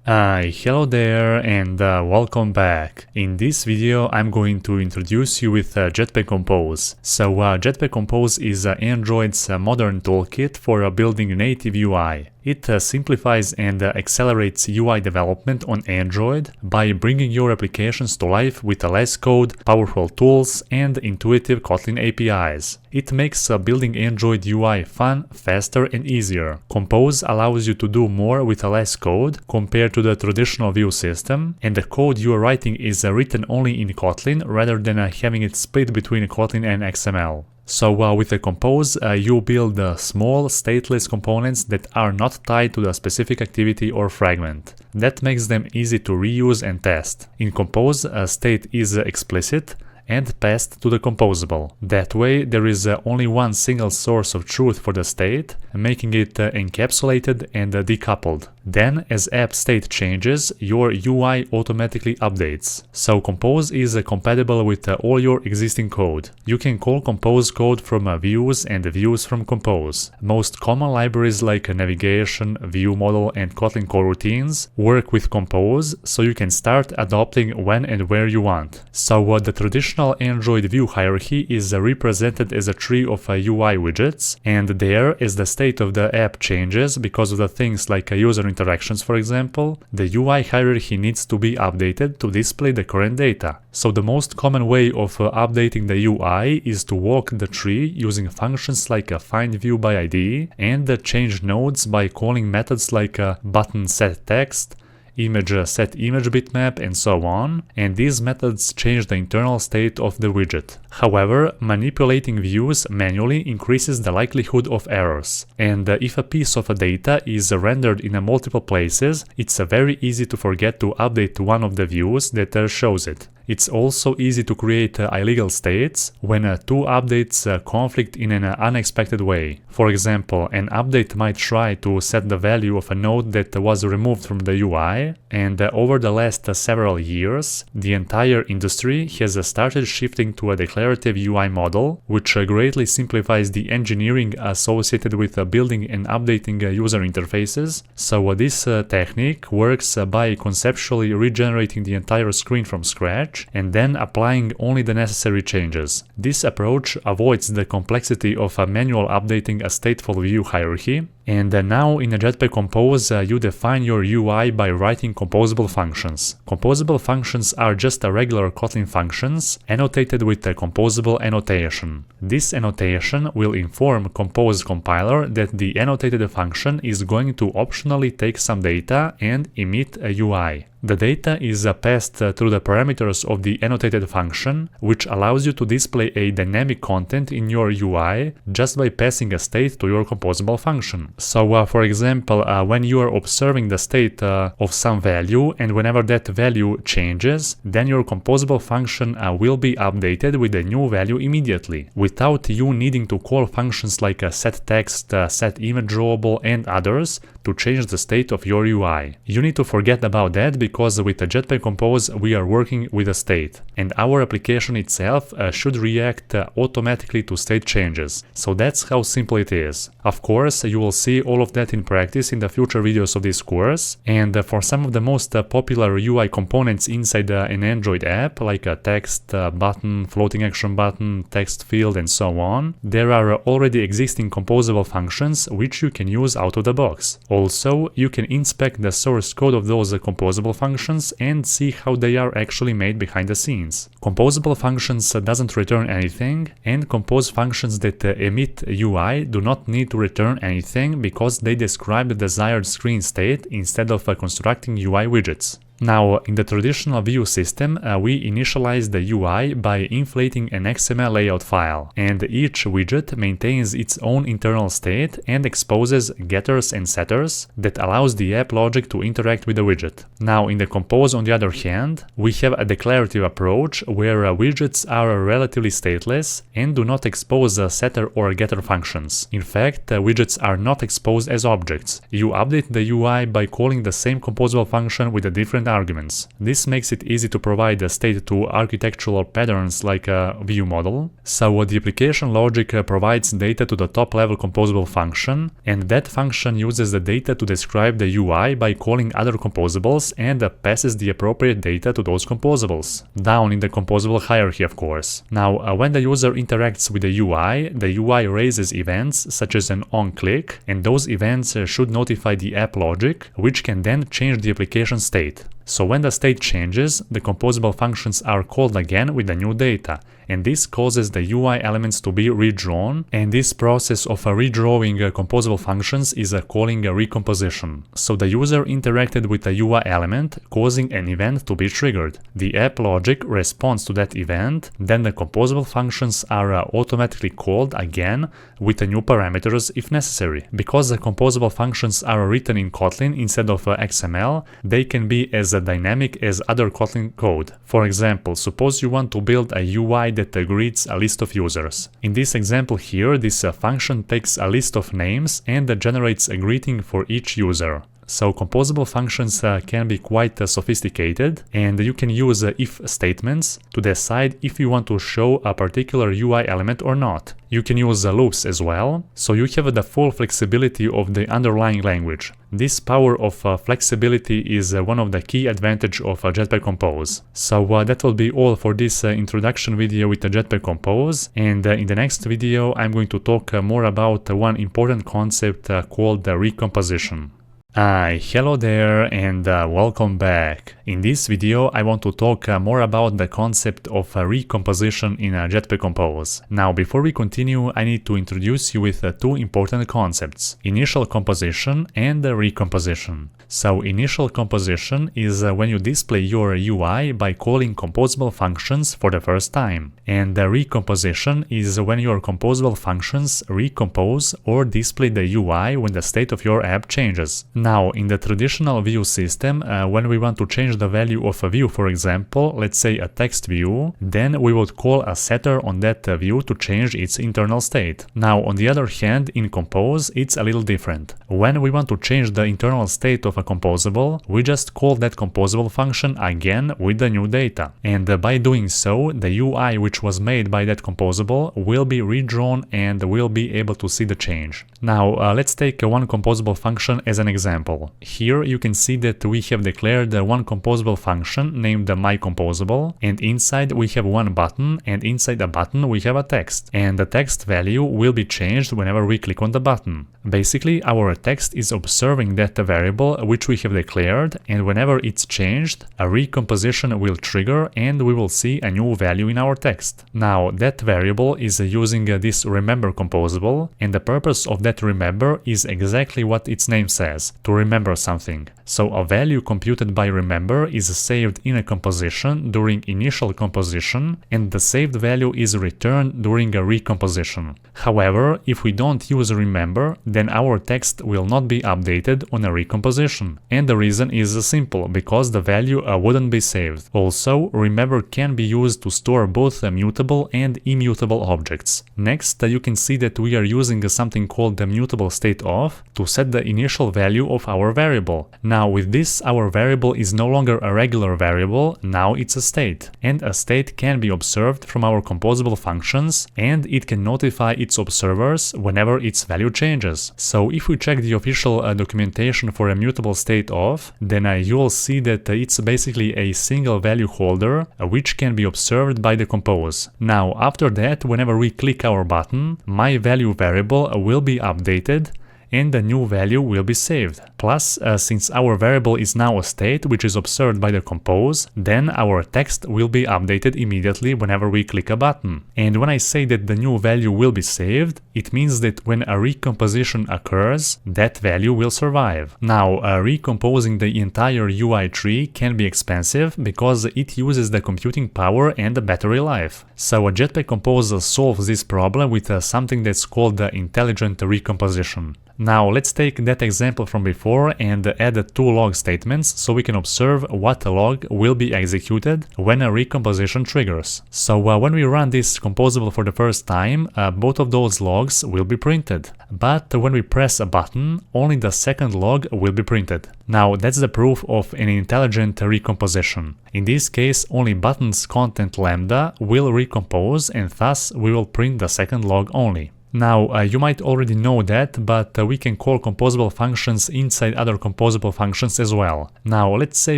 Hello there and welcome back. In this video I'm going to introduce you with Jetpack-compose. So Jetpack-compose is Android's modern toolkit for building native UI. It simplifies and accelerates UI development on Android by bringing your applications to life with less code, powerful tools, and intuitive Kotlin APIs. It makes building Android UI fun, faster, and easier. Compose allows you to do more with less code compared to the traditional view system, and the code you are writing is written only in Kotlin rather than having it split between Kotlin and XML. So with the Compose, you build small, stateless components that are not tied to the specific activity or fragment. That makes them easy to reuse and test. In Compose, a state is explicit and passed to the composable. That way, there is only one single source of truth for the state, making it encapsulated and decoupled. Then, as app state changes, your UI automatically updates. So Compose is compatible with all your existing code. You can call Compose code from views and views from Compose. Most common libraries like navigation, view model, and Kotlin coroutines work with Compose, so you can start adopting when and where you want. So the traditional Android view hierarchy is represented as a tree of UI widgets, and there, as the state of the app changes because of the things like user interactions, for example, the UI hierarchy needs to be updated to display the current data. So the most common way of updating the UI is to walk the tree using functions like find view by ID and change nodes by calling methods like button set text, image set image bitmap, and so on, and these methods change the internal state of the widget. However, manipulating views manually increases the likelihood of errors, and if a piece of data is rendered in multiple places, it's very easy to forget to update one of the views that shows it. It's also easy to create illegal states when two updates conflict in an unexpected way. For example, an update might try to set the value of a node that was removed from the UI, and over the last several years, the entire industry has started shifting to a declarative UI model, which greatly simplifies the engineering associated with building and updating user interfaces. So this technique works by conceptually regenerating the entire screen from scratch and then applying only the necessary changes. This approach avoids the complexity of manual updating a stateful view hierarchy. And now in Jetpack-compose, you define your UI by writing composable functions. Composable functions are just regular Kotlin functions annotated with a composable annotation. This annotation will inform Compose compiler that the annotated function is going to optionally take some data and emit a UI. The data is passed through the parameters of the annotated function, which allows you to display a dynamic content in your UI just by passing a state to your composable function. So, for example, when you are observing the state of some value, and whenever that value changes, then your composable function will be updated with the new value immediately, without you needing to call functions like set text, set image drawable, and others to change the state of your UI. You need to forget about that because with the Jetpack-compose we are working with a state, and our application itself should react automatically to state changes. So that's how simple it is. Of course, you will see all of that in practice in the future videos of this course, and for some of the most popular UI components inside an Android app, like a text button, floating action button, text field, and so on, there are already existing composable functions which you can use out of the box. Also, you can inspect the source code of those composable functions and see how they are actually made behind the scenes. Composable functions doesn't return anything, and compose functions that emit UI do not need to return anything because they describe the desired screen state instead of constructing UI widgets. Now, in the traditional view system, we initialize the UI by inflating an XML layout file, and each widget maintains its own internal state and exposes getters and setters that allows the app logic to interact with the widget. Now, in the Compose, on the other hand, we have a declarative approach where widgets are relatively stateless and do not expose setter or getter functions. In fact, widgets are not exposed as objects. You update the UI by calling the same composable function with a different different arguments. This makes it easy to provide a state to architectural patterns like a view model. So the application logic provides data to the top-level composable function, and that function uses the data to describe the UI by calling other composables and passes the appropriate data to those composables, down in the composable hierarchy, of course. Now, when the user interacts with the UI raises events such as an on-click, and those events should notify the app logic, which can then change the application state. So when the state changes, the composable functions are called again with the new data, and this causes the UI elements to be redrawn, and this process of redrawing composable functions is calling a recomposition. So the user interacted with the UI element, causing an event to be triggered. The app logic responds to that event, then the composable functions are automatically called again with the new parameters if necessary. Because the composable functions are written in Kotlin instead of XML, they can be as dynamic as other Kotlin code. For example, suppose you want to build a UI that greets a list of users. In this example here, this function takes a list of names and generates a greeting for each user. So composable functions can be quite sophisticated, and you can use if statements to decide if you want to show a particular UI element or not. You can use loops as well, so you have the full flexibility of the underlying language. This power of flexibility is one of the key advantages of Jetpack-Compose. So that will be all for this introduction video with the Jetpack-Compose, and in the next video I'm going to talk more about one important concept called recomposition. Hello there and welcome back. In this video I want to talk more about the concept of recomposition in Jetpack-Compose. Now before we continue, I need to introduce you with two important concepts: initial composition and recomposition. So initial composition is when you display your UI by calling composable functions for the first time. And recomposition is when your composable functions recompose or display the UI when the state of your app changes. Now, in the traditional view system, when we want to change the value of a view, for example, let's say a text view, then we would call a setter on that view to change its internal state. Now, on the other hand, in Compose, it's a little different. When we want to change the internal state of a composable, we just call that composable function again with the new data. And by doing so, the UI which was made by that composable will be redrawn and we'll be able to see the change. Now, let's take one composable function as an example. Here you can see that we have declared one composable function named myComposable, and inside we have one button, and inside the button we have a text. And the text value will be changed whenever we click on the button. Basically, our text is observing that variable which we have declared, and whenever it's changed, a recomposition will trigger and we will see a new value in our text. Now, that variable is using this remember composable, and the purpose of that remember is exactly what its name says, to remember something. So a value computed by remember is saved in a composition during initial composition, and the saved value is returned during a recomposition. However, if we don't use remember, then our text will not be updated on a recomposition. And the reason is simple, because the value wouldn't be saved. Also, remember can be used to store both mutable and immutable objects. Next, you can see that we are using something called the mutable state of to set the initial value of our variable. Now with this, our variable is no longer a regular variable, now it's a state. And a state can be observed from our composable functions, and it can notify its observers whenever its value changes. So if we check the official documentation for a mutable state of, then you will see that it's basically a single value holder which can be observed by the compose. Now after that, whenever we click our button, my value variable will be updated and the new value will be saved. Plus, since our variable is now a state which is observed by the compose, then our text will be updated immediately whenever we click a button. And when I say that the new value will be saved, it means that when a recomposition occurs, that value will survive. Now, recomposing the entire UI tree can be expensive because it uses the computing power and the battery life. So Jetpack-Compose solves this problem with something that's called the intelligent recomposition. Now let's take that example from before and add two log statements so we can observe what log will be executed when a recomposition triggers. So when we run this composable for the first time, both of those logs will be printed. But when we press a button, only the second log will be printed. Now that's the proof of an intelligent recomposition. In this case, only button's content lambda will recompose, and thus we will print the second log only. Now, you might already know that, but we can call composable functions inside other composable functions as well. Now, let's say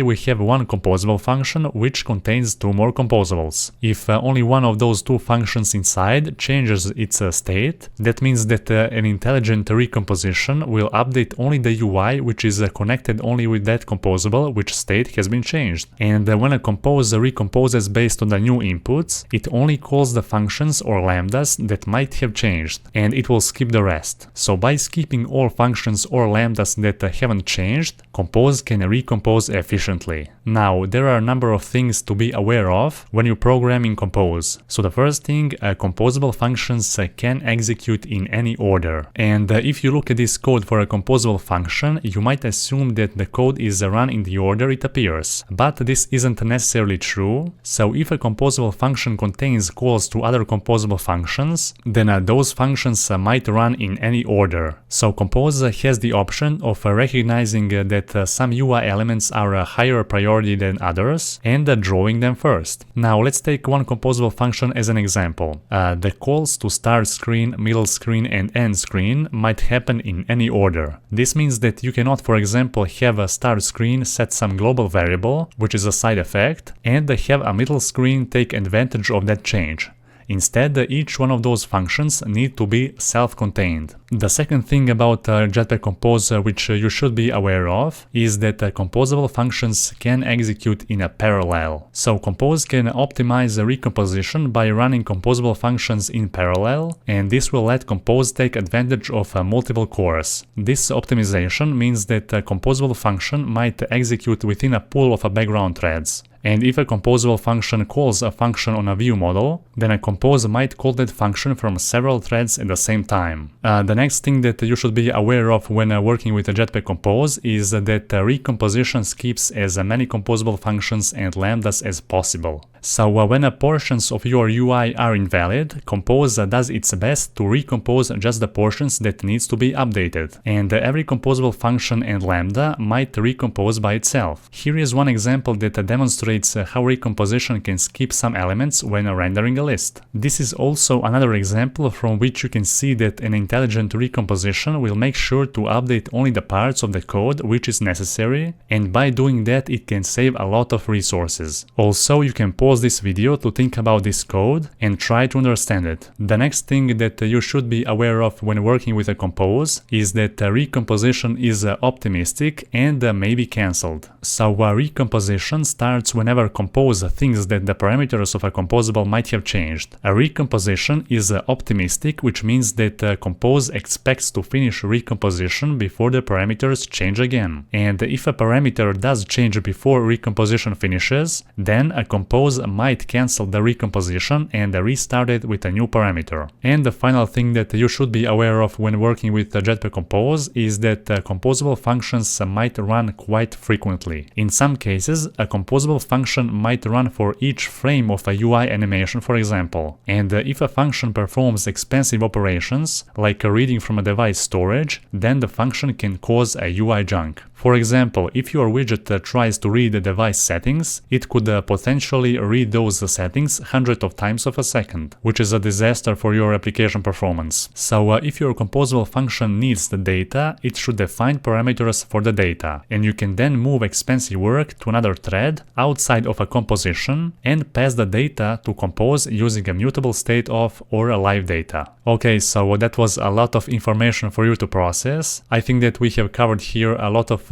we have one composable function which contains two more composables. If only one of those two functions inside changes its state, that means that an intelligent recomposition will update only the UI which is connected only with that composable which state has been changed. And when a compose recomposes based on the new inputs, it only calls the functions or lambdas that might have changed, and it will skip the rest. So by skipping all functions or lambdas that haven't changed, Compose can recompose efficiently. Now, there are a number of things to be aware of when you program in Compose. So the first thing, composable functions can execute in any order. And if you look at this code for a composable function, you might assume that the code is run in the order it appears. But this isn't necessarily true. So if a composable function contains calls to other composable functions, then those functions might run in any order. So Compose has the option of recognizing that some UI elements are a higher priority than others and drawing them first. Now let's take one composable function as an example. The calls to start screen, middle screen and end screen might happen in any order. This means that you cannot, for example, have a start screen set some global variable, which is a side effect, and have a middle screen take advantage of that change. Instead, each one of those functions need to be self-contained. The second thing about Jetpack-Compose which you should be aware of is that composable functions can execute in a parallel. So Compose can optimize recomposition by running composable functions in parallel, and this will let Compose take advantage of multiple cores. This optimization means that a composable function might execute within a pool of background threads. And if a composable function calls a function on a view model, then a compose might call that function from several threads at the same time. The next thing that you should be aware of when working with a Jetpack-Compose is that recomposition skips as many composable functions and lambdas as possible. So when portions of your UI are invalid, Compose does its best to recompose just the portions that needs to be updated, and every composable function and lambda might recompose by itself. Here is one example that demonstrates how recomposition can skip some elements when rendering a list. This is also another example from which you can see that an intelligent recomposition will make sure to update only the parts of the code which is necessary, and by doing that it can save a lot of resources. Also, you can pause this video to think about this code and try to understand it. The next thing that you should be aware of when working with a compose is that recomposition is optimistic and may be cancelled. So recomposition starts whenever compose thinks that the parameters of a composable might have changed. A recomposition is optimistic, which means that compose expects to finish recomposition before the parameters change again. And if a parameter does change before recomposition finishes, then a compose might cancel the recomposition and restart it with a new parameter. And the final thing that you should be aware of when working with Jetpack-Compose is that composable functions might run quite frequently. In some cases, a composable function might run for each frame of a UI animation, for example. And if a function performs expensive operations, like reading from a device storage, then the function can cause a UI junk. For example, if your widget tries to read the device settings, it could potentially read those settings hundreds of times a second, which is a disaster for your application performance. So if your composable function needs the data, it should define parameters for the data, and you can then move expensive work to another thread outside of a composition and pass the data to compose using a mutable state of or a live data. Okay, so that was a lot of information for you to process. I think that we have covered here a lot of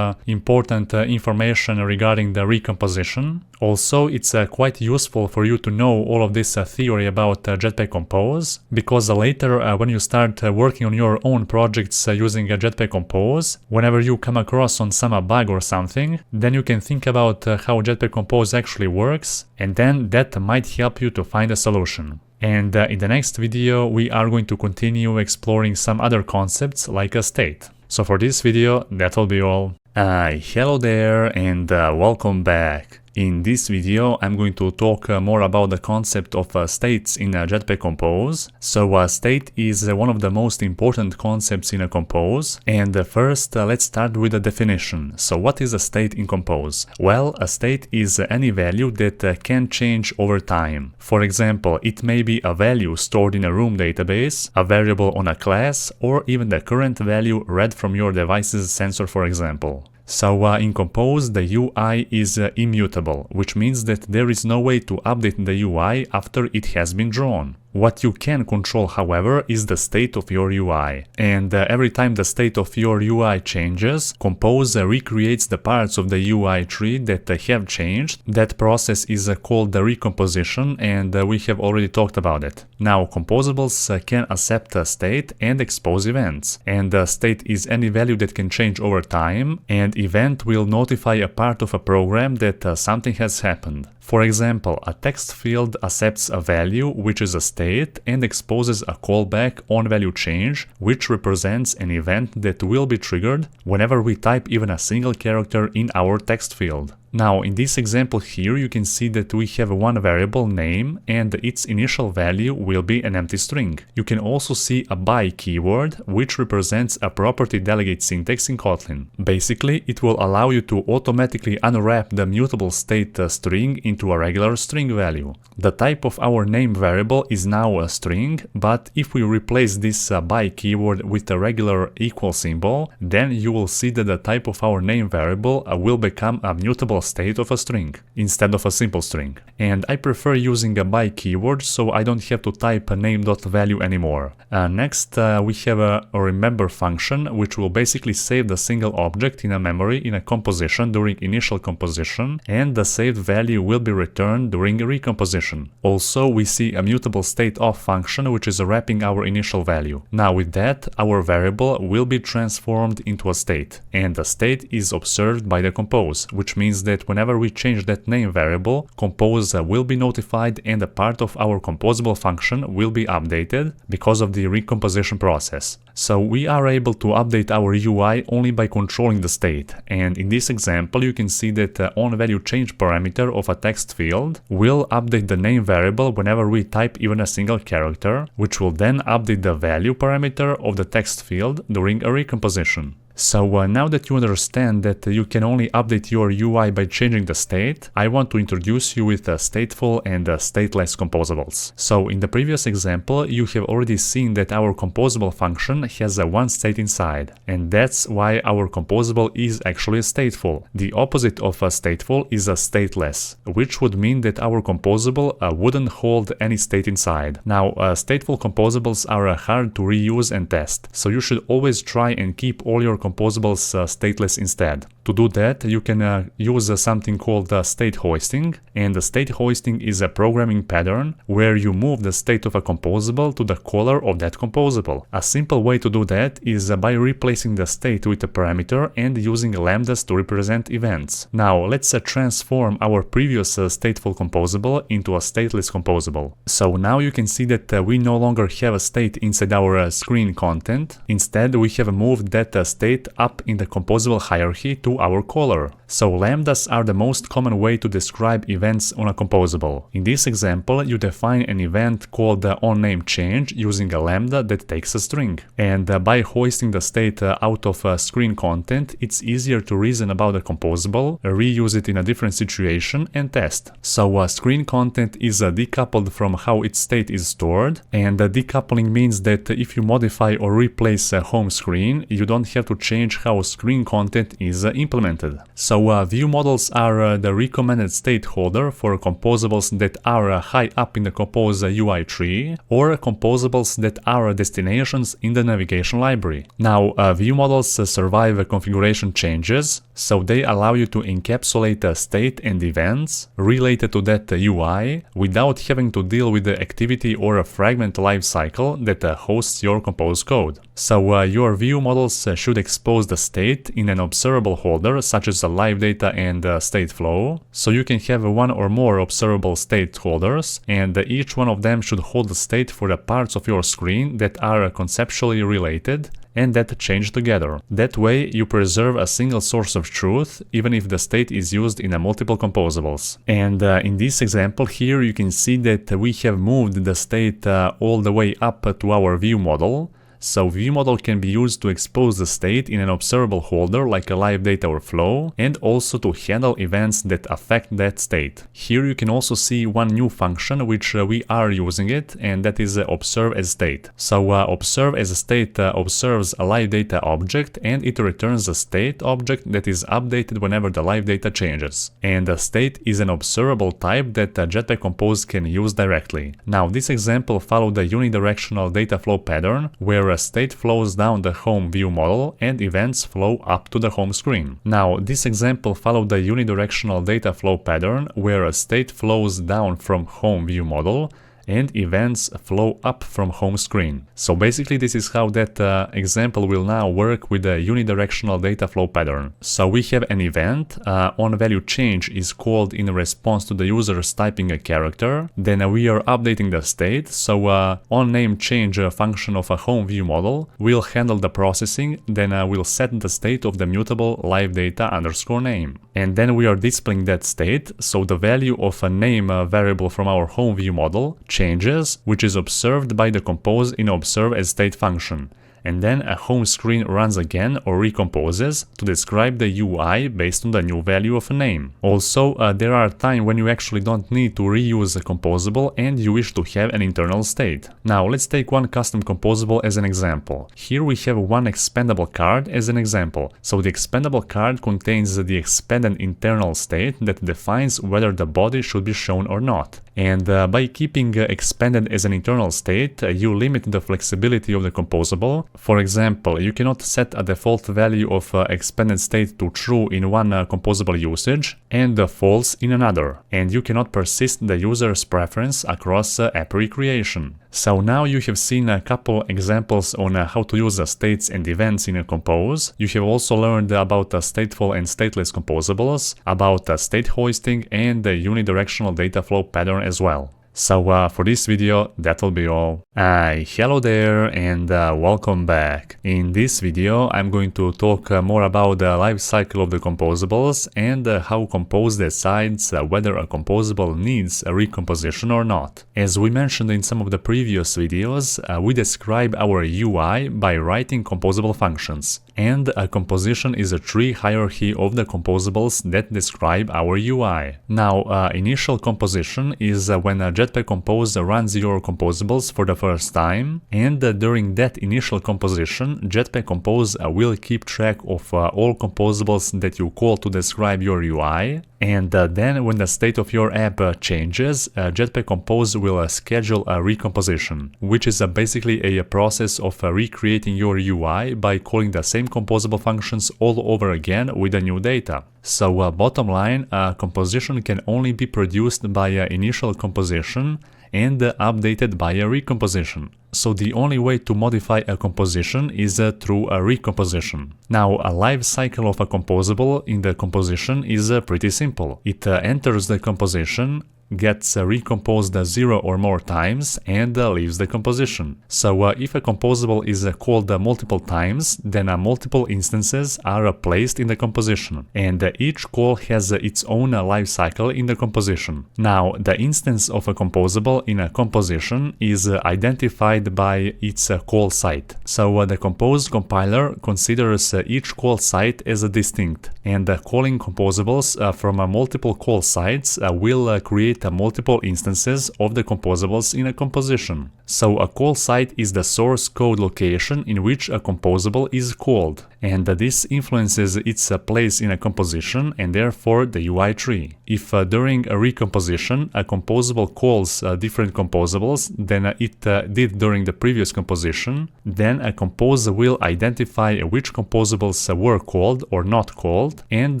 important information regarding the recomposition. Also, it's quite useful for you to know all of this theory about Jetpack-Compose, because later when you start working on your own projects using Jetpack-Compose, whenever you come across on some bug or something, then you can think about how Jetpack-Compose actually works, and then that might help you to find a solution. And in the next video, we are going to continue exploring some other concepts like a state. So for this video, that will be all. Hello there and welcome back. In this video, I'm going to talk more about the concept of states in Jetpack-compose. So state is one of the most important concepts in a compose. And first, let's start with a definition. So what is a state in compose? Well, a state is any value that can change over time. For example, it may be a value stored in a room database, a variable on a class, or even the current value read from your device's sensor, for example. So in Compose, the UI is immutable, which means that there is no way to update the UI after it has been drawn. What you can control, however, is the state of your UI. And every time the state of your UI changes, Compose recreates the parts of the UI tree that have changed. That process is called the recomposition, and we have already talked about it. Now, composables can accept a state and expose events. And the state is any value that can change over time, and event will notify a part of a program that something has happened. For example, a text field accepts a value, which is a state, and exposes a callback on value change, which represents an event that will be triggered whenever we type even a single character in our text field. Now, in this example here, you can see that we have one variable name and its initial value will be an empty string. You can also see a by keyword, which represents a property delegate syntax in Kotlin. Basically, it will allow you to automatically unwrap the mutable state string into a regular string value. The type of our name variable is now a string, but if we replace this by keyword with a regular equal symbol, then you will see that the type of our name variable will become a mutable state of a string instead of a simple string. And I prefer using a by keyword so I don't have to type a name.value anymore. Next, we have a remember function, which will basically save the single object in a memory in a composition during initial composition, and the saved value will be returned during recomposition. Also, we see a mutable state of function, which is wrapping our initial value. Now with that, our variable will be transformed into a state, and the state is observed by the compose, which means that whenever we change that name variable, compose will be notified and a part of our composable function will be updated because of the recomposition process. So we are able to update our UI only by controlling the state, and in this example you can see that the onValueChange parameter of a text field will update the name variable whenever we type even a single character, which will then update the value parameter of the text field during a recomposition. So now that you understand that you can only update your UI by changing the state, I want to introduce you with stateful and stateless composables. So in the previous example, you have already seen that our composable function has one state inside, and that's why our composable is actually stateful. The opposite of a stateful is a stateless, which would mean that our composable wouldn't hold any state inside. Now, stateful composables are hard to reuse and test, so you should always try and keep all your composables stateless instead. To do that, you can use something called state hoisting, and the state hoisting is a programming pattern where you move the state of a composable to the caller of that composable. A simple way to do that is by replacing the state with a parameter and using lambdas to represent events. Now let's transform our previous stateful composable into a stateless composable. So now you can see that we no longer have a state inside our screen content. Instead, we have moved that state up in the composable hierarchy to our caller. So lambdas are the most common way to describe events on a composable. In this example, you define an event called the onNameChange using a lambda that takes a string. And by hoisting the state out of screen content, it's easier to reason about the composable, reuse it in a different situation, and test. So screen content is decoupled from how its state is stored, and decoupling means that if you modify or replace a home screen, you don't have to change how screen content is implemented. So view models are the recommended state holder for composables that are high up in the Compose UI tree, or composables that are destinations in the navigation library. Now, view models survive configuration changes, so they allow you to encapsulate a state and events related to that UI without having to deal with the activity or a fragment lifecycle that hosts your Compose code. So your view models should expose the state in an observable holder holder, such as live data and state flow. So you can have one or more observable state holders, and each one of them should hold the state for the parts of your screen that are conceptually related and that change together. That way, you preserve a single source of truth, even if the state is used in multiple composables. And in this example here, you can see that we have moved the state all the way up to our view model. So view model can be used to expose the state in an observable holder like a live data or flow, and also to handle events that affect that state. Here you can also see one new function which we are using it, and that is observe as state. So observe as state observes a live data object, and it returns a state object that is updated whenever the live data changes. And the state is an observable type that Jetpack-Compose can use directly. Now this example followed the unidirectional data flow pattern, where a state flows down the home view model and events flow up to the home screen. Now, this example followed the unidirectional data flow pattern, where a state flows down from home view model and events flow up from home screen. So basically this is how that example will now work with the unidirectional data flow pattern. So we have an event, on value change is called in response to the users typing a character, then we are updating the state, so on name change function of a home view model will handle the processing, then we'll set the state of the mutable live data underscore name. And then we are displaying that state, so the value of a name variable from our home view model changes, which is observed by the compose in observe as state function. And then a home screen runs again or recomposes to describe the UI based on the new value of a name. Also, there are times when you actually don't need to reuse a composable and you wish to have an internal state. Now let's take one custom composable as an example. Here we have one expandable card as an example. So the expandable card contains the expanded internal state that defines whether the body should be shown or not. And by keeping expanded as an internal state, you limit the flexibility of the composable. For example, you cannot set a default value of expanded state to true in one composable usage and false in another, and you cannot persist the user's preference across app recreation. So now you have seen a couple examples on how to use states and events in a compose. You have also learned about stateful and stateless composables, about state hoisting, and the unidirectional data flow pattern as well. So for this video, that will be all. Hello there and welcome back. In this video, I'm going to talk more about the life cycle of the composables and how Compose decides whether a composable needs a recomposition or not. As we mentioned in some of the previous videos, we describe our UI by writing composable functions. And a composition is a tree hierarchy of the composables that describe our UI. Now, initial composition is when Jetpack-Compose runs your composables for the first time, and during that initial composition, Jetpack-Compose will keep track of all composables that you call to describe your UI. And then when the state of your app changes, Jetpack-Compose will schedule a recomposition, which is basically a process of recreating your UI by calling the same composable functions all over again with the new data. So bottom line, composition can only be produced by initial composition and updated by a recomposition. So the only way to modify a composition is through a recomposition. Now, a life cycle of a composable in the composition is pretty simple. It enters the composition, gets recomposed 0 or more times, and leaves the composition. So if a composable is called multiple times, then multiple instances are placed in the composition, and each call has its own life cycle in the composition. Now, the instance of a composable in a composition is identified by its call site. So the Compose compiler considers each call site as distinct, and calling composables from multiple call sites will create multiple instances of the composables in a composition. So a call site is the source code location in which a composable is called, and this influences its place in a composition and therefore the UI tree. If during a recomposition a composable calls different composables than it did during the previous composition, then a compose will identify which composables were called or not called, and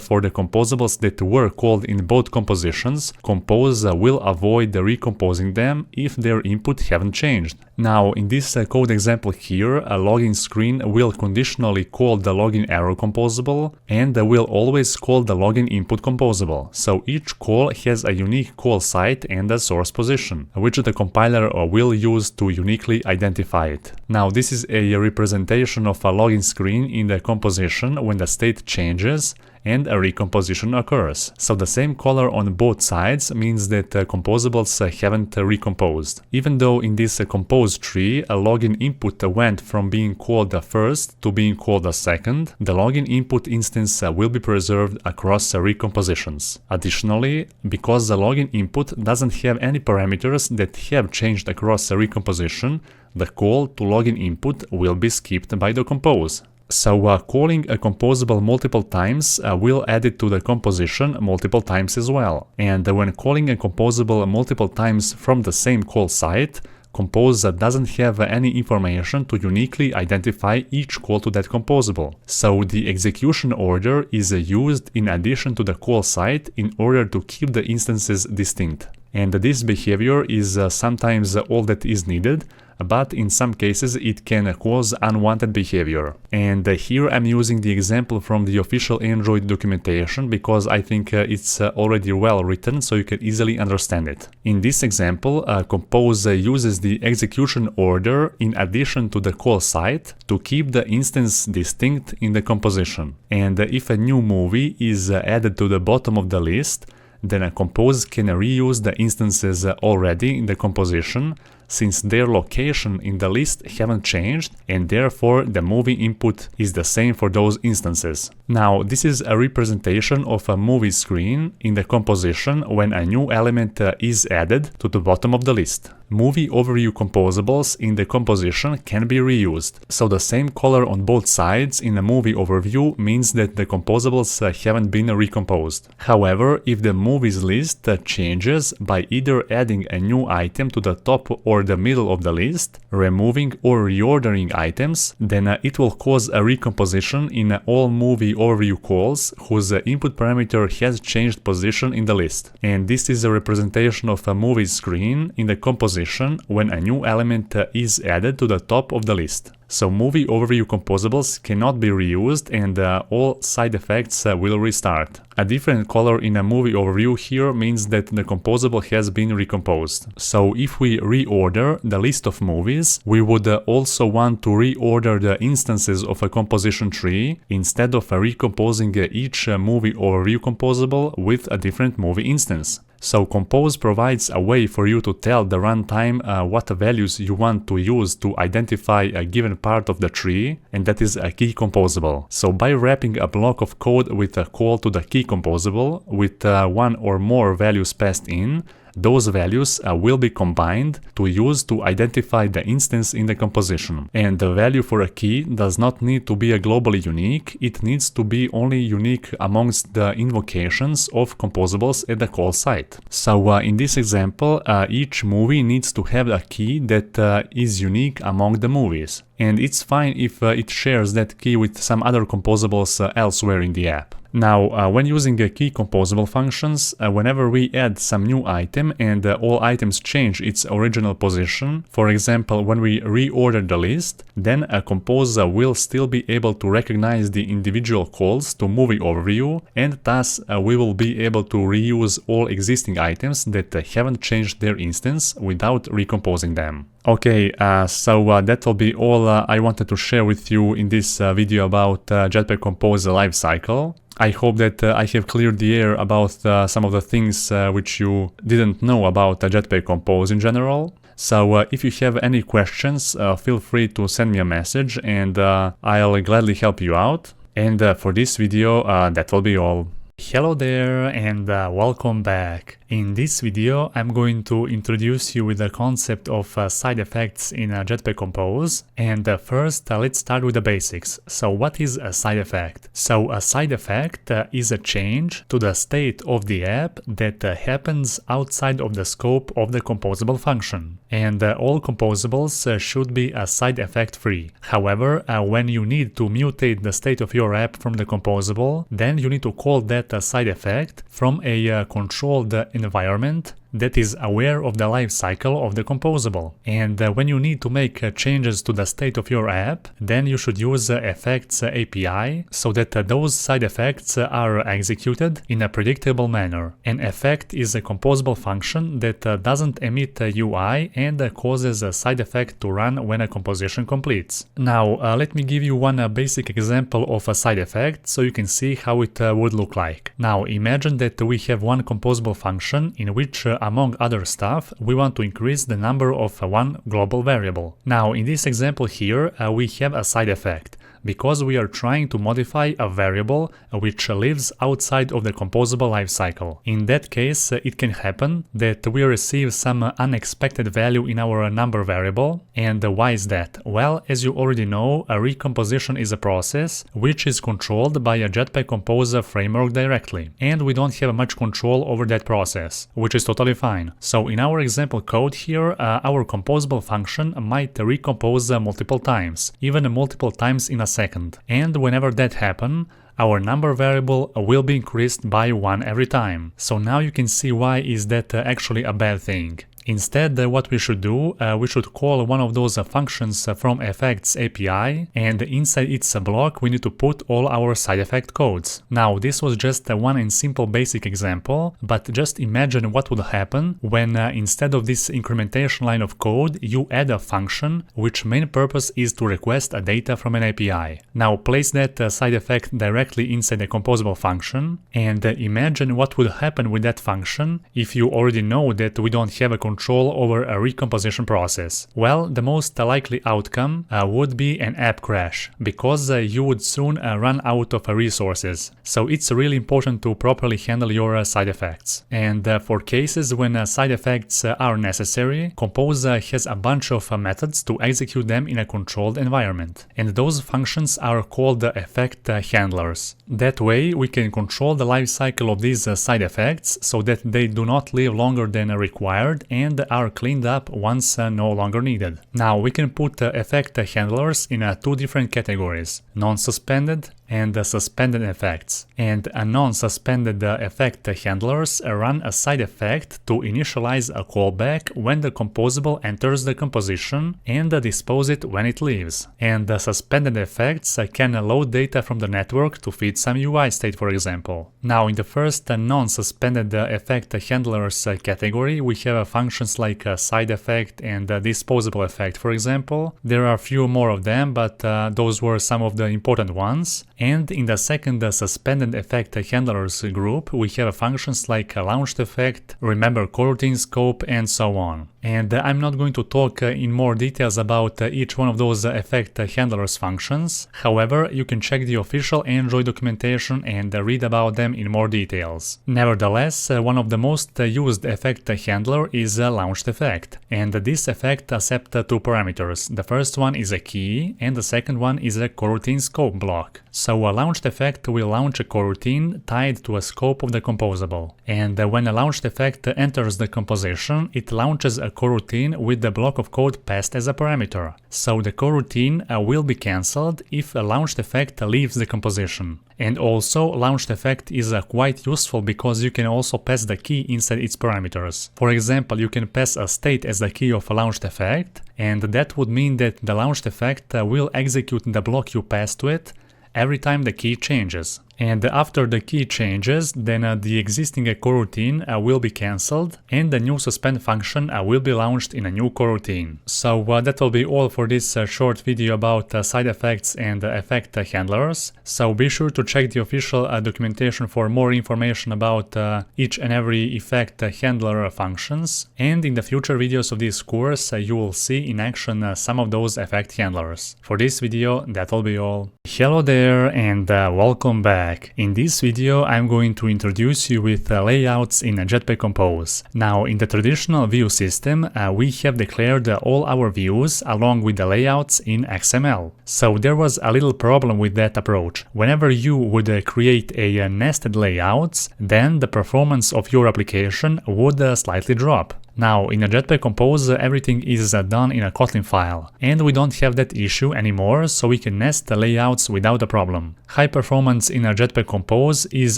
for the composables that were called in both compositions, compose compose will avoid recomposing them if their input haven't changed. Now, in this code example here, a login screen will conditionally call the login arrow composable and will always call the login input composable. So each call has a unique call site and a source position, which the compiler will use to uniquely identify it. Now, this is a representation of a login screen in the composition when the state changes and a recomposition occurs. So the same color on both sides means that composables haven't recomposed. Even though in this compose tree a login input went from being called first to being called second, the login input instance will be preserved across recompositions. Additionally, because the login input doesn't have any parameters that have changed across a recomposition, the call to login input will be skipped by the compose. So calling a composable multiple times will add it to the composition multiple times as well. And when calling a composable multiple times from the same call site, compose doesn't have any information to uniquely identify each call to that composable. So the execution order is used in addition to the call site in order to keep the instances distinct. And this behavior is sometimes all that is needed, but in some cases it can cause unwanted behavior. And here I'm using the example from the official Android documentation because I think it's already well written so you can easily understand it. In this example, compose uses the execution order in addition to the call site to keep the instance distinct in the composition. And if a new movie is added to the bottom of the list, then a compose can reuse the instances already in the composition, since their location in the list haven't changed, and therefore the movie input is the same for those instances. Now, this is a representation of a movie screen in the composition when a new element is added to the bottom of the list. Movie overview composables in the composition can be reused, so the same color on both sides in a movie overview means that the composables haven't been recomposed. However, if the movies list changes by either adding a new item to the top or the middle of the list, removing or reordering items, then it will cause a recomposition in all movie overview calls whose input parameter has changed position in the list. And this is a representation of a movie screen in the composition when a new element is added to the top of the list. So movie overview composables cannot be reused and all side effects will restart. A different color in a movie overview here means that the composable has been recomposed. So if we reorder the list of movies, we would also want to reorder the instances of a composition tree instead of recomposing each movie overview composable with a different movie instance. So compose provides a way for you to tell the runtime what values you want to use to identify a given part of the tree, and that is a key composable. So by wrapping a block of code with a call to the key composable with one or more values passed in, those values will be combined to use to identify the instance in the composition. And the value for a key does not need to be globally unique, it needs to be only unique amongst the invocations of composables at the call site. So in this example, each movie needs to have a key that is unique among the movies. And it's fine if it shares that key with some other composables elsewhere in the app. Now, when using key composable functions, whenever we add some new item and all items change its original position, for example, when we reorder the list, then a compose will still be able to recognize the individual calls to movie overview, and thus we will be able to reuse all existing items that haven't changed their instance without recomposing them. Okay, so that will be all I wanted to share with you in this video about Jetpack-Compose lifecycle. I hope that I have cleared the air about some of the things which you didn't know about Jetpack-Compose in general. So if you have any questions, feel free to send me a message and I'll gladly help you out. And for this video, that will be all. Hello there and welcome back. In this video, I'm going to introduce you with the concept of side effects in Jetpack-Compose. And first, let's start with the basics. So what is a side effect? So a side effect is a change to the state of the app that happens outside of the scope of the composable function. And all composables should be side effect free. However, when you need to mutate the state of your app from the composable, then you need to call that a side effect from a controlled environment that is aware of the life cycle of the composable. And when you need to make changes to the state of your app, then you should use effects API so that those side effects are executed in a predictable manner. An effect is a composable function that doesn't emit UI and causes a side effect to run when a composition completes. Now, let me give you one basic example of a side effect so you can see how it would look like. Now, imagine that we have one composable function in which, among other stuff, we want to increase the number of one global variable. Now, in this example here, we have a side effect, because we are trying to modify a variable which lives outside of the composable lifecycle. In that case, it can happen that we receive some unexpected value in our number variable. And why is that? Well, as you already know, a recomposition is a process which is controlled by a Jetpack-Compose framework directly. And we don't have much control over that process, which is totally fine. So in our example code here, our composable function might recompose multiple times, even multiple times in a second. And whenever that happens, our number variable will be increased by 1 every time. So now you can see why is that actually a bad thing. Instead, what we should do, we should call one of those functions from effects API, and inside its block we need to put all our side effect codes. Now, this was just one and simple basic example, but just imagine what would happen when instead of this incrementation line of code, you add a function which main purpose is to request a data from an API. Now, place that side effect directly inside the composable function, and imagine what would happen with that function if you already know that we don't have a control over a recomposition process. Well, the most likely outcome would be an app crash, because you would soon run out of resources. So it's really important to properly handle your side effects. And for cases when side effects are necessary, Compose has a bunch of methods to execute them in a controlled environment. And those functions are called effect handlers. That way we can control the lifecycle of these side effects so that they do not live longer than required and are cleaned up once no longer needed. Now we can put effect handlers in two different categories: non-suspended and suspended effects. And a non-suspended effect handlers run a side effect to initialize a callback when the composable enters the composition and dispose it when it leaves. And the suspended effects can load data from the network to feed some UI state, for example. Now, in the first non-suspended effect handlers category, we have functions like side effect and disposable effect, for example. There are a few more of them, but those were some of the important ones. And in the second suspended effect handlers group, we have functions like launched effect, remember coroutine scope, and so on. And I'm not going to talk in more details about each one of those effect handlers functions. However, you can check the official Android documentation and read about them in more details. Nevertheless, one of the most used effect handler is launched effect. And this effect accepts two parameters. The first one is a key and the second one is a coroutine scope block. So a launched effect will launch a coroutine tied to a scope of the composable. And when a launched effect enters the composition, it launches a coroutine with the block of code passed as a parameter. So the coroutine will be cancelled if a launched effect leaves the composition. And also, launched effect is quite useful because you can also pass the key inside its parameters. For example, you can pass a state as the key of a launched effect, and that would mean that the launched effect will execute the block you pass to it every time the key changes. And after the key changes, then the existing coroutine will be cancelled and the new suspend function will be launched in a new coroutine. So that will be all for this short video about side effects and effect handlers. So be sure to check the official documentation for more information about each and every effect handler functions. And in the future videos of this course, you will see in action some of those effect handlers. For this video, that will be all. Hello there and welcome back. In this video, I'm going to introduce you with layouts in Jetpack-Compose. Now, in the traditional view system, we have declared all our views along with the layouts in XML. So there was a little problem with that approach. Whenever you would create a nested layouts, then the performance of your application would slightly drop. Now, in a Jetpack-compose, everything is done in a Kotlin file, and we don't have that issue anymore, so we can nest the layouts without a problem. High performance in a Jetpack-compose is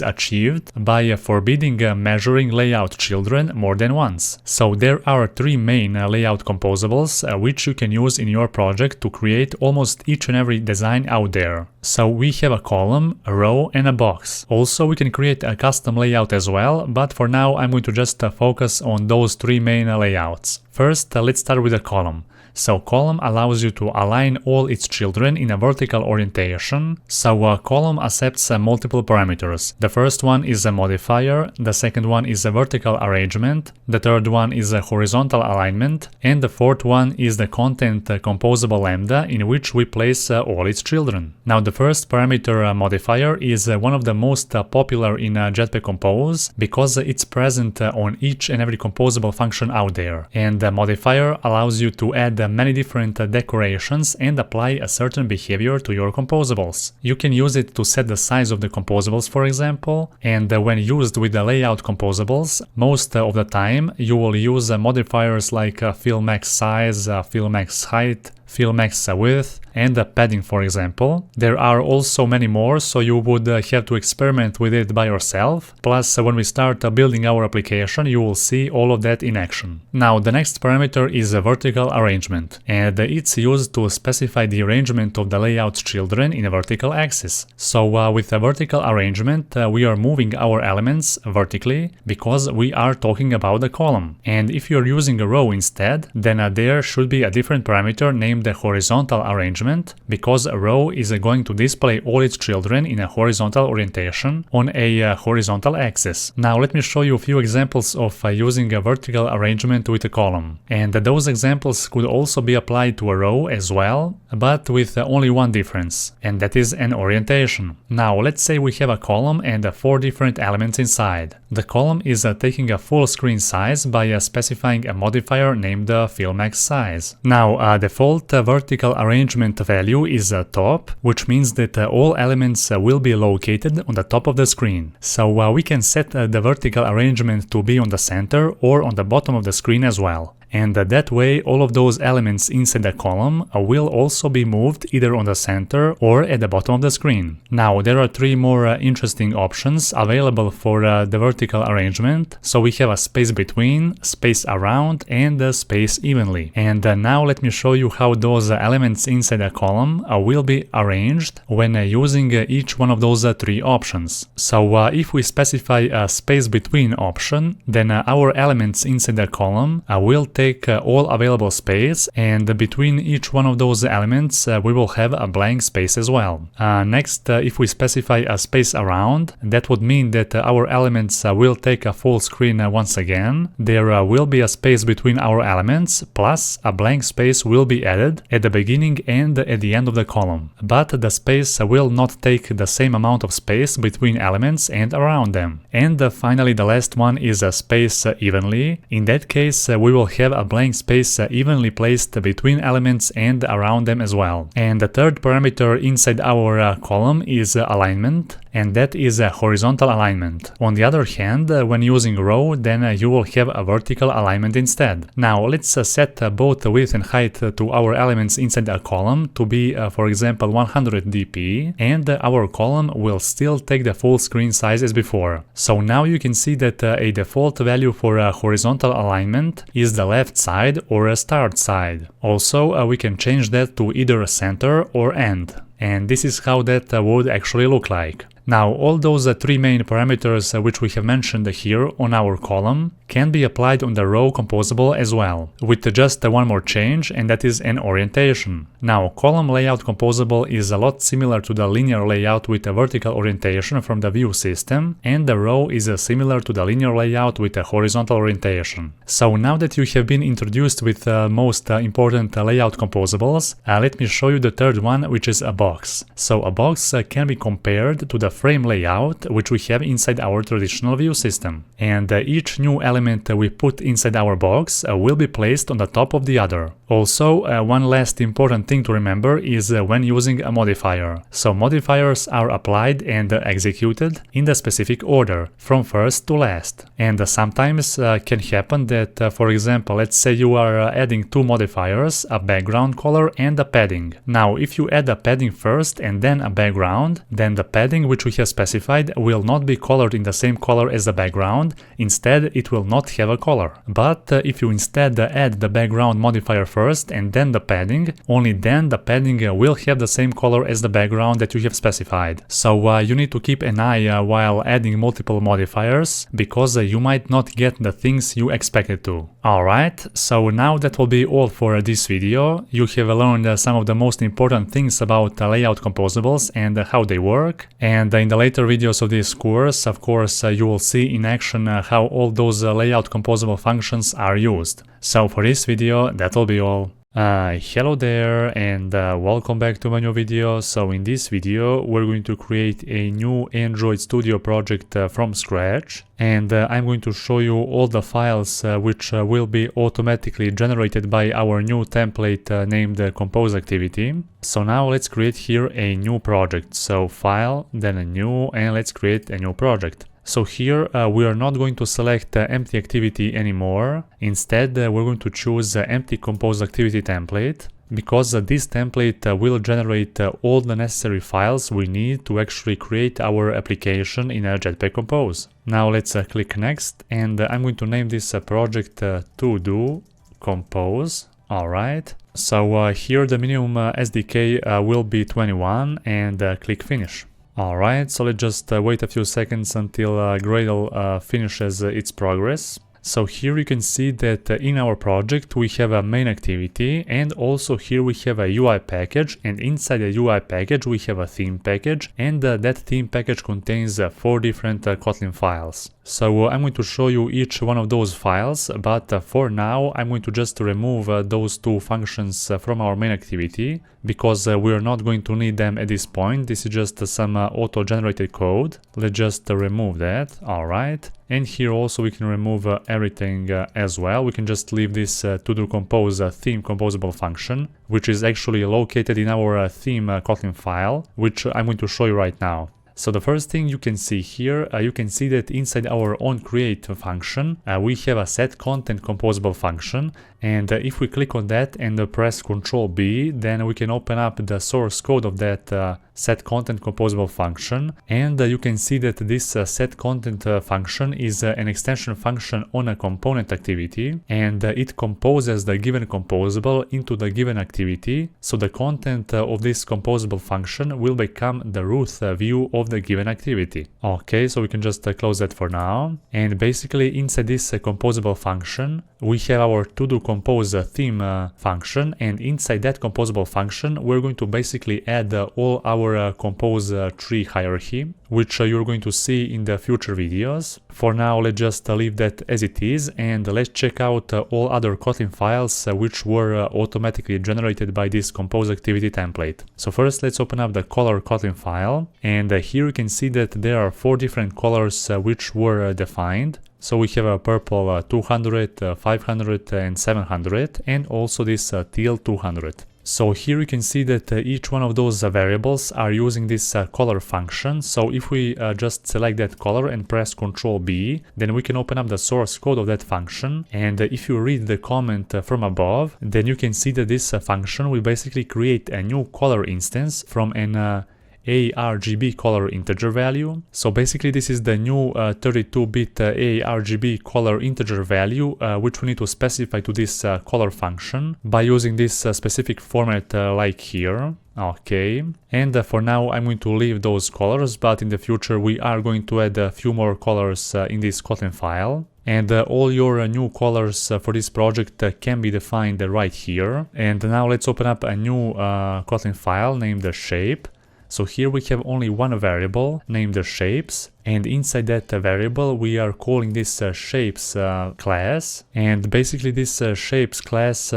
achieved by forbidding measuring layout children more than once. So there are three main layout composables which you can use in your project to create almost each and every design out there. So we have a column, a row, and a box. Also, we can create a custom layout as well, but for now I'm going to just focus on those three main layouts. First, let's start with a column. So column allows you to align all its children in a vertical orientation. So a column accepts multiple parameters. The first one is a modifier, the second one is a vertical arrangement, the third one is a horizontal alignment, and the fourth one is the content composable lambda in which we place all its children. Now the first parameter modifier is one of the most popular in Jetpack-compose because it's present on each and every composable function out there. And the modifier allows you to add many different decorations and apply a certain behavior to your composables. You can use it to set the size of the composables, for example, and when used with the layout composables, most of the time you will use modifiers like fill max size, fill max height, fill max width, and padding, for example. There are also many more, so you would have to experiment with it by yourself. Plus, when we start building our application, you will see all of that in action. Now, the next parameter is a vertical arrangement, and it's used to specify the arrangement of the layout's children in a vertical axis. So, with a vertical arrangement, we are moving our elements vertically because we are talking about a column. And if you're using a row instead, then there should be a different parameter named the horizontal arrangement, because a row is going to display all its children in a horizontal orientation on a horizontal axis. Now let me show you a few examples of using a vertical arrangement with a column. And those examples could also be applied to a row as well, but with only one difference, and that is an orientation. Now let's say we have a column and 4 different elements inside. The column is taking a full screen size by specifying a modifier named fill max size. Now default vertical arrangement value is top, which means that all elements will be located on the top of the screen. So we can set the vertical arrangement to be on the center or on the bottom of the screen as well. And that way all of those elements inside the column will also be moved either on the center or at the bottom of the screen. Now there are 3 more interesting options available for the vertical arrangement. So we have a space between, space around, and space evenly. And now let me show you how those elements inside a column will be arranged when using each one of those 3 options. So if we specify a space between option, then our elements inside the column will take all available space, and between each one of those elements we will have a blank space as well. Next, if we specify a space around, that would mean that our elements will take a full screen once again. There will be a space between our elements, plus a blank space will be added at the beginning and at the end of the column. But the space will not take the same amount of space between elements and around them. And finally, the last one is a space evenly. In that case, we will have a blank space evenly placed between elements and around them as well. And the third parameter inside our column is alignment, and that is a horizontal alignment. On the other hand, when using row, then you will have a vertical alignment instead. Now let's set both width and height to our elements inside a column to be, for example, 100 dp, and our column will still take the full screen size as before. So now you can see that a default value for a horizontal alignment is the left side or a start side. Also, we can change that to either center or end. And this is how that would actually look like. Now, all those 3 main parameters which we have mentioned here on our column can be applied on the row composable as well, with just one more change, and that is an orientation. Now, column layout composable is a lot similar to the linear layout with a vertical orientation from the view system, and the row is similar to the linear layout with a horizontal orientation. So now that you have been introduced with the most important layout composables, let me show you the third one, which is a box. So a box can be compared to the frame layout which we have inside our traditional view system. And each new element we put inside our box will be placed on the top of the other. Also, one last important thing to remember is when using a modifier. So modifiers are applied and executed in the specific order, from first to last. And sometimes can happen that, for example, let's say you are adding two modifiers, a background color and a padding. Now, if you add a padding first and then a background, then the padding which we have specified will not be colored in the same color as the background. Instead, it will not have a color. But if you instead add the background modifier first and then the padding, only then the padding will have the same color as the background that you have specified. So you need to keep an eye while adding multiple modifiers, because you might not get the things you expected to. Alright, so now that will be all for this video. You have learned some of the most important things about layout composables and how they work. And in the later videos of this course, of course, you will see in action how all those layout composable functions are used. So for this video, that will be all. Hello there and welcome back to my new video. So in this video we're going to create a new Android Studio project from scratch, and I'm going to show you all the files which will be automatically generated by our new template named compose activity. So now let's create here a new project. So file, then a new, and let's create a new project. So here we are not going to select empty activity anymore. Instead, we're going to choose empty compose activity template, because this template will generate all the necessary files we need to actually create our application in Jetpack-compose. Now let's click next, and I'm going to name this project to-do-compose. Alright, so here the minimum SDK will be 21, and click finish. Alright, so let's just wait a few seconds until Gradle finishes its progress. So here you can see that in our project we have a main activity, and also here we have a UI package, and inside the UI package we have a theme package, and that theme package contains 4 different Kotlin files. So I'm going to show you each one of those files, but for now I'm going to just remove those 2 functions from our main activity, because we are not going to need them at this point. This is just some auto-generated code. Let's just remove that. Alright. And here also we can remove everything as well. We can just leave this to-do-compose theme composable function, which is actually located in our theme Kotlin file, which I'm going to show you right now. So the first thing you can see here, you can see that inside our own create function, we have a set content composable function. And if we click on that and press Ctrl B, then we can open up the source code of that set content composable function. And you can see that this set content function is an extension function on a component activity, and it composes the given composable into the given activity. So the content of this composable function will become the root view of the given activity. Okay, so we can just close that for now. And basically inside this composable function, we have our to-do-compose theme function, and inside that composable function we're going to basically add all our compose tree hierarchy, which you're going to see in the future videos. For now, let's just leave that as it is, and let's check out all other Kotlin files which were automatically generated by this compose activity template. So first let's open up the color Kotlin file, and here you can see that there are 4 different colors which were defined. So we have a purple 200, 500 and 700, and also this teal 200. So here you can see that each one of those variables are using this color function. So if we just select that color and press Ctrl B, then we can open up the source code of that function. And if you read the comment from above, then you can see that this function will basically create a new color instance from an ARGB color integer value. So basically this is the new 32-bit ARGB color integer value which we need to specify to this color function by using this specific format like here. Okay, and for now I'm going to leave those colors, but in the future we are going to add a few more colors in this Kotlin file. And all your new colors for this project can be defined right here. And now let's open up a new Kotlin file named shape. So here we have only one variable named shapes, and inside that variable we are calling this shapes class. And basically this shapes class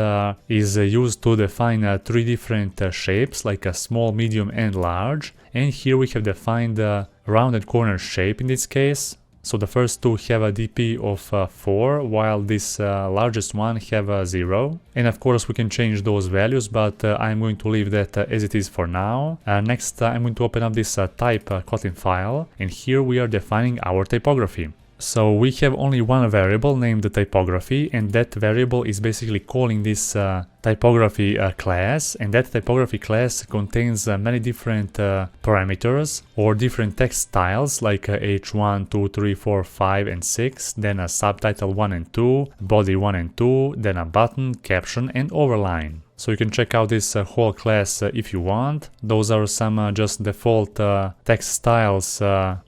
is used to define 3 different shapes, like a small, medium and large. And here we have defined rounded corner shape in this case. So the first two have a DP of 4, while this largest one have a 0. And of course we can change those values, but I'm going to leave that as it is for now. Next I'm going to open up this type Kotlin file, and here we are defining our typography. So we have only one variable named the typography, and that variable is basically calling this typography class, and that typography class contains many different parameters or different text styles like h1, 2, 3, 4, 5 and 6, then a subtitle 1 and 2, body 1 and 2, then a button, caption and overline. So you can check out this whole class if you want. Those are some just default text styles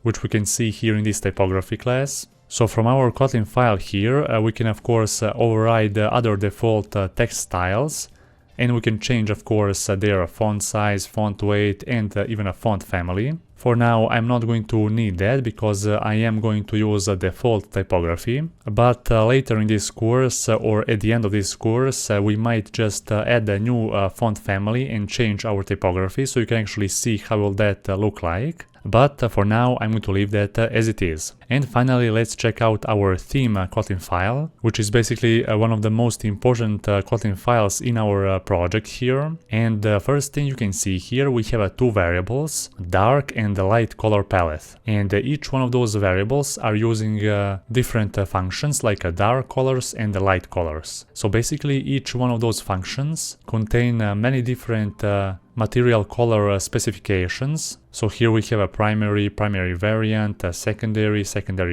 which we can see here in this typography class. So from our Kotlin file here we can of course override other default text styles, and we can change of course their font size, font weight and even a font family. For now I'm not going to need that because I am going to use a default typography, but later in this course or at the end of this course we might just add a new font family and change our typography, so you can actually see how will that look like. But for now I'm going to leave that as it is. And finally let's check out our theme Kotlin file, which is basically one of the most important Kotlin files in our project here. And the first thing you can see here, we have two variables, dark and the light color palette. And each one of those variables are using different functions like dark colors and the light colors. So basically each one of those functions contain many different material color specifications. So here we have a primary variant, a secondary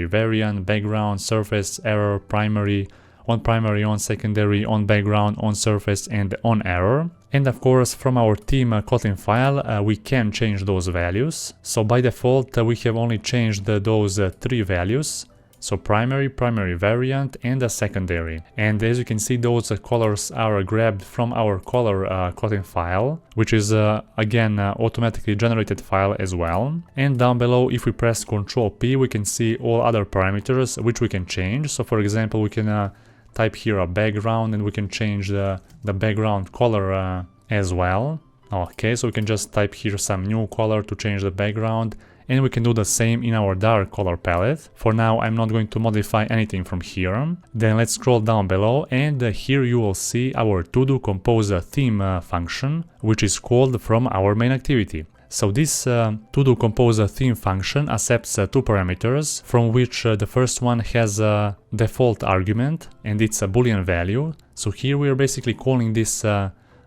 variant, background, surface, error, primary, on secondary, on background, on surface and on error. And of course from our theme Kotlin file we can change those values. So by default we have only changed those three values. So primary variant and a secondary. And as you can see, those colors are grabbed from our color Kotlin file, which is again automatically generated file as well. And down below, if we press Ctrl P, we can see all other parameters which we can change. So for example, we can type here a background and we can change the background color as well. Okay, so we can just type here some new color to change the background. And we can do the same in our dark color palette. For now I'm not going to modify anything from here. Then let's scroll down below, and here you will see our to-do compose theme function, which is called from our main activity. So this to-do compose theme function accepts two parameters, from which the first one has a default argument and it's a boolean value. So here we are basically calling this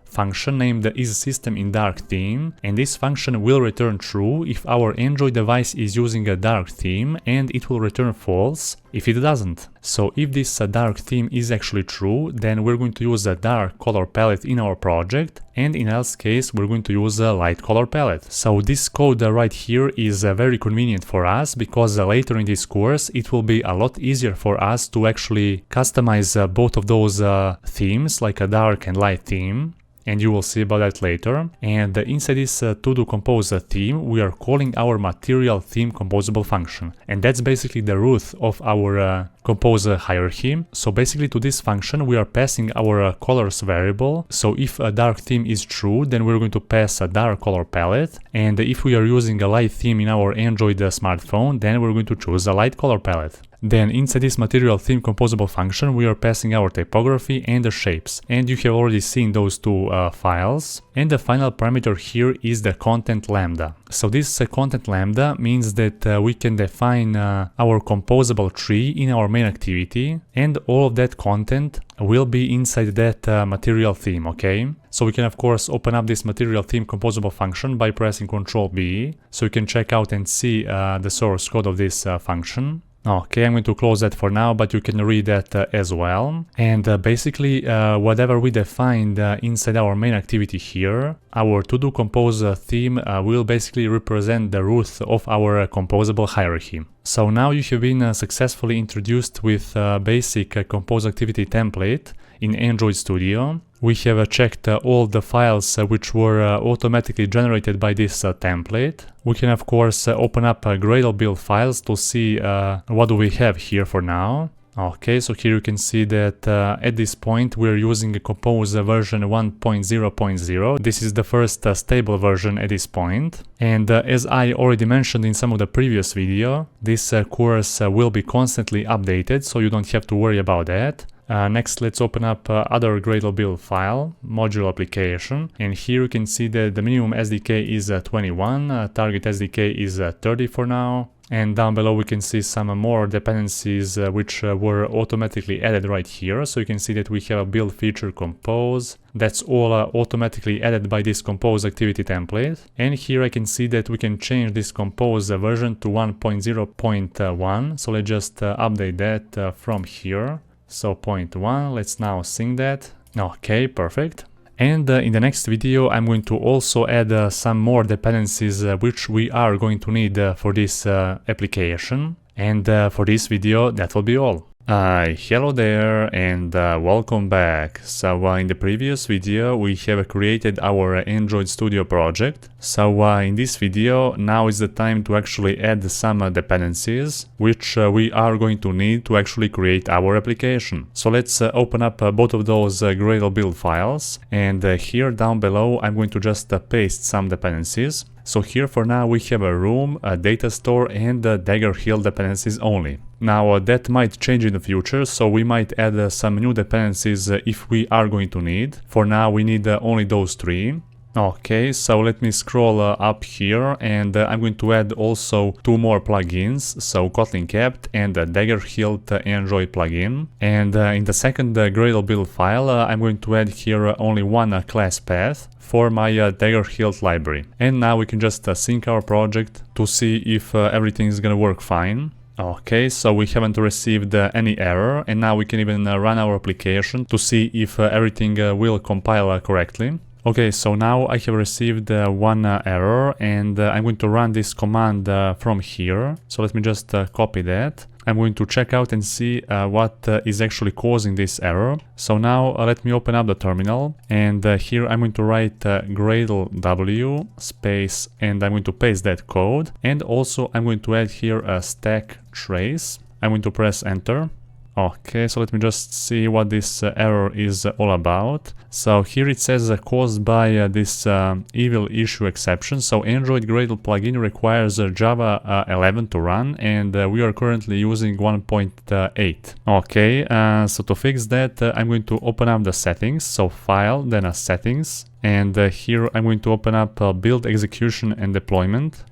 function named isSystemInDarkTheme, and this function will return true if our Android device is using a dark theme, and it will return false if it doesn't. So if this dark theme is actually true, then we're going to use a dark color palette in our project, and in else case we're going to use a light color palette. So this code right here is very convenient for us, because later in this course it will be a lot easier for us to actually customize both of those themes, like a dark and light theme. And you will see about that later. And inside this to-do compose theme, we are calling our material theme composable function. And that's basically the root of our compose hierarchy. So basically to this function we are passing our colors variable. So if a dark theme is true, then we're going to pass a dark color palette. And if we are using a light theme in our Android smartphone, then we're going to choose a light color palette. Then inside this material theme composable function we are passing our typography and the shapes, and you have already seen those two files. And the final parameter here is the content lambda. So this content lambda means that we can define our composable tree in our main activity, and all of that content will be inside that material theme, okay? So we can of course open up this material theme composable function by pressing Ctrl B, so you can check out and see the source code of this function. Okay, I'm going to close that for now, but you can read that as well. And basically, whatever we defined inside our main activity here, our to-do compose theme will basically represent the root of our composable hierarchy. So now you have been successfully introduced with basic compose activity template in Android Studio. We have checked all the files which were automatically generated by this template. We can of course open up Gradle build files to see what do we have here for now. Okay, so here you can see that at this point we're using a Compose version 1.0.0. This is the first stable version at this point. And as I already mentioned in some of the previous video, this course will be constantly updated, so you don't have to worry about that. Next, let's open up other Gradle build file, module application, and here you can see that the minimum SDK is 21, target SDK is 30 for now. And down below we can see some more dependencies which were automatically added right here. So you can see that we have a build feature compose. That's all automatically added by this compose activity template. And here I can see that we can change this compose version to 1.0.1. So let's just update that from here. So 0.1, let's now sync that. Okay, perfect. And in the next video I'm going to also add some more dependencies which we are going to need for this application. And for this video that will be all. Hello there and welcome back. So in the previous video we have created our Android Studio project. So in this video now is the time to actually add some dependencies which we are going to need to actually create our application. So let's open up both of those Gradle build files, and here down below I'm going to just paste some dependencies. So here for now we have a room, a data store, and a dagger-hilt dependencies only. Now that might change in the future, so we might add some new dependencies if we are going to need. For now we need only those three. Okay, so let me scroll up here, and I'm going to add also two more plugins, so Kotlin Kept and the Dagger-hilt Android plugin. And in the second Gradle build file I'm going to add here only one class path for my Dagger-hilt library. And now we can just sync our project to see if everything is gonna work fine. Okay, so we haven't received any error, and now we can even run our application to see if everything will compile correctly. Okay, so now I have received one error, and I'm going to run this command from here. So let me just copy that. I'm going to check out and see what is actually causing this error. So now let me open up the terminal, and here I'm going to write Gradle W space, and I'm going to paste that code. And also I'm going to add here a stack trace. I'm going to press enter. Okay, so let me just see what this error is all about. So here it says caused by this evil issue exception. So Android Gradle plugin requires Java 11 to run, and we are currently using 1.8. Okay, so to fix that I'm going to open up the settings. So file, then settings. And here I'm going to open up build execution and deployment.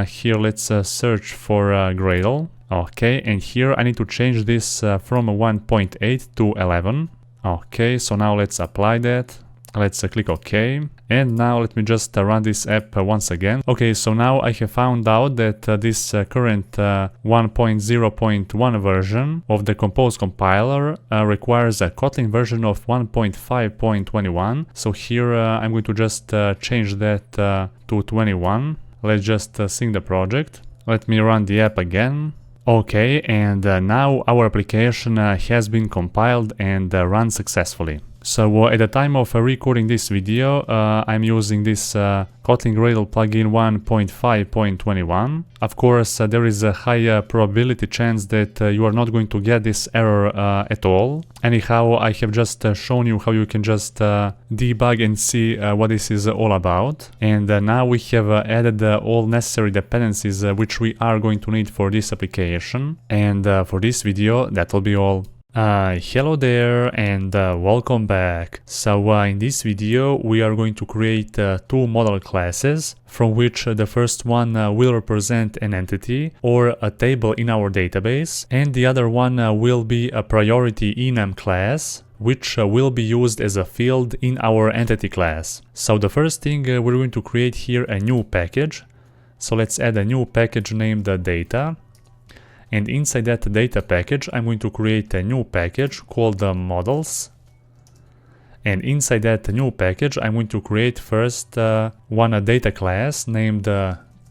Here let's search for Gradle. Okay, and here I need to change this from 1.8 to 11. Okay, so now let's apply that. Let's click OK. And now let me just run this app once again. Okay, so now I have found out that this current 1.0.1 version of the Compose compiler requires a Kotlin version of 1.5.21. So here I'm going to just change that to 21. Let's just sync the project. Let me run the app again. Okay, and now our application has been compiled and run successfully. So at the time of recording this video, I'm using this Kotlin Gradle plugin 1.5.21. Of course, there is a high probability chance that you are not going to get this error at all. Anyhow, I have just shown you how you can just debug and see what this is all about. And now we have added all necessary dependencies which we are going to need for this application. And for this video, that will be all. Hello there and welcome back. So in this video we are going to create two model classes, from which the first one will represent an entity or a table in our database, and the other one will be a priority enum class, which will be used as a field in our entity class. So the first thing we're going to create here a new package. So let's add a new package named data. And inside that data package, I'm going to create a new package called models. And inside that new package, I'm going to create first one data class named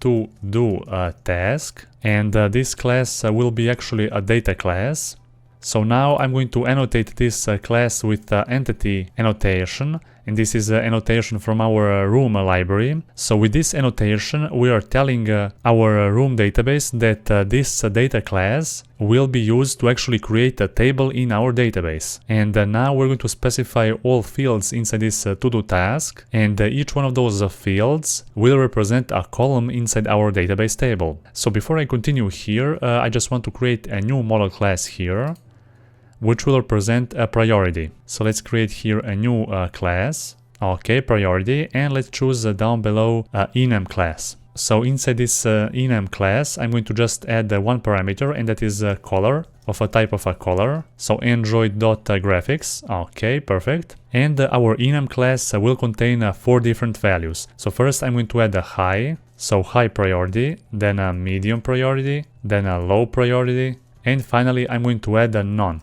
to-do-task. And this class will be actually a data class. So now I'm going to annotate this class with entity annotation. and this is an annotation from our room library. So with this annotation, we are telling our room database that this data class will be used to actually create a table in our database. And now we're going to specify all fields inside this to-do task, and each one of those fields will represent a column inside our database table. So before I continue here, I just want to create a new model class here, which will represent a priority. So let's create here a new class, okay, priority, and let's choose down below enum class. So inside this enum class, I'm going to just add one parameter, and that is color, of a type of a color. So android.graphics, okay, perfect. And our enum class will contain 4 different values. So first I'm going to add a high, so high priority, then a medium priority, then a low priority, and finally I'm going to add a none.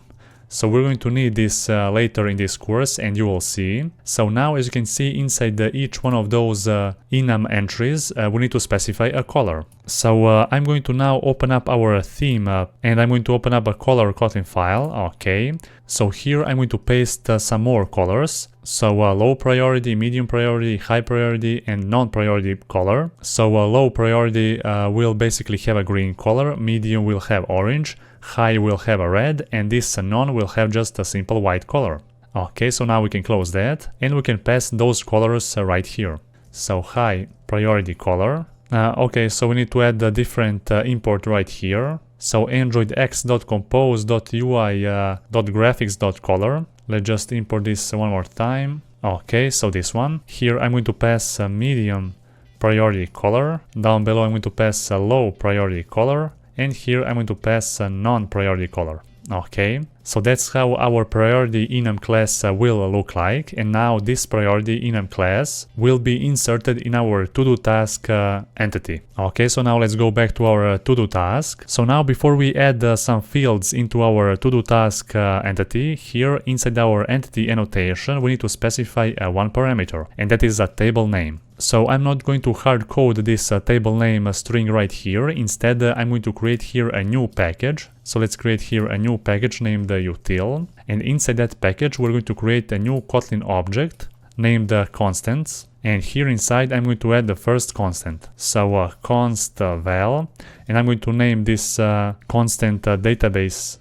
So we're going to need this later in this course, and you will see. So now, as you can see, inside each one of those enum entries, we need to specify a color. So I'm going to now open up our theme, and I'm going to open up a color Kotlin file. Okay. So here I'm going to paste some more colors. So low priority, medium priority, high priority, and non-priority color. So low priority will basically have a green color, medium will have orange, high will have a red, and this none will have just a simple white color. Okay, so now we can close that, and we can pass those colors right here. So high priority color. Okay, so we need to add a different import right here. So android x.compose.ui.graphics.color. Let's just import this one more time. Okay, so this one. Here I'm going to pass a medium priority color. Down below I'm going to pass a low priority color. And here I'm going to pass a non-priority color. Okay, so that's how our priority enum class will look like. And now this priority enum class will be inserted in our to-do task entity. Okay, so now let's go back to our to-do task. So now before we add some fields into our to-do task entity, here inside our entity annotation, we need to specify one parameter, and that is a table name. So I'm not going to hard code this table name string right here. Instead, I'm going to create here a new package. So let's create here a new package named util. And inside that package, we're going to create a new Kotlin object named constants. And here inside, I'm going to add the first constant. So const val, and I'm going to name this constant database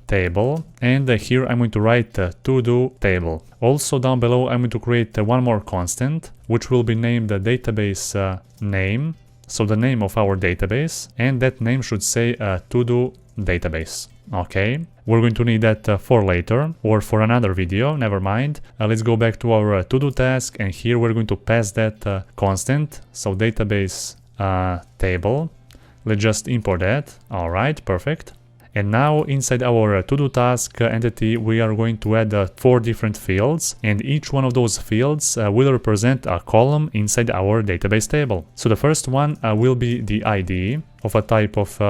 table, and here I'm going to write to-do table. Also down below I'm going to create one more constant, which will be named the database name, so the name of our database, and that name should say to-do database. Okay, we're going to need that for later or for another video, never mind. Let's go back to our to-do task, and here we're going to pass that constant, so database table. Let's just import that. Alright, perfect. And now inside our to-do task entity, we are going to add 4 different fields, and each one of those fields will represent a column inside our database table. So the first one will be the ID of a type of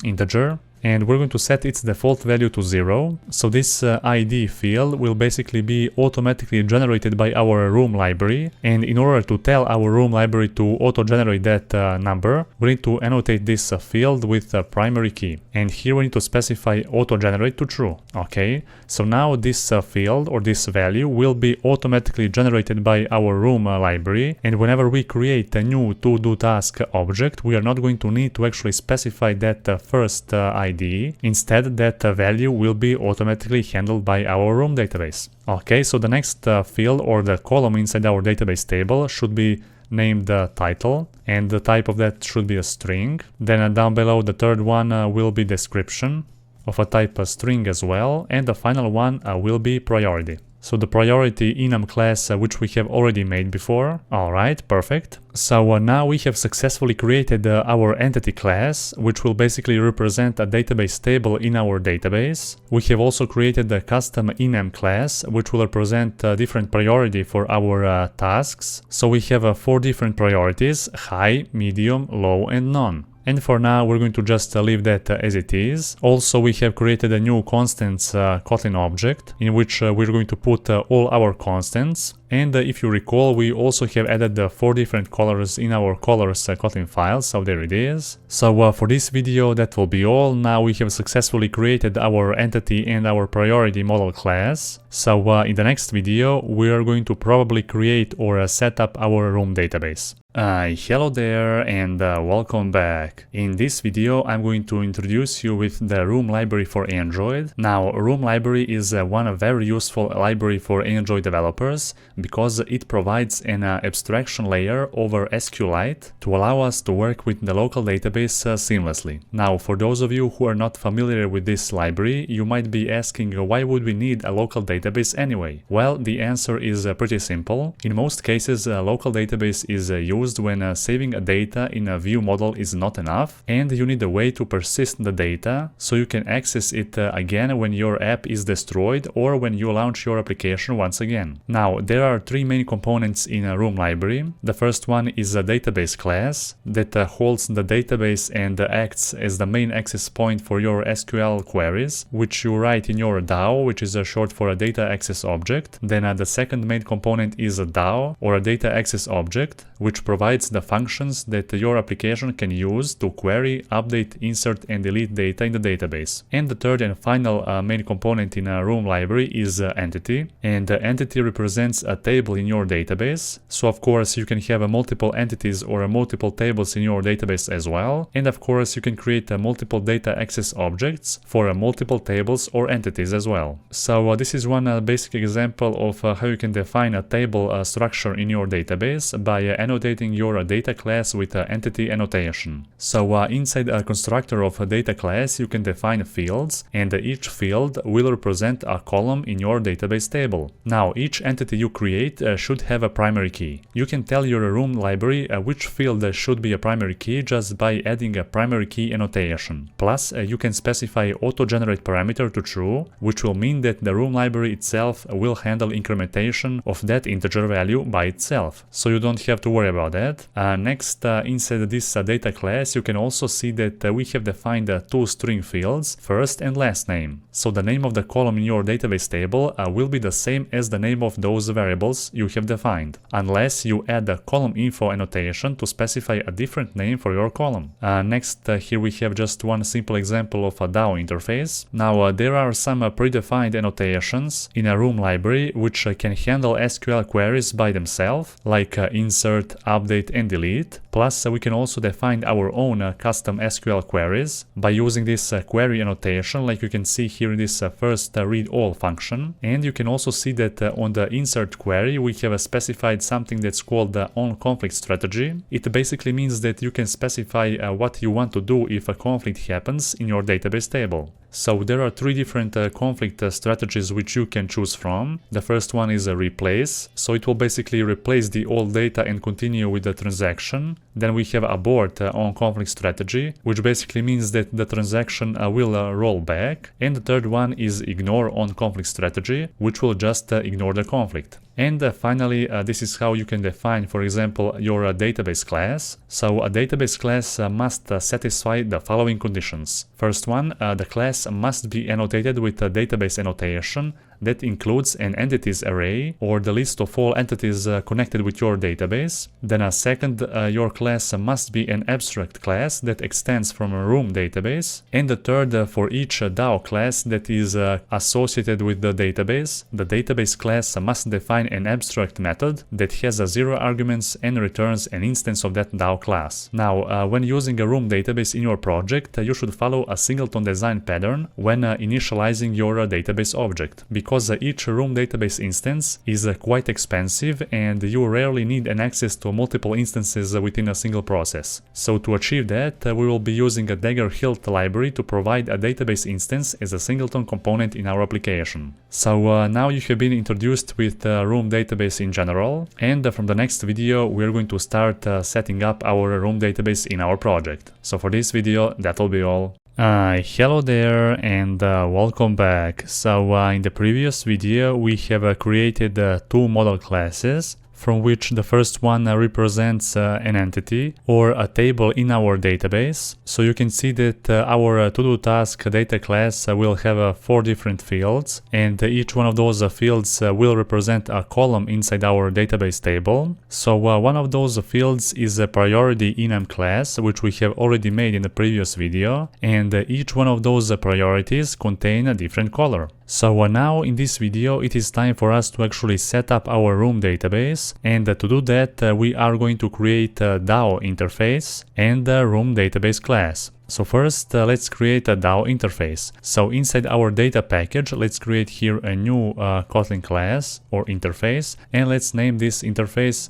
integer, and we're going to set its default value to 0. So this ID field will basically be automatically generated by our room library, and in order to tell our room library to auto-generate that number, we need to annotate this field with a primary key. And here we need to specify auto-generate to true. Okay, so now this field or this value will be automatically generated by our room library, and whenever we create a new to-do task object, we are not going to need to actually specify that first ID. Instead, that value will be automatically handled by our room database. Okay, so the next field or the column inside our database table should be named title, and the type of that should be a string. Then down below, the third one will be description of a type string as well, and the final one will be priority. So the priority enum class which we have already made before. Alright, perfect. So now we have successfully created our entity class, which will basically represent a database table in our database. We have also created a custom enum class, which will represent a different priority for our tasks. So we have 4 different priorities: high, medium, low, and none. And for now, we're going to just leave that as it is. Also, we have created a new constants Kotlin object in which we're going to put all our constants. And if you recall, we also have added 4 different colors in our colors Kotlin file, so there it is. So for this video that will be all. Now we have successfully created our entity and our priority model class. So in the next video we are going to probably create or set up our room database. Hello there and welcome back. In this video I'm going to introduce you with the Room library for Android. Now Room library is one very useful library for Android developers because it provides an abstraction layer over SQLite to allow us to work with the local database seamlessly. Now for those of you who are not familiar with this library, you might be asking why would we need a local database anyway? Well, the answer is pretty simple. In most cases a local database is used when saving a data in a view model is not enough, and you need a way to persist the data so you can access it again when your app is destroyed or when you launch your application once again. Now there are 3 main components in a Room library. The first one is a database class that holds the database and acts as the main access point for your SQL queries, which you write in your DAO, which is short for a data access object. Then the second main component is a DAO, or a data access object, which provides the functions that your application can use to query, update, insert and delete data in the database. And the third and final main component in a Room library is entity, and the entity represents a table in your database. So of course you can have multiple entities or multiple tables in your database as well, and of course you can create multiple data access objects for multiple tables or entities as well. So this is one basic example of how you can define a table structure in your database by annotating your data class with entity annotation. So inside a constructor of a data class you can define fields, and each field will represent a column in your database table. Now each entity you create should have a primary key. You can tell your Room library which field should be a primary key just by adding a primary key annotation. Plus you can specify auto-generate parameter to true, which will mean that the Room library itself will handle incrementation of that integer value by itself, so you don't have to worry about that. Next, inside this data class you can also see that we have defined 2 string fields, first and last name. So the name of the column in your database table will be the same as the name of those variables you have defined, unless you add a column info annotation to specify a different name for your column. Next, here we have just one simple example of a DAO interface. Now there are some predefined annotations in a Room library which can handle SQL queries by themselves, like insert, update and delete. Plus we can also define our own custom SQL queries by using this query annotation, like you can see here in this first read all function. And you can also see that on the insert query we have specified something that's called the on-conflict strategy. It basically means that you can specify what you want to do if a conflict happens in your database table. So there are 3 different conflict strategies which you can choose from. The first one is a replace, so it will basically replace the old data and continue with the transaction. Then we have abort on conflict strategy, which basically means that the transaction will roll back. And the third one is ignore on conflict strategy, which will just ignore the conflict. And finally, this is how you can define, for example, your database class. So a database class must satisfy the following conditions. First one, the class must be annotated with a database annotation that includes an entities array or the list of all entities connected with your database. Then second, your class must be an abstract class that extends from a Room database. And the third, for each DAO class that is associated with the database class must define an abstract method that has 0 arguments and returns an instance of that DAO class. Now, when using a Room database in your project, you should follow a singleton design pattern when initializing your database object, because each Room database instance is quite expensive and you rarely need an access to multiple instances within a single process. So to achieve that, we will be using a Dagger-hilt-library to provide a database instance as a singleton component in our application. So now you have been introduced with Room database in general, and from the next video we are going to start setting up our Room database in our project. So for this video that will be all. Hello there and welcome back. So in the previous video we have created 2 model classes. from which the first one represents an entity or a table in our database. So you can see that our to-do task data class will have 4 different fields, and each one of those fields will represent a column inside our database table. So one of those fields is a priority enum class, which we have already made in the previous video, and each one of those priorities contain a different color. So now in this video it is time for us to actually set up our room database, and to do that we are going to create a DAO interface and a room database class. So first let's create a DAO interface. So inside our data package, let's create here a new Kotlin class or interface, and let's name this interface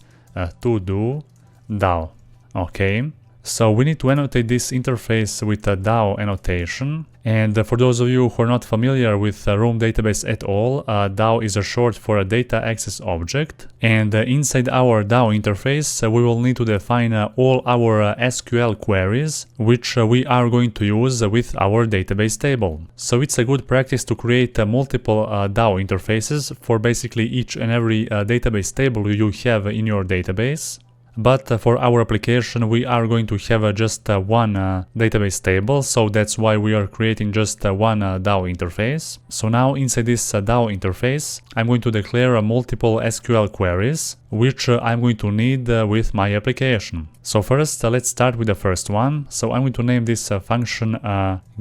to-do DAO. Okay. So we need to annotate this interface with a DAO annotation. And for those of you who are not familiar with room database at all, DAO is a short for a data access object. And inside our DAO interface, we will need to define all our SQL queries, which we are going to use with our database table. So it's a good practice to create multiple DAO interfaces for basically each and every database table you have in your database. But for our application we are going to have just one database table, so that's why we are creating just one DAO interface. So now inside this DAO interface I'm going to declare multiple SQL queries, which I'm going to need with my application. So first let's start with the first one. So I'm going to name this function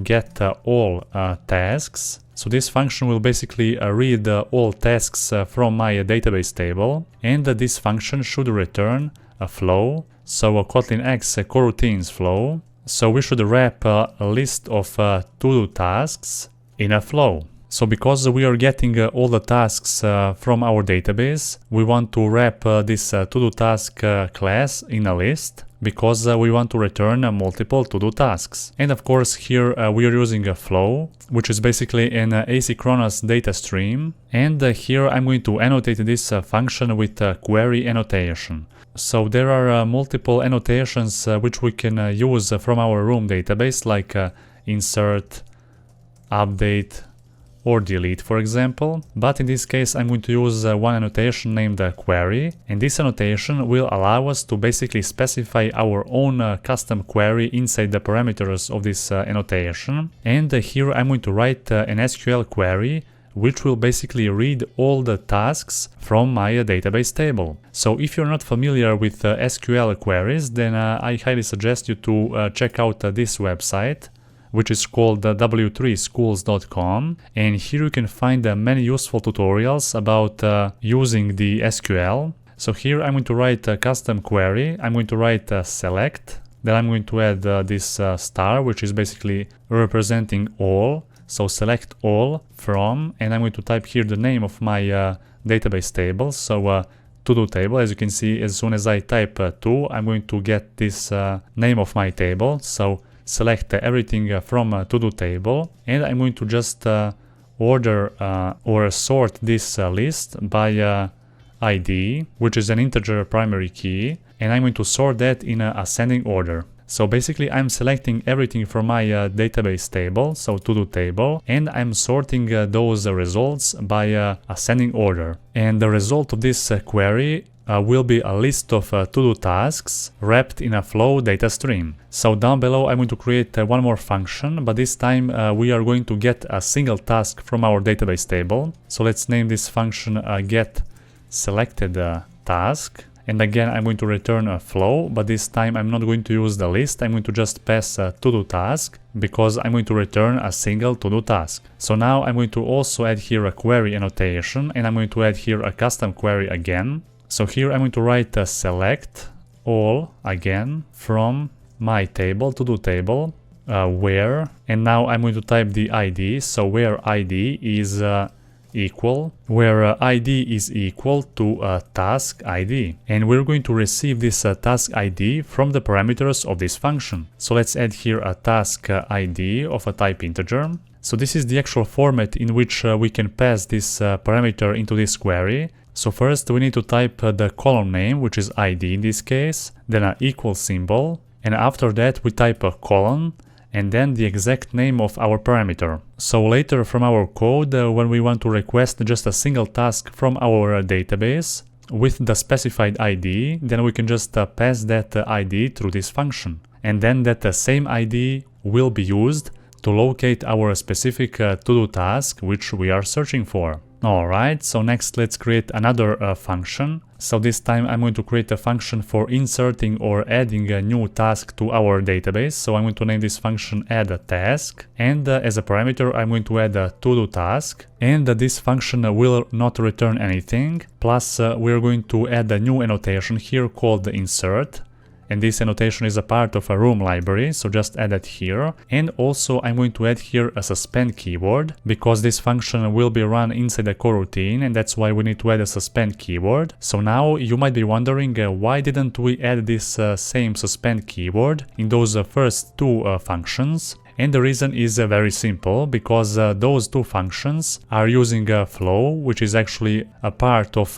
get all tasks. So this function will basically read all tasks from my database table, and this function should return a flow, so a Kotlin X coroutines flow. So we should wrap a list of to-do tasks in a flow. So because we are getting all the tasks from our database, we want to wrap this to-do task class in a list, because we want to return multiple to-do tasks. And of course here we are using a flow, which is basically an asynchronous data stream. And here I'm going to annotate this function with query annotation. So there are multiple annotations which we can use from our room database, like insert, update, or delete, for example. But in this case I'm going to use one annotation named query, and this annotation will allow us to basically specify our own custom query inside the parameters of this annotation. And here I'm going to write an SQL query which will basically read all the tasks from my database table. So if you're not familiar with SQL queries, then I highly suggest you to check out this website, which is called w3schools.com, and here you can find many useful tutorials about using the SQL. So here I'm going to write a custom query. I'm going to write select, then I'm going to add this star, which is basically representing all. So select all from, and I'm going to type here the name of my database table, so to-do table. As you can see, as soon as I type to, I'm going to get this name of my table. So select everything from to-do table, and I'm going to just order or sort this list by ID, which is an integer primary key, and I'm going to sort that in ascending order. So basically I'm selecting everything from my database table, so to-do table, and I'm sorting those results by ascending order. And the result of this query will be a list of to-do tasks wrapped in a flow data stream. So down below I'm going to create one more function, but this time we are going to get a single task from our database table. So let's name this function get selected task. And again I'm going to return a flow, but this time I'm not going to use the list. I'm going to just pass a to-do task, because I'm going to return a single to-do task. So now I'm going to also add here a query annotation, and I'm going to add here a custom query again. So here I'm going to write select all again from my table, to-do table, where, and now I'm going to type the ID. So where ID is equal, where ID is equal to task ID, and we're going to receive this task ID from the parameters of this function. So let's add here a task ID of a type integer. So this is the actual format in which we can pass this parameter into this query. So first we need to type the column name, which is ID in this case, then an equal symbol, and after that we type a colon, and then the exact name of our parameter. So later from our code, when we want to request just a single task from our database, with the specified ID, then we can just pass that ID through this function. And then that same ID will be used to locate our specific to-do task which we are searching for. Alright, so next let's create another function. So this time I'm going to create a function for inserting or adding a new task to our database. So I'm going to name this function add-task, and as a parameter I'm going to add a to-do task, and this function will not return anything. Plus we're going to add a new annotation here called insert. And this annotation is a part of a room library, so just add it here. And also I'm going to add here a suspend keyword, because this function will be run inside a coroutine, and that's why we need to add a suspend keyword. So now you might be wondering why didn't we add this same suspend keyword in those first two functions? And the reason is very simple, because those two functions are using a flow, which is actually a part of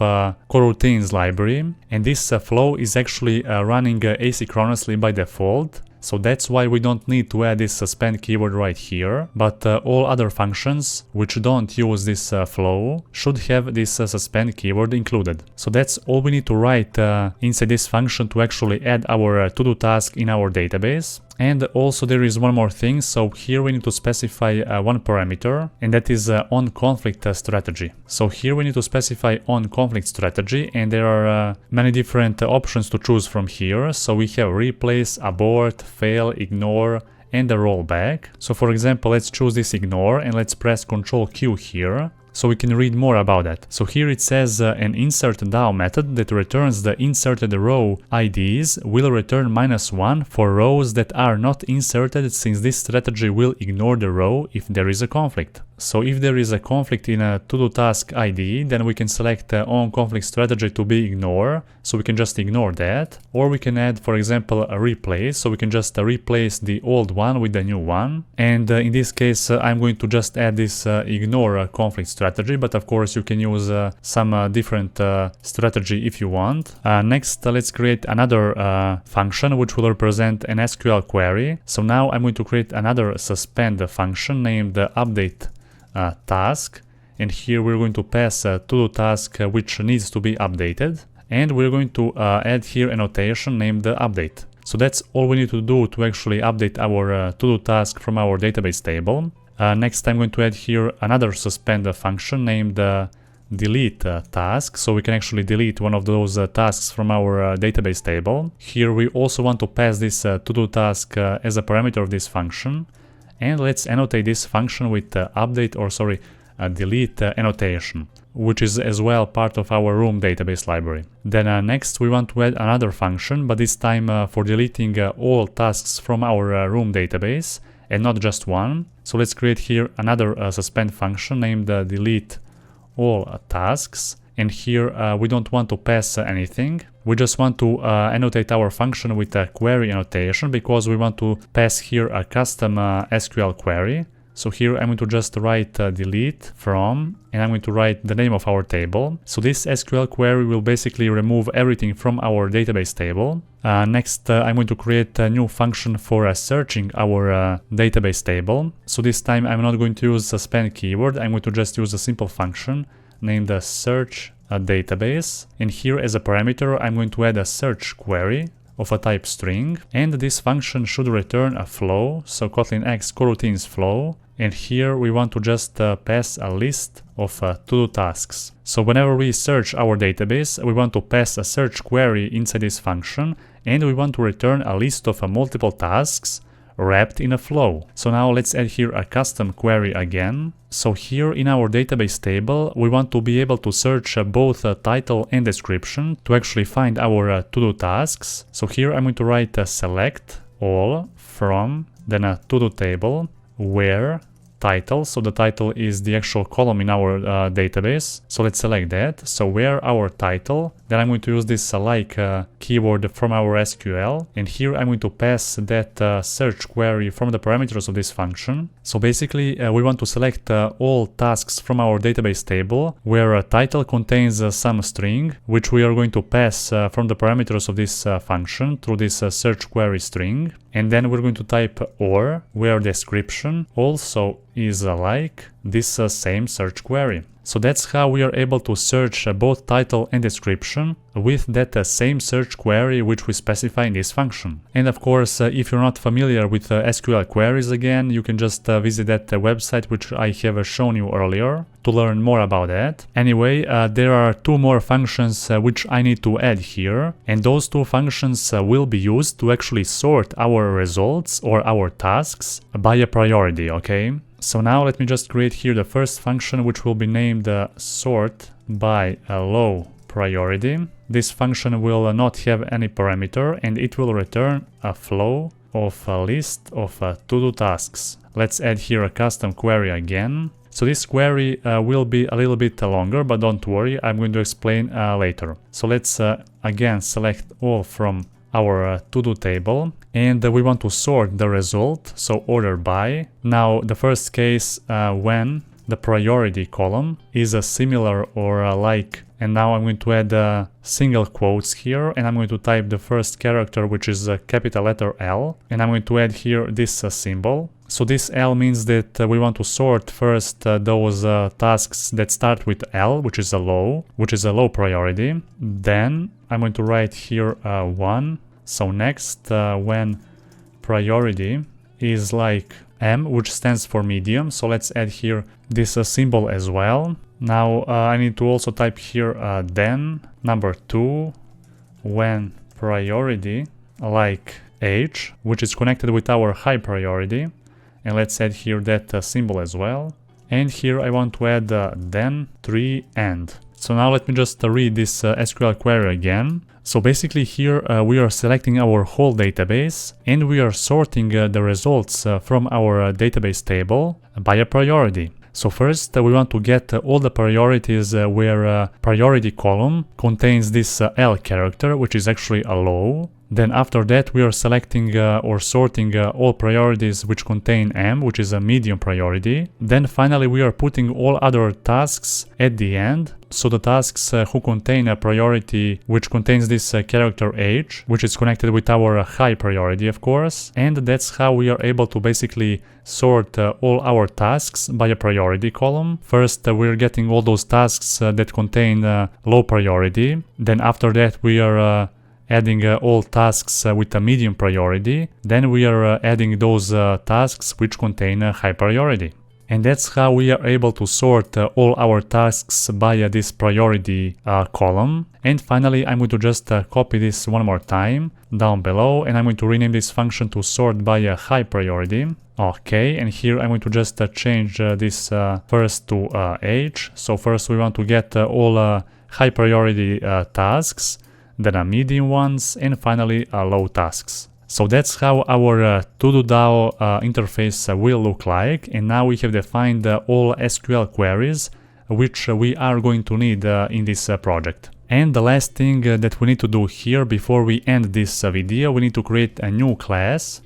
coroutines library, and this flow is actually running asynchronously by default. So that's why we don't need to add this suspend keyword right here, but all other functions which don't use this flow should have this suspend keyword included. So that's all we need to write inside this function to actually add our to-do task in our database. And also there is one more thing, so here we need to specify one parameter, and that is on conflict strategy. So here we need to specify on conflict strategy, and there are many different options to choose from here. So we have replace, abort, fail, ignore, and a rollback. So for example, let's choose this ignore and let's press Ctrl Q here, so we can read more about that. So here it says an insert DAO method that returns the inserted row IDs will return -1 for rows that are not inserted, since this strategy will ignore the row if there is a conflict. So if there is a conflict in a to-do task ID, then we can select on conflict strategy to be ignore, so we can just ignore that. Or we can add, for example, a replace, so we can just replace the old one with the new one. And in this case, I'm going to just add this ignore conflict strategy, but of course you can use some different strategy if you want. Next, let's create another function which will represent an SQL query. So now I'm going to create another suspend function named update task, and here we're going to pass a to-do task which needs to be updated, and we're going to add here a notation named update. So that's all we need to do to actually update our to-do task from our database table. Next I'm going to add here another suspend function named delete task, so we can actually delete one of those tasks from our database table. Here we also want to pass this to-do task as a parameter of this function. And let's annotate this function with delete annotation, which is as well part of our room database library. Then next we want to add another function, but this time for deleting all tasks from our room database and not just one. So let's create here another suspend function named delete all tasks. And here we don't want to pass anything. We just want to annotate our function with a query annotation, because we want to pass here a custom SQL query. So here I'm going to just write delete from, and I'm going to write the name of our table. So this SQL query will basically remove everything from our database table. Next I'm going to create a new function for searching our database table. So this time I'm not going to use suspend keyword, I'm going to just use a simple function named search database, and here as a parameter I'm going to add a search query of a type string, and this function should return a flow, so Kotlin X coroutines flow, and here we want to just pass a list of to-do tasks. So whenever we search our database, we want to pass a search query inside this function, and we want to return a list of multiple tasks wrapped in a flow. So now let's add here a custom query again. So here in our database table, we want to be able to search both title and description to actually find our to-do tasks. So here I'm going to write select all from, then a to-do table, where title, so the title is the actual column in our database, so let's select that. So where our title, then I'm going to use this keyword from our SQL, and here I'm going to pass that search query from the parameters of this function. So basically we want to select all tasks from our database table where title contains some string which we are going to pass from the parameters of this function through this search query string, and then we're going to type or where description also is like this same search query. So that's how we are able to search both title and description with that same search query which we specify in this function. And of course, if you're not familiar with SQL queries again, you can just visit that website which I have shown you earlier to learn more about that. Anyway, there are two more functions which I need to add here, and those two functions will be used to actually sort our results or our tasks by a priority, okay? So now let me just create here the first function which will be named sort by a low priority. This function will not have any parameter and it will return a flow of a list of to-do tasks. Let's add here a custom query again. So this query will be a little bit longer, but don't worry, I'm going to explain later. So let's again select all from our to-do table, and we want to sort the result, so order by. Now the first case when the priority column is a similar or like, and now I'm going to add single quotes here, and I'm going to type the first character, which is a capital letter L, and I'm going to add here this symbol. So this L means that we want to sort first those tasks that start with L, which is a low priority. Then I'm going to write here 1. So next, when priority is like M, which stands for medium, so let's add here this symbol as well. Now I need to also type here then number 2, when priority like H, which is connected with our high priority. And let's add here that symbol as well. And here I want to add then 3 and. So now let me just read this SQL query again. So basically here we are selecting our whole database and we are sorting the results from our database table by a priority. So first we want to get all the priorities where priority column contains this L character, which is actually a low. Then after that we are selecting or sorting all priorities which contain M, which is a medium priority. Then finally we are putting all other tasks at the end. So the tasks who contain a priority which contains this character H, which is connected with our high priority, of course. And that's how we are able to basically sort all our tasks by a priority column. First we're getting all those tasks that contain low priority. Then after that we are adding all tasks with a medium priority. Then we are adding those tasks which contain a high priority. And that's how we are able to sort all our tasks by this priority column. And finally, I'm going to just copy this one more time down below, and I'm going to rename this function to sort by a high priority. Okay, and here I'm going to just change this first to H. So first we want to get all high priority tasks, then a medium ones, and finally low tasks. So that's how our to-do-DAO interface will look like, and now we have defined all SQL queries which we are going to need in this project. And the last thing that we need to do here before we end this video, we need to create a new class.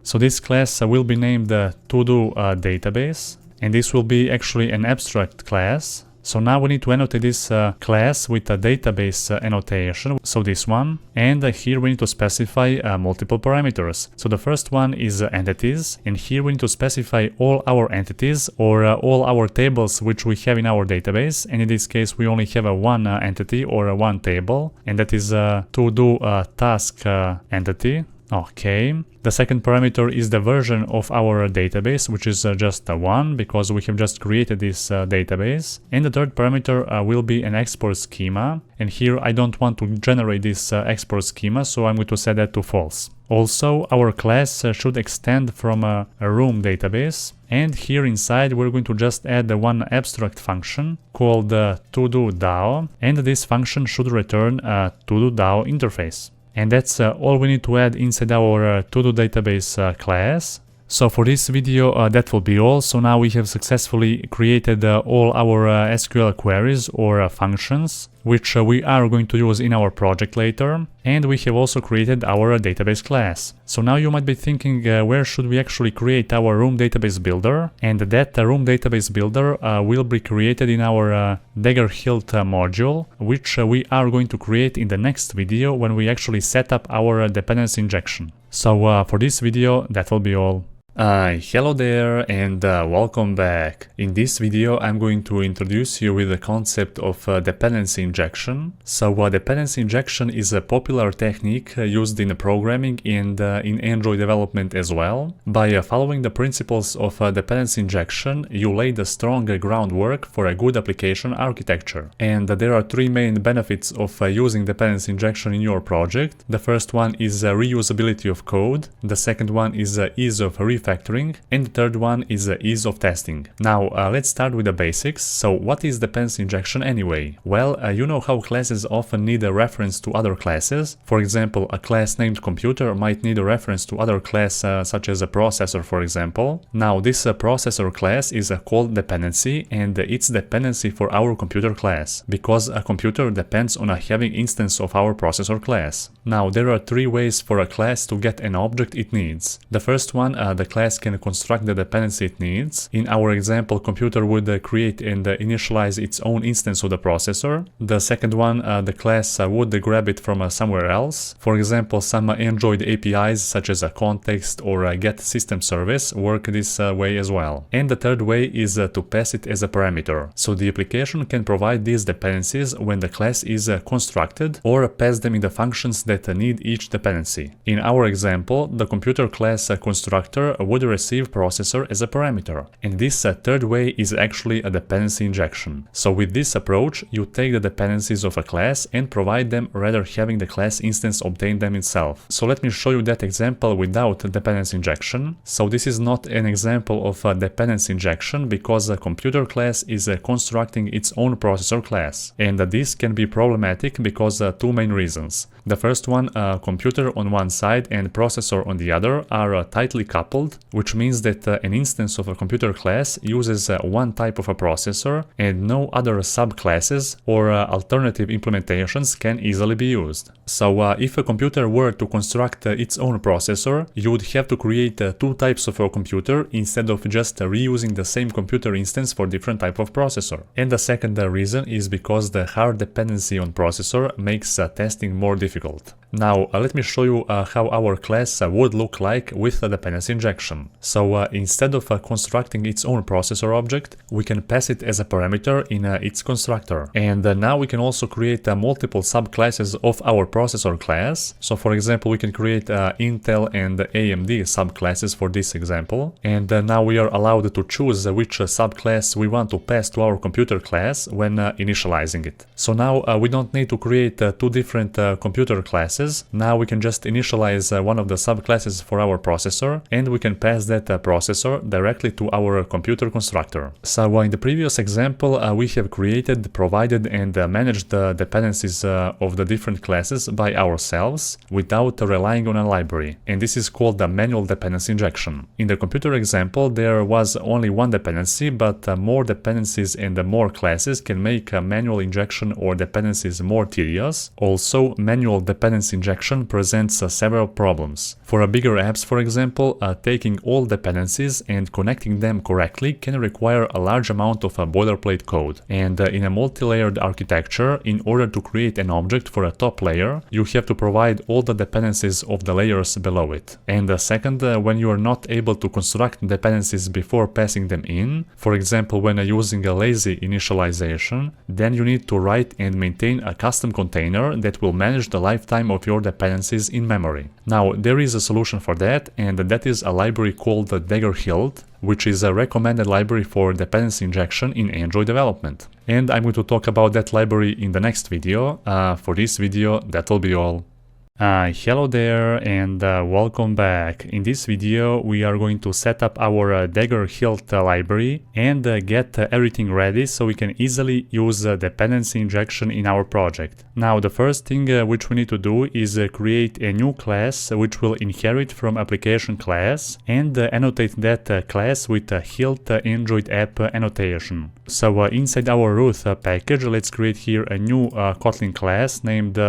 So this class will be named to-do database, and this will be actually an abstract class. So now we need to annotate this class with a database annotation, so this one. And here we need to specify multiple parameters. So the first one is entities, and here we need to specify all our entities or all our tables which we have in our database. And in this case we only have one entity or one table, and that is to-do task entity. Okay, the second parameter is the version of our database, which is just 1 because we have just created this database. And the third parameter will be an export schema, and here I don't want to generate this export schema, so I'm going to set that to false. Also, our class should extend from a room database, and here inside we're going to just add one abstract function called to-do-DAO, and this function should return a to-do-DAO interface. And that's all we need to add inside our to-do database class. So for this video that will be all. So now we have successfully created all our SQL queries or functions which we are going to use in our project later, and we have also created our database class. So now you might be thinking where should we actually create our room database builder, and that room database builder will be created in our dagger-hilt module, which we are going to create in the next video when we actually set up our dependency injection. So for this video that will be all. Hello there and welcome back. In this video I'm going to introduce you with the concept of dependency injection. So dependency injection is a popular technique used in programming and in Android development as well. By following the principles of dependency injection, you lay the strong groundwork for a good application architecture. And there are three main benefits of using dependency injection in your project. The first one is reusability of code. The second one is ease of refactoring, and the third one is ease of testing. Now let's start with the basics. So what is dependency injection anyway? Well, you know how classes often need a reference to other classes. For example, a class named computer might need a reference to other class such as a processor, for example. Now this processor class is called dependency, and it's dependency for our computer class because a computer depends on a having instance of our processor class. Now there are three ways for a class to get an object it needs. The first one, the class can construct the dependency it needs. In our example, computer would create and initialize its own instance of the processor. The second one, the class would grab it from somewhere else. For example, some Android APIs such as a context or a get system service work this way as well. And the third way is to pass it as a parameter. So the application can provide these dependencies when the class is constructed or pass them in the functions that need each dependency. In our example, the computer class constructor would receive processor as a parameter, and this third way is actually a dependency injection. So with this approach, you take the dependencies of a class and provide them rather having the class instance obtain them itself. So let me show you that example without dependency injection. So this is not an example of a dependency injection because a computer class is constructing its own processor class, and this can be problematic because two main reasons. The first one, computer on one side and processor on the other are tightly coupled, which means that an instance of a computer class uses one type of a processor and no other subclasses or alternative implementations can easily be used. So if a computer were to construct its own processor, you would have to create two types of a computer instead of just reusing the same computer instance for different type of processor. And the second reason is because the hard dependency on processor makes testing more difficult. Now let me show you how our class would look like with the dependency injection. So instead of constructing its own processor object, we can pass it as a parameter in its constructor. And now we can also create multiple subclasses of our processor class. So for example, we can create Intel and AMD subclasses for this example. And now we are allowed to choose which subclass we want to pass to our computer class when initializing it. So now we don't need to create two different computer classes. Now we can just initialize one of the subclasses for our processor, and we can pass that processor directly to our computer constructor. So in the previous example, we have created, provided and managed the dependencies of the different classes by ourselves without relying on a library, and this is called the manual dependency injection. In the computer example, there was only one dependency, but more dependencies and more classes can make manual injection or dependencies more tedious. Also, manual dependency injection presents several problems. For bigger apps, for example, taking all dependencies and connecting them correctly can require a large amount of boilerplate code. And in a multi-layered architecture, in order to create an object for a top layer, you have to provide all the dependencies of the layers below it. And second, when you are not able to construct dependencies before passing them in, for example, when using a lazy initialization, then you need to write and maintain a custom container that will manage the lifetime of your dependencies in memory. Now there is a solution for that, and that is a library called Dagger-hilt, which is a recommended library for dependency injection in Android development. And I'm going to talk about that library in the next video. For this video, that will be all. Hello there and welcome back. In this video we are going to set up our Dagger-hilt library and get everything ready so we can easily use dependency injection in our project. Now the first thing which we need to do is create a new class which will inherit from application class and annotate that class with a hilt Android app annotation. So inside our root package, let's create here a new Kotlin class named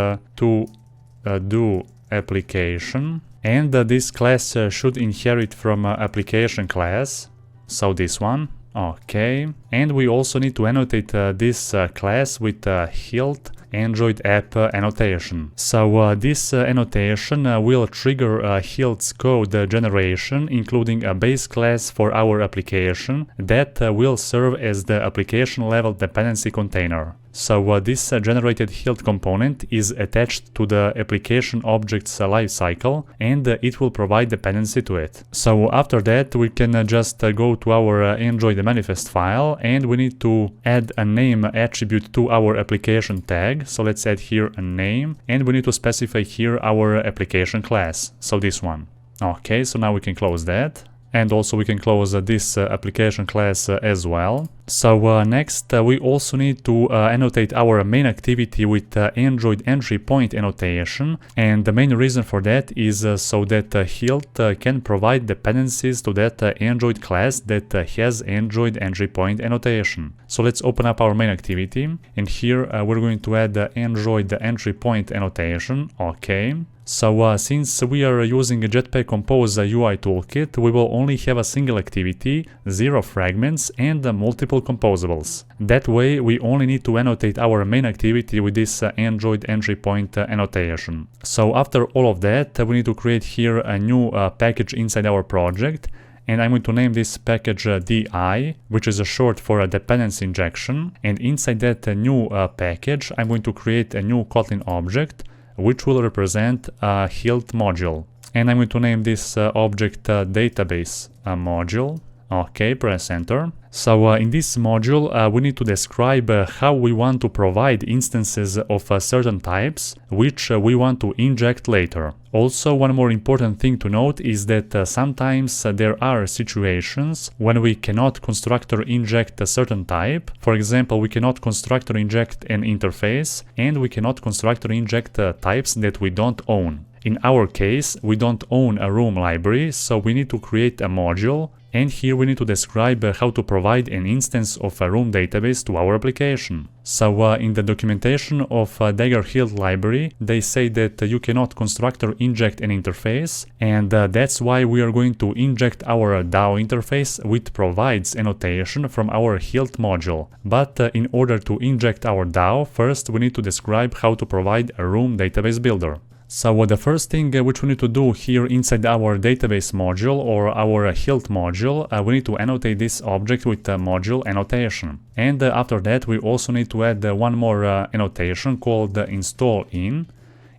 do application, and this class should inherit from application class, so this one. Okay, and we also need to annotate this class with hilt Android app annotation. So this annotation will trigger Hilt's code generation, including a base class for our application that will serve as the application level dependency container. So this generated Hilt component is attached to the application object's lifecycle, and it will provide dependency to it. So after that we can just go to our Android manifest file, and we need to add a name attribute to our application tag. So let's add here a name, and we need to specify here our application class, so this one. Okay, so now we can close that. And also we can close this application class as well. So next we also need to annotate our main activity with Android entry point annotation, and the main reason for that is so that Hilt can provide dependencies to that Android class that has Android entry point annotation. So let's open up our main activity, and here we're going to add the Android entry point annotation. Okay. So since we are using a Jetpack-Compose UI Toolkit, we will only have a single activity, 0 fragments, and multiple composables. That way we only need to annotate our main activity with this Android entry point annotation. So after all of that, we need to create here a new package inside our project, and I'm going to name this package DI, which is a short for a dependency injection, and inside that new package I'm going to create a new Kotlin object which will represent a Hilt module. And I'm going to name this object database module. Okay, press enter. So in this module we need to describe how we want to provide instances of certain types, which we want to inject later. Also, one more important thing to note is that sometimes there are situations when we cannot constructor inject a certain type. For example, we cannot constructor inject an interface, and we cannot constructor inject types that we don't own. In our case, we don't own a room library, so we need to create a module, and here we need to describe how to provide an instance of a room database to our application. So in the documentation of Dagger-Hilt-library, they say that you cannot constructor inject an interface, and that's why we are going to inject our DAO interface with provides annotation from our Hilt module. But in order to inject our DAO, first we need to describe how to provide a room database builder. So the first thing which we need to do here inside our database module or our Hilt module, we need to annotate this object with module annotation. And after that we also need to add one more annotation called install-in.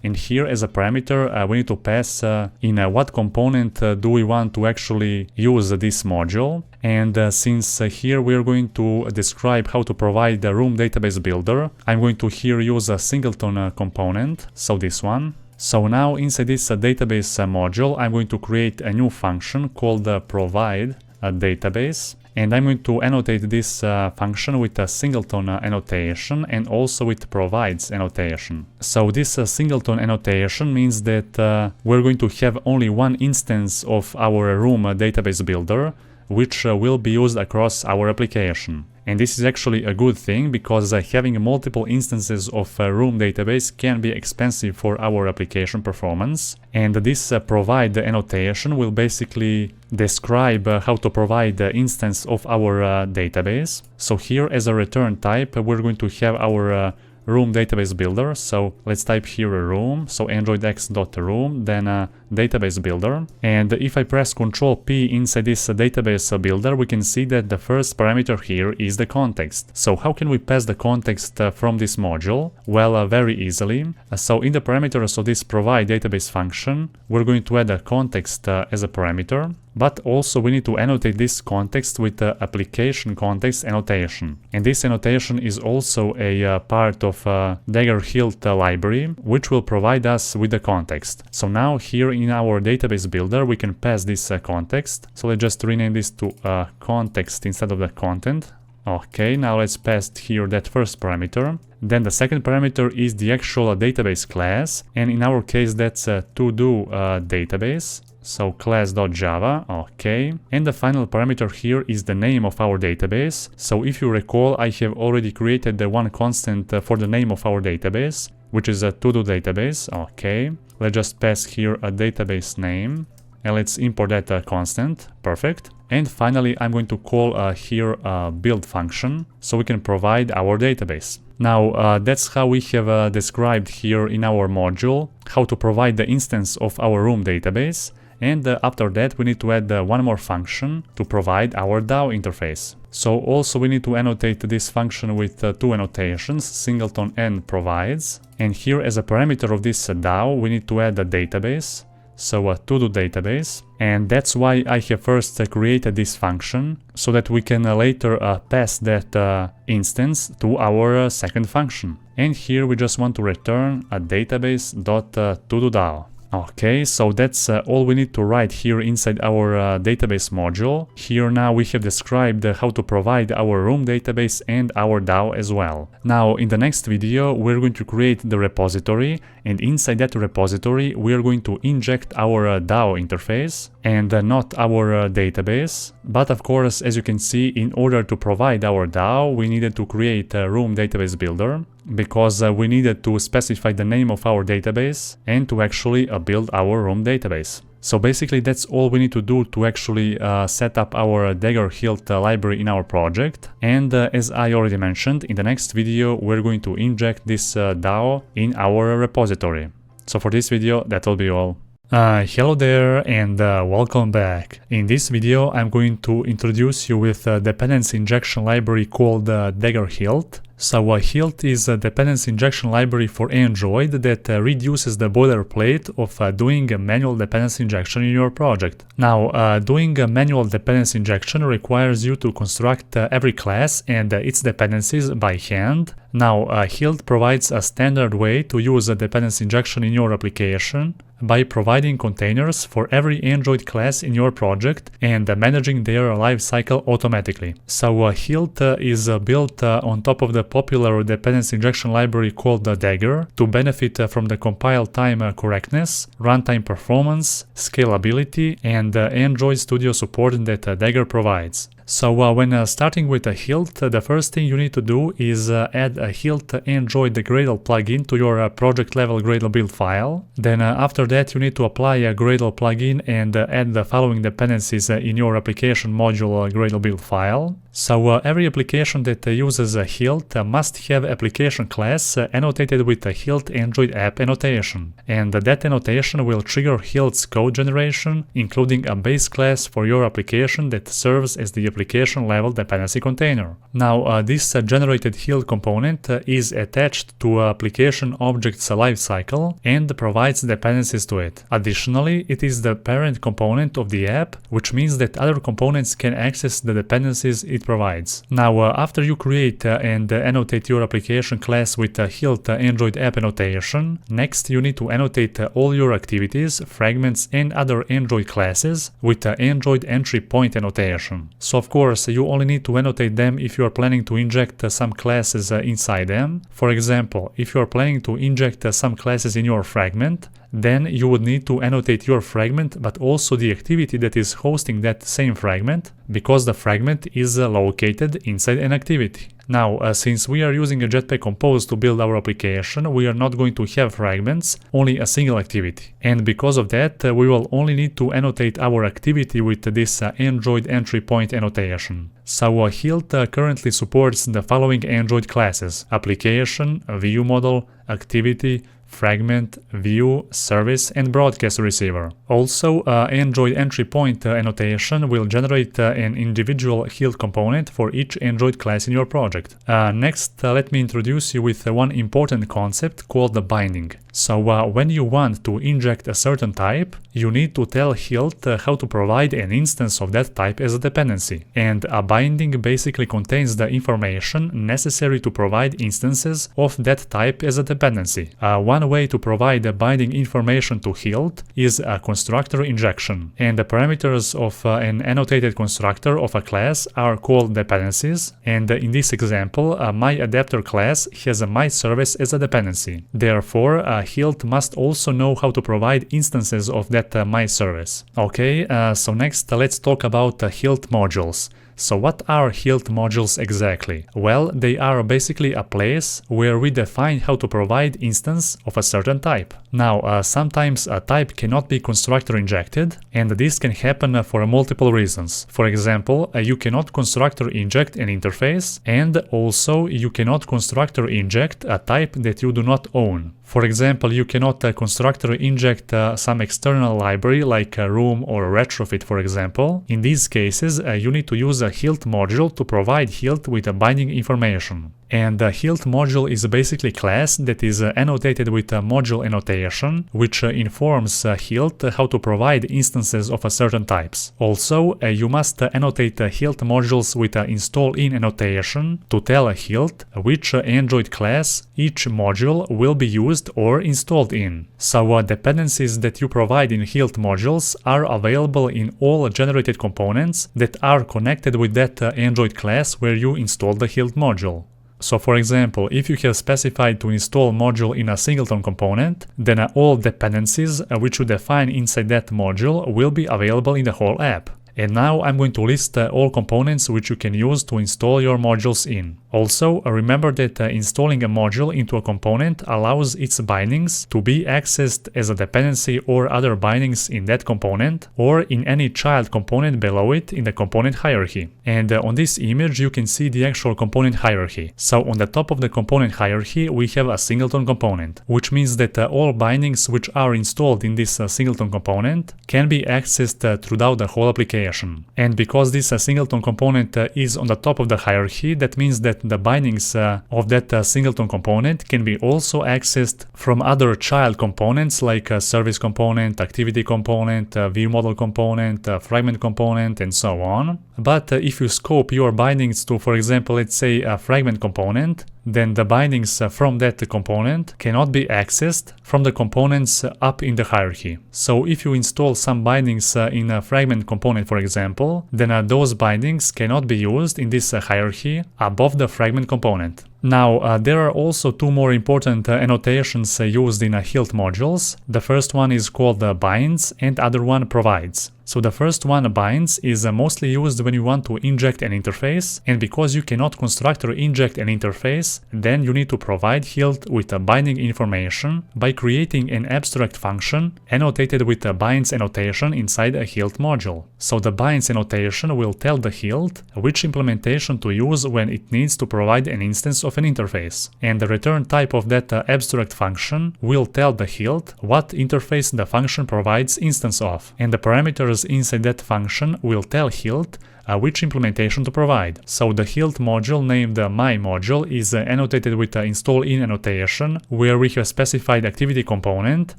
And here as a parameter we need to pass in what component do we want to actually use this module. And since here we are going to describe how to provide the room database builder, I'm going to here use a singleton component, so this one. So now inside this database module I'm going to create a new function called provide database, and I'm going to annotate this function with a singleton annotation and also with provides annotation. So this singleton annotation means that we're going to have only one instance of our room database builder, which will be used across our application. And this is actually a good thing, because having multiple instances of a room database can be expensive for our application performance. And this provide annotation will basically describe how to provide the instance of our database. So here as a return type we're going to have our room database builder. So let's type here a room, so androidx.room, then database builder. And if I press Ctrl P inside this database builder, we can see that the first parameter here is the context. So how can we pass the context from this module? Well, very easily. So in the parameters of this provide database function, we're going to add a context as a parameter. But also we need to annotate this context with the application context annotation. And this annotation is also a part of Dagger-Hilt-library, which will provide us with the context. So now here in our database builder we can pass this context. So let's just rename this to context instead of the content. Okay, now let's pass here that first parameter. Then the second parameter is the actual database class, and in our case that's to-do database. So class.java, okay. And the final parameter here is the name of our database. So if you recall, I have already created the one constant for the name of our database, which is a to-do database, okay. Let's just pass here a database name, and let's import that constant, perfect. And finally, I'm going to call here a build function so we can provide our database. Now, that's how we have described here in our module how to provide the instance of our room database. And after that, we need to add one more function to provide our DAO interface. So also we need to annotate this function with two annotations, singleton and provides. And here as a parameter of this DAO, we need to add a database. So a to-do database. And that's why I have first created this function, so that we can later pass that instance to our second function. And here we just want to return a database.toDo. Okay, so that's all we need to write here inside our database module. Here now we have described how to provide our room database and our DAO as well. Now in the next video we're going to create the repository, and inside that repository we're going to inject our DAO interface and not our database. But of course, as you can see, in order to provide our DAO we needed to create a room database builder, because we needed to specify the name of our database and to actually build our room database. So basically that's all we need to do to actually set up our Dagger-hilt library in our project. And as I already mentioned, in the next video we're going to inject this DAO in our repository. So for this video that will be all. Hello there and welcome back. In this video I'm going to introduce you with a dependency injection library called Dagger-hilt. So hilt is a dependency injection library for Android that reduces the boilerplate of doing a manual dependency injection in your project. Now, doing a manual dependency injection requires you to construct every class and its dependencies by hand. Now, hilt provides a standard way to use a dependency injection in your application by providing containers for every Android class in your project and managing their lifecycle automatically. So hilt is built on top of the popular dependency injection library called Dagger to benefit from the compile time correctness, runtime performance, scalability, and Android Studio support that Dagger provides. So when starting with a hilt, the first thing you need to do is add a hilt Android Gradle plugin to your project level Gradle build file. Then after that you need to apply a Gradle plugin and add the following dependencies in your application module Gradle build file. So every application that uses a hilt must have application class annotated with a hilt Android app annotation. And that annotation will trigger hilt's code generation, including a base class for your application that serves as the application level dependency container. Now this generated hilt component is attached to application object's lifecycle and provides dependencies to it. Additionally, it is the parent component of the app, which means that other components can access the dependencies it provides. Now after you create and annotate your application class with a hilt Android app annotation, next you need to annotate all your activities, fragments and other Android classes with Android entry point annotation. So of course you only need to annotate them if you are planning to inject some classes inside them. For example, if you are planning to inject some classes in your fragment, then you would need to annotate your fragment but also the activity that is hosting that same fragment, because the fragment is located inside an activity. Now, since we are using a Jetpack-compose to build our application, we are not going to have fragments, only a single activity. And because of that, we will only need to annotate our activity with this Android entry point annotation. So hilt currently supports the following Android classes: application, view model, activity, fragment, view, service, and broadcast receiver. Also, Android entry point annotation will generate an individual hilt component for each Android class in your project. Next, let me introduce you with one important concept called the binding. So when you want to inject a certain type, you need to tell hilt how to provide an instance of that type as a dependency. And a binding basically contains the information necessary to provide instances of that type as a dependency. One way to provide the binding information to hilt is a constructor injection. And the parameters of an annotated constructor of a class are called dependencies. And in this example, my adapter class has a my service as a dependency. Therefore, hilt must also know how to provide instances of that my service. Okay, so next let's talk about hilt modules. So what are hilt modules exactly? Well, they are basically a place where we define how to provide instance of a certain type. Now, sometimes a type cannot be constructor injected, and this can happen for multiple reasons. For example, you cannot constructor inject an interface, and also you cannot constructor inject a type that you do not own. For example, you cannot constructor inject some external library like a room or a retrofit, for example. In these cases, you need to use a hilt module to provide hilt with a binding information. And the hilt module is basically a class that is annotated with a module annotation, which informs hilt how to provide instances of a certain types. Also, you must annotate hilt modules with an install-in annotation to tell hilt which Android class each module will be used or installed in. So dependencies that you provide in hilt modules are available in all generated components that are connected with that Android class where you installed the hilt module. So for example, if you have specified to install module in a singleton component, then all dependencies which you define inside that module will be available in the whole app. And now I'm going to list all components which you can use to install your modules in. Also, remember that installing a module into a component allows its bindings to be accessed as a dependency or other bindings in that component or in any child component below it in the component hierarchy. And on this image you can see the actual component hierarchy. So on the top of the component hierarchy we have a singleton component, which means that all bindings which are installed in this singleton component can be accessed throughout the whole application. And because this singleton component is on the top of the hierarchy, that means that the bindings of that singleton component can be also accessed from other child components like service component, activity component, view model component, fragment component, and so on. But if you scope your bindings to, for example, let's say a fragment component, then the bindings from that component cannot be accessed from the components up in the hierarchy. So if you install some bindings in a fragment component, for example, then those bindings cannot be used in this hierarchy above the fragment component. Now, there are also two more important annotations used in hilt modules. The first one is called binds and other one provides. So the first one, binds, is mostly used when you want to inject an interface, and because you cannot constructor inject an interface, then you need to provide hilt with a binding information by creating an abstract function annotated with a binds annotation inside a hilt module. So the binds annotation will tell the hilt which implementation to use when it needs to provide an instance of an interface. And the return type of that abstract function will tell the hilt what interface the function provides instance of. And the parameters inside that function will tell hilt which implementation to provide. So the hilt module named my module is annotated with the install-in annotation where we have specified activity component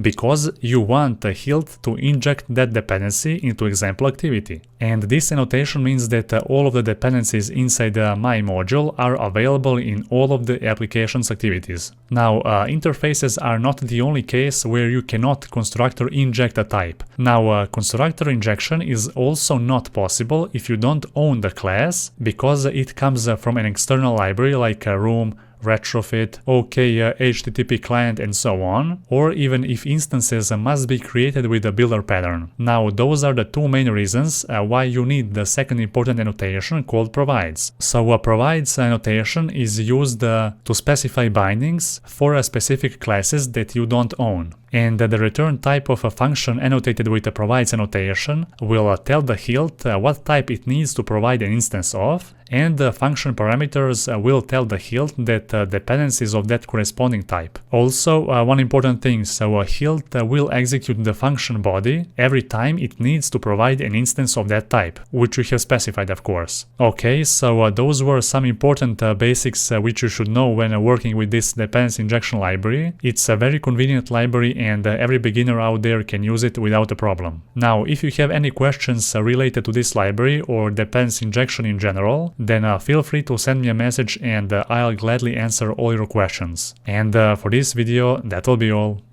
because you want the hilt to inject that dependency into example activity. And this annotation means that all of the dependencies inside my module are available in all of the application's activities. Now, interfaces are not the only case where you cannot constructor inject a type. Now, constructor injection is also not possible if you don't own the class, because it comes from an external library like a room, retrofit, HTTP client, and so on, or even if instances must be created with a builder pattern. Now, those are the two main reasons why you need the second important annotation called provides. So provides annotation is used to specify bindings for specific classes that you don't own. And the return type of a function annotated with the provides annotation will tell the hilt what type it needs to provide an instance of, and the function parameters will tell the hilt that dependencies of that corresponding type. Also, one important thing, so a hilt will execute the function body every time it needs to provide an instance of that type, which we have specified, of course. Okay, so those were some important basics which you should know when working with this dependency injection library. It's a very convenient library and every beginner out there can use it without a problem. Now, if you have any questions related to this library or dependency injection in general, then feel free to send me a message and I'll gladly answer all your questions. And for this video, that'll be all.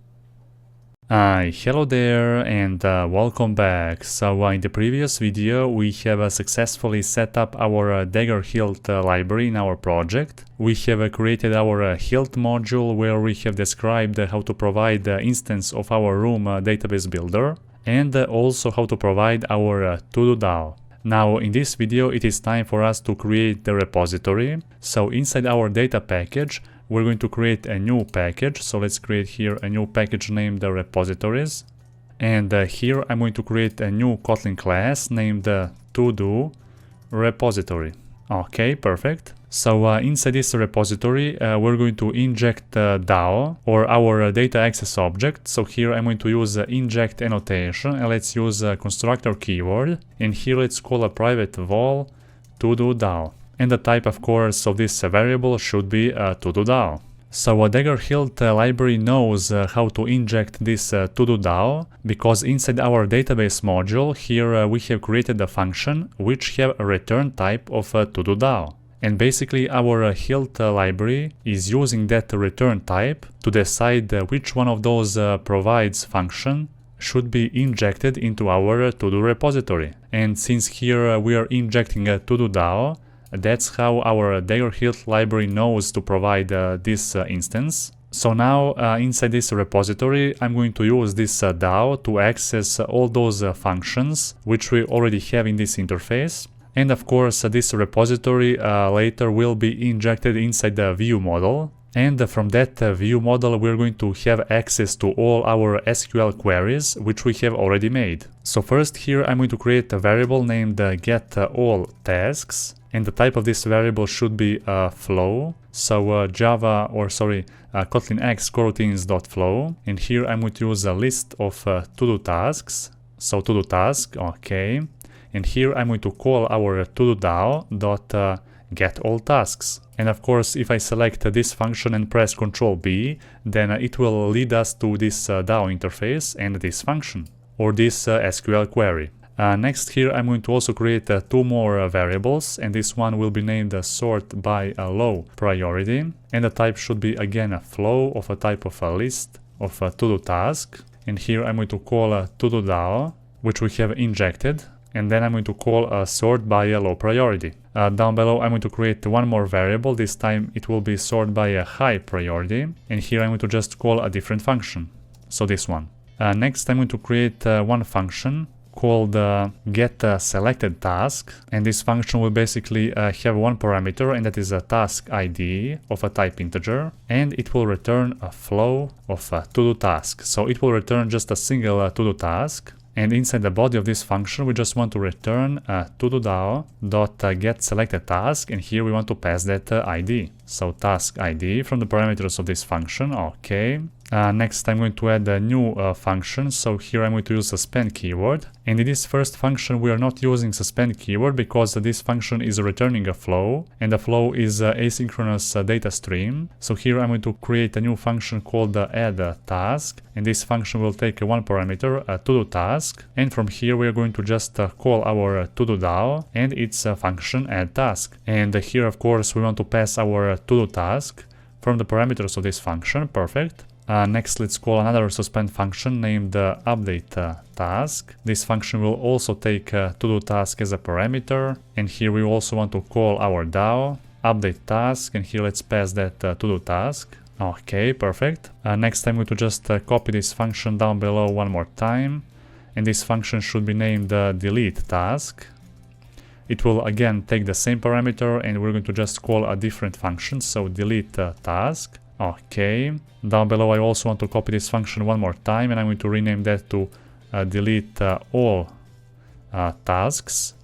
Hello there and welcome back. So in the previous video we have successfully set up our dagger-hilt library in our project. We have created our hilt module where we have described how to provide the instance of our room database builder and also how to provide our to-do DAO. Now in this video it is time for us to create the repository. So inside our data package we're going to create a new package. So let's create here a new package named the repositories. And here I'm going to create a new Kotlin class named to-do-repository. Okay, perfect. So inside this repository we're going to inject DAO or our data access object. So here I'm going to use inject annotation, and let's use a constructor keyword. And here let's call a private vol to-do DAO. And the type, of course, of this variable should be to-do DAO. So Dagger-hilt library knows how to inject this to-do DAO, because inside our database module here we have created a function which have a return type of to-do DAO. And basically our hilt library is using that return type to decide which one of those provides function should be injected into our to-do repository. And since here we are injecting a to-do DAO, that's how our Dagger-hilt library knows to provide this instance. So now inside this repository I'm going to use this DAO to access all those functions which we already have in this interface. And of course this repository later will be injected inside the view model. And from that view model we're going to have access to all our SQL queries which we have already made. So first here I'm going to create a variable named getAllTasks. And the type of this variable should be flow. So Kotlin X coroutines.flow. And here I'm going to use a list of to-do tasks. So to-do task, okay. And here I'm going to call our to-do DAO.getAllTasks. And of course, if I select this function and press Ctrl B, then it will lead us to this DAO interface and this function, or this SQL query. Next here I'm going to also create two more variables, and this one will be named sort by low priority, and the type should be again a flow of a type of a list of a to-do task. And here I'm going to call to-do DAO, which we have injected, and then I'm going to call sort by a low priority. Down below I'm going to create one more variable. This time it will be sort by a high priority, and here I'm going to just call a different function, so this one. Next I'm going to create one function called getSelectedTask, and this function will basically have one parameter, and that is a task ID of a type integer, and it will return a flow of a to-do task. So it will return just a single to-do task, and inside the body of this function we just want to return to-do DAO.getSelectedTask, and here we want to pass that ID. So task ID from the parameters of this function, okay. Next I'm going to add a new function, so here I'm going to use suspend keyword. And in this first function we are not using suspend keyword because this function is returning a flow, and the flow is asynchronous data stream. So here I'm going to create a new function called add-task, and this function will take one parameter, a to-do task, and from here we are going to just call our to-do DAO and its function add-task. And here of course we want to pass our to-do task from the parameters of this function, perfect. Next let's call another suspend function named update-task. This function will also take to-do task as a parameter, and here we also want to call our DAO update-task, and here let's pass that to-do task. Okay, perfect. Next I'm going to just copy this function down below one more time, and this function should be named delete-task. It will again take the same parameter, and we're going to just call a different function, so delete-task. Okay, down below I also want to copy this function one more time, and I'm going to rename that to delete all tasks.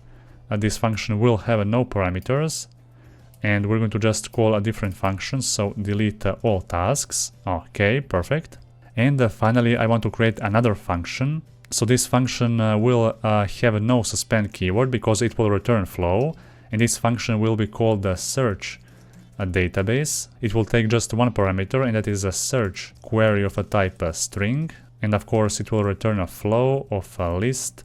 This function will have no parameters, and we're going to just call a different function, so delete all tasks. Okay, perfect. And finally I want to create another function. So this function will have no suspend keyword because it will return flow, and this function will be called search a database. It will take just one parameter, and that is a search query of a type string, and of course it will return a flow of a list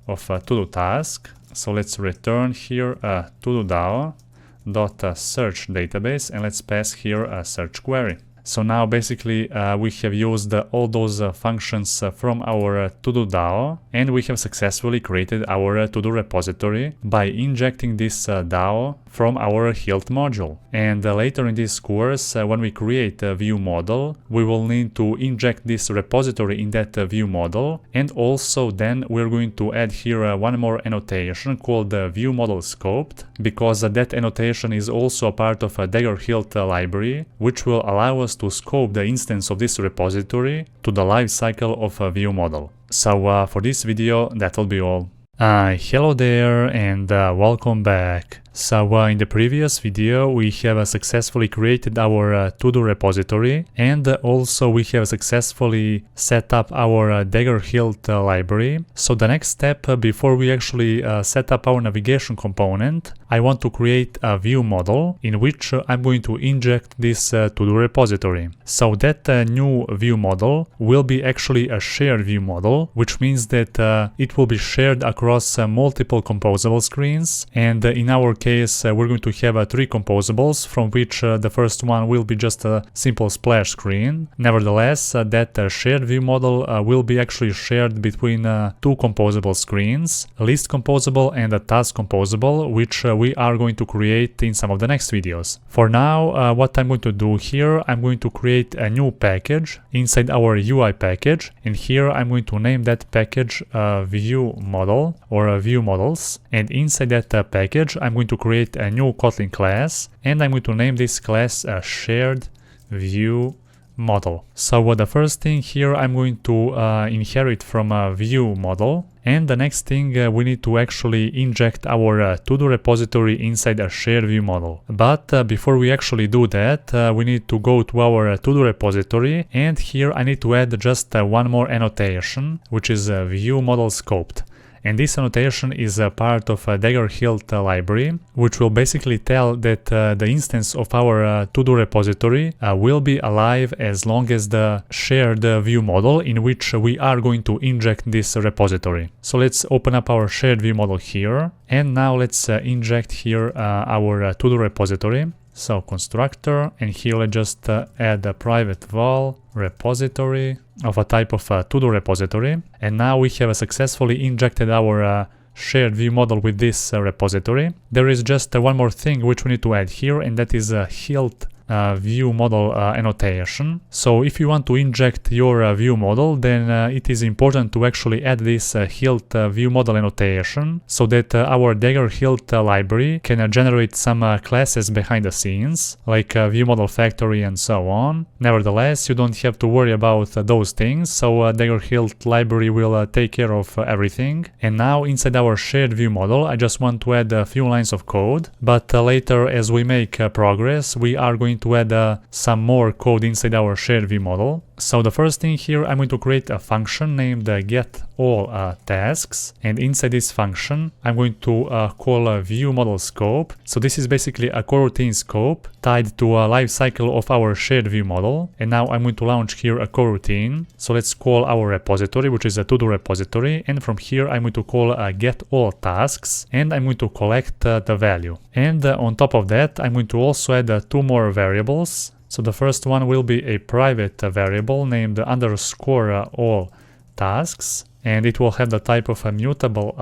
of a to-do task. So let's return here to-do DAO.search database, and let's pass here a search query. So now basically we have used all those functions from our to-do DAO, and we have successfully created our to-do repository by injecting this DAO from our hilt module. And later in this course, when we create a view model, we will need to inject this repository in that view model, and also then we're going to add here one more annotation called view model scoped, because that annotation is also a part of a dagger-hilt library, which will allow us to scope the instance of this repository to the life cycle of a view model. So for this video, that will be all. Hello there and welcome back. So in the previous video we have successfully created our to-do repository, and also we have successfully set up our dagger-hilt library. So the next step before we actually set up our navigation component, I want to create a view model in which I'm going to inject this to-do repository. So that new view model will be actually a shared view model, which means that it will be shared across multiple composable screens, and in our case we're going to have 3 composables, from which the first one will be just a simple splash screen. Nevertheless, that shared view model will be actually shared between 2 composable screens, a list composable and a task composable, which we are going to create in some of the next videos. For now, what I'm going to do here, I'm going to create a new package inside our UI package, and here I'm going to name that package view model or view models, and inside that package I'm going to create a new Kotlin class, and I'm going to name this class a shared view model. So the first thing here I'm going to inherit from a view model, and the next thing we need to actually inject our to-do repository inside a shared view model. But before we actually do that, we need to go to our to-do repository, and here I need to add just one more annotation, which is view model scoped. And this annotation is a part of a dagger-hilt library, which will basically tell that the instance of our to-do repository will be alive as long as the shared view model in which we are going to inject this repository. So let's open up our shared view model here, and now let's inject here our to-do repository. So constructor, and here let's just add a private val repository of a type of to-do repository. And now we have successfully injected our shared view model with this repository. There is just one more thing which we need to add here, and that is a hilt view model annotation. So if you want to inject your view model, then it is important to actually add this hilt view model annotation, so that our dagger-hilt library can generate some classes behind the scenes, like view model factory and so on. Nevertheless, you don't have to worry about those things, so dagger-hilt library will take care of everything. And now inside our shared view model, I just want to add a few lines of code, but later as we make progress, we are going to add some more code inside our shared view model. So the first thing here, I'm going to create a function named getAllTasks, and inside this function I'm going to call a view model scope. So this is basically a coroutine scope tied to a life cycle of our shared view model. And now I'm going to launch here a coroutine. So let's call our repository, which is a to-do repository, and from here I'm going to call getAllTasks, and I'm going to collect the value. And on top of that, I'm going to also add 2 more variables. So the first one will be a private variable named _all tasks, and it will have the type of a mutable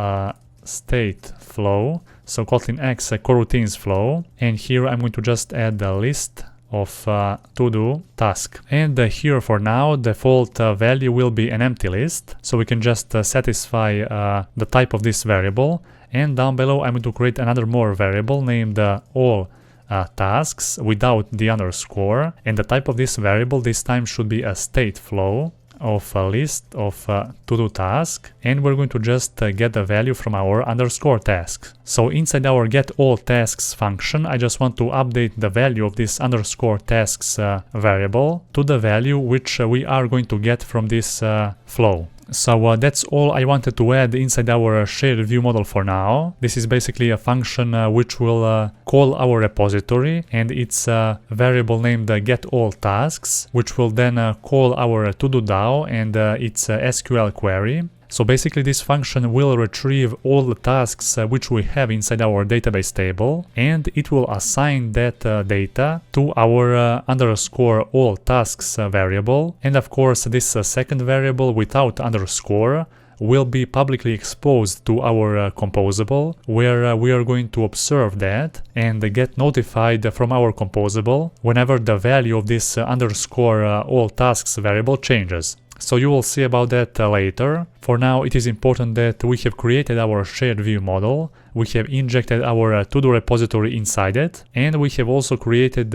state flow. So Kotlin X coroutines flow, and here I'm going to just add the list of to-do task. And here for now, default value will be an empty list, so we can just satisfy the type of this variable. And down below I'm going to create another more variable named all tasks without the underscore, and the type of this variable this time should be a state flow of a list of to-do task, and we're going to just get the value from our underscore task. So inside our getAllTasks function, I just want to update the value of this underscore tasks variable to the value which we are going to get from this flow. So that's all I wanted to add inside our shared view model for now. This is basically a function which will call our repository, and it's a variable named getAllTasks, which will then call our to-do DAO and its SQL query. So basically this function will retrieve all the tasks which we have inside our database table, and it will assign that data to our underscore all tasks variable. And of course this second variable without underscore will be publicly exposed to our composable, where we are going to observe that and get notified from our composable whenever the value of this underscore all tasks variable changes. So you will see about that later. For now, it is important that we have created our shared view model, we have injected our to-do repository inside it, and we have also created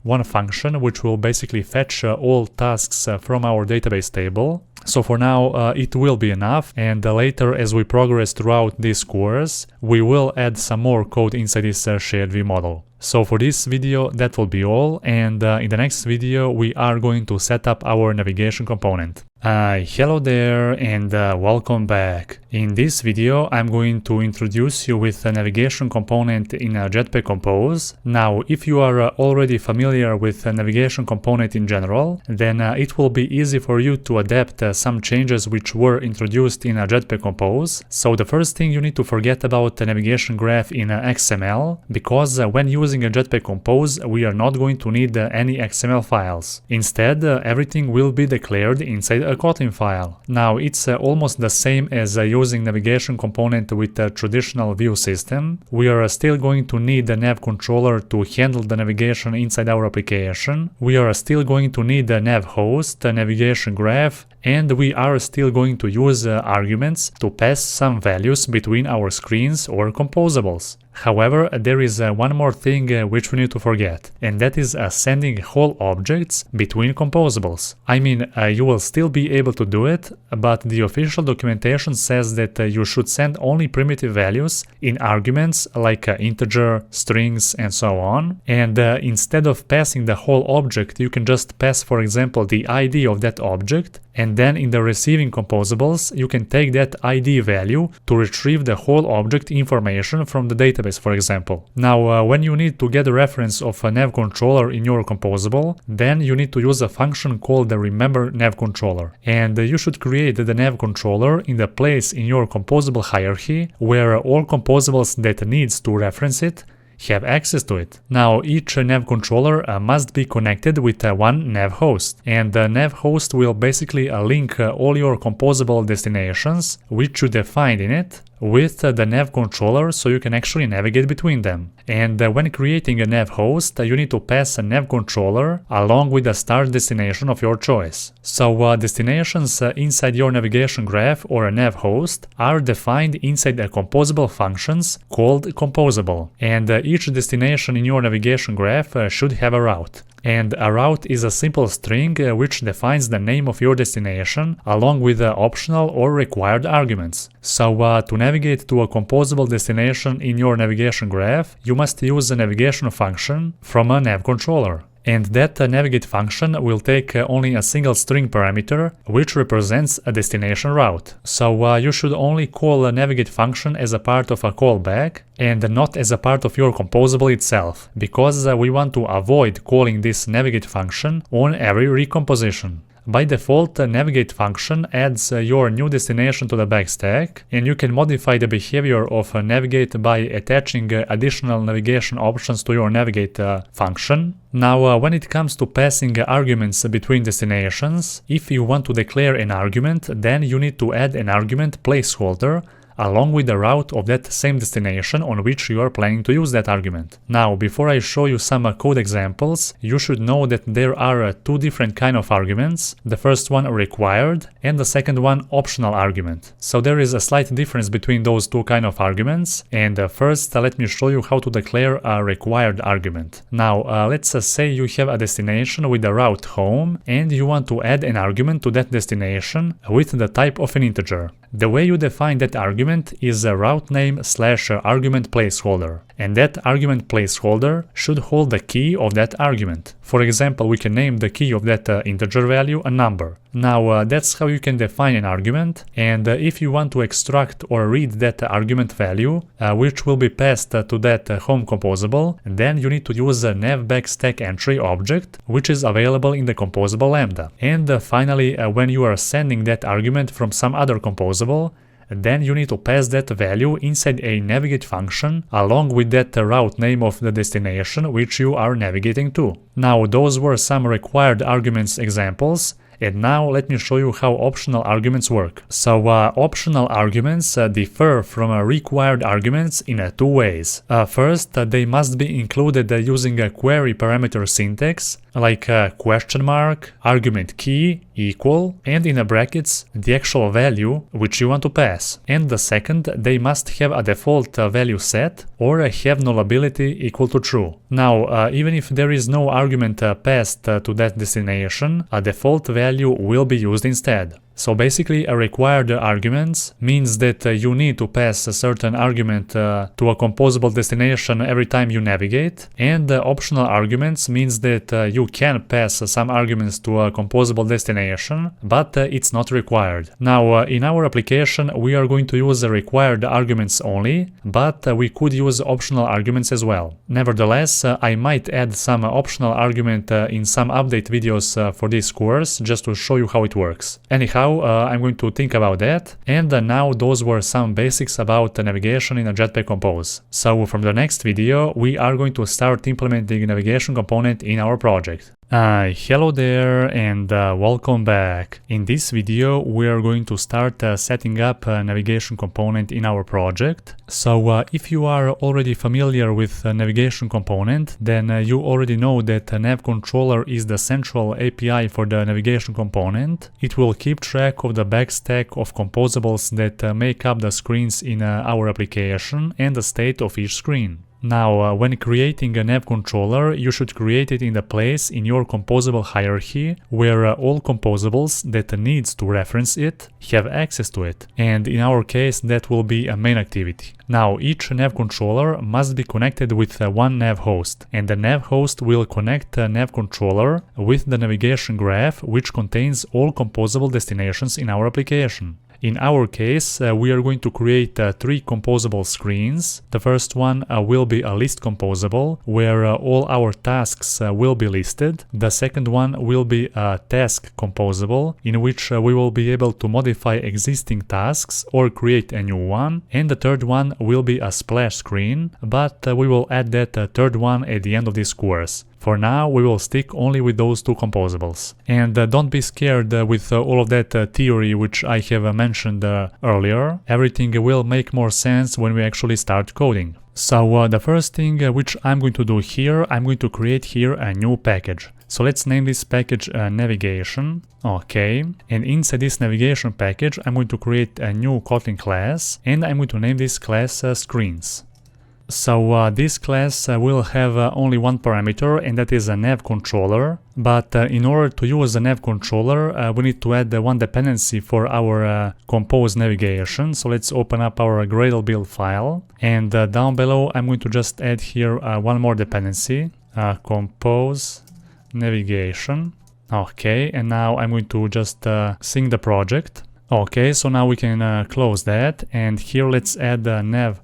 one function which will basically fetch all tasks from our database table. So for now it will be enough, and later as we progress throughout this course we will add some more code inside this shared view model. So for this video that will be all, and in the next video we are going to set up our navigation component. Hello there and welcome back. In this video I'm going to introduce you with a navigation component in Jetpack-compose. Now if you are already familiar with a navigation component in general, then it will be easy for you to adapt some changes which were introduced in Jetpack-compose. So the first thing you need to forget about the navigation graph in XML, because when using a Jetpack-compose we are not going to need any XML files. Instead everything will be declared inside a Kotlin file. Now it's almost the same as using navigation component with a traditional view system. We are still going to need the nav controller to handle the navigation inside our application. We are still going to need the nav host, the navigation graph, and we are still going to use arguments to pass some values between our screens or composables. However, there is one more thing which we need to forget, and that is sending whole objects between composables. I mean, you will still be able to do it, but the official documentation says that you should send only primitive values in arguments like integer, strings, and so on. And instead of passing the whole object, you can just pass, for example, the ID of that object, and then in the receiving composables you can take that ID value to retrieve the whole object information from the database, for example. Now when you need to get a reference of a nav controller in your composable, then you need to use a function called the remember nav controller, and you should create the nav controller in the place in your composable hierarchy where all composables that needs to reference it have access to it. Now each nav controller must be connected with one nav host, and the nav host will basically link all your composable destinations which you defined in it with the nav controller, so you can actually navigate between them. And when creating a nav host, you need to pass a nav controller along with the start destination of your choice. So destinations inside your navigation graph or a nav host are defined inside a composable functions called composable, and each destination in your navigation graph should have a route. And a route is a simple string which defines the name of your destination along with the optional or required arguments. So to navigate to a composable destination in your navigation graph, you must use a navigation function from a nav controller. And that navigate function will take only a single string parameter which represents a destination route. So you should only call a navigate function as a part of a callback and not as a part of your composable itself, because we want to avoid calling this navigate function on every recomposition. By default, the navigate function adds your new destination to the backstack, and you can modify the behavior of navigate by attaching additional navigation options to your navigate function. Now, when it comes to passing arguments between destinations, if you want to declare an argument, then you need to add an argument placeholder along with the route of that same destination on which you are planning to use that argument. Now, before I show you some code examples, you should know that there are two different kind of arguments. The first one required and the second one optional argument. So there is a slight difference between those two kind of arguments, and first let me show you how to declare a required argument. Now let's say you have a destination with the route home and you want to add an argument to that destination with the type of an integer. The way you define that argument is a route name / argument placeholder, and that argument placeholder should hold the key of that argument. For example, we can name the key of that integer value a number. Now that's how you can define an argument, and if you want to extract or read that argument value, which will be passed to that home composable, then you need to use a nav backstack entry object, which is available in the composable lambda. And finally, when you are sending that argument from some other composable, composable, then you need to pass that value inside a navigate function along with that route name of the destination which you are navigating to. Now those were some required arguments examples. And now let me show you how optional arguments work. So optional arguments differ from required arguments in two ways. First, they must be included using a query parameter syntax like question mark, argument key, equal, and in brackets the actual value which you want to pass. And the second, they must have a default value set or have nullability equal to true. Now, even if there is no argument passed to that destination, a default value will be used instead. So basically, a required arguments means that you need to pass a certain argument to a composable destination every time you navigate, and optional arguments means that you can pass some arguments to a composable destination, but it's not required. Now, in our application, we are going to use the required arguments only, but we could use optional arguments as well. Nevertheless, I might add some optional argument in some update videos for this course, just to show you how it works. Anyhow, I'm going to think about that. And now those were some basics about navigation in a Jetpack Compose. So from the next video, we are going to start implementing navigation component in our project. Hello there and welcome back. In this video we are going to start setting up a navigation component in our project. So if you are already familiar with navigation component, then you already know that nav controller is the central API for the navigation component. It will keep track of the backstack of composables that make up the screens in our application and the state of each screen. Now, when creating a nav controller, you should create it in the place in your composable hierarchy where all composables that needs to reference it have access to it. And in our case, that will be a main activity. Now, each nav controller must be connected with one nav host, and the nav host will connect the nav controller with the navigation graph, which contains all composable destinations in our application. In our case, we are going to create 3 composable screens. The first one will be a list composable, where all our tasks will be listed. The second one will be a task composable, in which we will be able to modify existing tasks or create a new one. And the third one will be a splash screen, but we will add that third one at the end of this course. For now, we will stick only with those 2 composables. And don't be scared with all of that theory which I have mentioned earlier. Everything will make more sense when we actually start coding. So the first thing which I'm going to do here, I'm going to create here a new package. So let's name this package navigation. Okay, and inside this navigation package, I'm going to create a new Kotlin class, and I'm going to name this class screens. So this class will have only one parameter, and that is a nav controller. But in order to use the nav controller, we need to add one dependency for our compose navigation. So let's open up our Gradle build file, and down below I'm going to just add here one more dependency, compose navigation. Okay, and now I'm going to just sync the project. Okay, so now we can close that, and here let's add a nav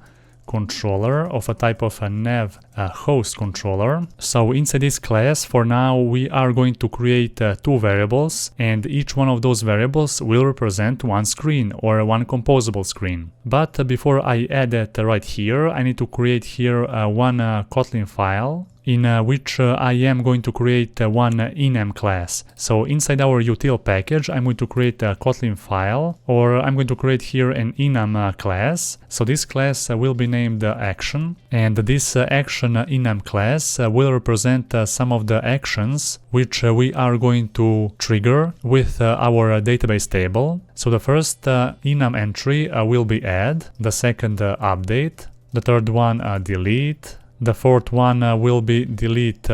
controller of a type of a nav host controller. So inside this class, for now, we are going to create 2 variables, and each one of those variables will represent one screen or one composable screen. But before I add that right here, I need to create here one Kotlin file in which I am going to create one enum class. So inside our util package, I'm going to create a Kotlin file, or I'm going to create here an enum class. So this class will be named action, and this action enum class will represent some of the actions which we are going to trigger with our database table. So the first enum entry will be add, the second update, the third one delete, the fourth one will be delete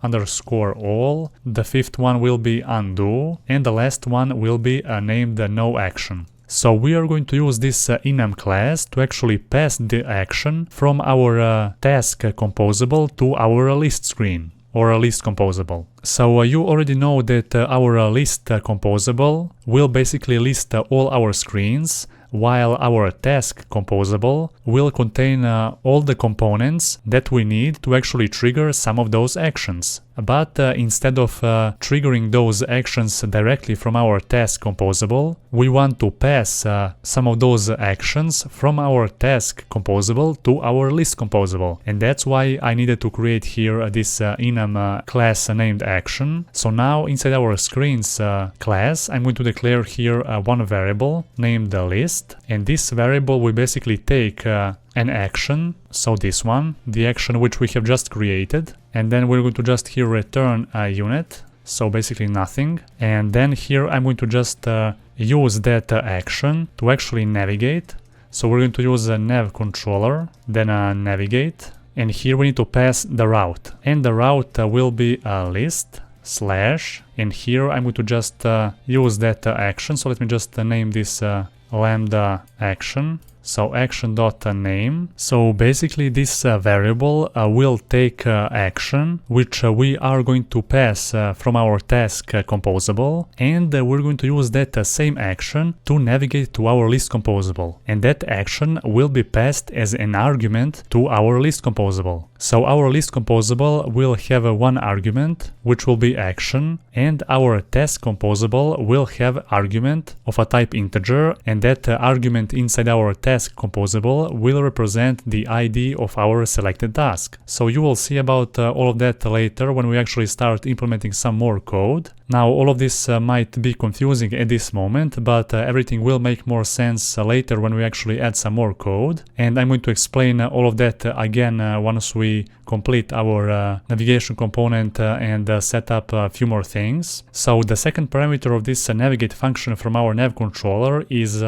underscore all, the fifth one will be undo, and the last one will be named no action. So we are going to use this enum class to actually pass the action from our task composable to our list screen or a list composable. So you already know that our list composable will basically list all our screens, while our task composable will contain all the components that we need to actually trigger some of those actions. but instead of triggering those actions directly from our task composable, we want to pass some of those actions from our task composable to our list composable. And that's why I needed to create here this enum class named action. So now inside our screens class, I'm going to declare here one variable named list, and this variable will basically take an action, so this one, the action which we have just created, and then we're going to just here return a unit, so basically nothing. And then here I'm going to just use that action to actually navigate. So we're going to use a nav controller, then navigate, and here we need to pass the route, and the route will be a list slash, and here I'm going to just use that action. So let me just name this lambda action. So action.name. So basically this variable will take action which we are going to pass from our task composable, and we're going to use that same action to navigate to our list composable, and that action will be passed as an argument to our list composable. So our list composable will have one argument which will be action, and our task composable will have argument of a type integer, and that argument inside our task composable will represent the ID of our selected task. So you will see about all of that later when we actually start implementing some more code. Now all of this might be confusing at this moment, but everything will make more sense later when we actually add some more code. And I'm going to explain all of that again once we complete our navigation component and set up a few more things. So the second parameter of this navigate function from our nav controller is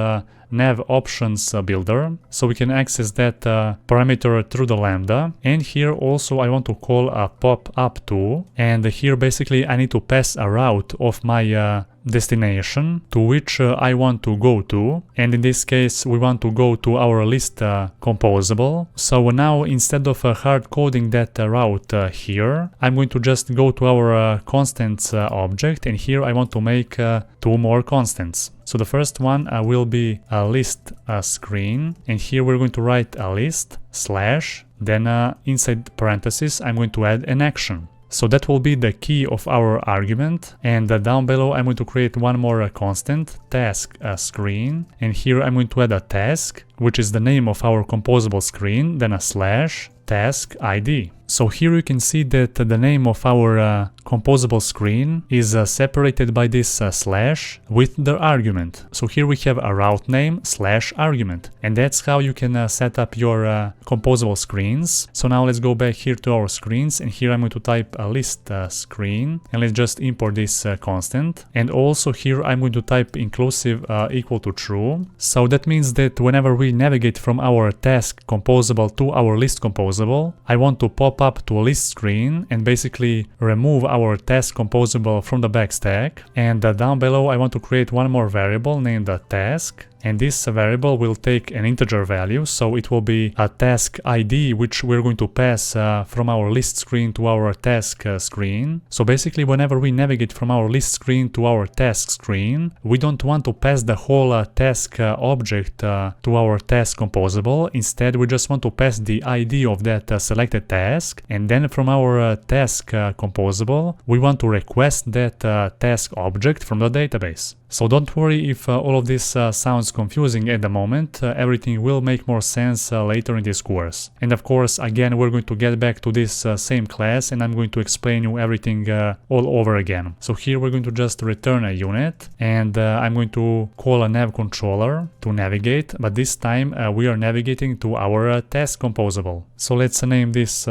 nav options builder, so we can access that parameter through the lambda. And here also I want to call a pop up to, and here basically I need to pass a route of my destination to which I want to go to, and in this case we want to go to our list composable. So now instead of hard coding that route here, I'm going to just go to our constants object, and here I want to make two more constants. So the first one will be a list screen, and here we're going to write a list slash, then inside parentheses I'm going to add an action. So that will be the key of our argument, and down below I'm going to create one more constant, task screen, and here I'm going to add a task, which is the name of our composable screen, then a slash task ID. So here you can see that the name of our composable screen is separated by this slash with the argument. So here we have a route name slash argument, and that's how you can set up your composable screens. So now let's go back here to our screens, and here I'm going to type a list screen, and let's just import this constant. And also here I'm going to type inclusive equal to true. So that means that whenever we navigate from our task composable to our list composable, I want to pop up to a list screen and basically remove our task composable from the back stack. And down below I want to create one more variable named task, and this variable will take an integer value, so it will be a task ID which we're going to pass from our list screen to our task screen. So basically whenever we navigate from our list screen to our task screen, we don't want to pass the whole task object to our task composable. Instead we just want to pass the ID of that selected task, and then from our task composable we want to request that task object from the database. So don't worry if all of this sounds confusing at the moment, everything will make more sense later in this course. And of course, again, we're going to get back to this same class, and I'm going to explain you everything all over again. So here we're going to just return a unit, and I'm going to call a nav controller to navigate, but this time we are navigating to our task composable. So let's name this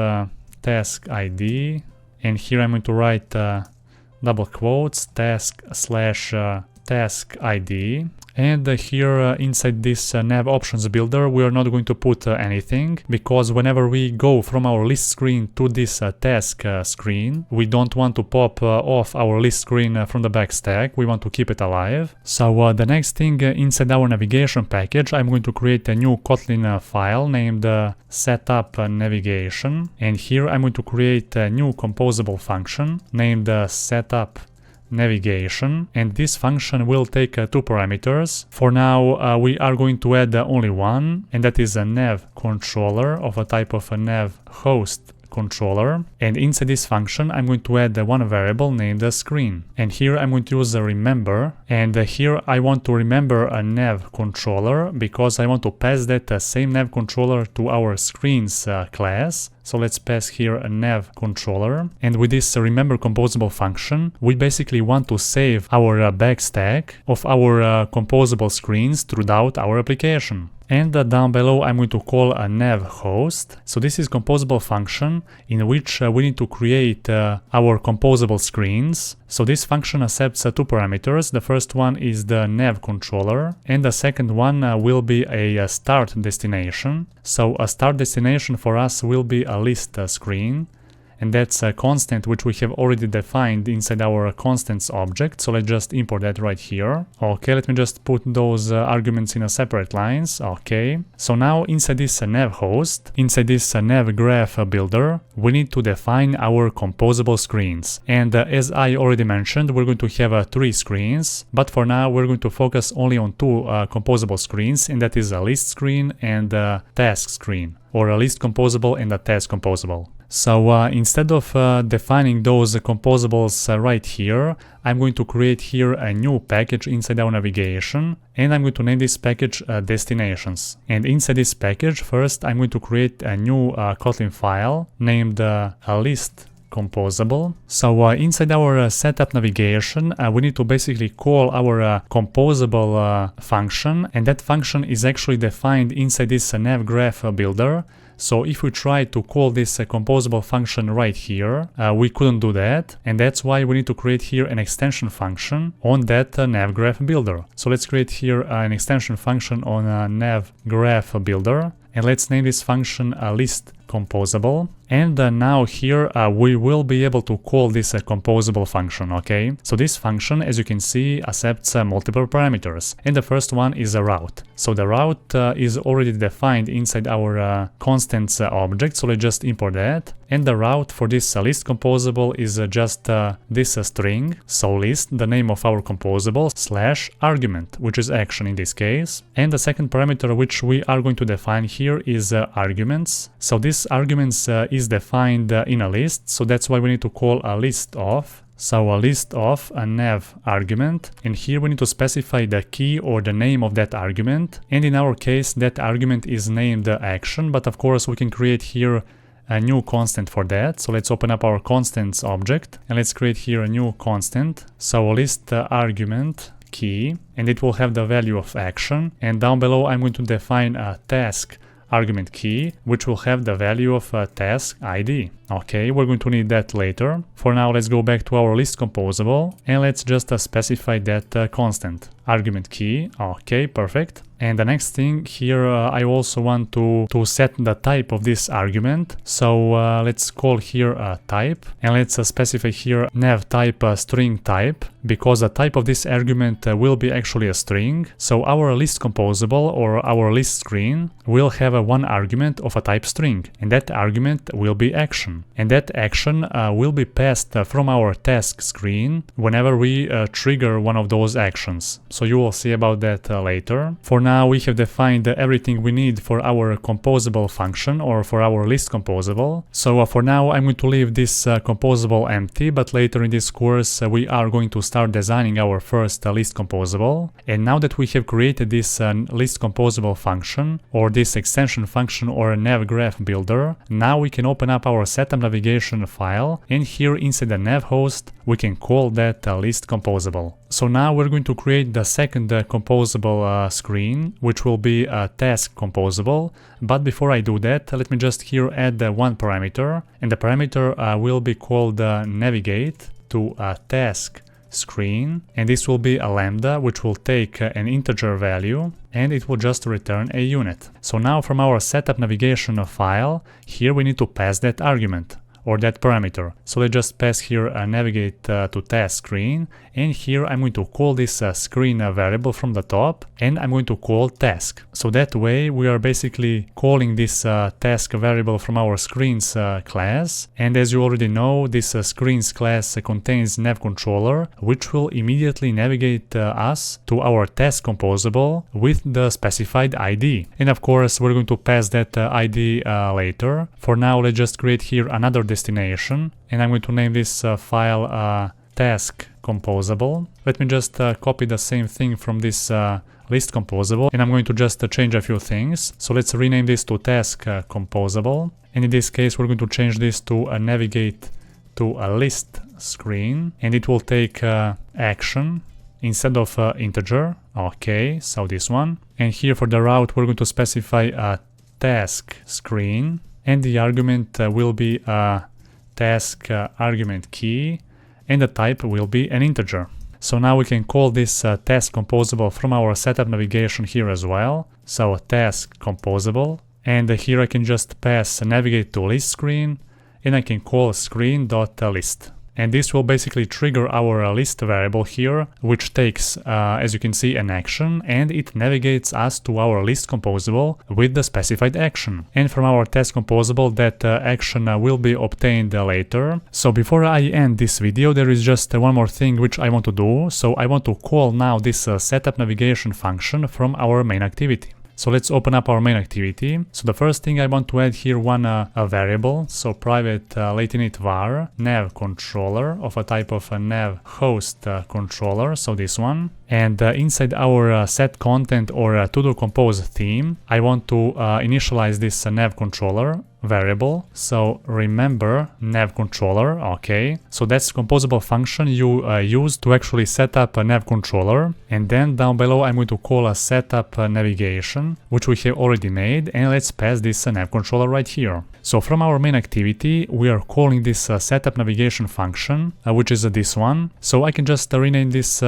task ID, and here I'm going to write double quotes task slash task ID, and here inside this nav options builder we are not going to put anything, because whenever we go from our list screen to this task screen, we don't want to pop off our list screen from the back stack, we want to keep it alive. So the next thing inside our navigation package, I'm going to create a new Kotlin file named setup-navigation, and here I'm going to create a new composable function named setup-navigation, and this function will take two parameters. For now we are going to add only one, and that is a nav controller of a type of a nav host controller, and inside this function I'm going to add one variable named screen. And here I'm going to use a remember, and here I want to remember a nav controller because I want to pass that same nav controller to our screens class. So let's pass here a nav controller, and with this remember composable function we basically want to save our backstack of our composable screens throughout our application. And down below I'm going to call a nav host. So this is composable function in which we need to create our composable screens. So this function accepts two parameters. The first one is the nav controller, and the second one will be a start destination. So a start destination for us will be a list screen, and that's a constant which we have already defined inside our constants object. So let's just import that right here. Okay, let me just put those arguments in a separate lines. Okay, so now inside this nav host, inside this nav graph builder, we need to define our composable screens. And as I already mentioned, we're going to have 3 screens, but for now we're going to focus only on 2 composable screens, and that is a list screen and a task screen, or a list composable and a task composable. So instead of defining those composables right here, I'm going to create here a new package inside our navigation, and I'm going to name this package destinations. And inside this package, first I'm going to create a new Kotlin file named a list composable. So inside our setup navigation, we need to basically call our composable function, and that function is actually defined inside this nav graph builder. So if we try to call this composable function right here, we couldn't do that, and that's why we need to create here an extension function on that nav graph builder. So let's create here an extension function on nav graph builder, and let's name this function list composable. And now here we will be able to call this composable function, okay? So this function, as you can see, accepts multiple parameters, and the first one is a route. So the route is already defined inside our constants object, so let's just import that. And the route for this list composable is just this string, so list, the name of our composable, slash argument, which is action in this case. And the second parameter which we are going to define here is arguments. So this arguments is defined in a list, so that's why we need to call a list of. So a list of a nav argument, and here we need to specify the key or the name of that argument, and in our case that argument is named action, but of course we can create here a new constant for that. So let's open up our constants object and let's create here a new constant. So list argument key, and it will have the value of action, and down below I'm going to define a task argument key, which will have the value of task ID. Okay, we're going to need that later. For now, let's go back to our list composable and let's just specify that constant argument key. Okay, perfect. And the next thing here, I also want to set the type of this argument. So let's call here a type, and let's specify here nav type string type, because the type of this argument will be actually a string. So our list composable or our list screen will have one argument of a type string, and that argument will be action. And that action will be passed from our task screen whenever we trigger one of those actions. So you will see about that later. For now we have defined everything we need for our composable function or for our list composable. So for now I'm going to leave this composable empty, but later in this course we are going to start designing our first list composable. And now that we have created this list composable function or this extension function or a nav graph builder, now we can open up our setup navigation file, and here inside the nav host we can call that list composable. So now we're going to create the second composable screen, which will be a task composable. But before I do that, let me just here add one parameter, and the parameter will be called navigate to a task screen, and this will be a lambda which will take an integer value and it will just return a unit. So now from our setup navigation file, here we need to pass that argument. or that parameter. So let's just pass here navigate to task screen, and here I'm going to call this screen variable from the top, and I'm going to call task. So that way we are basically calling this task variable from our screens class, and as you already know, this screens class contains nav controller, which will immediately navigate us to our task composable with the specified ID. And of course we're going to pass that ID later. For now, let's just create here another destination, and I'm going to name this file task composable. Let me just copy the same thing from this list composable, and I'm going to just change a few things. So let's rename this to task composable, and in this case we're going to change this to navigate to a list screen, and it will take action instead of integer. Okay, so this one. And here for the route we're going to specify a task screen, and the argument will be a task argument key, and the type will be an integer. So now we can call this task composable from our setup navigation here as well. So task composable, and here I can just pass navigate to list screen, and I can call screen.list. And this will basically trigger our list variable here, which takes, as you can see, an action, and it navigates us to our list composable with the specified action. And from our task composable, that action will be obtained later. So before I end this video, there is just one more thing which I want to do. So I want to call now this setup navigation function from our main activity. So let's open up our main activity. So the first thing I want to add here a variable. So private latenit var nav controller of a type of a nav host controller. So this one. And inside our set content or to-do compose theme, I want to initialize this nav controller variable. So remember nav controller. Okay, so that's composable function you use to actually set up a nav controller. And then down below I'm going to call a setup navigation, which we have already made, and let's pass this nav controller right here. So from our main activity we are calling this setup navigation function, which is this one. So I can just rename this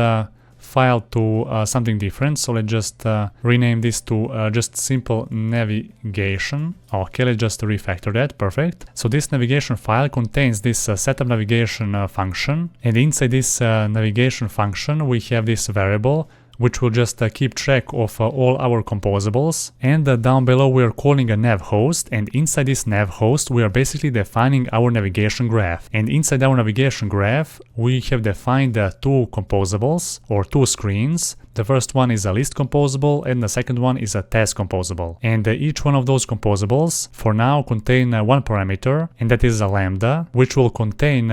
file to something different. So let's just rename this to just simple navigation. Okay, let's just refactor that. Perfect. So this navigation file contains this setup navigation function, and inside this navigation function we have this variable which will just keep track of all our composables. And down below we are calling a nav host, and inside this nav host we are basically defining our navigation graph. And inside our navigation graph we have defined two composables or two screens. The first one is a list composable and the second one is a task composable. And each one of those composables for now contain one parameter, and that is a lambda, which will contain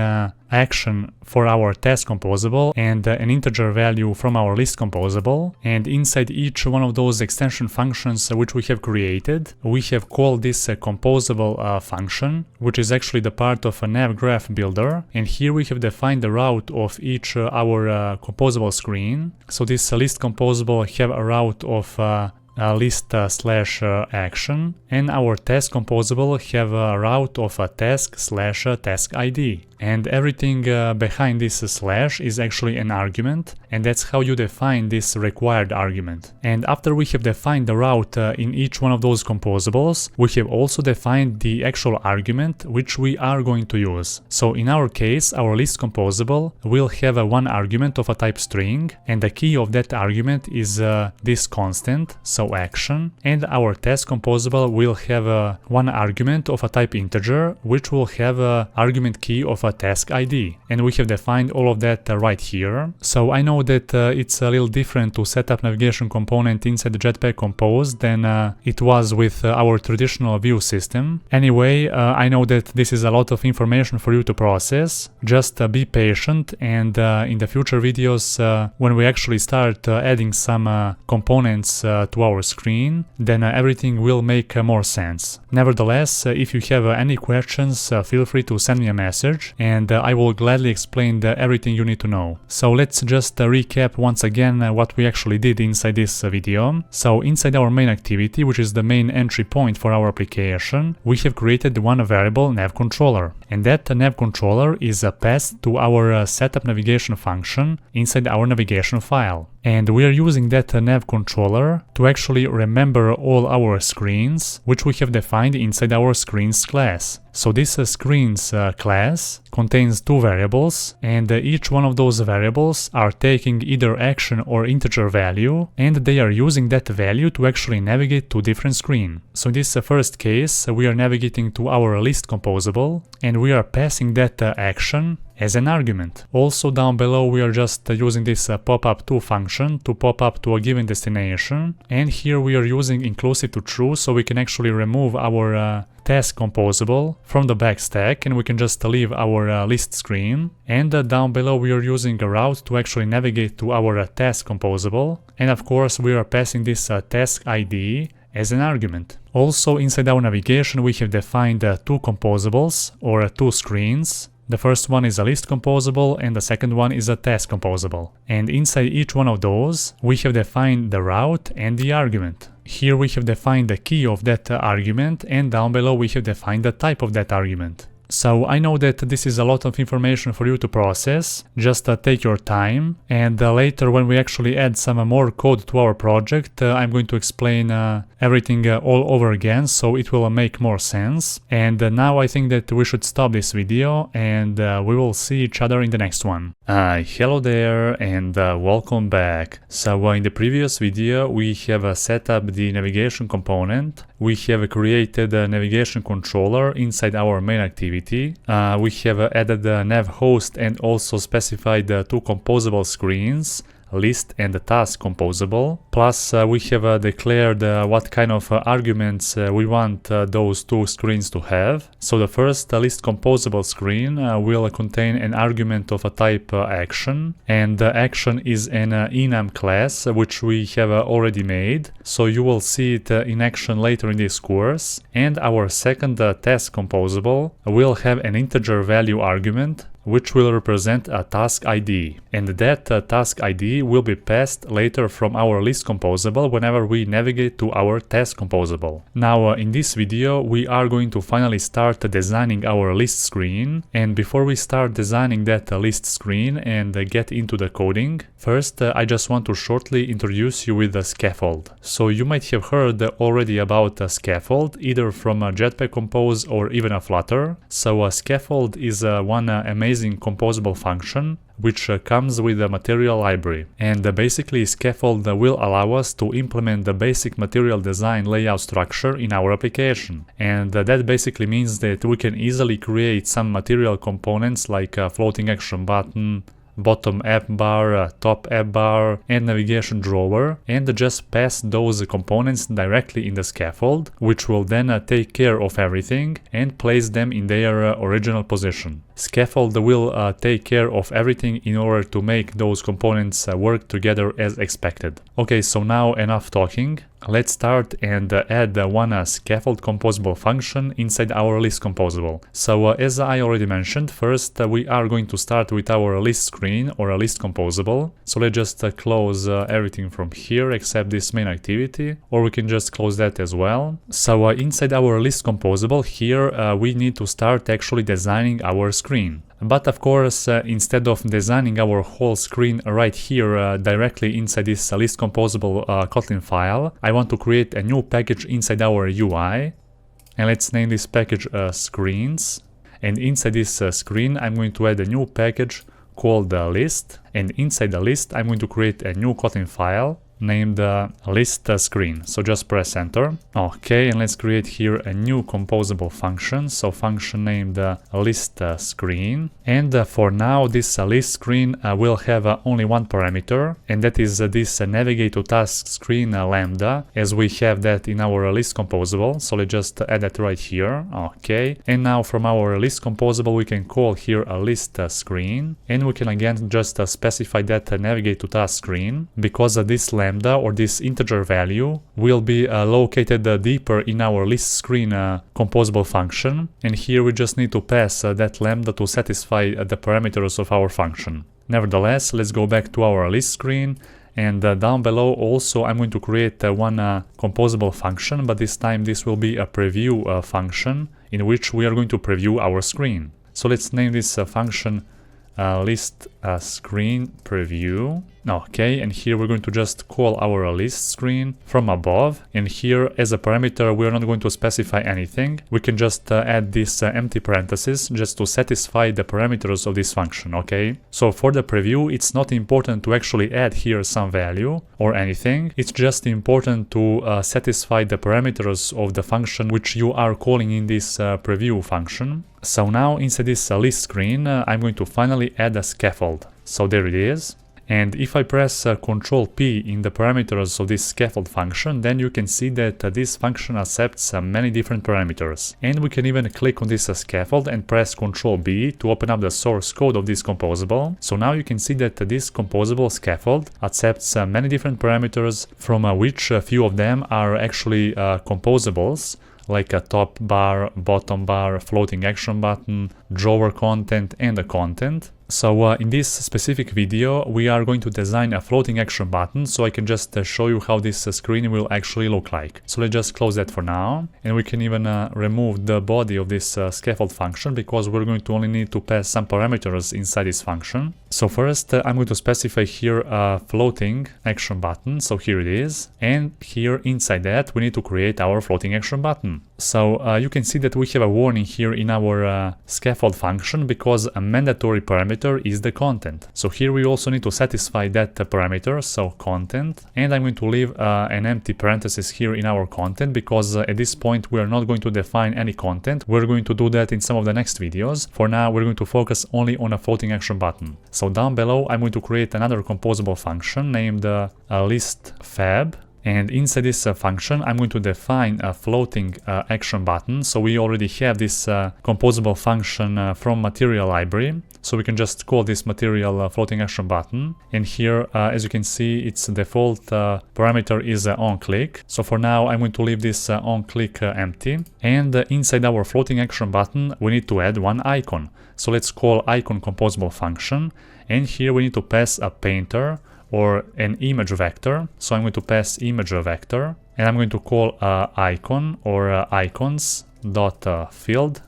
action for our task composable and an integer value from our list composable. And inside each one of those extension functions which we have created, we have called this composable function, which is actually the part of a nav graph builder. And here we have defined the route of each our composable screen. So this list composable have a route of list slash action, and our task composable have a route of a task slash task ID. And everything behind this slash is actually an argument, and that's how you define this required argument. And after we have defined the route in each one of those composables, we have also defined the actual argument which we are going to use. So in our case, our list composable will have one argument of a type string, and the key of that argument is this constant, so action. And our task composable will have one argument of a type integer, which will have an argument key of a task ID. And we have defined all of that right here. So I know that it's a little different to set up navigation component inside the Jetpack-compose than it was with our traditional view system. Anyway, I know that this is a lot of information for you to process. Just be patient, and in the future videos, when we actually start adding some components to our screen, then everything will make more sense. Nevertheless, if you have any questions, feel free to send me a message, and I will gladly explain everything you need to know. So let's just recap once again what we actually did inside this video. So inside our main activity, which is the main entry point for our application, we have created one variable nav controller, and that nav controller is passed to our setup navigation function inside our navigation file. And we are using that nav controller to actually actually remember all our screens, which we have defined inside our screens class. So this screens class contains two variables, and each one of those variables are taking either action or integer value, and they are using that value to actually navigate to different screen. So in this first case, we are navigating to our list composable, and we are passing that action as an argument. Also down below we are just using this pop-up to function to pop up to a given destination, and here we are using inclusive to true, so we can actually remove our task composable from the back stack, and we can just leave our list screen. And down below we are using a route to actually navigate to our task composable, and of course we are passing this task ID as an argument. Also inside our navigation we have defined two composables or two screens. The first one is a list composable and the second one is a task composable. And inside each one of those we have defined the route and the argument. Here we have defined the key of that argument, and down below we have defined the type of that argument. So I know that this is a lot of information for you to process, just take your time, and later when we actually add some more code to our project, I'm going to explain everything all over again, so it will make more sense. And now I think that we should stop this video, and we will see each other in the next one. Hello there, and welcome back. So in the previous video we have set up the navigation component. We have created a navigation controller inside our main activity. We have added the nav host and also specified the two composable screens, list and the task composable. Plus we have declared what kind of arguments we want those two screens to have. So the first list composable screen will contain an argument of a type action, and the action is an enum class which we have already made, so you will see it in action later in this course. And our second task composable will have an integer value argument which will represent a task ID, and that task ID will be passed later from our list composable whenever we navigate to our task composable. Now in this video we are going to finally start designing our list screen, and before we start designing that list screen and get into the coding, first I just want to shortly introduce you with the scaffold. So you might have heard already about a scaffold either from a Jetpack-compose or even a Flutter. So a scaffold is one amazing composable function which comes with the material library, and basically scaffold will allow us to implement the basic material design layout structure in our application. And that basically means that we can easily create some material components like a floating action button, bottom app bar, top app bar, and navigation drawer, and just pass those components directly in the scaffold, which will then take care of everything and place them in their original position. Scaffold will take care of everything in order to make those components work together as expected. Okay, so now enough talking. Let's start and add one scaffold composable function inside our list composable. So as I already mentioned, first we are going to start with our list screen or a list composable. So let's just close everything from here except this main activity, or we can just close that as well. So inside our list composable here we need to start actually designing our screen. But of course, instead of designing our whole screen right here directly inside this list composable Kotlin file, I want to create a new package inside our UI, and let's name this package screens. And inside this screen I'm going to add a new package called list, and inside the list I'm going to create a new Kotlin file named list screen. So just press enter. Okay, and let's create here a new composable function. So function named list screen. And for now this list screen will have only one parameter, and that is this navigate to task screen lambda, as we have that in our list composable. So let's just add that right here. Okay, and now from our list composable we can call here a list screen, and we can again just specify that navigate to task screen, because this lambda or this integer value will be located deeper in our list screen composable function, and here we just need to pass that lambda to satisfy the parameters of our function. Nevertheless, let's go back to our list screen, and down below also I'm going to create one composable function, but this time this will be a preview function in which we are going to preview our screen. So let's name this function list screen preview. Okay, and here we're going to just call our list screen from above, and here as a parameter we're not going to specify anything. We can just add this empty parenthesis just to satisfy the parameters of this function, okay? So for the preview, it's not important to actually add here some value or anything. It's just important to satisfy the parameters of the function which you are calling in this preview function. So now inside this list screen, I'm going to finally add a scaffold. So there it is. And if I press Ctrl P in the parameters of this scaffold function, then you can see that this function accepts many different parameters. And we can even click on this scaffold and press Ctrl B to open up the source code of this composable. So now you can see that this composable scaffold accepts many different parameters, from which a few of them are actually composables, like a top bar, bottom bar, floating action button, drawer content, and a content. So in this specific video, we are going to design a floating action button, so I can just show you how this screen will actually look like. So let's just close that for now, and we can even remove the body of this scaffold function, because we're going to only need to pass some parameters inside this function. So first, I'm going to specify here a floating action button, so here it is, and here inside that we need to create our floating action button. So you can see that we have a warning here in our scaffold function, because a mandatory parameter is the content. So here we also need to satisfy that parameter, so content, and I'm going to leave an empty parenthesis here in our content, because at this point we are not going to define any content. We're going to do that in some of the next videos. For now, we're going to focus only on a floating action button. So down below, I'm going to create another composable function named list-fab. And inside this function, I'm going to define a floating action button. So we already have this composable function from material library. So we can just call this material floating action button. And here, as you can see, its default parameter is onClick. So for now, I'm going to leave this onClick empty. And inside our floating action button, we need to add one icon. So let's call icon composable function. And here we need to pass a painter or an image vector. So I'm going to pass image vector, and I'm going to call icon or icons.field.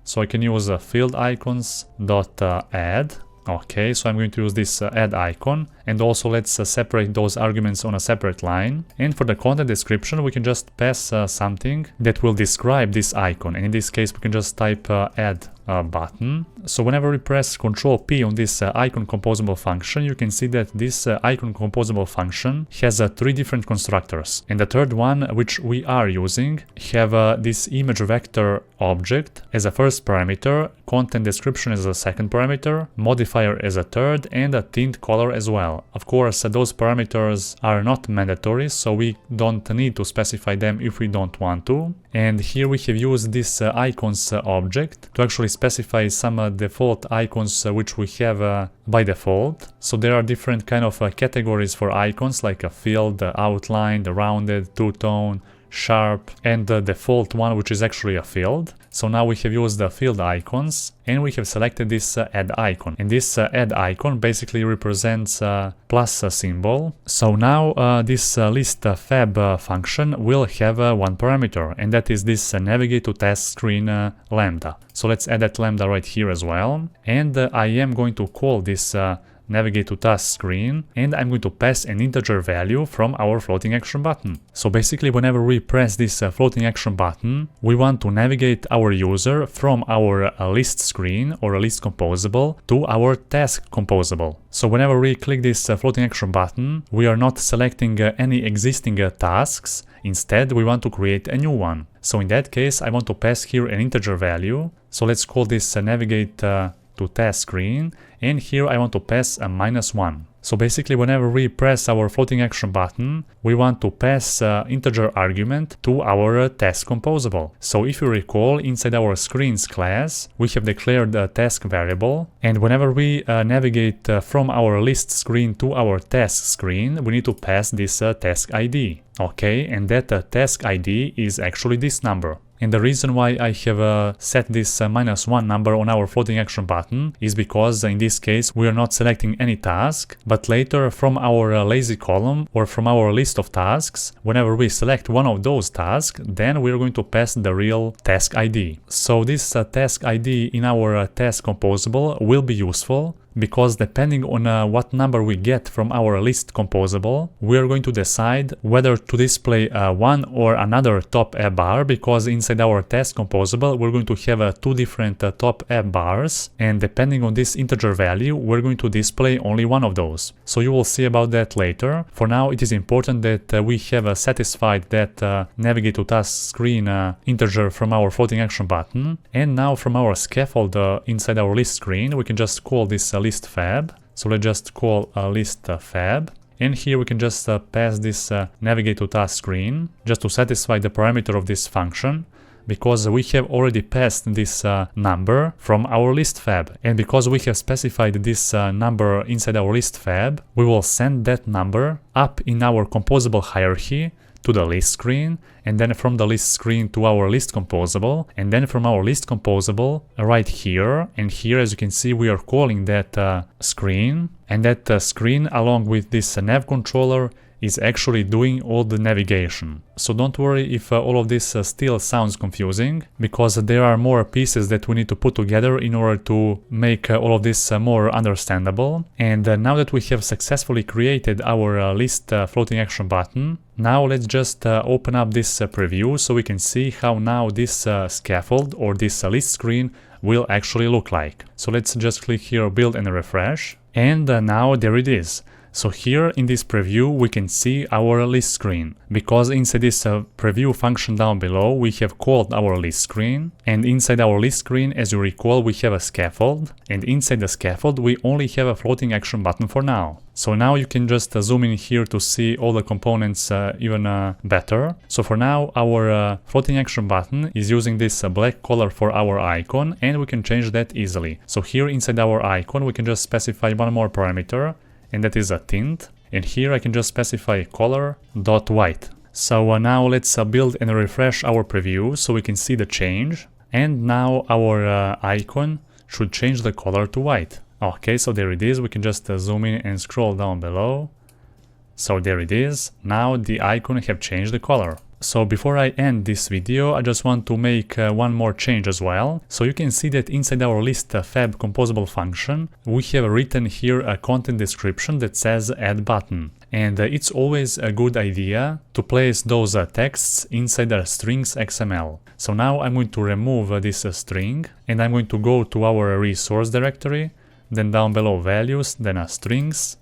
So I can use field icons.add. Okay, so I'm going to use this add icon, and also let's separate those arguments on a separate line. And for the content description, we can just pass something that will describe this icon, and in this case we can just type add button. So whenever we press Ctrl P on this icon composable function, you can see that this icon composable function has three different constructors, and the third one, which we are using, have this image vector object as a first parameter, content description as a second parameter, modifier as a third, and a tint color as well. Of course, those parameters are not mandatory, so we don't need to specify them if we don't want to. And here we have used this icons object to actually specify some default icons which we have by default. So there are different kind of categories for icons, like a field, outline, rounded, two-tone, sharp, and the default one, which is actually a field. So now we have used the field icons, and we have selected this add icon, and this add icon basically represents plus symbol. So now this list-fab function will have one parameter, and that is this navigate to task screen lambda. So let's add that lambda right here as well, and I am going to call this navigate to task screen, and I'm going to pass an integer value from our floating action button. So basically, whenever we press this floating action button, we want to navigate our user from our list screen or a list composable to our task composable. So whenever we click this floating action button, we are not selecting any existing tasks. Instead, we want to create a new one. So in that case, I want to pass here an integer value. So let's call this navigate to task screen, and here I want to pass a -1. So basically, whenever we press our floating action button, we want to pass integer argument to our task composable. So if you recall, inside our screens class, we have declared a task variable, and whenever we navigate from our list screen to our task screen, we need to pass this task ID. Okay, and that task ID is actually this number. And the reason why I have set this -1 number on our floating action button is because in this case we are not selecting any task, but later from our lazy column or from our list of tasks, whenever we select one of those tasks, then we're going to pass the real task ID. So this task ID in our task composable will be useful because depending on what number we get from our list composable, we are going to decide whether to display one or another top app bar, because inside our test composable we're going to have two different top app bars, and depending on this integer value we're going to display only one of those. So you will see about that later. For now it is important that we have satisfied that navigate to task screen integer from our floating action button, and now from our scaffold inside our list screen we can just call this list fab. So let's just call list fab, and here we can just pass this navigate to task screen just to satisfy the parameter of this function, because we have already passed this number from our list fab, and because we have specified this number inside our list fab, we will send that number up in our composable hierarchy to the list screen, and then from the list screen to our list composable, and then from our list composable right here. And here, as you can see, we are calling that screen, and that screen along with this nav controller is actually doing all the navigation. So don't worry if all of this still sounds confusing, because there are more pieces that we need to put together in order to make all of this more understandable. And now that we have successfully created our list floating action button, now let's just open up this preview so we can see how now this scaffold or this list screen will actually look like. So let's just click here, build and refresh, and now there it is. So here in this preview we can see our list screen, because inside this preview function down below we have called our list screen, and inside our list screen, as you recall, we have a scaffold, and inside the scaffold we only have a floating action button for now. So now you can just zoom in here to see all the components even better. So for now our floating action button is using this black color for our icon, and we can change that easily. So here inside our icon we can just specify one more parameter, and that is a tint, and here I can just specify color.white. So now let's build and refresh our preview so we can see the change, and now our icon should change the color to white. Okay, so there it is. We can just zoom in and scroll down below. So there it is. Now the icon have changed the color. So before I end this video, I just want to make one more change as well. So you can see that inside our list fab composable function, we have written here a content description that says add button. And it's always a good idea to place those texts inside the strings XML. So now I'm going to remove this string, and I'm going to go to our resource directory, then down below values, then strings.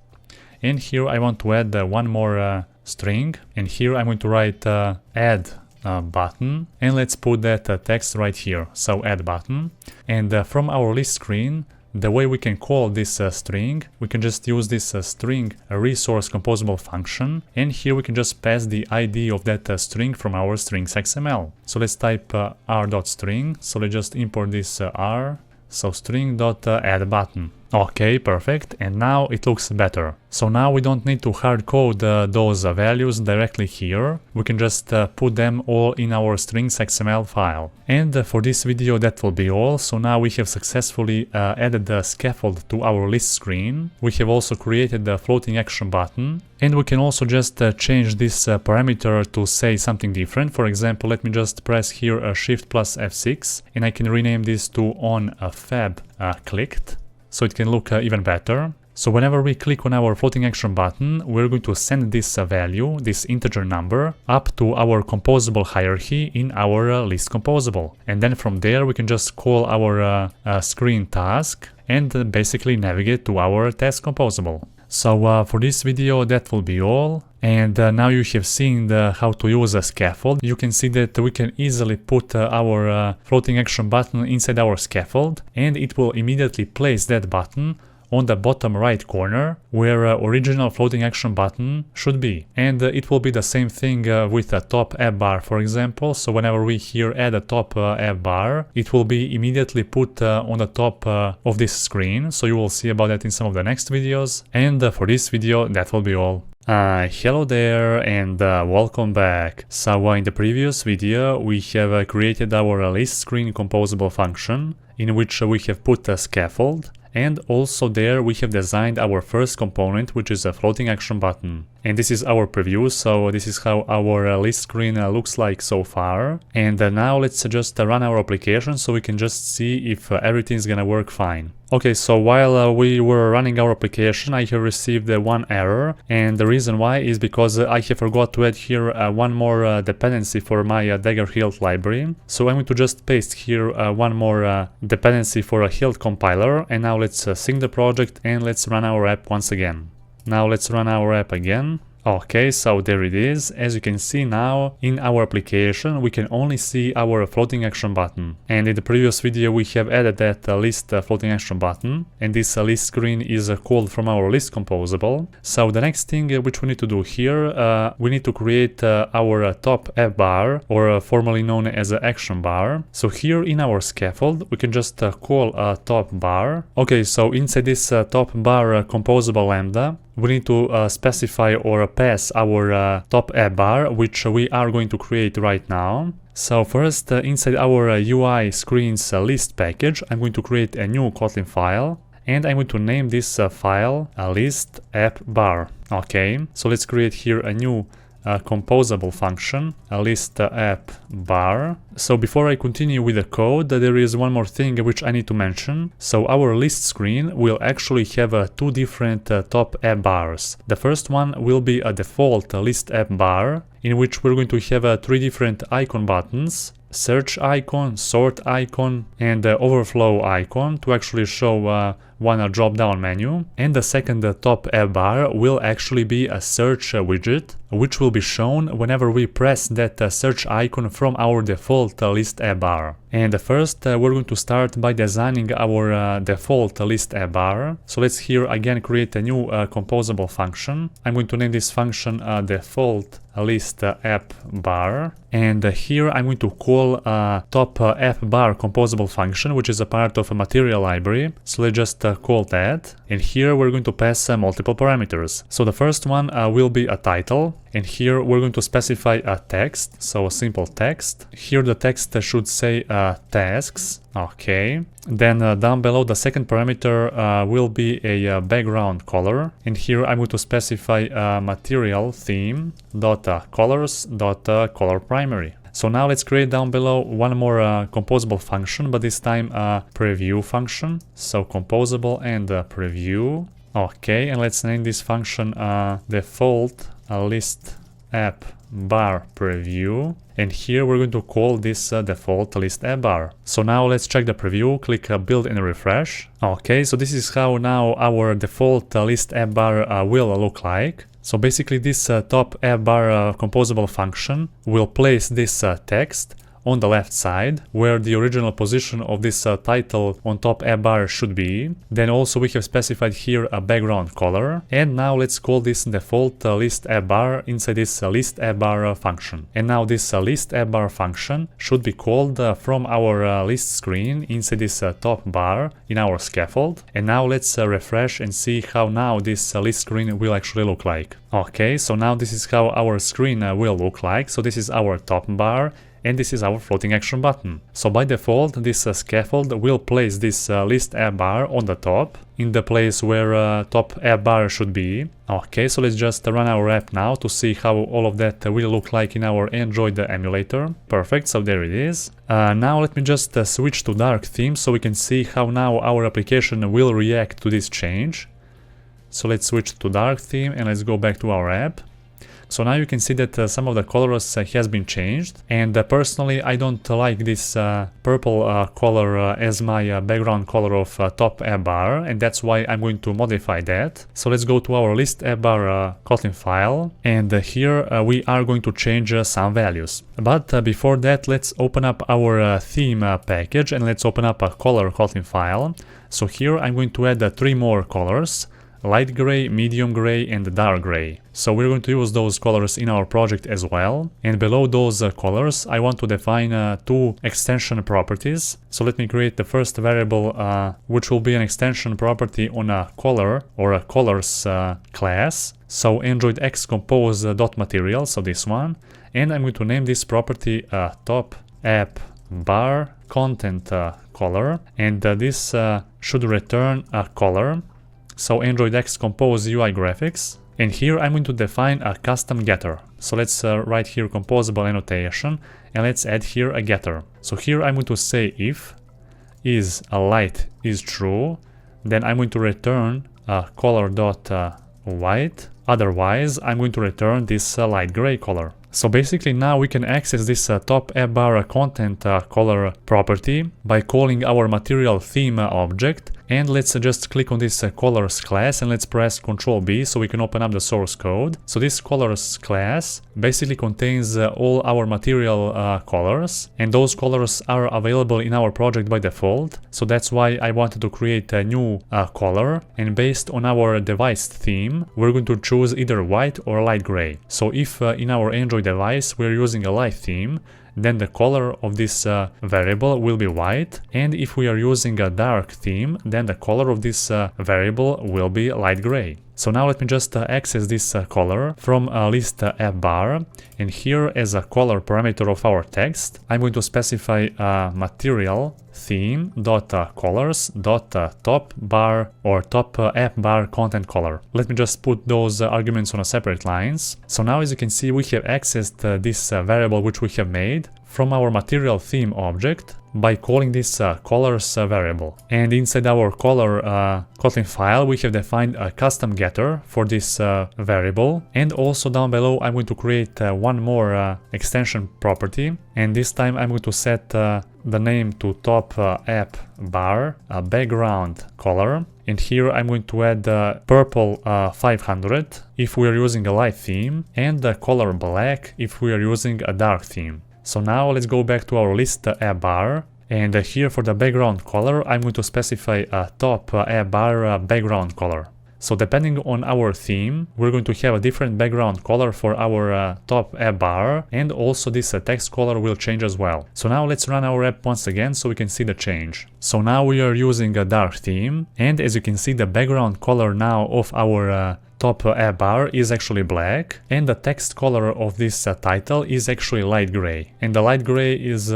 And here I want to add one more string, and here I'm going to write add button, and let's put that text right here, so add button. And from our list screen, the way we can call this string, we can just use this string resource composable function, and here we can just pass the ID of that string from our strings XML. So let's type r.string, so let's just import this r, so string.add button. Okay, perfect, and now it looks better. So now we don't need to hard code those values directly here. We can just put them all in our strings XML file. And for this video that will be all. So now we have successfully added the scaffold to our list screen. We have also created the floating action button, and we can also just change this parameter to say something different. For example, let me just press here a Shift plus F6, and I can rename this to on fab clicked, so it can look even better. So whenever we click on our floating action button, we're going to send this value, this integer number, up to our composable hierarchy in our list composable. And then from there we can just call our screen task and basically navigate to our task composable. So for this video that will be all. And now you have seen how to use a scaffold. You can see that we can easily put our floating action button inside our scaffold, and it will immediately place that button on the bottom right corner where original floating action button should be. And it will be the same thing with a top app bar, for example. So whenever we here add a top app bar, it will be immediately put on the top of this screen. So you will see about that in some of the next videos. And for this video, that will be all. Hello there and welcome back. So in the previous video we have created our list screen composable function in which we have put a scaffold, and also there we have designed our first component, which is a floating action button. And this is our preview, so this is how our list screen looks like so far. And now let's just run our application so we can just see if everything's gonna work fine. Okay, so while we were running our application, I have received one error, and the reason why is because I have forgot to add here one more dependency for my Dagger-hilt library. So I'm going to just paste here one more dependency for a hilt compiler, and now let's sync the project and let's run our app once again. Now let's run our app again. Okay, so there it is. As you can see now, in our application, we can only see our floating action button. And in the previous video, we have added that list floating action button. And this list screen is called from our list composable. So the next thing which we need to do here, we need to create our top app bar, or formerly known as action bar. So here in our scaffold, we can just call a top bar. Okay, so inside this top bar composable lambda, we need to specify or pass our top app bar, which we are going to create right now. So first, inside our UI screens list package, I'm going to create a new Kotlin file, and I'm going to name this file list app bar. Okay, so let's create here a new composable function, a list app bar. So before I continue with the code, there is one more thing which I need to mention. So our list screen will actually have two different top app bars. The first one will be a default list app bar, in which we're going to have three different icon buttons: search icon, sort icon, and overflow icon to actually show one drop-down menu. And the second top app bar will actually be a search widget, which will be shown whenever we press that search icon from our default list app bar. And first, we're going to start by designing our default list app bar. So let's here again create a new composable function. I'm going to name this function default list app bar, and here I'm going to call top app bar composable function, which is a part of a material library. So let's just call that, and here we're going to pass multiple parameters. So the first one will be a title, and here we're going to specify a text, so a simple text. Here the text should say tasks. Okay, then down below the second parameter will be a background color, and here I'm going to specify material theme dot colors dot color primary. So now let's create down below one more composable function, but this time a preview function. So composable and preview. Okay, and let's name this function default list app bar preview, and here we're going to call this default list app bar. So now let's check the preview, click build and refresh. Okay, so this is how now our default list app bar will look like. So basically this top app bar composable function will place this text on the left side, where the original position of this title on top app bar should be. Then also we have specified here a background color. And now let's call this default list app bar inside this list app bar function. And now this list app bar function should be called from our list screen inside this top bar in our scaffold. And now let's refresh and see how now this list screen will actually look like. Okay, so now this is how our screen will look like. So this is our top bar, and this is our floating action button. So by default, this scaffold will place this list app bar on the top, in the place where top app bar should be. Okay, so let's just run our app now to see how all of that will look like in our Android emulator. Perfect, so there it is. Now let me just switch to dark theme so we can see how now our application will react to this change. So let's switch to dark theme and let's go back to our app. So now you can see that some of the colors has been changed, and personally I don't like this purple color as my background color of top app bar, and that's why I'm going to modify that. So let's go to our list app bar Kotlin file, and here we are going to change some values. But before that, let's open up our theme package and let's open up a color Kotlin file. So here I'm going to add 3 more colors: light gray, medium gray, and dark gray. So we're going to use those colors in our project as well. And below those colors, I want to define 2 extension properties. So let me create the first variable, which will be an extension property on a color or a colors class. So Android X compose.material, so this one. And I'm going to name this property top app bar content color. And this should return a color. So Android X compose UI graphics, and here I'm going to define a custom getter. So let's write here composable annotation, and let's add here a getter. So here I'm going to say if is a light is true, then I'm going to return color.white. Otherwise, I'm going to return this light gray color. So basically now we can access this top app bar content color property by calling our material theme object. And let's just click on this colors class and let's press Ctrl B so we can open up the source code. So this colors class basically contains all our material colors, and those colors are available in our project by default. So that's why I wanted to create a new color, and based on our device theme we're going to choose either white or light gray. So if in our Android device we're using a light theme, then the color of this variable will be white, and if we are using a dark theme, then the color of this variable will be light gray. So now let me just access this color from a list app bar, and here as a color parameter of our text I'm going to specify material theme dot colors dot top bar or top app bar content color. Let me just put those arguments on a separate lines. So now as you can see we have accessed this variable which we have made from our material theme object by calling this colors variable. And inside our color Kotlin file we have defined a custom getter for this variable, and also down below I'm going to create one more extension property, and this time I'm going to set the name to top app bar background color, and here I'm going to add purple 500 if we are using a light theme, and the color black if we are using a dark theme. So now let's go back to our list app bar, and here for the background color I'm going to specify a top app bar background color. So depending on our theme we're going to have a different background color for our top app bar, and also this text color will change as well. So now let's run our app once again so we can see the change. So now we are using a dark theme, and as you can see the background color now of our top app bar is actually black, and the text color of this title is actually light gray, and the light gray is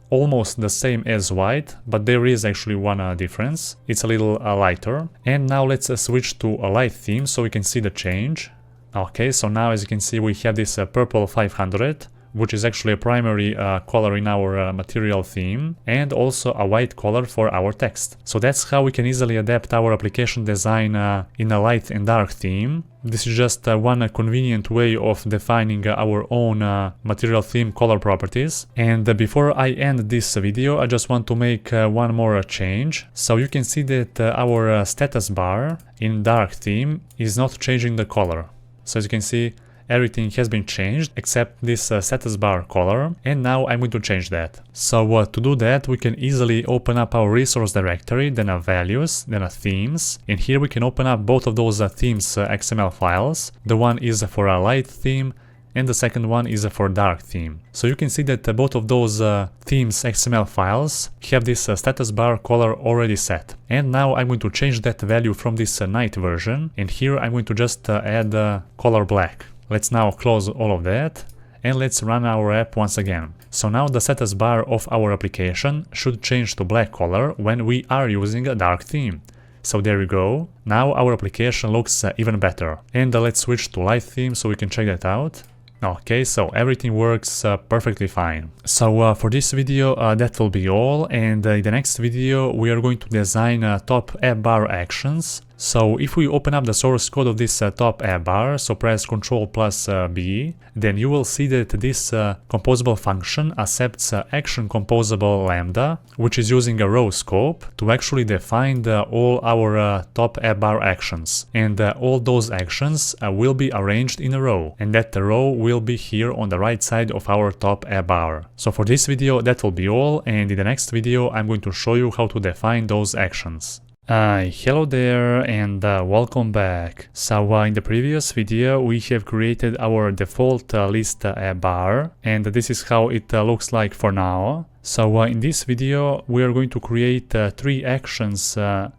almost the same as white, but there is actually one difference. It's a little lighter. And now let's switch to a light theme so we can see the change. Okay, so now as you can see we have this purple 500, which is actually a primary color in our material theme, and also a white color for our text. So that's how we can easily adapt our application design in a light and dark theme. This is just one convenient way of defining our own material theme color properties. And before I end this video I just want to make one more change. So you can see that our status bar in dark theme is not changing the color. So as you can see everything has been changed except this status bar color, and now I'm going to change that. So to do that we can easily open up our resource directory, then values, then themes, and here we can open up both of those themes XML files. The one is for a light theme and the second one is for dark theme. So you can see that both of those themes XML files have this status bar color already set. And now I'm going to change that value from this night version, and here I'm going to just add color black. Let's now close all of that and let's run our app once again. So now the status bar of our application should change to black color when we are using a dark theme. So there we go. Now our application looks even better. And let's switch to light theme so we can check that out. Okay, so everything works perfectly fine. So for this video that will be all, and in the next video we are going to design top app bar actions. So if we open up the source code of this top app bar, so press Ctrl+ B, then you will see that this composable function accepts action composable lambda, which is using a row scope to actually define all our top app bar actions. And all those actions will be arranged in a row, and that row will be here on the right side of our top app bar. So for this video that will be all, and in the next video I'm going to show you how to define those actions. Hello there and welcome back. So in the previous video we have created our default list app bar, and this is how it looks like for now. So in this video we are going to create 3 actions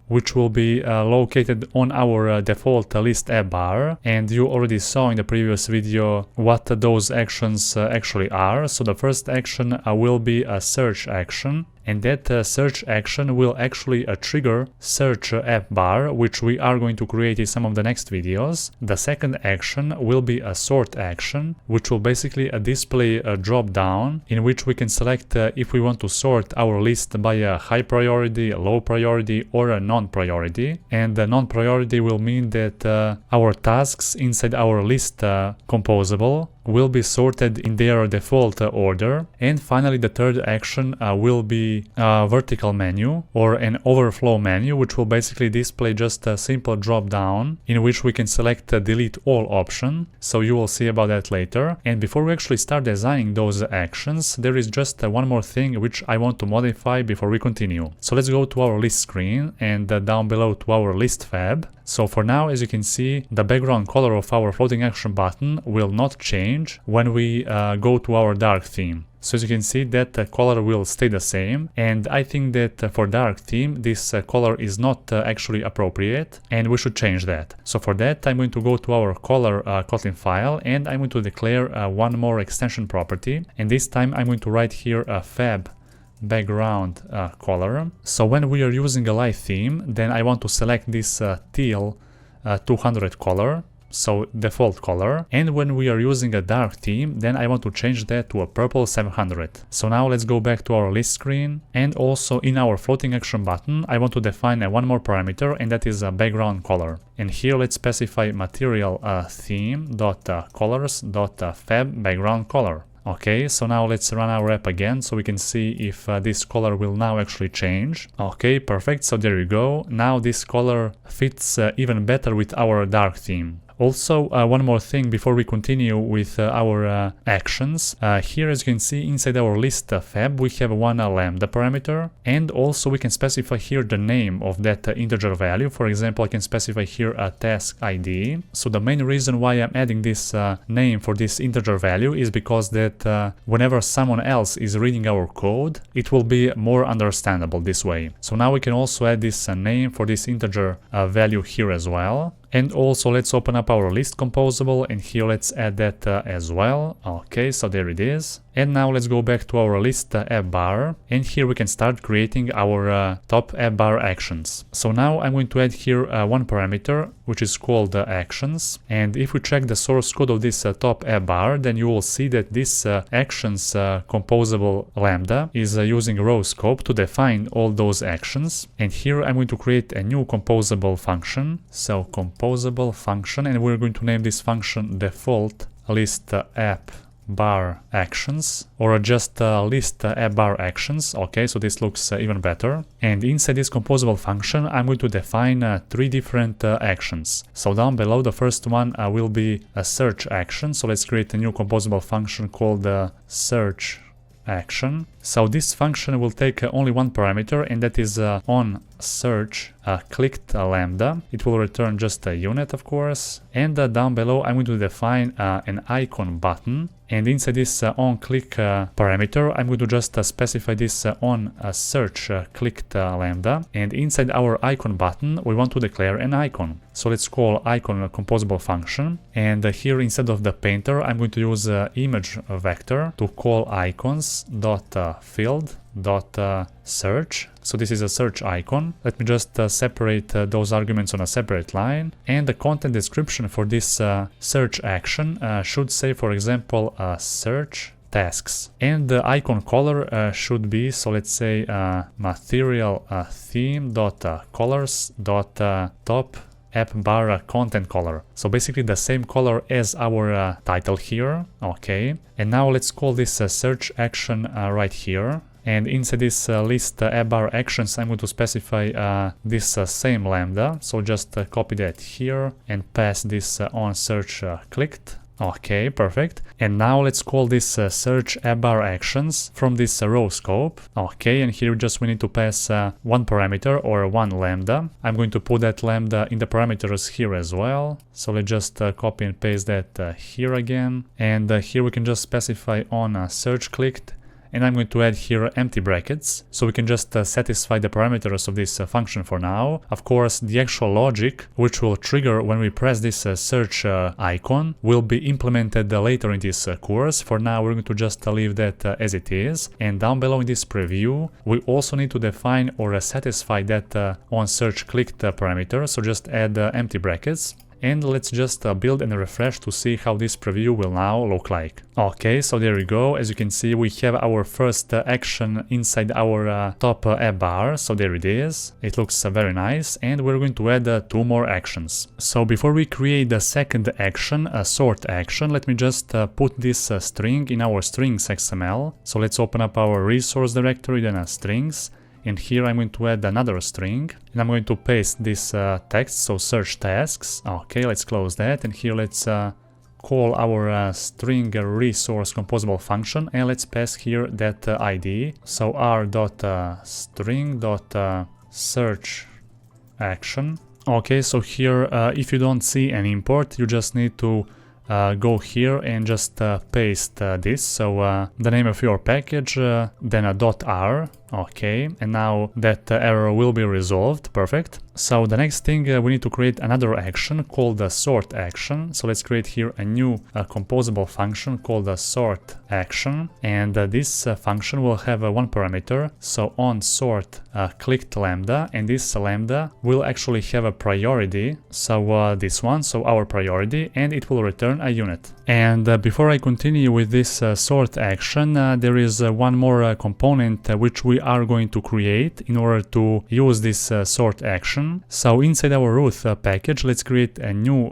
which will be located on our default list app bar, and you already saw in the previous video what those actions actually are. So the first action will be a search action, and that search action will actually trigger search app bar, which we are going to create in some of the next videos. The second action will be a sort action, which will basically display a drop down in which we can select if we want to sort our list by a high priority, low priority, or a non-priority. And the non-priority will mean that our tasks inside our list composable will be sorted in their default order. And finally, the third action will be a vertical menu or an overflow menu, which will basically display just a simple drop down in which we can select the delete all option. So you will see about that later. And before we actually start designing those actions, there is just one more thing which I want to modify before we continue. So let's go to our list screen and down below to our list fab. So for now, as you can see, the background color of our floating action button will not change when we go to our dark theme. So as you can see, that color will stay the same, and I think that for dark theme this color is not actually appropriate, and we should change that. So for that, I'm going to go to our color Kotlin file, and I'm going to declare one more extension property, and this time I'm going to write here a fab background color. So when we are using a light theme, then I want to select this teal 200 color, so default color, and when we are using a dark theme, then I want to change that to a purple 700. So now let's go back to our list screen, and also in our floating action button I want to define one more parameter, and that is a background color. And here let's specify material theme.colors.fab background color. Okay, so now let's run our app again so we can see if this color will now actually change. Okay, perfect, so there you go. Now this color fits even better with our dark theme. Also, one more thing before we continue with our actions. Here, as you can see, inside our list fab, we have one lambda parameter, and also we can specify here the name of that integer value. For example, I can specify here a task ID. So the main reason why I'm adding this name for this integer value is because that whenever someone else is reading our code, it will be more understandable this way. So now we can also add this name for this integer value here as well. And also let's open up our list composable, and here let's add that as well. Okay, so there it is. And now let's go back to our list app bar, and here we can start creating our top app bar actions. So now I'm going to add here one parameter which is called actions, and if we check the source code of this top app bar, then you will see that this actions composable lambda is using row scope to define all those actions. And here I'm going to create a new composable function. So composable function, and we're going to name this function default list app bar actions, or just list app bar actions. Okay, so this looks even better. And inside this composable function, I'm going to define three different actions. So down below, the first one will be a search action. So let's create a new composable function called search action. So this function will take only one parameter, and that is on search clicked lambda. It will return just a unit, of course. And down below, I'm going to define an icon button. And inside this on click parameter, I'm going to just specify this on search clicked lambda. And inside our icon button, we want to declare an icon. So let's call icon a composable function. And here, instead of the painter, I'm going to use image vector to call icons.field.search. So this is a search icon. Let me just separate those arguments on a separate line. And the content description for this search action should say, for example, search tasks. And the icon color should be, so let's say, material theme.colors.top app bar content color. So basically the same color as our title here. Okay. And now let's call this search action right here. And inside this list app bar actions, I'm going to specify this same lambda. So just copy that here and pass this on search clicked. Okay, perfect. And now let's call this search app bar actions from this row scope. Okay, and here just we need to pass one parameter or one lambda. I'm going to put that lambda in the parameters here as well. So let's just copy and paste that here again. And here we can just specify on search clicked and I'm going to add here empty brackets, so we can just satisfy the parameters of this function for now. Of course, the actual logic, which will trigger when we press this search icon, will be implemented later in this course. For now, we're going to just leave that as it is, and down below in this preview, we also need to define or satisfy that on search clicked parameter, so just add empty brackets. And let's just build and refresh to see how this preview will now look like. Okay, so there we go. As you can see, we have our first action inside our top app bar. So there it is. It looks very nice. And we're going to add 2 more actions. So before we create the second action, a sort action, let me just put this string in our strings XML. So let's open up our resource directory, then strings. And here I'm going to add another string, and I'm going to paste this text, so search tasks. Okay, let's close that, and here let's call our string resource composable function, and let's pass here that ID. So r.string.search action. Okay, so here if you don't see an import, you just need to go here and just paste this. So the name of your package, then a .r. Okay, and now that error will be resolved. Perfect. So the next thing, we need to create another action called the sort action. So let's create here a new composable function called the sort action, and this function will have one parameter. So on sort clicked lambda, and this lambda will actually have a priority. So this one, so our priority, and it will return a unit. And before I continue with this sort action, there is one more component which we are going to create in order to use this sort action. So inside our root package, let's create a new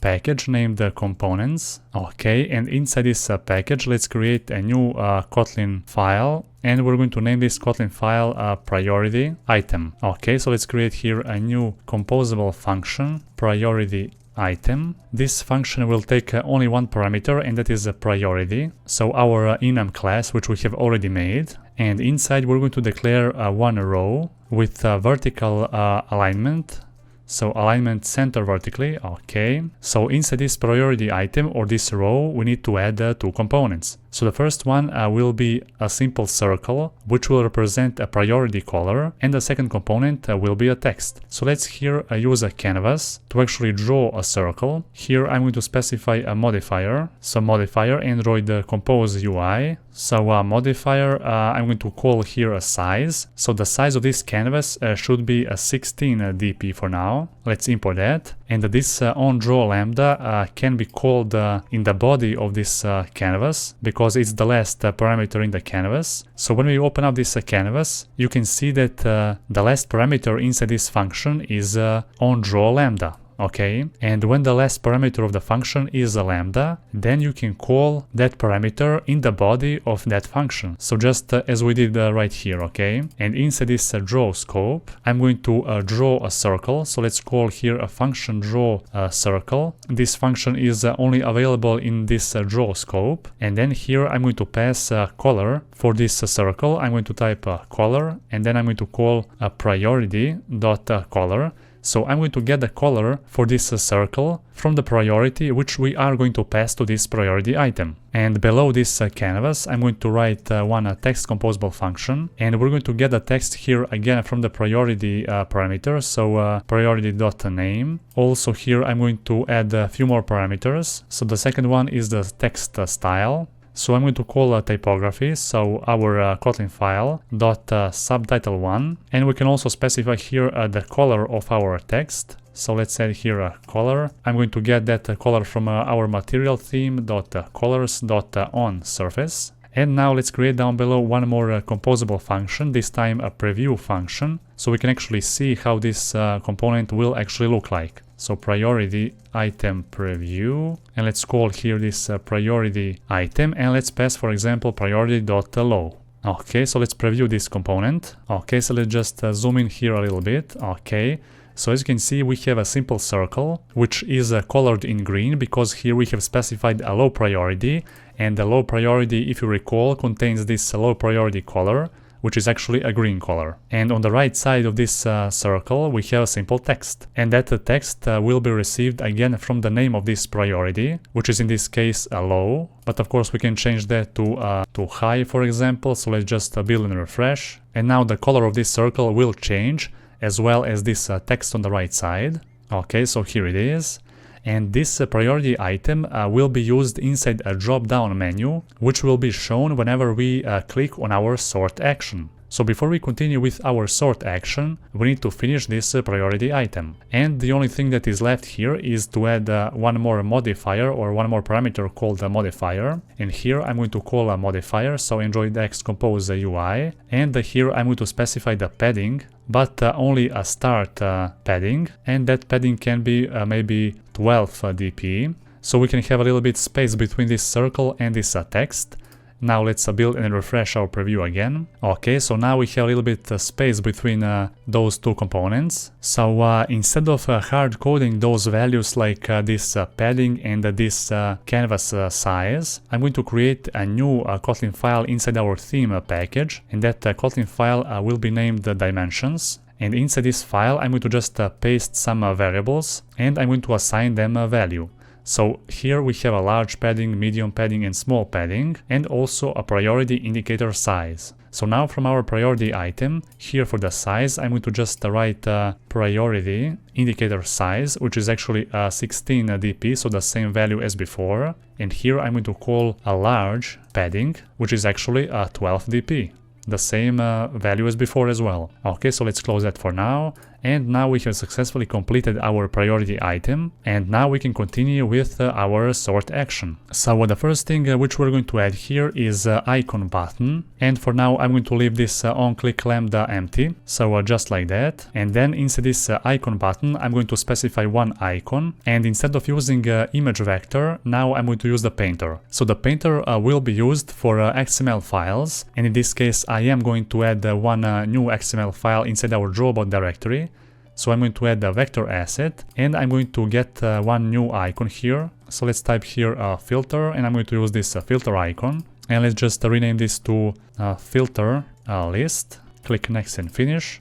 package named components. Okay, and inside this package, let's create a new Kotlin file, and we're going to name this Kotlin file priority item. Okay, so let's create here a new composable function, priority item. This function will take only one parameter, and that is a priority. So our enum class, which we have already made, and inside we're going to declare one row with vertical alignment. So alignment center vertically. Okay, so inside this priority item or this row, we need to add 2 components. So the first one will be a simple circle, which will represent a priority color, and the second component will be a text. So let's here use a canvas to actually draw a circle. Here I'm going to specify a modifier. So modifier Android compose UI. So modifier, I'm going to call here a size. So the size of this canvas should be a 16 dp for now. Let's import that. And this onDraw lambda can be called in the body of this canvas, because it's the last parameter in the canvas. So when we open up this canvas, you can see that the last parameter inside this function is onDraw lambda. Okay, and when the last parameter of the function is a lambda, then you can call that parameter in the body of that function. So just as we did right here, okay? And inside this draw scope, I'm going to draw a circle. So let's call here a function draw circle. This function is only available in this draw scope. And then here I'm going to pass color for this circle. I'm going to type color, and then I'm going to call a priority.color. So I'm going to get the color for this circle from the priority which we are going to pass to this priority item. And below this canvas, I'm going to write one text composable function, and we're going to get the text here again from the priority parameter. So priority.name. Also here I'm going to add a few more parameters. So the second one is the text style. So I'm going to call typography, so our Kotlin file .subtitle1, and we can also specify here the color of our text. So let's add here a color. I'm going to get that color from our material theme .colors.onSurface. And now let's create down below one more composable function, this time a preview function, so we can actually see how this component will actually look like. So priority item preview, and let's call here this priority item, and let's pass, for example, priority.low. Okay, so let's preview this component. Okay, so let's just zoom in here a little bit. Okay, so as you can see, we have a simple circle which is colored in green because here we have specified a low priority, and the low priority, if you recall, contains this low priority color. which is actually a green color. And on the right side of this circle, we have a simple text. And that text will be received again from the name of this priority, which is in this case a low. But of course, we can change that to high, for example. So let's just build and refresh. And now the color of this circle will change, as well as this text on the right side. Okay, so here it is. And this priority item will be used inside a drop-down menu, which will be shown whenever we click on our sort action. So before we continue with our sort action, we need to finish this priority item. And the only thing that is left here is to add one more modifier or one more parameter called a modifier. And here I'm going to call a modifier, so Android-X-compose UI. And here I'm going to specify the padding, but only a start padding. And that padding can be maybe 12 dp. So we can have a little bit space between this circle and this text. Now let's build and refresh our preview again. Okay, so now we have a little bit space between those two components. So instead of hard coding those values like this padding and this canvas size, I'm going to create a new Kotlin file inside our theme package, and that Kotlin file will be named dimensions. And inside this file, I'm going to just paste some variables, and I'm going to assign them a value. So here we have a large padding, medium padding, and small padding, and also a priority indicator size. So now from our priority item, here for the size, I'm going to just write priority indicator size, which is actually 16 dp, so the same value as before. And here I'm going to call a large padding, which is actually 12 dp. The same value as before as well. Okay, so let's close that for now. And now we have successfully completed our priority item, and now we can continue with our sort action. So the first thing which we're going to add here is icon button, and for now I'm going to leave this onClick lambda empty, so just like that. And then inside this icon button I'm going to specify one icon, and instead of using image vector, now I'm going to use the painter. So the painter will be used for XML files, and in this case I am going to add one new XML file inside our drawbot directory. So I'm going to add a vector asset, and I'm going to get one new icon here. So let's type here filter, and I'm going to use this filter icon. And let's just rename this to filter list. Click next and finish.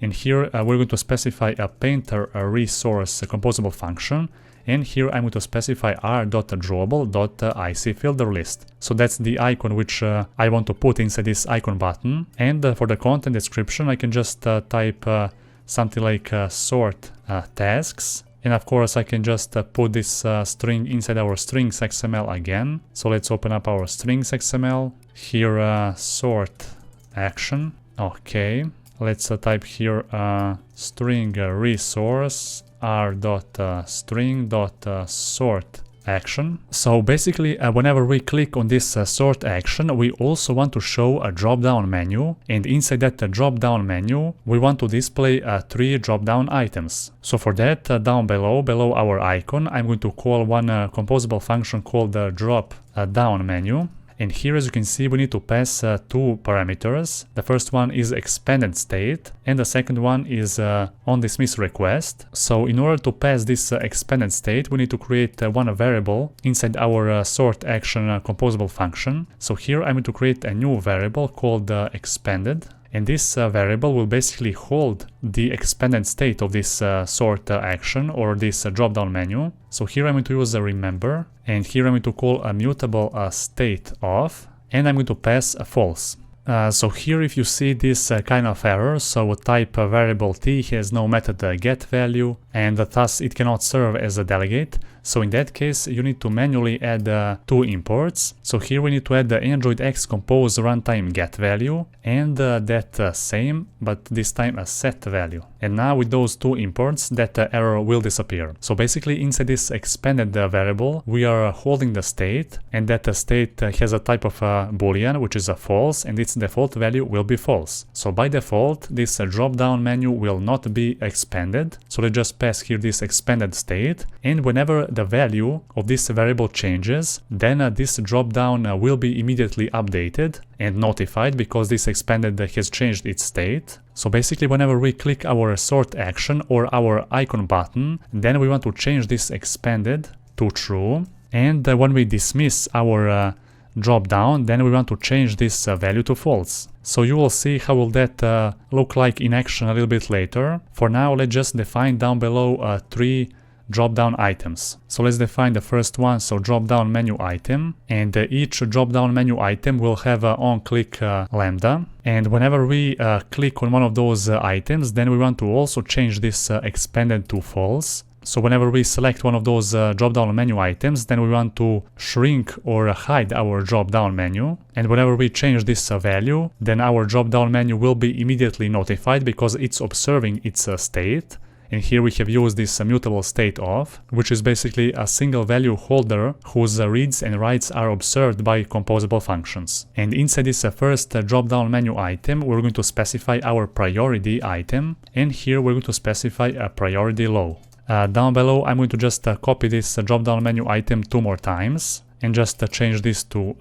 And here we're going to specify a painter resource composable function. And here I'm going to specify r.drawable.icFilterList. So that's the icon which I want to put inside this icon button. And for the content description, I can just type something like sort tasks. And of course I can just put this string inside our strings XML again. So let's open up our strings XML. Here sort action. Okay, let's type here string resource r.string.sort action. So basically whenever we click on this sort action, we also want to show a drop-down menu, and inside that drop-down menu we want to display 3 drop-down items. So for that, down below our icon, I'm going to call one composable function called the drop-down menu. And here, as you can see, we need to pass 2 parameters. The first one is expanded state, and the second one is on dismiss request. So in order to pass this expanded state, we need to create one variable inside our sort action composable function. So here I'm going to create a new variable called expanded. And this variable will basically hold the expanded state of this sort action or this drop-down menu. So here I'm going to use a remember, and here I'm going to call a mutable state of, and I'm going to pass a false. So here if you see this kind of error, so type variable t has no method get value, and thus it cannot serve as a delegate. So in that case, you need to manually add 2 imports. So here we need to add the Android-X-compose runtime get value and that same, but this time a set value. And now with those 2 imports, that error will disappear. So basically inside this expanded variable, we are holding the state, and that state has a type of boolean, which is a false, and its default value will be false. So by default, this drop-down menu will not be expanded. So let's just pass here this expanded state, and whenever the value of this variable changes, then this drop-down will be immediately updated and notified because this expanded has changed its state. So basically whenever we click our sort action or our icon button, then we want to change this expanded to true, and when we dismiss our drop down, then we want to change this value to false. So you will see how will that look like in action a little bit later. For now, let's just define down below 3 drop-down items. So let's define the first one, so drop-down menu item, and each drop-down menu item will have an on-click lambda, and whenever we click on one of those items, then we want to also change this expanded to false. So whenever we select one of those drop-down menu items, then we want to shrink or hide our drop-down menu, and whenever we change this value, then our drop-down menu will be immediately notified because it's observing its state. And here we have used this mutable state of, which is basically a single value holder whose reads and writes are observed by composable functions. And inside this first drop-down menu item, we're going to specify our priority item, and here we're going to specify a priority low. Down below, I'm going to just copy this drop-down menu item 2 more times, and just change this to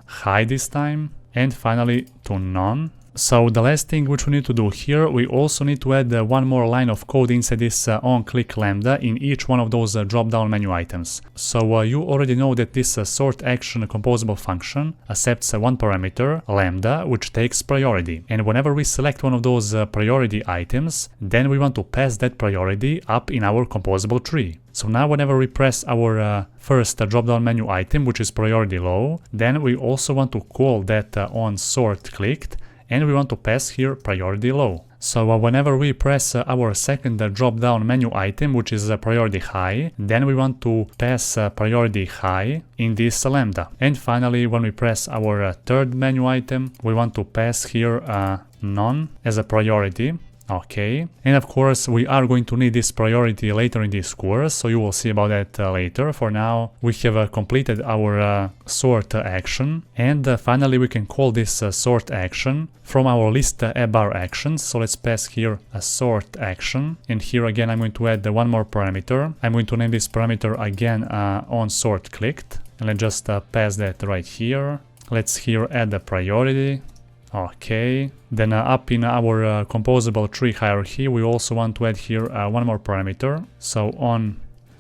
high this time, and finally to none. So the last thing which we need to do here, we also need to add one more line of code inside this on-click lambda in each one of those drop-down menu items. So you already know that this sort action composable function accepts one parameter, lambda, which takes priority. And whenever we select one of those priority items, then we want to pass that priority up in our composable tree. So now whenever we press our first drop-down menu item, which is priority low, then we also want to call that on sort clicked, and we want to pass here priority low. So whenever we press our second drop-down menu item, which is priority high, then we want to pass priority high in this lambda. And finally, when we press our third menu item, we want to pass here none as a priority. Okay, and of course we are going to need this priority later in this course, so you will see about that later. For now, we have completed our sort action, and finally we can call this sort action from our list bar actions. So let's pass here a sort action, and here again I'm going to add one more parameter. I'm going to name this parameter again on sort clicked, and let's just pass that right here. Let's here add the priority. Okay, then up in our composable tree hierarchy, we also want to add here one more parameter. So on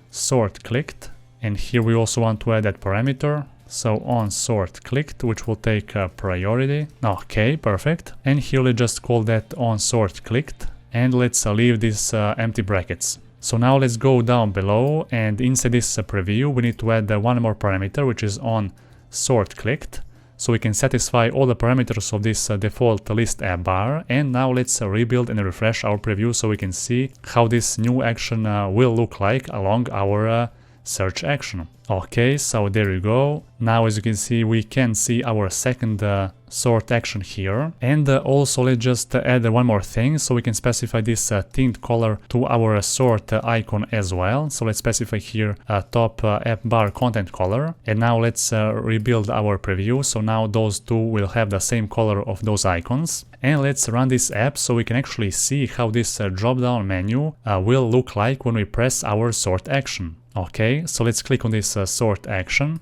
sort clicked, and here we also want to add that parameter. So on sort clicked, which will take priority. Okay, perfect. And here let's just call that on sort clicked, and let's leave these empty brackets. So now let's go down below, and inside this preview, we need to add one more parameter, which is on sort clicked. So we can satisfy all the parameters of this default list bar. And now let's rebuild and refresh our preview so we can see how this new action will look like along our search action. Okay, so there you go. Now as you can see, we can see our second sort action here. And also let's just add one more thing, so we can specify this tint color to our sort icon as well. So let's specify here top app bar content color. And now let's rebuild our preview. So now those two will have the same color of those icons. And let's run this app so we can actually see how this drop-down menu will look like when we press our sort action. Okay, so let's click on this sort action,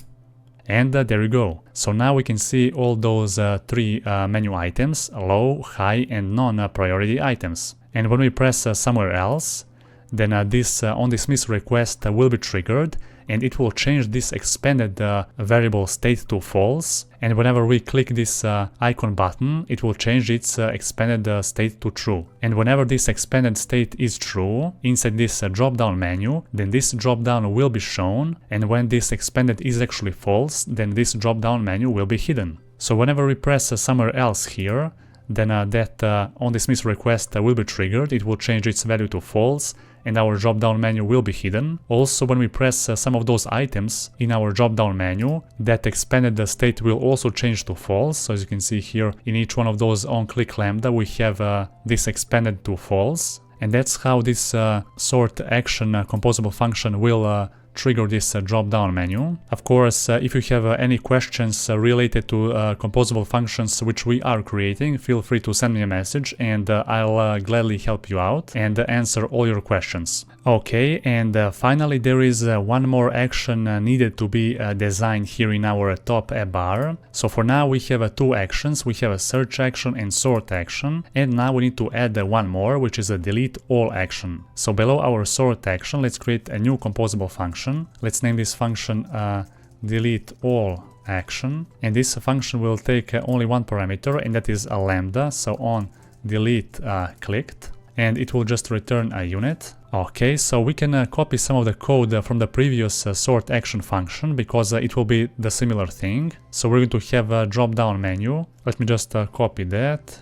and there you go. So now we can see all those 3 menu items, low, high, and non-priority items. And when we press somewhere else, then this on dismiss request will be triggered, and it will change this expanded variable state to false. And whenever we click this icon button, it will change its expanded state to true. And whenever this expanded state is true inside this drop-down menu, then this drop-down will be shown. And when this expanded is actually false, then this drop-down menu will be hidden. So whenever we press somewhere else here, then that on dismiss request will be triggered. It will change its value to false, and our drop-down menu will be hidden. Also, when we press some of those items in our drop-down menu, that expanded state will also change to false. So as you can see here, in each one of those on-click lambda, we have this expanded to false. And that's how this sort action composable function will trigger this drop-down menu. Of course, if you have any questions related to composable functions which we are creating, feel free to send me a message, and I'll gladly help you out and answer all your questions. Okay, and finally there is one more action needed to be designed here in our top app bar. So for now we have 2 actions. We have a search action and sort action, and now we need to add one more, which is a delete all action. So below our sort action, let's create a new composable function. Let's name this function delete all action, and this function will take only one parameter, and that is a lambda. So on delete clicked, and it will just return a unit. Okay, so we can copy some of the code from the previous sort action function, because it will be the similar thing. So we're going to have a drop down menu. Let me just copy that.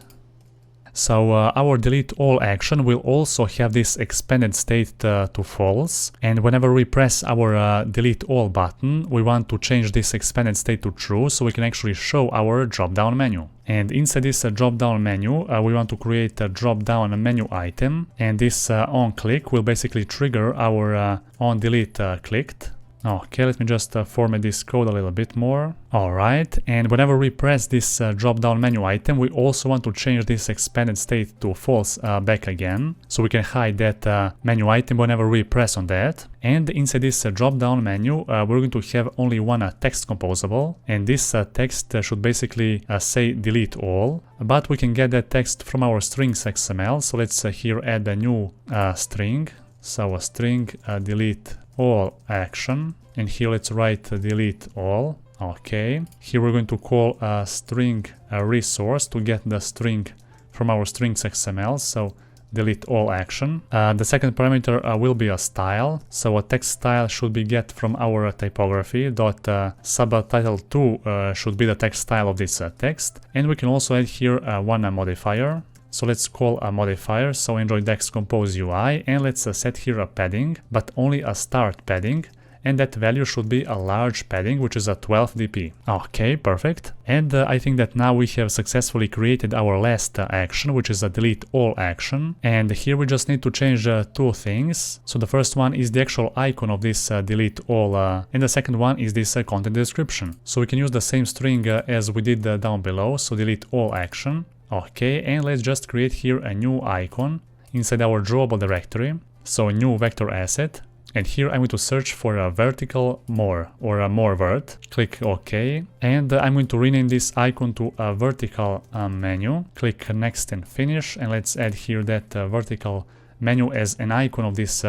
So our delete all action will also have this expanded state to false, and whenever we press our delete all button, we want to change this expanded state to true, so we can actually show our drop down menu. And inside this drop down menu, we want to create a drop down menu item, and this on click will basically trigger our on delete clicked. Okay, let me just format this code a little bit more. Alright, and whenever we press this drop-down menu item, we also want to change this expanded state to false back again. So we can hide that menu item whenever we press on that. And inside this drop-down menu, we're going to have only one text composable. And this text should basically say delete all. But we can get that text from our strings XML. So let's here add a new string. So a string delete all action, and here let's write delete all. Okay, here we're going to call a string resource to get the string from our strings XML, so delete all action. The second parameter will be a style, so a text style should be get from our typography dot subtitle2 should be the text style of this text, and we can also add here one modifier. So let's call a modifier, so Android Dex Compose UI, and let's set here a padding, but only a start padding, and that value should be a large padding, which is a 12 dp. Okay, perfect. And I think that now we have successfully created our last action, which is a delete all action. And here we just need to change two things. So the first one is the actual icon of this delete all, and the second one is this content description. So we can use the same string as we did down below, so delete all action. Okay, and let's just create here a new icon inside our drawable directory. So a new vector asset, and here I'm going to search for a vertical more or a more vert. Click OK, and I'm going to rename this icon to a vertical menu. Click next and finish, and let's add here that vertical menu as an icon of this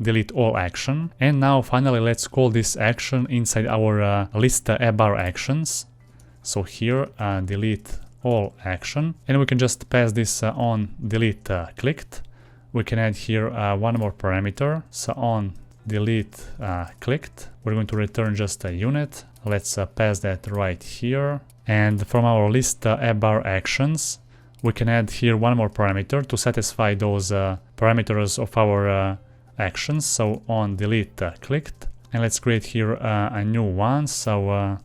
delete all action. And now finally let's call this action inside our list bar actions. So here delete all action, and we can just pass this on delete clicked. We can add here one more parameter, so on delete clicked. We're going to return just a unit. Let's pass that right here, and from our list bar actions we can add here one more parameter to satisfy those parameters of our actions. So on delete clicked, and let's create here a new one. So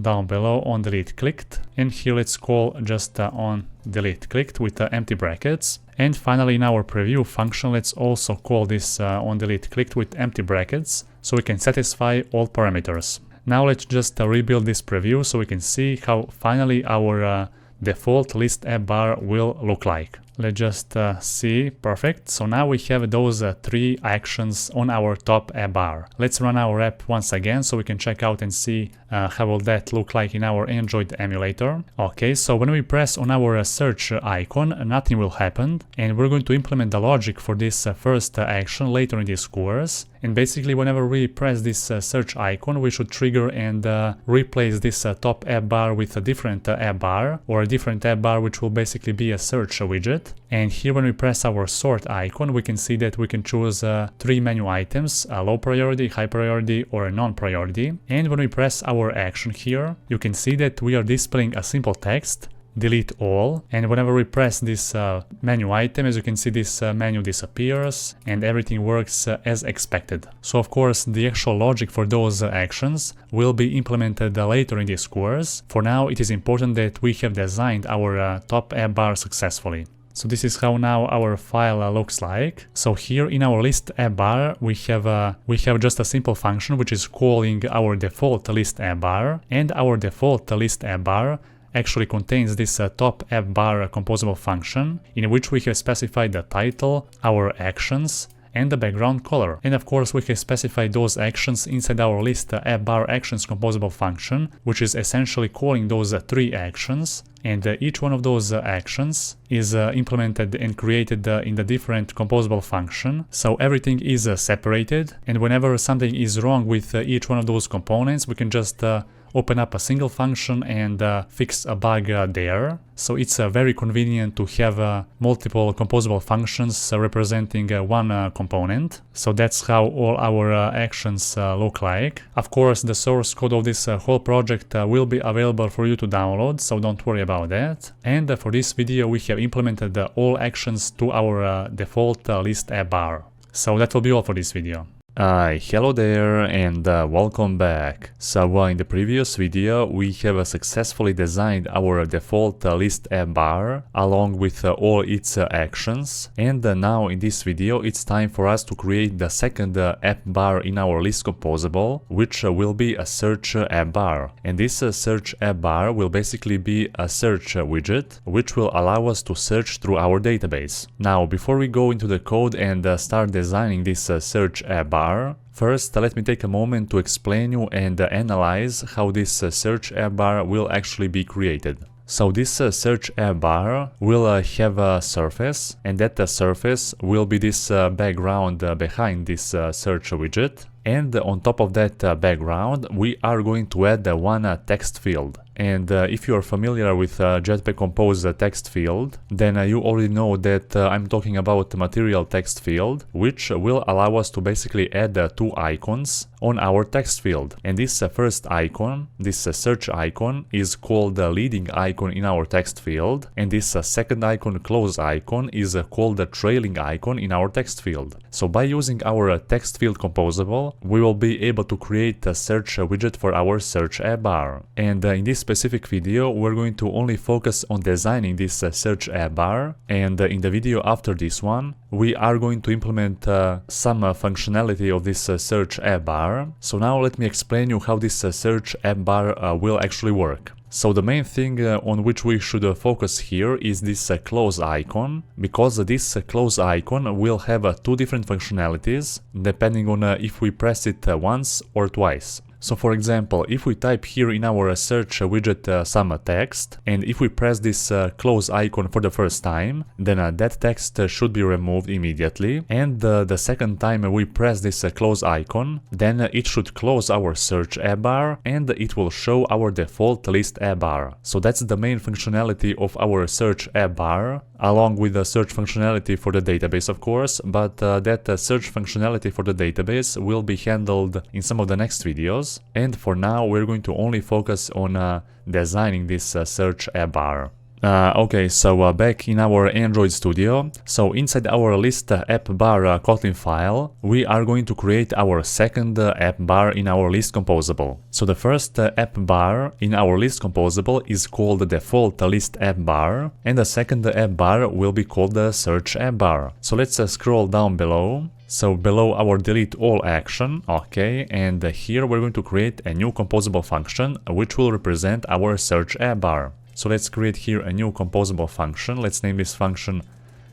down below on delete clicked, and here let's call just on delete clicked with empty brackets. And finally in our preview function let's also call this on delete clicked with empty brackets, so we can satisfy all parameters. Now let's just rebuild this preview so we can see how finally our default list app bar will look like. Let's just see. Perfect. So now we have those three actions on our top app bar. Let's run our app once again so we can check out and see how will that look like in our Android emulator. Okay, so when we press on our search icon, nothing will happen, and we're going to implement the logic for this first action later in this course. And basically whenever we press this search icon, we should trigger and replace this top app bar with a different app bar, or a different app bar which will basically be a search widget. And here when we press our sort icon, we can see that we can choose three menu items: a low priority, high priority, or a non-priority. And when we press our action here, you can see that we are displaying a simple text, delete all, and whenever we press this menu item, as you can see, this menu disappears and everything works as expected. So of course the actual logic for those actions will be implemented later in this course. For now it is important that we have designed our top app bar successfully. So this is how now our file looks like. So here in our list app bar we have just a simple function which is calling our default list app bar, and our default list app bar actually contains this top app bar composable function in which we have specified the title, our actions, and the background color. And of course we have specified those actions inside our list app bar actions composable function, which is essentially calling those three actions, and each one of those actions is implemented and created in the different composable function. So everything is separated, and whenever something is wrong with each one of those components, we can just open up a single function and fix a bug there. So it's very convenient to have multiple composable functions representing one component. So that's how all our actions look like. Of course, the source code of this whole project will be available for you to download, so don't worry about that. And for this video, we have implemented all actions to our default list app bar. So that will be all for this video. Hello there and welcome back. So in the previous video we have successfully designed our default list app bar along with all its actions, and now in this video it's time for us to create the second app bar in our list composable, which will be a search app bar. And this search app bar will basically be a search widget which will allow us to search through our database. Now before we go into the code and start designing this search app bar, first, let me take a moment to explain you and analyze how this search app bar will actually be created. So this search app bar will have a surface, and that surface will be this background behind this search widget. And on top of that background, we are going to add one text field. And if you are familiar with Jetpack-compose text field, then you already know that I'm talking about the material text field, which will allow us to basically add two icons on our text field. And this first icon, this search icon, is called the leading icon in our text field, and this second icon, close icon, is called the trailing icon in our text field. So by using our text field composable, we will be able to create a search widget for our search app bar. And in this specific video, we're going to only focus on designing this search app bar, and in the video after this one, we are going to implement some functionality of this search app bar. So now let me explain you how this search app bar will actually work. So the main thing on which we should focus here is this close icon, because this close icon will have two different functionalities depending on if we press it once or twice. So for example, if we type here in our search widget some text, and if we press this close icon for the first time, then that text should be removed immediately. And the second time we press this close icon, then it should close our search app bar and it will show our default list app bar. So that's the main functionality of our search app bar, along with the search functionality for the database, of course, but that search functionality for the database will be handled in some of the next videos. And for now, we're going to only focus on designing this search app bar. Okay, so back in our Android Studio, so inside our list app bar Kotlin file, we are going to create our second app bar in our list composable. So the first app bar in our list composable is called the default list app bar, and the second app bar will be called the search app bar. So let's scroll down below. So below our delete all action, okay, and here we're going to create a new composable function which will represent our search app bar. So let's create here a new composable function. Let's name this function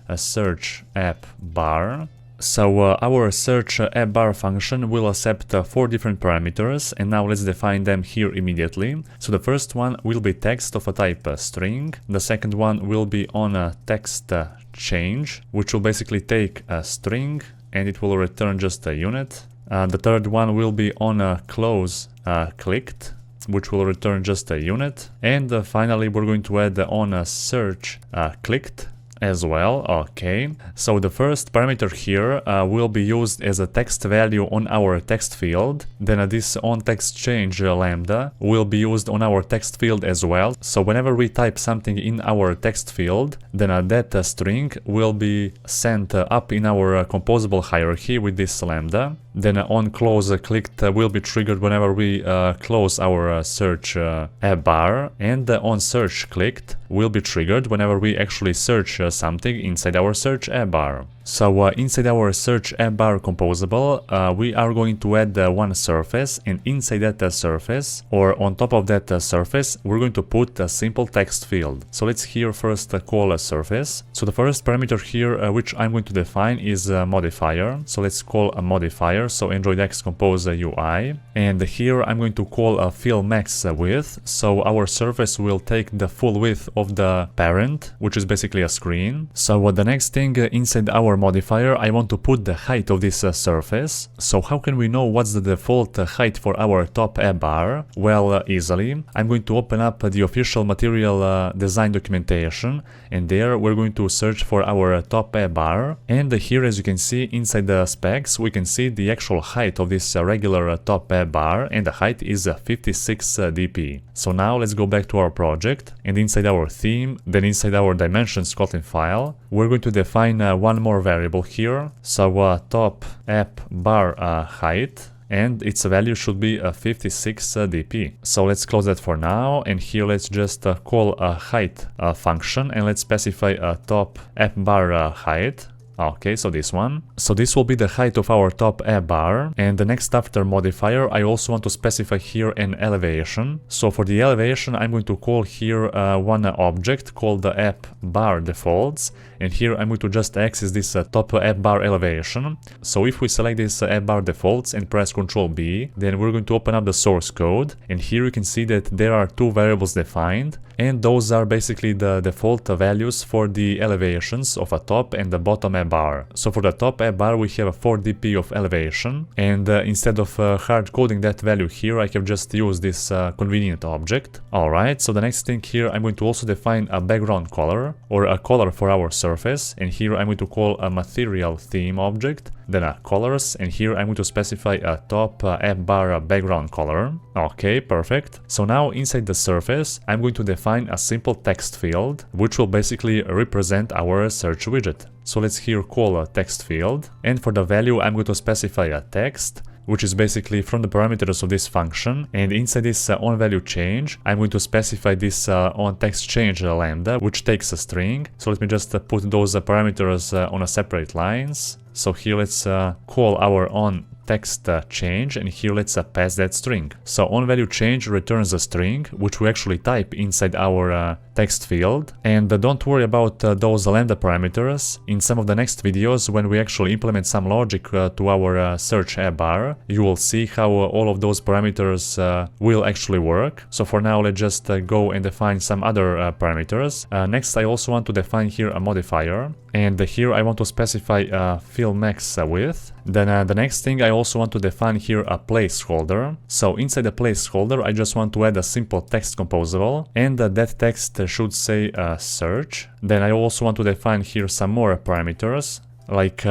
a search app bar. So our search app bar function will accept four different parameters, and now let's define them here immediately. So the first one will be text of a type string. The second one will be on a text change, which will basically take a string and it will return just a unit. The third one will be on a close clicked, which will return just a unit. And finally, we're going to add on a search clicked as well. Okay, so the first parameter here will be used as a text value on our text field. Then this onTextChange lambda will be used on our text field as well. So whenever we type something in our text field, then that string will be sent up in our composable hierarchy with this lambda. Then on close clicked will be triggered whenever we close our search app bar, and on search clicked will be triggered whenever we actually search something inside our search app bar. So inside our search app bar composable, we are going to add one surface, and inside that surface, or on top of that surface, we're going to put a simple text field. So let's here first call a surface. So the first parameter here, which I'm going to define, is a modifier. So let's call a modifier, so Android X Compose UI. And here I'm going to call a fill max width. So our surface will take the full width of the parent, which is basically a screen. So the next thing inside our our modifier, I want to put the height of this surface. So how can we know what's the default height for our top app bar? Well, easily. I'm going to open up the official material design documentation, and there we're going to search for our top app bar. And here, as you can see, inside the specs, we can see the actual height of this regular top app bar, and the height is 56 dp. So now let's go back to our project, and inside our theme, then inside our dimensions Kotlin file, we're going to define one more variable here. So top app bar height, and its value should be 56 dp. So let's close that for now, and here let's just call a height function, and let's specify a top app bar height. Okay, so this one. So this will be the height of our top app bar, and the next after modifier, I also want to specify here an elevation. So for the elevation, I'm going to call here one object called the app bar defaults, and here I'm going to just access this top app bar elevation. So if we select this app bar defaults and press Ctrl B, then we're going to open up the source code, and here you can see that there are two variables defined, and those are basically the default values for the elevations of a top and the bottom app bar. So for the top app bar, we have a 4 dp of elevation, and instead of hard coding that value here, I have just used this convenient object. Alright, so the next thing here, I'm going to also define a background color, or a color for our surface, and here I'm going to call a material theme object, then a colors, and here I'm going to specify a top app bar background color. Okay, perfect. So now inside the surface, I'm going to define a simple text field, which will basically represent our search widget. So let's here call a text field, and for the value I'm going to specify a text, which is basically from the parameters of this function, and inside this onValueChange, I'm going to specify this onTextChange lambda, which takes a string. So let me just put those parameters on a separate lines. So here let's call our onTextChange, and here let's pass that string. So onValueChange returns a string, which we actually type inside our text field. And don't worry about those lambda parameters. In some of the next videos, when we actually implement some logic to our search app bar, you will see how all of those parameters will actually work. So for now, let's just go and define some other parameters. Next, I also want to define here a modifier, and here I want to specify fill max width. Then the next thing, I also want to define here a placeholder. So inside the placeholder, I just want to add a simple text composable, and that text should say search. Then I also want to define here some more parameters, like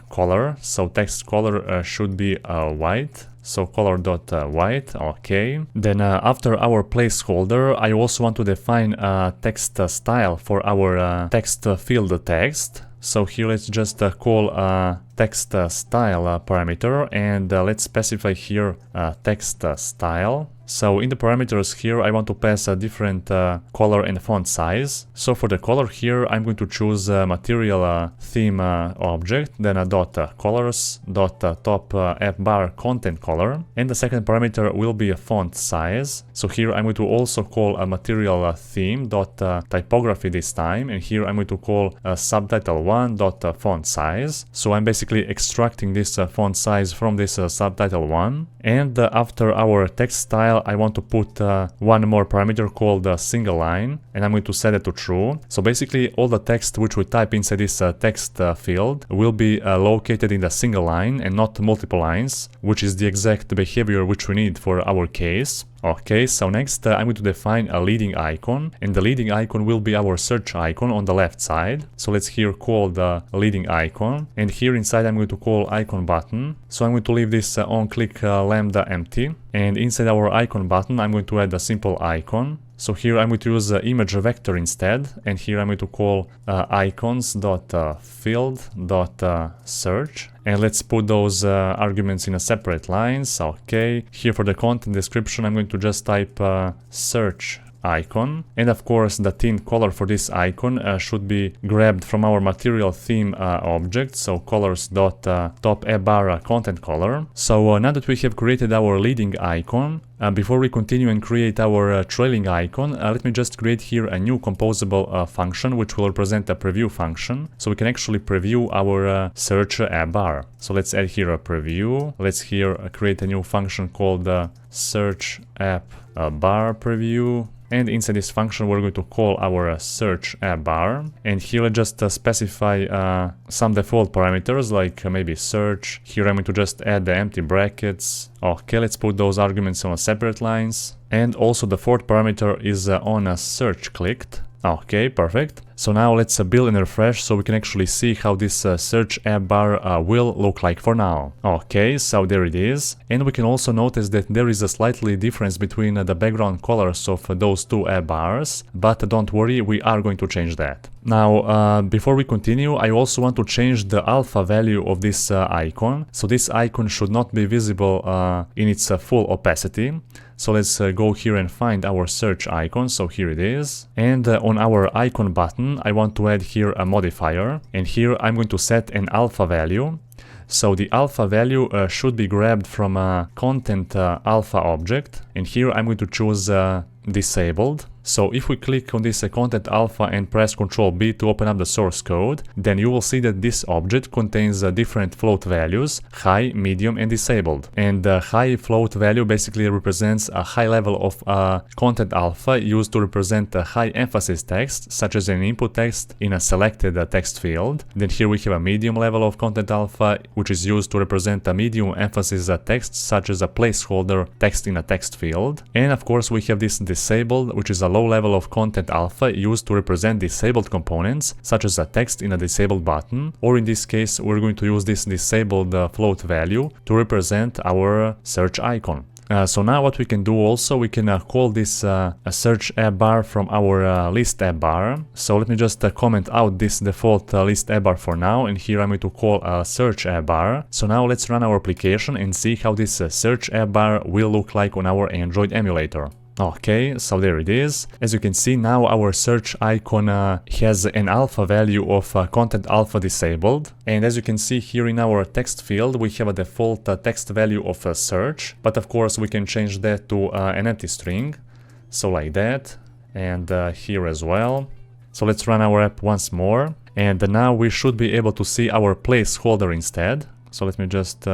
color. So text color should be white. So color.white, okay. Then after our placeholder, I also want to define a text style for our text field text. So here let's just call a text style parameter, and let's specify here text style. So in the parameters here, I want to pass a different color and font size. So for the color here, I'm going to choose a material theme object, then a .colors, .top app bar content color, and the second parameter will be a font size. So here I'm going to also call a material theme .typography this time, and here I'm going to call a subtitle one .font size. So I'm basically extracting this font size from this subtitle one, and after our text style, I want to put one more parameter called single line, and I'm going to set it to true. So basically all the text which we type inside this text field will be located in the single line and not multiple lines, which is the exact behavior which we need for our case. Okay, so next I'm going to define a leading icon, and the leading icon will be our search icon on the left side. So let's here call the leading icon, and here inside I'm going to call icon button. So I'm going to leave this onClick lambda empty, and inside our icon button I'm going to add a simple icon. So here I'm going to use image vector instead, and here I'm going to call icons.field.search, and let's put those arguments in a separate lines. Okay, here for the content description I'm going to just type search icon, and of course the tint color for this icon should be grabbed from our material theme object, so colors.top app bar content color. So now that we have created our leading icon, before we continue and create our trailing icon, let me just create here a new composable function which will represent a preview function, so we can actually preview our search app bar. So let's add here a preview. Let's here create a new function called search app bar preview. And inside this function, we're going to call our search bar. And here let's just specify some default parameters, like maybe search. Here I'm going to just add the empty brackets. Okay, let's put those arguments on separate lines. And also the fourth parameter is on a search clicked. Okay, perfect. So now let's build and refresh so we can actually see how this search app bar will look like for now. Okay, so there it is. And we can also notice that there is a slightly difference between the background colors of those two app bars, but don't worry, we are going to change that. Now, before we continue, I also want to change the alpha value of this icon. So this icon should not be visible in its full opacity. So let's go here and find our search icon. So here it is. And on our icon button, I want to add here a modifier. And here I'm going to set an alpha value. So the alpha value should be grabbed from a content alpha object. And here I'm going to choose disabled. So if we click on this content alpha and press Ctrl B to open up the source code, then you will see that this object contains different float values, high, medium and disabled. And the high float value basically represents a high level of content alpha used to represent a high emphasis text, such as an input text in a selected text field. Then here we have a medium level of content alpha, which is used to represent a medium emphasis text, such as a placeholder text in a text field. And of course we have this disabled, which is a low level of content alpha used to represent disabled components, such as a text in a disabled button, or in this case we're going to use this disabled float value to represent our search icon. So now what we can do also, we can call this a search app bar from our list app bar. So let me just comment out this default list app bar for now, and here I'm going to call a search app bar. So now let's run our application and see how this search app bar will look like on our Android emulator. Okay, so there it is. As you can see, now our search icon has an alpha value of content alpha disabled. And as you can see here in our text field, we have a default text value of search. But of course, we can change that to an empty string. So like that. And here as well. So let's run our app once more. And now we should be able to see our placeholder instead. So let me just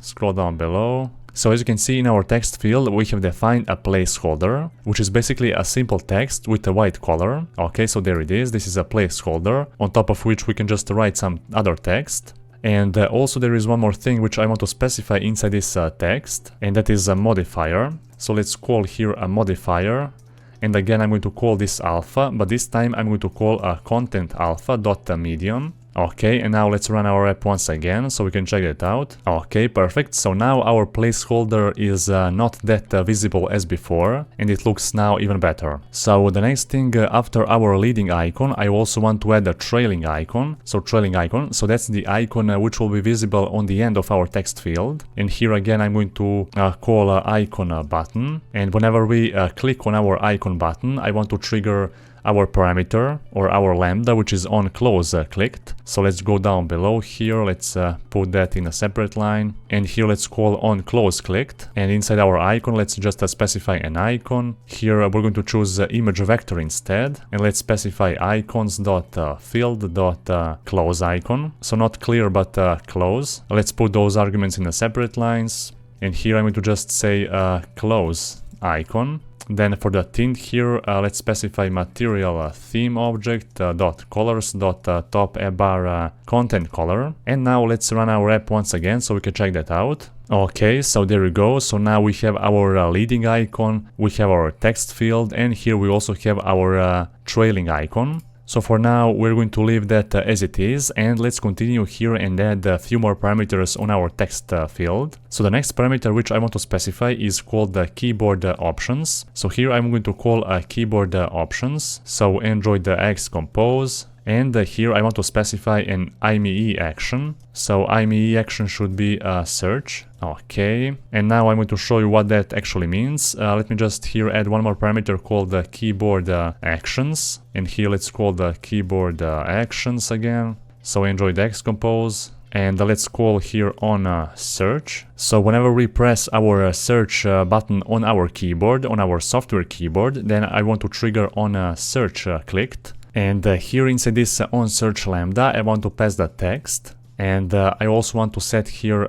scroll down below. So as you can see in our text field, we have defined a placeholder, which is basically a simple text with a white color. Okay, so there it is. This is a placeholder, on top of which we can just write some other text. And also there is one more thing which I want to specify inside this text, and that is a modifier. So let's call here a modifier. And again, I'm going to call this alpha, but this time I'm going to call a content alpha.medium. Okay, and now let's run our app once again so we can check it out. Okay, perfect. So now our placeholder is not that visible as before, and it looks now even better. So the next thing after our leading icon, I also want to add a trailing icon. So trailing icon, so that's the icon which will be visible on the end of our text field. And here again, I'm going to call icon button. And whenever we click on our icon button, I want to trigger our parameter or our lambda, which is on close clicked. So let's go down below here, let's put that in a separate line, and here let's call on close clicked, and inside our icon let's just specify an icon. Here we're going to choose image vector instead, and let's specify icons.field.close icon, so not clear but close. Let's put those arguments in a separate lines, and here I'm going to just say close icon. Then for the tint here, let's specify material theme object .colors.top app bar content color. And now let's run our app once again so we can check that out. Okay, so there we go. So now we have our leading icon, we have our text field, and here we also have our trailing icon. So for now, we're going to leave that as it is, and let's continue here and add a few more parameters on our text field. So the next parameter which I want to specify is called the keyboard options. So here I'm going to call keyboard options, so Android X compose. And here I want to specify an IME action. So IME action should be search. Okay. And now I'm going to show you what that actually means. Let me just here add one more parameter called the keyboard actions. And here let's call the keyboard actions again. So Android X compose. And let's call here on search. So whenever we press our search button on our keyboard, on our software keyboard, then I want to trigger on search clicked. And here inside this on search lambda, I want to pass the text. And I also want to set here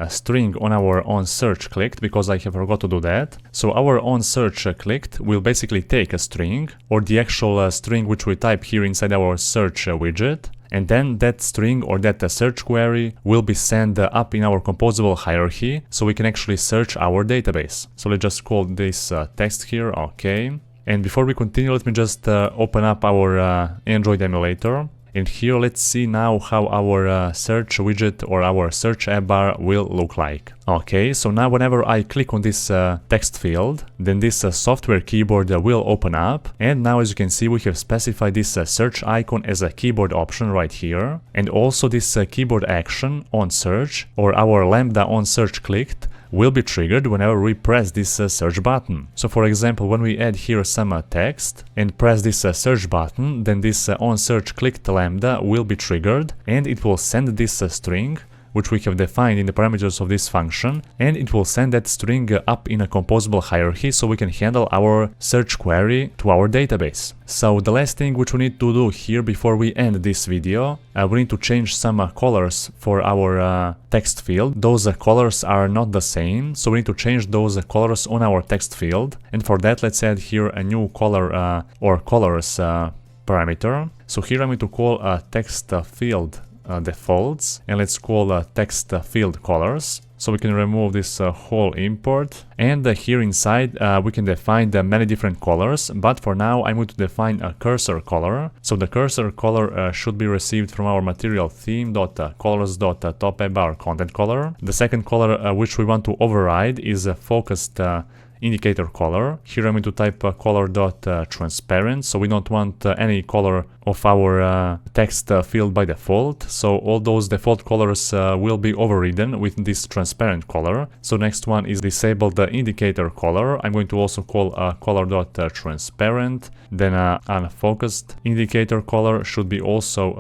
string on our onSearch clicked, because I have forgot to do that. So our onSearch clicked will basically take a string, or the actual string which we type here inside our search widget, and then that string or that search query will be sent up in our composable hierarchy, so we can actually search our database. So let's just call this text here, okay. And before we continue, let me just open up our Android emulator. And here let's see now how our search widget or our search app bar will look like. Okay, so now whenever I click on this text field, then this software keyboard will open up. And now as you can see, we have specified this search icon as a keyboard option right here. And also this keyboard action on search, or our lambda on search clicked, will be triggered whenever we press this search button. So for example, when we add here some text and press this search button, then this on search clicked lambda will be triggered, and it will send this string which we have defined in the parameters of this function, and it will send that string up in a composable hierarchy so we can handle our search query to our database. So the last thing which we need to do here before we end this video, we need to change some colors for our text field. Those colors are not the same, so we need to change those colors on our text field. And for that, let's add here a new color or colors parameter. So here I'm going to call text field defaults, and let's call text field colors. So we can remove this whole import, and here inside we can define many different colors, but for now I'm going to define a cursor color. So the cursor color should be received from our material theme.colors.top-app-bar-content color. The second color which we want to override is a focused indicator color. Here I'm going to type color.transparent, so we don't want any color of our text field by default. So all those default colors will be overridden with this transparent color. So next one is disabled indicator color. I'm going to also call color.transparent. Then unfocused indicator color should be also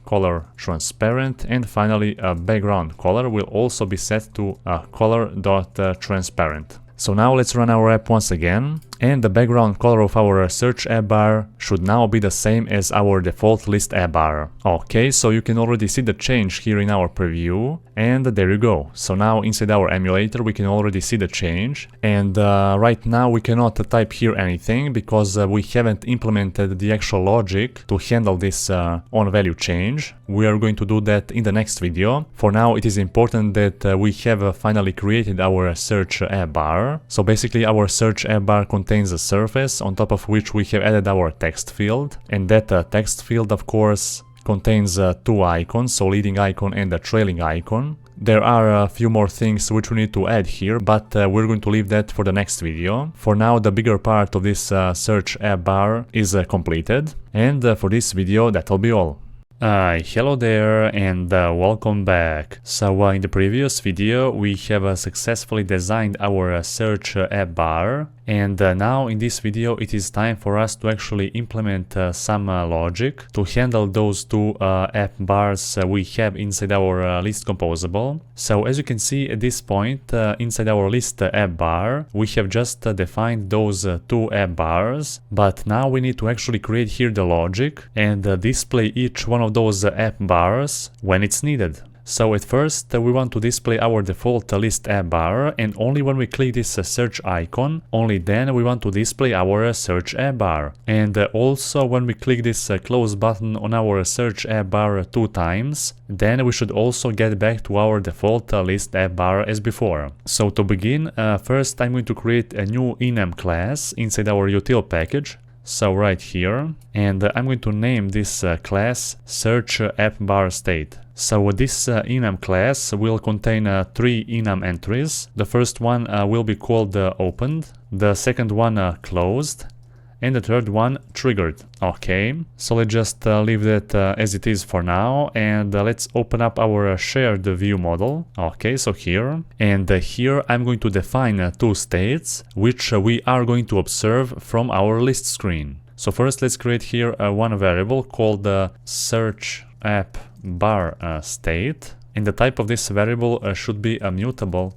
color transparent. And finally a background color will also be set to color.transparent. So now let's run our app once again, and the background color of our search app bar should now be the same as our default list app bar. Okay, so you can already see the change here in our preview, and there you go. So now inside our emulator we can already see the change, and right now we cannot type here anything because we haven't implemented the actual logic to handle this on value change. We are going to do that in the next video. For now it is important that we have finally created our search app bar. So basically our search app bar contains a surface on top of which we have added our text field, and that text field of course contains two icons, so leading icon and a trailing icon. There are a few more things which we need to add here, but we're going to leave that for the next video. For now the bigger part of this search app bar is completed, and for this video that'll be all. Hello there and welcome back. So in the previous video we have successfully designed our search app bar, and now in this video it is time for us to actually implement some logic to handle those two app bars we have inside our list composable. So as you can see at this point inside our list app bar we have just defined those two app bars, but now we need to actually create here the logic and display each one of those app bars when it's needed. So at first we want to display our default list app bar, and only when we click this search icon, only then we want to display our search app bar. And also when we click this close button on our search app bar 2 times, then we should also get back to our default list app bar as before. So to begin, first I'm going to create a new enum class inside our util package. So right here, and I'm going to name this class search app bar state. So this enum class will contain 3 enum entries. The first one will be called opened, the second one closed, and the third one triggered. Okay, so let's just leave that as it is for now, and let's open up our shared view model. Okay, so here, and here I'm going to define 2 states which we are going to observe from our list screen. So first let's create here one variable called search app bar state, and the type of this variable should be a mutable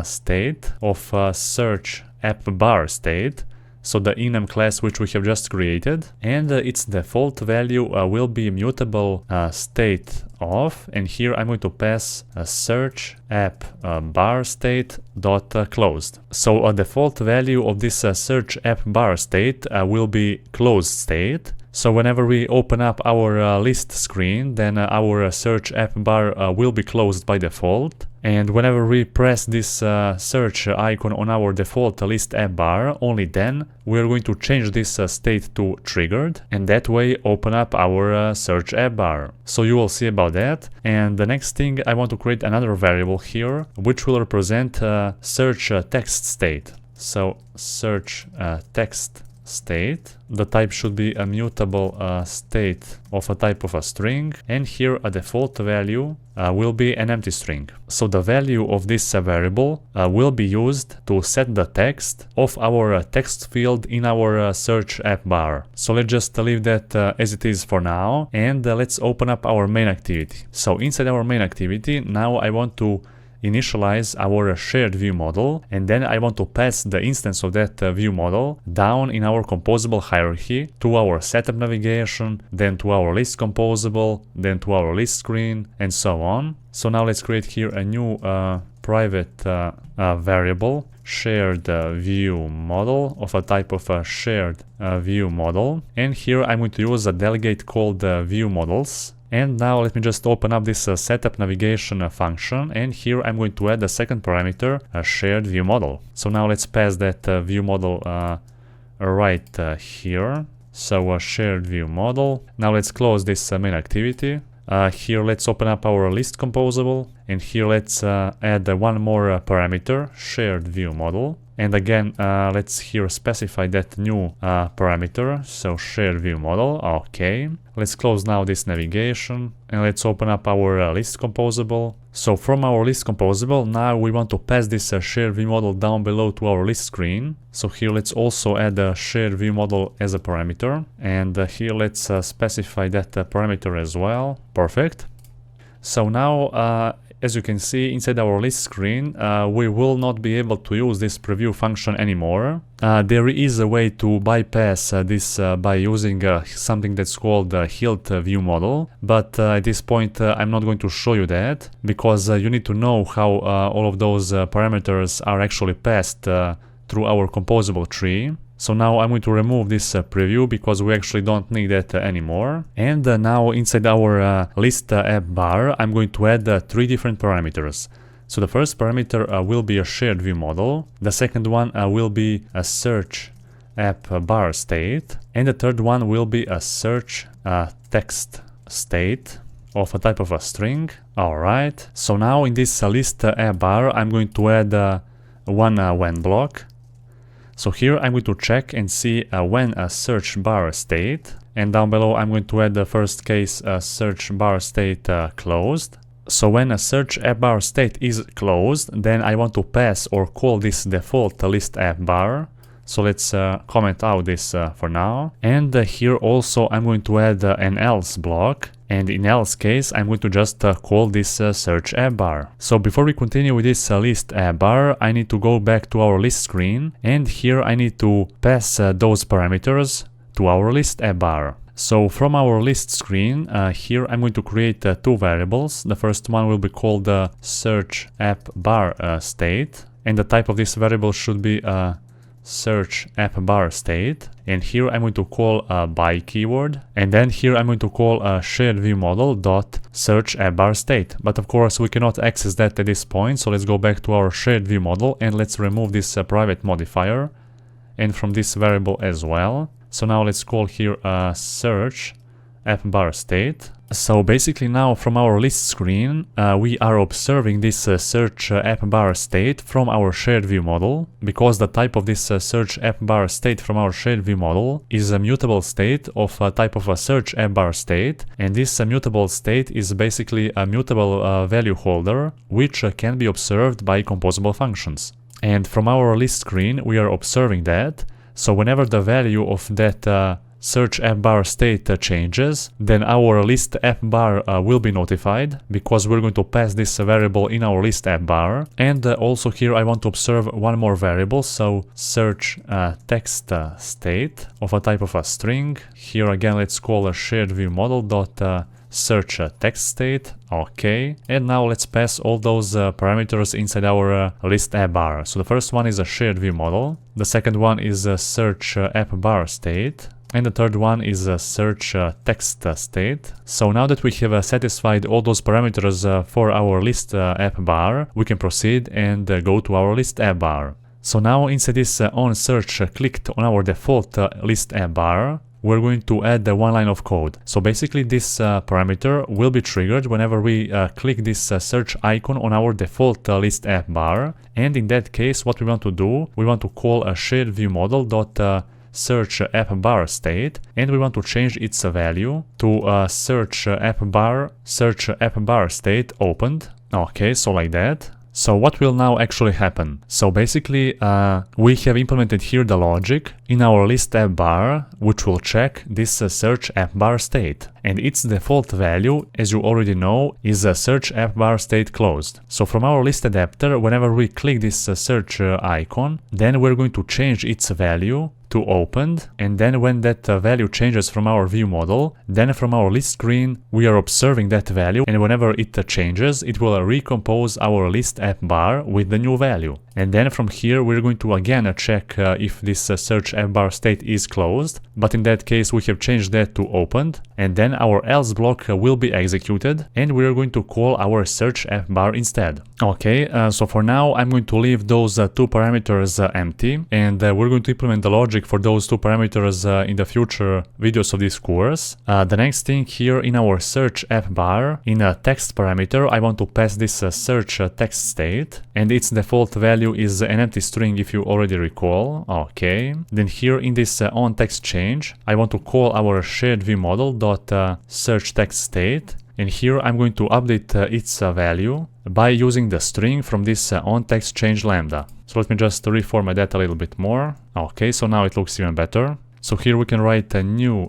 state of search app bar state. so the enum class which we have just created, and its default value will be mutable state of, and here I'm going to pass a search app bar state dot closed. So a default value of this search app bar state will be closed state. So whenever we open up our list screen, then our search app bar will be closed by default. And whenever we press this search icon on our default list app bar, only then we're going to change this state to triggered, and that way open up our search app bar. So you will see about that. And the next thing, I want to create another variable here, which will represent search text state. So search text state. The type should be a mutable state of a type of a string, and here a default value will be an empty string. So the value of this variable will be used to set the text of our text field in our search app bar. So let's just leave that as it is for now, and let's open up our main activity. So inside our main activity, now I want to initialize our shared view model, and then I want to pass the instance of that view model down in our composable hierarchy to our setup navigation, then to our list composable, then to our list screen, and so on. So now let's create here a new private variable, shared view model, of a type of a shared view model, and here I'm going to use a delegate called view models. And now let me just open up this setup navigation function, and here I'm going to add a second parameter, a shared view model. So now let's pass that view model right here. So a shared view model. Now let's close this main activity. Here let's open up our list composable, and here let's add one more parameter, shared view model. And again, let's here specify that new parameter, so shared view model. Okay, let's close now this navigation, and let's open up our list composable. So from our list composable, now we want to pass this shared view model down below to our list screen. So here let's also add a shared view model as a parameter, and here let's specify that parameter as well. Perfect. So now as you can see inside our list screen, we will not be able to use this preview function anymore. There is a way to bypass this by using something that's called hilt view model, but at this point I'm not going to show you that, because you need to know how all of those parameters are actually passed through our composable tree. So now I'm going to remove this preview because we actually don't need that anymore. And now inside our list app bar, I'm going to add 3 different parameters. So the first parameter will be a shared view model. The second one will be a search app bar state. And the third one will be a search text state of a type of a string. Alright, so now in this list app bar, I'm going to add one when block. So here I'm going to check and see when a search bar state, and down below I'm going to add the first case search bar state closed. So when a search app bar state is closed, then I want to pass or call this default list app bar. So let's comment out this for now. And here also I'm going to add an else block. And in else case, I'm going to just call this search app bar. So before we continue with this list app bar, I need to go back to our list screen. And here I need to pass those parameters to our list app bar. So from our list screen, here I'm going to create 2 variables. The first one will be called search app bar state. And the type of this variable should be search app bar state, and here I'm going to call a by keyword, and then here I'm going to call a shared view model dot search app bar state. But of course we cannot access that at this point, so let's go back to our shared view model and let's remove this private modifier and from this variable as well. So now let's call here a search app bar state. So basically now from our list screen, we are observing this search app bar state from our shared view model, because the type of this search app bar state from our shared view model is a mutable state of a type of a search app bar state, and this mutable state is basically a mutable value holder which can be observed by composable functions. And from our list screen we are observing that, so whenever the value of that search app bar state changes, then our list app bar will be notified, because we're going to pass this variable in our list app bar. And also here I want to observe one more variable, so search text state of a type of a string. Here again let's call a sharedviewmodel dot search text state. Okay, and now let's pass all those parameters inside our list app bar. So the first one is a shared view model, the second one is a search app bar state, and the third one is a search text state. So now that we have satisfied all those parameters for our list app bar, we can proceed and go to our list app bar. So now inside this on search clicked on our default list app bar, we're going to add one line of code. So basically this parameter will be triggered whenever we click this search icon on our default list app bar. And in that case, what we want to do, we want to call a sharedviewmodel.search app bar state, and we want to change its value to search app bar state opened. Okay, so like that. So what will now actually happen? So basically we have implemented here the logic in our list app bar, which will check this search app bar state. And its default value, as you already know, is a search app bar state closed. So from our list adapter, whenever we click this search icon, then we're going to change its value to opened, and then when that value changes from our view model, then from our list screen we are observing that value, and whenever it changes, it will recompose our list app bar with the new value. And then from here we're going to again check if this search app bar state is closed, but in that case we have changed that to opened, and then our else block will be executed, and we're going to call our search app bar instead. Okay, so for now I'm going to leave those two parameters empty, and we're going to implement the logic for those two parameters in the future videos of this course. The next thing here in our search app bar, in a text parameter, I want to pass this search text state, and its default value is an empty string if you already recall. Okay, then here in this on text change, I want to call our shared view model dot search text state, and here I'm going to update its value by using the string from this on text change lambda. So let me just reformat that a little bit more. Okay, so now it looks even better. So here we can write a new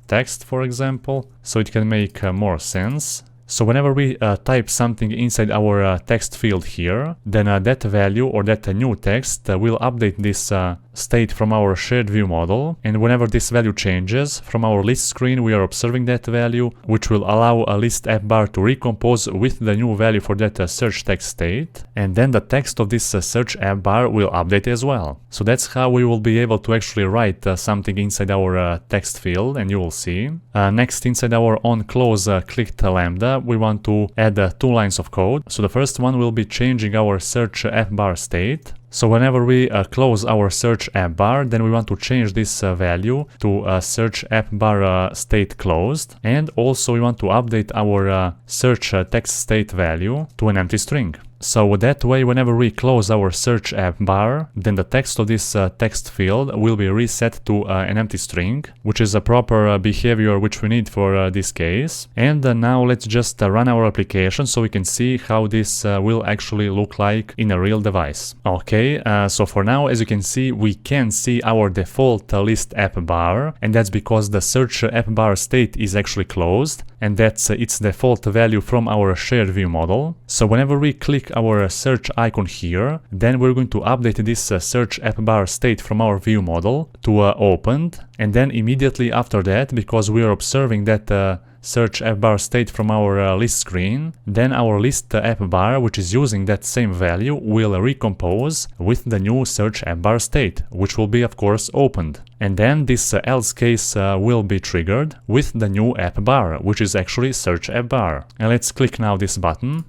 text, for example, so it can make more sense. So whenever we type something inside our text field here, then that value or that new text will update this state from our shared view model, and whenever this value changes from our list screen, we are observing that value, which will allow a list app bar to recompose with the new value for that search text state, and then the text of this search app bar will update as well. So that's how we will be able to actually write something inside our text field, and you will see. Next, inside our on close clicked lambda, we want to add two lines of code. So the first one will be changing our search app bar state. So whenever we close our search app bar, then we want to change this value to search app bar state closed, and also we want to update our search text state value to an empty string. So that way, whenever we close our search app bar, then the text of this text field will be reset to an empty string, which is a proper behavior which we need for this case. And now let's just run our application so we can see how this will actually look like in a real device. Okay, so for now, as you can see, we can see our default list app bar, and that's because the search app bar state is actually closed, and that's its default value from our shared view model. So whenever we click our search icon here, then we're going to update this search app bar state from our view model to opened, and then immediately after that, because we are observing that search app bar state from our list screen, then our list app bar, which is using that same value, will recompose with the new search app bar state, which will be of course opened. And then this else case will be triggered with the new app bar, which is actually search app bar. And let's click now this button.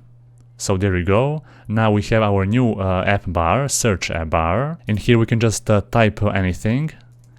So there you go. Now we have our new app bar, search app bar, and here we can just type anything,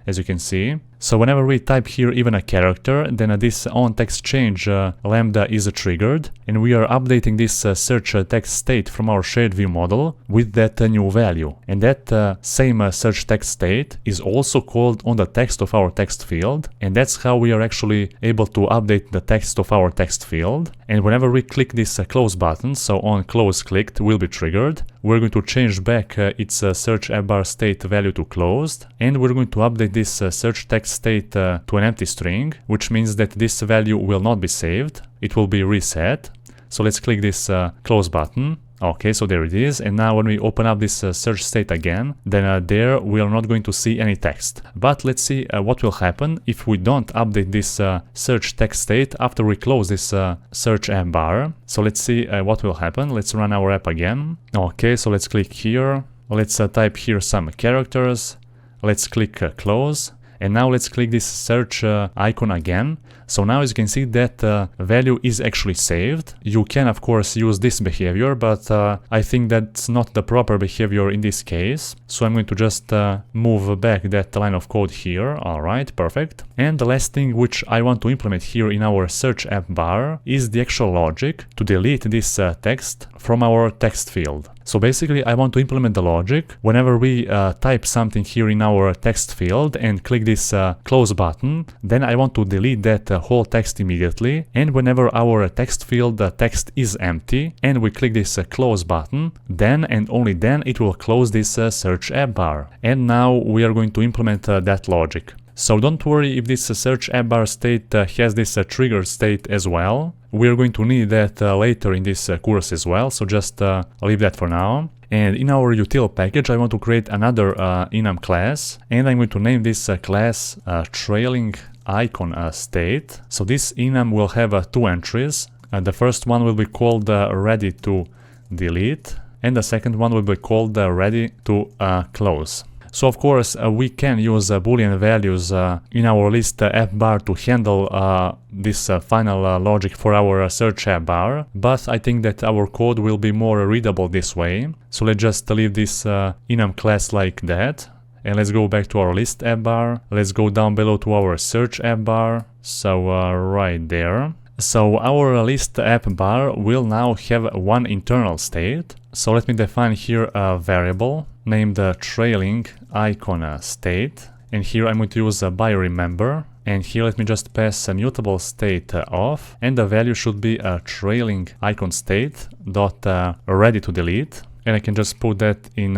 as you can see. So whenever we type here even a character, then this on text change lambda is triggered, and we are updating this search text state from our shared view model with that new value. And that same search text state is also called on the text of our text field, and that's how we are actually able to update the text of our text field. And whenever we click this close button, so on close clicked will be triggered, we're going to change back its search app bar state value to closed, and we're going to update this search text text state to an empty string, which means that this value will not be saved. It will be reset. So let's click this close button. Okay, so there it is. And now when we open up this search state again, then there we are not going to see any text. But let's see what will happen if we don't update this search text state after we close this search app bar. So let's see what will happen. Let's run our app again. Okay, so let's click here. Let's type here some characters. Let's click close. And now let's click this search icon again. So now as you can see that value is actually saved. You can of course use this behavior, but I think that's not the proper behavior in this case. So I'm going to just move back that line of code here. Alright, perfect. And the last thing which I want to implement here in our search app bar is the actual logic to delete this text from our text field. So basically I want to implement the logic whenever we type something here in our text field and click this close button, then I want to delete that whole text immediately. And whenever our text field text is empty and we click this close button, then and only then it will close this search app bar. And now we are going to implement that logic. So don't worry if this search app bar state has this trigger state as well. We are going to need that later in this course as well, so just leave that for now. And in our util package I want to create another enum class, and I'm going to name this class trailing icon state. So this enum will have two entries. The first one will be called ready to delete, and the second one will be called ready to close. So of course we can use boolean values in our list app bar to handle this final logic for our search app bar, but I think that our code will be more readable this way. So let's just leave this enum class like that. And let's go back to our list app bar. Let's go down below to our search app bar. So right there. So our list app bar will now have one internal state. So let me define here a variable named trailing icon state. And here I'm going to use by remember. And here let me just pass a mutable state off. And the value should be a trailing icon state dot ready to delete. And I can just put that in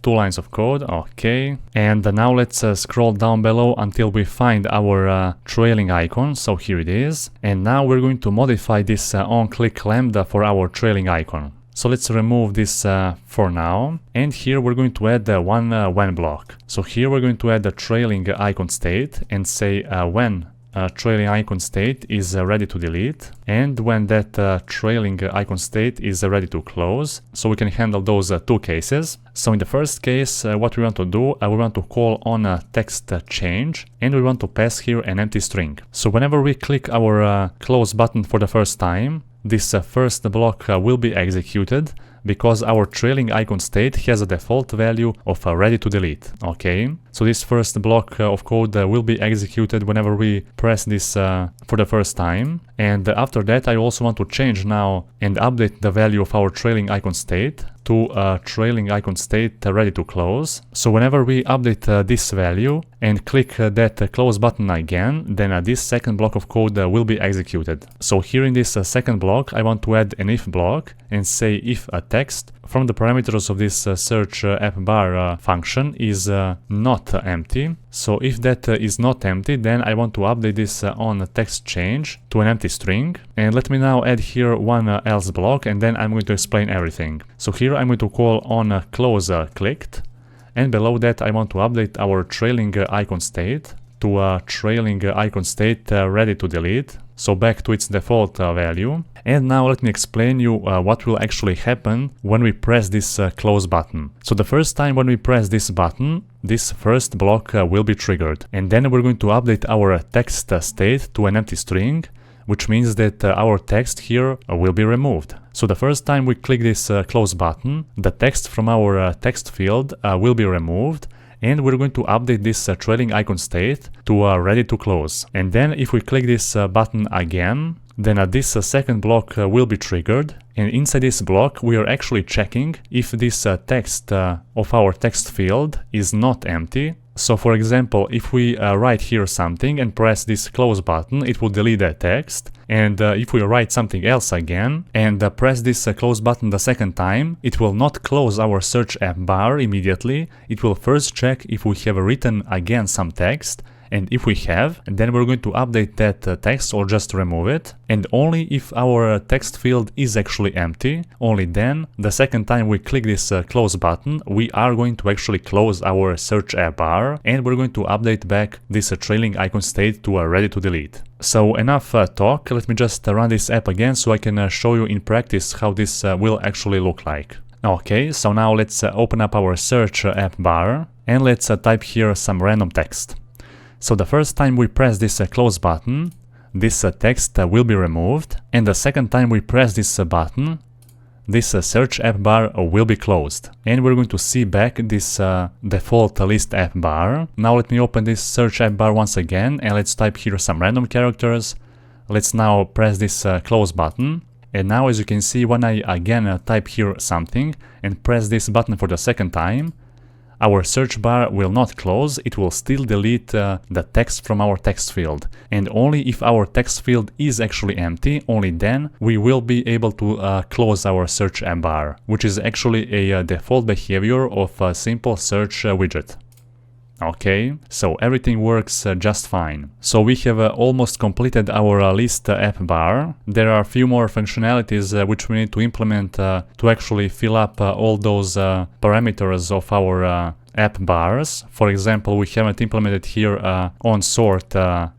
2 lines of code. Okay. And now let's scroll down below until we find our trailing icon. So here it is. And now we're going to modify this onClick lambda for our trailing icon. So let's remove this for now. And here we're going to add one when block. So here we're going to add the trailing icon state and say when trailing icon state is ready to delete, and when that trailing icon state is ready to close. So we can handle those two cases. So in the first case, what we want to do, we want to call on a text change, and we want to pass here an empty string. So whenever we click our close button for the first time, this first block will be executed because our trailing icon state has a default value of ready to delete. Okay, so this first block of code will be executed whenever we press this for the first time. And after that I also want to change now and update the value of our trailing icon state to trailing icon state ready to close. So whenever we update this value and click that close button again, then this second block of code will be executed. So here in this second block I want to add an if block and say if a text from the parameters of this search app bar function is not empty. So if that is not empty, then I want to update this on text change to an empty string. And let me now add here one else block, and then I'm going to explain everything. So here I'm going to call on close clicked, and below that I want to update our trailing icon state to a trailing icon state ready to delete, so back to its default value. And now let me explain you what will actually happen when we press this close button. So the first time when we press this button, this first block will be triggered, and then we're going to update our text state to an empty string, which means that our text here will be removed. So the first time we click this close button, the text from our text field will be removed, and we're going to update this trailing icon state to ready to close. And then if we click this button again, then this second block will be triggered, and inside this block we are actually checking if this text of our text field is not empty. So for example, if we write here something and press this close button, it will delete that text. And if we write something else again and press this close button the second time, it will not close our search app bar immediately. It will first check if we have written again some text, And if we have, then we're going to update that text or just remove it. And only if our text field is actually empty, only then, the second time we click this close button, we are going to actually close our search app bar, and we're going to update back this trailing icon state to ready to delete. So enough talk, let me just run this app again so I can show you in practice how this will actually look like. Okay, so now let's open up our search app bar and let's type here some random text. So the first time we press this close button, this text will be removed, and the second time we press this button, this search app bar will be closed, and we're going to see back this default list app bar. Now let me open this search app bar once again and let's type here some random characters. Let's now press this close button, and now as you can see, when I again type here something and press this button for the second time, our search bar will not close, it will still delete the text from our text field. And only if our text field is actually empty, only then we will be able to close our search app bar, which is actually a default behavior of a simple search widget. Okay, so everything works just fine. So we have almost completed our list app bar. There are a few more functionalities which we need to implement to actually fill up all those parameters of our app bars. For example, we haven't implemented here on sort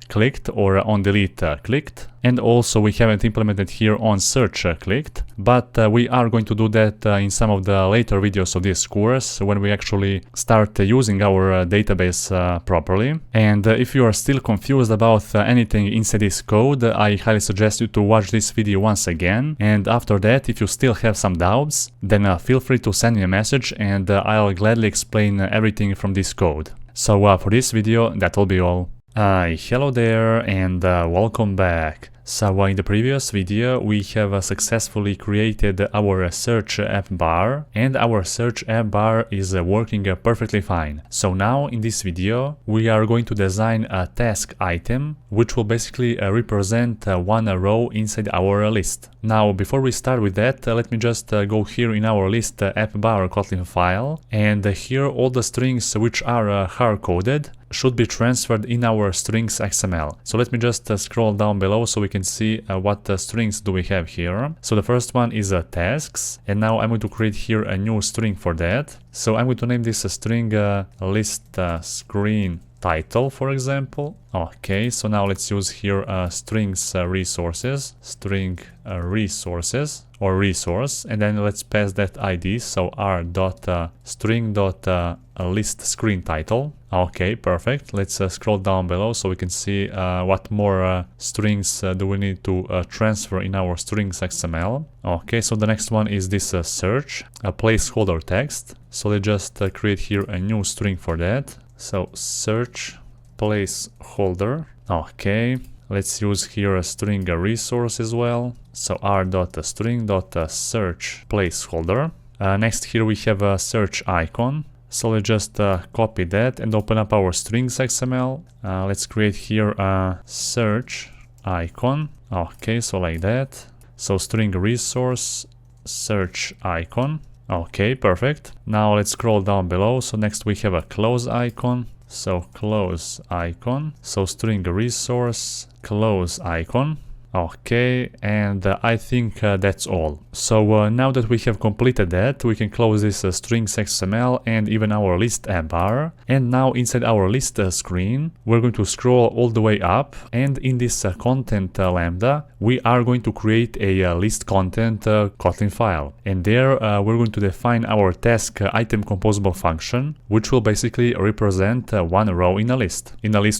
clicked or on delete clicked, and also we haven't implemented here on search clicked, but we are going to do that in some of the later videos of this course when we actually start using our database properly. And if you are still confused about anything inside this code, I highly suggest you to watch this video once again, and after that, if you still have some doubts, then feel free to send me a message and I'll gladly explain everything from this code. So for this video, that will be all. Hello there and welcome back. So in the previous video we have successfully created our search app bar, and our search app bar is working perfectly fine. So now in this video we are going to design a task item which will basically represent one row inside our list. Now before we start with that, let me just go here in our list app bar Kotlin file, and here all the strings which are hard-coded should be transferred in our strings XML. So let me just scroll down below so we can see what strings do we have here. So the first one is tasks, and now I'm going to create here a new string for that. So I'm going to name this a string list screen title, for example. Okay, so now let's use here strings resources, string resources or resource, and then let's pass that ID, so r.string.list screen title. Okay, perfect. Let's scroll down below so we can see what more strings do we need to transfer in our strings XML. Okay, so the next one is this search, a placeholder text. So let's just create here a new string for that. So search placeholder. Okay, let's use here a string resource as well. So r.string.search placeholder. Next here we have a search icon. So let's just copy that and open up our strings XML. Let's create here a search icon. Okay, so like that. So string resource search icon. Okay, perfect. Now let's scroll down below. So next we have a close icon. So close icon. So string resource close icon. Okay, and I think that's all. So now that we have completed that, we can close this strings XML and even our list app bar. And now inside our list screen, we're going to scroll all the way up, and in this content lambda, we are going to create a list content Kotlin file. And there we're going to define our task item composable function, which will basically represent one row in a list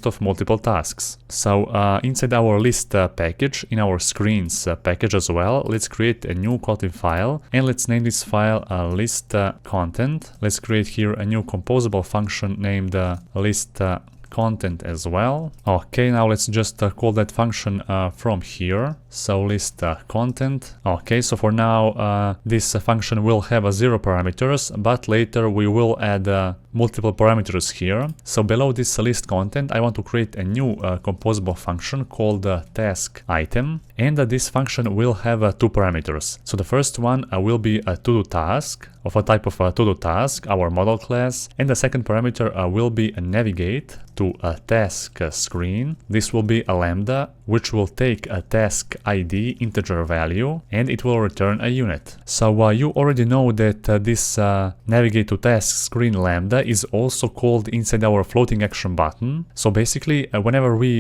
of multiple tasks. So inside our list package, in our screens package as well, let's create a new Kotlin file, and let's name this file list content. Let's create here a new composable function named list content as well. Okay, now let's just call that function from here. So list content. Okay, so for now this function will have 0 parameters, but later we will add multiple parameters here. So below this list content, I want to create a new composable function called task item, and this function will have 2 parameters. So the first one will be a to-do task of a type of to-do task, our model class, and the second parameter will be a navigate to a task screen, this will be a lambda which will take a task ID integer value and it will return a unit. So you already know that this navigate to task screen lambda is also called inside our floating action button. So basically whenever we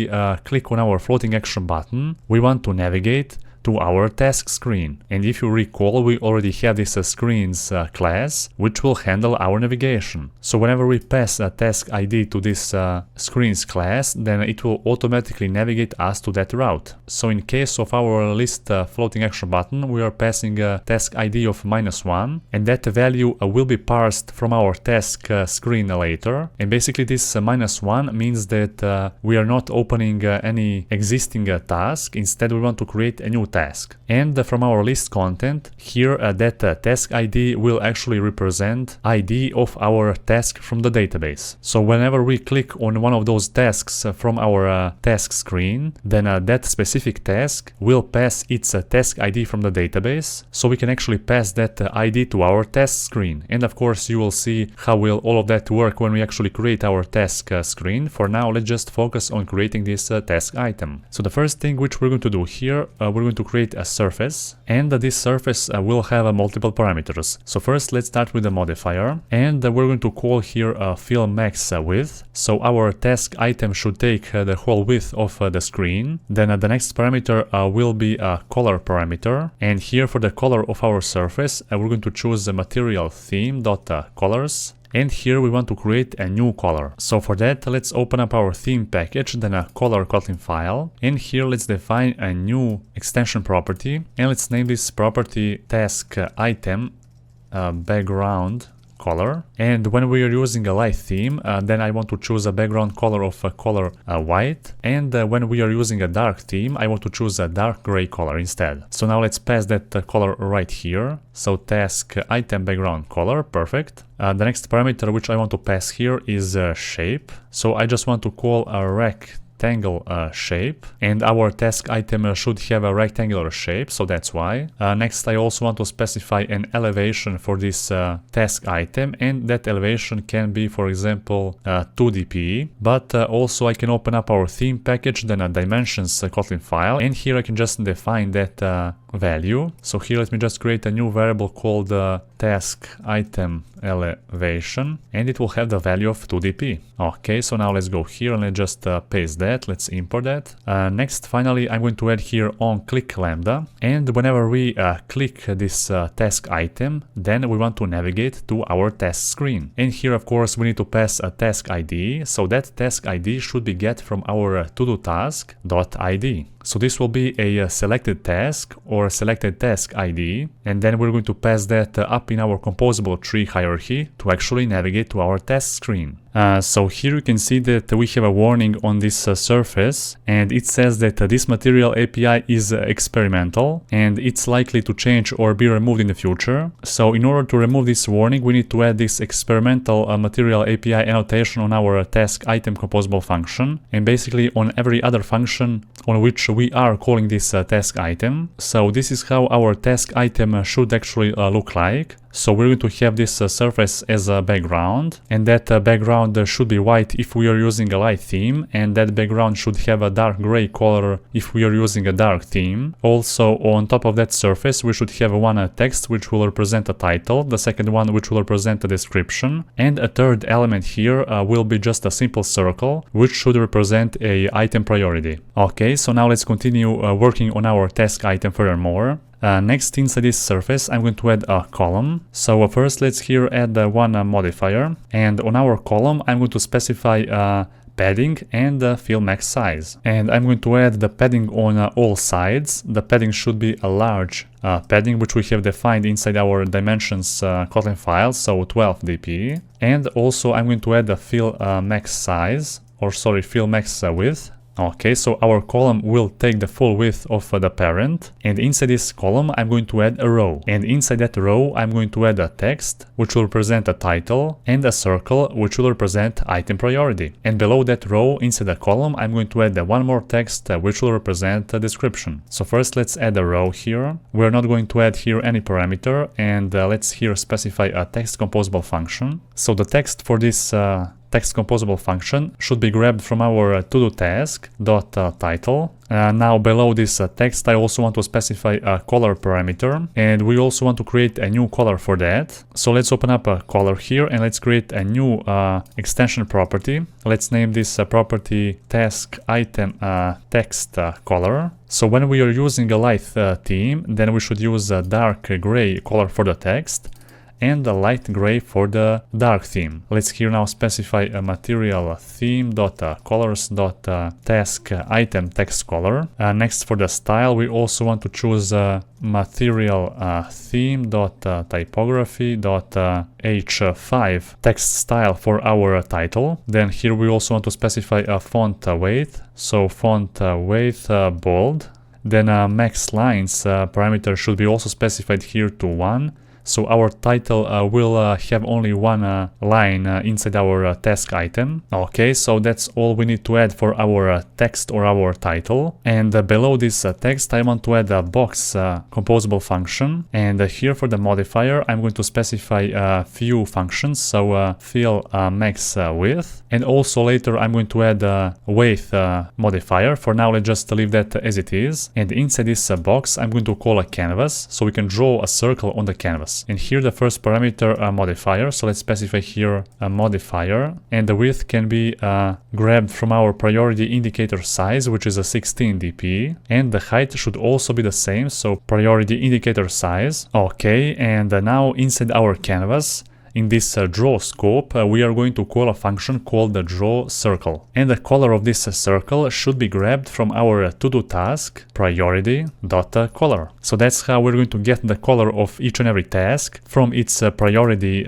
click on our floating action button, we want to navigate to our task screen. And if you recall, we already have this screens class which will handle our navigation. So whenever we pass a task ID to this screens class, then it will automatically navigate us to that route. So in case of our list floating action button, we are passing a task ID of -1, and that value will be parsed from our task screen later. And basically this -1 means that we are not opening any existing task. Instead, we want to create a new task. And from our list content here, that task ID will actually represent ID of our task from the database. So whenever we click on one of those tasks from our task screen, then that specific task will pass its task ID from the database. So we can actually pass that ID to our task screen. And of course you will see how will all of that work when we actually create our task screen. For now, let's just focus on creating this task item. So the first thing which we're going to do here, we're going to create a surface, and this surface will have multiple parameters. So first let's start with the modifier, and we're going to call here fill max width. So our task item should take the whole width of the screen. Then the next parameter will be a color parameter, and here for the color of our surface we're going to choose the material theme.colors. And here we want to create a new color. So for that, let's open up our theme package, then a color Kotlin file. And here let's define a new extension property. And let's name this property task item background color. And when we are using a light theme, then I want to choose a background color of color white. And when we are using a dark theme, I want to choose a dark gray color instead. So now let's pass that color right here. So task item background color, perfect. The next parameter which I want to pass here is shape. So I just want to call a rectangle shape, and our task item should have a rectangular shape, so that's why. Next, I also want to specify an elevation for this task item, and that elevation can be, for example, 2dp, but also I can open up our theme package, then a dimensions Kotlin file, and here I can just define that value. So here let me just create a new variable called task item elevation, and it will have the value of 2dp. Okay, so now let's go here and let's just paste that. Let's import that. Next, finally, I'm going to add here on click lambda, and whenever we click this task item, then we want to navigate to our task screen. And here, of course, we need to pass a task ID, so that task ID should be get from our to-do task.id. So this will be a selected task or selected task ID, and then we're going to pass that up in our composable tree hierarchy to actually navigate to our task screen. So here you can see that we have a warning on this surface, and it says that this material API is experimental and it's likely to change or be removed in the future. So in order to remove this warning, we need to add this experimental material API annotation on our task item composable function, and basically on every other function on which we are calling this task item. So this is how our task item should actually look like. So we're going to have this surface as a background, and that background should be white if we are using a light theme, and that background should have a dark gray color if we are using a dark theme. Also, on top of that surface we should have one text which will represent a title, the second one which will represent a description, and a third element here will be just a simple circle which should represent a item priority. Okay, so now let's continue working on our task item furthermore. Next, inside this surface, I'm going to add a column. So first, let's here add one modifier, and on our column, I'm going to specify padding and fill max size. And I'm going to add the padding on all sides. The padding should be a large padding, which we have defined inside our dimensions Kotlin file, so 12 dp. And also, I'm going to add the fill max size, or sorry, fill max width. Okay, so our column will take the full width of the parent, and inside this column I'm going to add a row, and inside that row I'm going to add a text which will represent a title and a circle which will represent item priority, and below that row inside the column I'm going to add one more text which will represent a description. So first let's add a row here. We're not going to add here any parameter, and let's here specify a text composable function. So the text for this text composable function should be grabbed from our to-do task.title. Now below this text, I also want to specify a color parameter, and we also want to create a new color for that. So let's open up a color here and let's create a new extension property. Let's name this property task item text color. So when we are using a light theme, then we should use a dark gray color for the text and a light gray for the dark theme. Let's here now specify a material theme.colors.task item text color. Next, for the style, we also want to choose material theme.typography.h5 text style for our title. Then here we also want to specify a font weight. So font weight bold. Then max lines parameter should be also specified here to 1. So our title will have only one line inside our task item. Okay, so that's all we need to add for our text or our title. And below this text, I want to add a box composable function. And here for the modifier, I'm going to specify a few functions. So fill max width. And also later, I'm going to add a width modifier. For now, let's just leave that as it is. And inside this box, I'm going to call a canvas so we can draw a circle on the canvas. And here the first parameter modifier, so let's specify here a modifier, and the width can be grabbed from our priority indicator size, which is a 16 dp, and the height should also be the same, so priority indicator size. Okay, and now inside our canvas, in this draw scope, we are going to call a function called the draw circle. And the color of this circle should be grabbed from our to-do task priority.color. So that's how we're going to get the color of each and every task from its priority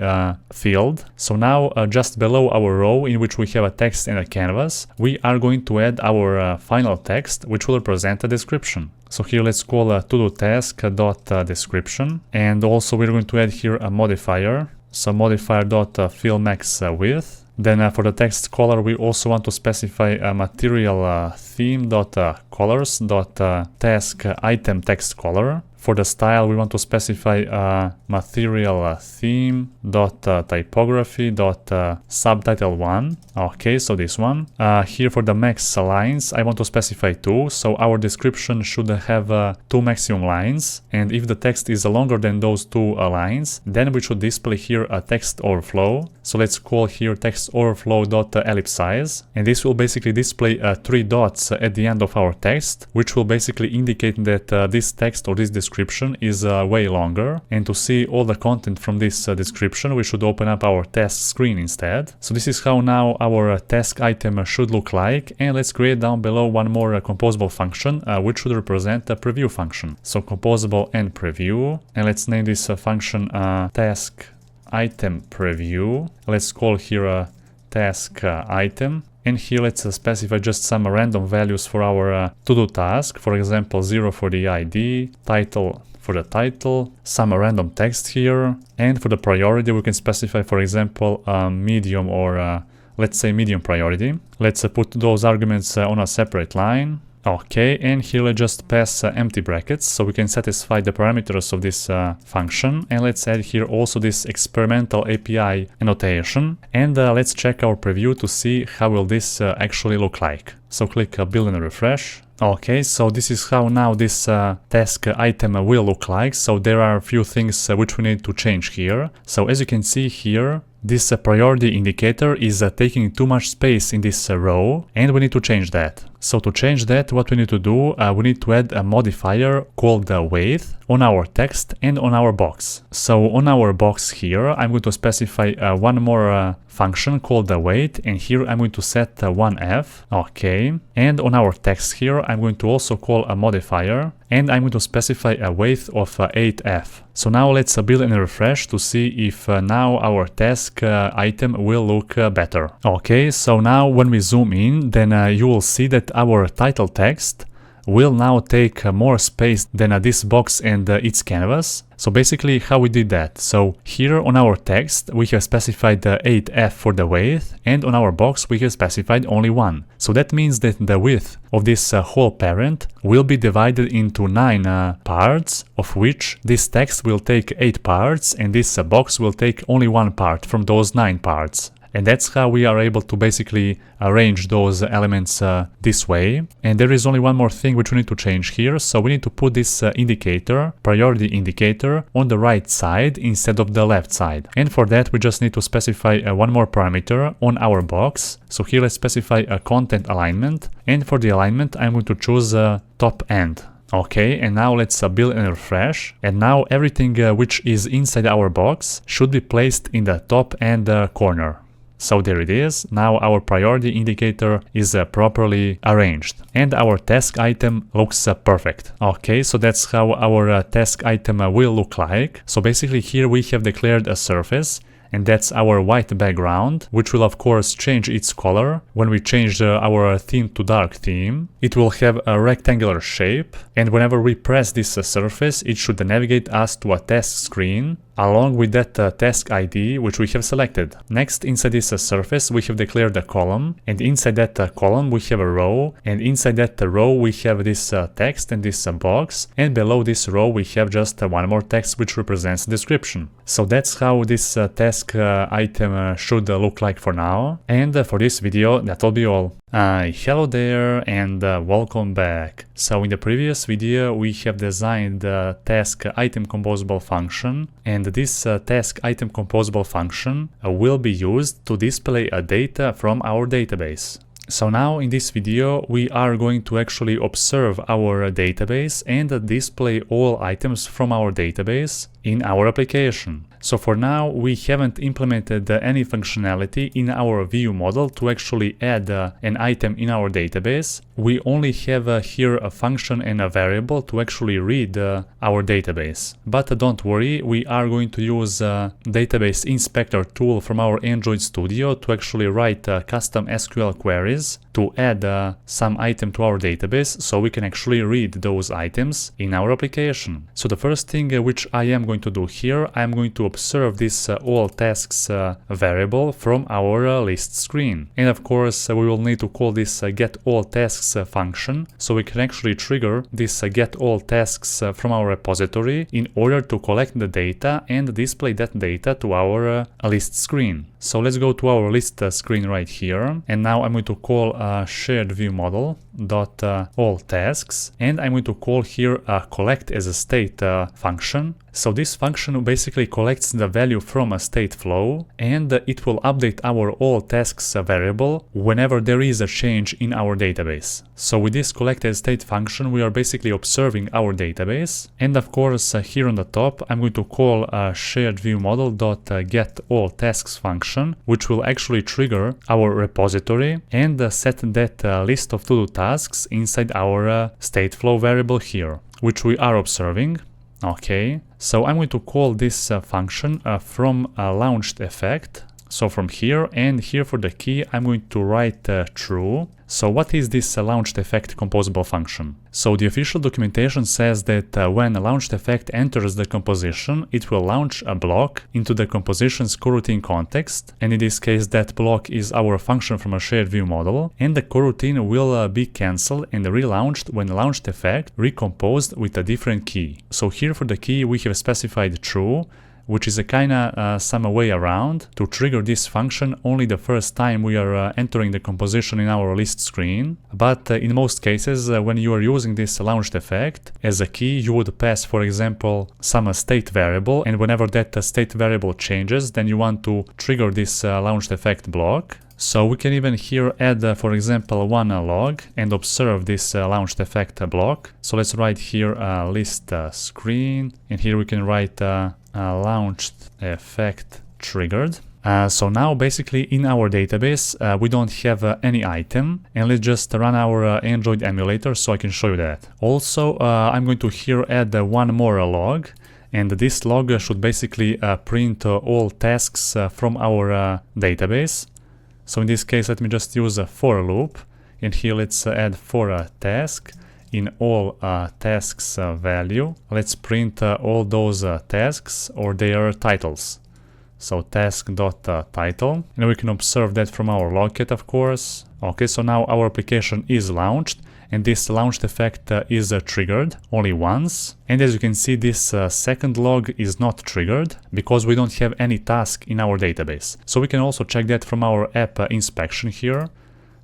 field. So now just below our row in which we have a text and a canvas, we are going to add our final text, which will represent a description. So here let's call a to-do task.description. And also we're going to add here a modifier. So modifier.fill max width. Then for the text color, we also want to specify a material theme.colors.task item text color. For the style, we want to specify a material theme.typography.subtitle1. Okay, so this one. Here for the max lines, I want to specify 2. So our description should have 2 maximum lines. And if the text is longer than those 2 lines, then we should display here a text overflow. So let's call here text overflow.ellipsize. And this will basically display 3 dots at the end of our text, which will basically indicate that this text or this description is way longer. And to see all the content from this description, we should open up our task screen instead. So this is how now our task item should look like. And let's create down below one more composable function, which should represent a preview function. So composable and preview. And let's name this function task item preview. Let's call here a task item. And here let's specify just some random values for our to-do task. For example, 0 for the ID, title for the title, some random text here. And for the priority, we can specify, for example, medium or let's say medium priority. Let's put those arguments on a separate line. Okay, and here let's just pass empty brackets so we can satisfy the parameters of this function. And let's add here also this experimental API annotation. And let's check our preview to see how will this actually look like. So click build and refresh. Okay, so this is how now this task item will look like. So there are a few things which we need to change here. So as you can see here, this priority indicator is taking too much space in this row, and we need to change that. So to change that, what we need to do, we need to add a modifier called width on our text and on our box. So on our box here, I'm going to specify one more function called the weight, and here I'm going to set 1f. Okay, and on our text here, I'm going to also call a modifier, and I'm going to specify a width of 8f. So now let's build and refresh to see if now our task item will look better. Okay, so now when we zoom in, then you will see that our title text will now take more space than this box and its canvas. So basically how we did that. So here on our text we have specified 8f for the width, and on our box we have specified only 1. So that means that the width of this whole parent will be divided into 9 parts, of which this text will take 8 parts and this box will take only 1 part from those 9 parts. And that's how we are able to basically arrange those elements this way. And there is only one more thing which we need to change here. So we need to put this indicator, priority indicator, on the right side instead of the left side. And for that, we just need to specify one more parameter on our box. So here let's specify a content alignment. And for the alignment, I'm going to choose top end. Okay, and now let's build and refresh. And now everything which is inside our box should be placed in the top and corner. So there it is. Now our priority indicator is properly arranged and our task item looks perfect. Okay, so that's how our task item will look like. So basically here we have declared a surface, and that's our white background, which will of course change its color when we change our theme to dark theme. It will have a rectangular shape, and whenever we press this surface, it should navigate us to a task screen along with that task ID which we have selected. Next, inside this surface we have declared a column, and inside that column we have a row, and inside that row we have this text and this box, and below this row we have just one more text which represents the description. So that's how this task item should look like for now. And for this video that will be all. Hello there and welcome back. So in the previous video we have designed the task item composable function, and this task item composable function will be used to display a data from our database. So now in this video we are going to actually observe our database and display all items from our database in our application. So for now we haven't implemented any functionality in our view model to actually add an item in our database. We only have here a function and a variable to actually read our database. But don't worry, we are going to use database inspector tool from our Android Studio to actually write custom SQL queries to add some item to our database so we can actually read those items in our application. So the first thing which I am going to do here, I am going to observe this all tasks variable from our list screen. And of course we will need to call this get all tasks function so we can actually trigger this get all tasks from our repository in order to collect the data and display that data to our list screen. So let's go to our list screen right here, and now I'm going to call shared view model dot all tasks, and I'm going to call here collect as a state function. So this function basically collects the value from a state flow, and it will update our all tasks variable whenever there is a change in our database. So with this collect as state function we are basically observing our database, and of course here on the top I'm going to call shared view model dot get all tasks function, which will actually trigger our repository and set that list of to-do tasks inside our state flow variable here, which we are observing. Okay, so I'm going to call this function from a launched effect. So from here, and here for the key I'm going to write true. So what is this launched effect composable function? So the official documentation says that when a launched effect enters the composition, it will launch a block into the composition's coroutine context, and in this case that block is our function from a shared view model, and the coroutine will be cancelled and relaunched when the launched effect recomposed with a different key. So here for the key we have specified true, which is a kinda some way around to trigger this function only the first time we are entering the composition in our list screen. But in most cases, when you are using this launched effect as a key, you would pass, for example, some state variable, and whenever that state variable changes, then you want to trigger this launched effect block. So we can even here add, for example, one log and observe this launched effect block. So let's write here list screen, and here we can write launched effect triggered. So now basically in our database we don't have any item, and let's just run our Android emulator so I can show you that. Also I'm going to here add one more log, and this log should basically print all tasks from our database. So in this case let me just use a for loop, and here let's add for a task. In all tasks value, let's print all those tasks or their titles. So task.title, and we can observe that from our logcat, of course. Okay, so now our application is launched, and this launched effect is triggered only once. And as you can see, this second log is not triggered because we don't have any task in our database. So we can also check that from our app inspection here.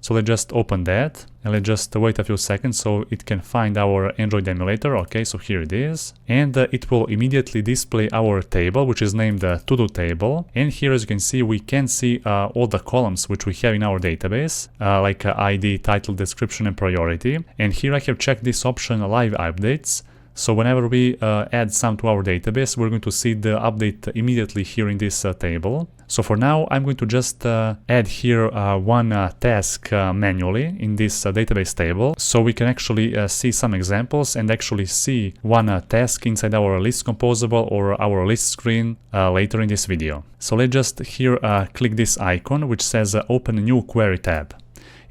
So let's just open that and let's just wait a few seconds so it can find our Android emulator. Okay, so here it is. And it will immediately display our table, which is named the to-do table. And here, as you can see, we can see all the columns which we have in our database, like ID, title, description, and priority. And here I have checked this option, live updates. So whenever we add some to our database, we're going to see the update immediately here in this table. So for now, I'm going to just add here one task manually in this database table, so we can actually see some examples and actually see one task inside our list composable or our list screen later in this video. So let's just here click this icon which says open a new query tab.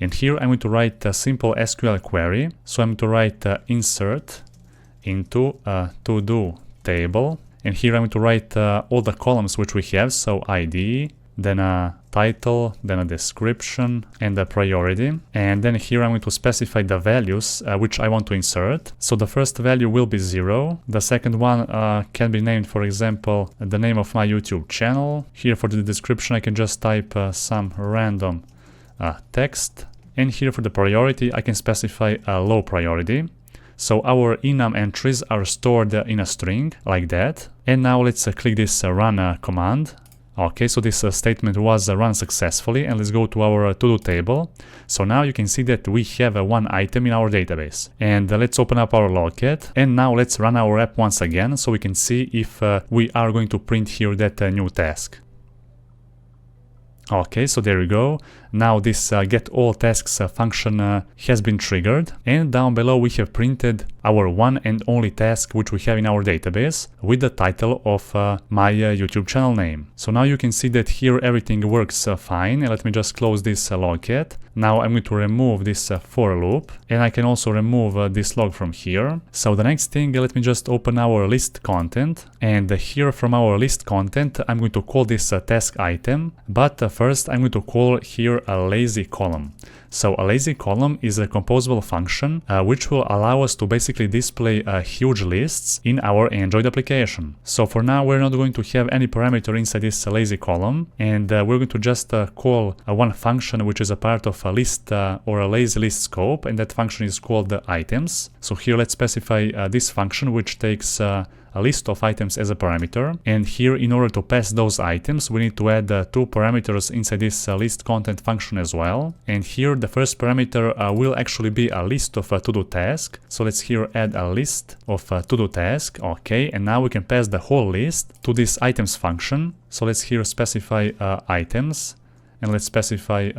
And here I'm going to write a simple SQL query. So I'm going to write insert into a to-do table, and here I'm going to write all the columns which we have, so ID, then a title, then a description, and a priority. And then here I'm going to specify the values which I want to insert. So the first value will be 0. The second one can be named, for example, the name of my YouTube channel. Here for the description I can just type some random text, and here for the priority I can specify a low priority. So our enum entries are stored in a string like that. And now let's click this run command. Okay, so this statement was run successfully, and let's go to our to-do table. So now you can see that we have one item in our database. And let's open up our logcat, and now let's run our app once again so we can see if we are going to print here that new task. Okay, so there we go. Now this get all tasks function has been triggered, and down below we have printed our one and only task which we have in our database with the title of my YouTube channel name. So now you can see that here everything works fine. Let me just close this logcat. Now I'm going to remove this for loop, and I can also remove this log from here. So the next thing, let me just open our list content, and here from our list content I'm going to call this task item, but first I'm going to call here a lazy column. So a lazy column is a composable function which will allow us to basically display huge lists in our Android application. So for now we're not going to have any parameter inside this lazy column, and we're going to just call one function which is a part of a list or a lazy list scope, and that function is called items. So here let's specify this function which takes a list of items as a parameter, and here in order to pass those items we need to add two parameters inside this list content function as well. And here the first parameter will actually be a list of to-do task. So let's here add a list of to-do task. Okay, and now we can pass the whole list to this items function. So let's here specify items, and let's specify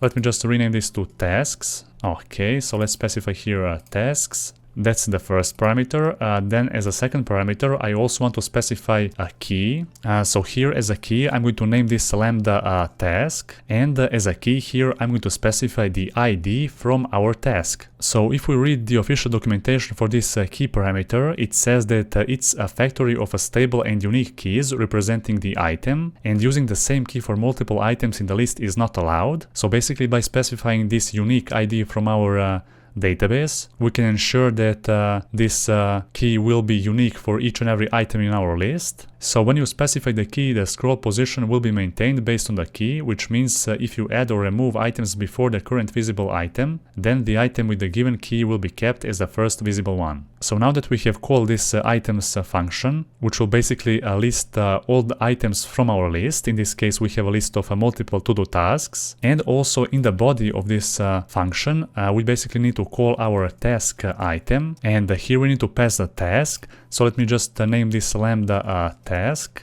let me just rename this to tasks. Okay, so let's specify here tasks. That's the first parameter. Then as a second parameter I also want to specify a key. So here as a key I'm going to name this lambda task, and as a key here I'm going to specify the ID from our task. So if we read the official documentation for this key parameter, it says that it's a factory of a stable and unique keys representing the item, and using the same key for multiple items in the list is not allowed. So basically by specifying this unique ID from our database, we can ensure that this key will be unique for each and every item in our list. So when you specify the key, the scroll position will be maintained based on the key, which means if you add or remove items before the current visible item, then the item with the given key will be kept as the first visible one. So now that we have called this items function, which will basically list all the items from our list, in this case we have a list of multiple to-do tasks, and also in the body of this function we basically need to call our task item, and here we need to pass a task. So let me just name this lambda task,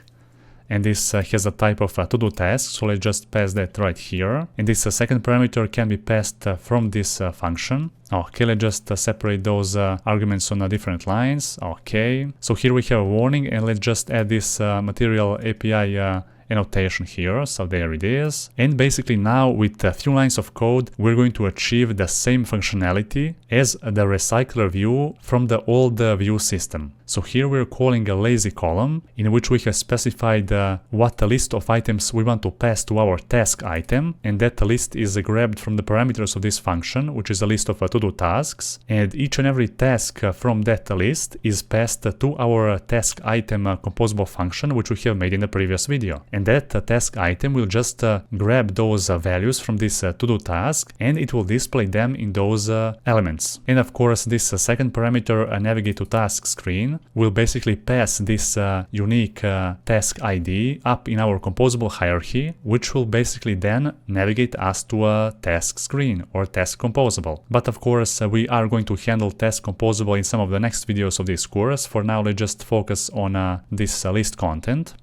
and this has a type of to-do task, so let's just pass that right here. And this second parameter can be passed from this function. Okay, let's just separate those arguments on different lines. Okay, so here we have a warning, and let's just add this material API annotation here. So there it is. And basically now with a few lines of code we're going to achieve the same functionality as the recycler view from the old view system. So here we're calling a lazy column in which we have specified what list of items we want to pass to our task item, and that list is grabbed from the parameters of this function, which is a list of to-do tasks, and each and every task from that list is passed to our task item composable function, which we have made in the previous video. And that task item will just grab those values from this to-do task, and it will display them in those elements. And of course, this second parameter, navigate to task screen, will basically pass this unique task ID up in our composable hierarchy, which will basically then navigate us to a task screen or task composable. But of course, we are going to handle task composable in some of the next videos of this course. For now, let's just focus on this list content.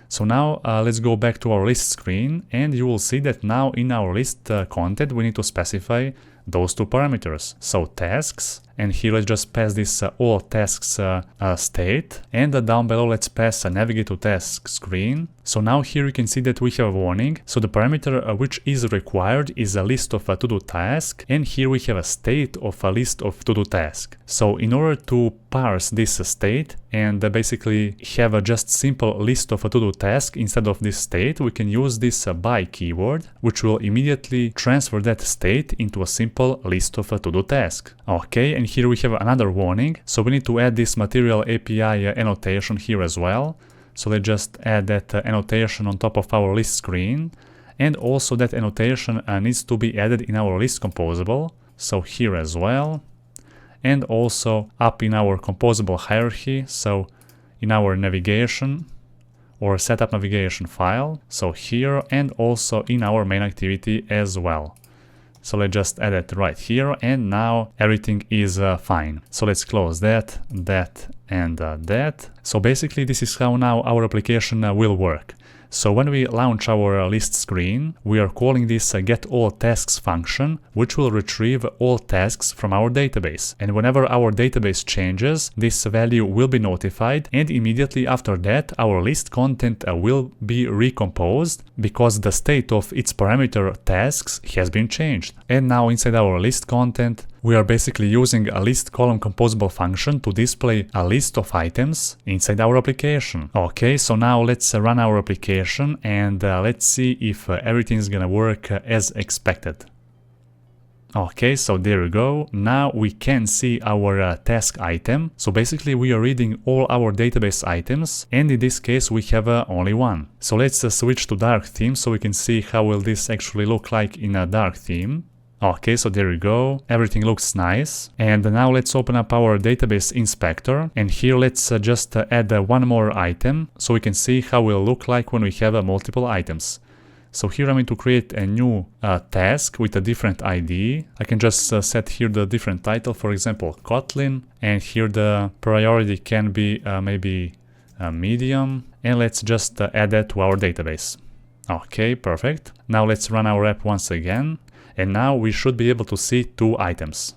So now let's go back to our list screen, and you will see that now in our list content we need to specify those two parameters. So tasks, and here let's just pass this all tasks state, and down below let's pass a navigate to task screen. So now here you can see that we have a warning. So the parameter which is required is a list of a to-do task, and here we have a state of a list of to-do task. So in order to parse this state and basically have a just simple list of a to-do task instead of this state, we can use this by keyword, which will immediately transfer that state into a simple list of a to-do task. Okay, and here we have another warning. So we need to add this material API annotation here as well. So let's just add that annotation on top of our list screen. And also that annotation needs to be added in our list composable. So here as well. And also up in our composable hierarchy. So in our navigation or setup navigation file. So here, and also in our main activity as well. So let's just add it right here, and now everything is fine. So let's close that, and that. So basically this is how now our application will work. So when we launch our list screen, we are calling this getAllTasks function, which will retrieve all tasks from our database. And whenever our database changes, this value will be notified, and immediately after that our list content will be recomposed because the state of its parameter tasks has been changed. And now inside our list content, we are basically using a list column composable function to display a list of items inside our application. Okay, so now let's run our application, and let's see if everything is gonna work as expected. Okay, so there we go. Now we can see our task item. So basically we are reading all our database items, and in this case we have only one. So let's switch to dark theme so we can see how will this actually look like in a dark theme. Okay, so there we go, everything looks nice. And now let's open up our database inspector, and here let's just add one more item so we can see how it will look like when we have multiple items. So here I'm going to create a new task with a different ID. I can just set here the different title, for example kotlin, and here the priority can be maybe medium, and let's just add that to our database. Okay, perfect. Now let's run our app once again. And now we should be able to see two items.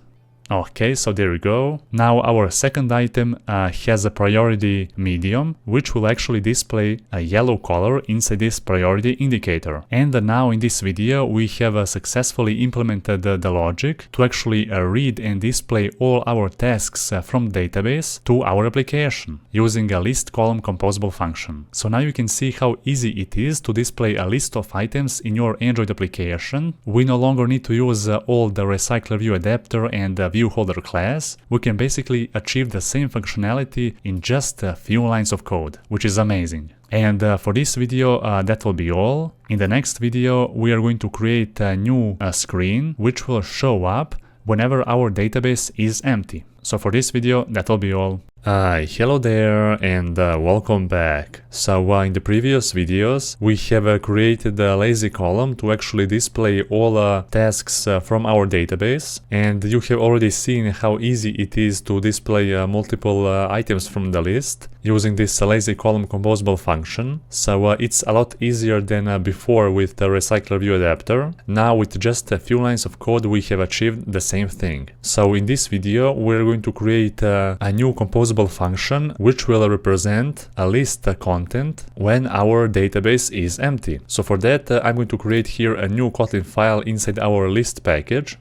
Okay, so there we go. Now our second item has a priority medium, which will actually display a yellow color inside this priority indicator. And now in this video we have successfully implemented the logic to actually read and display all our tasks from database to our application using a list column composable function. So now you can see how easy it is to display a list of items in your Android application. We no longer need to use all the recycler view adapter and view holder class. We can basically achieve the same functionality in just a few lines of code, which is amazing. And for this video that will be all. In the next video we are going to create a new screen which will show up whenever our database is empty. So for this video that will be all. Hello there, and welcome back. So in the previous videos we have created a lazy column to actually display all tasks from our database, and you have already seen how easy it is to display multiple items from the list using this lazy column composable function. So it's a lot easier than before with the recycler view adapter. Now with just a few lines of code we have achieved the same thing. So in this video we're going to create a new composable function which will represent a list content when our database is empty. So for that I'm going to create here a new Kotlin file inside our list package.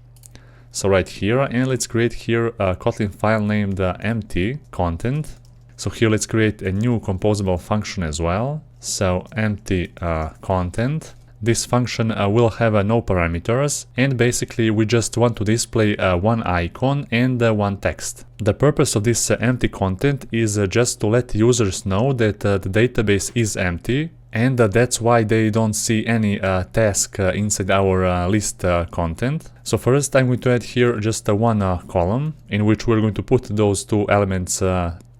So right here, and let's create here a Kotlin file named empty content. So here let's create a new composable function as well. So empty content. This function will have no parameters, and basically we just want to display one icon and one text. The purpose of this empty content is just to let users know that the database is empty, and that's why they don't see any task inside our list content. So first I'm going to add here just one column in which we're going to put those two elements,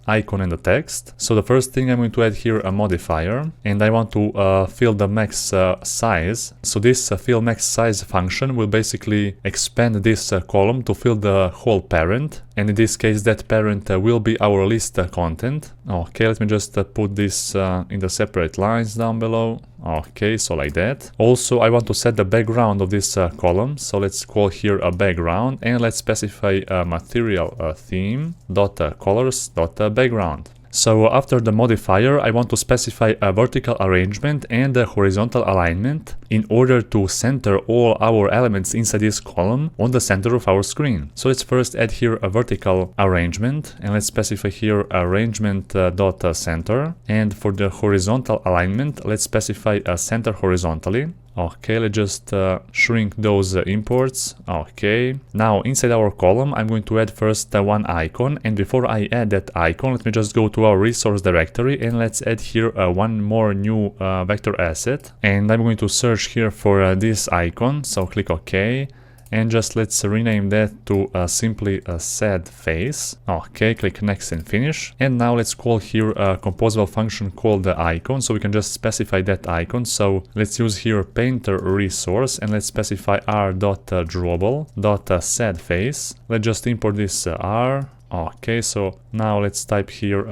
icon and the text. So the first thing, I'm going to add here a modifier, and I want to fill the max size. So this fill max size function will basically expand this column to fill the whole parent, and in this case that parent will be our list content. Okay, let me just put this in the separate lines down below. Okay, so like that. Also, I want to set the background of this column, so let's call here a background, and let's specify a material theme dot colors dot background. So after the modifier, I want to specify a vertical arrangement and a horizontal alignment in order to center all our elements inside this column on the center of our screen. So let's first add here a vertical arrangement, and let's specify here arrangement.center. And for the horizontal alignment, let's specify a center horizontally. Okay, let's just shrink those imports. Okay, now inside our column, I'm going to add first one icon, and before I add that icon, let me just go to our resource directory and let's add here one more new vector asset, and I'm going to search here for this icon. So click OK, and just let's rename that to simply a sad face. Okay, click next and finish. And now let's call here a composable function called the icon, so we can just specify that icon. So let's use here painter resource, and let's specify r.drawable.sad face. Let's just import this r. Okay, so now let's type here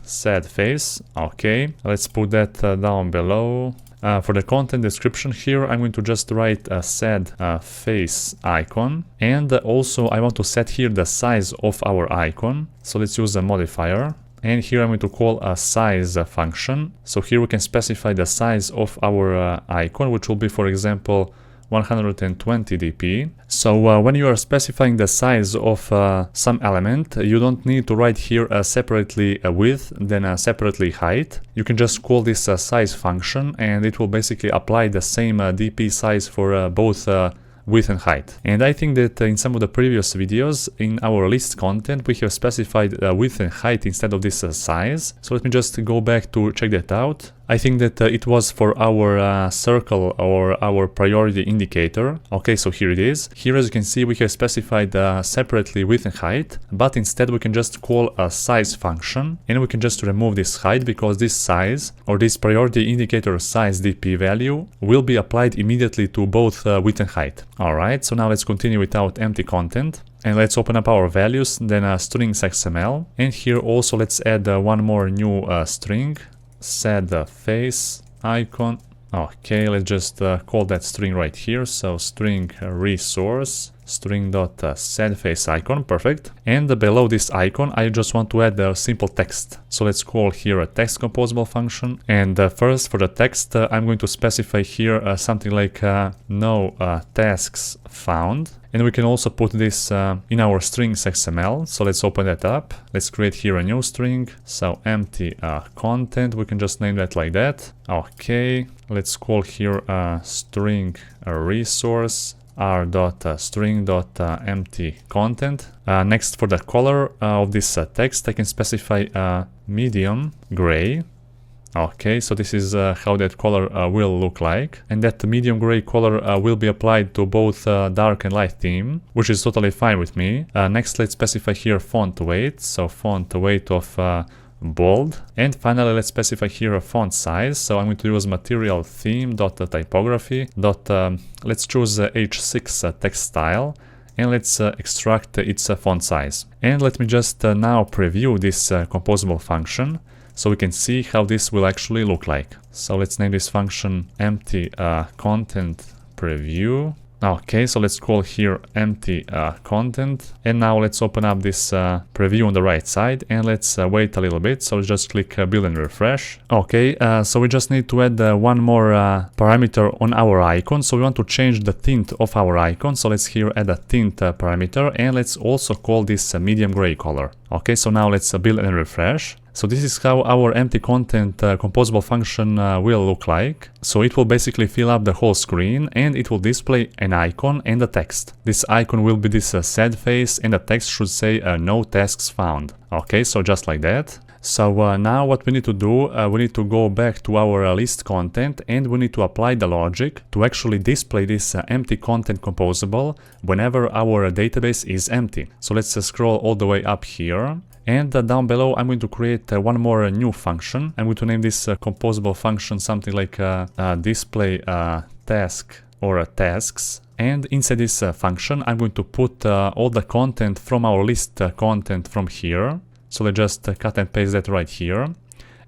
sad face. Okay, let's put that down below. For the content description here, I'm going to just write a sad face icon, and also I want to set here the size of our icon. So let's use a modifier, and here I'm going to call a size function. So here we can specify the size of our icon, which will be, for example, 120 dp. So when you are specifying the size of some element, you don't need to write here separately width, then separately height. You can just call this size function, and it will basically apply the same dp size for both width and height. And I think that in some of the previous videos in our list content we have specified width and height instead of this size. So let me just go back to check that out. I think that it was for our circle or our priority indicator. Okay, so here it is. Here, as you can see, we have specified separately width and height, but instead we can just call a size function, and we can just remove this height because this size or this priority indicator size dp value will be applied immediately to both width and height. Alright, so now let's continue without empty content. And let's open up our values, then strings XML. And here also let's add one more new string. Sad face icon. Okay, let's just call that string right here. So string resource string.setFace icon. Perfect. And below this icon, I just want to add a simple text. So let's call here a text composable function. And first for the text, I'm going to specify here something like no tasks found. And we can also put this in our strings XML. So let's open that up. Let's create here a new string. So empty content. We can just name that like that. Okay. Let's call here string resource r.string.empty content. Next, for the color of this text, I can specify medium gray. Okay, so this is how that color will look like, and that medium gray color will be applied to both dark and light theme, which is totally fine with me. Next, let's specify here font weight, so font weight of bold, and finally let's specify here a font size. So I'm going to use material theme dot typography dot let's choose h6 text style, and let's extract its font size. And let me just now preview this composable function so we can see how this will actually look like. So let's name this function empty content preview. Okay, so let's call here empty content. And now let's open up this preview on the right side and let's wait a little bit. So just click build and refresh. Okay, so we just need to add one more parameter on our icon. So we want to change the tint of our icon. So let's here add a tint parameter and let's also call this medium gray color. Okay, so now let's build and refresh. So this is how our empty content composable function will look like. So it will basically fill up the whole screen and it will display an icon and a text. This icon will be this sad face and the text should say no tasks found. Okay, so just like that. So now what we need to do, we need to go back to our list content and we need to apply the logic to actually display this empty content composable whenever our database is empty. So let's scroll all the way up here. And down below I'm going to create one more new function. I'm going to name this composable function something like display task or tasks. And inside this function I'm going to put all the content from our list content from here. So let's just cut and paste that right here.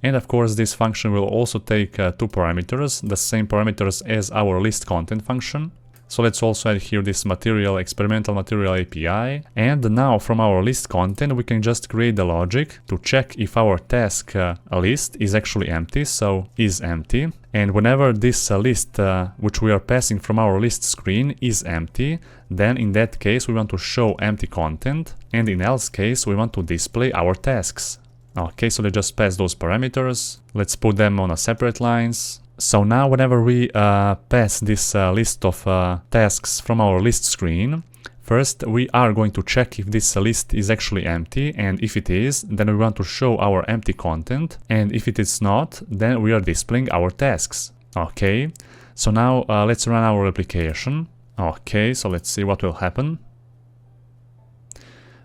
And of course this function will also take two parameters, the same parameters as our list content function. So let's also add here this experimental material API. And now from our list content we can just create the logic to check if our task list is actually empty, so is empty. And whenever this list which we are passing from our list screen is empty, then in that case we want to show empty content, and in else case we want to display our tasks. Okay, so let's just pass those parameters. Let's put them on a separate lines. So now whenever we pass this list of tasks from our list screen, first we are going to check if this list is actually empty, and if it is, then we want to show our empty content, and if it is not, then we are displaying our tasks. Okay, so now let's run our application. Okay, so let's see what will happen.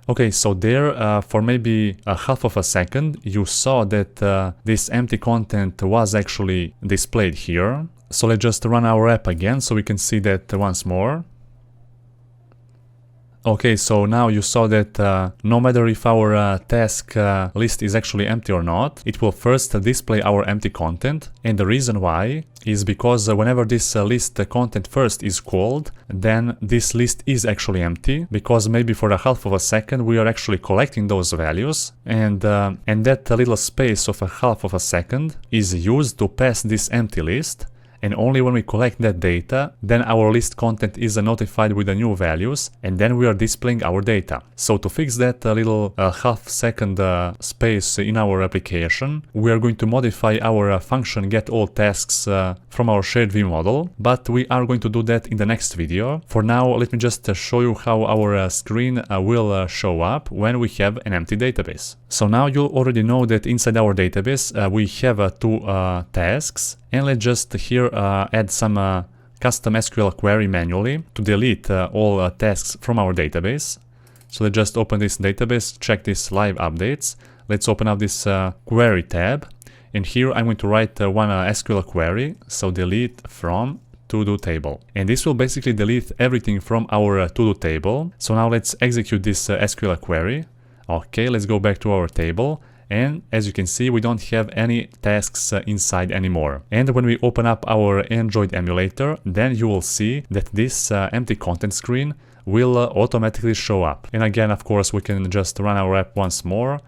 Okay, so there for maybe a half of a second you saw that this empty content was actually displayed here. So let's just run our app again so we can see that once more. Okay, so now you saw that no matter if our task list is actually empty or not, it will first display our empty content. And the reason why is because whenever this list content first is called, then this list is actually empty, because maybe for a half of a second we are actually collecting those values, and that little space of a half of a second is used to pass this empty list. And only when we collect that data, then our list content is notified with the new values, and then we are displaying our data. So to fix that little half second space in our application, we are going to modify our function getAllTasks from our shared view model, but we are going to do that in the next video. For now, let me just show you how our screen will show up when we have an empty database. So now you already know that inside our database we have two tasks. And let's just here add some custom SQL query manually to delete all tasks from our database. So let's just open this database, check this live updates. Let's open up this query tab. And here I'm going to write one SQL query. So delete from to-do table. And this will basically delete everything from our to-do table. So now let's execute this SQL query. Okay, let's go back to our table. And as you can see, we don't have any tasks inside anymore. And when we open up our Android emulator, then you will see that this empty content screen will automatically show up. And again, of course, we can just run our app once more,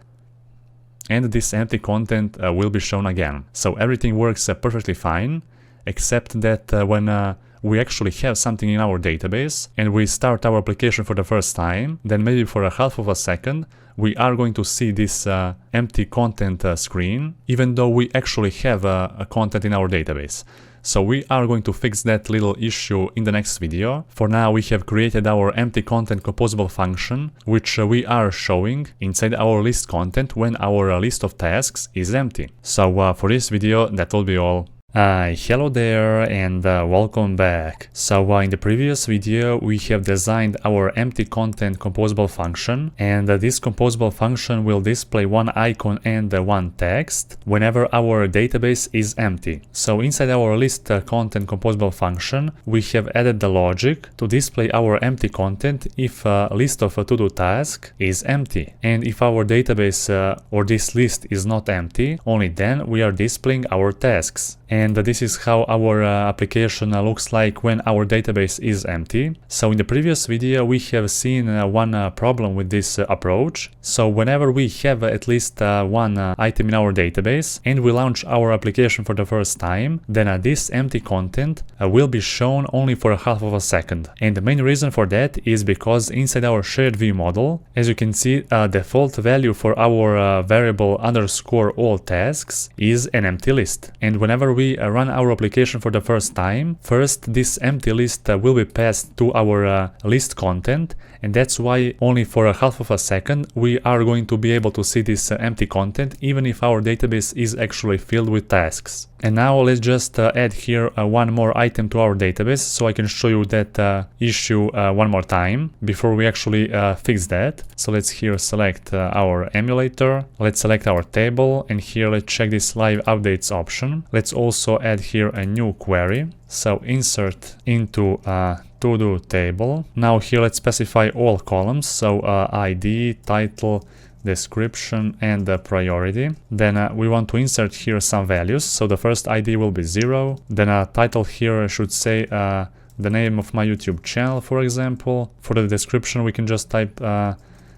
and this empty content will be shown again. So everything works perfectly fine, except that when we actually have something in our database and we start our application for the first time, then maybe for a half of a second we are going to see this empty content screen, even though we actually have a content in our database. So we are going to fix that little issue in the next video. For now we have created our empty content composable function, which we are showing inside our list content when our list of tasks is empty. So for this video that will be all. Hello there and welcome back. So in the previous video we have designed our empty content composable function, and this composable function will display one icon and one text whenever our database is empty. So inside our list content composable function we have added the logic to display our empty content if a list of a to-do task is empty, and if our database or this list is not empty, only then we are displaying our tasks. and this is how our application looks like when our database is empty. So in the previous video we have seen one problem with this approach. So whenever we have at least one item in our database and we launch our application for the first time, then this empty content will be shown only for a half of a second. And the main reason for that is because inside our shared view model, as you can see, default value for our variable underscore all tasks is an empty list. And whenever we run our application for the first time, first this empty list will be passed to our list content, and that's why only for a half of a second we are going to be able to see this empty content even if our database is actually filled with tasks. And now let's just add here one more item to our database so I can show you that issue one more time before we actually fix that. So let's here select our emulator, let's select our table, and here let's check this live updates option. Let's also add here a new query. So insert into to-do table. Now here let's specify all columns, so ID, title, description, and priority. Then we want to insert here some values. So the first ID will be 0. Then title here should say the name of my YouTube channel, for example. For the description we can just type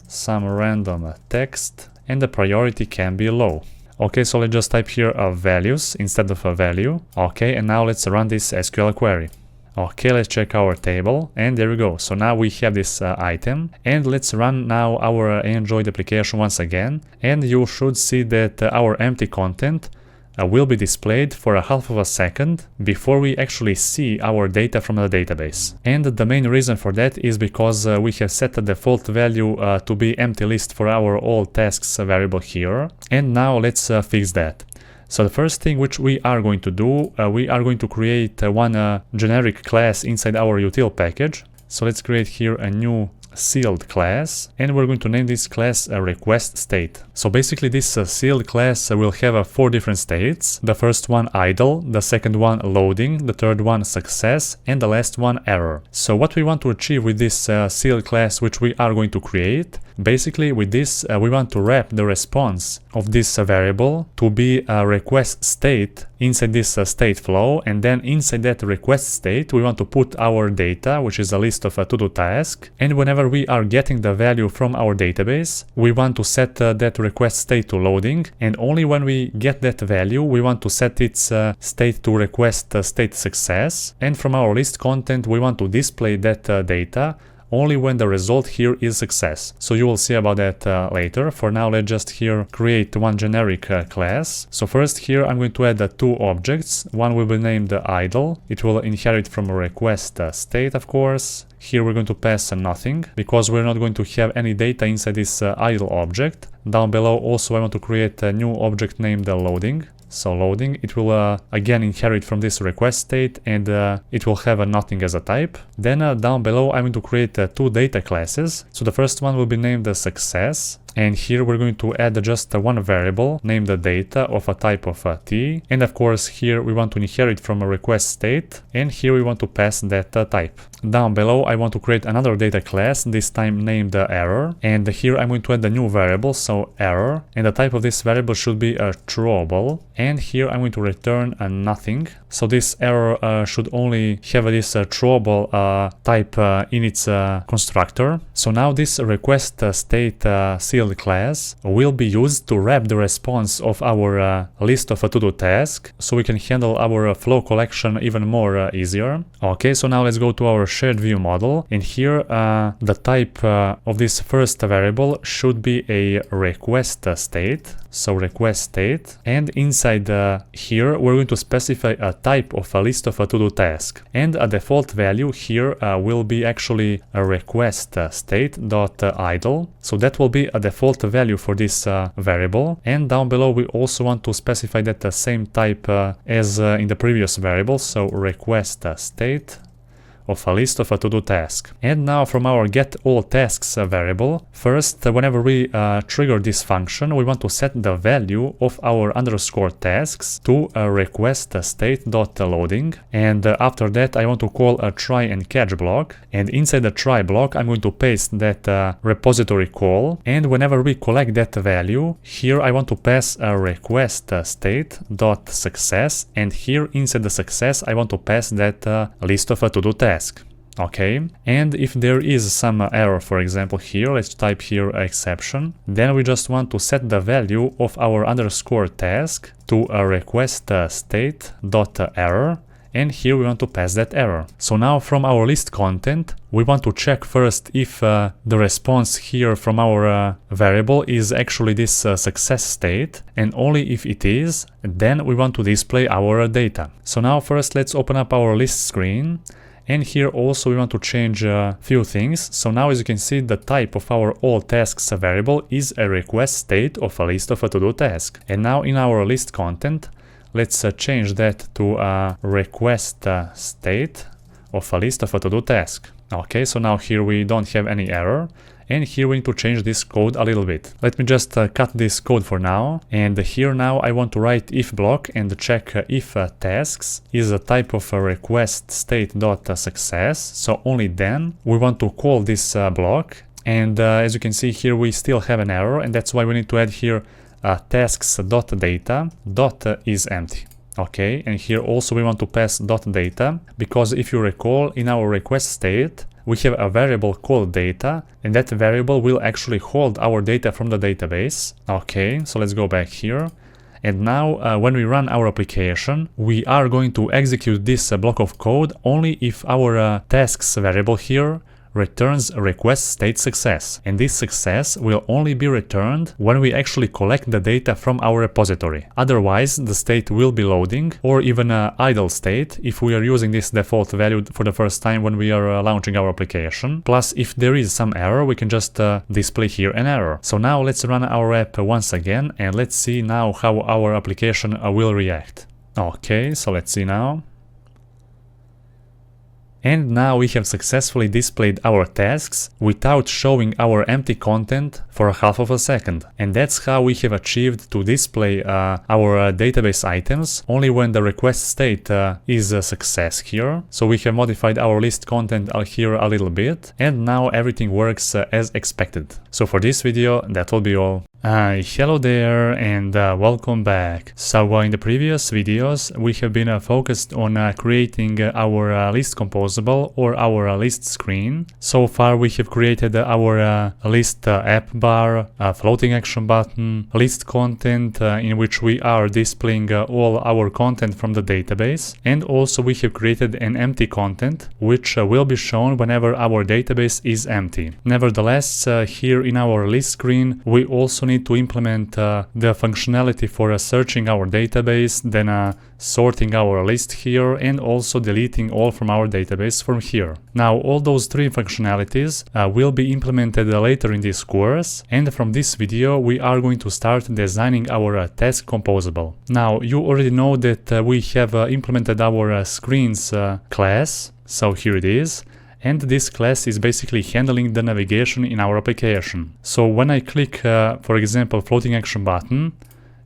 some random text, and the priority can be low. Okay, so let's just type here values instead of a value. Okay, and now let's run this SQL query. Okay, let's check our table, and there we go. So now we have this item, and let's run now our Android application once again, and you should see that our empty content will be displayed for a half of a second before we actually see our data from the database. And the main reason for that is because we have set the default value to be empty list for our all tasks variable here. And now let's fix that. So the first thing which we are going to do, we are going to create one generic class inside our util package. So let's create here a new sealed class, and we're going to name this class a request state. So basically this sealed class will have 4 different states. The first one idle, the second one loading, the third one success, and the last one error. So what we want to achieve with this sealed class which we are going to create, basically with this we want to wrap the response of this variable to be a request state inside this state flow, and then inside that request state we want to put our data, which is a list of to-do tasks, and whenever we are getting the value from our database we want to set that request state to loading, and only when we get that value we want to set its state to request state success, and from our list content we want to display that data only when the result here is success. So you will see about that later. For now let's just here create one generic class. So first here I'm going to add 2 objects. One will be named idle. It will inherit from a request state, of course. Here we're going to pass nothing because we're not going to have any data inside this idle object. Down below also I want to create a new object named loading. So loading, it will again inherit from this request state, and it will have nothing as a type. Then down below I'm going to create 2 data classes. So the first one will be named success, and here we're going to add just one variable named data of a type of t, and of course here we want to inherit from a request state, and here we want to pass that type. Down below I want to create another data class, this time named error, and here I'm going to add a new variable, so error, and the type of this variable should be trueable, and here I'm going to return nothing. So this error should only have this trueable type in its constructor. So now this request state sealed class will be used to wrap the response of our list of to-do tasks, so we can handle our flow collection even more easier. Okay, so now let's go to our shared view model, and here the type of this first variable should be a request state. So request state, and inside here we're going to specify a type of a list of a to-do task, and a default value here will be actually a request state.idle. So that will be a default value for this variable, and down below we also want to specify that the same type as in the previous variable, so request state of a list of a to-do task. And now from our getAllTasks variable, first, whenever we trigger this function, we want to set the value of our underscore tasks to a request state.loading. And after that, I want to call a try and catch block. And inside the try block, I'm going to paste that repository call. And whenever we collect that value, here I want to pass a request state.success. And here inside the success, I want to pass that list of a to-do task. Okay, and if there is some error, for example here, let's type here exception, then we just want to set the value of our underscore task to a request state.error, and here we want to pass that error. So now from our list content, we want to check first if the response here from our variable is actually this success state, and only if it is, then we want to display our data. So now first let's open up our list screen. And here also we want to change a few things. So now as you can see, the type of our AllTasks variable is a request state of a list of a to-do task. And now in our list content, let's change that to a request state of a list of a to-do task. Okay, so now here we don't have any error. And here we need to change this code a little bit. Let me just cut this code for now. And here now I want to write if block and check if tasks is a type of a request state.success. So only then we want to call this block. And as you can see here, we still have an error. And that's why we need to add here tasks.data is empty. Okay, and here also we want to pass .data, because if you recall, in our request state, we have a variable called data, and that variable will actually hold our data from the database. Okay, so let's go back here. And now when we run our application, we are going to execute this block of code only if our tasks variable here returns a request state success. And this success will only be returned when we actually collect the data from our repository. Otherwise, the state will be loading, or even an idle state if we are using this default value for the first time when we are launching our application. Plus, if there is some error, we can just display here an error. So now let's run our app once again, and let's see now how our application will react. Okay, so let's see now. And now we have successfully displayed our tasks without showing our empty content for half of a second. And that's how we have achieved to display our database items only when the request state is a success here. So we have modified our list content here a little bit, and now everything works as expected. So for this video, that will be all. Hello there and welcome back. So in the previous videos we have been focused on creating our list composable or our list screen. So far we have created our list app bar, floating action button, list content in which we are displaying all our content from the database, and also we have created an empty content which will be shown whenever our database is empty. Nevertheless, here in our list screen we also need to implement the functionality for searching our database, then sorting our list here, and also deleting all from our database from here. Now all those three functionalities will be implemented later in this course, and from this video we are going to start designing our task composable. Now you already know that we have implemented our screens class, so here it is. And this class is basically handling the navigation in our application. So when I click, for example, floating action button,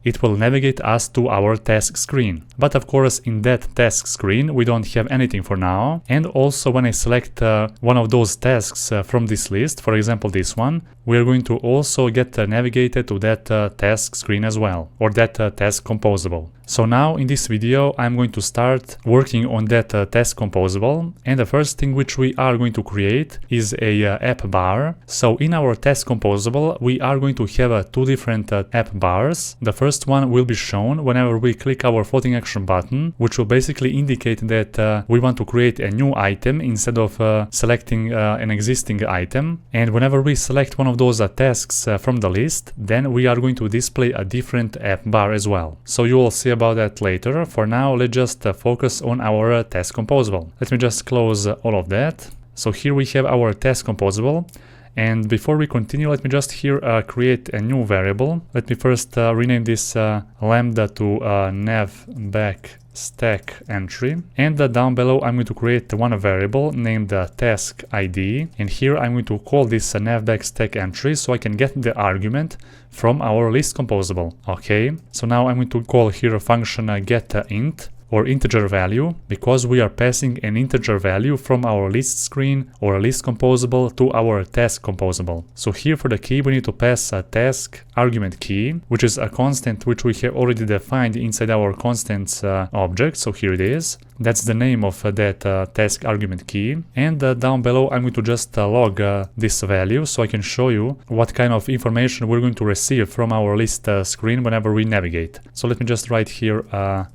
it will navigate us to our task screen. But of course, in that task screen, we don't have anything for now. And also when I select one of those tasks from this list, for example, this one, we are going to also get navigated to that task screen as well, or that task composable. So now in this video, I'm going to start working on that task composable. And the first thing which we are going to create is a app bar. So in our task composable, we are going to have two different app bars. The first one will be shown whenever we click our floating action button, which will basically indicate that we want to create a new item instead of selecting an existing item. And whenever we select one of those tasks from the list, then we are going to display a different app bar as well. So you will see about that later. For now, let's just focus on our task composable. Let me just close all of that. So here we have our task composable. And before we continue, let me just here create a new variable. Let me first rename this lambda to nav back stack entry, and down below I'm going to create one variable named task ID, and here I'm going to call this nav back stack entry so I can get the argument from our list composable. Okay, so now I'm going to call here a function get int or integer value, because we are passing an integer value from our list screen or list composable to our task composable. So here for the key we need to pass a task argument key, which is a constant which we have already defined inside our constants object. So here it is. That's the name of that task argument key. And down below I'm going to just log this value so I can show you what kind of information we're going to receive from our list screen whenever we navigate. So let me just write here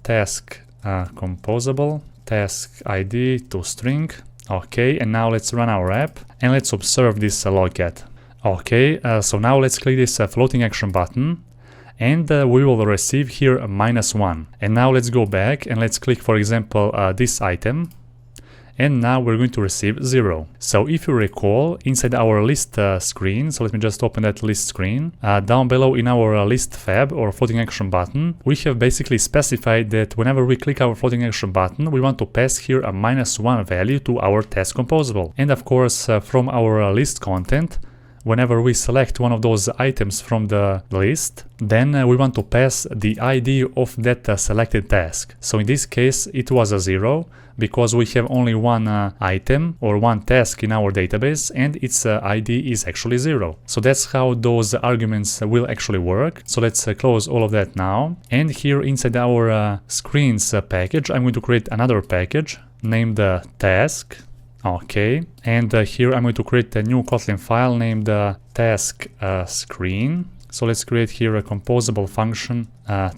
task composable task ID to string. Okay, and now let's run our app and let's observe this logcat. Okay, so now let's click this floating action button, and we will receive here a -1. And now let's go back and let's click, for example, this item, and now we're going to receive 0. So if you recall, inside our list screen, so let me just open that list screen, down below in our list fab or floating action button, we have basically specified that whenever we click our floating action button, we want to pass here a -1 value to our task composable. And of course, from our list content, whenever we select one of those items from the list, then we want to pass the ID of that selected task. So in this case, it was a 0, because we have only one item or one task in our database, and its ID is actually 0. So that's how those arguments will actually work. So let's close all of that now. And here inside our screens package, I'm going to create another package named task. Okay, and here I'm going to create a new Kotlin file named task screen. So let's create here a composable function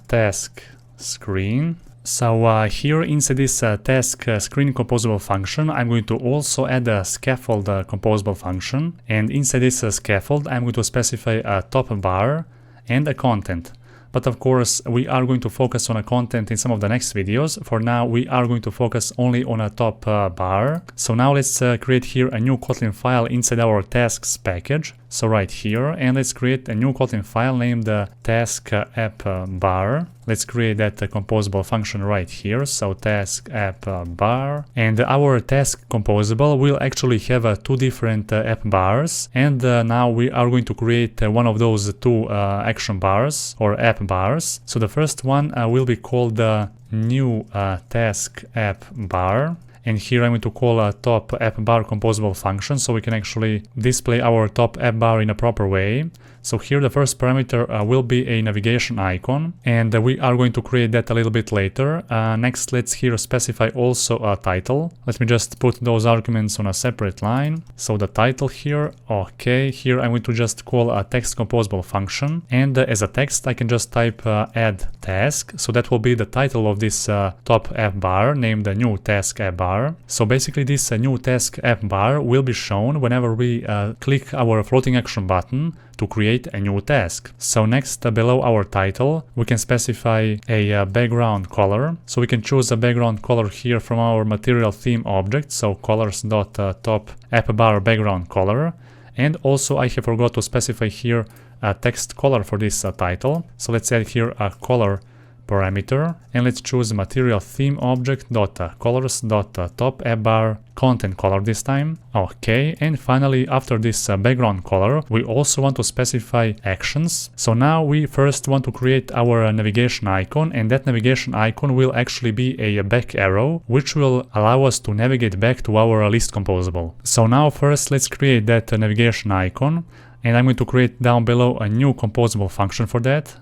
task screen. So here inside this task screen composable function, I'm going to also add a scaffold composable function, and inside this scaffold I'm going to specify a top bar and a content. But of course, we are going to focus on a content in some of the next videos. For now, we are going to focus only on a top bar. So now let's create here a new Kotlin file inside our tasks package. So right here, and let's create a new Kotlin file named task app bar. Let's create that composable function right here. So task app bar, and our task composable will actually have two different app bars. And now we are going to create one of those two action bars or app bars. So the first one will be called new task app bar. And here I'm going to call a top app bar composable function so we can actually display our top app bar in a proper way. So here the first parameter will be a navigation icon, and we are going to create that a little bit later. Next, let's here specify also a title. Let me just put those arguments on a separate line. So the title here, okay, here I'm going to just call a text composable function, and as a text I can just type add task. So that will be the title of this top app bar named the new task app bar. So basically this new task app bar will be shown whenever we click our floating action button to create a new task. So next, below our title, we can specify a background color. So we can choose a background color here from our material theme object. So colors.top app bar background color. And also I have forgot to specify here a text color for this title. So let's add here a color parameter, and let's choose material theme object colors.top app bar content color this time. Okay, and finally after this background color we also want to specify actions. So now we first want to create our navigation icon, and that navigation icon will actually be a back arrow which will allow us to navigate back to our list composable. So now first let's create that navigation icon, and I'm going to create down below a new composable function for that.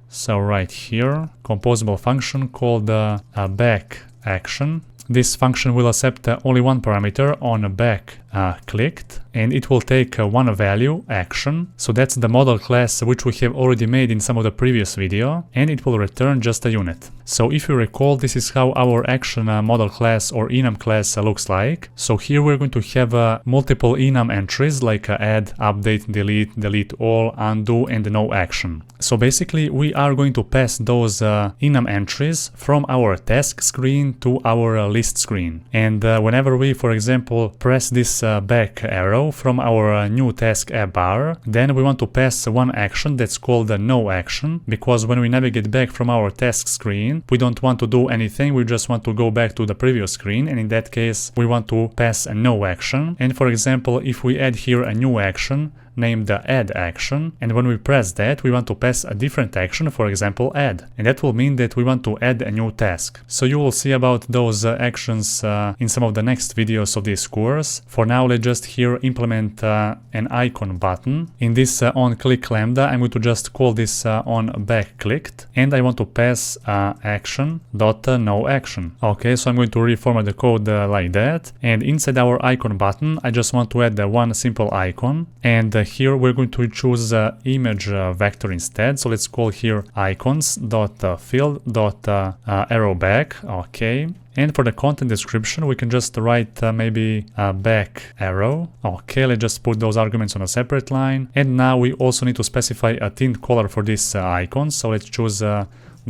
So right here, composable function called back action. This function will accept only one parameter on back clicked, and it will take one value action. So that's the model class which we have already made in some of the previous video, and it will return just a unit. So if you recall, this is how our action model class or enum class looks like. So here we're going to have multiple enum entries like add, update, delete all, undo, and no action. So basically we are going to pass those enum entries from our task screen to our list screen. And whenever we, for example, press this back arrow from our new task app bar. Then we want to pass one action that's called the no action, because when we navigate back from our task screen, we don't want to do anything, we just want to go back to the previous screen, and in that case we want to pass a no action. And for example, if we add here a new action named the add action, and when we press that, we want to pass a different action, for example add, and that will mean that we want to add a new task. So you will see about those actions in some of the next videos of this course. For now, let's just here implement an icon button. In this onClick lambda, I'm going to just call this onBackClicked, and I want to pass action dot no action. Okay, so I'm going to reformat the code like that, and inside our icon button, I just want to add one simple icon, and here we're going to choose image vector instead. So let's call here icons.field.arrowback. Okay. And for the content description, we can just write maybe a back arrow. Okay, let's just put those arguments on a separate line. And now we also need to specify a tint color for this icon. So let's choose the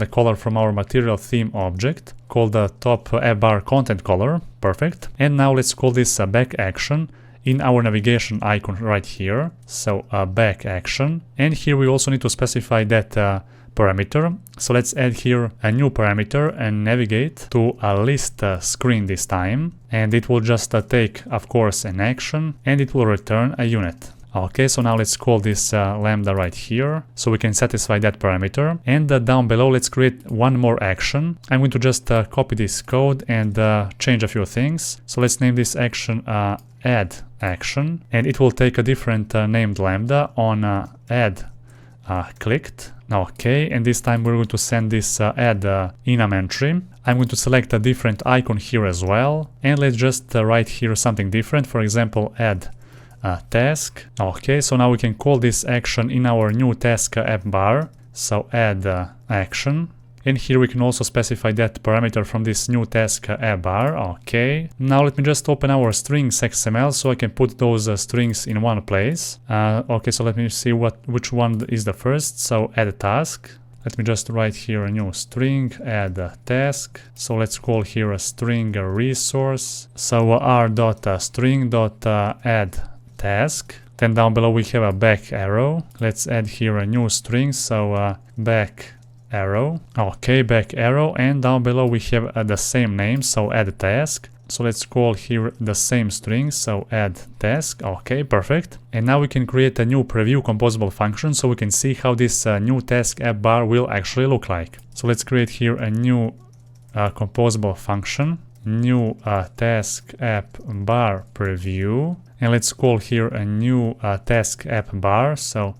color from our material theme object called the top app bar content color. Perfect. And now let's call this back action in our navigation icon right here. So back action. And here we also need to specify that parameter. So let's add here a new parameter and navigate to a list screen this time. And it will just take, of course, an action, and it will return a unit. Okay, so now let's call this lambda right here, so we can satisfy that parameter. And down below, let's create one more action. I'm going to just copy this code and change a few things. So let's name this action add action, and it will take a different named lambda on add clicked. Okay, and this time we're going to send this add enum entry. I'm going to select a different icon here as well, and let's just write here something different. For example, add task. Okay, so now we can call this action in our new task app bar. So add action. And here we can also specify that parameter from this new task app bar. Okay. Now let me just open our strings XML so I can put those strings in one place. Okay, so let me see which one is the first. So add a task. Let me just write here a new string, add a task. So let's call here a string resource. So r.string.add task. Then down below we have a back arrow. Let's add here a new string. So back arrow. Okay, back arrow, and down below we have the same name, so add task. So let's call here the same string, so add task. Okay, perfect. And now we can create a new preview composable function so we can see how this new task app bar will actually look like. So let's create here a new composable function, new task app bar preview, and let's call here a new task app bar, so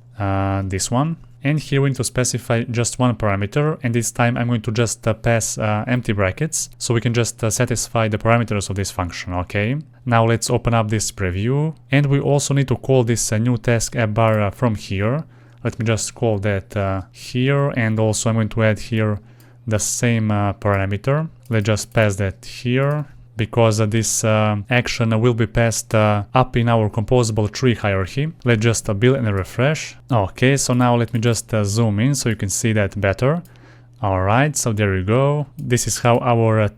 this one. And here we need to specify just one parameter, and this time I'm going to just pass empty brackets, so we can just satisfy the parameters of this function. Okay, now let's open up this preview, and we also need to call this new task app bar from here. Let me just call that here, and also I'm going to add here the same parameter. Let's just pass that here, because this action will be passed up in our composable tree hierarchy. Let's just build and refresh. Okay, so now let me just zoom in so you can see that better. Alright, so there you go. This is how our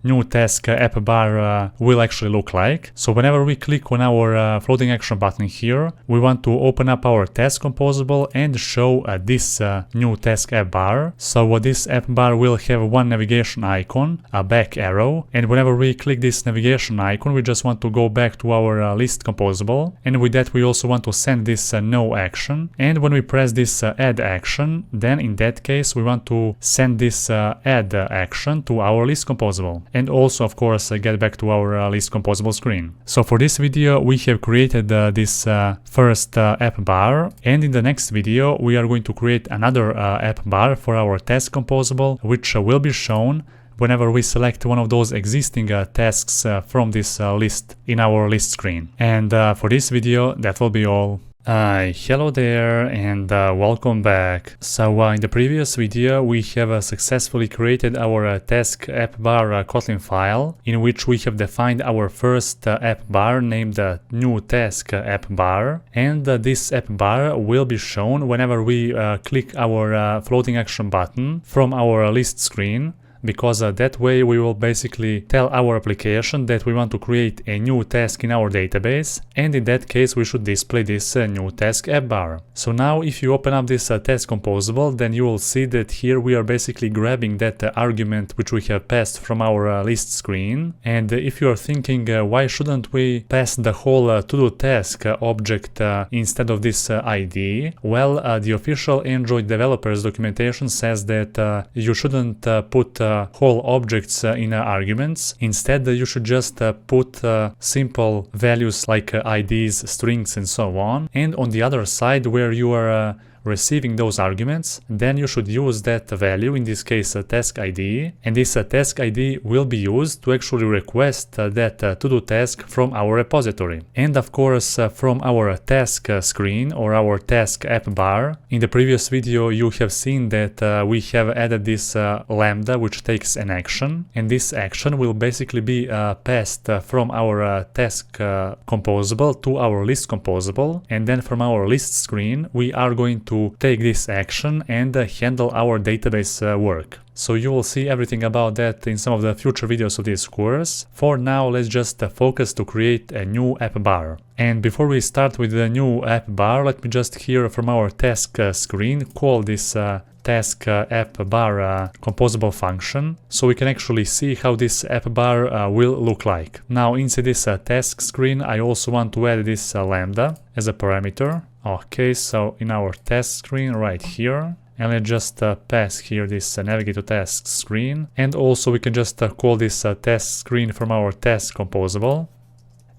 new task app bar will actually look like. So whenever we click on our floating action button here, we want to open up our task composable and show this new task app bar. So this app bar will have one navigation icon, a back arrow, and whenever we click this navigation icon, we just want to go back to our list composable, and with that we also want to send this no action. And when we press this add action, then in that case we want to send this add action to our list composable, and also of course get back to our list composable screen. So for this video we have created this first app bar, and in the next video we are going to create another app bar for our task composable, which will be shown whenever we select one of those existing tasks from this list in our list screen. And for this video that will be all. Hello there and welcome back. So in the previous video we have successfully created our task app bar Kotlin file, in which we have defined our first app bar named new task app bar, and this app bar will be shown whenever we click our floating action button from our list screen, because that way we will basically tell our application that we want to create a new task in our database, and in that case we should display this new task app bar. So now if you open up this task composable, then you will see that here we are basically grabbing that argument which we have passed from our list screen. And if you are thinking why shouldn't we pass the whole to-do task object instead of this ID, well, the official Android developers documentation says that you shouldn't put whole objects in arguments. Instead, you should just put simple values like IDs, strings, and so on. And on the other side, where you are receiving those arguments, then you should use that value, in this case a task ID, and this task ID will be used to actually request that to-do task from our repository. And of course from our task screen or our task app bar. In the previous video you have seen that we have added this lambda which takes an action, and this action will basically be passed from our task composable to our list composable, and then from our list screen we are going to take this action and handle our database work. So you will see everything about that in some of the future videos of this course. For now, let's just focus to create a new app bar. And before we start with the new app bar, let me just here from our task screen call this task app bar composable function, so we can actually see how this app bar will look like. Now inside this task screen I also want to add this lambda as a parameter. Okay, so in our task screen right here, and let's just pass here this navigate to task screen, and also we can just call this task screen from our task composable.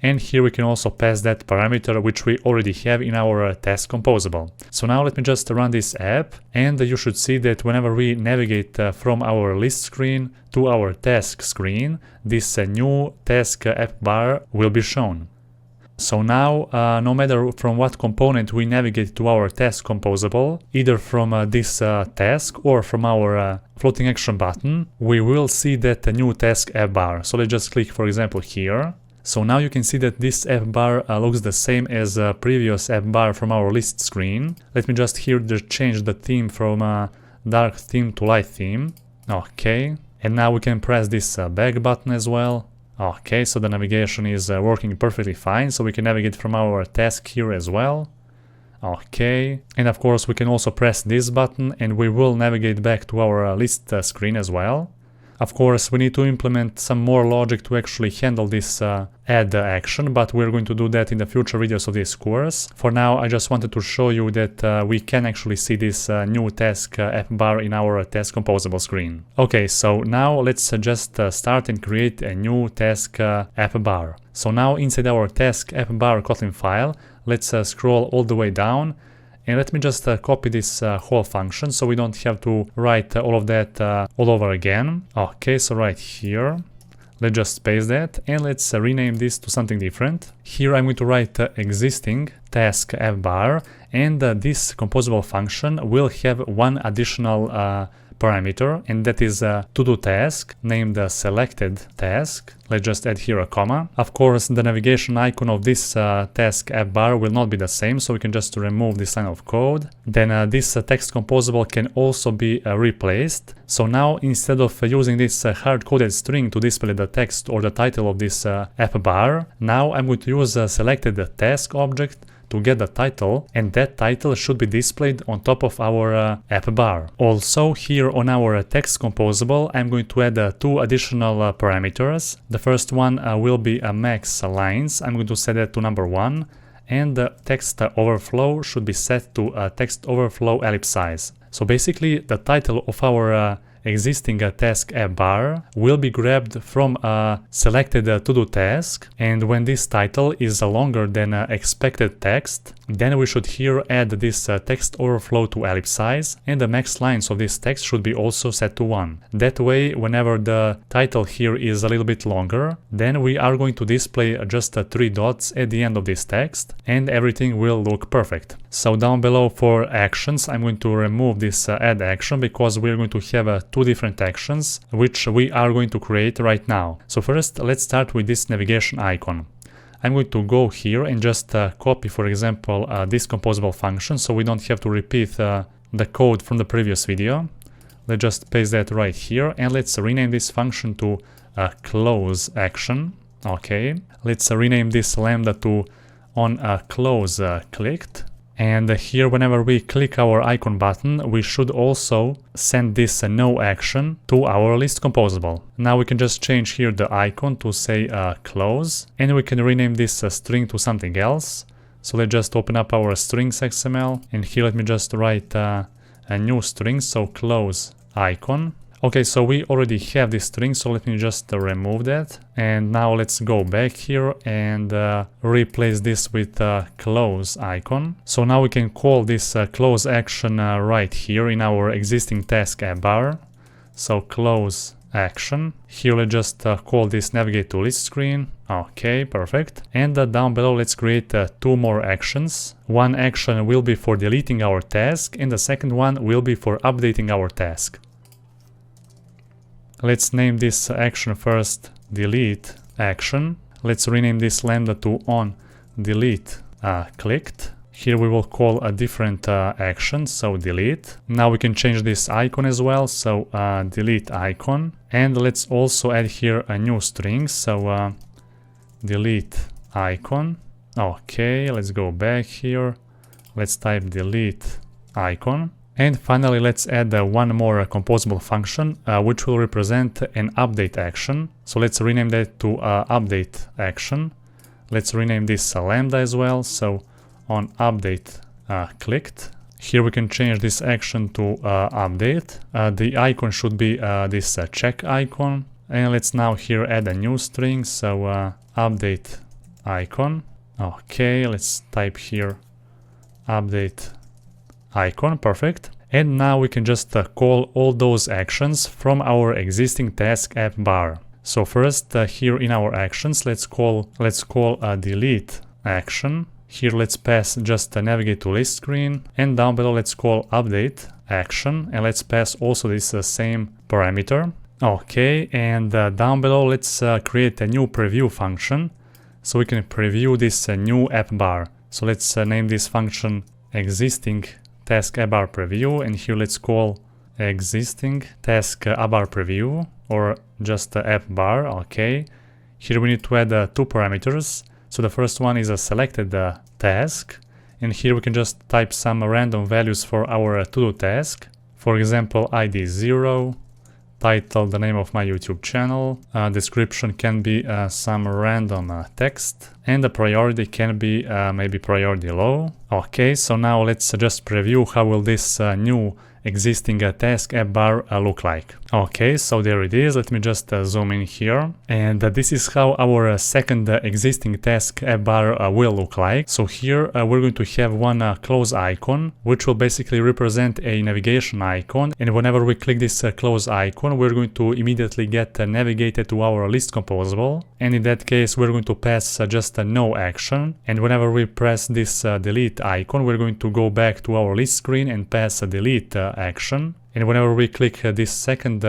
And here we can also pass that parameter which we already have in our task composable. So now let me just run this app, and you should see that whenever we navigate from our list screen to our task screen, this new task app bar will be shown. So now, no matter from what component we navigate to our task composable, either from this task or from our floating action button, we will see that new task app bar. So let's just click, for example, here. So now you can see that this app bar looks the same as a previous app bar from our list screen. Let me just here change the theme from dark theme to light theme. Okay, and now we can press this back button as well. Okay, so the navigation is working perfectly fine, so we can navigate from our task here as well. Okay, and of course we can also press this button and we will navigate back to our list screen as well. Of course, we need to implement some more logic to actually handle this add action, but we're going to do that in the future videos of this course. For now, I just wanted to show you that we can actually see this new task app bar in our task composable screen. Okay, so now let's just start and create a new task app bar. So now inside our task app bar Kotlin file, let's scroll all the way down. And let me just copy this whole function so we don't have to write all of that all over again. Okay, so right here, let's just paste that and let's rename this to something different. Here I'm going to write existing task app bar, and this composable function will have one additional parameter, and that is a to-do task named selected task. Let's just add here a comma. Of course, the navigation icon of this task app bar will not be the same, so we can just remove this line of code. Then this text composable can also be replaced. So now instead of using this hard-coded string to display the text or the title of this app bar, now I'm going to use a selected task object to get the title, and that title should be displayed on top of our app bar. Also, here on our text composable, I'm going to add two additional parameters. The first one will be a max lines. I'm going to set that to number 1, and the text overflow should be set to text overflow ellipse size. So basically, the title of our existing task app bar will be grabbed from a selected to-do task, and when this title is longer than expected text, then we should here add this text overflow to ellipse size, and the max lines of this text should be also set to 1. That way, whenever the title here is a little bit longer, then we are going to display just 3 dots at the end of this text, and everything will look perfect. So down below for actions, I'm going to remove this add action because we're going to have two different actions which we are going to create right now. So first, let's start with this navigation icon. I'm going to go here and just copy, for example, this composable function so we don't have to repeat the code from the previous video. let's just paste that right here, and let's rename this function to close action. Okay, let's rename this lambda to on close clicked. And here, whenever we click our icon button, we should also send this no action to our list composable. Now we can just change here the icon to say close, and we can rename this string to something else. So let's just open up our strings XML, and here let me just write a new string, so close icon. Okay, so we already have this string, so let me just remove that. And now let's go back here and replace this with close icon. So now we can call this close action right here in our existing task app bar. So close action. Here let's just call this navigate to list screen. Okay, perfect. And down below let's create two more actions. One action will be for deleting our task, and the second one will be for updating our task. Let's name this action first delete action. Let's rename this lambda to on delete clicked. Here we will call a different action, so delete. Now we can change this icon as well, so delete icon. And let's also add here a new string, so delete icon. Okay, let's go back here. Let's type delete icon. And finally, let's add one more composable function, which will represent an update action. So let's rename that to update action. Let's rename this lambda as well. So on update clicked. Here we can change this action to update. The icon should be this check icon. And let's now here add a new string. So update icon. Okay, let's type here update icon. Perfect. And now we can just call all those actions from our existing task app bar. So first here in our actions, let's call a delete action. Here let's pass just navigate to list screen, and down below let's call update action, and let's pass also this same parameter. Okay, and down below let's create a new preview function so we can preview this new app bar. So let's name this function existing task app bar preview, and here let's call existing task app bar preview, or just app bar. Okay, here we need to add two parameters. So the first one is a selected task, and here we can just type some random values for our to-do task. For example, ID 0, title, the name of my YouTube channel, description can be some random text, and the priority can be maybe priority low. Okay, so now let's just preview how will this new existing task app bar look like. Okay, so there it is. Let me just zoom in here, and this is how our second existing task app bar will look like. So here we're going to have one close icon, which will basically represent a navigation icon, and whenever we click this close icon, we're going to immediately get navigated to our list composable, and in that case we're going to pass just a no action, and whenever we press this delete icon, we're going to go back to our list screen and pass a delete action. And whenever we click this second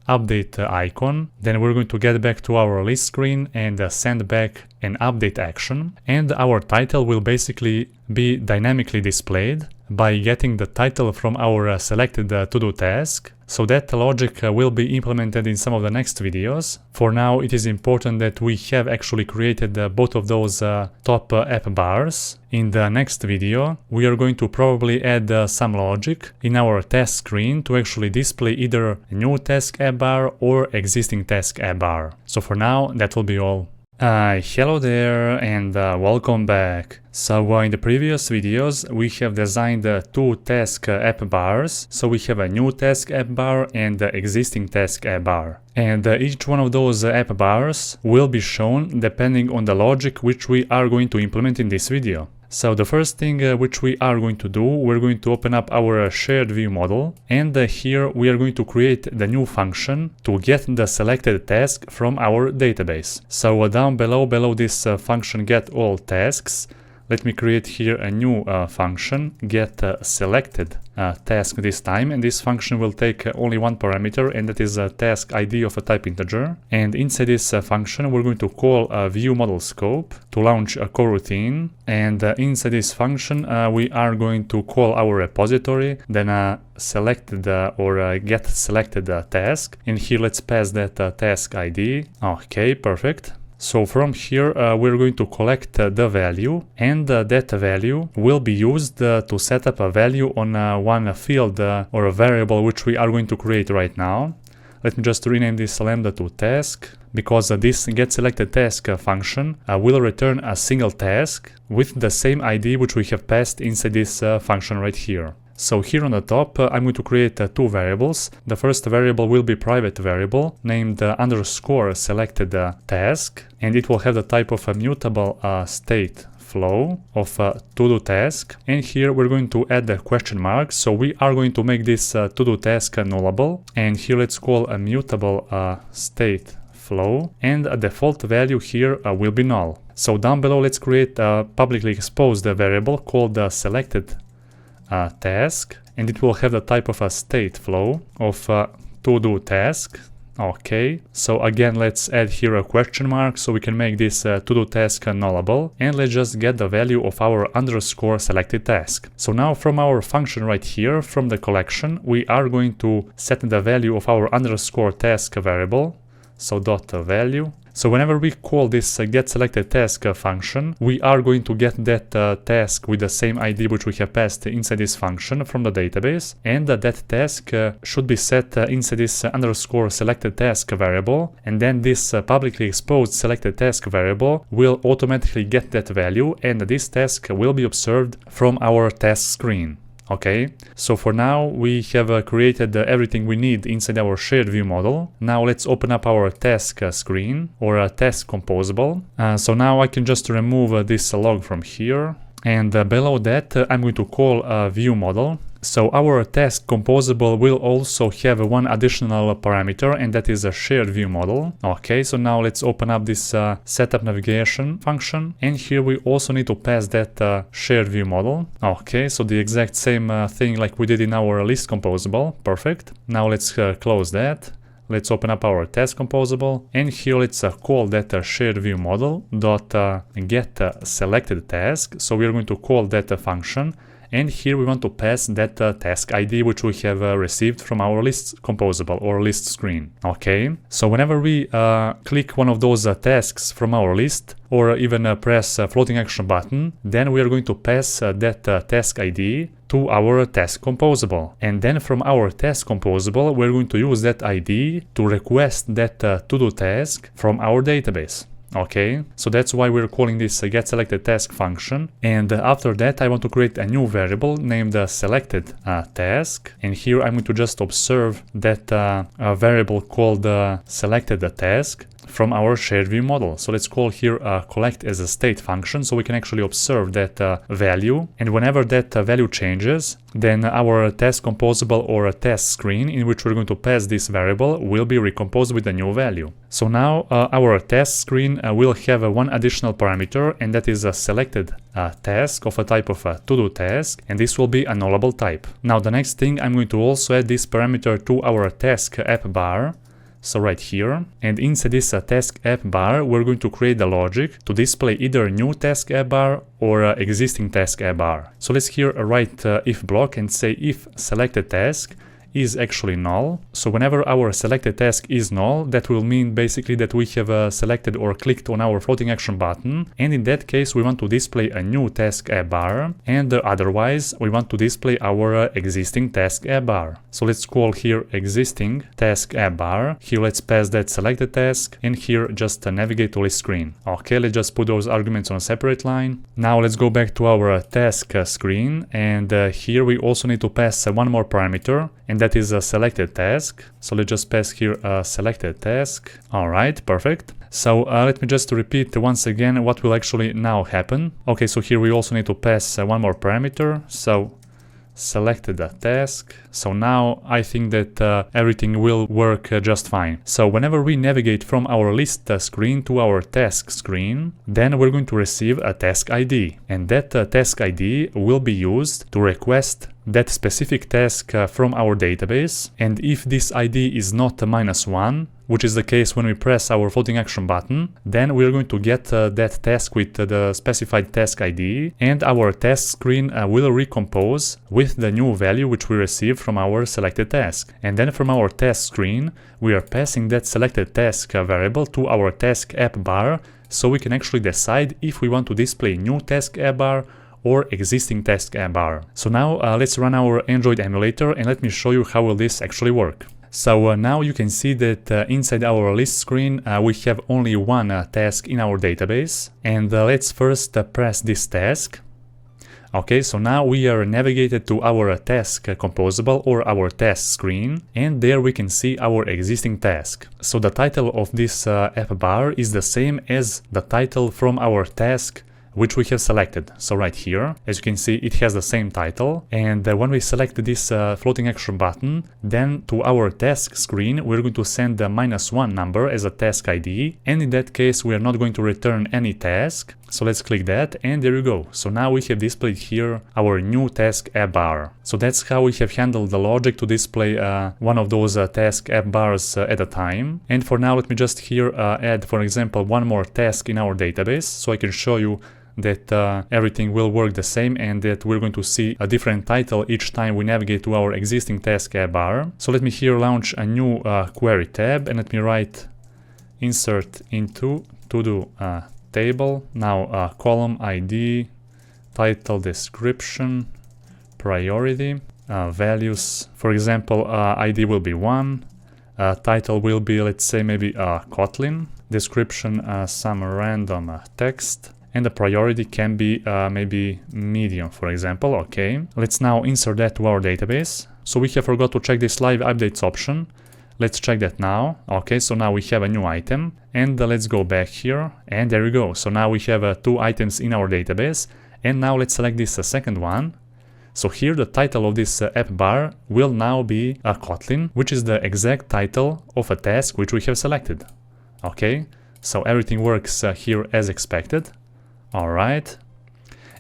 update icon, then we're going to get back to our list screen and send back an update action, and our title will basically be dynamically displayed by getting the title from our selected to-do task. So that logic will be implemented in some of the next videos. For now, it is important that we have actually created both of those top app bars. In the next video, we are going to probably add some logic in our task screen to actually display either a new task app bar or existing task app bar. So for now, that will be all. Hello there and welcome back. So in the previous videos we have designed two task app bars. So we have a new task app bar and the existing task app bar. And each one of those app bars will be shown depending on the logic which we are going to implement in this video. So the first thing which we are going to do, we're going to open up our shared view model, and here we are going to create the new function to get the selected task from our database. So down below this function get all tasks, let me create here a new function, get selected task this time, and this function will take only one parameter, and that is a task ID of a type integer. And inside this function we're going to call a view model scope to launch a coroutine, and inside this function we are going to call our repository, then selected or get selected task, and here let's pass that task ID. Okay, perfect. So from here we're going to collect the value, and that value will be used to set up a value on one field or a variable which we are going to create right now. Let me just rename this lambda to task, because this getSelectedTask function will return a single task with the same ID which we have passed inside this function right here. So here on the top I'm going to create two variables. The first variable will be private variable named underscore selected task, and it will have the type of a mutable state flow of to-do task, and here we're going to add a question mark, so we are going to make this to-do task nullable, and here let's call a mutable state flow, and a default value here will be null. So down below let's create a publicly exposed variable called selected task, and it will have the type of a state flow of to-do task. Okay, so again let's add here a question mark so we can make this to-do task nullable, and let's just get the value of our underscore selected task. So now from our function right here, from the collection, we are going to set the value of our underscore task variable, so dot value. So whenever we call this getSelectedTask function, we are going to get that task with the same ID which we have passed inside this function from the database, and that task should be set inside this underscore selected task variable, and then this publicly exposed selected task variable will automatically get that value, and this task will be observed from our task screen. Okay, so for now we have created everything we need inside our shared view model. Now let's open up our task screen, or a task composable. So now I can just remove this log from here, and below that I'm going to call a view model. So our task composable will also have one additional parameter, and that is a shared view model. Okay, so now let's open up this setup navigation function, and here we also need to pass that shared view model. Okay, so the exact same thing like we did in our list composable. Perfect. Now let's close that. Let's open up our task composable, and here let's call that shared view model dot get selected task. So we are going to call that function, and here we want to pass that task ID which we have received from our list composable or list screen. Okay, so whenever we click one of those tasks from our list, or even press a floating action button, then we are going to pass that task ID to our task composable. And then from our task composable, we're going to use that ID to request that to-do task from our database. Okay, so that's why we're calling this getSelectedTask function. And after that, I want to create a new variable named selected task. And here I'm going to just observe that variable called selected task from our shared view model. So let's call here collect as a state function, so we can actually observe that value. And whenever that value changes, then our task composable or a task screen in which we're going to pass this variable will be recomposed with a new value. So now our task screen will have one additional parameter, and that is a selected task of a type of a to-do task, and this will be a nullable type. Now the next thing, I'm going to also add this parameter to our task app bar. So right here, and inside this task app bar, we're going to create the logic to display either new task app bar or existing task app bar. So let's here write if block and say if selected task is actually null. So whenever our selected task is null, that will mean basically that we have selected or clicked on our floating action button, and in that case we want to display a new task app bar, and otherwise we want to display our existing task app bar. So let's call here existing task app bar. Here let's pass that selected task, and here just navigate to list screen. Okay, let's just put those arguments on a separate line. Now let's go back to our task screen, and here we also need to pass one more parameter, and that is a selected task. So let's just pass here a selected task. All right, perfect. So let me just repeat once again what will actually now happen. Okay, so here we also need to pass one more parameter. So selected a task. So now I think that everything will work just fine. So whenever we navigate from our list screen to our task screen, then we're going to receive a task ID. And that task ID will be used to request that specific task from our database. And if this ID is not -1, which is the case when we press our floating action button, then we're going to get that task with the specified task ID, and our task screen will recompose with the new value which we received from our selected task. And then from our task screen, we are passing that selected task variable to our task app bar, so we can actually decide if we want to display new task app bar or existing task app bar. So now let's run our Android emulator and let me show you how will this actually work. So now you can see that inside our list screen we have only one task in our database, and let's first press this task. Okay, so now we are navigated to our task composable or our task screen, and there we can see our existing task. So the title of this app bar is the same as the title from our task which we have selected. So right here, as you can see, it has the same title, and when we select this floating action button, then to our task screen we're going to send the -1 number as a task ID, and in that case we are not going to return any task. So let's click that, and there you go. So now we have displayed here our new task app bar. So that's how we have handled the logic to display one of those task app bars at a time. And for now, let me just here add, for example, one more task in our database, so I can show you that everything will work the same and that we're going to see a different title each time we navigate to our existing task app bar. So let me here launch a new query tab, and let me write insert into to-do table. Now column ID, title, description, priority, values. For example, ID will be 1, title will be, let's say, maybe kotlin, description some random text, and the priority can be maybe medium, for example. Okay, let's now insert that to our database. So we have forgot to check this live updates option. Let's check that now. Okay, so now we have a new item, and let's go back here, and there we go. So now we have 2 items in our database, and now let's select this second one. So here the title of this app bar will now be a kotlin, which is the exact title of a task which we have selected. Okay, so everything works here as expected. All right.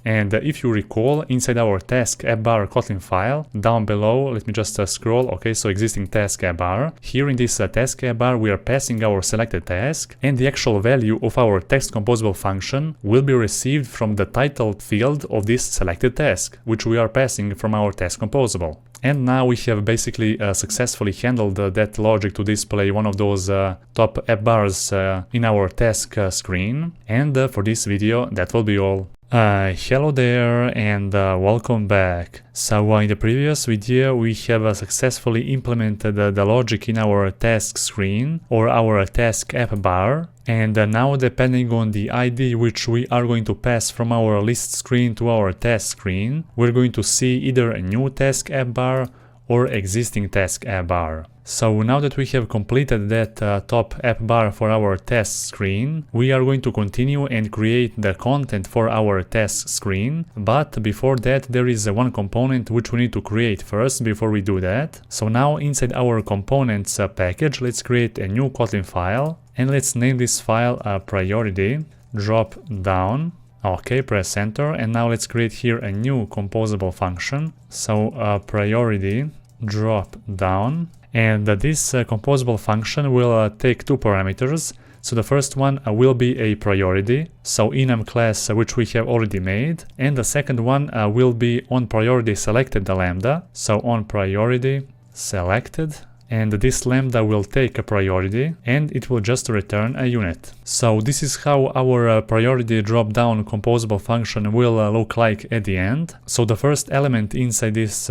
And if you recall, inside our task app bar Kotlin file, down below, let me just scroll. Okay, so existing task app bar. Here in this task app bar, we are passing our selected task, and the actual value of our text composable function will be received from the title field of this selected task, which we are passing from our task composable. And now we have basically successfully handled that logic to display one of those top app bars in our task screen. And for this video, that will be all. Hello there and welcome back. So in the previous video we have successfully implemented the logic in our task screen or our task app bar, and now depending on the ID which we are going to pass from our list screen to our task screen, we're going to see either a new task app bar or existing task app bar. So now that we have completed that top app bar for our task screen, we are going to continue and create the content for our task screen. But before that, there is one component which we need to create first before we do that. So now inside our components package, let's create a new Kotlin file, and let's name this file priority drop down. Okay, press enter, and now let's create here a new composable function. So priority drop down. And this composable function will take 2 parameters. So the first one will be a priority, so enum class which we have already made, and the second one will be on priority selected the lambda, so on priority selected, and this lambda will take a priority and it will just return a unit. So this is how our priority drop-down composable function will look like at the end. So the first element inside this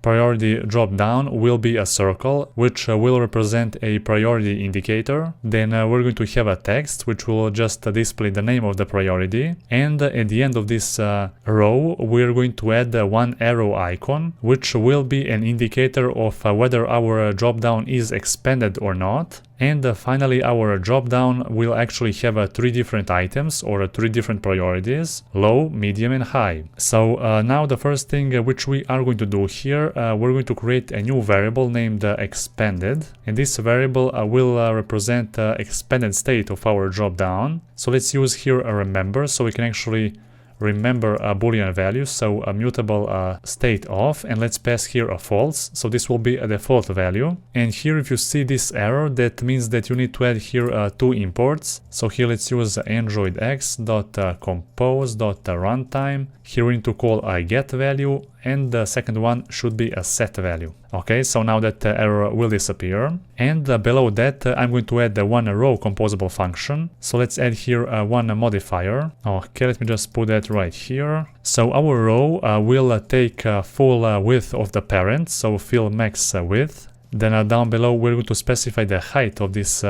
priority drop-down will be a circle, which will represent a priority indicator. Then we're going to have a text, which will just display the name of the priority. And at the end of this row, we're going to add one arrow icon, which will be an indicator of whether our drop-down drop-down is expanded or not. And finally, our drop-down will actually have 3 different items or 3 different priorities: low, medium, and high. So now the first thing which we are going to do here, we're going to create a new variable named expanded, and this variable will represent the expanded state of our drop-down. So let's use here a remember, so we can actually remember a boolean value, so a mutable state of, and let's pass here a false, so this will be a default value. And here if you see this error, that means that you need to add here 2 imports. So here let's use android-x.compose.runtime. Here we need to call a get value, and the second one should be a set value. Okay, so now that error will disappear. And below that I'm going to add one row composable function. So let's add here one modifier. Okay, let me just put that right here. So our row will take full width of the parent, so fill max width. Then down below we're going to specify the height of this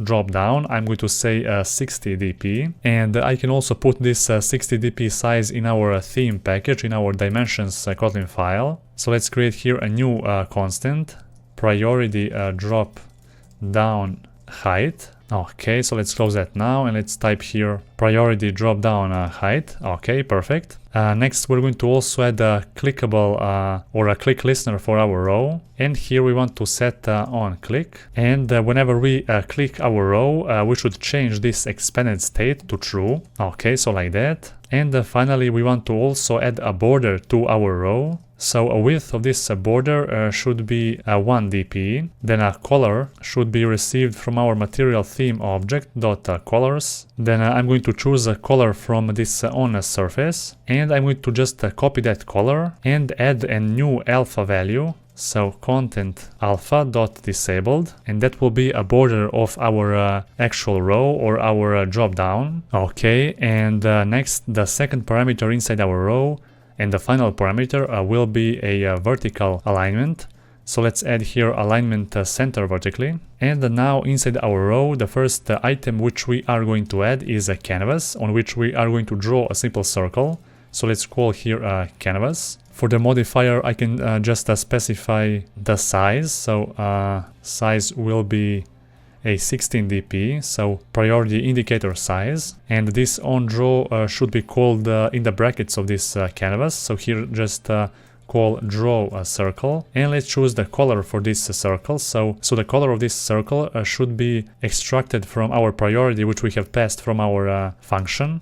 drop down. I'm going to say 60 dp, and I can also put this 60 dp size in our theme package, in our dimensions Kotlin file. So let's create here a new constant, priority drop down height. Okay, so let's close that now, and let's type here priority drop down height. Okay, perfect. Next we're going to also add a clickable or a click listener for our row, and here we want to set on click, and whenever we click our row we should change this expanded state to true. Okay, so like that. And finally we want to also add a border to our row. So a width of this border should be 1 dp. Then a color should be received from our material theme object .colors. Then I'm going to choose a color from this on surface, and I'm going to just copy that color and add a new alpha value. So content alpha.disabled, and that will be a border of our actual row or our drop down. Okay, and next the second parameter inside our row and the final parameter will be a vertical alignment. So let's add here alignment center vertically. And now inside our row, the first item which we are going to add is a canvas on which we are going to draw a simple circle. So let's call here a canvas. For the modifier, I can just specify the size. So size will be a 16 dp, so priority indicator size, and this on draw should be called in the brackets of this canvas. So here just call draw a circle, and let's choose the color for this circle. So the color of this circle should be extracted from our priority which we have passed from our function.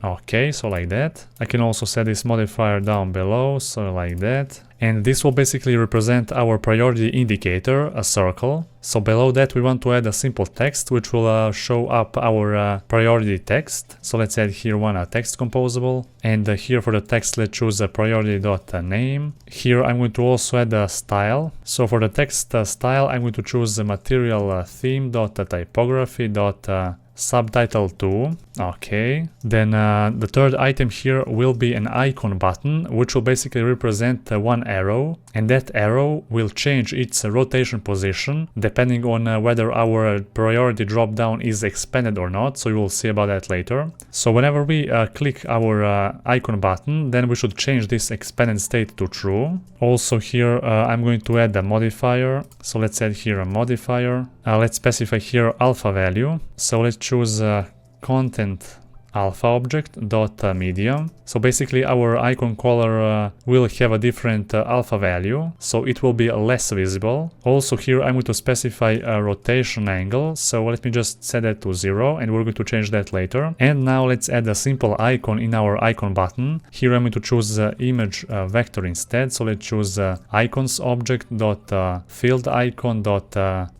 Okay, so like that. I can also set this modifier down below, so like that. And this will basically represent our priority indicator, a circle. So below that we want to add a simple text which will show up our priority text. So let's add here one text composable. And here for the text let's choose a priority.name. Here I'm going to also add a style. So for the text style I'm going to choose the material theme.typography.subtitle2. Okay, then the third item here will be an icon button which will basically represent one arrow, and that arrow will change its rotation position depending on whether our priority drop down is expanded or not. So you will see about that later. So whenever we click our icon button, then we should change this expanded state to true. Also here I'm going to add a modifier. So let's add here a modifier. Let's specify here alpha value. So let's choose content alpha object dot medium. So basically our icon color will have a different alpha value, so it will be less visible. Also here I'm going to specify a rotation angle, so let me just set that to 0, and we're going to change that later. And now let's add a simple icon in our icon button. Here I'm going to choose image vector instead, so let's choose icons object dot field icon dot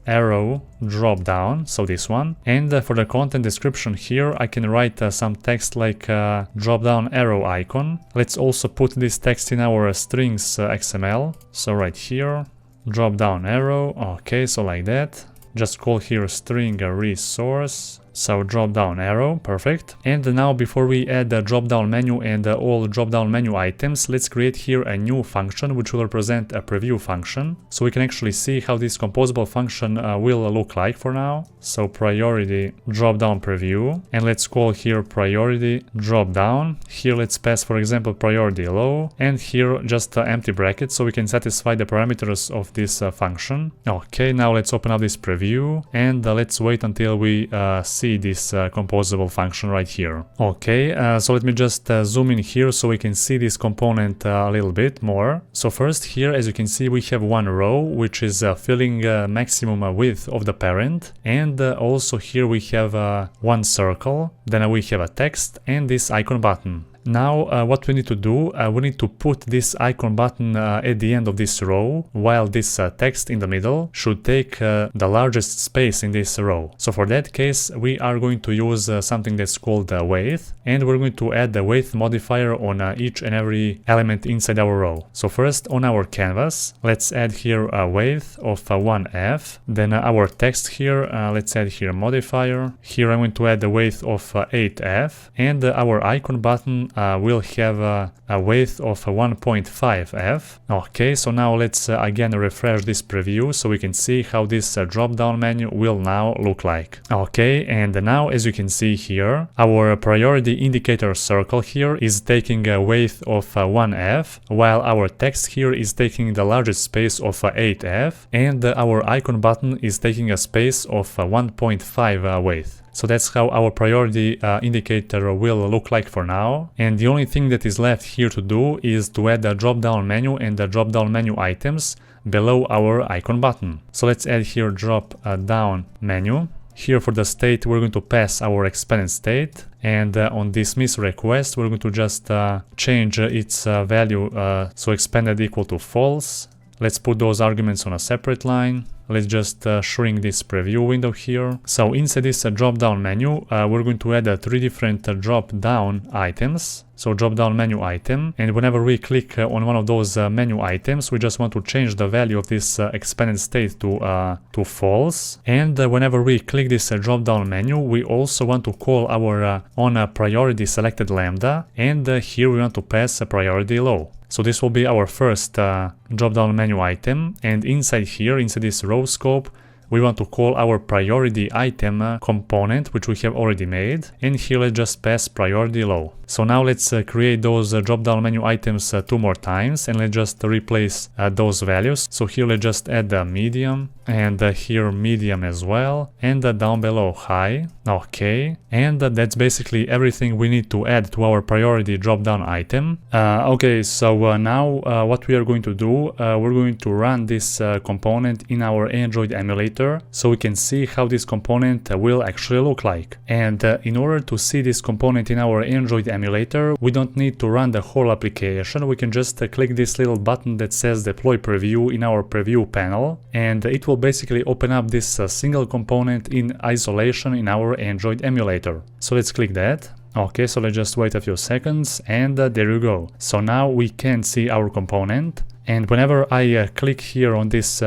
arrow drop down, so this one. And for the content description here I can write some text like drop down arrow icon. Let's also put this text in our strings XML. So right here, drop down arrow. Okay, so like that. Just call here string resource. So drop down arrow, perfect. And now before we add the drop down menu and all drop down menu items, let's create here a new function which will represent a preview function. So we can actually see how this composable function will look like for now. So priority drop down preview, and let's call here priority drop down. Here let's pass, for example, priority low, and here just empty brackets so we can satisfy the parameters of this function. Okay, now let's open up this preview and let's wait until we see this composable function right here. Okay, so let me just zoom in here so we can see this component a little bit more. So first here, as you can see, we have one row which is filling maximum width of the parent, and also here we have one circle, then we have a text and this icon button. Now what we need to do, we need to put this icon button at the end of this row, while this text in the middle should take the largest space in this row. So for that case, we are going to use something that's called width, and we're going to add the width modifier on each and every element inside our row. So first on our canvas, let's add here a width of 1f, then our text here, let's add here modifier. Here I'm going to add the width of 8f, and our icon button will have a width of 1.5f. Okay, so now let's again refresh this preview so we can see how this drop-down menu will now look like. Okay, and now as you can see here, our priority indicator circle here is taking a width of 1f, while our text here is taking the largest space of 8f, and our icon button is taking a space of 1.5 width. So that's how our priority indicator will look like for now. And the only thing that is left here to do is to add a drop-down menu and the drop-down menu items below our icon button. So let's add here drop-down menu. Here for the state, we're going to pass our expanded state. And on dismiss request, we're going to just change its value, so expanded equal to false. Let's put those arguments on a separate line. Let's just shrink this preview window here. So inside this drop-down menu, we're going to add 3 different drop-down items. So drop-down menu item, and whenever we click on one of those menu items, we just want to change the value of this expanded state to false. And whenever we click this drop-down menu, we also want to call our on priority selected lambda, and here we want to pass a priority low. So this will be our first drop-down menu item, and inside here, inside this row scope, we want to call our priority item component, which we have already made, and here let's just pass priority low. So now let's create those drop-down menu items 2 more times, and let's just replace those values. So here let's just add the medium, and here medium as well, and down below high. Okay, and that's basically everything we need to add to our priority drop-down item. Okay, so now what we are going to do, we're going to run this component in our Android emulator so we can see how this component will actually look like. And in order to see this component in our Android emulator, we don't need to run the whole application. We can just click this little button that says deploy preview in our preview panel, and it will basically open up this single component in isolation in our Android emulator. So let's click that. Okay, so let's just wait a few seconds, and there you go. So now we can see our component, and whenever I click here on this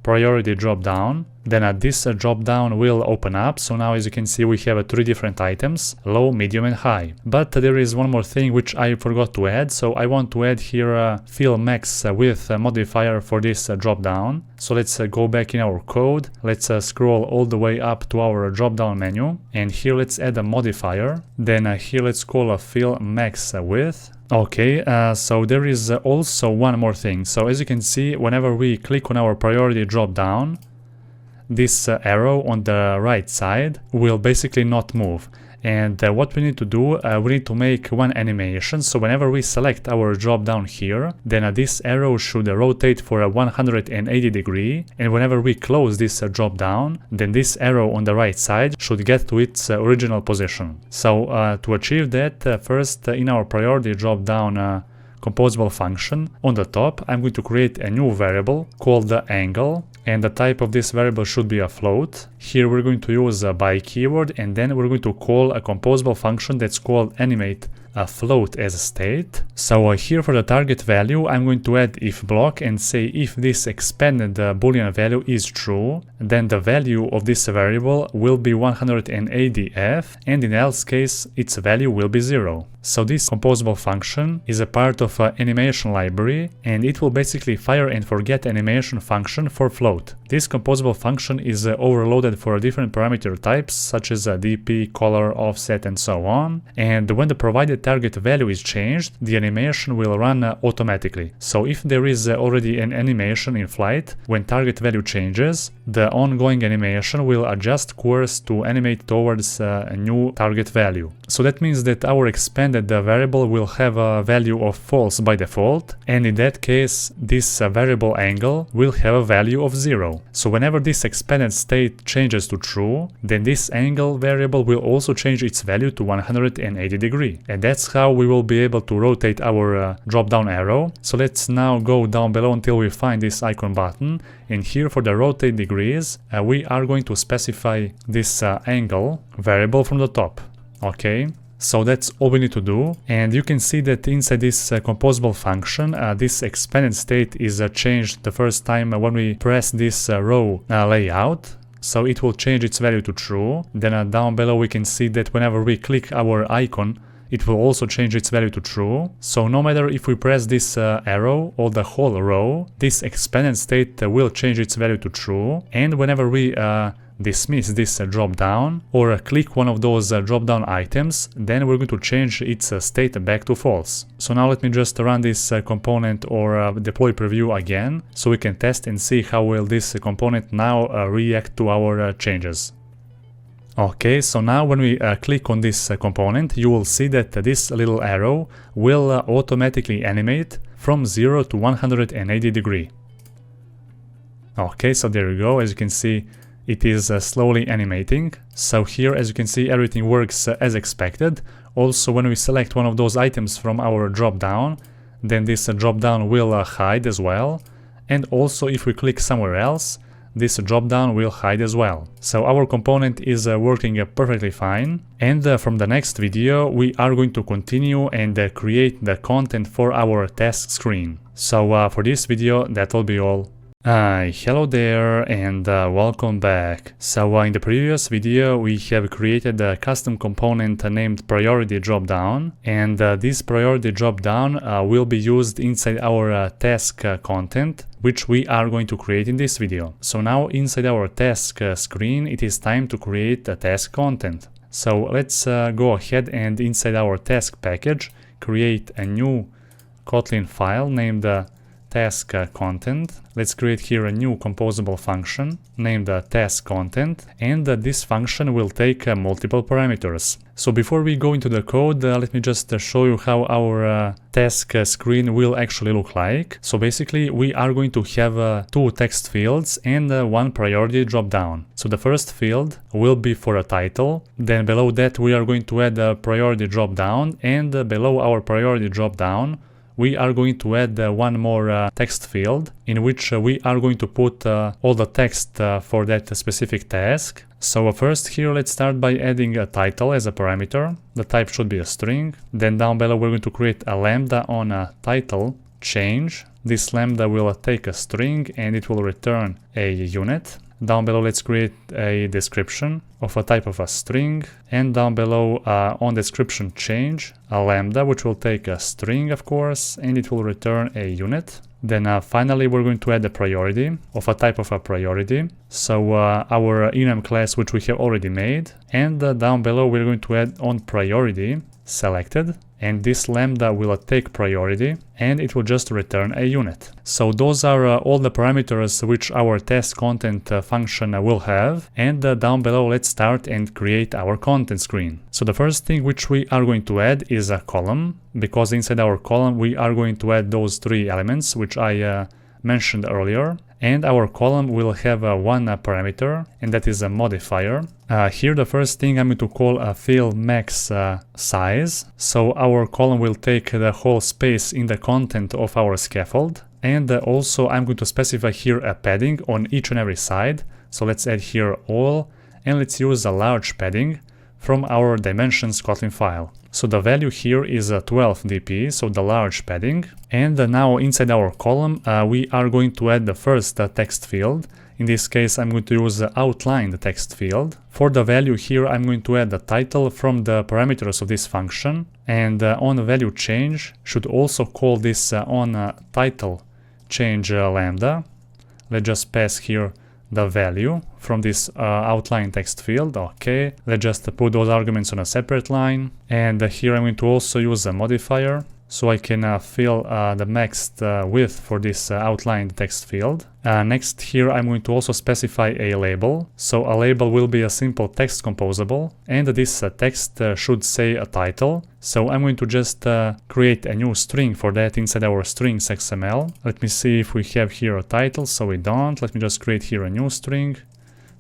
priority drop down, then this drop down will open up. So now as you can see, we have 3 different items, low, medium and high. But there is one more thing which I forgot to add. So I want to add here a fill max width modifier for this drop down. So let's go back in our code. Let's scroll all the way up to our drop down menu, and here let's add a modifier. Then here let's call a fill max width. Okay, so there is also one more thing. So as you can see, whenever we click on our priority drop down, this arrow on the right side will basically not move. And what we need to do, we need to make one animation. So whenever we select our drop down here, then this arrow should rotate for a 180 degree. And whenever we close this drop down, then this arrow on the right side should get to its original position. So to achieve that, first in our priority drop down composable function on the top, I'm going to create a new variable called the angle, and the type of this variable should be a float. Here we're going to use a by keyword, and then we're going to call a composable function that's called animate a float as a state. So here for the target value, I'm going to add if block and say if this expanded boolean value is true, then the value of this variable will be 180f, and in else case, its value will be 0. So this composable function is a part of an animation library, and it will basically fire and forget animation function for float. This composable function is overloaded for different parameter types such as DP, color, offset, and so on. And when the provided target value is changed, the animation will run automatically. So if there is already an animation in flight, when target value changes, the ongoing animation will adjust course to animate towards a new target value. So that means that our expanded variable will have a value of false by default, and in that case this variable angle will have a value of 0. So whenever this expanded state changes to true, then this angle variable will also change its value to 180 degree. And that's how we will be able to rotate our drop down arrow. So let's now go down below until we find this icon button, and here for the rotate degrees we are going to specify this angle variable from the top. Okay, so that's all we need to do, and you can see that inside this composable function, this expanded state is changed the first time when we press this row layout. So it will change its value to true. Then down below we can see that whenever we click our icon, it will also change its value to true. So no matter if we press this arrow or the whole row, this expanded state will change its value to true. And whenever we dismiss this drop down or click one of those drop down items, then we're going to change its state back to false. So now let me just run this component or deploy preview again, so we can test and see how will this component now react to our changes. Okay, so now when we click on this component, you will see that this little arrow will automatically animate from 0 to 180 degree. Okay, so there you go. As you can see, it is slowly animating. So here, as you can see, everything works as expected. Also, when we select one of those items from our drop down, then this drop down will hide as well. And also, if we click somewhere else, this drop down will hide as well. So our component is working perfectly fine. And from the next video, we are going to continue and create the content for our task screen. So for this video, that will be all. Hello there and welcome back. So in the previous video we have created a custom component named priority dropdown, and this priority dropdown will be used inside our task content, which we are going to create in this video. So now inside our task screen it is time to create a task content. So let's go ahead and inside our task package create a new Kotlin file named task content. Let's create here a new composable function named task content, and this function will take multiple parameters. So before we go into the code, let me just show you how our task screen will actually look like. So basically we are going to have two text fields and one priority dropdown. So the first field will be for a title, then below that we are going to add a priority dropdown, and below our priority dropdown we are going to add one more text field in which we are going to put all the text for that specific task. So first here let's start by adding a title as a parameter. The type should be a string. Then down below we're going to create a lambda on a title change. This lambda will take a string and it will return a unit. Down below let's create a description of a type of a string, and down below on description change a lambda which will take a string of course, and it will return a unit. Then finally we're going to add a priority of a type of a priority, so our enum class which we have already made, and down below we're going to add on priority selected, and this lambda will take priority and it will just return a unit. So those are all the parameters which our task content function will have, and down below let's start and create our content screen. So the first thing which we are going to add is a column, because inside our column we are going to add those three elements which I mentioned earlier, and our column will have one parameter, and that is a modifier. Here the first thing I'm going to call a fill max size. So our column will take the whole space in the content of our scaffold, and also I'm going to specify here a padding on each and every side. So let's add here all, and let's use a large padding from our dimensions Kotlin file. So the value here is 12 dp, so the large padding. And now inside our column, we are going to add the first text field. In this case, I'm going to use the outlined text field. For the value here, I'm going to add the title from the parameters of this function. And on value change, should also call this on title change lambda. Let's just pass here the value from this outline text field. Okay, let's just put those arguments on a separate line. And here I'm going to also use a modifier, so I can fill the max width for this outlined text field. Next here I'm going to also specify a label. So a label will be a simple text composable, and this text should say a title. So I'm going to just create a new string for that inside our strings XML. Let me see if we have here a title. So we don't. Let me just create here a new string.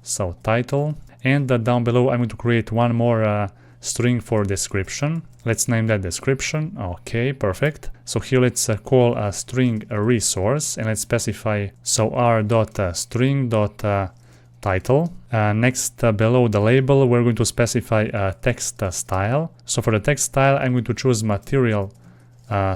So title. And down below I'm going to create one more string for description. Let's name that description. Okay, perfect. So here let's call a string a resource, and let's specify so r.string.title. Next, below the label, we're going to specify a text style. So for the text style, I'm going to choose material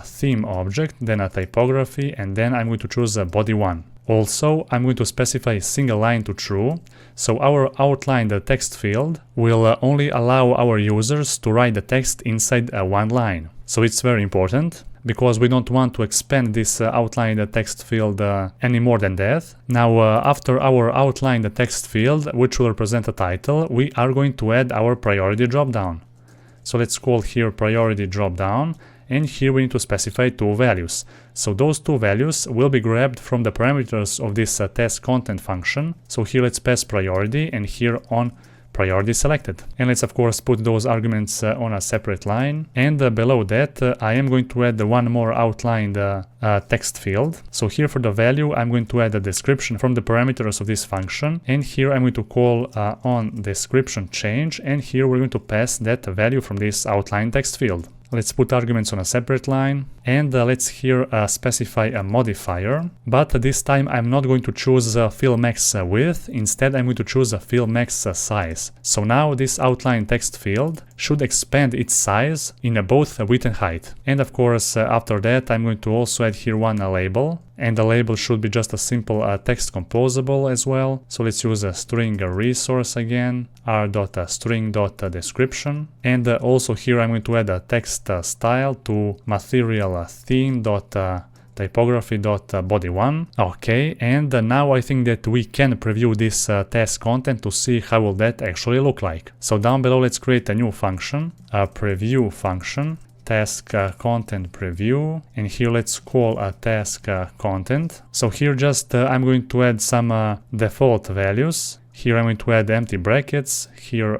theme object, then a typography, and then I'm going to choose a body1. Also, I'm going to specify a single line to true. So our outlined text field will only allow our users to write the text inside one line. So it's very important, because we don't want to expand this outlined text field any more than that. Now, after our outlined text field, which will represent a title, we are going to add our priority dropdown. So let's call here priority dropdown. And here we need to specify two values. So those two values will be grabbed from the parameters of this task content function. So here let's pass priority, and here on priority selected. And let's of course put those arguments on a separate line. And below that, I am going to add one more outlined text field. So here for the value, I'm going to add a description from the parameters of this function. And here I'm going to call on description change. And here we're going to pass that value from this outlined text field. Let's put arguments on a separate line, and let's here specify a modifier, but this time I'm not going to choose fill max width. Instead I'm going to choose a fill max size. So now this outline text field should expand its size in both width and height. And of course after that I'm going to also add here one label, and the label should be just a simple text composable as well. So let's use a string resource again, r.string.description, and also here I'm going to add a text style to material theme.typography.body1. Okay, and now I think that we can preview this task content to see how will that actually look like. So down below let's create a new function, a preview function, task content preview, and here let's call a task content. So here just I'm going to add some default values. Here I'm going to add empty brackets, here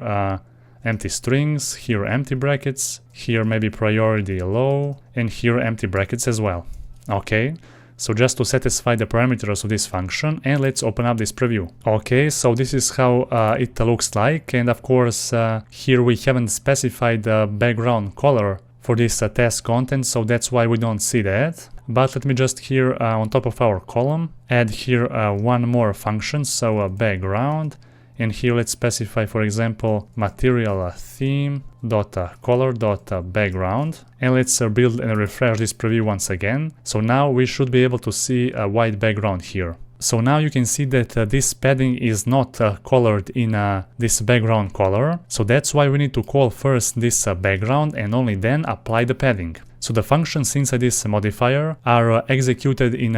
empty strings, here empty brackets, here maybe priority low, and here empty brackets as well. Okay, so just to satisfy the parameters of this function, and let's open up this preview. Okay, so this is how it looks like, and of course here we haven't specified the background color for this task content, so that's why we don't see that. But let me just here on top of our column add here one more function, so a background, and here let's specify, for example, material theme.color.background, and let's build and refresh this preview once again. So now we should be able to see a white background here. So now you can see that this padding is not colored in this background color. So that's why we need to call first this background and only then apply the padding. So the functions inside this modifier are executed in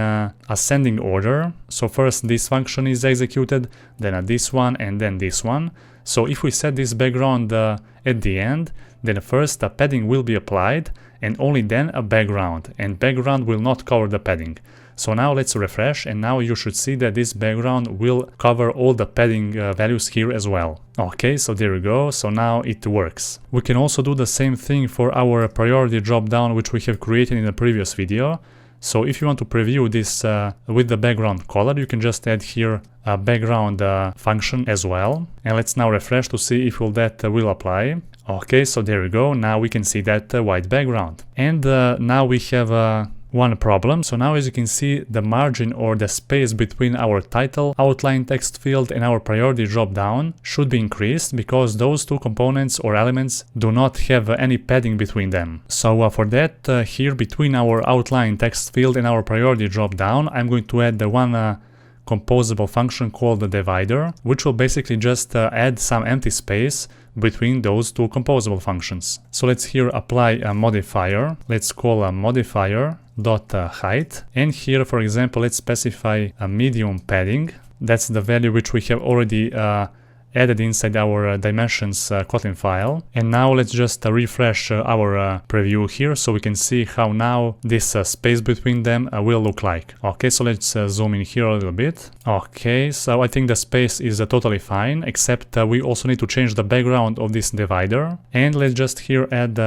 ascending order. So first this function is executed, then this one, and then this one. So if we set this background at the end, then first a padding will be applied and only then a background, and background will not cover the padding. So now let's refresh, and now you should see that this background will cover all the padding values here as well. Okay, so there we go, so now it works. We can also do the same thing for our priority dropdown, which we have created in the previous video. So if you want to preview this with the background color, you can just add here a background function as well. And let's now refresh to see if that will apply. Okay, so there we go, now we can see that white background. And now we have one problem. So now as you can see, the margin or the space between our title outline text field and our priority drop down should be increased because those two components or elements do not have any padding between them. So for that, here between our outline text field and our priority drop down, I'm going to add the one composable function called the divider, which will basically just add some empty space between those two composable functions. So let's here apply a modifier. Let's call a modifier.height, and here, for example, let's specify a medium padding. That's the value which we have already added inside our dimensions Kotlin file. And now let's just refresh our preview here so we can see how now this space between them will look like. Okay, so let's zoom in here a little bit. Okay, so I think the space is totally fine, except we also need to change the background of this divider. And let's just here add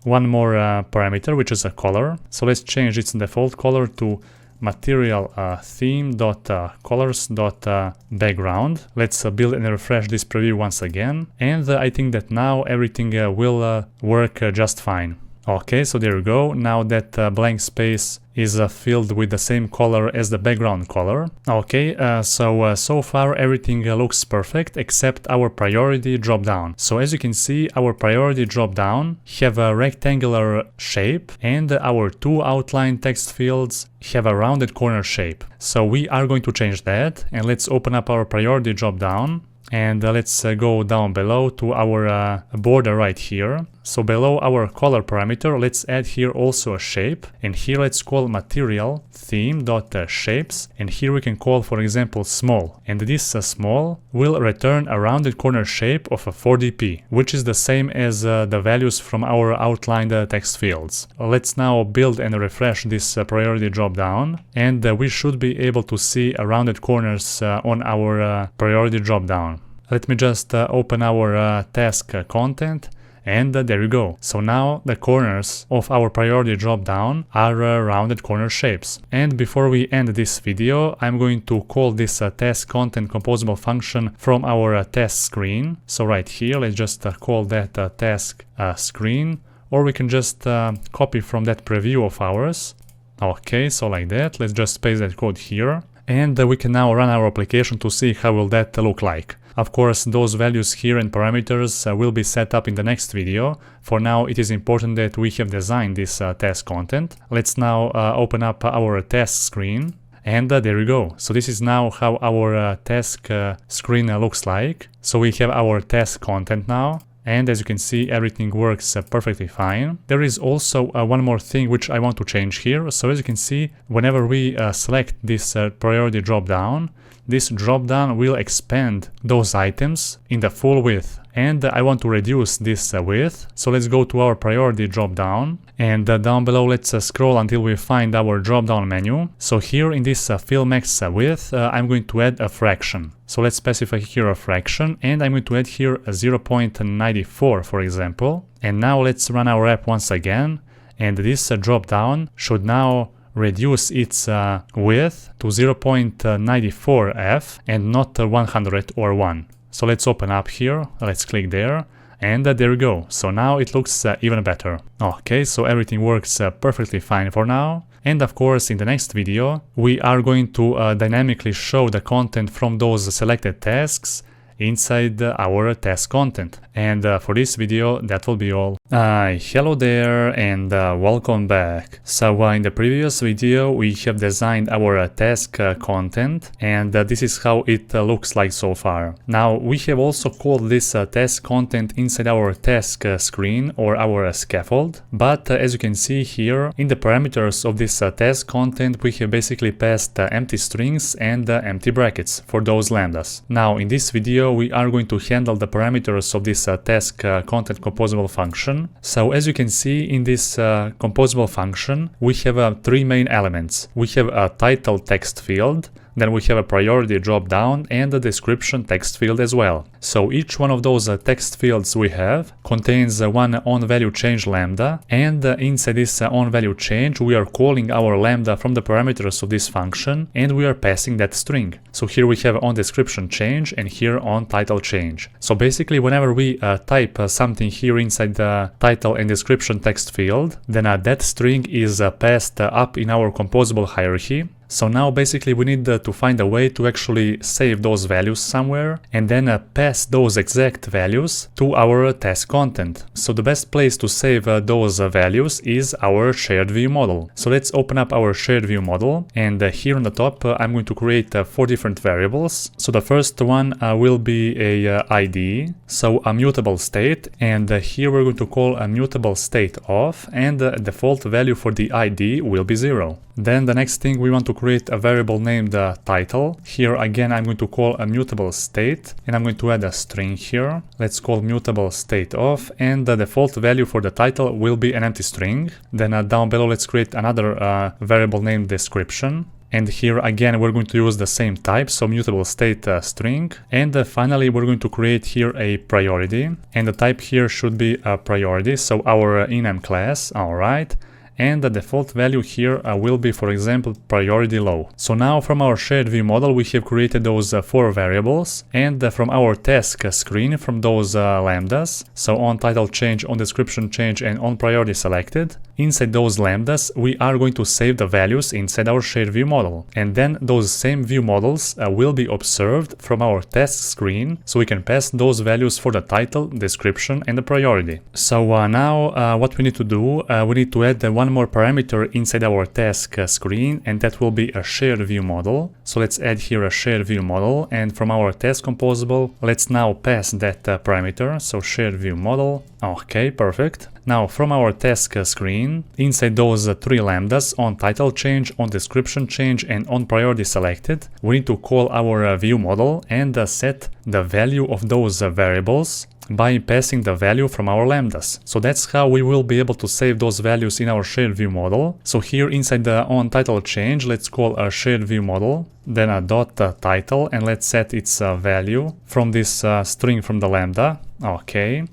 one more parameter, which is a color. So let's change its default color to material theme.colors.background. Let's build and refresh this preview once again, and I think that now everything will work just fine. Okay, so there you go. Now that blank space is filled with the same color as the background color. Okay, so far everything looks perfect except our priority drop down. So as you can see, our priority drop down have a rectangular shape and our two outline text fields have a rounded corner shape. So we are going to change that, and let's open up our priority drop down. And let's go down below to our border right here. So below our color parameter, let's add here also a shape, and here let's call material theme.shapes, and here we can call, for example, small, and this small will return a rounded corner shape of a 4dp, which is the same as the values from our outlined text fields. Let's now build and refresh this priority drop down, and we should be able to see rounded corners on our priority drop down. Let me just open our task content, and there you go. So now the corners of our priority drop down are rounded corner shapes. And before we end this video, I'm going to call this task content composable function from our task screen. So right here, let's just call that task screen, or we can just copy from that preview of ours. Okay, so like that, let's just paste that code here. And we can now run our application to see how will that look like. Of course, those values here and parameters will be set up in the next video. For now, it is important that we have designed this task content. Let's now open up our task screen. And there you go. So this is now how our task screen looks like. So we have our task content now. And as you can see, everything works perfectly fine. There is also one more thing which I want to change here. So as you can see, whenever we select this priority drop down, this drop down will expand those items in the full width. And I want to reduce this width. So let's go to our priority drop down, and down below let's scroll until we find our drop down menu. So here in this fill max width, I'm going to add a fraction. So let's specify here a fraction, and I'm going to add here a 0.94, for example. And now let's run our app once again, and this drop down should now reduce its width to 0.94f and not 100 or 1. So let's open up here, let's click there, and there we go. So now it looks even better. Okay, so everything works perfectly fine for now. And of course, in the next video, we are going to dynamically show the content from those selected tasks inside our task content. And for this video, that will be all. Hello there, and welcome back. So in the previous video, we have designed our task content, and this is how it looks like so far. Now we have also called this task content inside our task screen or our scaffold, but as you can see here, in the parameters of this task content, we have basically passed empty strings and empty brackets for those lambdas. Now in this video, we are going to handle the parameters of this task content composable function. So as you can see in this composable function, we have three main elements. We have a title text field Then we have a priority drop down and a description text field as well. So each one of those text fields we have contains one onValueChange lambda, and inside this onValueChange we are calling our lambda from the parameters of this function, and we are passing that string. So here we have onDescriptionChange and here onTitleChange. So basically whenever we type something here inside the title and description text field, then that string is passed up in our composable hierarchy. So now basically we need to find a way to actually save those values somewhere and then pass those exact values to our task content. So the best place to save those values is our shared view model. So let's open up our shared view model, and here on the top I'm going to create 4 different variables. So the first one will be a ID, so a mutable state, and here we're going to call a mutable state of, and the default value for the ID will be 0. Then the next thing, we want to create a variable named title. Here again I'm going to call a mutable state, and I'm going to add a string here. Let's call mutable state of, and the default value for the title will be an empty string. Then down below let's create another variable named description. And here again we're going to use the same type, so mutable state string. And finally we're going to create here a priority, and the type here should be a priority, so our enum class. Alright. And the default value here will be, for example, priority low. So now from our shared view model we have created those 4 variables, and from our task screen, from those lambdas, so on title change, on description change, and on priority selected, inside those lambdas we are going to save the values inside our shared view model, and then those same view models will be observed from our task screen, so we can pass those values for the title, description, and the priority. So now what we need to do, we need to add one more parameter inside our task screen, and that will be a shared view model. So let's add here a shared view model, and from our task composable let's now pass that parameter, so shared view model. Okay, perfect. Now from our task screen, inside those 3 lambdas, on title change, on description change, and on priority selected, we need to call our view model and set the value of those variables by passing the value from our lambdas. So that's how we will be able to save those values in our shared view model. So here inside the on title change, let's call a shared view model, then a dot title, and let's set its value from this string from the lambda. Okay.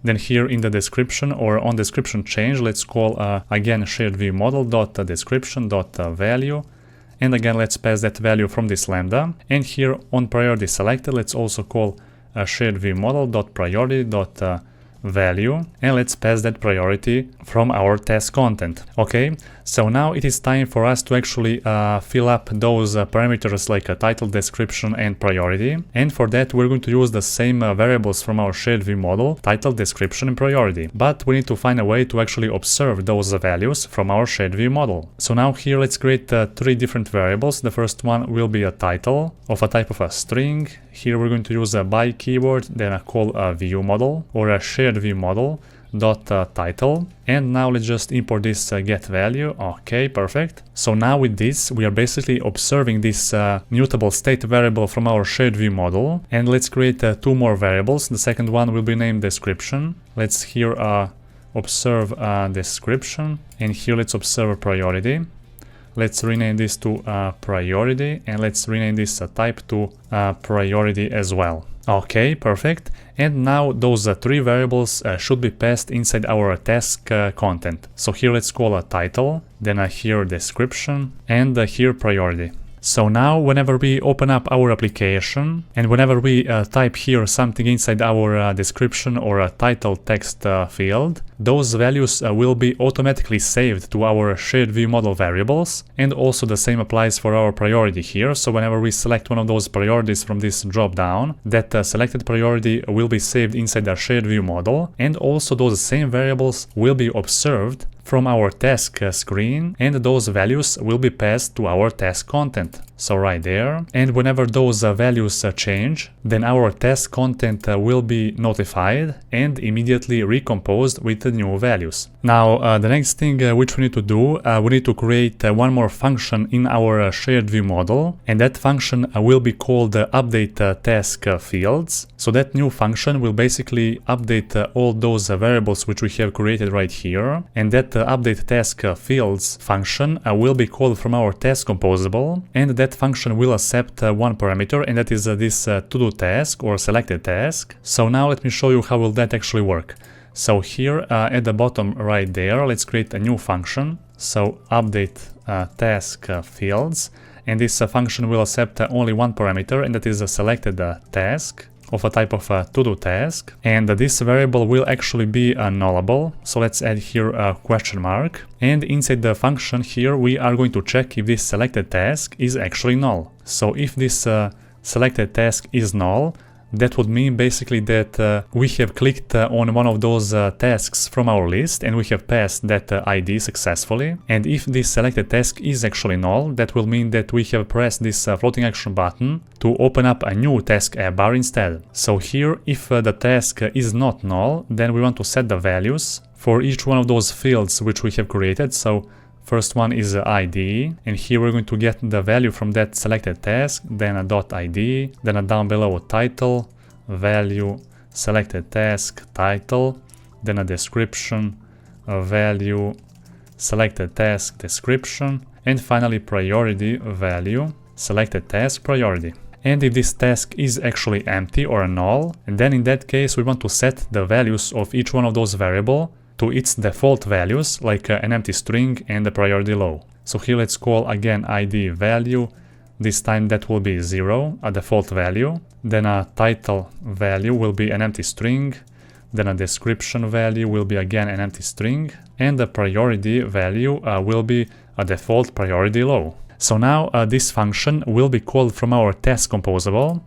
Then here in the description or on description change, let's call again shared view model dot description dot value. And again let's pass that value from this lambda. And here on priority selected, let's also call a shared view model dot priority dot value, and let's pass that priority from our task content. Okay, so now it is time for us to actually fill up those parameters like a title, description, and priority. And for that we're going to use the same variables from our shared view model, title, description, and priority. But we need to find a way to actually observe those values from our shared view model. So now here let's create 3 different variables. The first one will be a title of a type of a string. Here we're going to use a by keyword, then a call a view model or a shared view model dot title. And now let's just import this get value. Okay, perfect. So now with this we are basically observing this mutable state variable from our shared view model, and let's create 2 more variables. The second one will be named description. Let's here observe description, and here let's observe a priority. Let's rename this to priority, and let's rename this type to priority as well. Okay, perfect. And now those 3 variables should be passed inside our task content. So here let's call a title, then here description, and here priority. So now whenever we open up our application and whenever we type here something inside our description or a title text field, those values will be automatically saved to our shared view model variables, and also the same applies for our priority here. So whenever we select one of those priorities from this drop down, that selected priority will be saved inside our shared view model, and also those same variables will be observed from our task screen, and those values will be passed to our task content. So right there. And whenever those values change, then our task content will be notified and immediately recomposed with the new values. Now the next thing which we need to do, we need to create one more function in our shared view model, and that function will be called update task fields. So that new function will basically update all those variables which we have created right here, and that update task fields function will be called from our task composable, and that that function will accept one parameter, and that is this to-do task or selected task. So now let me show you how will that actually work. So here at the bottom right there, let's create a new function. So update task fields, and this function will accept only one parameter, and that is a selected task of a type of to-do task, and this variable will actually be nullable. So let's add here a question mark, and inside the function here we are going to check if this selected task is actually null. So if this selected task is null, that would mean basically that we have clicked on one of those tasks from our list and we have passed that ID successfully. And if this selected task is actually null, that will mean that we have pressed this floating action button to open up a new task bar instead. So here, if the task is not null, then we want to set the values for each one of those fields which we have created. So first one is ID, and here we're going to get the value from that selected task, then a .id, then a down below title, value, selected task, title, then a description, a value, selected task, description, and finally priority value, selected task, priority. And if this task is actually empty or null, then in that case we want to set the values of each one of those variables to its default values, like an empty string and the priority low. So here let's call again ID value. This time that will be 0, a default value. Then a title value will be an empty string. Then a description value will be again an empty string. And the priority value will be a default priority low. So now this function will be called from our task composable.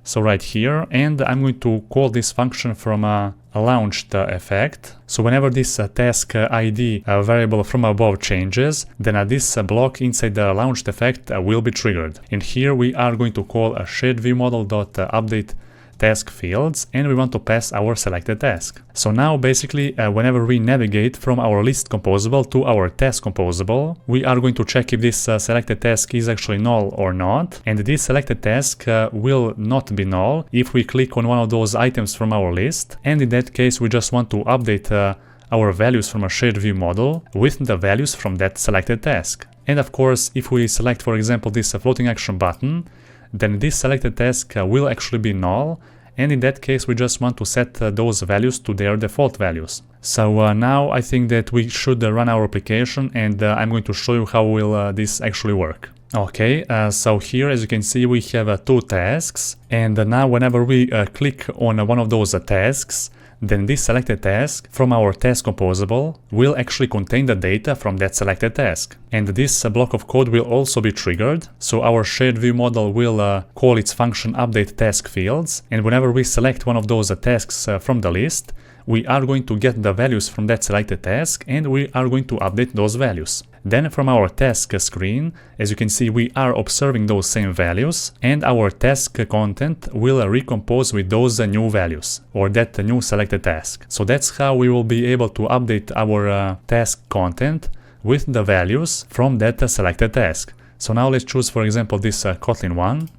So right here, and I'm going to call this function from a launched effect. So whenever this task ID variable from above changes, then this block inside the launched effect will be triggered. And here we are going to call a sharedviewmodel.update task fields, and we want to pass our selected task. So now basically whenever we navigate from our list composable to our task composable, we are going to check if this selected task is actually null or not, and this selected task will not be null if we click on one of those items from our list, and in that case we just want to update our values from a shared view model with the values from that selected task. And of course, if we select for example this floating action button, then this selected task will actually be null, and in that case we just want to set those values to their default values. So now I think that we should run our application, and I'm going to show you how will this actually work. Okay, so here as you can see we have two tasks, and now whenever we click on one of those tasks, then this selected task from our task composable will actually contain the data from that selected task. And this block of code will also be triggered, so our shared view model will call its function update task fields, and whenever we select one of those tasks from the list, we are going to get the values from that selected task, and we are going to update those values. Then from our task screen, as you can see, we are observing those same values, and our task content will recompose with those new values, or that new selected task. So that's how we will be able to update our task content with the values from that selected task. So now let's choose for example this Kotlin one.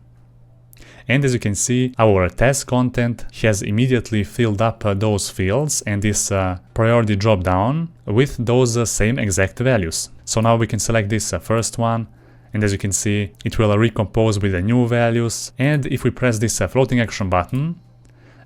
And as you can see, our task content has immediately filled up those fields and this priority drop down with those same exact values. So now we can select this first one, and as you can see, it will recompose with the new values. And if we press this floating action button,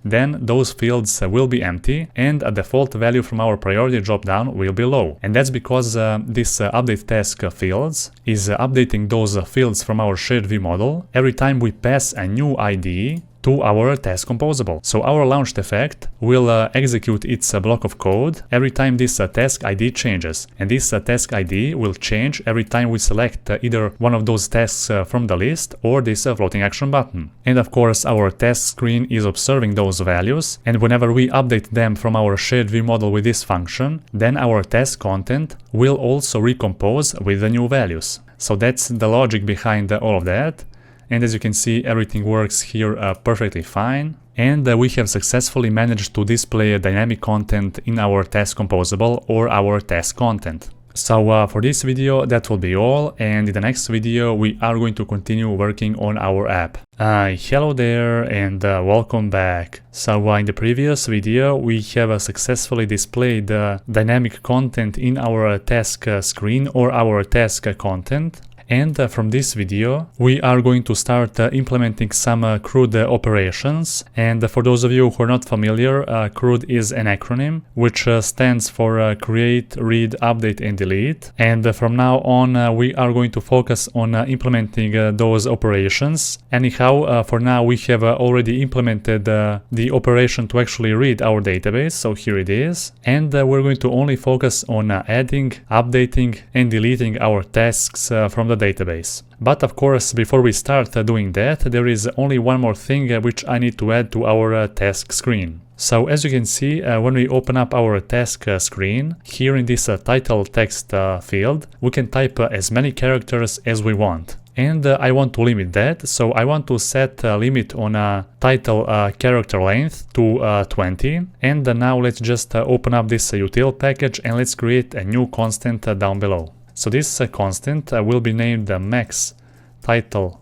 then those fields will be empty, and a default value from our priority dropdown will be low. And that's because this update task fields is updating those fields from our shared view model every time we pass a new ID to our task composable. So our launched effect will execute its block of code every time this task ID changes. And this task ID will change every time we select either one of those tasks from the list or this floating action button. And of course our task screen is observing those values, and whenever we update them from our shared view model with this function, then our task content will also recompose with the new values. So that's the logic behind all of that. And as you can see, everything works here perfectly fine. And we have successfully managed to display dynamic content in our task composable or our task content. So for this video, that will be all. And in the next video, we are going to continue working on our app. Hello there and welcome back. So in the previous video, we have successfully displayed dynamic content in our task screen or our task content. And from this video, we are going to start implementing some CRUD operations. And for those of you who are not familiar, CRUD is an acronym which stands for create, read, update, and delete. And from now on, we are going to focus on implementing those operations. Anyhow, for now, we have already implemented the operation to actually read our database. So here it is. And we're going to only focus on adding, updating, and deleting our tasks from the database. But of course, before we start doing that, there is only one more thing which I need to add to our task screen. So as you can see, when we open up our task screen, here in this title text field, we can type as many characters as we want. And I want to limit that, so I want to set a limit on title character length to 20. And now let's just open up this util package and let's create a new constant down below. So this constant will be named max title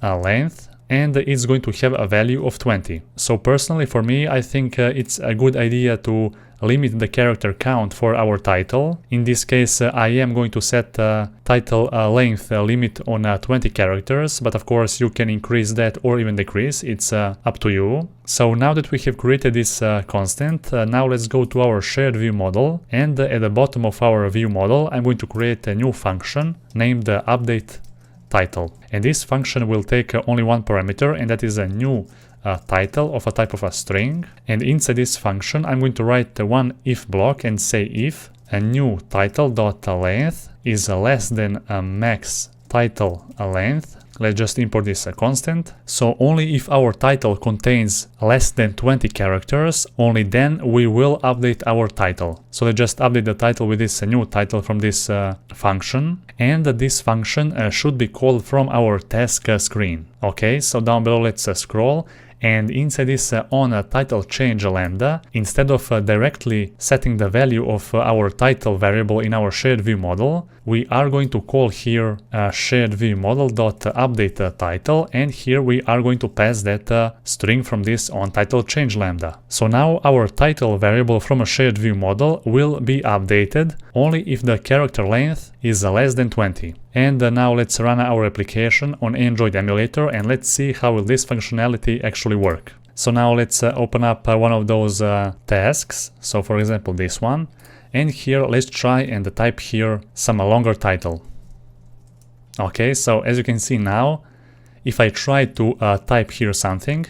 length, and it's going to have a value of 20. So personally for me, I think it's a good idea to limit the character count for our title. In this case, I am going to set title length limit on 20 characters, but of course you can increase that or even decrease, it's up to you. So now that we have created this constant, now let's go to our shared view model, and at the bottom of our view model, I'm going to create a new function named update title. And this function will take only one parameter, and that is a new title of a type of a string. And inside this function, I'm going to write one if block and say if a new title.length is less than a max title length. Let's just import this constant. So only if our title contains less than 20 characters, only then we will update our title. So let's just update the title with this new title from this function. And this function should be called from our task screen. Okay, so down below let's scroll. And inside this on title change lambda, instead of directly setting the value of our title variable in our shared view model, we are going to call here shared view model.update title, and here we are going to pass that string from this on title change lambda. So now our title variable from a shared view model will be updated only if the character length is less than 20. And now let's run our application on Android emulator and let's see how will this functionality actually work. So now let's open up one of those tasks. So for example this one. And here let's try and type here some longer title. Okay, so as you can see now, if I try to type here something,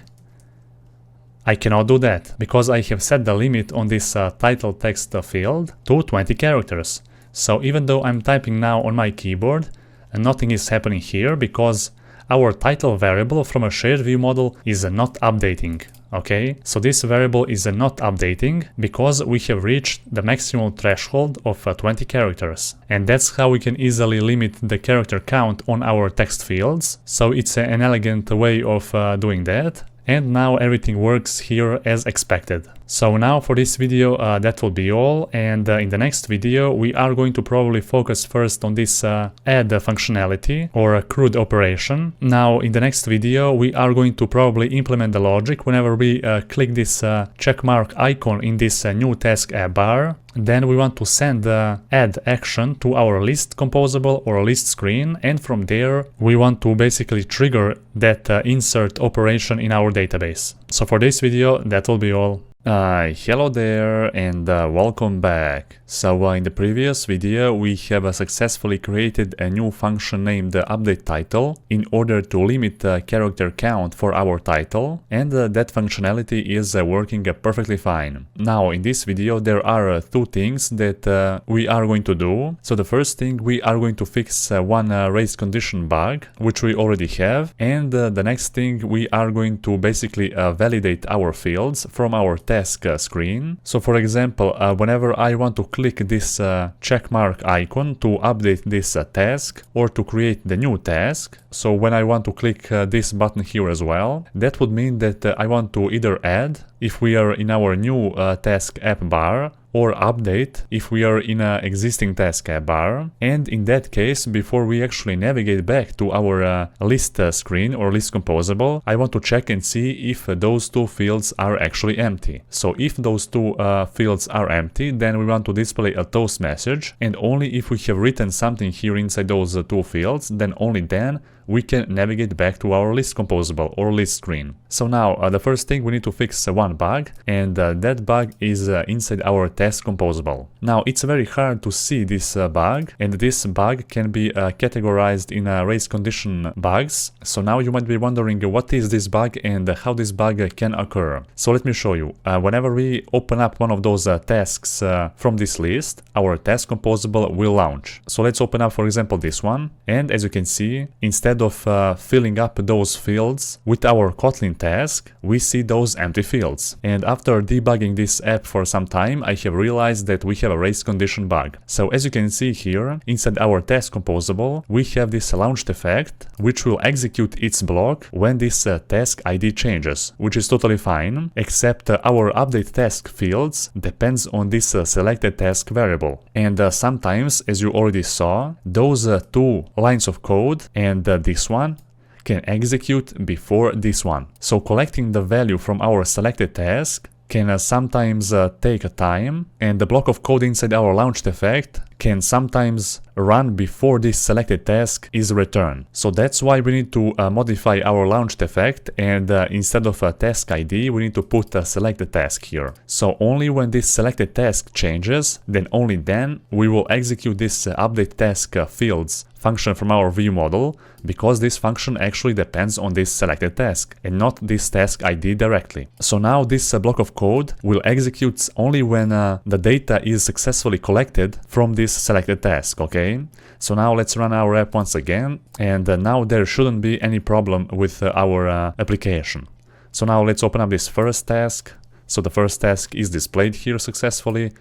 I cannot do that because I have set the limit on this title text field to 20 characters. So even though I'm typing now on my keyboard, nothing is happening here because our title variable from a shared view model is not updating. Okay, so this variable is not updating because we have reached the maximum threshold of 20 characters. And that's how we can easily limit the character count on our text fields. So it's an elegant way of doing that. And now everything works here as expected. So now for this video that will be all, and in the next video we are going to probably focus first on this add functionality or a CRUD operation. Now in the next video we are going to probably implement the logic whenever we click this check mark icon in this new task app bar. Then we want to send the add action to our list composable or list screen, and from there we want to basically trigger that insert operation in our database. So for this video that will be all. Hello there and welcome back. So in the previous video we have successfully created a new function named update title in order to limit the character count for our title, and that functionality is working perfectly fine. Now in this video there are two things that we are going to do. So the first thing, we are going to fix one race condition bug which we already have, and the next thing, we are going to basically validate our fields from our task screen. So for example, whenever I want to click this check mark icon to update this task or to create the new task, so when I want to click this button here as well, that would mean that I want to either add, if we are in our new task app bar, or update if we are in an existing task bar. And in that case, before we actually navigate back to our list screen or list composable, I want to check and see if those two fields are actually empty. So if those two fields are empty, then we want to display a toast message, and only if we have written something here inside those two fields, then only then we can navigate back to our list composable or list screen. So now the first thing, we need to fix one bug, and that bug is inside our task composable. Now it's very hard to see this bug, and this bug can be categorized in race condition bugs. So now you might be wondering what is this bug and how this bug can occur. So let me show you. Whenever we open up one of those tasks from this list, our task composable will launch. So let's open up, for example, this one, and as you can see, instead of filling up those fields with our Kotlin task, we see those empty fields. And after debugging this app for some time, I have realized that we have a race condition bug. So as you can see here, inside our task composable, we have this launched effect, which will execute its block when this task ID changes, which is totally fine, except our update task fields depends on this selected task variable. And sometimes, as you already saw, those two lines of code and this one can execute before this one. So collecting the value from our selected task can sometimes take a time, and the block of code inside our launched effect can sometimes run before this selected task is returned. So that's why we need to modify our launched effect, and instead of a task ID, we need to put a selected task here. So only when this selected task changes, then only then we will execute this update task fields function from our view model, because this function actually depends on this selected task and not this task ID directly. So now this block of code will execute only when the data is successfully collected from this selected task, okay? So now let's run our app once again, and now there shouldn't be any problem with our application. So now let's open up this first task. So the first task is displayed here successfully,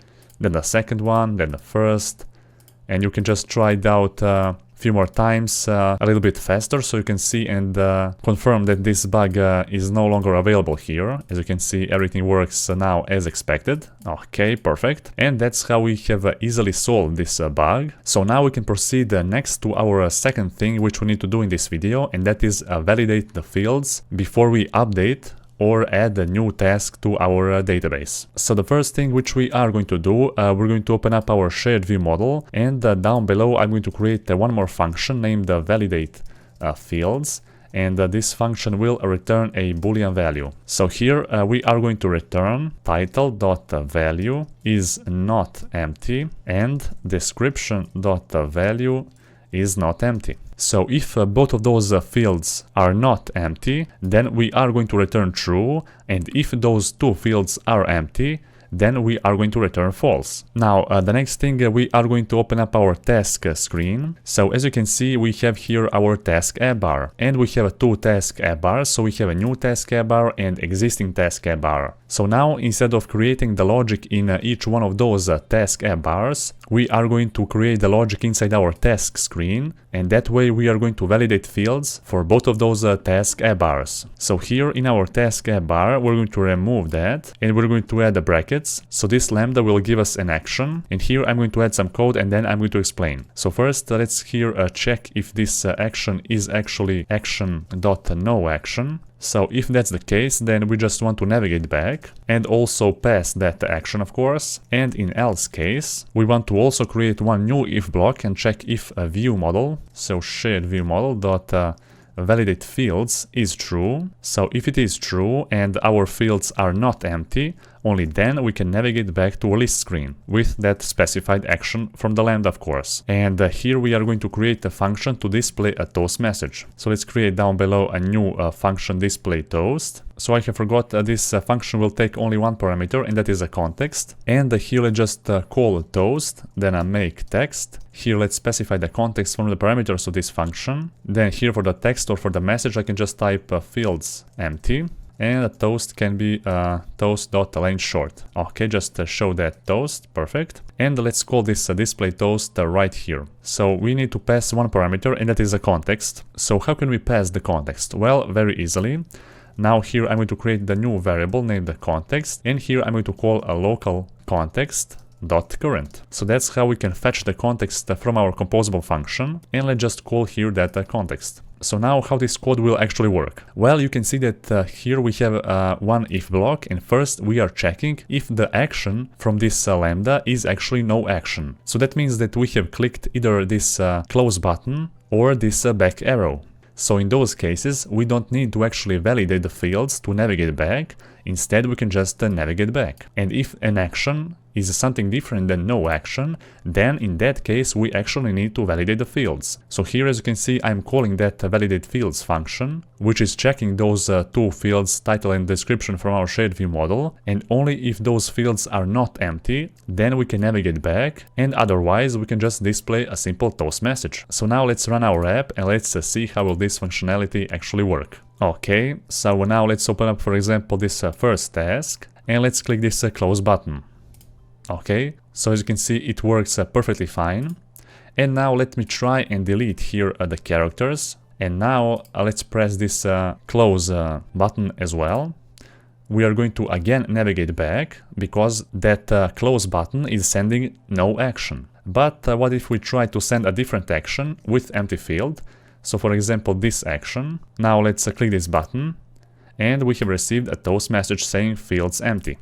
then the second one, then the first, and you can just try it out few more times a little bit faster, so you can see and confirm that this bug is no longer available here. As you can see, everything works now as expected. Okay, perfect. And that's how we have easily solved this bug. So now we can proceed next to our second thing which we need to do in this video, and that is validate the fields before we update or add a new task to our database. So the first thing which we are going to do, we're going to open up our shared view model, and down below I'm going to create one more function named validate fields, and this function will return a boolean value. So here we are going to return title.value is not empty and description.value is not empty. So if both of those fields are not empty, then we are going to return true, and if those two fields are empty, then we are going to return false. Now the next thing, we are going to open up our task screen. So as you can see, we have here our task app bar, and we have two task app bars. So we have a new task app bar and existing task app bar. So now instead of creating the logic in each one of those task app bars, we are going to create the logic inside our task screen, and that way we are going to validate fields for both of those task app bars. So here in our task app bar, we're going to remove that, and we're going to add the brackets. So this lambda will give us an action, and here I'm going to add some code, and then I'm going to explain. So first let's here check if this action is actually action.noAction. So if that's the case, then we just want to navigate back and also pass that action, of course. And in else case, we want to also create one new if block and check if a view model, so shared view model dot validate fields is true. So if it is true and our fields are not empty, only then we can navigate back to a list screen with that specified action from the lambda, of course. And here we are going to create a function to display a toast message. So let's create down below a new function display toast. So I have forgot this function will take only one parameter, and that is a context. And here let's just call toast, then a make text. Here let's specify the context from the parameters of this function. Then here for the text or for the message, I can just type fields empty. And a toast can be toast.length short. Okay, just show that toast, perfect. And let's call this display toast right here. So we need to pass one parameter, and that is a context. So how can we pass the context? Well, very easily. Now here I'm going to create the new variable named the context, and here I'm going to call a local context.current. So that's how we can fetch the context from our composable function, and let's just call here that context. So now how this code will actually work? Well, you can see that here we have one if block, and first we are checking if the action from this lambda is actually no action. So that means that we have clicked either this close button or this back arrow. So in those cases, we don't need to actually validate the fields to navigate back. Instead, we can just navigate back. And if an action is something different than no action, then in that case we actually need to validate the fields. So here, as you can see, I'm calling that validate fields function, which is checking those two fields, title and description, from our shared view model, and only if those fields are not empty, then we can navigate back, and otherwise we can just display a simple toast message. So now let's run our app and let's see how will this functionality actually work. Okay, so now let's open up, for example, this first task, and let's click this close button. Okay, so as you can see, it works perfectly fine. And now let me try and delete here the characters. And now let's press this close button as well. We are going to again navigate back because that close button is sending no action. But what if we try to send a different action with empty field? So for example, this action. Now let's click this button, and we have received a toast message saying fields empty.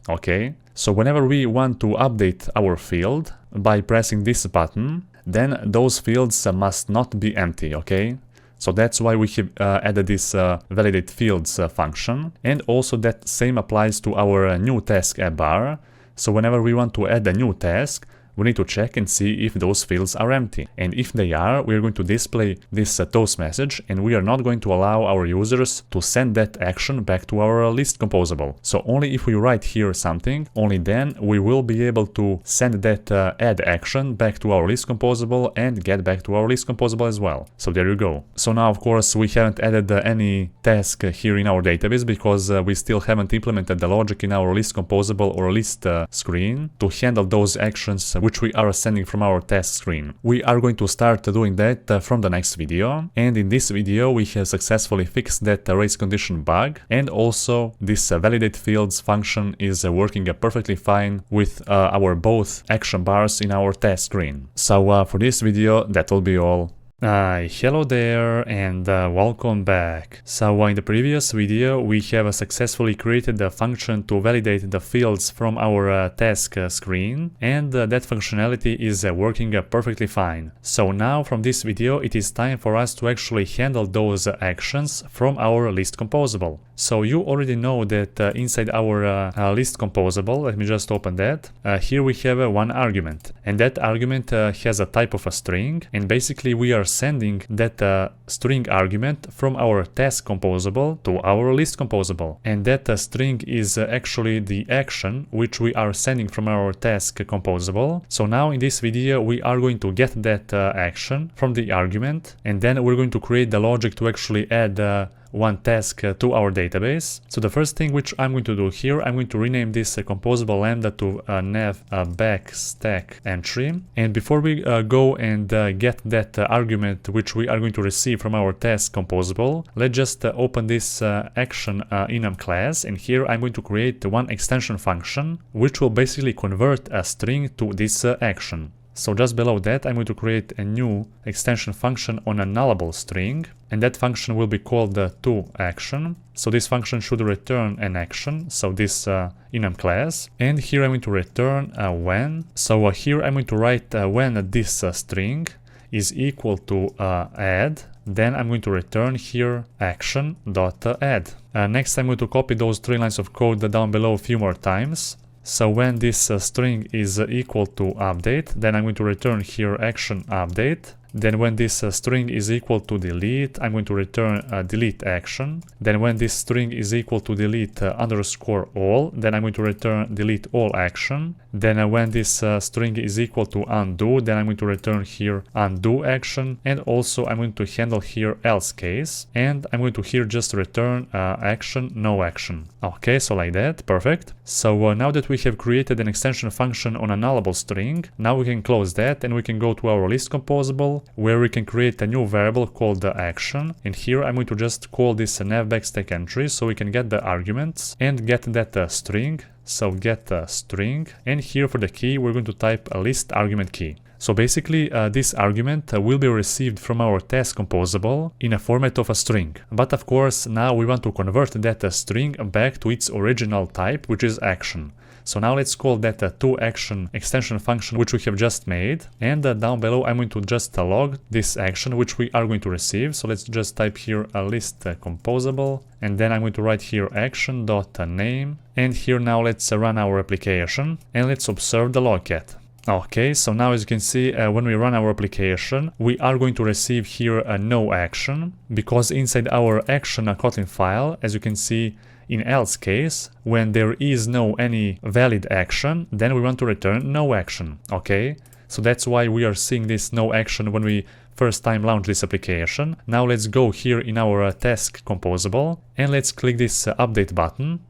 Okay, so whenever we want to update our field by pressing this button, then those fields must not be empty, okay? So that's why we have added this validate fields function, and also that same applies to our new task app bar. So whenever we want to add a new task, we need to check and see if those fields are empty. And if they are, we are going to display this toast message, and we are not going to allow our users to send that action back to our list composable. So only if we write here something, only then we will be able to send that add action back to our list composable and get back to our list composable as well. So there you go. So now, of course, we haven't added any task here in our database because we still haven't implemented the logic in our list composable or list screen to handle those actions which we are sending from our task screen. We are going to start doing that from the next video, and in this video we have successfully fixed that race condition bug, and also this validate fields function is working perfectly fine with our both action bars in our task screen. So for this video that will be all. Hello there and welcome back. So in the previous video we have successfully created a function to validate the fields from our task screen, and that functionality is working perfectly fine. So now from this video it is time for us to actually handle those actions from our list composable. So you already know that inside our list composable, let me just open that, here we have one argument, and that argument has a type of a string, and basically we are sending that string argument from our task composable to our list composable, and that string is actually the action which we are sending from our task composable. So now in this video we are going to get that action from the argument, and then we're going to create the logic to actually add one task to our database. So the first thing which I'm going to do here, I'm going to rename this composable lambda to nav back stack entry. And before we go and get that argument which we are going to receive from our task composable, let's just open this action enum class, and here I'm going to create one extension function which will basically convert a string to this action. So just below that I'm going to create a new extension function on a nullable string, and that function will be called the toAction. So this function should return an action, so this enum class, and here I'm going to return when. So here I'm going to write when this string is equal to add, then I'm going to return here action.add. Next I'm going to copy those 3 lines of code down below a few more times. So when this string is equal to update, then I'm going to return here action update. Then when this string is equal to delete, I'm going to return delete action. Then when this string is equal to delete underscore all, then I'm going to return delete all action. Then when this string is equal to undo, then I'm going to return here undo action. And also I'm going to handle here else case. And I'm going to here just return action, no action. Okay, so like that, perfect. So now that we have created an extension function on a nullable string, now we can close that and we can go to our list composable, where we can create a new variable called the action. And here I'm going to just call this nav back stack entry, so we can get the arguments and get that string So get a string, and here for the key we're going to type a list argument key. So basically this argument will be received from our task composable in a format of a string. But of course now we want to convert that string back to its original type, which is action. So now let's call that a toAction extension function which we have just made, and down below I'm going to just log this action which we are going to receive. So let's just type here a list composable, and then I'm going to write here action.name, and here now let's run our application and let's observe the logcat. Okay, so now as you can see, when we run our application, we are going to receive here a no action, because inside our action Kotlin file, as you can see, in else case, when there is no any valid action, then we want to return no action. Okay, so that's why we are seeing this no action when we first time launch this application. Now let's go here in our task composable and let's click this update button.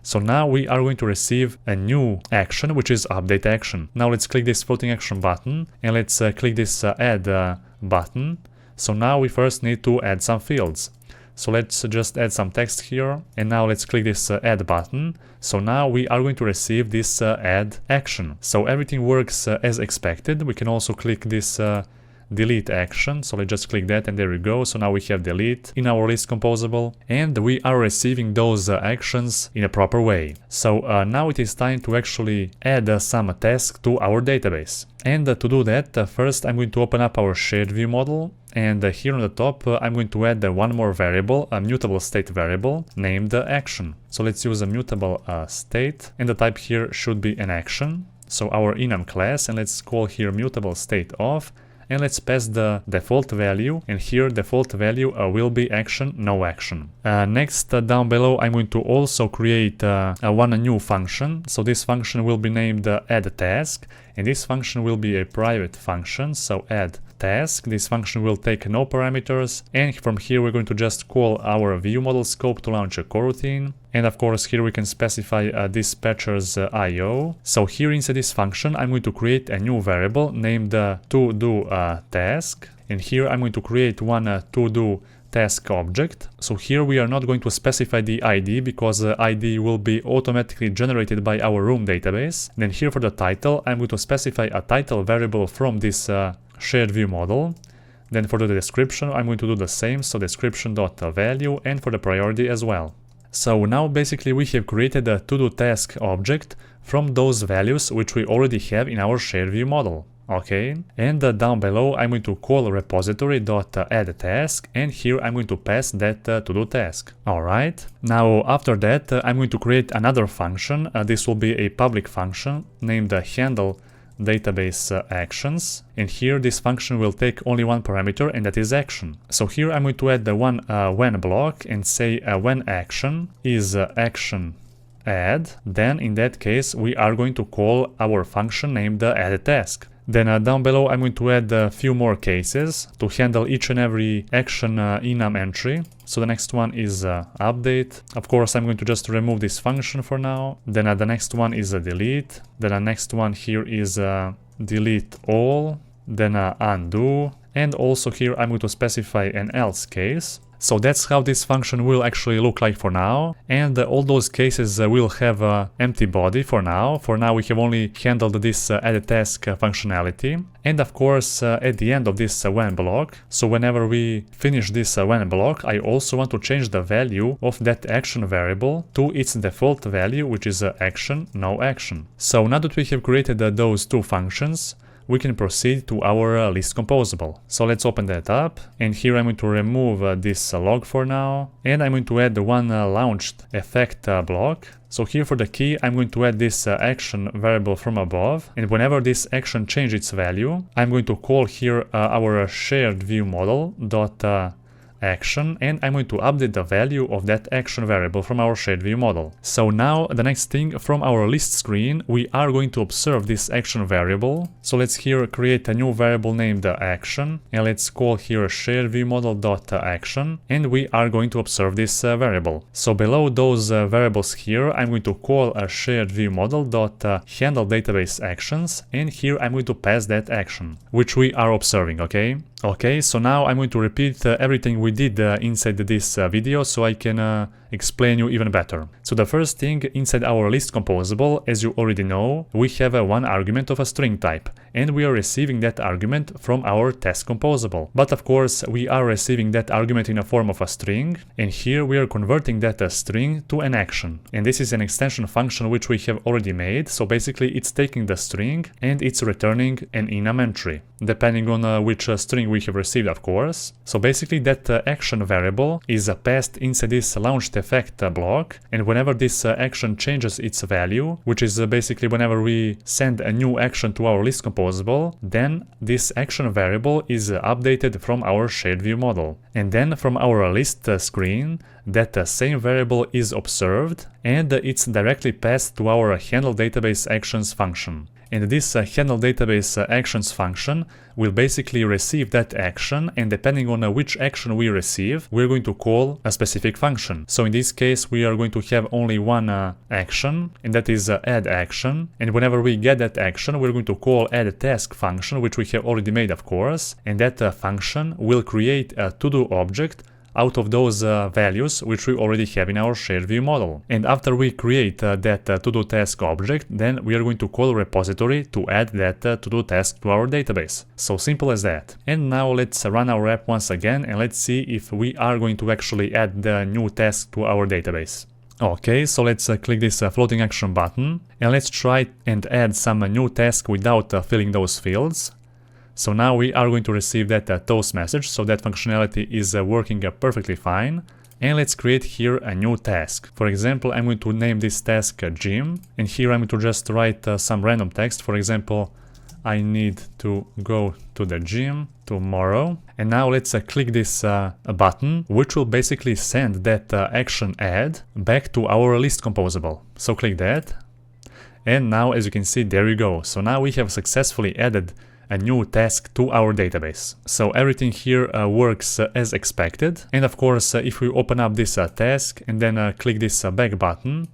So now we are going to receive a new action, which is update action. Now let's click this floating action button and let's click this add button. So now we first need to add some fields. So let's just add some text here, and now let's click this add button. So now we are going to receive this add action. So everything works as expected. We can also click this delete action. So let's just click that, and there we go. So now we have delete in our list composable, and we are receiving those actions in a proper way. So now it is time to actually add some tasks to our database. And to do that, first I'm going to open up our shared view model. And here on the top, I'm going to add one more variable, a mutable state variable named action. So let's use a mutable state, and the type here should be an action. So our enum class, and let's call here mutable state of, and let's pass the default value, and here default value will be action, no action. Next, down below, I'm going to also create one new function. So this function will be named add task, and this function will be a private function, so add task. This function will take no parameters, and from here we're going to just call our view model scope to launch a coroutine. And of course here we can specify dispatcher's IO. So here inside this function I'm going to create a new variable named to-do task, and here I'm going to create one to-do task object. So here we are not going to specify the ID, because the ID will be automatically generated by our room database. Then here for the title, I'm going to specify a title variable from this shared view model. Then for the description, I'm going to do the same, so description.value, and for the priority as well. So now basically we have created a to-do task object from those values which we already have in our shared view model. Okay, and down below I'm going to call repository.add-task, and here I'm going to pass that to-do task. Alright, now after that I'm going to create another function. This will be a public function named handle database actions, and here this function will take only one parameter, and that is action. So here I'm going to add the one when block and say when action is action add. Then in that case we are going to call our function named add task. Then down below I'm going to add a few more cases to handle each and every action enum entry. So the next one is update. Of course I'm going to just remove this function for now. Then the next one is delete. Then the next one here is delete all. Then undo. And also here I'm going to specify an else case. So that's how this function will actually look like for now, and all those cases will have empty body for now. For now we have only handled this add task functionality, and of course at the end of this when block, so whenever we finish this when block, I also want to change the value of that action variable to its default value, which is action, no action. So now that we have created those two functions, we can proceed to our list composable. So let's open that up, and here I'm going to remove this log for now, and I'm going to add the one launched effect block. So here for the key I'm going to add this action variable from above, and whenever this action changes its value, I'm going to call here our shared view model dot action, and I'm going to update the value of that action variable from our shared view model. So now the next thing, from our list screen we are going to observe this action variable. So let's here create a new variable named action, and let's call here shared view model dot action, and we are going to observe this variable. So below those variables here I'm going to call a shared view model dot handle database actions, and here I'm going to pass that action which we are observing. Okay, so now I'm going to repeat everything we did inside this video, so I can explain you even better. So the first thing, inside our list composable, as you already know, we have one argument of a string type, and we are receiving that argument from our test composable. But of course, we are receiving that argument in a form of a string, and here we are converting that string to an action. And this is an extension function which we have already made, so basically it's taking the string and it's returning an enum entry, depending on which string we have received, of course. So basically that action variable is passed inside this launched effect block, and whenever this action changes its value, which is basically whenever we send a new action to our list composable, then this action variable is updated from our shared view model. And then from our list screen, that same variable is observed, and it's directly passed to our handle database actions function. And this handle database actions function will basically receive that action, and depending on which action we receive, we're going to call a specific function. So in this case, we are going to have only one action, and that is add action. And whenever we get that action, we're going to call add task function, which we have already made, of course. And that function will create a to-do object out of those values which we already have in our shared view model. And after we create that to-do task object, then we are going to call repository to add that to-do task to our database. So simple as that. And now let's run our app once again, and let's see if we are going to actually add the new task to our database. Okay, so let's click this floating action button, and let's try and add some new task without filling those fields. So now we are going to receive that toast message, so that functionality is working perfectly fine. And let's create here a new task. For example, I'm going to name this task gym, and here I'm going to just write some random text. For example, I need to go to the gym tomorrow. And now let's click this button, which will basically send that action add back to our list composable. So click that. And now, as you can see, there you go. So now we have successfully added a new task to our database. So everything here works as expected. And of course, if we open up this task and then click this back button,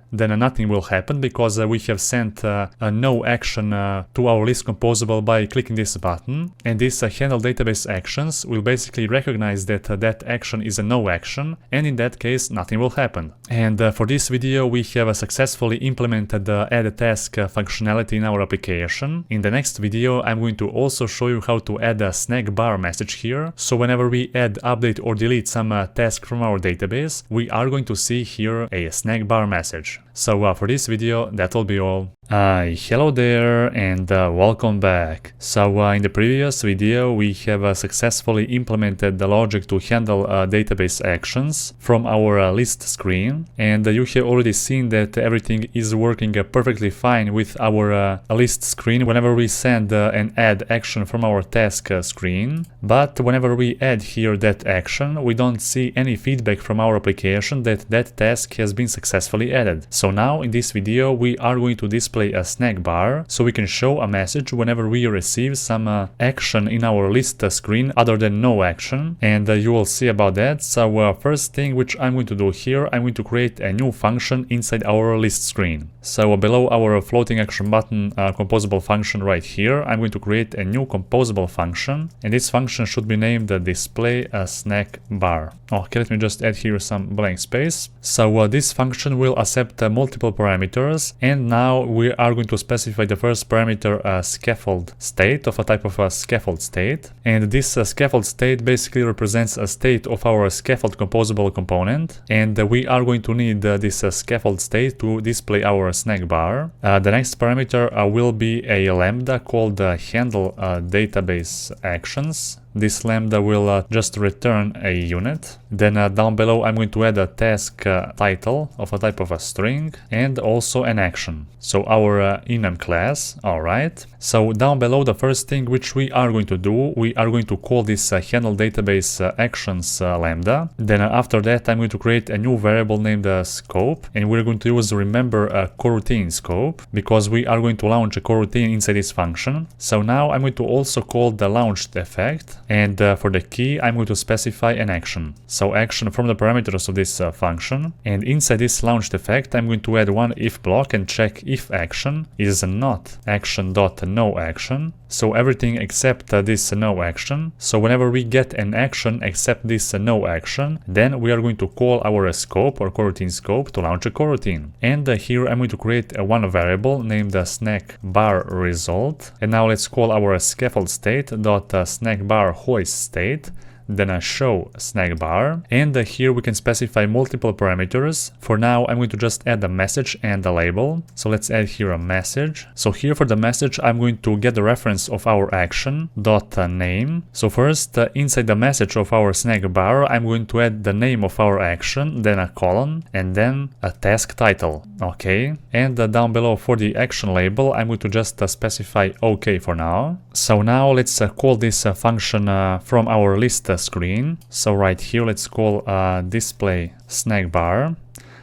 then nothing will happen because we have sent a no action to our list composable by clicking this button. And this handle database actions will basically recognize that that action is a no action, and in that case nothing will happen. And for this video we have successfully implemented the add task functionality in our application. In the next video I'm going to also show you how to add a snack bar message here. So whenever we add, update or delete some task from our database, we are going to see here a snack bar message. So for this video, that will be all. Hello there and welcome back. So in the previous video we have successfully implemented the logic to handle database actions from our list screen, and you have already seen that everything is working perfectly fine with our list screen whenever we send an add action from our task screen. But whenever we add here that action, we don't see any feedback from our application that that task has been successfully added. So now in this video we are going to display a snack bar, so we can show a message whenever we receive some action in our list screen other than no action, and you will see about that. So first thing which I'm going to do here, I'm going to create a new function inside our list screen. So below our floating action button composable function right here, I'm going to create a new composable function, and this function should be named display a snack bar. Okay, let me just add here some blank space. So this function will accept multiple parameters, and now we are going to specify the first parameter scaffold state of a type of a scaffold state, and this scaffold state basically represents a state of our scaffold composable component, and we are going to need this scaffold state to display our snack bar. The next parameter will be a lambda called handle database actions. This lambda will just return a unit. Then down below I'm going to add a task title of a type of a string and also an action. So our enum class, alright. So down below, the first thing which we are going to do, we are going to call this handle database actions lambda. Then after that I'm going to create a new variable named scope, and we're going to use remember coroutine scope because we are going to launch a coroutine inside this function. So now I'm going to also call the launched effect, and for the key I'm going to specify an action. So action from the parameters of this function, and inside this launched effect I'm going to add one if block and check if action is not action.no action, So everything except this no action. So whenever we get an action except this no action, then we are going to call our scope or coroutine scope to launch a coroutine. And here I'm going to create one variable named snack bar result. And now let's call our scaffold state dot snack bar hoist state. Then a show snack bar, and here we can specify multiple parameters. For now I'm going to just add a message and a label. So let's add here a message. So here for the message I'm going to get the reference of our action dot name. So first inside the message of our snack bar I'm going to add the name of our action, then a colon, and then a task title. Okay, and down below for the action label I'm going to just specify OK for now. So now let's call this function from our list screen. So right here let's call display snack bar.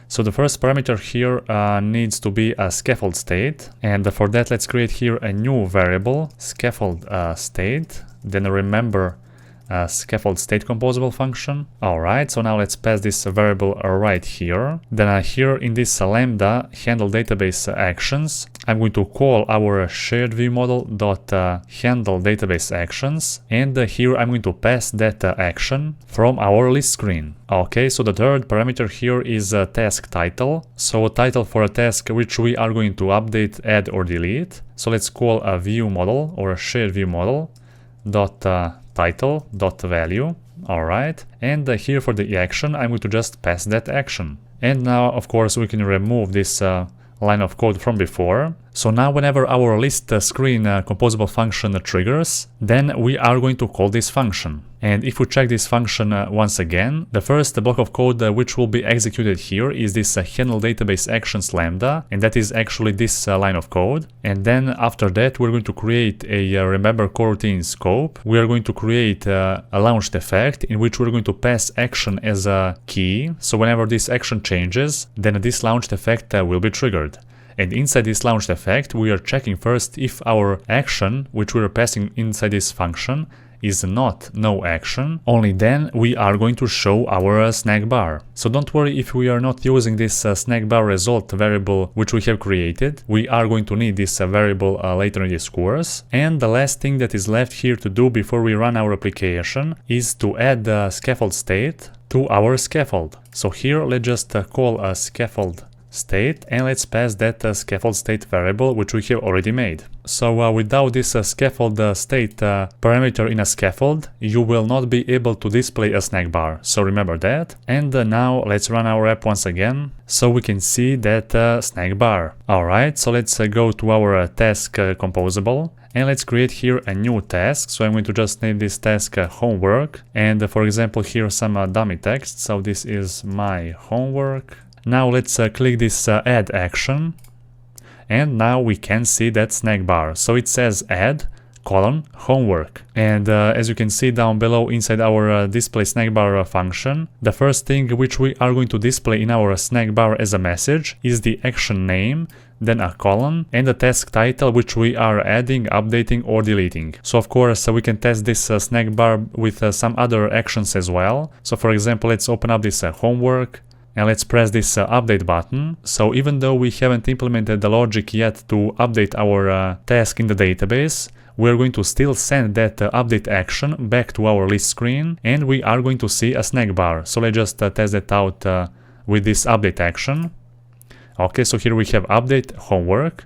So the first parameter here needs to be a scaffold state, and for that let's create here a new variable scaffold state, then remember scaffold state composable function. Alright, so now let's pass this variable right here. Then here in this lambda handle database actions, I'm going to call our shared view model dot handle database actions, and here I'm going to pass that action from our list screen. Okay, so the third parameter here is task title. So a title for a task which we are going to update, add or delete. So let's call a view model or a shared view model dot title dot value. Alright, and here for the action I'm going to just pass that action. And now of course we can remove this line of code from before. So now whenever our list screen composable function triggers, then we are going to call this function. And if we check this function once again, the first block of code which will be executed here is this handle database actions lambda, and that is actually this line of code. And then after that we're going to create a remember coroutine scope. We are going to create a launched effect in which we're going to pass action as a key. So whenever this action changes, then this launched effect will be triggered. And inside this launched effect, we are checking first if our action, which we are passing inside this function, is not no action. Only then we are going to show our snack bar. So don't worry if we are not using this snack bar result variable which we have created. We are going to need this variable later in this course. And the last thing that is left here to do before we run our application is to add the scaffold state to our scaffold. So here let's just call a scaffold state, and let's pass that scaffold state variable which we have already made. So without this scaffold state parameter in a scaffold, you will not be able to display a snack bar, so remember that. And now let's run our app once again, so we can see that snack bar. Alright, so let's go to our task composable, and let's create here a new task. So I'm going to just name this task homework, and for example here some dummy text. So this is my homework. Now let's click this add action, and now we can see that snack bar. So it says add colon homework, and as you can see down below inside our display snack bar function, the first thing which we are going to display in our snack bar as a message is the action name, then a colon, and the task title which we are adding, updating or deleting. So of course we can test this snack bar with some other actions as well. So for example, let's open up this homework, and let's press this update button. So even though we haven't implemented the logic yet to update our task in the database, we're going to still send that update action back to our list screen, and we are going to see a snack bar. So let's just test that out with this update action. Okay, so here we have update homework,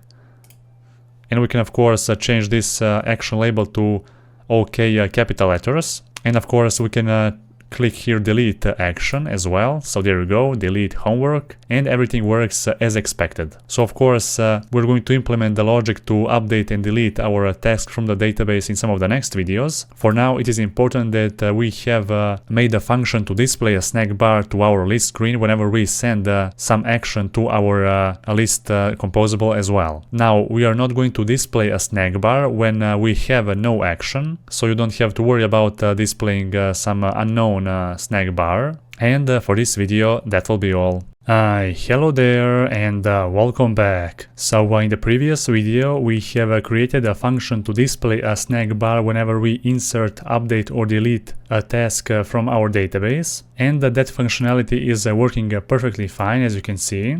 and we can of course change this action label to OK capital letters, and of course we can click here delete action as well. So there you go, delete homework, and everything works as expected. So of course we're going to implement the logic to update and delete our task from the database in some of the next videos. For now it is important that we have made a function to display a snack bar to our list screen whenever we send some action to our list composable as well. Now we are not going to display a snack bar when we have no action, so you don't have to worry about displaying some unknown snack bar. And for this video that will be all. Hello there and welcome back. So in the previous video we have created a function to display a snack bar whenever we insert, update or delete a task from our database, and that functionality is working perfectly fine, as you can see.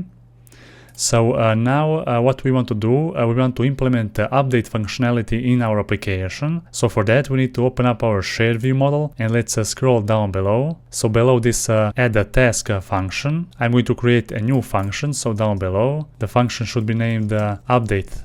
So now what we want to do, we want to implement the update functionality in our application. So for that we need to open up our shared view model, and let's scroll down below. So below this add a task function, I'm going to create a new function. So down below, the function should be named update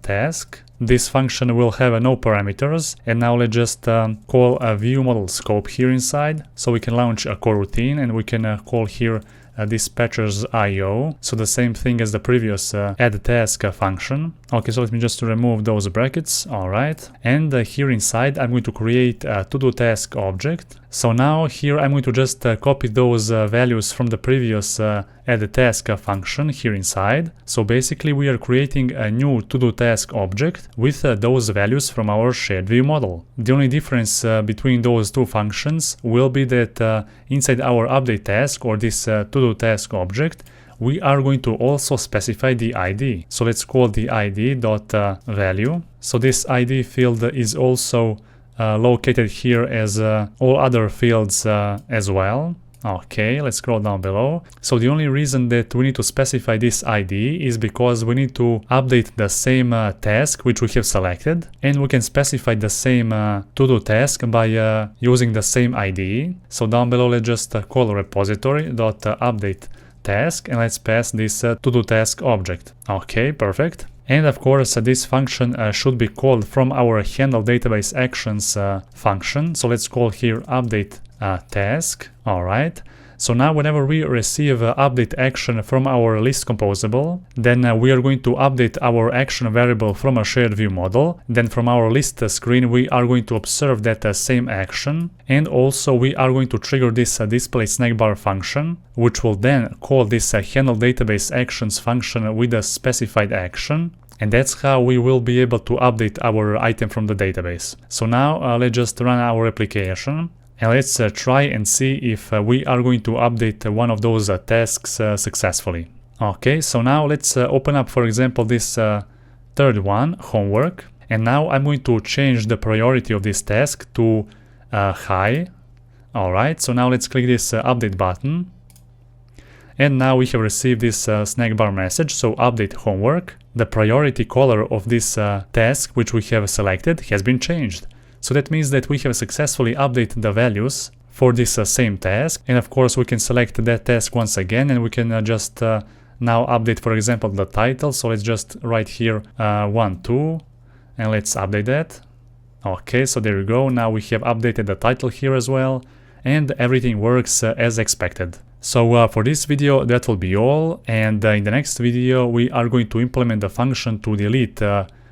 task. This function will have no parameters, and now let's just call a view model scope here inside. So we can launch a coroutine, and we can call here dispatchers IO, so the same thing as the previous add task function. Okay, so let me just remove those brackets. All right, and here inside I'm going to create a to-do task object. So now here I'm going to just copy those values from the previous add task function here inside. So basically we are creating a new to-do task object with those values from our shared view model. The only difference between those two functions will be that inside our update task, or this to-do task object, we are going to also specify the ID. So let's call the ID.value. So this ID field is also located here as all other fields as well. Okay, let's scroll down below. So the only reason that we need to specify this ID is because we need to update the same task which we have selected, and we can specify the same to-do task by using the same ID. So down below, let's just call repository.update task, and let's pass this to-do task object. Okay, perfect. And of course, this function should be called from our handle database actions function. So let's call here update task. All right. So now whenever we receive update action from our list composable, then we are going to update our action variable from a shared view model. Then from our list screen, we are going to observe that same action. And also we are going to trigger this display snack bar function, which will then call this handle database actions function with a specified action. And that's how we will be able to update our item from the database. So now let's just run our application. And let's try and see if we are going to update one of those tasks successfully. Okay, so now let's open up, for example, this third one, homework. And now I'm going to change the priority of this task to high. All right, so now let's click this update button. And now we have received this snack bar message, so update homework. The priority color of this task, which we have selected, has been changed. So that means that we have successfully updated the values for this same task. And of course we can select that task once again, and we can just now update, for example, the title. So let's just write here 1, 2, and let's update that. Okay, so there we go. Now we have updated the title here as well, and everything works as expected. So for this video that will be all, and in the next video we are going to implement the function to delete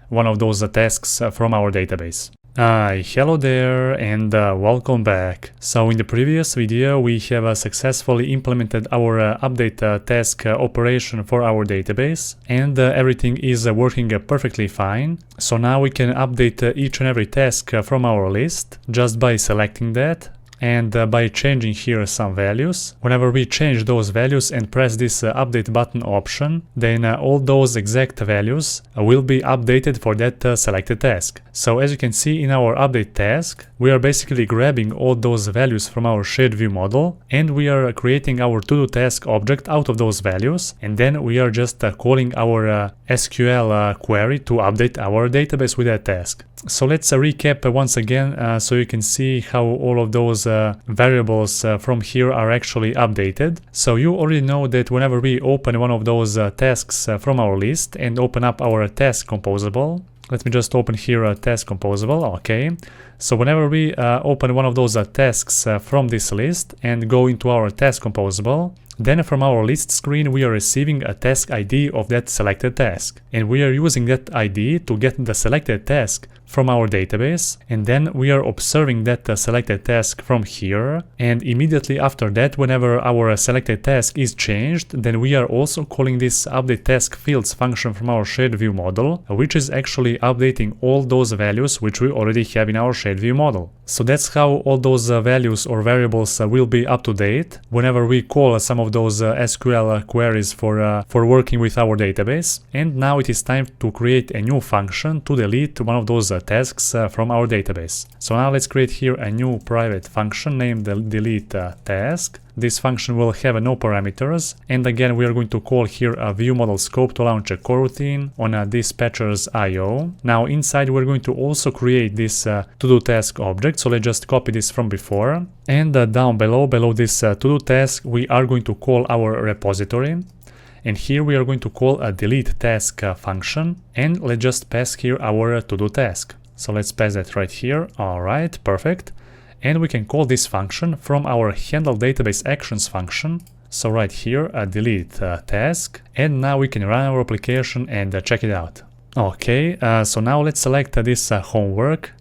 one of those tasks from our database. Hello there, and welcome back. So in the previous video we have successfully implemented our update task operation for our database, and everything is working perfectly fine. So now we can update each and every task from our list just by selecting that. And by changing here some values. Whenever we change those values and press this update button option, then all those exact values will be updated for that selected task. So as you can see in our update task, we are basically grabbing all those values from our shared view model, and we are creating our to-do task object out of those values, and then we are just calling our SQL query to update our database with that task. So let's recap once again so you can see how all of those variables from here are actually updated. So you already know that whenever we open one of those tasks from our list and open up our task composable, let me just open here a task composable. Okay, so whenever we open one of those tasks from this list and go into our task composable, then from our list screen we are receiving a task ID of that selected task, and we are using that ID to get the selected task from our database, and then we are observing that selected task from here, and immediately after that, whenever our selected task is changed, then we are also calling this update task fields function from our shared view model, which is actually updating all those values which we already have in our shared view model. So that's how all those values or variables will be up to date whenever we call some of those SQL queries for working with our database. And now it is time to create a new function to delete one of those tasks from our database. So now let's create here a new private function named delete task. This function will have no parameters, and again we are going to call here a viewModel scope to launch a coroutine on a dispatcher's IO. Now inside we're going to also create this to-do task object, so let's just copy this from before. And down below this to-do task, we are going to call our repository. And here we are going to call a delete task function, and let's just pass here our to-do task. So let's pass that right here. Alright, perfect. And we can call this function from our handle database actions function. So right here, delete task. And now we can run our application and check it out. Okay, so now let's select this homework,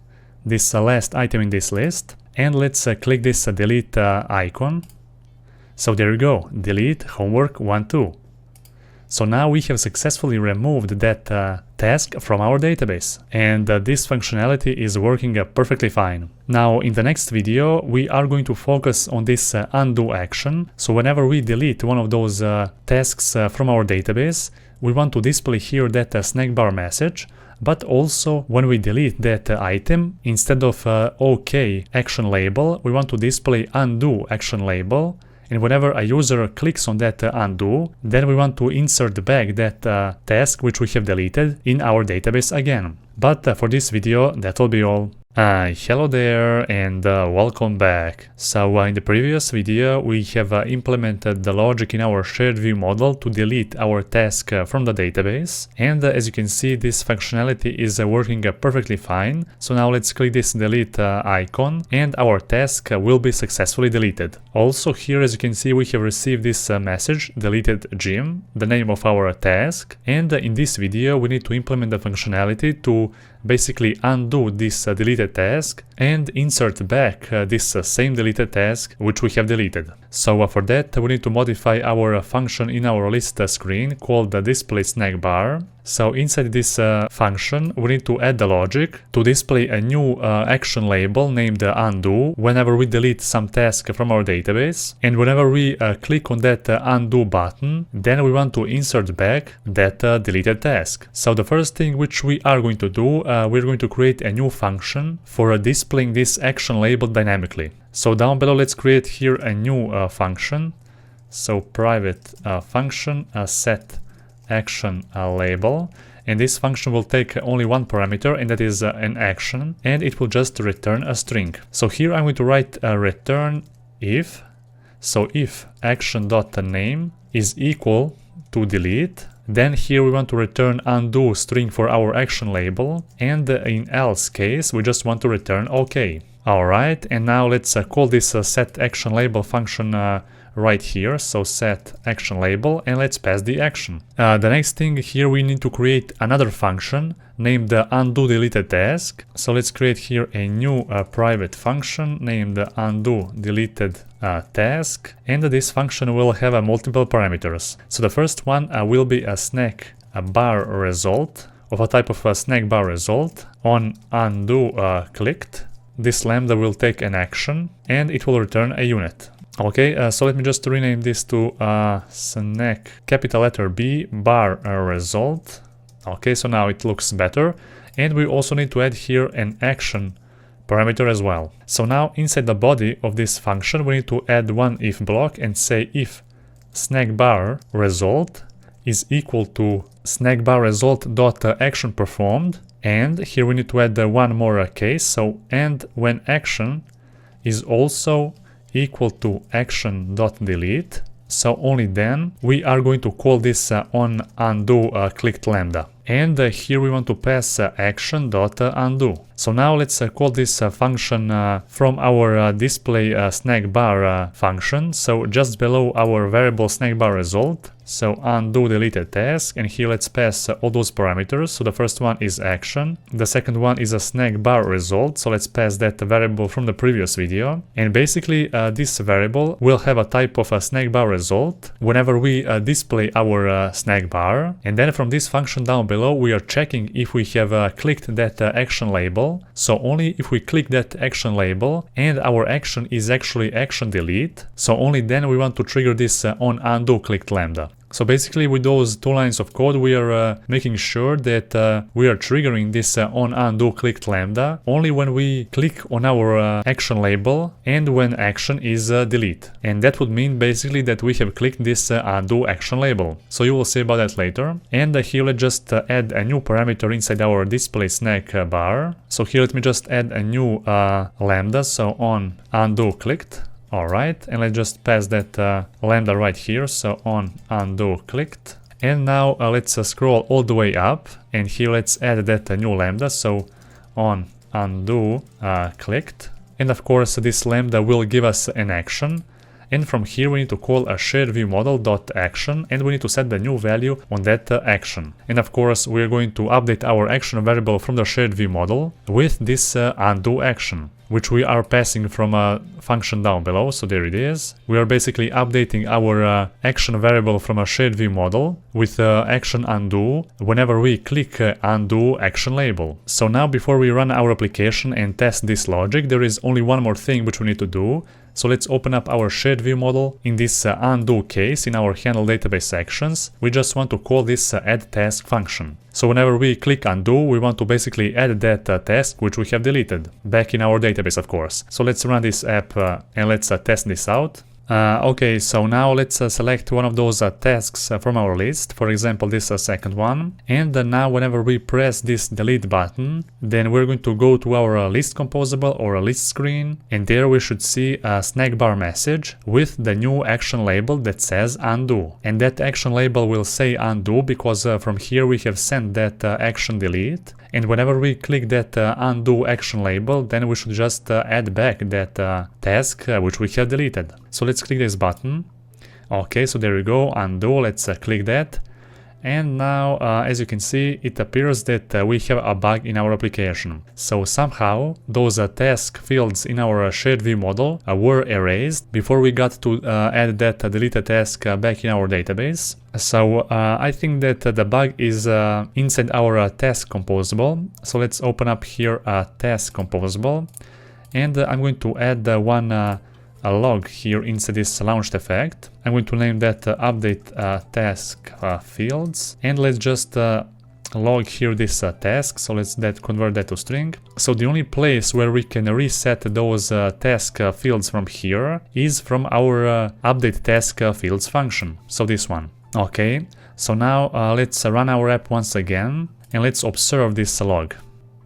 this last item in this list. And let's click this delete icon. So there you go, delete homework 1, 2. So now we have successfully removed that task from our database, and this functionality is working perfectly fine. Now in the next video we are going to focus on this undo action. So whenever we delete one of those tasks from our database, we want to display here that snack bar message, but also when we delete that item, instead of OK action label, we want to display undo action label. And whenever a user clicks on that undo, then we want to insert back that task which we have deleted in our database again. But for this video, that will be all. Hello there and welcome back. So in the previous video we have implemented the logic in our shared view model to delete our task from the database, and as you can see this functionality is working perfectly fine. So now let's click this delete icon and our task will be successfully deleted. Also here as you can see we have received this message deleted gym, the name of our task, and in this video we need to implement the functionality to basically undo this deleted task and insert back this same deleted task which we have deleted. So for that we need to modify our function in our list screen called the display snack bar. So inside this function we need to add the logic to display a new action label named undo whenever we delete some task from our database, and whenever we click on that undo button, then we want to insert back that deleted task. So the first thing which we are going to do, we're going to create a new function for displaying this action label dynamically. So down below let's create here a new function. So private function set action label, and this function will take only one parameter, and that is an action, and it will just return a string. So here I'm going to write return if, so if action.name is equal to delete, then here we want to return undo string for our action label, and in else case we just want to return OK. Alright, and now let's call this set action label function right here, so set action label, and let's pass the action. The next thing here we need to create another function named undo deleted task. So let's create here a new private function named undo deleted task, and this function will have multiple parameters. So the first one will be a snack bar result of a type of a snack bar result. On undo clicked, this lambda will take an action and it will return a unit. Okay, so let me just rename this to snack capital letter B bar result. Okay, so now it looks better, and we also need to add here an action parameter as well. So now inside the body of this function we need to add one if block and say if snack bar result is equal to snack bar result dot action performed, and here we need to add one more case, so and when action is also equal to action.delete, so only then we are going to call this on undo clicked lambda. And here we want to pass action.undo. So now let's call this function from our display snack bar function, so just below our variable snack bar result. So undo deleted task, and here let's pass all those parameters. So the first one is action, the second one is a snack bar result, so let's pass that variable from the previous video. And basically this variable will have a type of a snack bar result whenever we display our snack bar, and then from this function down below we are checking if we have clicked that action label. So only if we click that action label and our action is actually action delete, so only then we want to trigger this on undo clicked lambda. So basically with those 2 lines of code, we are making sure that we are triggering this on undo clicked lambda only when we click on our action label and when action is delete. And that would mean basically that we have clicked this undo action label. So you will see about that later. And here let's just add a new parameter inside our display snack bar. So here let me just add a new lambda, so on undo clicked. Alright, and let's just pass that lambda right here, so on undo clicked. And now let's scroll all the way up, and here let's add that new lambda, so on undo clicked. And of course this lambda will give us an action. And from here we need to call a sharedviewmodel.action, and we need to set the new value on that action. And of course we are going to update our action variable from the sharedviewmodel with this undo action, which we are passing from a function down below. So there it is. We are basically updating our action variable from a sharedviewmodel with action undo whenever we click undo action label. So now before we run our application and test this logic, there is only one more thing which we need to do. So let's open up our sharedviewmodel. In this undo case, in our handle database actions, we just want to call this add task function. So whenever we click undo, we want to basically add that task which we have deleted back in our database, of course. So let's run this app and let's test this out. Okay, so now let's select one of those tasks from our list, for example this second one. And now whenever we press this delete button, then we're going to go to our list composable or a list screen, and there we should see a snack bar message with the new action label that says undo. And that action label will say undo because from here we have sent that action delete. And whenever we click that undo action label, then we should just add back that task which we have deleted. So let's click this button. Okay, so there we go, undo, let's click that. And now, as you can see, it appears that we have a bug in our application. So somehow those task fields in our sharedviewmodel were erased before we got to add that deleted task back in our database. So I think that the bug is inside our task composable. So let's open up here a task composable, and I'm going to add one a log here inside this launched effect. I'm going to name that update task fields, and let's just log here this task. So let's convert that to string. So the only place where we can reset those task fields from here is from our update task fields function. So this one. Okay, so now let's run our app once again and let's observe this log.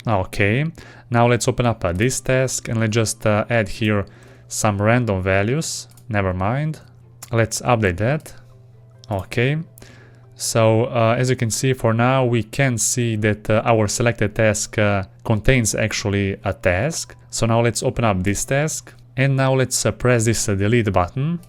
Okay, now let's open up this task and let's just add here some random values. Never mind. Let's update that. Okay. So as you can see, for now we can see that our selected task contains actually a task. So now let's open up this task, and now let's press this delete button.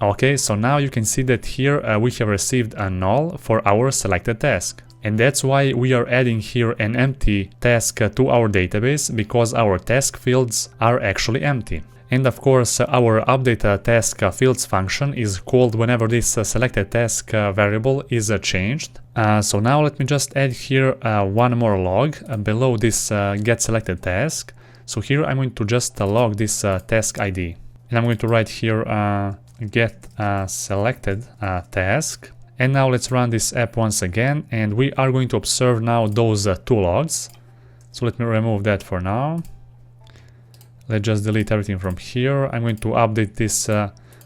Okay, so now you can see that here we have received a null for our selected task. And that's why we are adding here an empty task to our database, because our task fields are actually empty. And of course our update task fields function is called whenever this selected task variable is changed. So now let me just add here one more log below this get selected task. So here I'm going to just log this task ID, and I'm going to write here get selected task. And now let's run this app once again, and we are going to observe now those two logs. So let me remove that for now. Let's just delete everything from here. I'm going to update this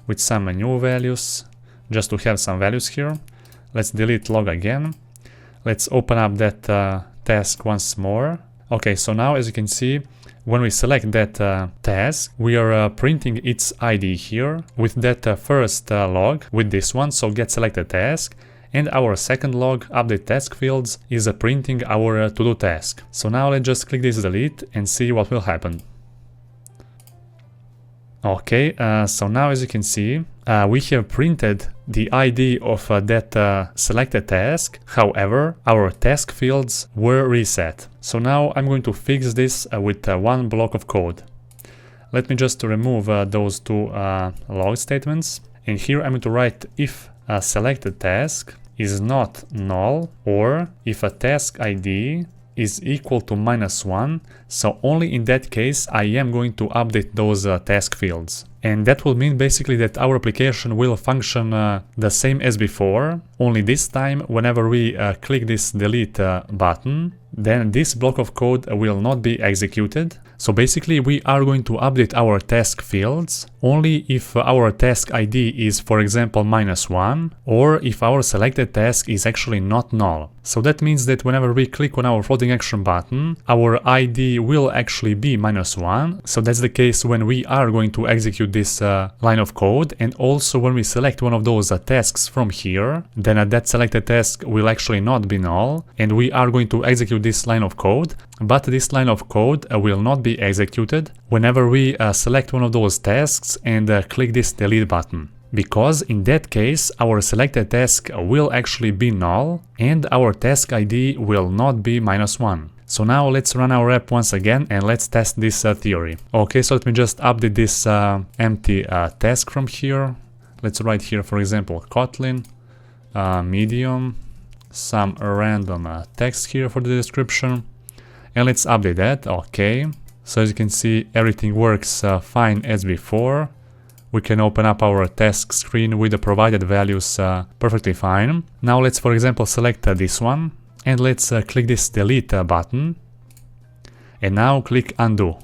with some new values, just to have some values here. Let's delete log again. Let's open up that task once more. Okay, so now as you can see, when we select that task, we are printing its ID here with that first log with this one, so get selected task, and our second log, update task fields, is printing our to-do task. So now let's just click this delete and see what will happen. Okay, so now as you can see, we have printed the ID of that selected task. However, our task fields were reset. So now I'm going to fix this with one block of code. Let me just remove those two log statements. And here I'm going to write if a selected task is not null, or if a task ID is equal to -1, so only in that case I am going to update those task fields. And that will mean basically that our application will function the same as before, only this time whenever we click this delete button, then this block of code will not be executed. So basically we are going to update our task fields only if our task ID is, for example, -1, or if our selected task is actually not null. So that means that whenever we click on our floating action button, our ID will actually be -1. So that's the case when we are going to execute this line of code, and also when we select one of those tasks from here, then that selected task will actually not be null, and we are going to execute this line of code. But this line of code will not be executed whenever we select one of those tasks and click this delete button, because in that case our selected task will actually be null and our task ID will not be -1. So now let's run our app once again and let's test this theory. Okay, so let me just update this empty task from here. Let's write here, for example, kotlin medium, some random text here for the description, and let's update that. Okay, so as you can see, everything works fine as before. We can open up our task screen with the provided values perfectly fine. Now let's, for example, select this one, and let's click this delete button, and now click undo.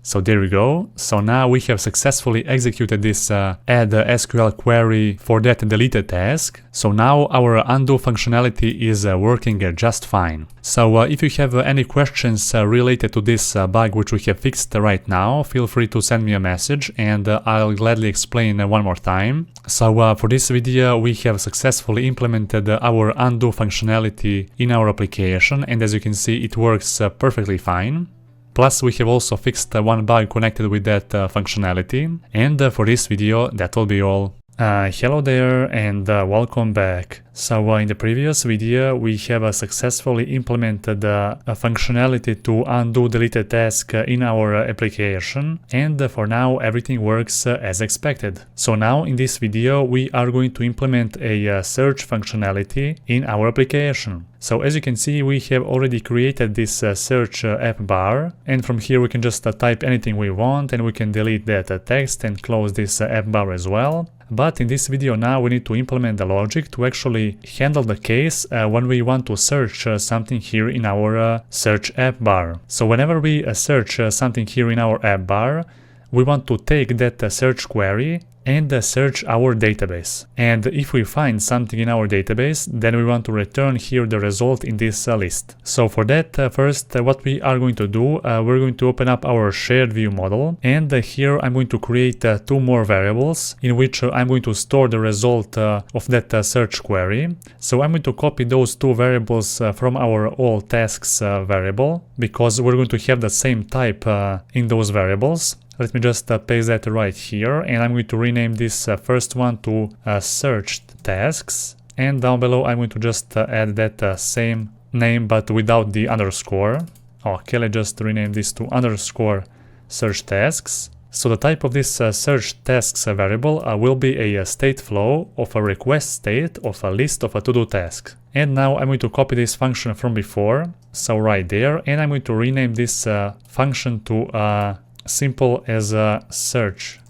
So there we go. So now we have successfully executed this add SQL query for that deleted task. So now our undo functionality is working just fine. So if you have any questions related to this bug which we have fixed right now, feel free to send me a message and I'll gladly explain one more time. So for this video we have successfully implemented our undo functionality in our application, and as you can see it works perfectly fine. Plus we have also fixed one bug connected with that functionality. And for this video that will be all. Hello there and welcome back. So in the previous video we have successfully implemented a functionality to undo deleted task in our application, and for now everything works as expected. So now in this video we are going to implement a search functionality in our application. So as you can see, we have already created this search app bar, and from here we can just type anything we want, and we can delete that text and close this app bar as well. But in this video now we need to implement the logic to actually handle the case when we want to search something here in our search app bar. So whenever we search something here in our app bar, we want to take that search query and search our database. And if we find something in our database, then we want to return here the result in this list. So for that, first what we are going to do, we're going to open up our shared view model, and here I'm going to create two more variables in which I'm going to store the result of that search query. So I'm going to copy those two variables from our all tasks variable, because we're going to have the same type in those variables. Let me just paste that right here, and I'm going to rename this first one to searched tasks, and down below I'm going to just add that same name but without the underscore. Okay, let's just rename this to underscore search tasks. So the type of this search tasks variable will be a state flow of a request state of a list of a to-do task. And now I'm going to copy this function from before, so right there, and I'm going to rename this function to simple as a search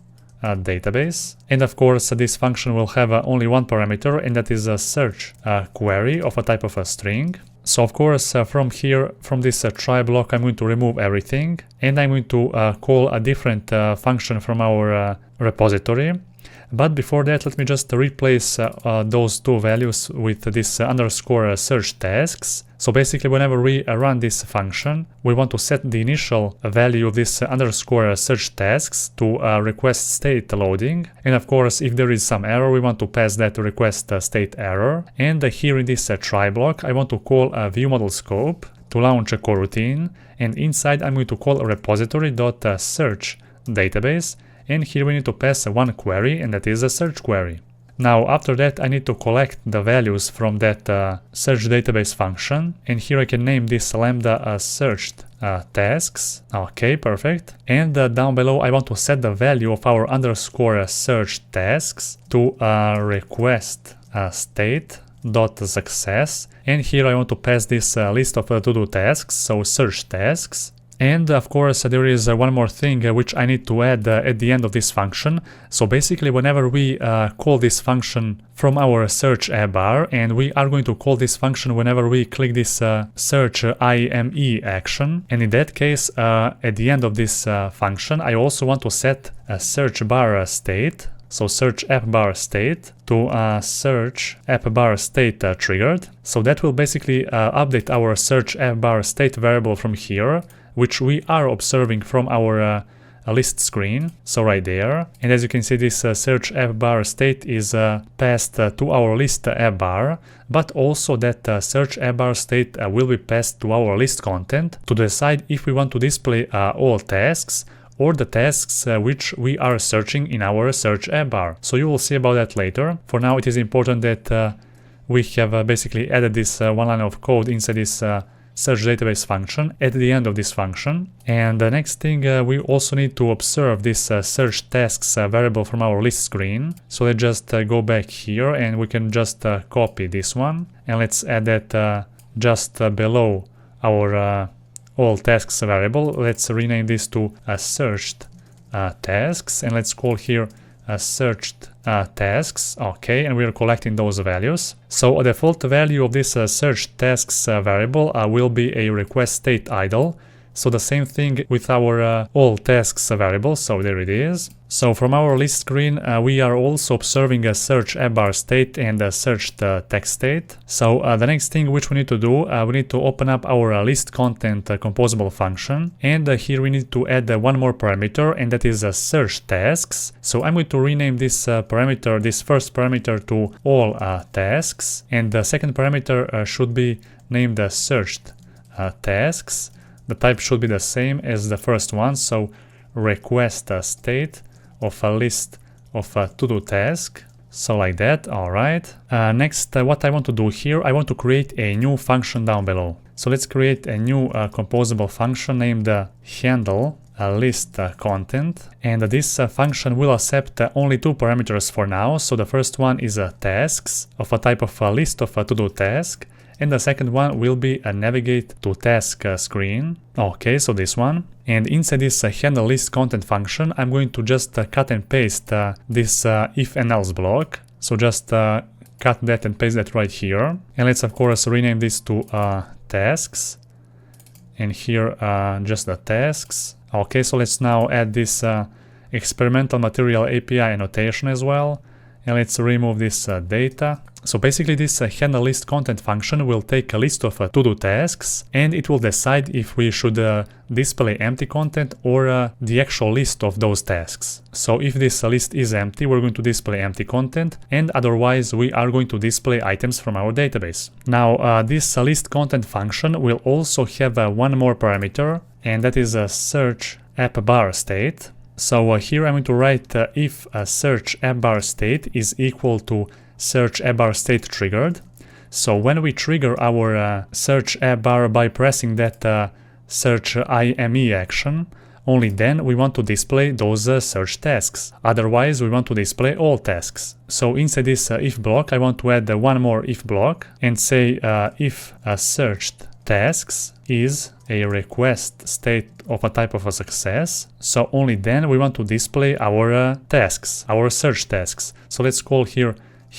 database. And of course this function will have only one parameter, and that is a search query of a type of a string. So of course from here, from this try block, I'm going to remove everything, and I'm going to call a different function from our repository. But before that, let me just replace those two values with this underscore search tasks. So basically whenever we run this function, we want to set the initial value of this underscore search tasks to request state loading. And of course, if there is some error, we want to pass that request state error. And here in this try block, I want to call a view model scope to launch a coroutine. And inside I'm going to call a repository.search database. And here we need to pass one query, and that is a search query. Now after that I need to collect the values from that search database function, and here I can name this lambda searched tasks. Okay, perfect. And down below I want to set the value of our underscore search tasks to request state.success, and here I want to pass this list of to-do tasks, so search tasks. And of course there is one more thing which I need to add at the end of this function. So basically whenever we call this function from our search bar, and we are going to call this function whenever we click this search IME action, and in that case at the end of this function I also want to set a search bar state. So search app bar state to search app bar state triggered. So that will basically update our search app bar state variable from here, which we are observing from our list screen, so right there. And as you can see, this search app bar state is passed to our list app bar, but also that search app bar state will be passed to our list content to decide if we want to display all tasks or the tasks which we are searching in our search app bar. So you will see about that later. For now it is important that we have basically added this one line of code inside this search database function at the end of this function. And the next thing, we also need to observe this search tasks variable from our list screen. So let's just go back here and we can just copy this one, and let's add that just below our all tasks variable. Let's rename this to searched tasks, and let's call here searched tasks. Okay, and we are collecting those values. So a default value of this search tasks variable will be a request state idle. So the same thing with our all tasks variable. So there it is. So from our list screen, we are also observing a search app bar state and a searched text state. So the next thing which we need to do, we need to open up our list content composable function, and here we need to add one more parameter, and that is search tasks. So I'm going to rename this parameter, this first parameter, to all tasks, and the second parameter should be named searched tasks. The type should be the same as the first one, so request state of a list of a to-do task. So like that. All right. Next, what I want to do here, I want to create a new function down below. So let's create a new composable function named handle list content, and this function will accept only two parameters for now. So the first one is tasks of a type of a list of a to-do task, and the second one will be a navigate to task screen. Okay, so this one. And inside this handle list content function, I'm going to just cut and paste this if and else block. So just cut that and paste that right here. And let's of course rename this to tasks. And here just the tasks. Okay, so let's now add this experimental material API annotation as well. And let's remove this data. So basically this handle list content function will take a list of to-do tasks, and it will decide if we should display empty content or the actual list of those tasks. So if this list is empty, we're going to display empty content, and otherwise we are going to display items from our database. Now this list content function will also have one more parameter, and that is a search app bar state. So here I'm going to write if a search app bar state is equal to search app bar state triggered. So when we trigger our search app bar by pressing that search IME action, only then we want to display those search tasks. Otherwise we want to display all tasks. So inside this if block, I want to add one more if block and say if searched tasks is a request state of a type of a success, so only then we want to display our tasks, our search tasks. So let's call here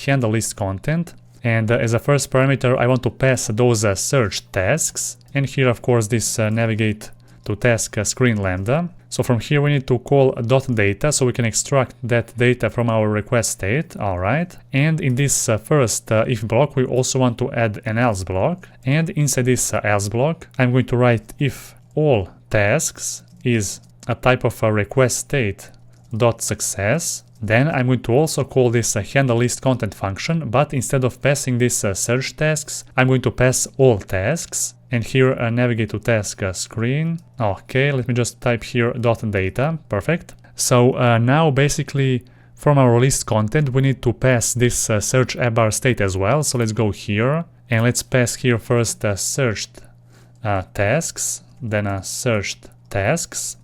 handle list content, and as a first parameter I want to pass those search tasks, and here of course this navigate to task screen lambda. So from here we need to call .data so we can extract that data from our request state. Alright, and in this first if block we also want to add an else block, and inside this else block I'm going to write if all tasks is a type of a request state dot success. Then I'm going to also call this handle list content function, but instead of passing this search tasks, I'm going to pass all tasks. And here navigate to task screen. Okay, let me just type here .data. Perfect. So now basically from our list content we need to pass this search app bar state as well. So let's go here and let's pass here first searched tasks, then searched tasks.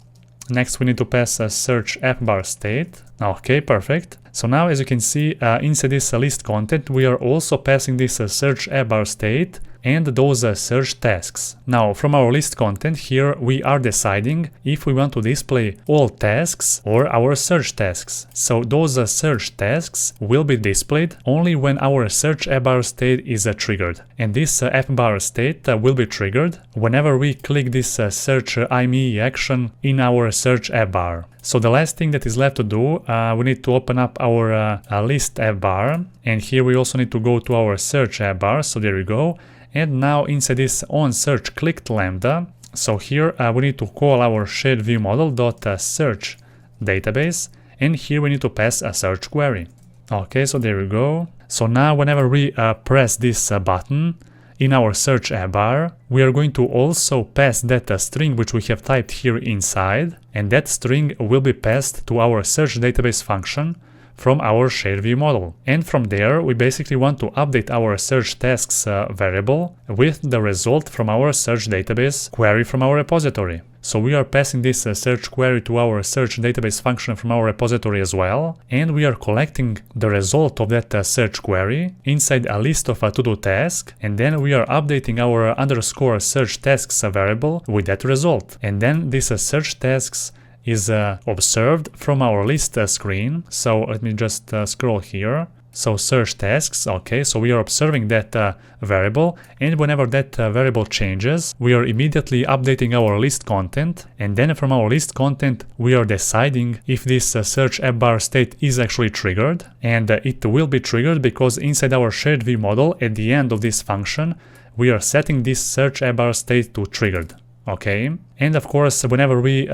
Next we need to pass a search app bar state. Okay, perfect. So now as you can see inside this list content, we are also passing this search abr state and those search tasks. Now from our list content here we are deciding if we want to display all tasks or our search tasks. So those search tasks will be displayed only when our search abr state is triggered. And this fbar state will be triggered whenever we click this search IME action in our search abr. So the last thing that is left to do, we need to open up our list fbar, and here we also need to go to our search fbar. So there we go. And now inside this onSearch clicked lambda, so here we need to call our sharedviewmodel.search database, and here we need to pass a search query. Okay, so there we go. So now whenever we press this button in our search abr, we are going to also pass that string which we have typed here inside, and that string will be passed to our search database function from our shared view model. And from there we basically want to update our search tasks variable with the result from our search database query from our repository. So we are passing this search query to our search database function from our repository as well, and we are collecting the result of that search query inside a list of a to-do task, and then we are updating our underscore search tasks variable with that result. And then this search tasks is observed from our list screen. So let me just scroll here. So search tasks, okay, so we are observing that variable, and whenever that variable changes, we are immediately updating our list content, and then from our list content we are deciding if this search abr state is actually triggered, and it will be triggered because inside our shared view model at the end of this function we are setting this search abr state to triggered. Okay, and of course whenever we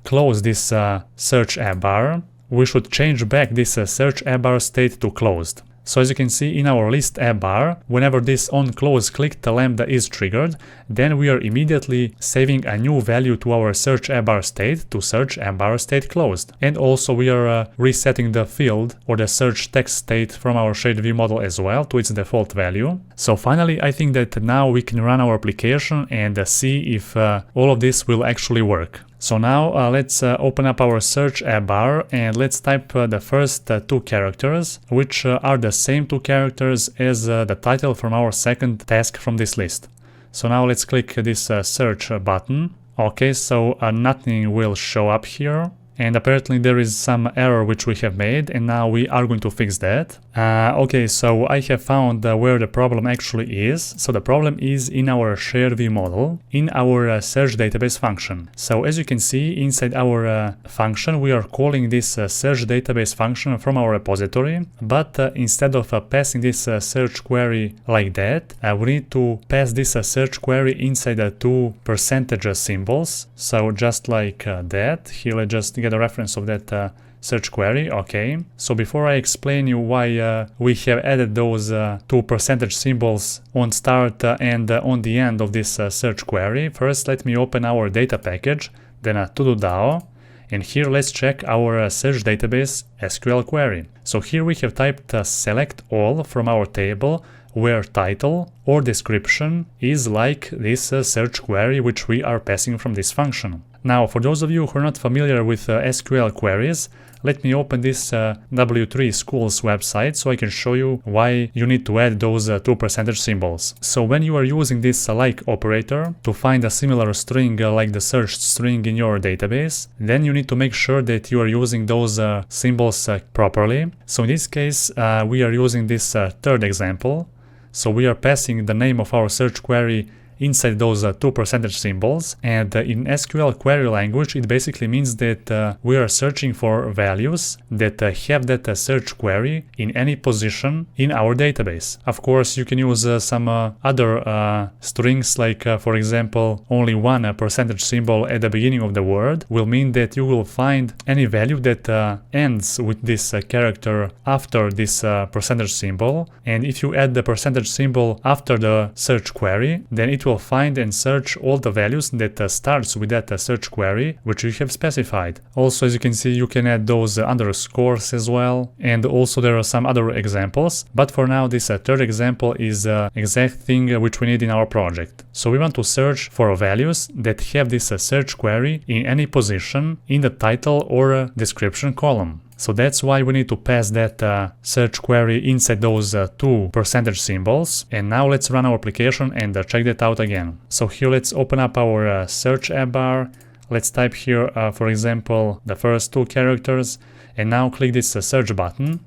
close this search abr, we should change back this search abr state to closed. So as you can see in our list abr, whenever this onClose clicked lambda is triggered, then we are immediately saving a new value to our search abr state to search abr state closed. And also we are resetting the field or the search text state from our shared view model as well to its default value. So finally I think that now we can run our application and see if all of this will actually work. So now let's open up our search abr and let's type the first two characters, which are the same two characters as the title from our second task from this list. So now let's click this search button. Okay, so nothing will show up here. And apparently there is some error which we have made, and now we are going to fix that. Okay, so I have found where the problem actually is. So the problem is in our shared view model, in our search database function. So as you can see inside our function, we are calling this search database function from our repository, but instead of passing this search query like that, we need to pass this search query inside the two percentage symbols. So just like that. Here let's just get a reference of that search query. Okay, so before I explain you why we have added those two percentage symbols on start and on the end of this search query, first let me open our data package, then a to-do-DAO, and here let's check our search database SQL query. So here we have typed select all from our table where title or description is like this search query which we are passing from this function. Now, for those of you who are not familiar with SQL queries, let me open this W3 Schools website so I can show you why you need to add those two percentage symbols. So when you are using this like operator to find a similar string like the searched string in your database, then you need to make sure that you are using those symbols properly. So in this case, we are using this third example. So we are passing the name of our search query inside those two percentage symbols, and in SQL query language it basically means that we are searching for values that have that search query in any position in our database. Of course you can use some other strings like for example only one percentage symbol at the beginning of the word will mean that you will find any value that ends with this character after this percentage symbol, and if you add the percentage symbol after the search query, then it will find and search all the values that starts with that search query which you have specified. Also, as you can see, you can add those underscores as well, and also there are some other examples, but for now this third example is the exact thing which we need in our project. So we want to search for values that have this search query in any position in the title or description column. So that's why we need to pass that search query inside those two percentage symbols. And now let's run our application and check that out again. So here let's open up our search app bar. Let's type here, for example, the first two characters, and now click this search button.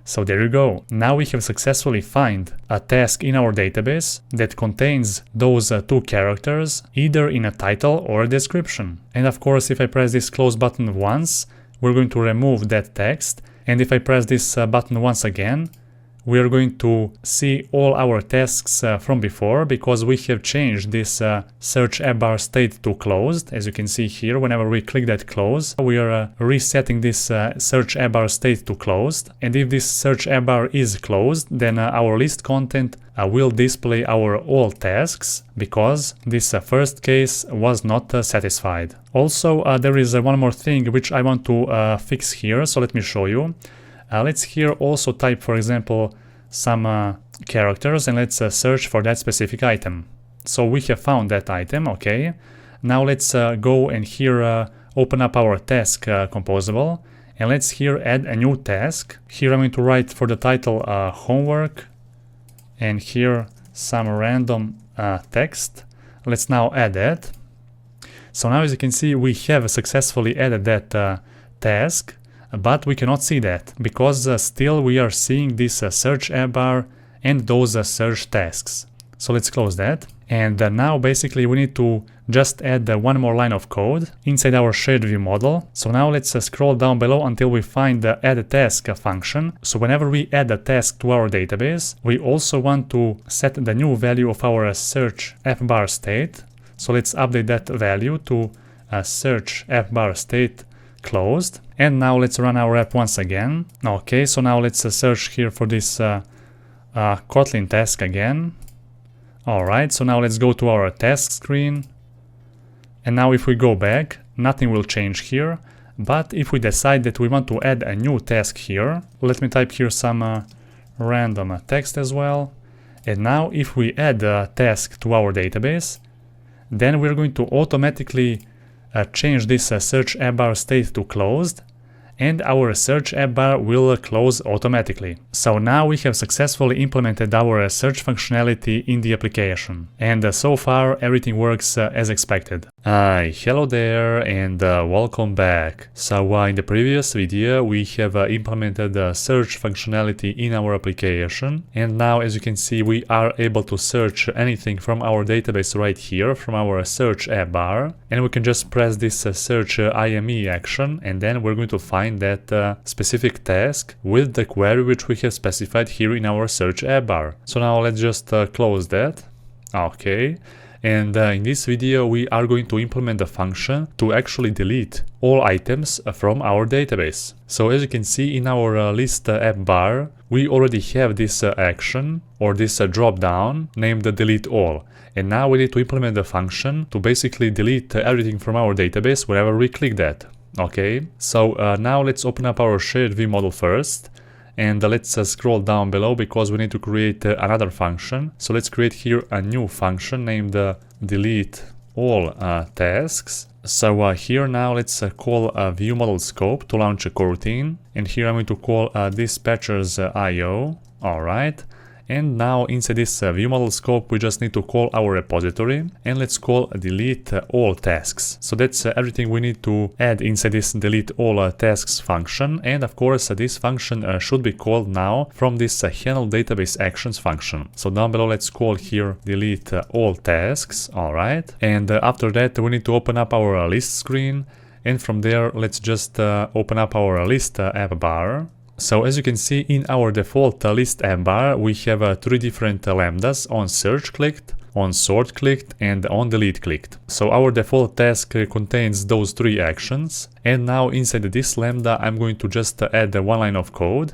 So there you go. Now we have successfully found a task in our database that contains those two characters, either in a title or a description. And of course, if I press this close button once, we're going to remove that text. And if I press this button once again, we are going to see all our tasks from before, because we have changed this search app bar state to closed. As you can see here, whenever we click that close, we are resetting this search app bar state to closed. And if this search app bar is closed, then our list content will display our all tasks, because this first case was not satisfied. Also, there is one more thing which I want to fix here, so let me show you. Let's here also type, for example, some characters, and let's search for that specific item. So we have found that item, okay. Now let's go and here open up our task composable, and let's here add a new task. Here I'm going to write for the title homework, and here some random text. Let's now add that. So now, as you can see, we have successfully added that task. But we cannot see that, because still we are seeing this search app bar and those search tasks. So let's close that. And now basically we need to just add one more line of code inside our shared view model. So now let's scroll down below until we find the add task function. So whenever we add a task to our database, we also want to set the new value of our search app bar state. So let's update that value to search app bar state closed. And now let's run our app once again. Okay, so now let's search here for this Kotlin task again. Alright, so now let's go to our task screen. And now if we go back, nothing will change here. But if we decide that we want to add a new task here, let me type here some random text as well. And now if we add a task to our database, then we're going to automatically change this search app bar state to closed, and our search app bar will close automatically. So now we have successfully implemented our search functionality in the application. And so far everything works as expected. Hello there and welcome back. So in the previous video we have implemented the search functionality in our application, and now as you can see we are able to search anything from our database right here from our search app bar, and we can just press this search IME action, and then we're going to find that specific task with the query which we have specified here in our search app bar. So now let's just close that. Okay. And in this video we are going to implement the function to actually delete all items from our database. So as you can see in our list app bar, we already have this action or this drop down named delete all. And now we need to implement the function to basically delete everything from our database whenever we click that. Okay, so now let's open up our shared view model first, and let's scroll down below because we need to create another function. So let's create here a new function named delete all tasks. So here now let's call view model scope to launch a coroutine, and here I'm going to call dispatchers IO. Alright. And now inside this view model scope we just need to call our repository, and let's call delete all tasks. So that's everything we need to add inside this delete all tasks function, and of course this function should be called now from this handle database actions function. So down below let's call here delete all tasks. Alright, and after that we need to open up our list screen, and from there let's just open up our list app bar. So as you can see in our default list app bar, we have three different lambdas: on search clicked, on sort clicked, and on delete clicked. So our default task contains those three actions. And now inside this lambda I'm going to just add one line of code.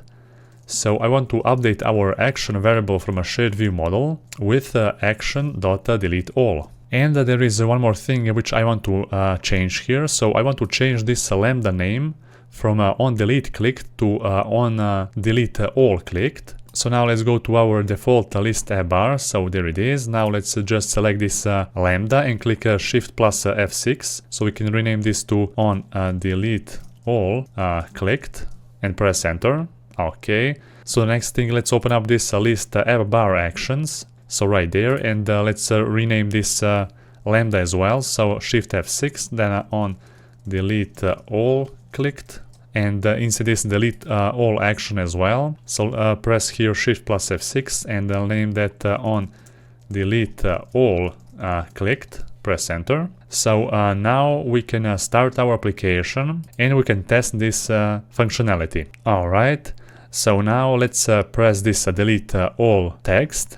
So I want to update our action variable from a shared view model with action.deleteAll. And there is one more thing which I want to change here. So I want to change this lambda name from on delete clicked to on delete all clicked. So now let's go to our default list app bar. So there it is. Now let's just select this lambda and click Shift plus F6. So we can rename this to on delete all clicked. and press enter. Okay. So the next thing, let's open up this list app bar actions. So right there, and let's rename this lambda as well. So Shift F6, then on delete all clicked, and inside this delete all action as well. So press here Shift plus F6 and I'll name that on delete all clicked, press enter. So now we can start our application and we can test this functionality. Alright, so now let's press this delete all text,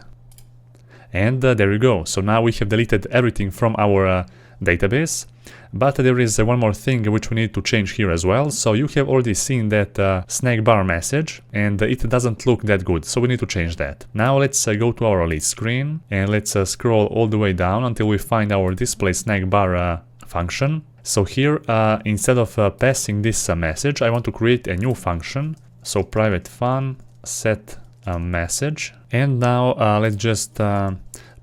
and there you go. So now we have deleted everything from our database. But there is one more thing which we need to change here as well. So you have already seen that snack bar message, and it doesn't look that good, so we need to change that. Now let's go to our list screen and let's scroll all the way down until we find our display snack bar function. So here instead of passing this message, I want to create a new function. So private fun set message, and now let's just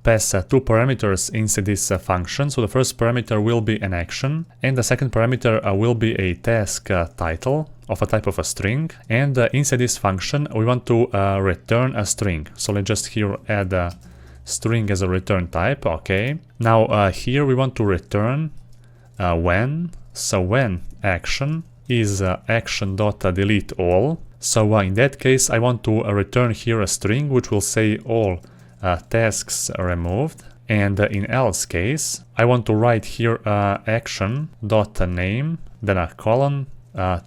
pass two parameters inside this function. So the first parameter will be an action, and the second parameter will be a task title of a type of a string. And inside this function we want to return a string. So let's just here add a string as a return type. Okay. Now here we want to return when. So when action is action.delete all. So in that case I want to return here a string which will say all tasks removed, and in else case I want to write here action.name, then a colon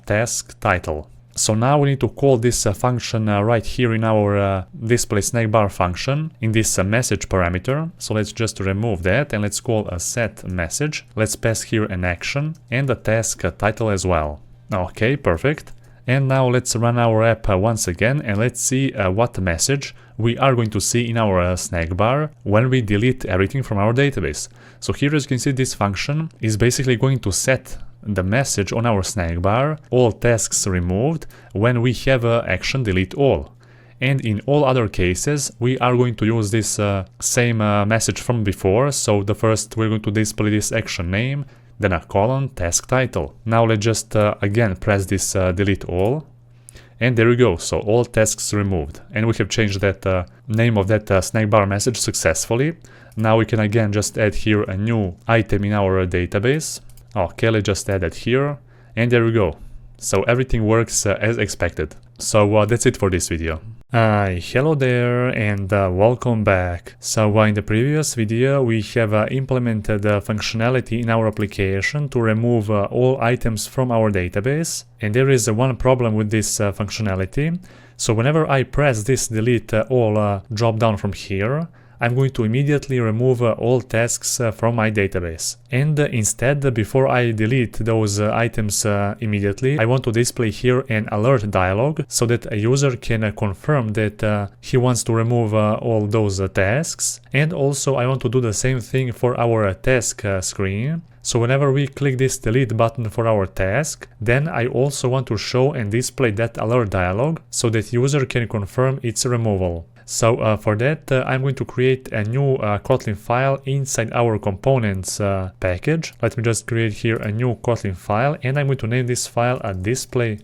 task title. So now we need to call this function right here in our display snack bar function in this message parameter. So let's just remove that and let's call a set message. Let's pass here an action and a task title as well. Okay, perfect. And now let's run our app once again and let's see what message we are going to see in our snack bar when we delete everything from our database. So here, as you can see, this function is basically going to set the message on our snack bar, all tasks removed, when we have action delete all. And in all other cases, we are going to use this same message from before. So the first, we're going to display this action name, then a colon task title. Now let's just again press this delete all, and there we go. So all tasks removed, and we have changed that name of that snack bar message successfully. Now we can again just add here a new item in our database. Okay, let's just add it here, and there we go. So everything works as expected. So that's it for this video. Hello there and welcome back. So in the previous video we have implemented functionality in our application to remove all items from our database, and there is one problem with this functionality. So whenever I press this delete all drop down from here, I'm going to immediately remove all tasks from my database. And instead, before I delete those items immediately, I want to display here an alert dialog so that a user can confirm that he wants to remove all those tasks. And also I want to do the same thing for our task screen. So whenever we click this delete button for our task, then I also want to show and display that alert dialog so that user can confirm its removal. So for that, I'm going to create a new Kotlin file inside our components package. Let me just create here a new Kotlin file, and I'm going to name this file a display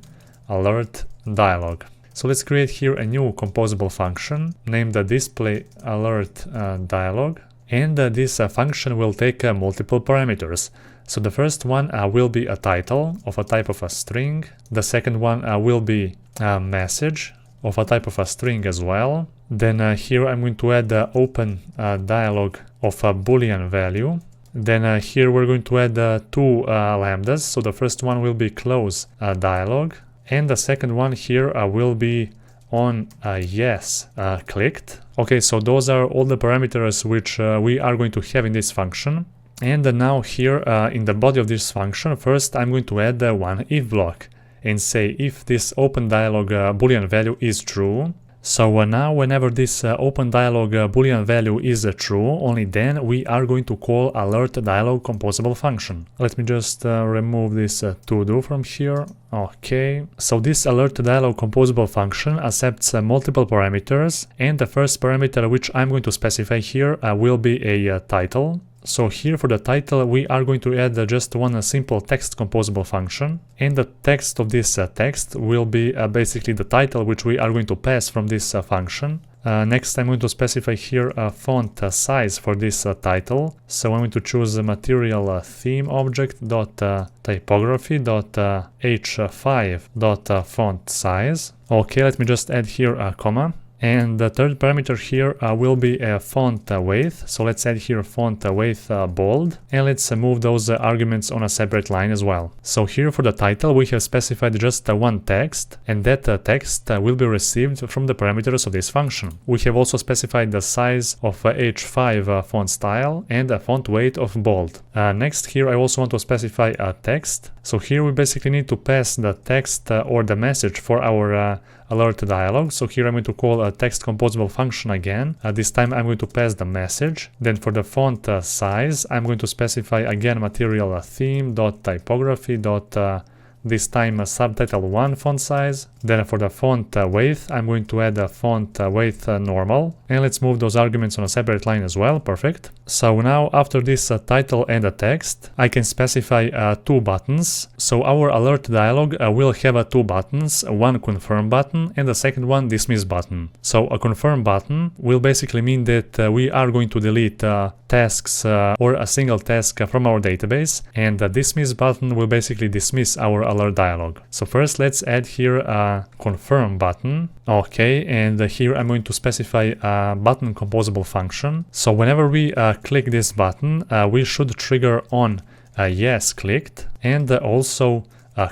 alert dialog. So let's create here a new composable function named the display alert dialog, and this function will take multiple parameters. So the first one will be a title of a type of a string. The second one will be a message of a type of a string as well. Then here I'm going to add the open dialog of a boolean value. Then here we're going to add two lambdas. So the first one will be close dialog, and the second one here will be on yes clicked. Okay, so those are all the parameters which we are going to have in this function. And now here in the body of this function, first I'm going to add one if block and say if this open dialog boolean value is true. So now whenever this open dialog boolean value is true, only then we are going to call alert dialog composable function. Let me just remove this to do from here. Okay, so this alert dialog composable function accepts multiple parameters, and the first parameter which I'm going to specify here will be a title. So here for the title, we are going to add just one simple text composable function, and the text of this text will be basically the title which we are going to pass from this function. Next, I'm going to specify here a font size for this title. So I'm going to choose a material theme object dot typography dot h5 font size. Okay, let me just add here a comma. And the third parameter here will be a font width. So let's add here font width bold, and let's move those arguments on a separate line as well. So here for the title, we have specified just one text, and that text will be received from the parameters of this function. We have also specified the size of h5 font style and a font weight of bold. Next here I also want to specify a text. So here we basically need to pass the text or the message for our alert dialog. So here I'm going to call a text composable function again. This time I'm going to pass the message. Then for the font size, I'm going to specify again material theme dot typography dot this time subtitle 1 font size. Then for the font width, I'm going to add a font width normal, and let's move those arguments on a separate line as well. Perfect. So now after this title and the text, I can specify two buttons. So our alert dialog will have two buttons, one confirm button and the second one dismiss button. So a confirm button will basically mean that we are going to delete tasks or a single task from our database, and the dismiss button will basically dismiss our alert dialog. So first let's add here a confirm button. Okay, and here I'm going to specify a button composable function. So whenever we click this button, we should trigger on yes clicked and also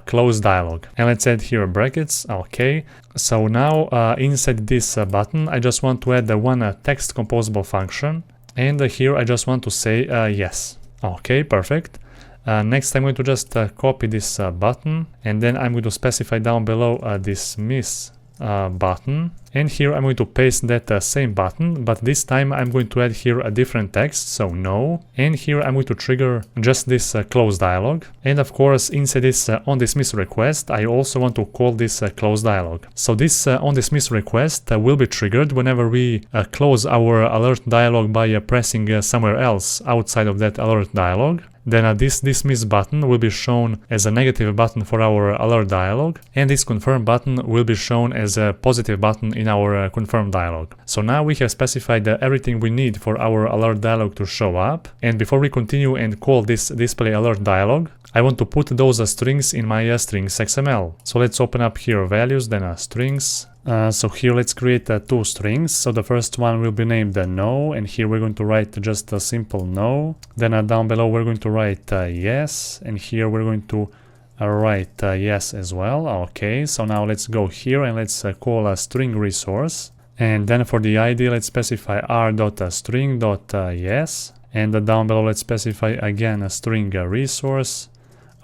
close dialog. And let's add here brackets. Okay, so now inside this button, I just want to add the one text composable function, and here I just want to say yes. Okay, perfect. Next I'm going to just copy this button, and then I'm going to specify down below dismiss button, and here I'm going to paste that same button, but this time I'm going to add here a different text, so no, and here I'm going to trigger just this close dialog, and of course inside this on dismiss request I also want to call this close dialog. So this on dismiss request will be triggered whenever we close our alert dialog by pressing somewhere else outside of that alert dialog. Then this dismiss button will be shown as a negative button for our alert dialog, and this confirm button will be shown as a positive button in our confirm dialog. So now we have specified everything we need for our alert dialog to show up, and before we continue and call this display alert dialog, I want to put those strings in my strings XML. So let's open up here values, then strings. So here let's create two strings. So the first one will be named no, and here we're going to write just a simple no. Then down below we're going to write yes, and here we're going to write yes as well. Okay, so now let's go here and let's call a string resource, and then for the ID let's specify r.string.yes, and down below let's specify again a string resource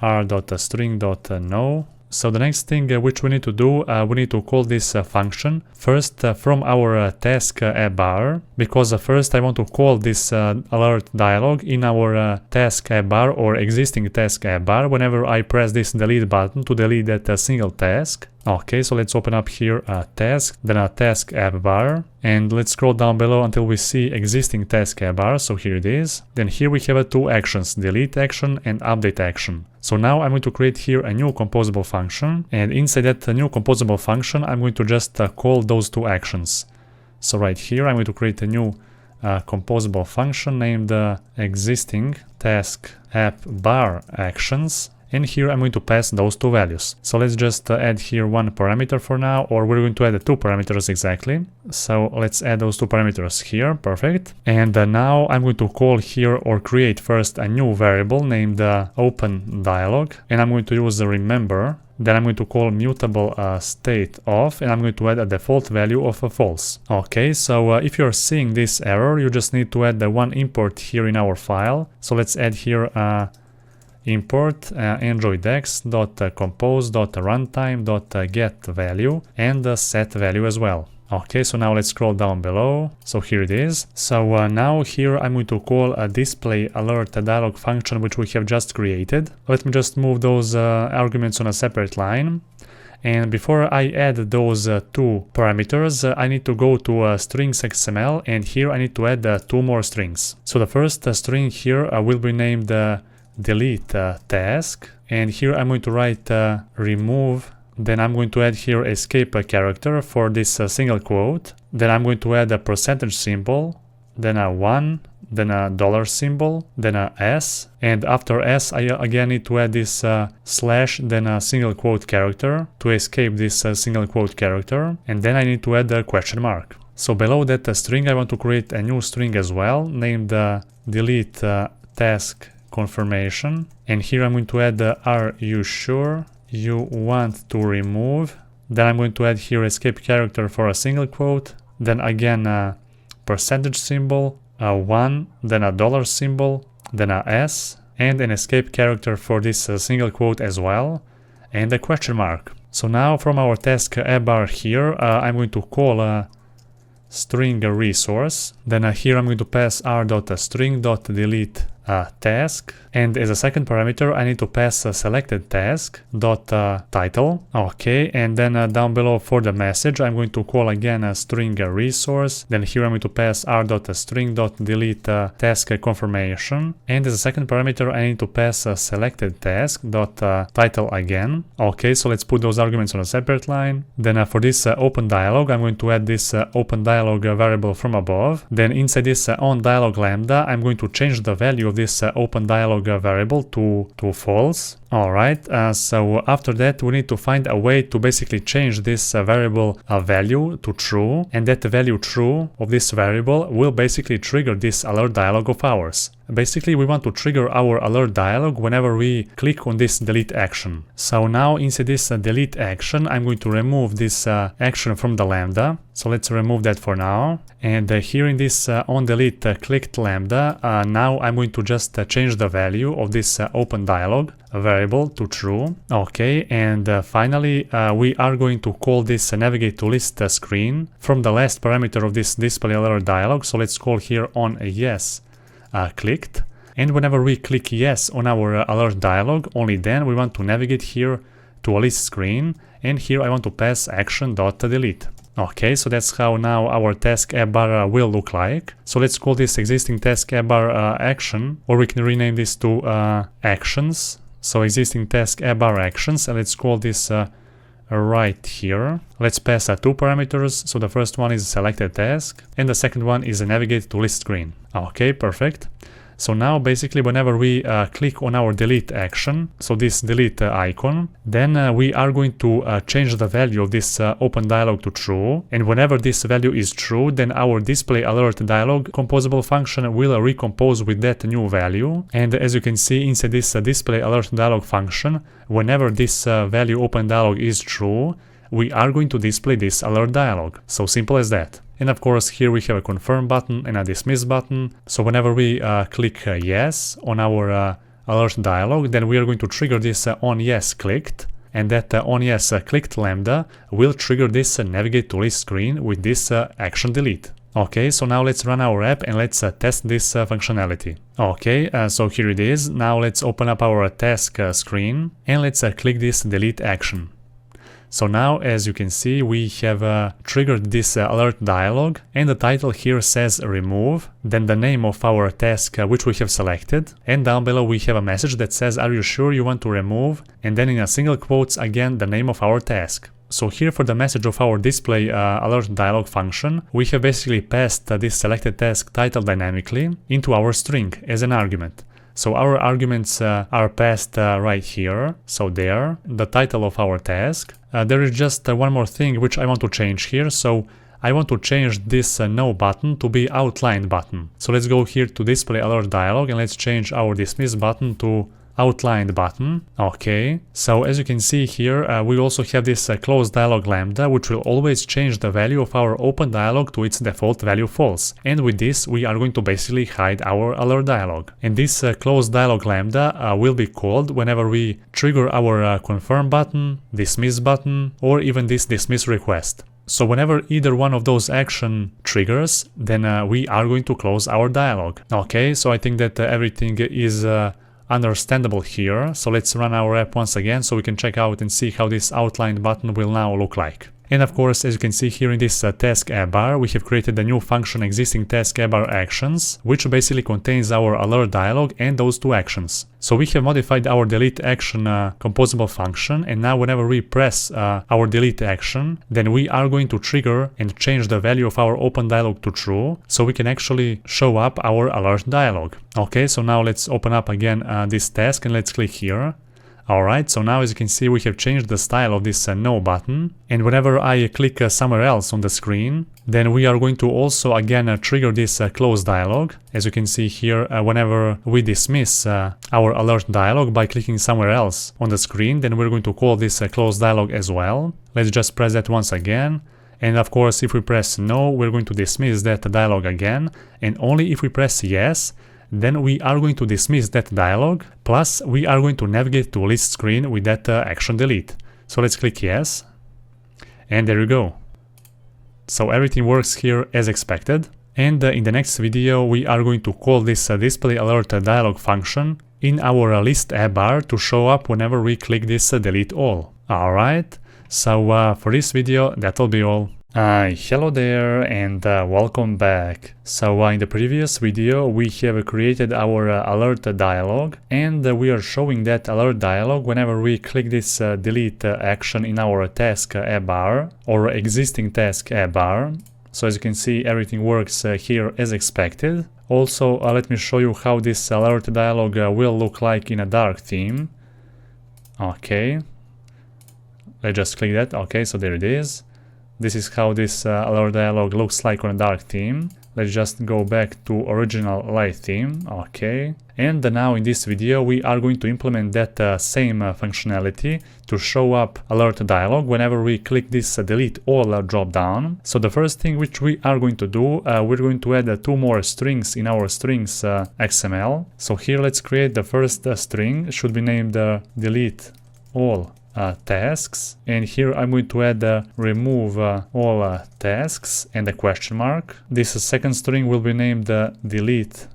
r.string.no. So the next thing which we need to do, we need to call this function first from our task bar, because first I want to call this alert dialog in our task bar or existing task bar whenever I press this delete button to delete that single task. Okay, so let's open up here a task, then a task app bar, and let's scroll down below until we see existing task app bar. So here it is. Then here we have two actions, delete action and update action. So now I'm going to create here a new composable function, and inside that new composable function I'm going to just call those two actions. So right here I'm going to create a new composable function named existing task app bar actions, and here I'm going to pass those two values. So let's just add here one parameter for now, or we're going to add two parameters exactly. So let's add those two parameters here. Perfect. And now I'm going to call here or create first a new variable named open dialog, and I'm going to use the remember. Then I'm going to call mutable state of, and I'm going to add a default value of false. Okay, so if you're seeing this error, you just need to add the one import here in our file. So let's add here import androidx.compose.runtime.getValue and set value as well. Okay, so now let's scroll down below. So here it is. So now here I'm going to call a display alert dialog function which we have just created. Let me just move those arguments on a separate line. And before I add those two parameters, I need to go to strings XML, and here I need to add two more strings. So the first string here will be named delete task, and here I'm going to write remove. Then I'm going to add here escape character for this single quote. Then I'm going to add a percentage symbol, then a 1, then a dollar symbol, then a S, and after S I again need to add this slash, then a single quote character to escape this single quote character, and then I need to add a question mark. So below that string I want to create a new string as well, named delete task confirmation, and here I'm going to add are you sure you want to remove. Then I'm going to add here escape character for a single quote, then again a percentage symbol, a 1, then a dollar symbol, then a S, and an escape character for this single quote as well, and a question mark. So now from our task bar here, I'm going to call a string resource. Then here I'm going to pass r.string.delete task, and as a second parameter I need to pass a selected task dot title. Okay, and then down below for the message I'm going to call again a string resource. Then here I'm going to pass r.string.delete task confirmation, and as a second parameter I need to pass a selected task dot title again. Okay, so let's put those arguments on a separate line. Then for this open dialog I'm going to add this open dialog variable from above. Then inside this on dialog lambda I'm going to change the value of this open dialog variable to false. Alright, so after that we need to find a way to basically change this variable value to true, and that value true of this variable will basically trigger this alert dialog of ours. Basically we want to trigger our alert dialog whenever we click on this delete action. So now inside this delete action I'm going to remove this action from the lambda. So let's remove that for now. And here in this on delete clicked lambda, now I'm going to just change the value of this open dialog variable to true. Okay, and finally we are going to call this navigate to list screen from the last parameter of this display alert dialog. So let's call here on yes clicked, and whenever we click yes on our alert dialog, only then we want to navigate here to a list screen, and here I want to pass action.delete. Okay, so that's how now our task app bar will look like. So let's call this existing task app bar action, or we can rename this to actions. So existing task app bar actions, and let's call this right here. Let's pass two parameters. So the first one is selected task, and the second one is navigate to list screen. Okay, perfect. So now basically whenever we click on our delete action, so this delete icon, then we are going to change the value of this open dialog to true, and whenever this value is true, then our display alert dialog composable function will recompose with that new value. And as you can see inside this display alert dialog function, whenever this value open dialog is true, we are going to display this alert dialog. So simple as that. And of course here we have a confirm button and a dismiss button. So whenever we click yes on our alert dialog, then we are going to trigger this on yes clicked, and that on yes clicked lambda will trigger this navigate to list screen with this action delete. Okay, so now let's run our app and let's test this functionality. Okay, so here it is. Now let's open up our task screen and let's click this delete action. So now, as you can see, we have triggered this alert dialog, and the title here says remove, then the name of our task which we have selected, and down below we have a message that says are you sure you want to remove, and then in a single quotes again the name of our task. So here for the message of our display alert dialog function, we have basically passed this selected task title dynamically into our string as an argument. So our arguments are passed right here, so there, the title of our task. There is just one more thing which I want to change here, so I want to change this no button to be outlined button. So let's go here to display alert dialog and let's change our dismiss button to outlined button. Okay, so as you can see here, we also have this close dialog lambda, which will always change the value of our open dialog to its default value false. And with this, we are going to basically hide our alert dialog. And this close dialog lambda will be called whenever we trigger our confirm button, dismiss button, or even this dismiss request. So whenever either one of those action triggers, then we are going to close our dialog. Okay, so I think that everything is understandable here. So let's run our app once again so we can check out and see how this outlined button will now look like. And of course, as you can see here in this task app bar, we have created a new function existing task app bar actions, which basically contains our alert dialog and those two actions. So we have modified our delete action composable function, and now whenever we press our delete action, then we are going to trigger and change the value of our open dialog to true, so we can actually show up our alert dialog. Okay, so now let's open up again this task and let's click here. Alright, so now as you can see we have changed the style of this no button, and whenever I click somewhere else on the screen, then we are going to also again trigger this close dialog. As you can see here, whenever we dismiss our alert dialog by clicking somewhere else on the screen, then we're going to call this close dialog as well. Let's just press that once again. And of course, if we press no, we're going to dismiss that dialog again, and only if we press yes, then we are going to dismiss that dialog, plus we are going to navigate to list screen with that action delete. So let's click yes, and there you go. So everything works here as expected. And in the next video we are going to call this display alert dialog function in our list app bar to show up whenever we click this delete all. Alright, so for this video that'll be all. Hello there and welcome back. So in the previous video we have created our alert dialog, and we are showing that alert dialog whenever we click this delete action in our task app bar or existing task app bar. So as you can see, everything works here as expected. Also let me show you how this alert dialog will look like in a dark theme. Okay, let's just click that. Okay, so there it is. This is how this alert dialog looks like on a dark theme. Let's just go back to original light theme. Okay. And now in this video we are going to implement that same functionality to show up alert dialog whenever we click this delete all drop down. So the first thing which we are going to do, we're going to add two more strings in our strings XML. So here let's create the first string. It should be named delete all tasks, and here I'm going to add remove all tasks and a question mark. This second string will be named delete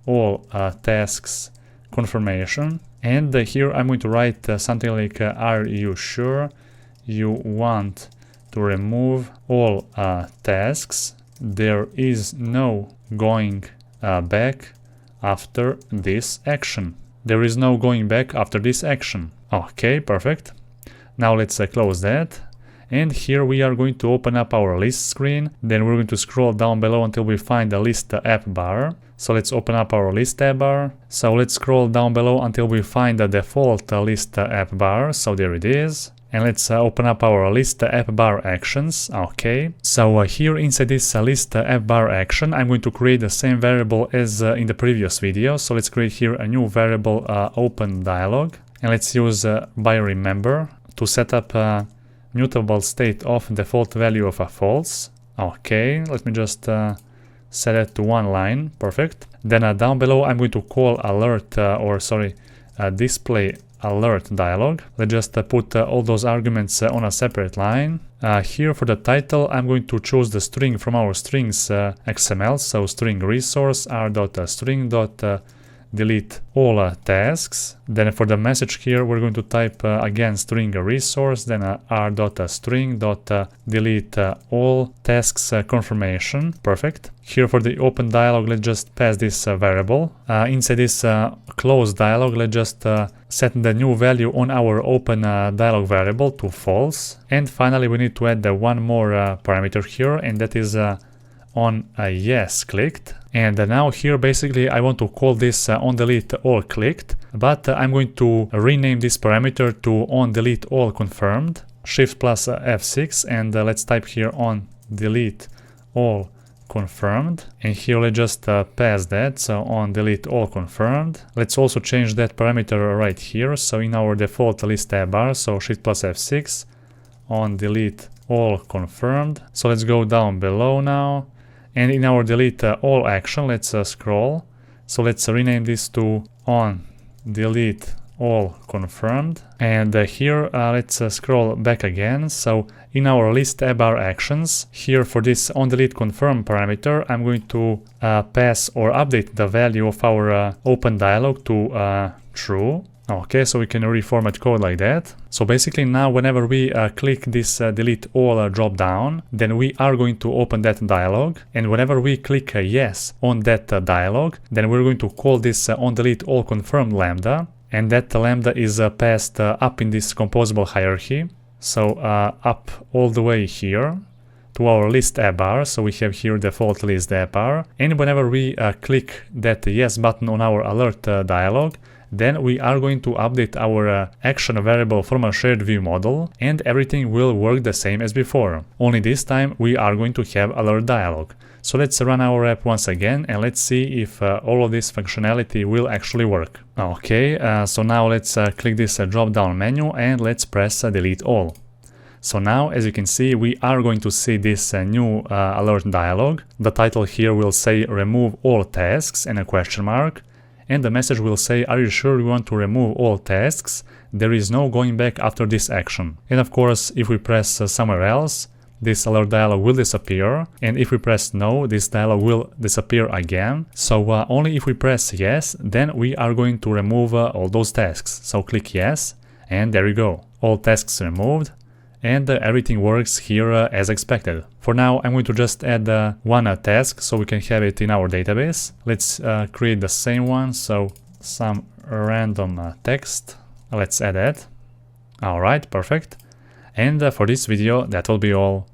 all tasks confirmation, and here I'm going to write something like are you sure you want to remove all tasks? There is no going back after this action. There is no going back after this action. Okay, perfect. Now let's close that, and here we are going to open up our list screen. Then we're going to scroll down below until we find the list app bar. So let's open up our list app bar. So let's scroll down below until we find the default list app bar. So there it is. And let's open up our list app bar actions. Okay, so here inside this list app bar action, I'm going to create the same variable as in the previous video. So let's create here a new variable open dialog, and let's use by remember to set up a mutable state of default value of a false. Okay, let me just set it to one line. Perfect. Then down below I'm going to call alert display alert dialog. Let's just put all those arguments on a separate line. Here for the title I'm going to choose the string from our strings XML, so string resource r.string.delete all tasks. Then for the message here we're going to type again string resource, then r.string.delete all tasks confirmation. Perfect. Here for the open dialog, let's just pass this variable. Inside this close dialog, let's just set the new value on our open dialog variable to false. And finally we need to add one more parameter here, and that is on yes clicked. And now here basically I want to call this on delete all clicked, but I'm going to rename this parameter to on delete all confirmed. Shift plus F6, and let's type here on delete all confirmed, and here let's just pass that, so on delete all confirmed. Let's also change that parameter right here, so in our default list tab bar, so Shift plus F6 on delete all confirmed. So let's go down below now, and in our delete all action let's scroll. So let's rename this to on delete all confirmed. And here let's scroll back again. So in our list bar actions, here for this onDeleteConfirm parameter, I'm going to pass or update the value of our open dialog to true. Okay, so we can reformat code like that. So basically now whenever we click this delete all drop down, then we are going to open that dialog. And whenever we click yes on that dialog, then we're going to call this onDeleteAllConfirmed lambda. And that lambda is passed up in this composable hierarchy. So up all the way here to our list bar. So we have here default list bar. And whenever we click that yes button on our alert dialog, then we are going to update our action variable from a shared view model, and everything will work the same as before. Only this time we are going to have alert dialog. So let's run our app once again and let's see if all of this functionality will actually work. Okay, so now let's click this drop down menu and let's press delete all. So now, as you can see, we are going to see this new alert dialog. The title here will say remove all tasks and a question mark. And the message will say, are you sure you want to remove all tasks? There is no going back after this action. And of course, if we press somewhere else, this alert dialog will disappear. And if we press no, this dialog will disappear again. So only if we press yes, then we are going to remove all those tasks. So click yes, and there you go. All tasks removed. And everything works here as expected. For now, I'm going to just add one task so we can have it in our database. Let's create the same one, so some random text. Let's add that. Alright, perfect. And for this video, that will be all.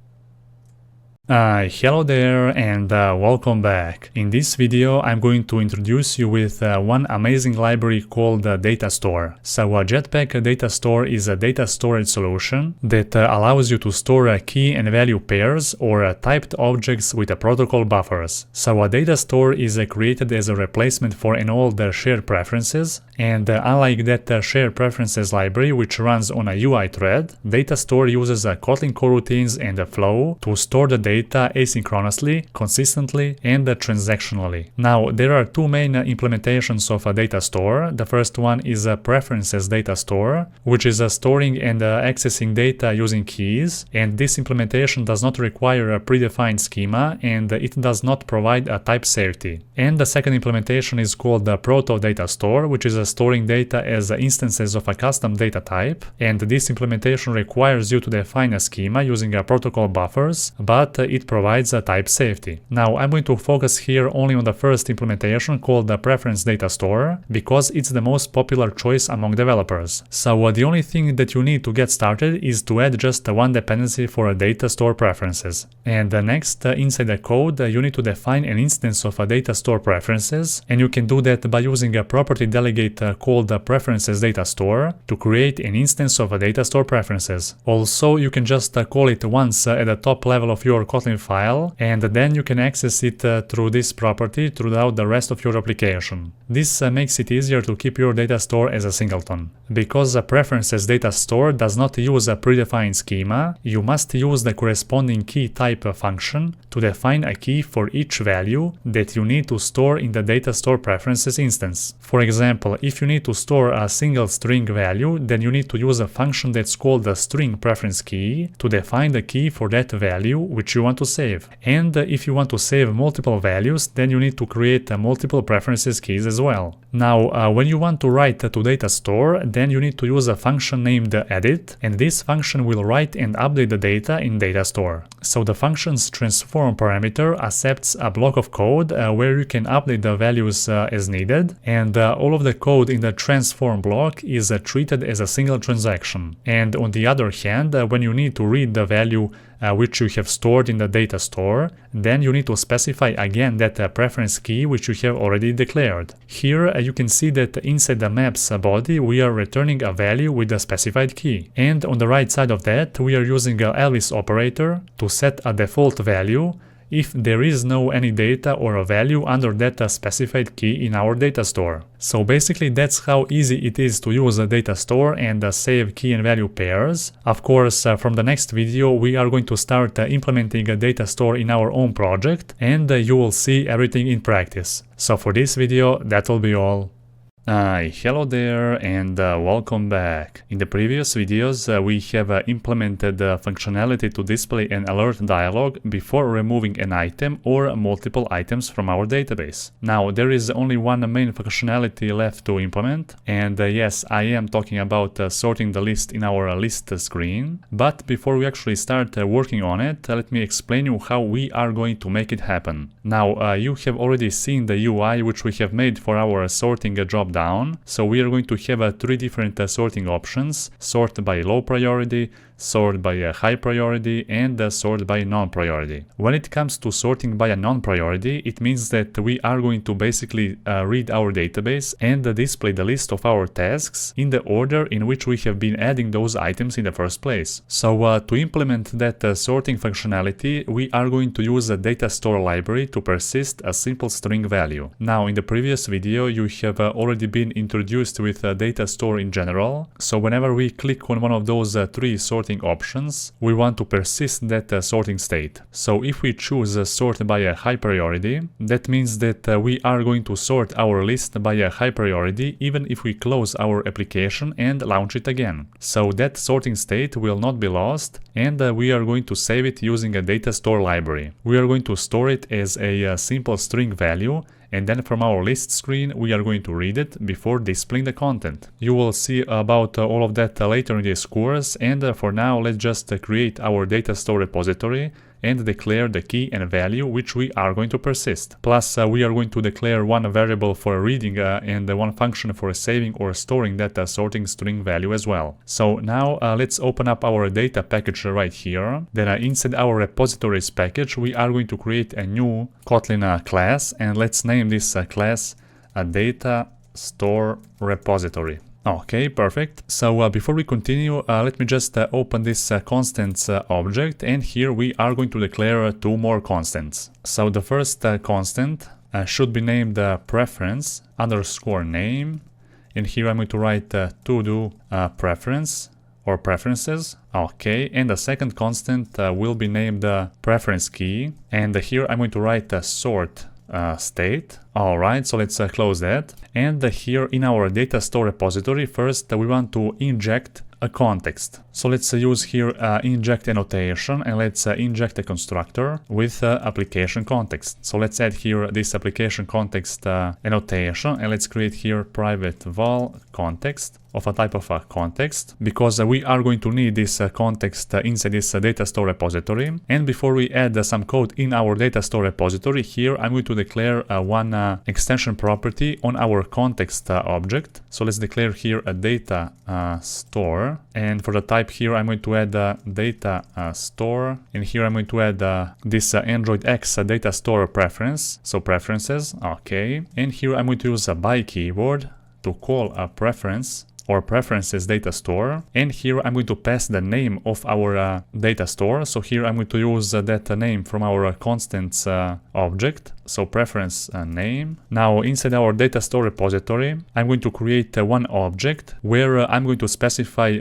Hello there and welcome back. In this video I'm going to introduce you with one amazing library called Data Store. So Jetpack Data Store is a data storage solution that allows you to store key and value pairs or typed objects with protocol buffers. So a data store is created as a replacement for an old shared preferences, and unlike that shared preferences library which runs on a UI thread, Data Store uses Kotlin coroutines and a flow to store the data asynchronously, consistently, and transactionally. Now, there are two main implementations of a data store. The first one is a preferences data store, which is storing and accessing data using keys, and this implementation does not require a predefined schema and it does not provide a type safety. And the second implementation is called the proto data store, which is storing data as instances of a custom data type, and this implementation requires you to define a schema using protocol buffers, but it provides a type safety. Now I'm going to focus here only on the first implementation called the preference data store because it's the most popular choice among developers. So the only thing that you need to get started is to add just one dependency for a data store preferences. And next, inside the code, you need to define an instance of a data store preferences, and you can do that by using a property delegate called the preferences data store to create an instance of a data store preferences. Also, you can just call it once at the top level of your Kotlin file, and then you can access it through this property throughout the rest of your application. This makes it easier to keep your data store as a singleton. Because the preferences data store does not use a predefined schema, you must use the corresponding key type function to define a key for each value that you need to store in the data store preferences instance. For example, if you need to store a single string value, then you need to use a function that's called the string preference key to define the key for that value which you want to save. And if you want to save multiple values, then you need to create multiple preferences keys as well. Now, when you want to write to data store, then you need to use a function named edit, and this function will write and update the data in data store. So the function's transform parameter accepts a block of code where you can update the values as needed, and all of the code in the transform block is treated as a single transaction. And on the other hand, when you need to read the value which you have stored in the data store, then you need to specify again that preference key which you have already declared. Here you can see that inside the maps body we are returning a value with the specified key, and on the right side of that we are using an else operator to set a default value if there is no any data or a value under that specified key in our data store. So basically that's how easy it is to use a data store and save key and value pairs. Of course, from the next video we are going to start implementing a data store in our own project, and you will see everything in practice. So for this video that will be all. Hello there and welcome back. In the previous videos we have implemented functionality to display an alert dialog before removing an item or multiple items from our database. Now there is only one main functionality left to implement, and yes, I am talking about sorting the list in our list screen. But before we actually start working on it, let me explain you how we are going to make it happen. Now you have already seen the UI which we have made for our sorting job down. So we are going to have three different sorting options: sort by low priority, sort by a high priority, and sort by non-priority. When it comes to sorting by a non-priority, it means that we are going to basically read our database and display the list of our tasks in the order in which we have been adding those items in the first place. So to implement that sorting functionality, we are going to use a data store library to persist a simple string value. Now in the previous video you have already been introduced with data store in general. So whenever we click on one of those three sorting options, we want to persist that sorting state. So if we choose sort by a high priority, that means that we are going to sort our list by a high priority even if we close our application and launch it again. So that sorting state will not be lost, and we are going to save it using a data store library. We are going to store it as a simple string value, and then from our list screen we are going to read it before displaying the content. You will see about all of that later in this course, and for now let's just create our data store repository and declare the key and value which we are going to persist. Plus we are going to declare one variable for reading and one function for saving or storing that sorting string value as well. So now let's open up our data package right here. Then inside our repositories package we are going to create a new Kotlin class, and let's name this class a data store repository. Okay, perfect. So before we continue, let me just open this constants object, and here we are going to declare two more constants. So the first constant should be named preference underscore name, and here I'm going to write to do preference or preferences. Okay, and the second constant will be named preference key, and here I'm going to write sort state. Alright, so let's close that. And here in our data store repository, first we want to inject a context. So let's use here inject annotation, and let's inject a constructor with application context. So let's add here this application context annotation, and let's create here private val context of a type of context, because we are going to need this context inside this data store repository. And before we add some code in our data store repository, here I'm going to declare one extension property on our context object. So let's declare here a data store, and for the type here I'm going to add data store, and here I'm going to add this Android X data store preference, so preferences. Okay, and here I'm going to use a by keyword to call a preference or preferences data store, and here I'm going to pass the name of our data store. So here I'm going to use that name from our constants object, so preference name. Now inside our data store repository I'm going to create one object where I'm going to specify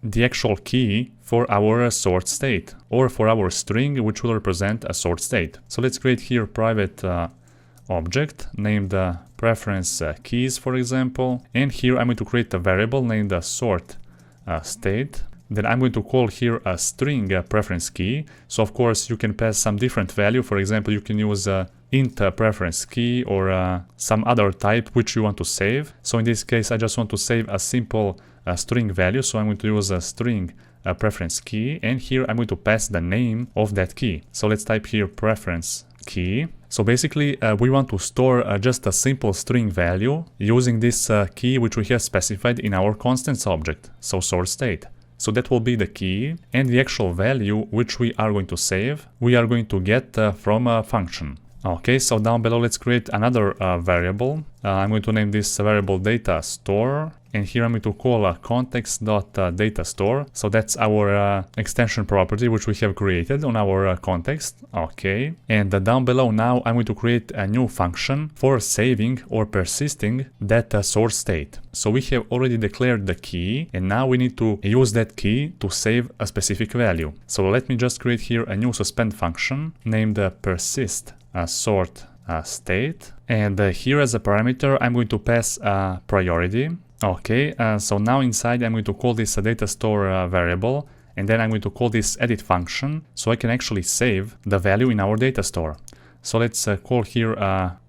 the actual key for our sort state, or for our string which will represent a sort state. So let's create here private object named preference keys, for example, and here I'm going to create a variable named sort state. Then I'm going to call here a string preference key. So of course you can pass some different value. For example, you can use int preference key or some other type which you want to save. So in this case I just want to save a simple string value, so I'm going to use a string preference key, and here I'm going to pass the name of that key. So let's type here preference key. So basically we want to store just a simple string value using this key which we have specified in our constants object, so sort state. So that will be the key, and the actual value which we are going to save we are going to get from a function. Okay, so down below let's create another variable. I'm going to name this variable data store, and here I'm going to call a context.datastore. So that's our extension property which we have created on our context. Okay, and down below now I'm going to create a new function for saving or persisting that source state. So we have already declared the key, and now we need to use that key to save a specific value. So let me just create here a new suspend function named persist sort state. And here as a parameter, I'm going to pass a priority. Okay, so now inside I'm going to call this data store variable, and then I'm going to call this edit function so I can actually save the value in our data store. So let's call here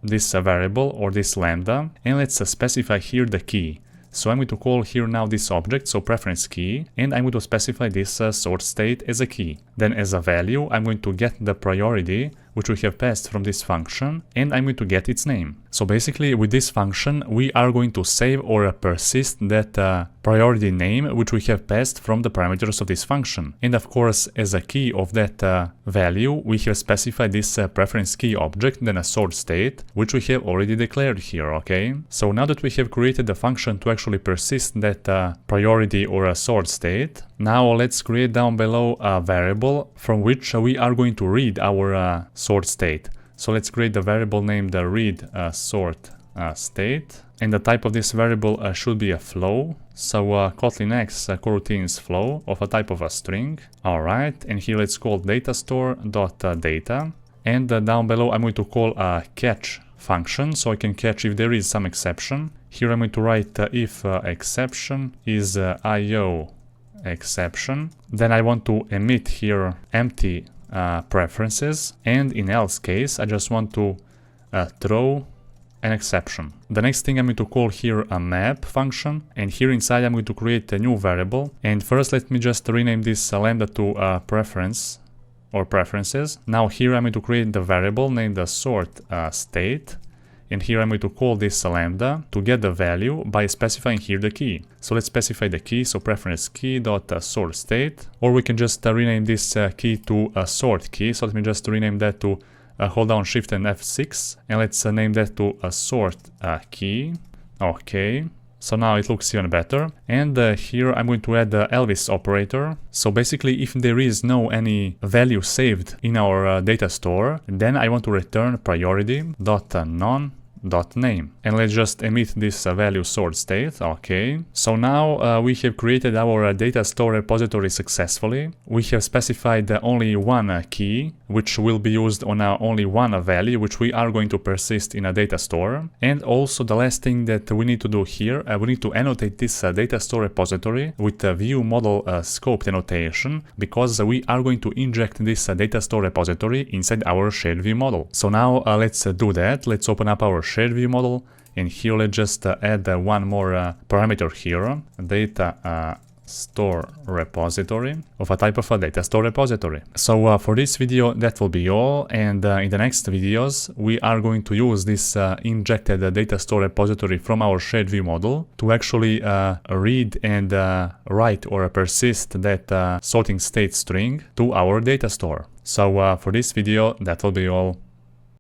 this variable or this lambda, and let's specify here the key. So I'm going to call here now this object, so preference key, and I'm going to specify this sort state as a key. Then as a value, I'm going to get the priority, which we have passed from this function, and I'm going to get its name. So basically with this function, we are going to save or persist that priority name, which we have passed from the parameters of this function. And of course, as a key of that value, we have specified this preference key object, then a sort state, which we have already declared here, okay? So now that we have created the function to actually persist that priority or a sort state, now let's create down below a variable from which we are going to read our sort state. So let's create the variable named read sort state, and the type of this variable should be a flow. So Kotlin X coroutines flow of a type of a string. Alright, and here let's call datastore.data, and down below I'm going to call a catch function so I can catch if there is some exception. Here I'm going to write if exception is IO exception. Then I want to emit here empty preferences, and in else case I just want to throw an exception. The next thing I'm going to call here a map function, and here inside I'm going to create a new variable. And first let me just rename this lambda to preference or preferences. Now here I'm going to create the variable named the sort state, and here I'm going to call this lambda to get the value by specifying here the key. So let's specify the key, so preference key dot sort state, or we can just rename this key to a sort key. So let me just rename that to hold down Shift and F6, and let's name that to a sort key. Okay, so now it looks even better. And here I'm going to add the Elvis operator. So basically, if there is no any value saved in our data store, then I want to return priority.none.name, and let's just emit this value sort state. Okay, so now we have created our data store repository successfully. We have specified only one key, which will be used on only one value, which we are going to persist in a data store. And also the last thing that we need to do here, we need to annotate this data store repository with the view model scoped annotation, because we are going to inject this data store repository inside our shared view model. So now let's do that. Let's open up our shared view model, and here let's just add one more parameter here, data store repository of a type of a data store repository. So for this video that will be all, and in the next videos we are going to use this injected data store repository from our shared view model to actually read and write or persist that sorting state string to our data store. So for this video that will be all.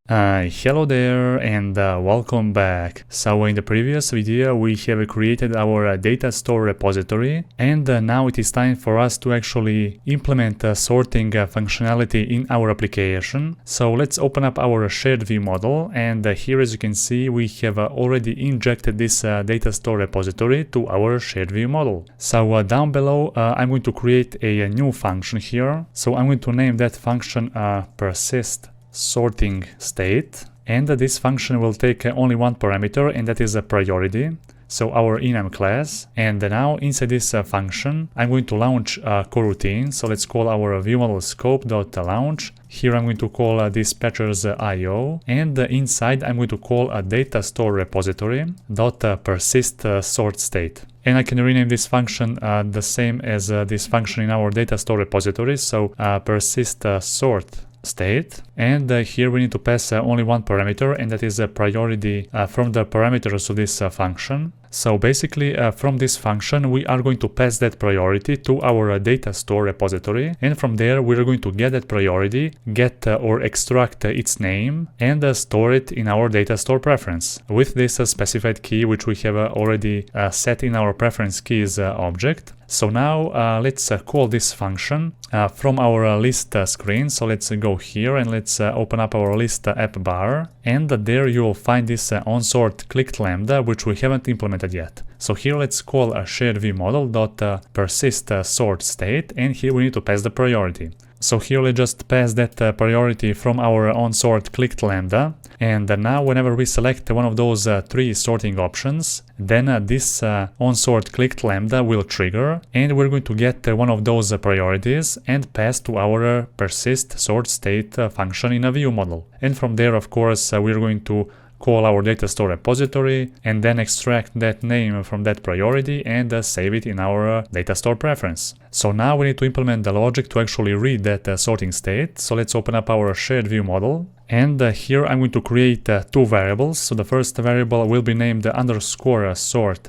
Hello there and welcome back. So in the previous video we have created our data store repository, and now it is time for us to actually implement sorting functionality in our application. So let's open up our shared view model, and here as you can see we have already injected this data store repository to our shared view model. So down below I'm going to create a new function here. So I'm going to name that function persist sorting state, and this function will take only one parameter, and that is a priority, so our enum class. And now inside this function I'm going to launch a coroutine. So let's call our viewModel scope.launch. Here I'm going to call dispatchers IO, and inside I'm going to call a data store repository dot persist sort state. And I can rename this function the same as this function in our data store repository, so persist sort state. And here we need to pass only one parameter, and that is a priority from the parameters of this function. So basically from this function we are going to pass that priority to our data store repository, and from there we are going to get that priority, get or extract its name, and store it in our data store preference with this specified key which we have already set in our preference keys object. So now let's call this function from our list screen. So let's go here and let's open up our list app bar, and there you will find this onSort clicked lambda which we haven't implemented yet. So here let's call a shared view model dot persist sort state, and here we need to pass the priority. So here let's just pass that priority from our onSort clicked lambda. And now whenever we select one of those 3 sorting options, then this onSort clicked lambda will trigger, and we're going to get one of those priorities and pass to our persist sort state function in a view model. And from there, of course, we're going to call our data store repository and then extract that name from that priority and save it in our data store preference. So now we need to implement the logic to actually read that sorting state. So let's open up our shared view model. And here I'm going to create 2 variables. So the first variable will be named underscore sort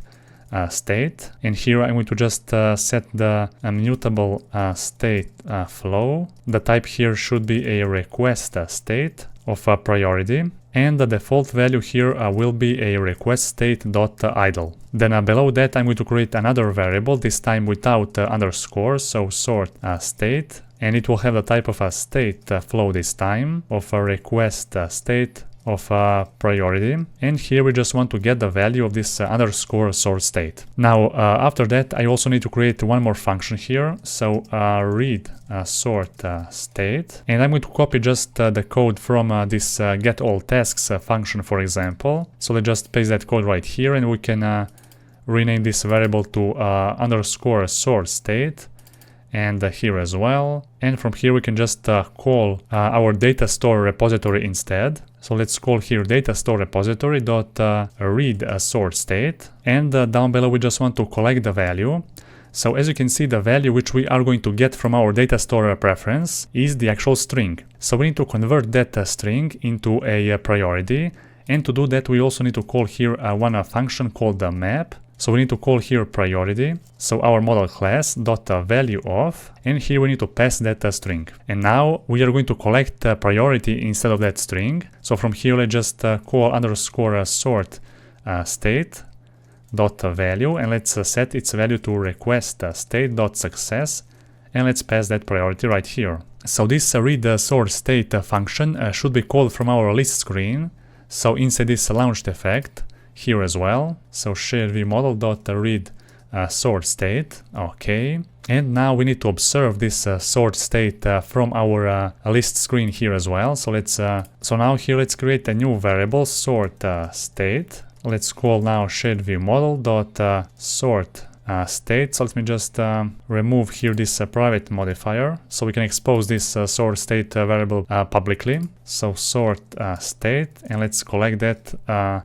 state. And here I'm going to just set the mutable state flow. The type here should be a request state of a priority. And the default value here will be a request state.idle. Then below that I'm going to create another variable, this time without underscore, so sort state. And it will have the type of a state flow this time, of a request state of a priority. And here we just want to get the value of this underscore sort state. Now after that I also need to create one more function here. So read sort state, and I'm going to copy just the code from this get all tasks function, for example. So let's just paste that code right here, and we can rename this variable to underscore sort state, and here as well. And from here we can just call our data store repository instead. So let's call here data store repository dot read sort state, and down below we just want to collect the value. So as you can see, the value which we are going to get from our data store preference is the actual string. So we need to convert that string into a priority, and to do that we also need to call here one function called the map. So we need to call here priority, so our model class dot value of, and here we need to pass that string. And now we are going to collect priority instead of that string. So from here let's just call underscore sort state dot value, and let's set its value to request state dot success, and let's pass that priority right here. So this read sort state function should be called from our list screen. So inside this launched effect here as well. So sharedviewmodel.read sort state. Okay. And now we need to observe this sort state from our list screen here as well. So let's so now here let's create a new variable sort state. Let's call now sharedviewmodel.sort state. So let me just remove here this private modifier, so we can expose this sort state variable publicly. So sort state, and let's collect that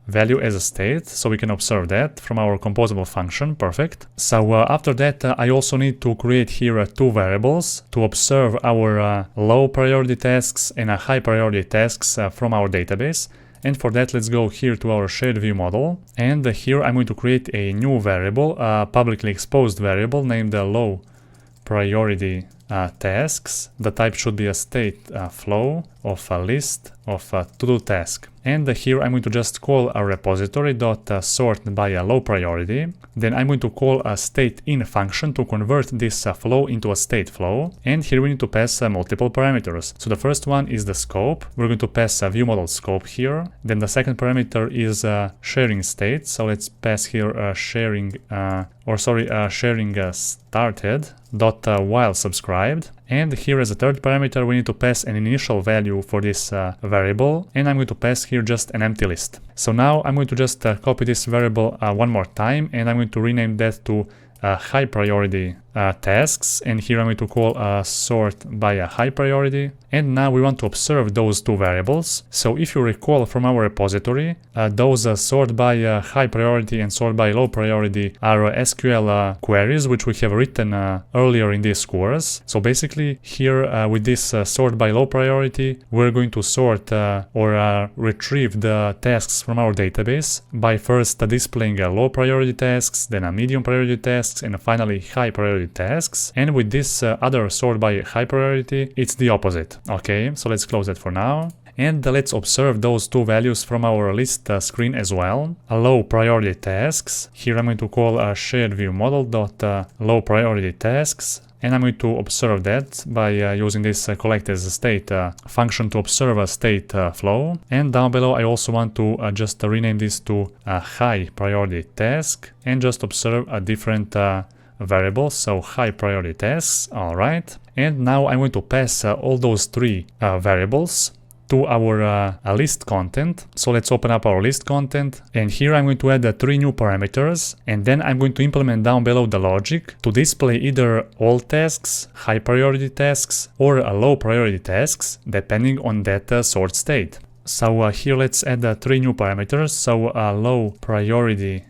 value as a state, so we can observe that from our composable function. Perfect. So after that I also need to create here 2 variables to observe our low priority tasks and high priority tasks from our database. And for that, let's go here to our shared view model, and here I'm going to create a new variable, publicly exposed variable named low priority tasks. The type should be a state flow of a list of to-do task. And here I'm going to just call a repository dot sort by a low priority. Then I'm going to call a state-in function to convert this flow into a state flow. And here we need to pass multiple parameters. So the first one is the scope. We're going to pass a view model scope here. Then the second parameter is sharing state. So let's pass here sharing started dot while subscribed. And here as a third parameter we need to pass an initial value for this variable, and I'm going to pass here just an empty list. So now I'm going to just copy this variable one more time, and I'm going to rename that to high priority tasks, and here I'm going to call sort by a high priority. And now we want to observe those 2 variables. So if you recall from our repository, those sort by high priority and sort by low priority are SQL queries which we have written earlier in this course. So basically here with this sort by low priority, we're going to sort or retrieve the tasks from our database by first displaying low priority tasks, then medium priority tasks, and finally high priority tasks. And with this other sort by high priority, it's the opposite. Okay, so let's close that for now. And let's observe those 2 values from our list screen as well. Low priority tasks. Here I'm going to call shared view model dot low priority tasks. And I'm going to observe that by using this collect as a state function to observe a state flow. And down below I also want to just rename this to a high priority task and just observe a different variables, so high priority tasks, alright. And now I'm going to pass all those 3 variables to our list content. So let's open up our list content, and here I'm going to add 3 new parameters, and then I'm going to implement down below the logic to display either all tasks, high priority tasks, or low priority tasks, depending on that sort state. So here let's add 3 new parameters. So low priority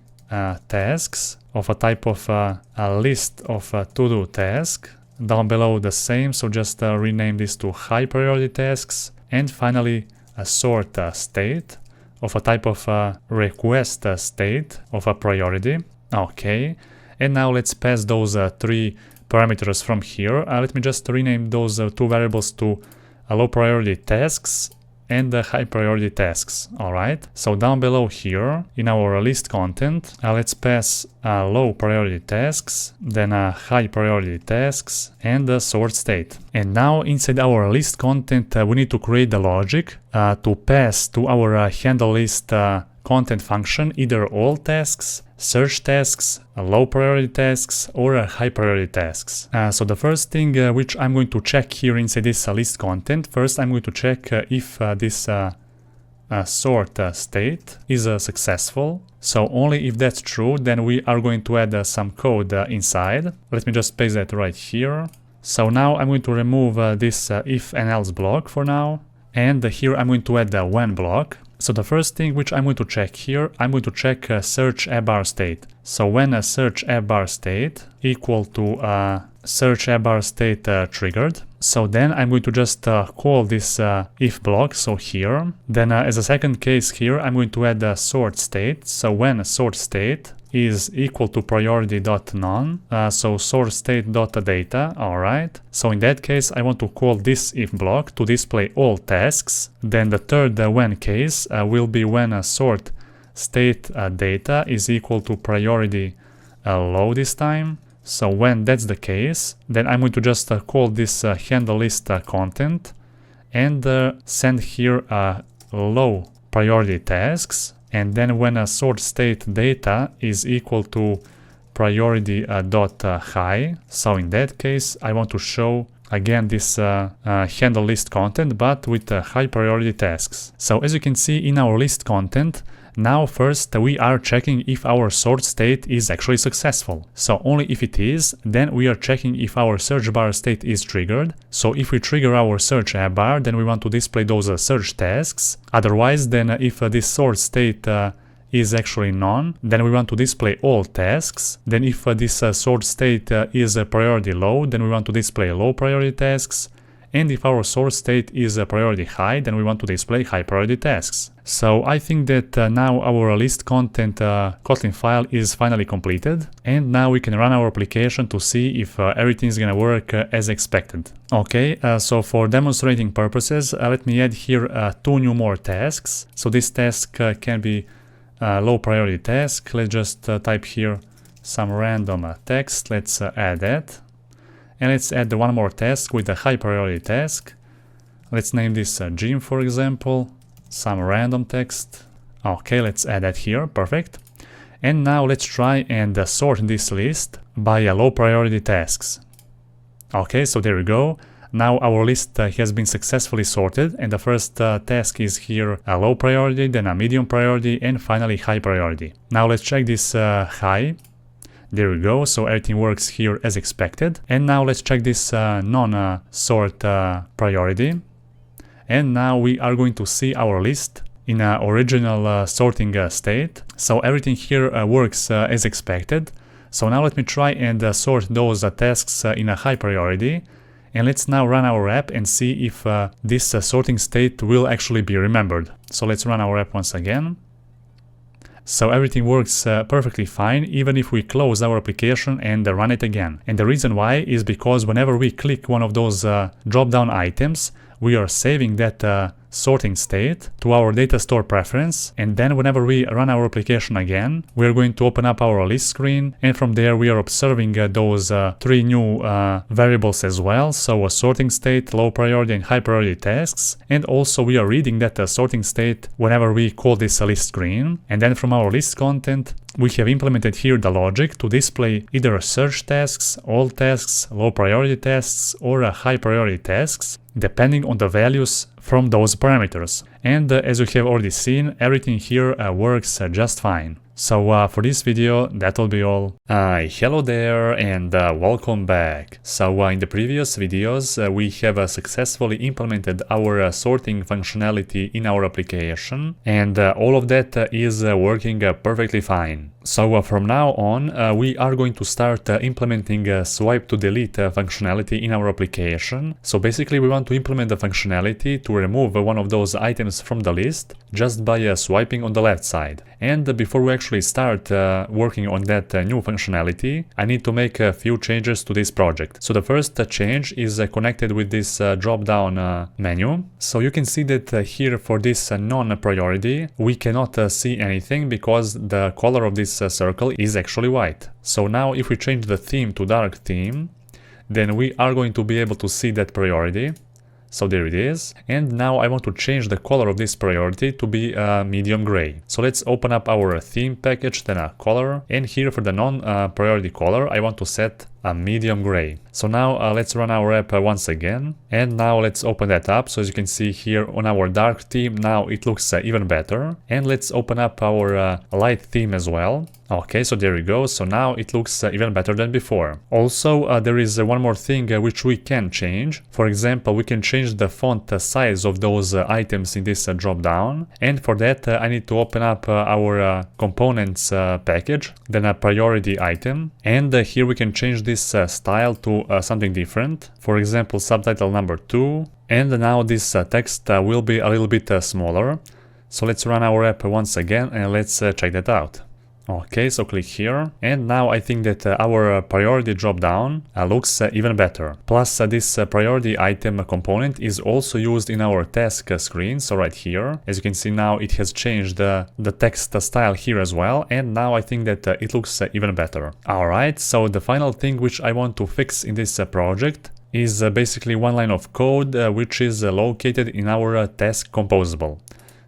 tasks of a type of a list of to-do task. Down below the same, so just rename this to high priority tasks. And finally a sort state of a type of request state of a priority. Okay, and now let's pass those 3 parameters from here. Let me just rename those 2 variables to low priority tasks and high priority tasks. Alright, so down below here in our list content, let's pass low priority tasks, then high priority tasks, and the sort state. And now inside our list content, we need to create the logic to pass to our handle list content function either all tasks, search tasks, low priority tasks, or high priority tasks. So the first thing which I'm going to check here inside this list content, first I'm going to check if this sort state is successful. So only if that's true, then we are going to add some code inside. Let me just paste that right here. So now I'm going to remove this if and else block for now, and here I'm going to add the when block. So the first thing which I'm going to check here, I'm going to check search abbar state. So when a search abbar state equal to search abbar state triggered, so then I'm going to just call this if block, so here. Then as a second case here, I'm going to add a sort state. So when a sort state is equal to priority.none, so source state.data, alright. So in that case, I want to call this if block to display all tasks. Then the third when case will be when a sort state data is equal to priority low this time. So when that's the case, then I'm going to just call this handle list content and send here low priority tasks. And then when a sort state data is equal to priority high, so in that case I want to show again this handle list content but with high priority tasks. So as you can see in our list content, now first we are checking if our sort state is actually successful. So only if it is, then we are checking if our search bar state is triggered. So if we trigger our search bar, then we want to display those search tasks. Otherwise, then if this sort state is actually none, then we want to display all tasks. Then if this sort state is priority low, then we want to display low priority tasks. And if our source state is priority high, then we want to display high priority tasks. So I think that now our list content Kotlin file is finally completed, and now we can run our application to see if everything is gonna work as expected. Okay, so for demonstrating purposes, let me add here 2 new more tasks. So this task can be low priority task. Let's just type here some random text. Let's add that. And let's add one more task with a high priority task. Let's name this gym, for example, some random text. Okay, let's add that here, perfect. And now let's try and sort this list by low priority tasks. Okay, so there we go. Now our list has been successfully sorted, and the first task is here a low priority, then a medium priority, and finally high priority. Now let's check this high. There we go, so everything works here as expected. And now let's check this non-sort priority. And now we are going to see our list in an original sorting state. So everything here works as expected. So now let me try and sort those tasks in a high priority. And let's now run our app and see if this sorting state will actually be remembered. So let's run our app once again. So everything works perfectly fine, even if we close our application and run it again. And the reason why is because whenever we click one of those drop-down items, we are saving that sorting state to our data store preference, and then whenever we run our application again, we are going to open up our list screen, and from there we are observing those three new variables as well, so a sorting state, low priority and high priority tasks, and also we are reading that sorting state whenever we call this list screen, and then from our list content we have implemented here the logic to display either search tasks, all tasks, low priority tasks, or high priority tasks, depending on the values from those parameters. And as you have already seen, everything here works just fine. So for this video, that will be all. Hello there and welcome back. So in the previous videos, we have successfully implemented our sorting functionality in our application, and all of that is working perfectly fine. So from now on, we are going to start implementing swipe to delete functionality in our application. So basically we want to implement the functionality to remove one of those items from the list just by swiping on the left side. And before we actually start working on that new functionality, I need to make a few changes to this project. So the first change is connected with this drop-down menu. So you can see that here for this non-priority, we cannot see anything because the color of this circle is actually white. So now if we change the theme to dark theme, then we are going to be able to see that priority. So there it is. And now I want to change the color of this priority to be medium gray. So let's open up our theme package, then a color. And here for the non-priority color, I want to set a medium gray. So now let's run our app once again. And now let's open that up. So as you can see here on our dark theme, now it looks even better. And let's open up our light theme as well. Okay, so there we go. So now it looks even better than before. Also, there is one more thing which we can change. For example, we can change the font size of those items in this drop down. And for that, I need to open up our components package, then a priority item. And here we can change this style to something different. For example, subtitle number 2. And now this text will be a little bit smaller. So let's run our app once again and let's check that out. Okay, so click here, and now I think that our priority dropdown looks even better. Plus this priority item component is also used in our task screen, so right here. As you can see now it has changed the text style here as well, and now I think that it looks even better. Alright, so the final thing which I want to fix in this project is basically one line of code which is located in our task composable.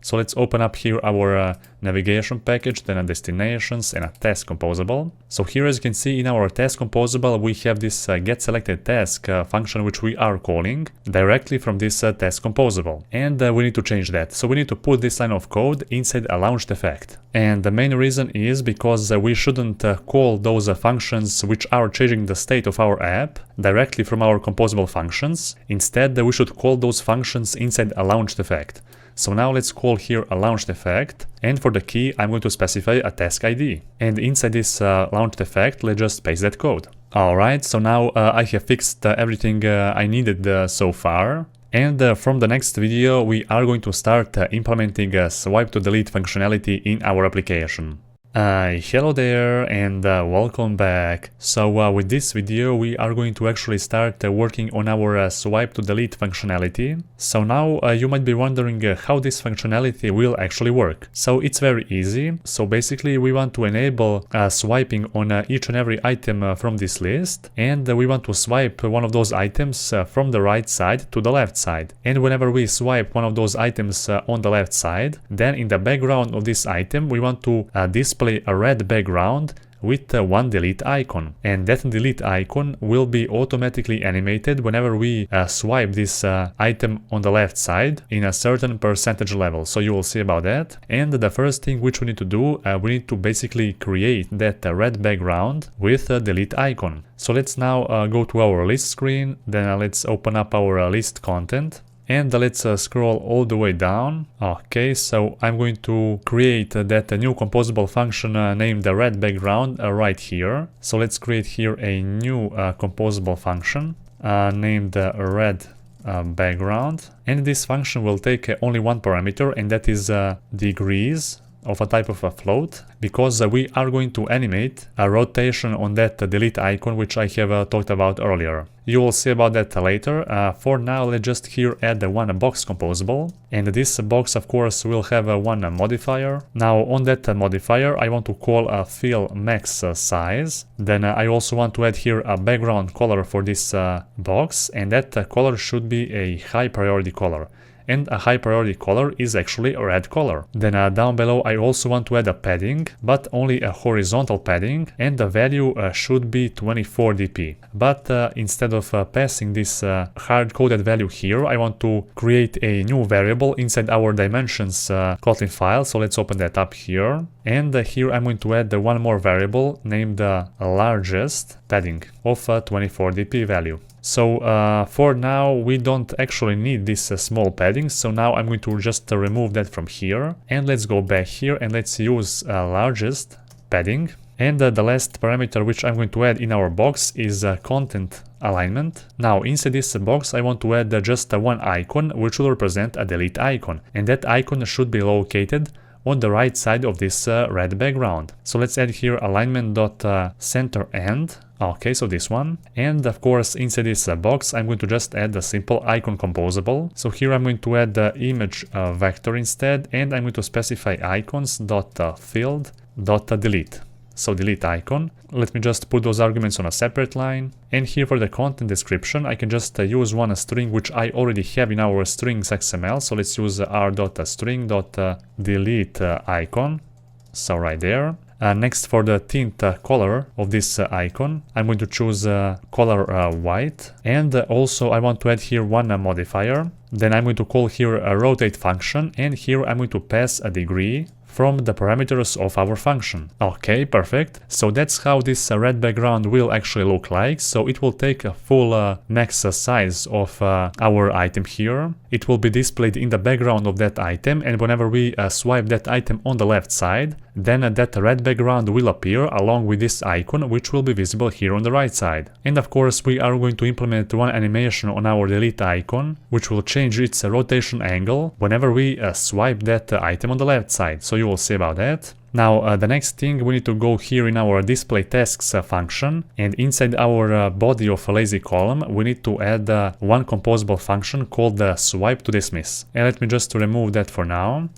So let's open up here our navigation package, then a destinations and a task composable. So here as you can see in our task composable we have this get selected task function which we are calling directly from this task composable. And we need to change that. So we need to put this line of code inside a launched effect. And the main reason is because we shouldn't call those functions which are changing the state of our app directly from our composable functions. Instead we should call those functions inside a launched effect. So now let's call here a launched effect, and for the key I'm going to specify a task ID. And inside this launched effect, let's just paste that code. Alright, so now I have fixed everything I needed so far. And from the next video we are going to start implementing swipe to delete functionality in our application. Hello there and welcome back. So with this video we are going to actually start working on our swipe to delete functionality. So now you might be wondering how this functionality will actually work. So it's very easy. So basically we want to enable swiping on each and every item from this list, and we want to swipe one of those items from the right side to the left side. And whenever we swipe one of those items on the left side, then in the background of this item we want to display a red background with one delete icon, and that delete icon will be automatically animated whenever we swipe this item on the left side in a certain percentage level. So you will see about that. And the first thing which we need to do, we need to basically create that red background with a delete icon. So let's now go to our list screen, then let's open up our list content. And let's scroll all the way down. Okay, so I'm going to create that new composable function named the red background right here. So let's create here a new composable function named red background. And this function will take only one parameter, and that is degrees. of a type of a float, because we are going to animate a rotation on that delete icon which I have talked about earlier. You will see about that later. For now, let's just here add one box composable, and this box of course will have one modifier. Now on that modifier I want to call a fill max size. Then I also want to add here a background color for this box, and that color should be a high priority color. And a high priority color is actually a red color. Then down below I also want to add a padding, but only a horizontal padding, and the value should be 24 dp. But instead of passing this hard-coded value here, I want to create a new variable inside our dimensions Kotlin file. So let's open that up here. And here I'm going to add one more variable named largest padding of 24 dp value. So for now we don't actually need this small padding, so now I'm going to just remove that from here, and let's go back here and let's use largest padding. And the last parameter which I'm going to add in our box is content alignment. Now inside this box I want to add just one icon which will represent a delete icon, and that icon should be located on the right side of this red background. So let's add here alignment.centerEnd. Okay, so this one. And of course inside this box I'm going to just add a simple icon composable. So here I'm going to add the image vector instead, and I'm going to specify icons.filled.delete. So delete icon. Let me just put those arguments on a separate line. And here for the content description I can just use one string which I already have in our strings XML. So let's use r.string.delete icon. So right there. Next, for the tint color of this icon, I'm going to choose color white, and also I want to add here one modifier. Then I'm going to call here a rotate function, and here I'm going to pass a degree from the parameters of our function. Okay, perfect. So that's how this red background will actually look like. So it will take a full max size of our item here. It will be displayed in the background of that item, and whenever we swipe that item on the left side, then that red background will appear along with this icon, which will be visible here on the right side. And of course we are going to implement one animation on our delete icon, which will change its rotation angle whenever we swipe that item on the left side. So you will see about that. Now the next thing, we need to go here in our display tasks function, and inside our body of a lazy column we need to add one composable function called swipe to dismiss. And let me just remove that for now.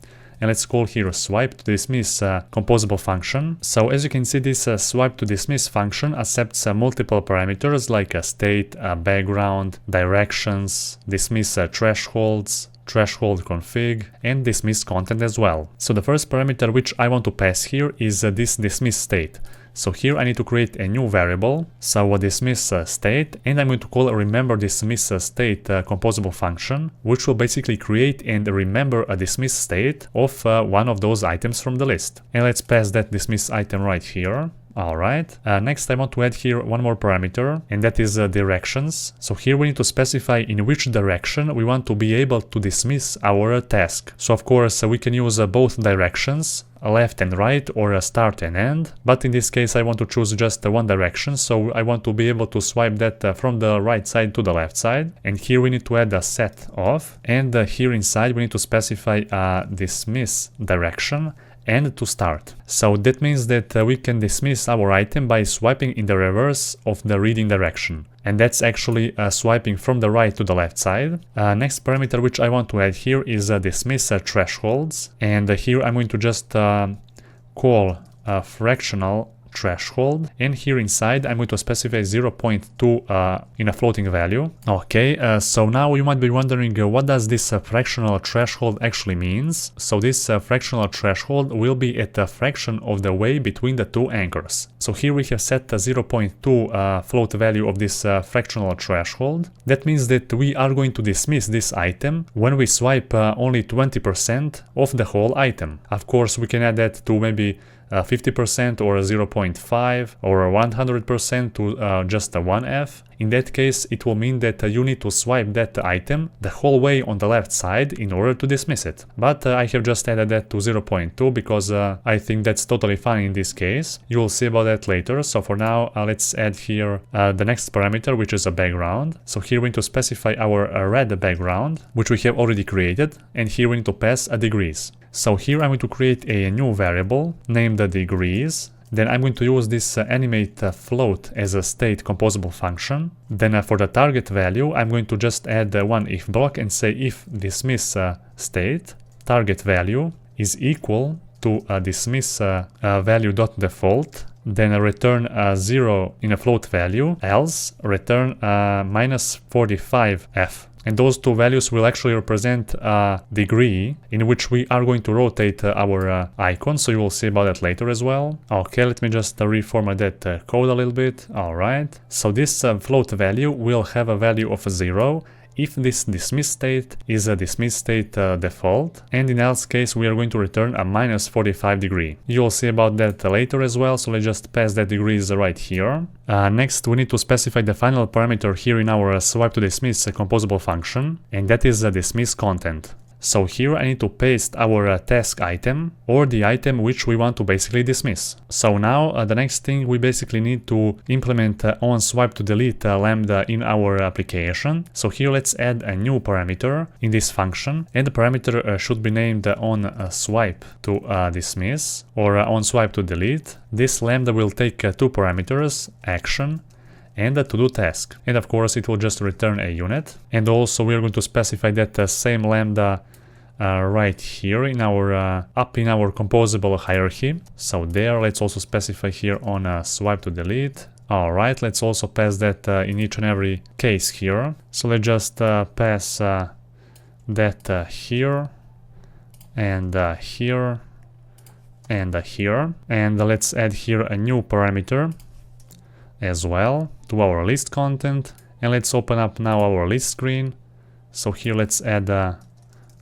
And let's call here swipe to dismiss composable function. So as you can see, this swipe to dismiss function accepts multiple parameters like state, background, directions, dismiss thresholds, threshold config, and dismiss content as well. So the first parameter which I want to pass here is this dismiss state. So here I need to create a new variable, so dismiss state, and I'm going to call remember dismiss state composable function, which will basically create and remember a dismiss state of one of those items from the list. And let's pass that dismiss item right here. Alright, next I want to add here one more parameter, and that is directions. So here we need to specify in which direction we want to be able to dismiss our task. So of course we can use both directions, left and right, or start and end, but in this case I want to choose just one direction, so I want to be able to swipe that from the right side to the left side. And here we need to add a set of, and here inside we need to specify a dismiss direction and to start. So that means that we can dismiss our item by swiping in the reverse of the reading direction. And that's actually swiping from the right to the left side. Next parameter which I want to add here is dismiss thresholds. And here I'm going to just call a fractional threshold, and here inside I'm going to specify 0.2 in a floating value. Okay, so now you might be wondering what does this fractional threshold actually means. So this fractional threshold will be at a fraction of the way between the two anchors. So here we have set a 0.2 float value of this fractional threshold. That means that we are going to dismiss this item when we swipe only 20% of the whole item. Of course we can add that to maybe 50% or 0.5 or 100% to just a 1f. In that case, it will mean that you need to swipe that item the whole way on the left side in order to dismiss it. But I have just added that to 0.2 because I think that's totally fine in this case. You will see about that later. So for now, let's add here the next parameter, which is a background. So here we need to specify our red background, which we have already created. And here we need to pass a degrees. So here I'm going to create a new variable named degrees. Then I'm going to use this animate float as a state composable function. Then for the target value, I'm going to just add one if block and say if dismiss state target value is equal to dismiss value.default, then return 0 in a float value, else return minus 45f. And those two values will actually represent a degree in which we are going to rotate our icon, so you will see about that later as well. Okay, let me just reformat that code a little bit. Alright, so this float value will have a value of 0 if this dismiss state is a dismiss state default, and in else case we are going to return a minus 45 degree. You'll see about that later as well, so let's just pass that degrees right here. Next we need to specify the final parameter here in our swipe to dismiss composable function, and that is the dismiss content. So here I need to paste our task item or the item which we want to basically dismiss. So now the next thing, we basically need to implement on swipe to delete lambda in our application. So here let's add a new parameter in this function, and the parameter should be named on swipe to dismiss or on swipe to delete. This lambda will take two parameters, action and a to-do task, and of course it will just return a unit. And also we are going to specify that same lambda right here in our up in our composable hierarchy. So there, let's also specify here on swipe to delete. Alright, let's also pass that in each and every case here. So let's just pass that here and here and here, and let's add here a new parameter as well to our list content. And let's open up now our list screen. So here let's add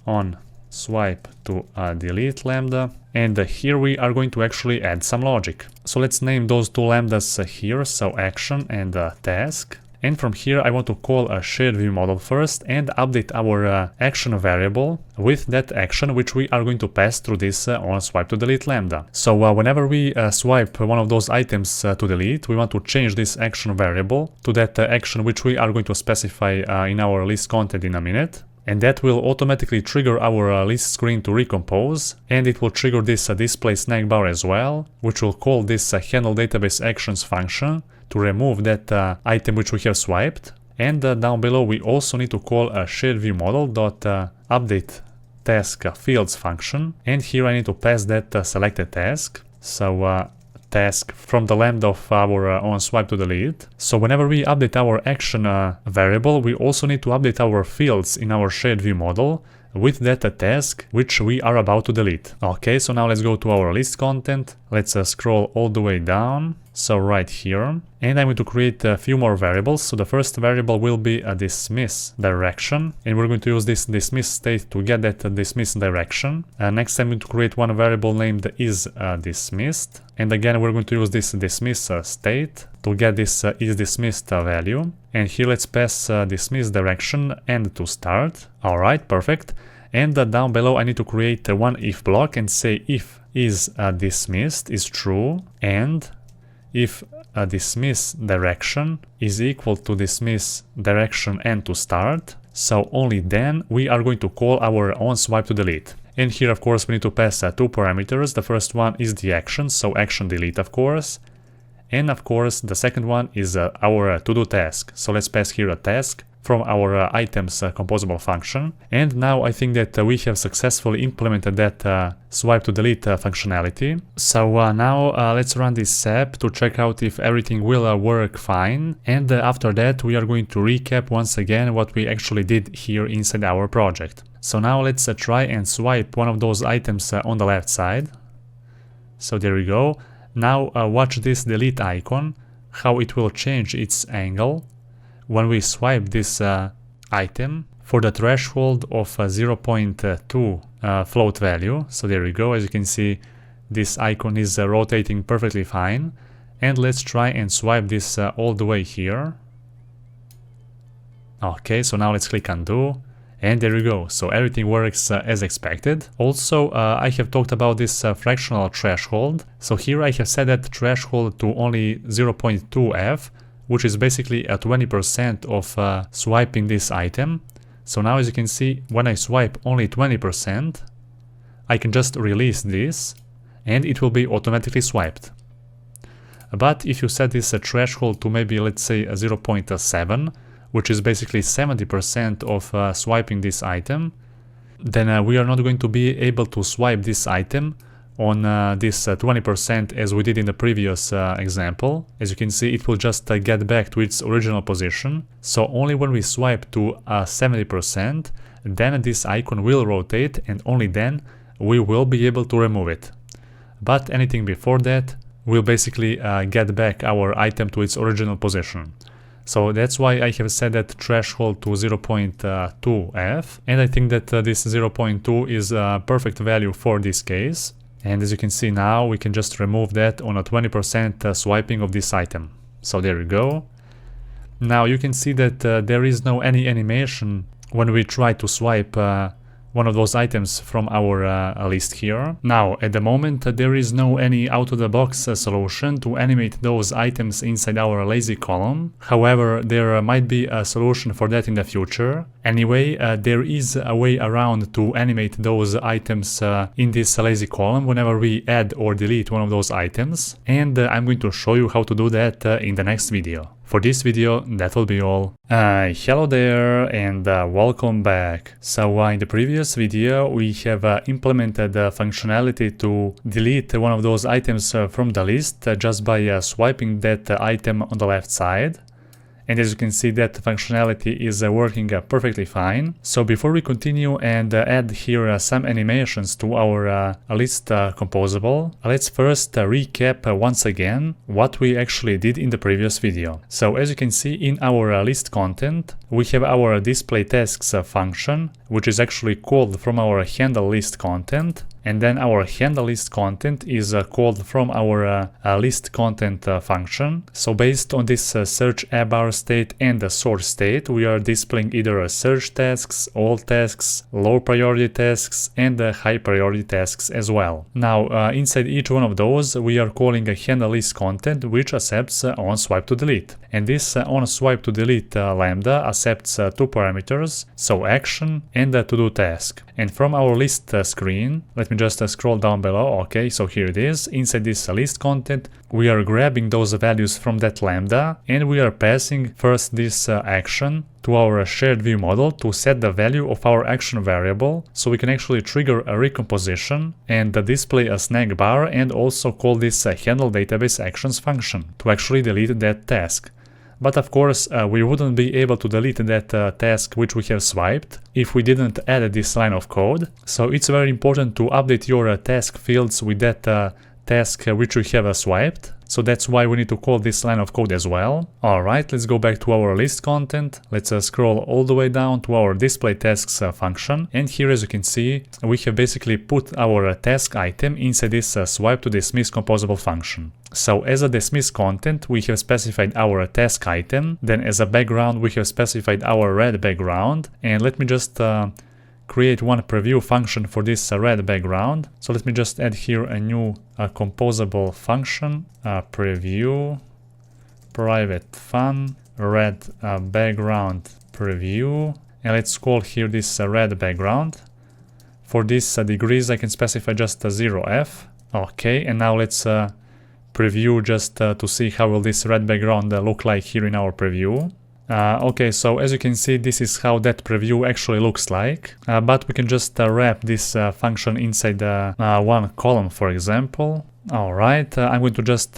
on swipe to delete lambda, and here we are going to actually add some logic. So let's name those two lambdas here, so action and task. And from here I want to call a shared view model first and update our action variable with that action which we are going to pass through this on swipe to delete lambda. So whenever we swipe one of those items to delete, we want to change this action variable to that action which we are going to specify in our list content in a minute. And that will automatically trigger our list screen to recompose, and it will trigger this display snack bar as well, which will call this handle database actions function to remove that item which we have swiped. And down below we also need to call a shared view model dot update task fields function, and here I need to pass that selected task. So task from the lambda of our on swipe to delete. So whenever we update our action variable, we also need to update our fields in our shared view model with that task which we are about to delete. Okay, so now let's go to our list content. Let's scroll all the way down. So right here, and I'm going to create a few more variables. So the first variable will be a dismiss direction, and we're going to use this dismiss state to get that dismiss direction. Next I'm going to create one variable named is dismissed, and again we're going to use this dismiss state to get this is dismissed value. And here let's pass dismiss direction and to start. Alright, perfect. And down below I need to create one if block and say if is dismissed is true, and if dismiss direction is equal to dismiss direction and to start, so only then we are going to call our on swipe to delete. And here of course we need to pass two parameters. The first one is the action, so action delete of course. And of course the second one is our to-do task. So let's pass here a task from our items composable function. And now I think that we have successfully implemented that swipe to delete functionality. So now let's run this app to check out if everything will work fine. And after that we are going to recap once again what we actually did here inside our project. So now let's try and swipe one of those items on the left side. So there we go. Now watch this delete icon, how it will change its angle when we swipe this item for the threshold of 0.2 float value. So there we go, as you can see this icon is rotating perfectly fine. And let's try and swipe this all the way here. Okay, so now let's click undo. And there we go, so everything works as expected. Also, I have talked about this fractional threshold. So here I have set that threshold to only 0.2f, which is basically a 20% of swiping this item. So now as you can see, when I swipe only 20%, I can just release this and it will be automatically swiped. But if you set this threshold to maybe, let's say, 0.7, which is basically 70% of swiping this item, then we are not going to be able to swipe this item on this 20% as we did in the previous example. As you can see, it will just get back to its original position. So only when we swipe to 70%, then this icon will rotate, and only then we will be able to remove it. But anything before that will basically get back our item to its original position. So that's why I have set that threshold to 0.2f, and I think that this 0.2 is a perfect value for this case. And as you can see now, we can just remove that on a 20% swiping of this item. So there we go. Now you can see that there is no any animation when we try to swipe one of those items from our list here. Now, at the moment, there is no any out-of-the-box solution to animate those items inside our lazy column. However, there might be a solution for that in the future. Anyway, there is a way around to animate those items in this lazy column whenever we add or delete one of those items. And I'm going to show you how to do that in the next video. For this video, that will be all. Hello there and welcome back. So in the previous video, we have implemented the functionality to delete one of those items from the list just by swiping that item on the left side. And as you can see, that functionality is working perfectly fine. So before we continue and add here some animations to our list composable, let's first recap once again what we actually did in the previous video. So as you can see in our list content, we have our display tasks function, which is actually called from our handle list content. And then our handle list content is called from our list content function. So based on this search abar state and the source state, we are displaying either search tasks, all tasks, low priority tasks, and high priority tasks as well. Now inside each one of those, we are calling a handle list content, which accepts on swipe to delete. And this on swipe to delete lambda accepts two parameters, so action and to do task. And from our list screen, let me just scroll down below. Okay, so here it is. Inside this list content, we are grabbing those values from that lambda, and we are passing first this action to our shared view model to set the value of our action variable, so we can actually trigger a recomposition and display a snack bar, and also call this handle database actions function to actually delete that task. But of course, we wouldn't be able to delete that task which we have swiped if we didn't add this line of code. So it's very important to update your task fields with that task which we have swiped. So that's why we need to call this line of code as well. Alright, let's go back to our list content. Let's scroll all the way down to our display tasks function. And here, as you can see, we have basically put our task item inside this swipe to dismiss composable function. So as a dismiss content, we have specified our task item. Then as a background, we have specified our red background. And let me just create one preview function for this red background. So let me just add here a new composable function, preview, private fun, red background preview. And let's call here this red background. For this degrees, I can specify just 0f. Okay, and now let's preview just to see how will this red background look like here in our preview. Okay, so as you can see, this is how that preview actually looks like, but we can just wrap this function inside one column, for example. Alright, I'm going to just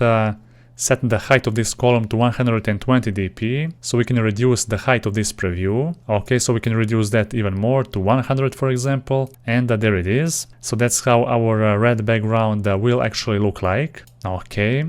set the height of this column to 120 dp, so we can reduce the height of this preview. Okay, so we can reduce that even more to 100, for example, and there it is. So that's how our red background will actually look like. Okay,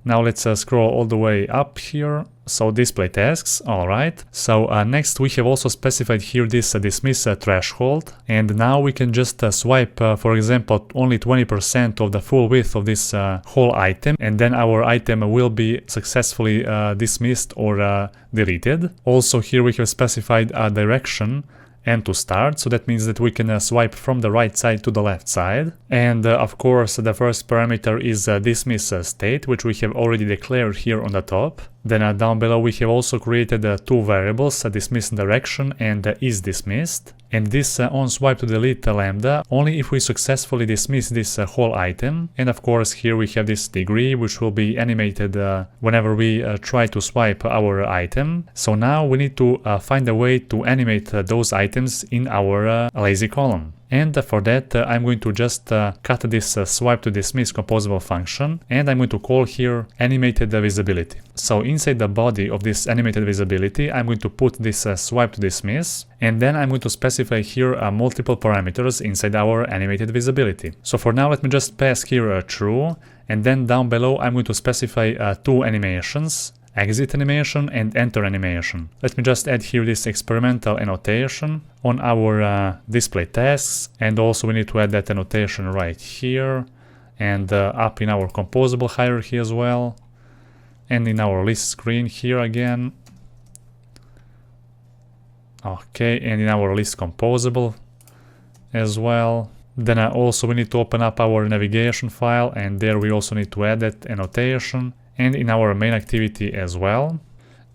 now let's scroll all the way up here. So display tasks, alright. So next we have also specified here this dismiss threshold, and now we can just swipe, for example, only 20% of the full width of this whole item, and then our item will be successfully dismissed or deleted. Also here we have specified a direction and to start, so that means that we can swipe from the right side to the left side. And of course the first parameter is dismiss state, which we have already declared here on the top. Then down below we have also created two variables, dismiss direction and is dismissed. And this on swipe to delete lambda only if we successfully dismiss this whole item. And of course here we have this degree which will be animated whenever we try to swipe our item. So now we need to find a way to animate those items in our lazy column. And for that I'm going to just cut this swipe to dismiss composable function, and I'm going to call here animated visibility. So inside the body of this animated visibility I'm going to put this swipe to dismiss, and then I'm going to specify here multiple parameters inside our animated visibility. So for now let me just pass here true, and then down below I'm going to specify two animations, exit animation and enter animation. Let me just add here this experimental annotation on our display tasks, and also we need to add that annotation right here and up in our composable hierarchy as well, and in our list screen here again. Okay, and in our list composable as well. Then also we need to open up our navigation file, and there we also need to add that annotation, and in our main activity as well.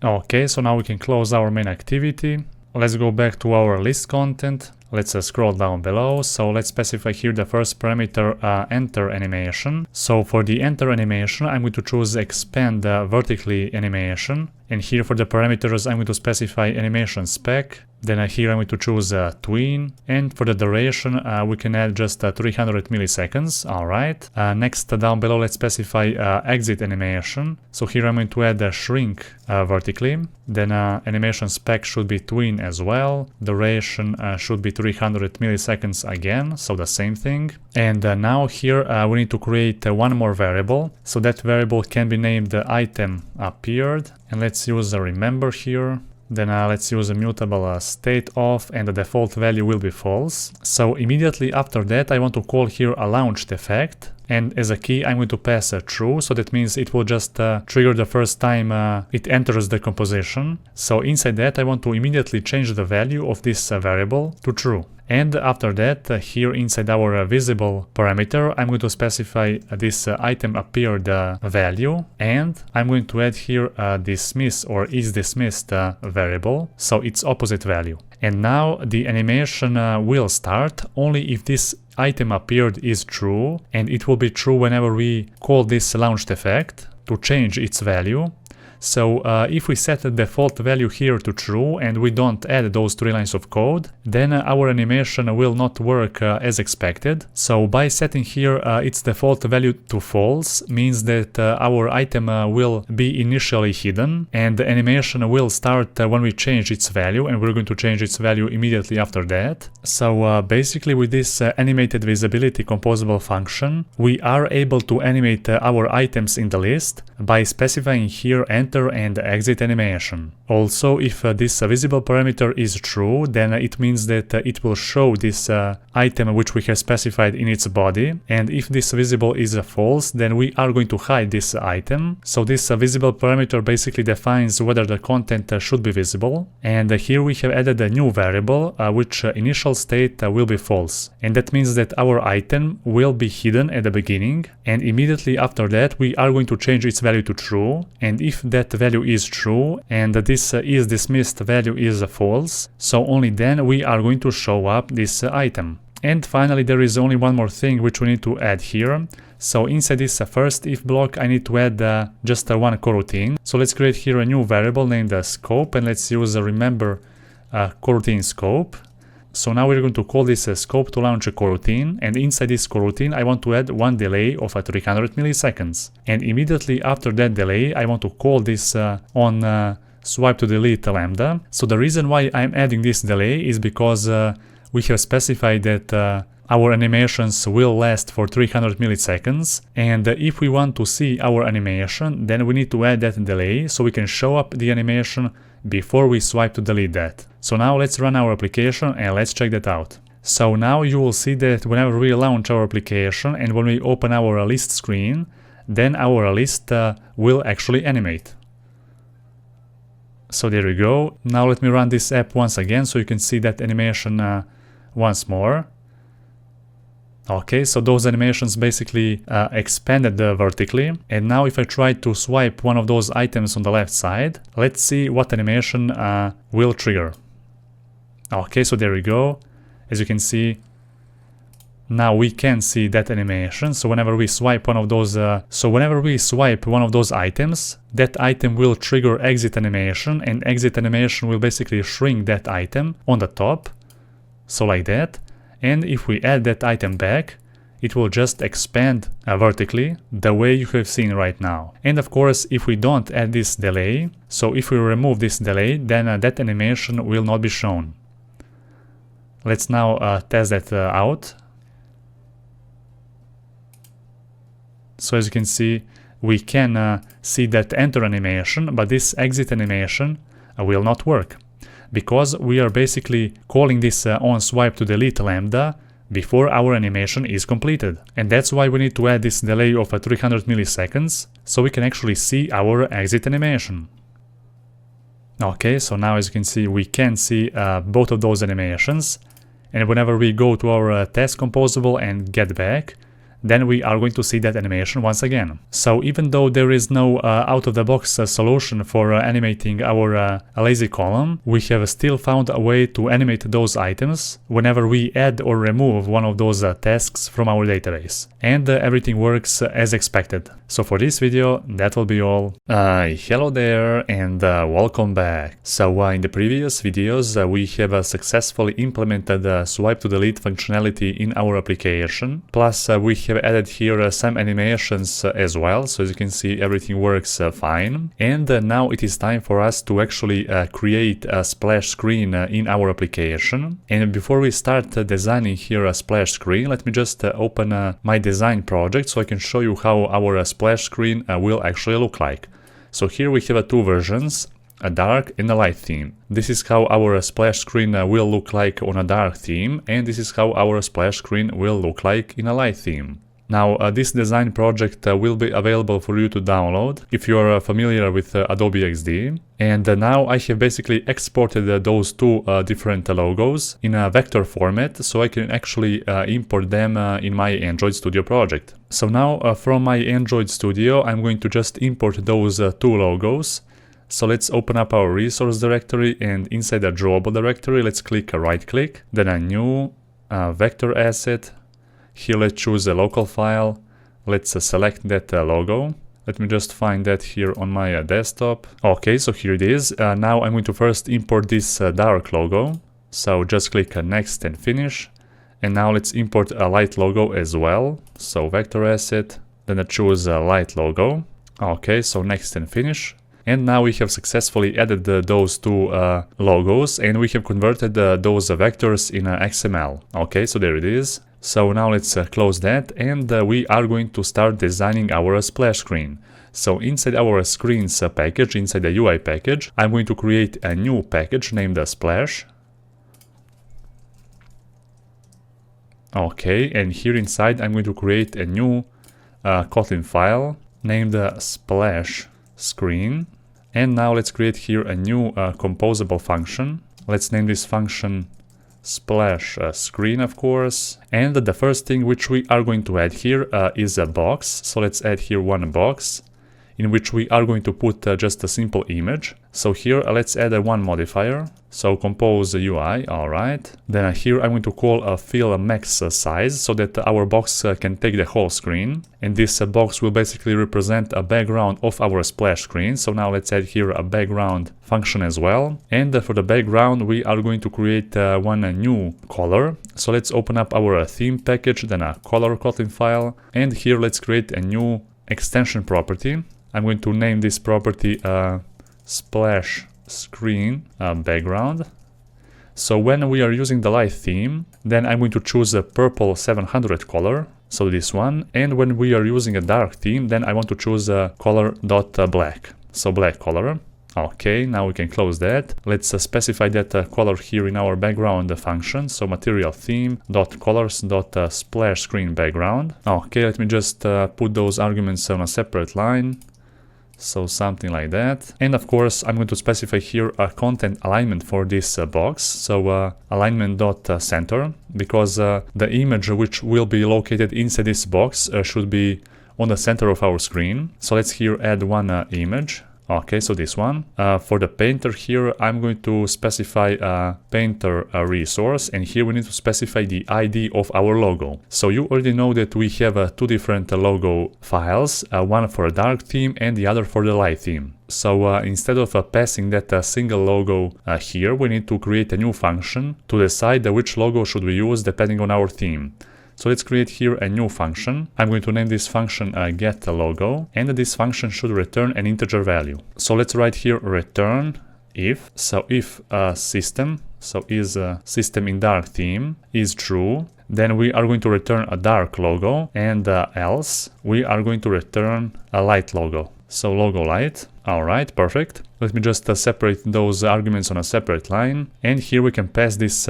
Okay, so now we can close our main activity. Let's go back to our list content. Let's scroll down below. So let's specify here the first parameter, enter animation. So for the enter animation, I'm going to choose expand vertically animation. And here for the parameters, I'm going to specify animation spec. Then here I'm going to choose tween. And for the duration, we can add just 300 milliseconds. All right. Next down below, let's specify exit animation. So here I'm going to add shrink vertically. Then animation spec should be tween as well. Duration should be 300 milliseconds again, so the same thing. And now here we need to create one more variable. So that variable can be named item appeared, and let's use a remember here. Then let's use a mutable state of, and the default value will be false. So immediately after that I want to call here a launched effect, and as a key I'm going to pass true, so that means it will just trigger the first time it enters the composition. So inside that I want to immediately change the value of this variable to true. And after that, here inside our visible parameter, I'm going to specify this item appeared value, and I'm going to add here a dismiss or is dismissed variable, so its opposite value. And now the animation will start only if this item appeared is true, and it will be true whenever we call this launched effect to change its value. So if we set the default value here to true and we don't add those 3 lines of code, then our animation will not work as expected. So by setting here its default value to false means that our item will be initially hidden, and the animation will start when we change its value, and we're going to change its value immediately after that. So basically with this animated visibility composable function, we are able to animate our items in the list by specifying here enter and exit animation. Also, if this visible parameter is true, then it means that it will show this item which we have specified in its body, and if this visible is false, then we are going to hide this item. So this visible parameter basically defines whether the content should be visible, and here we have added a new variable which initial state will be false, and that means that our item will be hidden at the beginning, and immediately after that we are going to change its value to true, and if that value is true and this is dismissed value is false, so only then we are going to show up this item. And finally there is only one more thing which we need to add here. So inside this first if block I need to add just one coroutine. So let's create here a new variable named scope, and let's use remember coroutine scope. So now we're going to call this scope to launch a coroutine, and inside this coroutine I want to add one delay of 300 milliseconds. And immediately after that delay I want to call this on swipe to delete lambda. So the reason why I'm adding this delay is because we have specified that our animations will last for 300 milliseconds, and if we want to see our animation, then we need to add that delay so we can show up the animation before we swipe to delete that. So now let's run our application and let's check that out. So now you will see that whenever we launch our application and when we open our list screen, then our list will actually animate. So there we go. Now let me run this app once again so you can see that animation once more. Okay, so those animations basically expanded vertically, and now if I try to swipe one of those items on the left side, let's see what animation will trigger. Okay, so there we go. As you can see, now we can see that animation. So whenever we swipe one of those items, that item will trigger exit animation, and exit animation will basically shrink that item on the top, so like that. And if we add that item back, it will just expand vertically the way you have seen right now. And of course, if we don't add this delay, so if we remove this delay, then that animation will not be shown. Let's now test that out. So as you can see, we can see that enter animation, but this exit animation will not work, because we are basically calling this onSwipe-to-delete lambda before our animation is completed. And that's why we need to add this delay of 300 milliseconds, so we can actually see our exit animation. Okay, so now as you can see, we can see both of those animations. And whenever we go to our test composable and get back, then we are going to see that animation once again. So even though there is no out-of-the-box solution for animating our lazy column, we have still found a way to animate those items whenever we add or remove one of those tasks from our database. And everything works as expected. So for this video, that will be all. Hello there and welcome back. So in the previous videos, we have successfully implemented swipe-to-delete functionality in our application. Plus, we have added here some animations as well, so as you can see, everything works fine. And now it is time for us to actually create a splash screen in our application. And before we start designing here a splash screen, let me just open my design project so I can show you how our splash screen will actually look like. So here we have two versions, a dark and a light theme. This is how our splash screen will look like on a dark theme, and this is how our splash screen will look like in a light theme. Now, this design project will be available for you to download if you are familiar with Adobe XD. And now I have basically exported those two different logos in a vector format, so I can actually import them in my Android Studio project. So now from my Android Studio, I'm going to just import those two logos. So let's open up our resource directory, and inside the drawable directory, let's click a right click, then a new vector asset. Here let's choose a local file. Let's select that logo. Let me just find that here on my desktop. Okay, so here it is. Now I'm going to first import this dark logo. So just click next and finish. And now let's import a light logo as well. So vector asset, then I choose a light logo. Okay, so next and finish. And now we have successfully added those two logos, and we have converted those vectors in XML. Okay, so there it is. So now let's close that, and we are going to start designing our splash screen. So inside our screens package, inside the UI package, I'm going to create a new package named splash. Okay, and here inside I'm going to create a new Kotlin file named splash screen. And now let's create here a new composable function. Let's name this function splash screen, of course. And the first thing which we are going to add here is a box. So let's add here one box in which we are going to put just a simple image. So here let's add one modifier. So compose UI, alright. Then here I'm going to call a fill max size so that our box can take the whole screen. And this box will basically represent a background of our splash screen. So now let's add here a background function as well. And for the background we are going to create one new color. So let's open up our theme package, then a color Kotlin file. And here let's create a new extension property. I'm going to name this property splash screen background. So when we are using the light theme, then I'm going to choose a purple 700 color, so this one. And when we are using a dark theme, then I want to choose a color.black, so black color. Okay, now we can close that. Let's specify that color here in our background function. So material theme dot colors dot splash screen background. Okay, let me just put those arguments on a separate line. So something like that. And of course, I'm going to specify here a content alignment for this box. So alignment.center, because the image which will be located inside this box should be on the center of our screen. So let's here add one image. Okay, so this one. For the painter here, I'm going to specify a painter resource, and here we need to specify the ID of our logo. So you already know that we have two different logo files, one for a dark theme and the other for the light theme. So instead of passing that single logo here, we need to create a new function to decide which logo should we use depending on our theme. So let's create here a new function. I'm going to name this function getLogo, and this function should return an integer value. So let's write here return if. So if system, so is system in dark theme is true, then we are going to return a dark logo, and else we are going to return a light logo. So logo light. Alright, perfect. Let me just separate those arguments on a separate line, and here we can pass this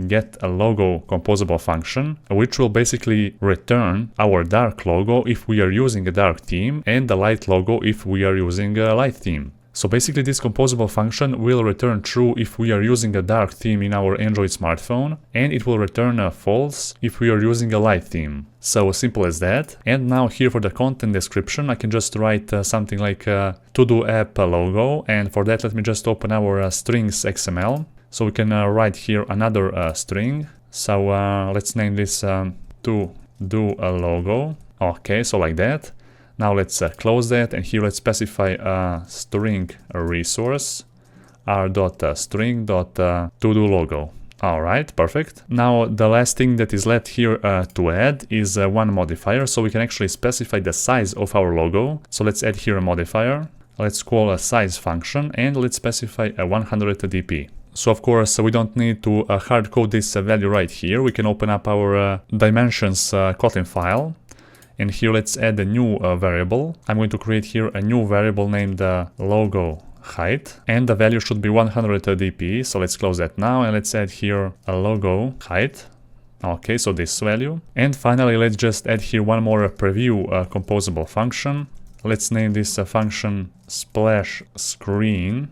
get a logo composable function, which will basically return our dark logo if we are using a dark theme and the light logo if we are using a light theme. So basically this composable function will return true if we are using a dark theme in our Android smartphone, and it will return false if we are using a light theme. So simple as that. And now here for the content description, I can just write something like to-do app logo, and for that let me just open our strings XML. So we can write here another string. So let's name this to do a logo. Okay, so like that. Now let's close that, and here let's specify a string resource r.string.todo logo. Alright, perfect. Now the last thing that is left here to add is one modifier, so we can actually specify the size of our logo. So let's add here a modifier. Let's call a size function, and let's specify a 100 dp. So of course we don't need to hard code this value right here. We can open up our dimensions Kotlin file, and here let's add a new variable. I'm going to create here a new variable named logo height, and the value should be 100 dp. So let's close that now, and let's add here a logo height. Okay, so this value. And finally let's just add here one more preview composable function. Let's name this function splash screen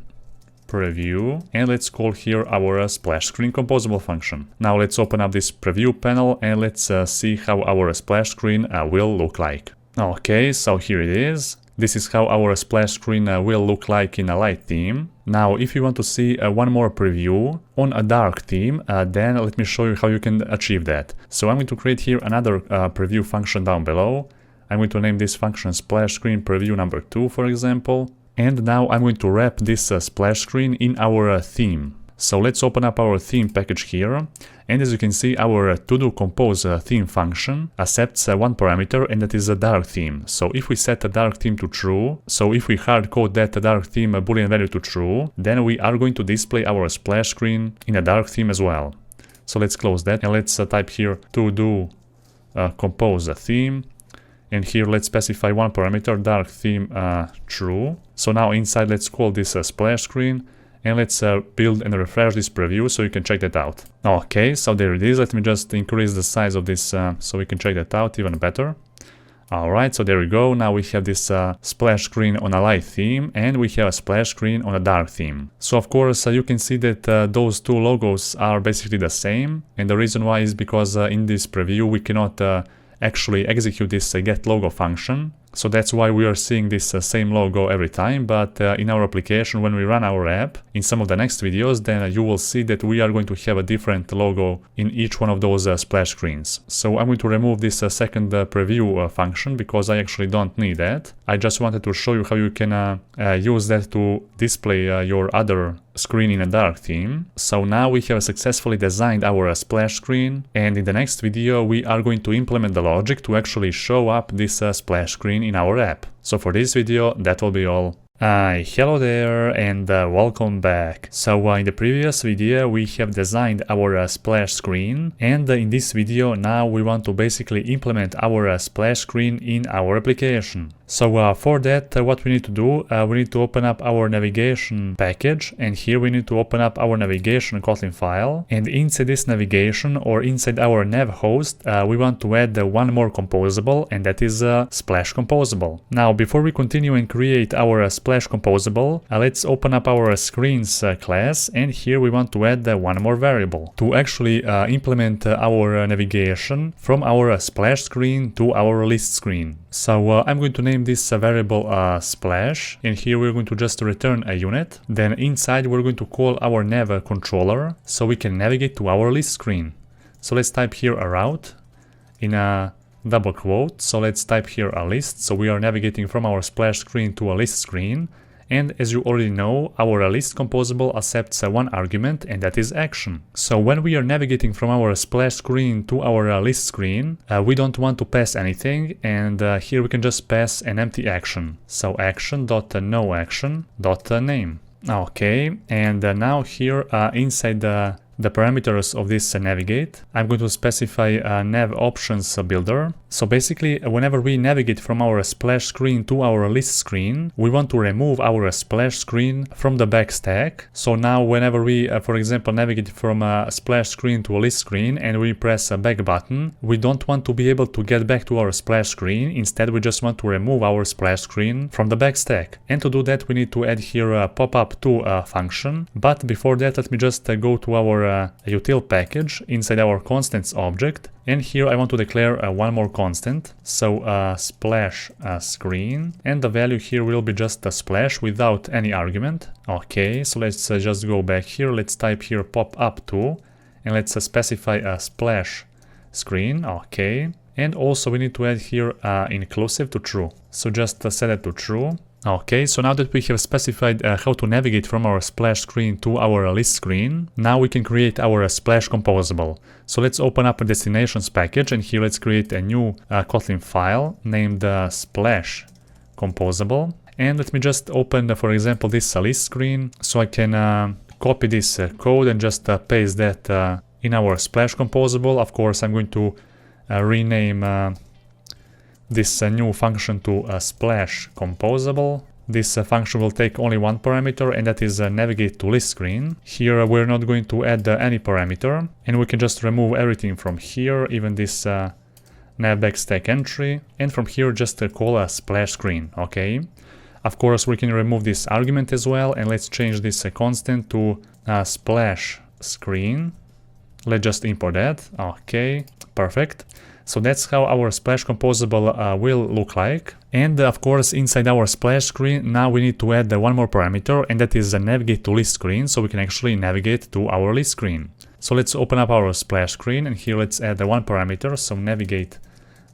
preview, and let's call here our splash screen composable function. Now let's open up this preview panel, and let's see how our splash screen will look like. Okay, so here it is. This is how our splash screen will look like in a light theme. Now if you want to see one more preview on a dark theme, then let me show you how you can achieve that. So I'm going to create here another preview function down below. I'm going to name this function splash screen preview number 2, for example. And now I'm going to wrap this splash screen in our theme. So let's open up our theme package here. And as you can see, our to-do-compose theme function accepts one parameter, and that is a dark theme. So if we set a dark theme to true, so if we hard code that dark theme boolean value to true, then we are going to display our splash screen in a dark theme as well. So let's close that, and let's type here to-do-compose theme. And here let's specify one parameter, dark theme true. So now inside let's call this splash screen, and let's build and refresh this preview so you can check that out. Okay, so there it is. Let me just increase the size of this so we can check that out even better. Alright, so there we go. Now we have this splash screen on a light theme, and we have a splash screen on a dark theme. So of course you can see that those two logos are basically the same, and the reason why is because in this preview we cannot actually execute this get logo function. So that's why we are seeing this same logo every time, but in our application, when we run our app, in some of the next videos, then you will see that we are going to have a different logo in each one of those splash screens. So I'm going to remove this second preview function because I actually don't need that. I just wanted to show you how you can use that to display your other screen in a dark theme. So now we have successfully designed our splash screen, and in the next video we are going to implement the logic to actually show up this splash screen in our app. So for this video that will be all. Hello there and welcome back. So in the previous video we have designed our splash screen, and in this video now we want to basically implement our splash screen in our application. So for that what we need to do, we need to open up our navigation package, and here we need to open up our navigation Kotlin file, and inside this navigation or inside our nav host we want to add one more composable, and that is splash composable. Now before we continue and create our splash composable, let's open up our screens class, and here we want to add one more variable to actually implement our navigation from our splash screen to our list screen. So I'm going to name this variable splash, and here we're going to just return a unit. Then inside we're going to call our nav controller so we can navigate to our list screen. So let's type here a route in a double quote. So let's type here a list. So we are navigating from our splash screen to a list screen. And as you already know, our list composable accepts one argument, and that is action. So when we are navigating from our splash screen to our list screen, we don't want to pass anything, and here we can just pass an empty action. So action.noAction.name. Okay, and now here inside the parameters of this navigate, I'm going to specify nav options builder. So basically, whenever we navigate from our splash screen to our list screen, we want to remove our splash screen from the back stack. So now whenever we, for example, navigate from a splash screen to a list screen and we press a back button, we don't want to be able to get back to our splash screen. Instead, we just want to remove our splash screen from the back stack. And to do that, we need to add here a pop-up2 function. But before that, let me just go to our util package inside our constants object, and here I want to declare one more constant. So splash screen, and the value here will be just a splash without any argument. Okay, so let's just go back here. Let's type here pop-up2, and let's specify a splash screen. Okay, and also we need to add here inclusive to true. So just set it to true. Okay, so now that we have specified how to navigate from our splash screen to our list screen, now we can create our splash composable. So let's open up a destinations package, and here let's create a new Kotlin file named splash composable. And let me just open, for example, this list screen, so I can copy this code and just paste that in our splash composable. Of course, I'm going to rename this new function to splash composable. This function will take only one parameter, and that is navigate to list screen. Here we're not going to add any parameter, and we can just remove everything from here, even this nav backstack entry, and from here just call a splash screen. Okay, of course we can remove this argument as well, and let's change this constant to splash screen. Let's just import that. Okay, perfect. So that's how our splash composable will look like. And of course, inside our splash screen, now we need to add one more parameter, and that is navigate to list screen, so we can actually navigate to our list screen. So let's open up our splash screen, and here let's add one parameter, so navigate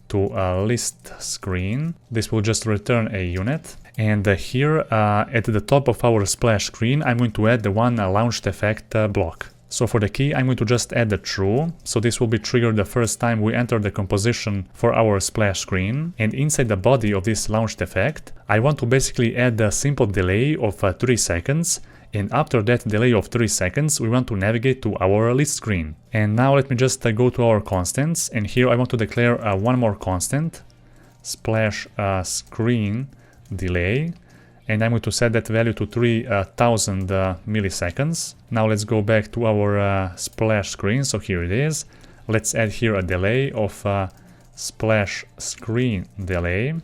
to list screen. This will just return a unit. And here at the top of our splash screen, I'm going to add the one launched effect block. So for the key, I'm going to just add the true. So this will be triggered the first time we enter the composition for our splash screen. And inside the body of this launched effect, I want to basically add a simple delay of 3 seconds. And after that delay of 3 seconds, we want to navigate to our list screen. And now let me just go to our constants. And here I want to declare one more constant, splash screen delay. And I'm going to set that value to 3000 milliseconds. Now let's go back to our splash screen. So here it is. Let's add here a delay of splash screen delay.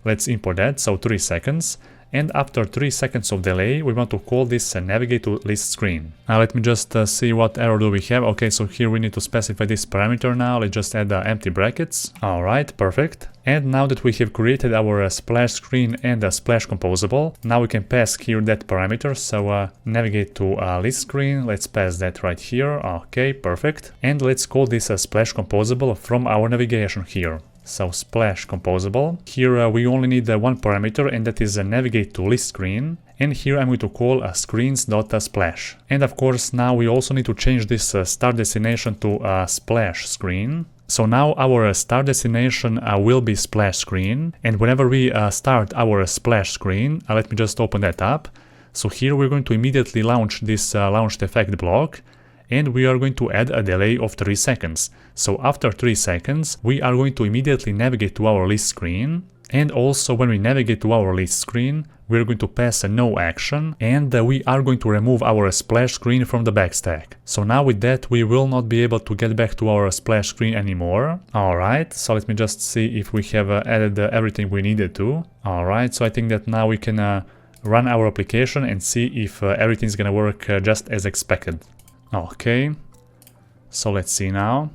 Let's import that, so 3 seconds. And after 3 seconds of delay, we want to call this navigate to list screen. Now let me just see what error do we have. Okay, so here we need to specify this parameter now. Let's just add empty brackets. Alright, perfect. And now that we have created our splash screen and a splash composable, now we can pass here that parameter. So navigate to list screen. Let's pass that right here. Okay, perfect. And let's call this splash composable from our navigation here. So splash composable. Here we only need one parameter, and that is navigate to list screen. And here I'm going to call screens.splash. And of course now we also need to change this start destination to splash screen. So now our start destination will be splash screen, and whenever we start our splash screen, let me just open that up. So here we're going to immediately launch this launched effect block, and we are going to add a delay of 3 seconds. So after 3 seconds, we are going to immediately navigate to our list screen, and also when we navigate to our list screen, we're going to pass a no action, and we are going to remove our splash screen from the backstack. So now with that, we will not be able to get back to our splash screen anymore. Alright, so let me just see if we have added everything we needed to. Alright, so I think that now we can run our application and see if everything's gonna work just as expected. Okay, so let's see now.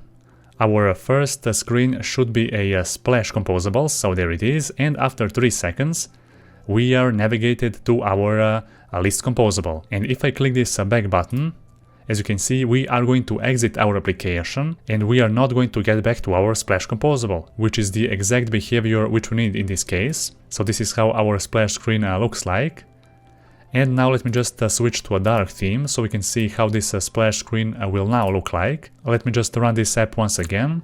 Our first screen should be a splash composable, so there it is, and after 3 seconds, we are navigated to our list composable. And if I click this back button, as you can see, we are going to exit our application, and we are not going to get back to our splash composable, which is the exact behavior which we need in this case. So this is how our splash screen looks like. And now let me just switch to a dark theme so we can see how this splash screen will now look like. Let me just run this app once again.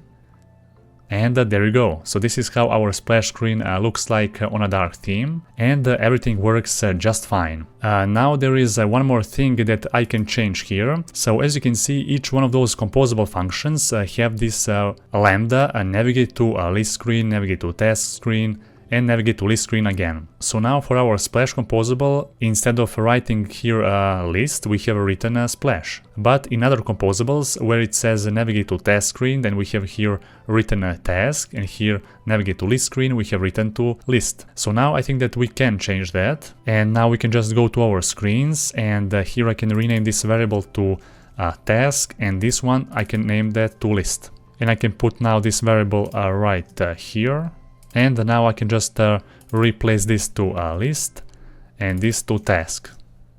And there you go. So this is how our splash screen looks like on a dark theme, and everything works just fine. Now there is one more thing that I can change here. So as you can see, each one of those composable functions have this lambda navigate to a list screen, navigate to task screen, and navigate to list screen again. So now for our splash composable, instead of writing here a list, we have written a splash. But in other composables where it says navigate to task screen, then we have here written a task, and here navigate to list screen, we have written to list. So now I think that we can change that, and now we can just go to our screens, and here I can rename this variable to task, and this one I can name that to list. And I can put now this variable right here. And now I can just replace this to a list and this to task.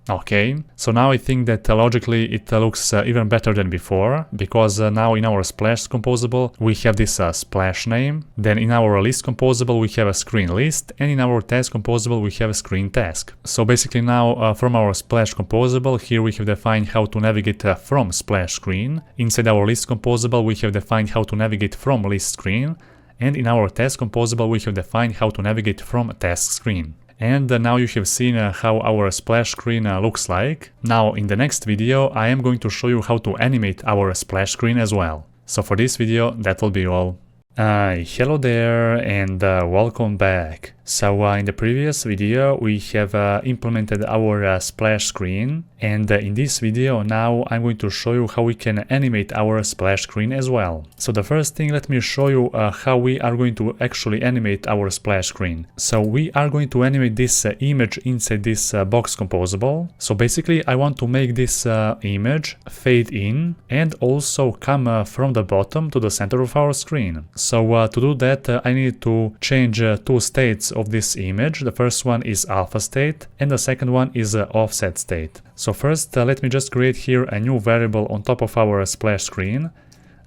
Okay, so now I think that logically it looks even better than before, because now in our splash composable we have this splash name, then in our list composable we have a screen list, and in our task composable we have a screen task. So basically now from our splash composable, here we have defined how to navigate from splash screen. Inside our list composable we have defined how to navigate from list screen, and in our task composable we have defined how to navigate from task screen. And now you have seen how our splash screen looks like. Now in the next video I am going to show you how to animate our splash screen as well. So for this video that will be all. Hello there, and welcome back. So in the previous video we have implemented our splash screen, and in this video now I'm going to show you how we can animate our splash screen as well. So the first thing, let me show you how we are going to actually animate our splash screen. So we are going to animate this image inside this box composable. So basically I want to make this image fade in and also come from the bottom to the center of our screen. So to do that I need to change two states of this image. The first one is alpha state and the second one is offset state. So first let me just create here a new variable on top of our splash screen.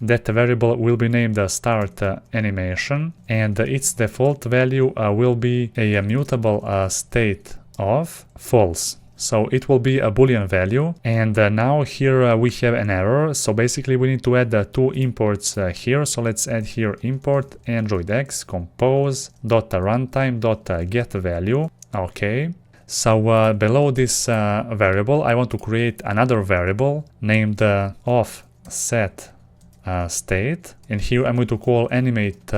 That variable will be named start animation, and its default value will be a mutable state of false. So it will be a boolean value, and now here we have an error. So basically we need to add two imports here. So let's add here import AndroidX compose.runtime.getValue. Okay. So below this variable I want to create another variable named offset state, and here I'm going to call animate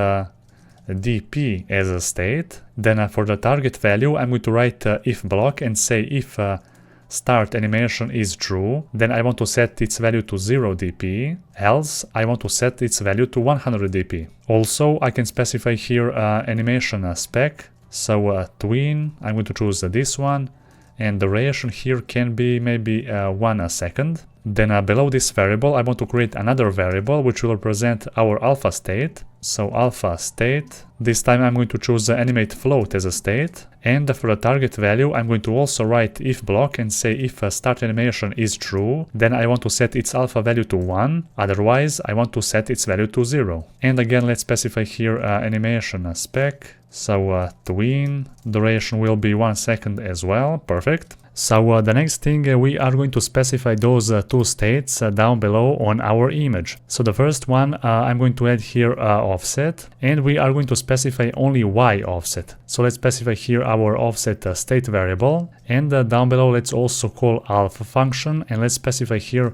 dp as a state. Then for the target value I'm going to write if block and say if start animation is true, then I want to set its value to 0 dp, else I want to set its value to 100 dp. Also I can specify here animation spec. So tween, I'm going to choose this one, and the duration here can be maybe 1 second. Then below this variable I want to create another variable which will represent our alpha state. So alpha state, this time I'm going to choose animate float as a state, and for the target value I'm going to also write if block and say if start animation is true, then I want to set its alpha value to 1, otherwise I want to set its value to 0. And again let's specify here animation spec. So tween, duration will be 1 second as well, perfect. So the next thing, we are going to specify those two states down below on our image. So the first one, I'm going to add here offset, and we are going to specify only y offset. So let's specify here our offset state variable, and down below let's also call alpha function, and let's specify here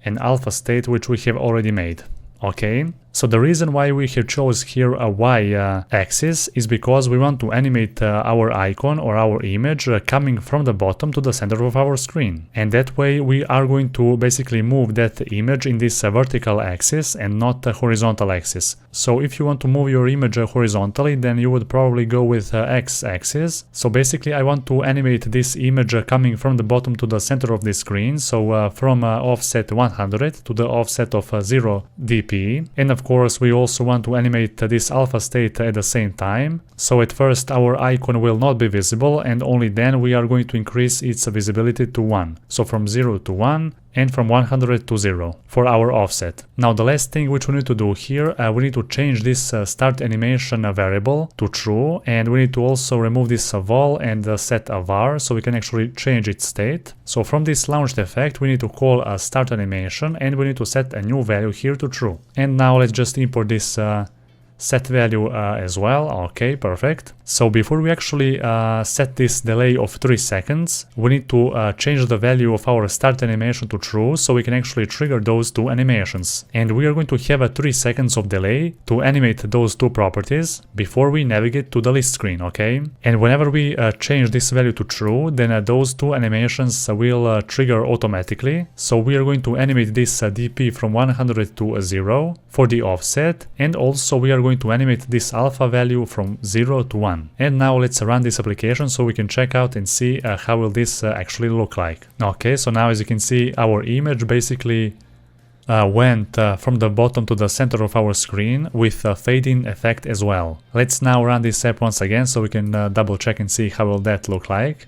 an alpha state which we have already made. Okay, so the reason why we have chose here a y-axis is because we want to animate our icon or our image coming from the bottom to the center of our screen. And that way we are going to basically move that image in this vertical axis and not the horizontal axis. So if you want to move your image horizontally, then you would probably go with x-axis. So basically I want to animate this image coming from the bottom to the center of the screen. So from offset 100 to the offset of 0 dp. And of course we also want to animate this alpha state at the same time. So at first our icon will not be visible, and only then we are going to increase its visibility to 1. So from 0 to 1 and from 100 to 0 for our offset. Now the last thing which we need to do here, we need to change this start animation variable to true, and we need to also remove this val and set a var so we can actually change its state. So from this launched effect we need to call a start animation, and we need to set a new value here to true. And now let's just import this set value as well. Okay, perfect. So before we actually set this delay of 3 seconds, we need to change the value of our start animation to true so we can actually trigger those two animations. And we are going to have a 3 seconds of delay to animate those two properties before we navigate to the list screen, okay? And whenever we change this value to true, then those two animations will trigger automatically. So we are going to animate this dp from 100 to 0 for the offset, and also we are going to animate this alpha value from 0 to 1. And now let's run this application so we can check out and see how will this actually look like. Okay, so now as you can see, our image basically went from the bottom to the center of our screen with a fade-in effect as well. Let's now run this app once again so we can double check and see how will that look like.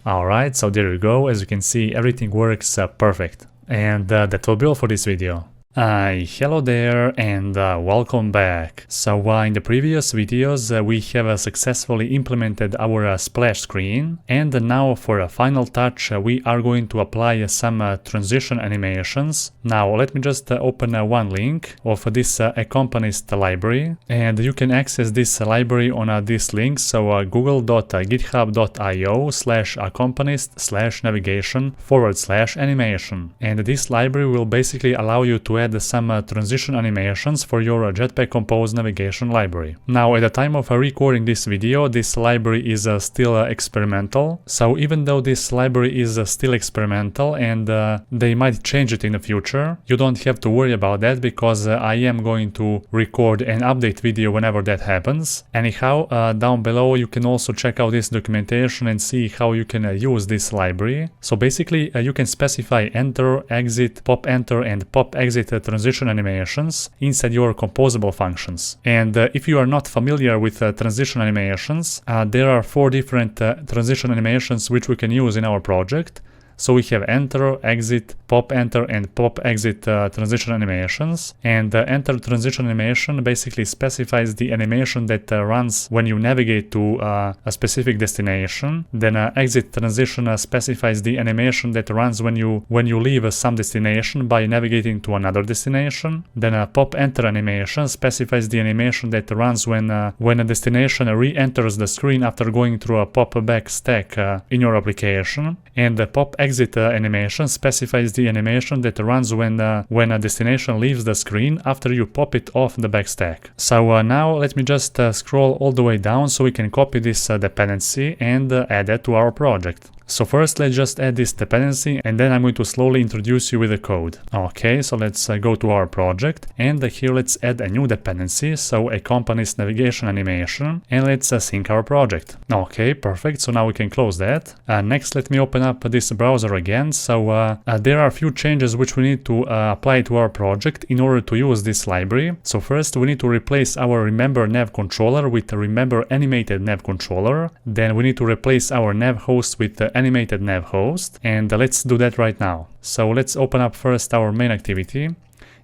Alright, so there you go. As you can see, everything works perfect. And that will be all for this video. Hello there and welcome back. So in the previous videos we have successfully implemented our splash screen, and now for a final touch we are going to apply some transition animations. Now let me just open one link of this accompanist library, and you can access this library on this link, so google.github.io/accompanist/navigation/animation. And this library will basically allow you to add some transition animations for your Jetpack-Compose navigation library. Now at the time of recording this video, this library is still experimental. So even though this library is still experimental and they might change it in the future, you don't have to worry about that because I am going to record an update video whenever that happens. Anyhow, down below you can also check out this documentation and see how you can use this library. So basically you can specify enter, exit, pop enter and pop exit transition animations inside your composable functions. And if you are not familiar with transition animations, there are 4 different transition animations which we can use in our project. So we have enter, exit, pop enter and pop exit transition animations. And the enter transition animation basically specifies the animation that runs when you navigate to a specific destination. Then exit transition specifies the animation that runs when you leave some destination by navigating to another destination. Then pop enter animation specifies the animation that runs when a destination re-enters the screen after going through a pop back stack in your application. And the pop exit animation specifies the animation that runs when a destination leaves the screen after you pop it off the backstack. So now let me just scroll all the way down so we can copy this dependency and add it to our project. So first let's just add this dependency, and then I'm going to slowly introduce you with the code. Okay, so let's go to our project, and here let's add a new dependency, so accompanist navigation animation, and let's sync our project. Okay, perfect, so now we can close that. Next let me open up this browser again. So there are a few changes which we need to apply to our project in order to use this library. So first we need to replace our remember nav controller with remember animated nav controller. Then we need to replace our nav host with animated nav host, and let's do that right now. So let's open up first our main activity,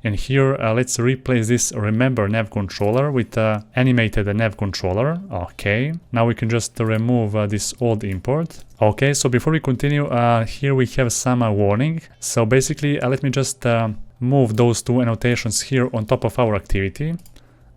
And here let's replace this remember nav controller with animated nav controller. Okay, now we can just remove this old import. Okay, so before we continue, here we have some warning. So basically let me just move those two annotations here on top of our activity.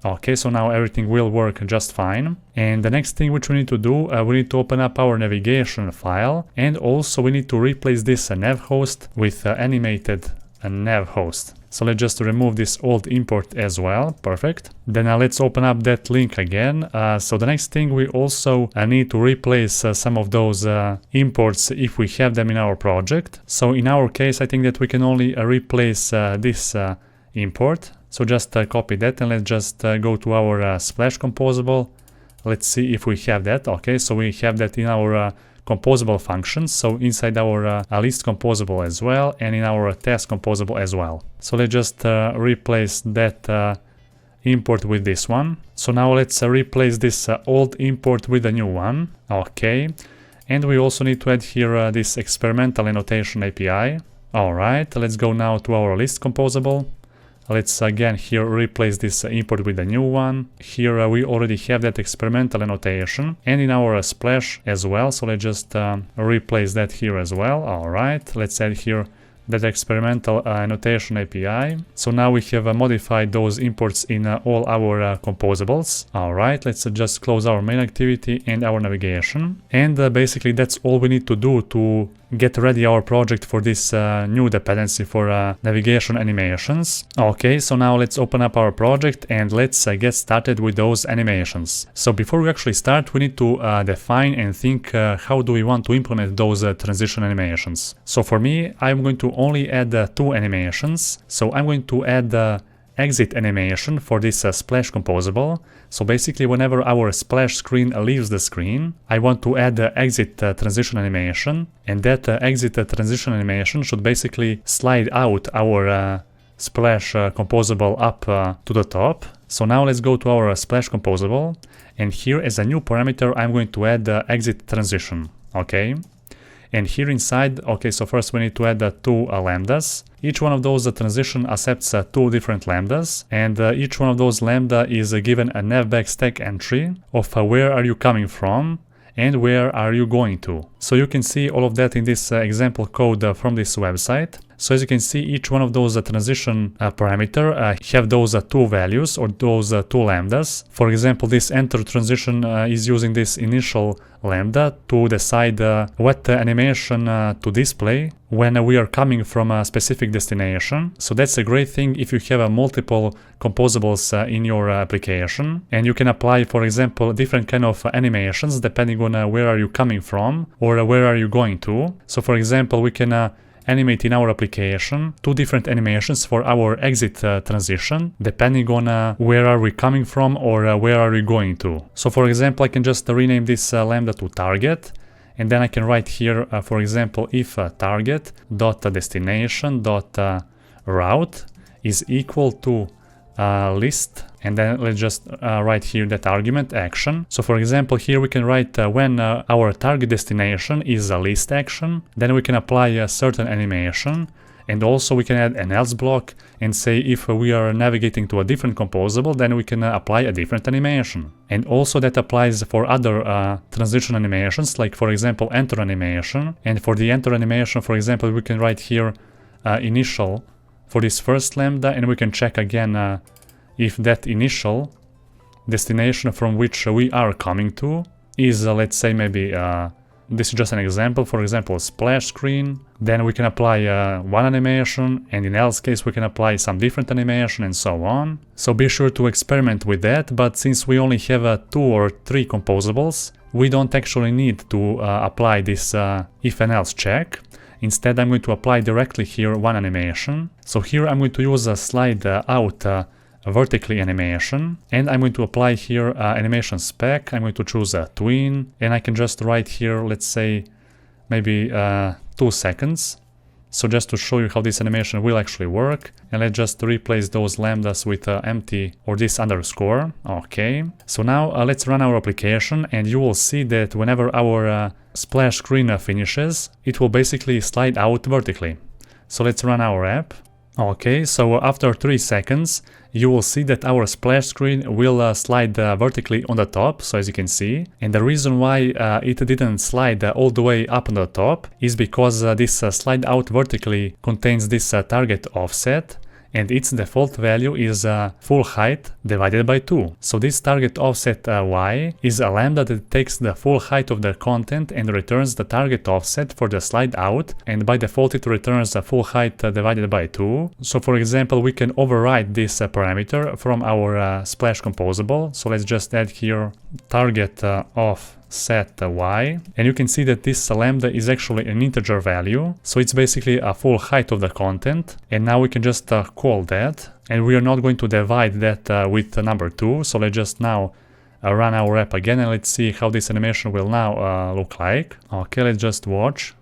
Okay, so now everything will work just fine. And the next thing which we need to do, we need to open up our navigation file, and also we need to replace this nav host with animated nav host. So let's just remove this old import as well. Perfect. Then let's open up that link again. So the next thing, we also need to replace some of those imports if we have them in our project. So in our case, I think that we can only replace this import. So just copy that, and let's just go to our Splash composable. Let's see if we have that. Okay, so we have that in our composable functions, so inside our list composable as well, and in our task composable as well. So let's just replace that import with this one. So now let's replace this old import with a new one. Okay, and we also need to add here this experimental annotation API. All right, let's go now to our list composable. Let's again here replace this import with a new one. Here we already have that experimental annotation, and in our Splash as well. So let's just replace that here as well. All right, let's add here that experimental annotation API. So now we have modified those imports in all our composables. All right, let's just close our main activity and our navigation. And basically that's all we need to do to get ready our project for this new dependency for navigation animations. Okay, so now let's open up our project and let's get started with those animations. So before we actually start, we need to define and think how do we want to implement those transition animations. So for me, I'm going to only add two animations. So I'm going to add the exit animation for this Splash composable. So basically whenever our splash screen leaves the screen, I want to add the exit transition animation, and that exit transition animation should basically slide out our splash composable up to the top. So now let's go to our splash composable, and here as a new parameter I'm going to add the exit transition. Okay, and here inside, okay, so first we need to add two lambdas. Each one of those transition accepts two different lambdas, and each one of those lambda is given a navback stack entry of where are you coming from and where are you going to. So you can see all of that in this example code from this website. So as you can see, each one of those transition parameter have those two values or those two lambdas. For example, this enter transition is using this initial lambda to decide what animation to display when we are coming from a specific destination. So that's a great thing if you have multiple composables in your application, and you can apply, for example, different kind of animations depending on where are you coming from or where are you going to. So for example, we can animate in our application two different animations for our exit transition depending on where are we coming from or where are we going to. So for example, I can just rename this lambda to target, and then I can write here, for example, if target.destination.route is equal to list, and then let's just write here that argument action. So for example, here we can write when our target destination is a list action, then we can apply a certain animation, and also we can add an else block and say if we are navigating to a different composable, then we can apply a different animation. And also that applies for other transition animations, like for example enter animation. And for the enter animation, for example, we can write here initial for this first lambda, and we can check again if that initial destination from which we are coming to is, let's say, maybe this is just an example, for example, splash screen. Then we can apply one animation, and in else case we can apply some different animation, and so on. So be sure to experiment with that, but since we only have 2 or 3 composables, we don't actually need to apply this if and else check. Instead, I'm going to apply directly here one animation. So here I'm going to use a slide out vertically animation, and I'm going to apply here animation spec. I'm going to choose a tween, and I can just write here, let's say, maybe 2 seconds. So just to show you how this animation will actually work, and let's just replace those lambdas with empty or this underscore. Okay, so now let's run our application, and you will see that whenever our splash screen finishes, it will basically slide out vertically. So let's run our app. Okay, so after 3 seconds, you will see that our splash screen will slide vertically on the top, so as you can see. And the reason why it didn't slide all the way up on the top is because this slide out vertically contains this target offset, and its default value is full height divided by 2. So this target offset y is a lambda that takes the full height of the content and returns the target offset for the slide out, and by default it returns the full height divided by 2. So for example, we can override this parameter from our splash composable. So let's just add here target offset y, and you can see that this lambda is actually an integer value, so it's basically a full height of the content. And now we can just call that, and we are not going to divide that with number 2. So let's just now run our app again, and let's see how this animation will now look like. Okay, let's just watch.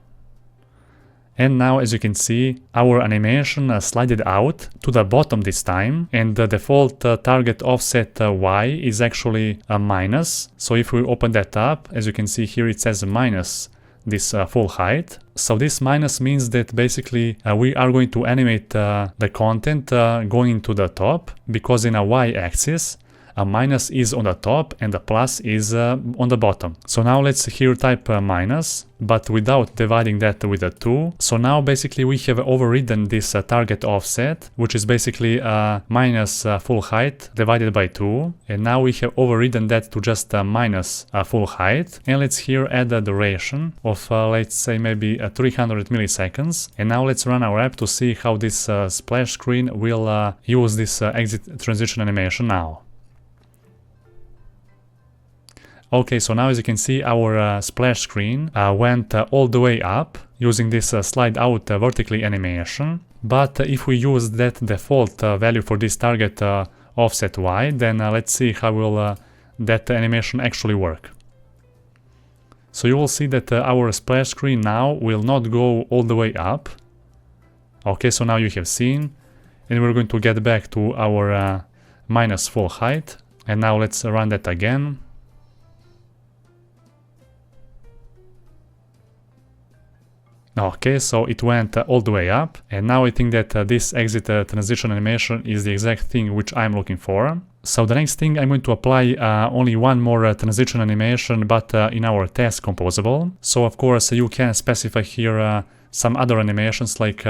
And now, as you can see, our animation slided out to the bottom this time, and the default target offset y is actually a minus. So if we open that up, as you can see here, it says minus this full height. So this minus means that basically we are going to animate the content going to the top, because in a y-axis, a minus is on the top and the plus is on the bottom. So now let's here type minus, but without dividing that with a 2. So now basically we have overridden this target offset, which is basically minus full height divided by 2. And now we have overridden that to just minus full height. And let's here add a duration of let's say maybe 300 milliseconds. And now let's run our app to see how this splash screen will use this exit transition animation now. Okay, so now as you can see, our splash screen went all the way up using this slide out vertically animation. But if we use that default value for this target offset y, then let's see how will that animation actually work. So you will see that our splash screen now will not go all the way up. Okay, so now you have seen, and we're going to get back to our minus full height. And now let's run that again. Okay, so it went all the way up, and now I think that this exit transition animation is the exact thing which I'm looking for. So the next thing, I'm going to apply only one more transition animation, but in our task composable. So of course you can specify here some other animations like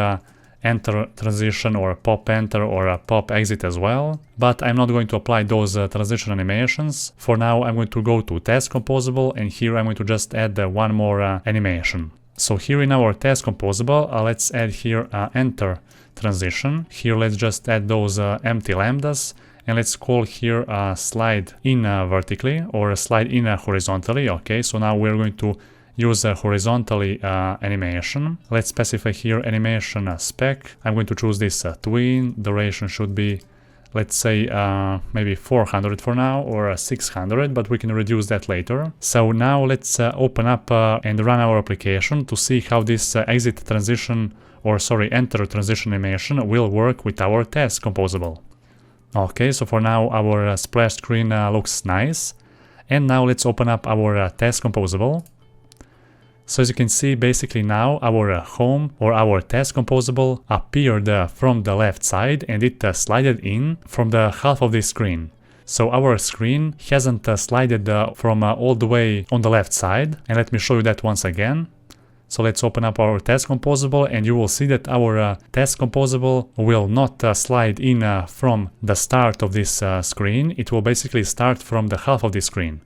enter transition or pop enter or pop exit as well, but I'm not going to apply those transition animations. For now I'm going to go to task composable, and here I'm going to just add one more animation. So here in our task composable, let's add here enter transition. Here let's just add those empty lambdas, and let's call here slide in vertically or slide in horizontally. Okay, so now we're going to use a horizontally animation. Let's specify here animation spec. I'm going to choose this tween. Duration should be, let's say maybe 400 for now, or 600, but we can reduce that later. So now let's open up and run our application to see how this exit transition, or sorry, enter transition animation will work with our task composable. Okay, so for now our splash screen looks nice. And now let's open up our task composable. So as you can see, basically now our home or our task composable appeared from the left side, and it slided in from the half of the screen. So our screen hasn't slided from all the way on the left side. And let me show you that once again. So let's open up our task composable, and you will see that our task composable will not slide in from the start of this screen. It will basically start from the half of the screen.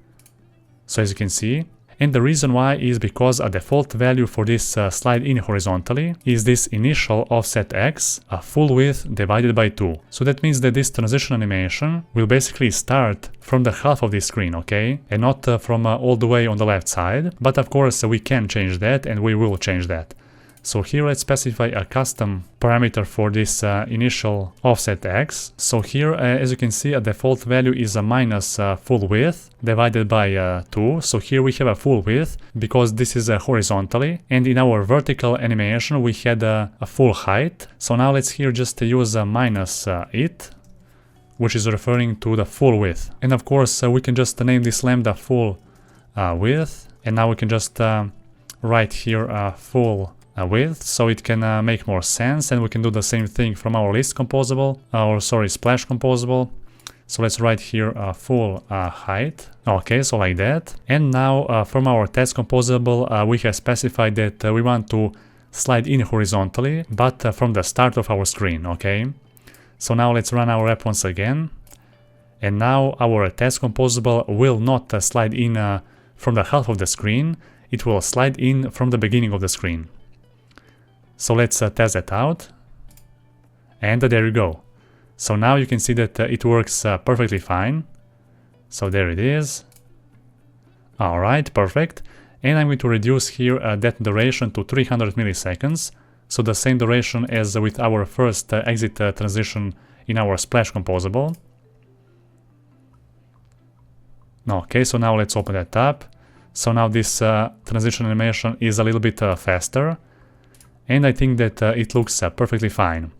So as you can see. And the reason why is because a default value for this slide in horizontally is this initial offset x, a full width divided by 2. So that means that this transition animation will basically start from the half of the screen, okay? And not from all the way on the left side. But of course we can change that, and we will change that. So here let's specify a custom parameter for this initial offset x. So here, as you can see, a default value is a minus full width divided by 2. So here we have a full width because this is horizontally, and in our vertical animation we had a full height. So now let's here just use a minus it, which is referring to the full width. And of course we can just name this lambda full width, and now we can just write here full width, so it can make more sense, and we can do the same thing from our list composable, splash composable. So let's write here full height. Okay, so like that. And now from our test composable, we have specified that we want to slide in horizontally, but from the start of our screen, okay? So now let's run our app once again. And now our test composable will not slide in from the half of the screen, it will slide in from the beginning of the screen. So let's test that out. And there you go. So now you can see that it works perfectly fine. So there it is. Alright, perfect. And I'm going to reduce here that duration to 300 milliseconds. So the same duration as with our first exit transition in our splash composable. Okay, so now let's open that up. So now this transition animation is a little bit faster. And I think that it looks perfectly fine.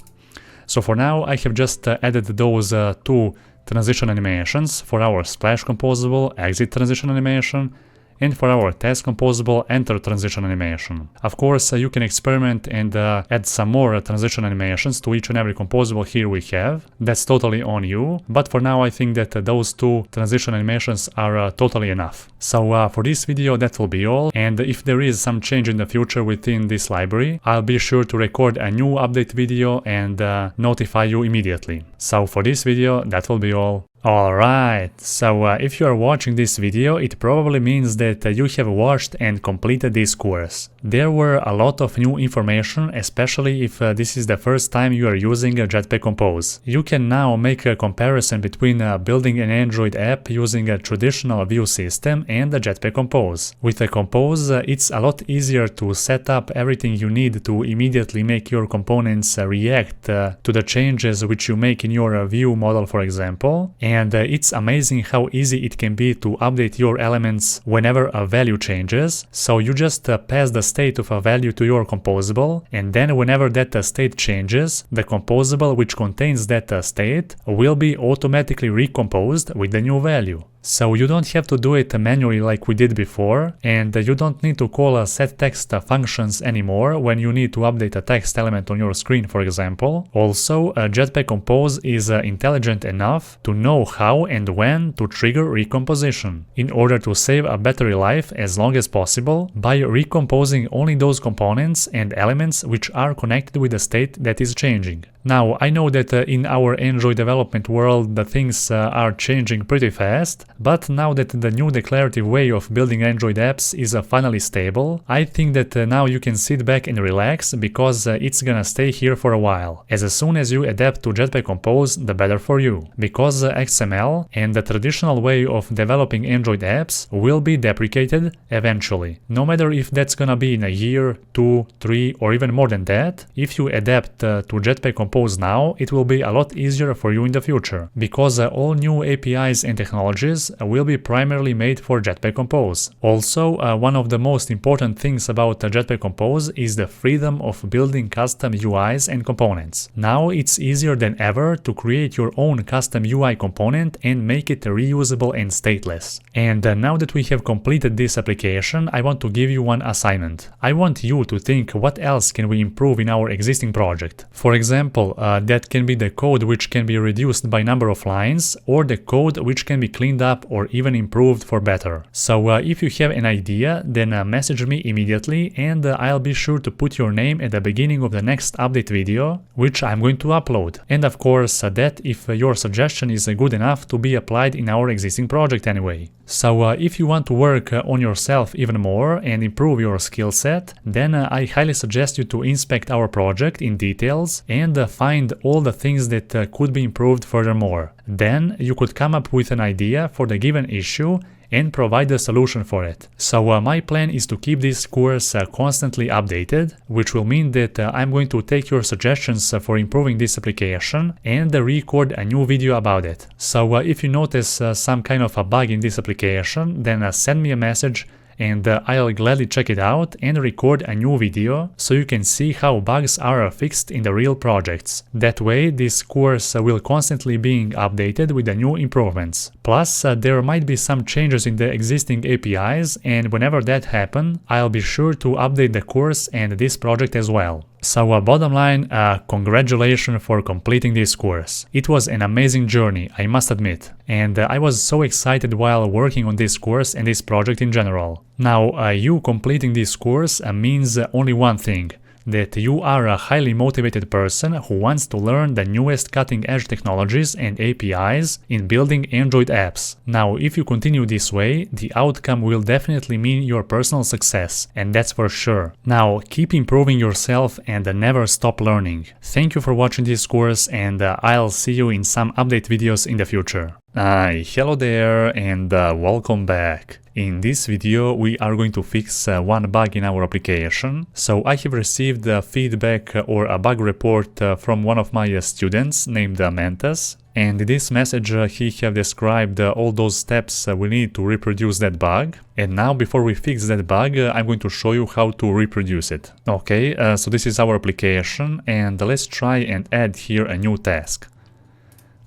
So for now I have just added those two transition animations for our splash composable exit transition animation and for our test composable enter transition animation. Of course, you can experiment and add some more transition animations to each and every composable here we have. That's totally on you, but for now I think that those two transition animations are totally enough. So for this video that will be all, and if there is some change in the future within this library, I'll be sure to record a new update video and notify you immediately. So for this video that will be all. Alright, so if you are watching this video, it probably means that you have watched and completed this course. There were a lot of new information, especially if this is the first time you are using Jetpack-Compose. You can now make a comparison between building an Android app using a traditional view system and the Jetpack-Compose. With a Compose, it's a lot easier to set up everything you need to immediately make your components react to the changes which you make in your view model, for example. And it's amazing how easy it can be to update your elements whenever a value changes. So you just pass the state of a value to your composable, and then whenever that state changes, the composable which contains that state will be automatically recomposed with the new value. So you don't have to do it manually like we did before, and you don't need to call setText functions anymore when you need to update a text element on your screen, for example. Also, Jetpack-Compose is intelligent enough to know how and when to trigger recomposition, in order to save a battery life as long as possible by recomposing only those components and elements which are connected with the state that is changing. Now, I know that in our Android development world the things are changing pretty fast, but now that the new declarative way of building Android apps is finally stable, I think that now you can sit back and relax, because it's gonna stay here for a while. As soon as you adapt to Jetpack-Compose, the better for you, because XML and the traditional way of developing Android apps will be deprecated eventually. No matter if that's gonna be in a year, 2, 3 or even more than that, if you adapt to Jetpack-Compose now, it will be a lot easier for you in the future, because all new APIs and technologies will be primarily made for Jetpack-Compose. Also, one of the most important things about Jetpack-Compose is the freedom of building custom UIs and components. Now it's easier than ever to create your own custom UI component and make it reusable and stateless. And now that we have completed this application, I want to give you one assignment. I want you to think what else can we improve in our existing project. For example, that can be the code which can be reduced by number of lines, or the code which can be cleaned up or even improved for better. So if you have an idea, then message me immediately, and I'll be sure to put your name at the beginning of the next update video, which I'm going to upload. And of course that if your suggestion is good enough to be applied in our existing project anyway. So if you want to work on yourself even more and improve your skill set, then I highly suggest you to inspect our project in details and find all the things that could be improved furthermore. Then you could come up with an idea for the given issue and provide the solution for it. So my plan is to keep this course constantly updated, which will mean that I'm going to take your suggestions for improving this application and record a new video about it. So if you notice some kind of a bug in this application, then send me a message and I'll gladly check it out and record a new video so you can see how bugs are fixed in the real projects. That way this course will constantly being updated with the new improvements. Plus there might be some changes in the existing APIs, and whenever that happens, I'll be sure to update the course and this project as well. So bottom line, congratulations for completing this course. It was an amazing journey, I must admit, and I was so excited while working on this course and this project in general. Now, you completing this course means only one thing: that you are a highly motivated person who wants to learn the newest cutting-edge technologies and APIs in building Android apps. Now, if you continue this way, the outcome will definitely mean your personal success, and that's for sure. Now, keep improving yourself and never stop learning. Thank you for watching this course, and I'll see you in some update videos in the future. Hello there, and welcome back. In this video we are going to fix one bug in our application. So I have received feedback or a bug report from one of my students named Mantas, and in this message he have described all those steps we need to reproduce that bug. And now, before we fix that bug, I'm going to show you how to reproduce it. Okay, so this is our application, and let's try and add here a new task.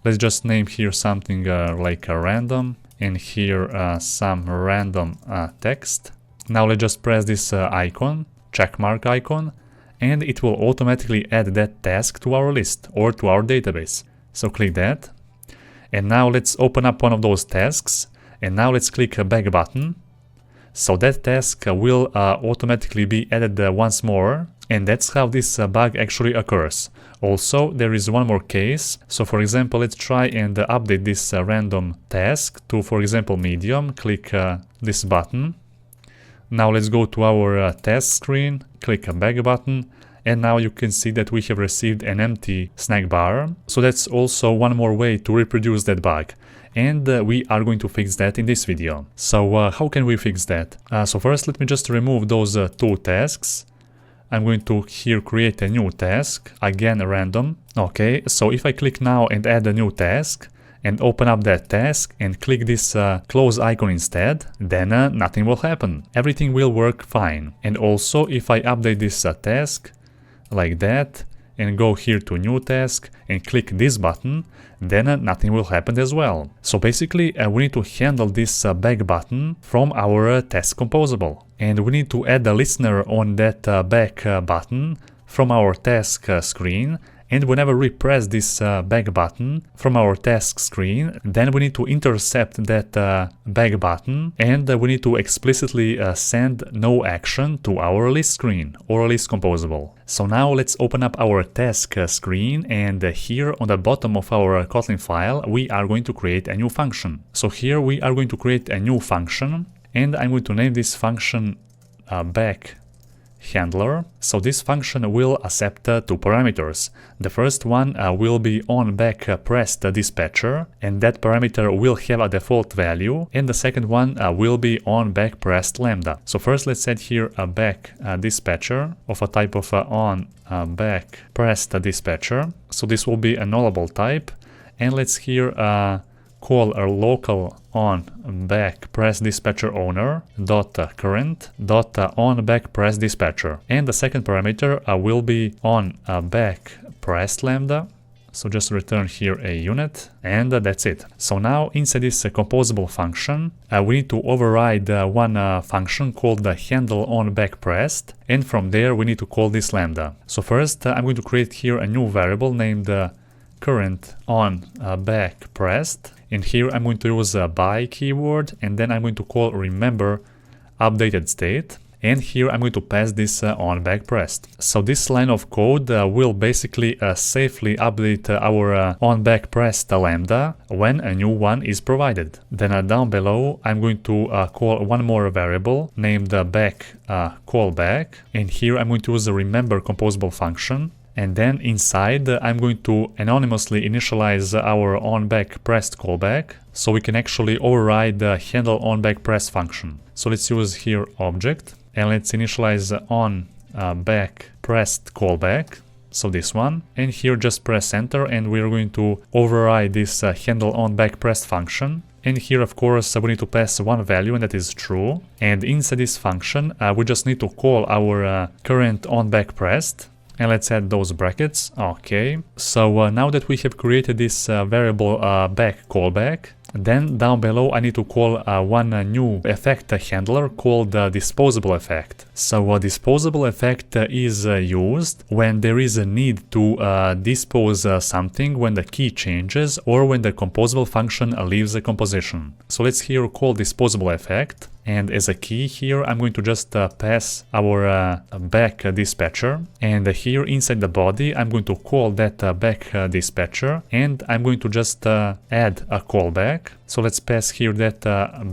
Let's just name here something like a random, and here some random text. Now let's just press this icon, checkmark icon, and it will automatically add that task to our list or to our database. So click that, and now let's open up one of those tasks, and now let's click a back button. So that task will automatically be added once more, and that's how this bug actually occurs. Also, there is one more case. So for example, let's try and update this random task to, for example, medium. Click this button. Now let's go to our task screen, click a back button, and now you can see that we have received an empty snack bar. So that's also one more way to reproduce that bug. And we are going to fix that in this video. So how can we fix that? So first, let me just remove those two tasks. I'm going to here create a new task, again random. Okay, so if I click now and add a new task and open up that task and click this close icon instead, then nothing will happen. Everything will work fine. And also, if I update this task like that and go here to new task and click this button, then nothing will happen as well. So basically we need to handle this back button from our task composable, and we need to add a listener on that back button from our task screen. And whenever we press this back button from our task screen, then we need to intercept that back button, and we need to explicitly send no action to our list screen or list composable. So now let's open up our task screen, and here on the bottom of our Kotlin file we are going to create a new function. So here we are going to create a new function, and I'm going to name this function back handler. So this function will accept two parameters. The first one will be on back pressed dispatcher, and that parameter will have a default value, and the second one will be on back pressed lambda. So first let's set here a back dispatcher of a type of on back pressed dispatcher. So this will be a nullable type, and let's here call our local on back press dispatcher owner dot current dot on back press dispatcher, and the second parameter will be on back pressed lambda. So just return here a unit, and that's it. So now inside this composable function we need to override one function called the handle on back pressed, and from there we need to call this lambda. So first I'm going to create here a new variable named current on back pressed, and here I'm going to use a by keyword, and then I'm going to call remember updated state, and here I'm going to pass this on back pressed. So this line of code will basically safely update our on back pressed lambda when a new one is provided. Then down below I'm going to call one more variable named back callback, and here I'm going to use the remember composable function. And then inside I'm going to anonymously initialize our onBack pressed callback, so we can actually override the handle onBack press function. So let's use here object, and let's initialize onBack pressed callback, so this one, and here just press enter, and we're going to override this handle onBack pressed function. And here, of course, we need to pass one value, and that is true. And inside this function, we just need to call our current on back pressed. And let's add those brackets. Okay. So now that we have created this variable back callback, then down below I need to call one new effect handler called disposable effect. So disposable effect is used when there is a need to dispose something when the key changes or when the composable function leaves a composition. So let's here call disposable effect. And as a key here, I'm going to just pass our back dispatcher. And here inside the body, I'm going to call that back dispatcher. And I'm going to just add a callback. So let's pass here that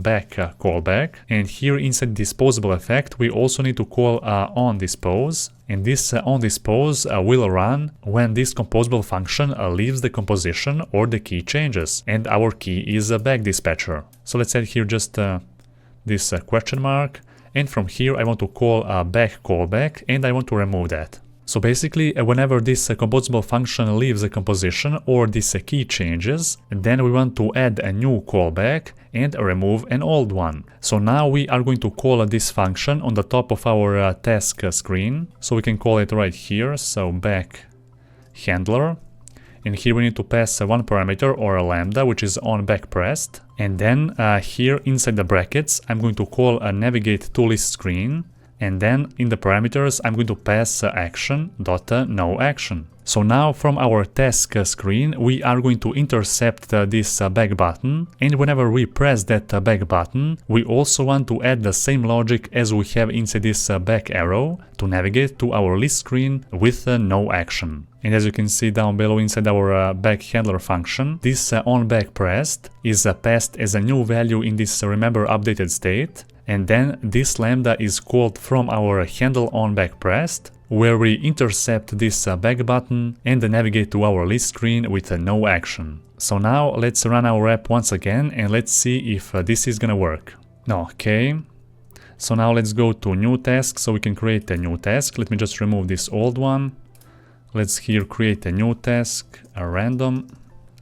back callback. And here inside disposable effect, we also need to call onDispose. And this onDispose will run when this composable function leaves the composition or the key changes. And our key is a back dispatcher. So let's add here just this question mark, and from here I want to call back callback, and I want to remove that. So basically, whenever this composable function leaves a composition or this key changes, then we want to add a new callback and remove an old one. So now we are going to call this function on the top of our task screen. So we can call it right here, so back handler. And here we need to pass one parameter or a lambda, which is on back pressed. And then here inside the brackets, I'm going to call a navigate to list screen. And then in the parameters, I'm going to pass action.no action. So now from our task screen, we are going to intercept this back button. And whenever we press that back button, we also want to add the same logic as we have inside this back arrow to navigate to our list screen with no action. And as you can see down below inside our back handler function, this on back pressed is passed as a new value in this remember updated state. And then this lambda is called from our handle on back pressed, where we intercept this back button and navigate to our list screen with no action. So now let's run our app once again and let's see if this is gonna work. Okay. So now let's go to new task so we can create a new task. Let me just remove this old one. Let's here create a new task, a random.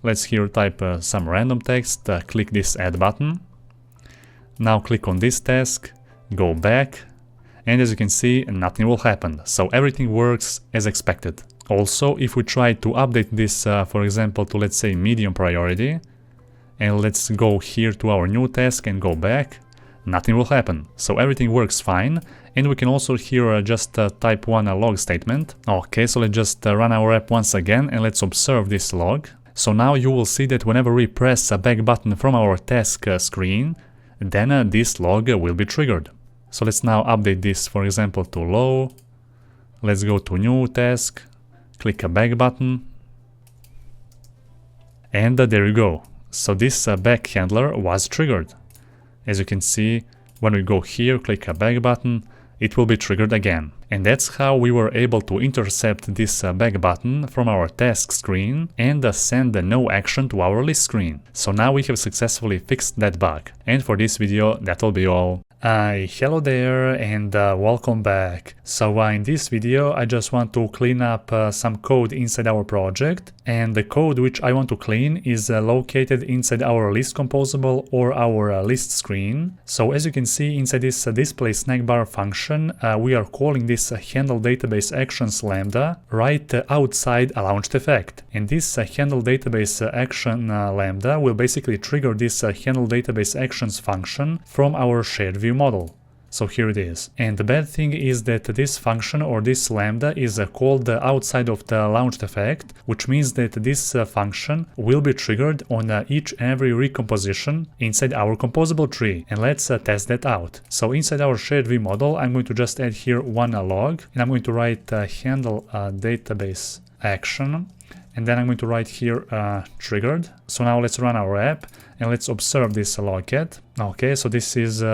Let's here type some random text, click this add button. Now click on this task, go back, and as you can see, nothing will happen. So everything works as expected. Also, if we try to update this, for example, to let's say medium priority, and let's go here to our new task and go back, nothing will happen. So everything works fine. And we can also here just type one log statement. Okay, so let's just run our app once again and let's observe this log. So now you will see that whenever we press a back button from our task screen, then this log will be triggered. So let's now update this, for example, to low. Let's go to new task, click a back button. And there you go. So this back handler was triggered. As you can see, when we go here, click a back button, it will be triggered again. And that's how we were able to intercept this back button from our task screen and send the no action to our list screen. So now we have successfully fixed that bug. And for this video, that'll be all. Hello there and welcome back. So in this video I just want to clean up some code inside our project, and the code which I want to clean is located inside our list composable or our list screen. So as you can see inside this display snack bar function, we are calling this handle database actions lambda right outside a launched effect, and this handle database action lambda will basically trigger this handle database actions function from our shared view model. So here it is. And the bad thing is that this function or this lambda is called outside of the launched effect, which means that this function will be triggered on each and every recomposition inside our composable tree. And let's test that out. So inside our shared view model, I'm going to just add here one log, and I'm going to write handle database action. And then I'm going to write here triggered. So now let's run our app and let's observe this logget. Okay, so this is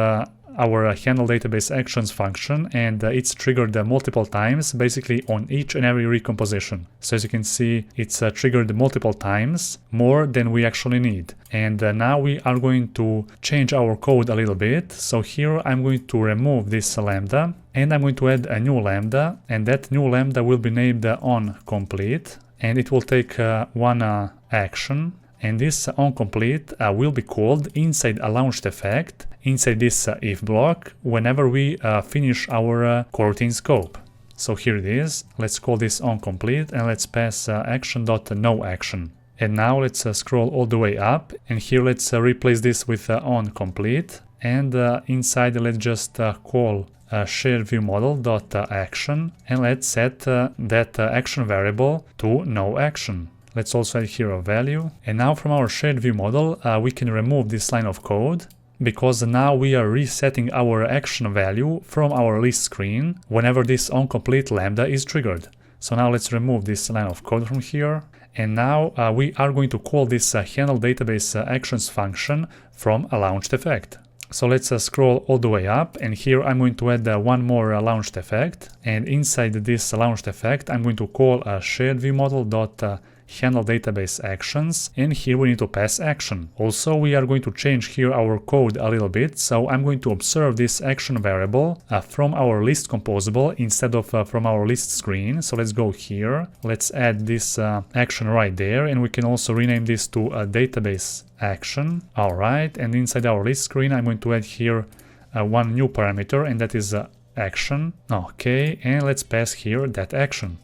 our handle database actions function, and it's triggered multiple times, basically on each and every recomposition. So as you can see, it's triggered multiple times, more than we actually need. And now we are going to change our code a little bit. So here I'm going to remove this lambda, and I'm going to add a new lambda, and that new lambda will be named onComplete, and it will take one action. and this onComplete will be called inside a launched effect inside this if block whenever we finish our coroutine scope. So here it is. Let's call this onComplete and let's pass action.noAction. And now let's scroll all the way up, and here let's replace this with onComplete, and inside let's just call sharedviewmodel.action, and let's set that action variable to noAction. Let's also add here a value. And now from our shared view model, we can remove this line of code, because now we are resetting our action value from our list screen whenever this onComplete lambda is triggered. So now let's remove this line of code from here. And now we are going to call this handle database actions function from a launched effect. So let's scroll all the way up, and here I'm going to add one more launched effect. And inside this launched effect, I'm going to call sharedviewmodel.handle database actions, and here we need to pass action. Also, we are going to change here our code a little bit, so I'm going to observe this action variable from our list composable instead of from our list screen. So let's go here, let's add this action right there, and we can also rename this to a database action. Alright, and inside our list screen I'm going to add here one new parameter, and that is action. Okay, and let's pass here that action.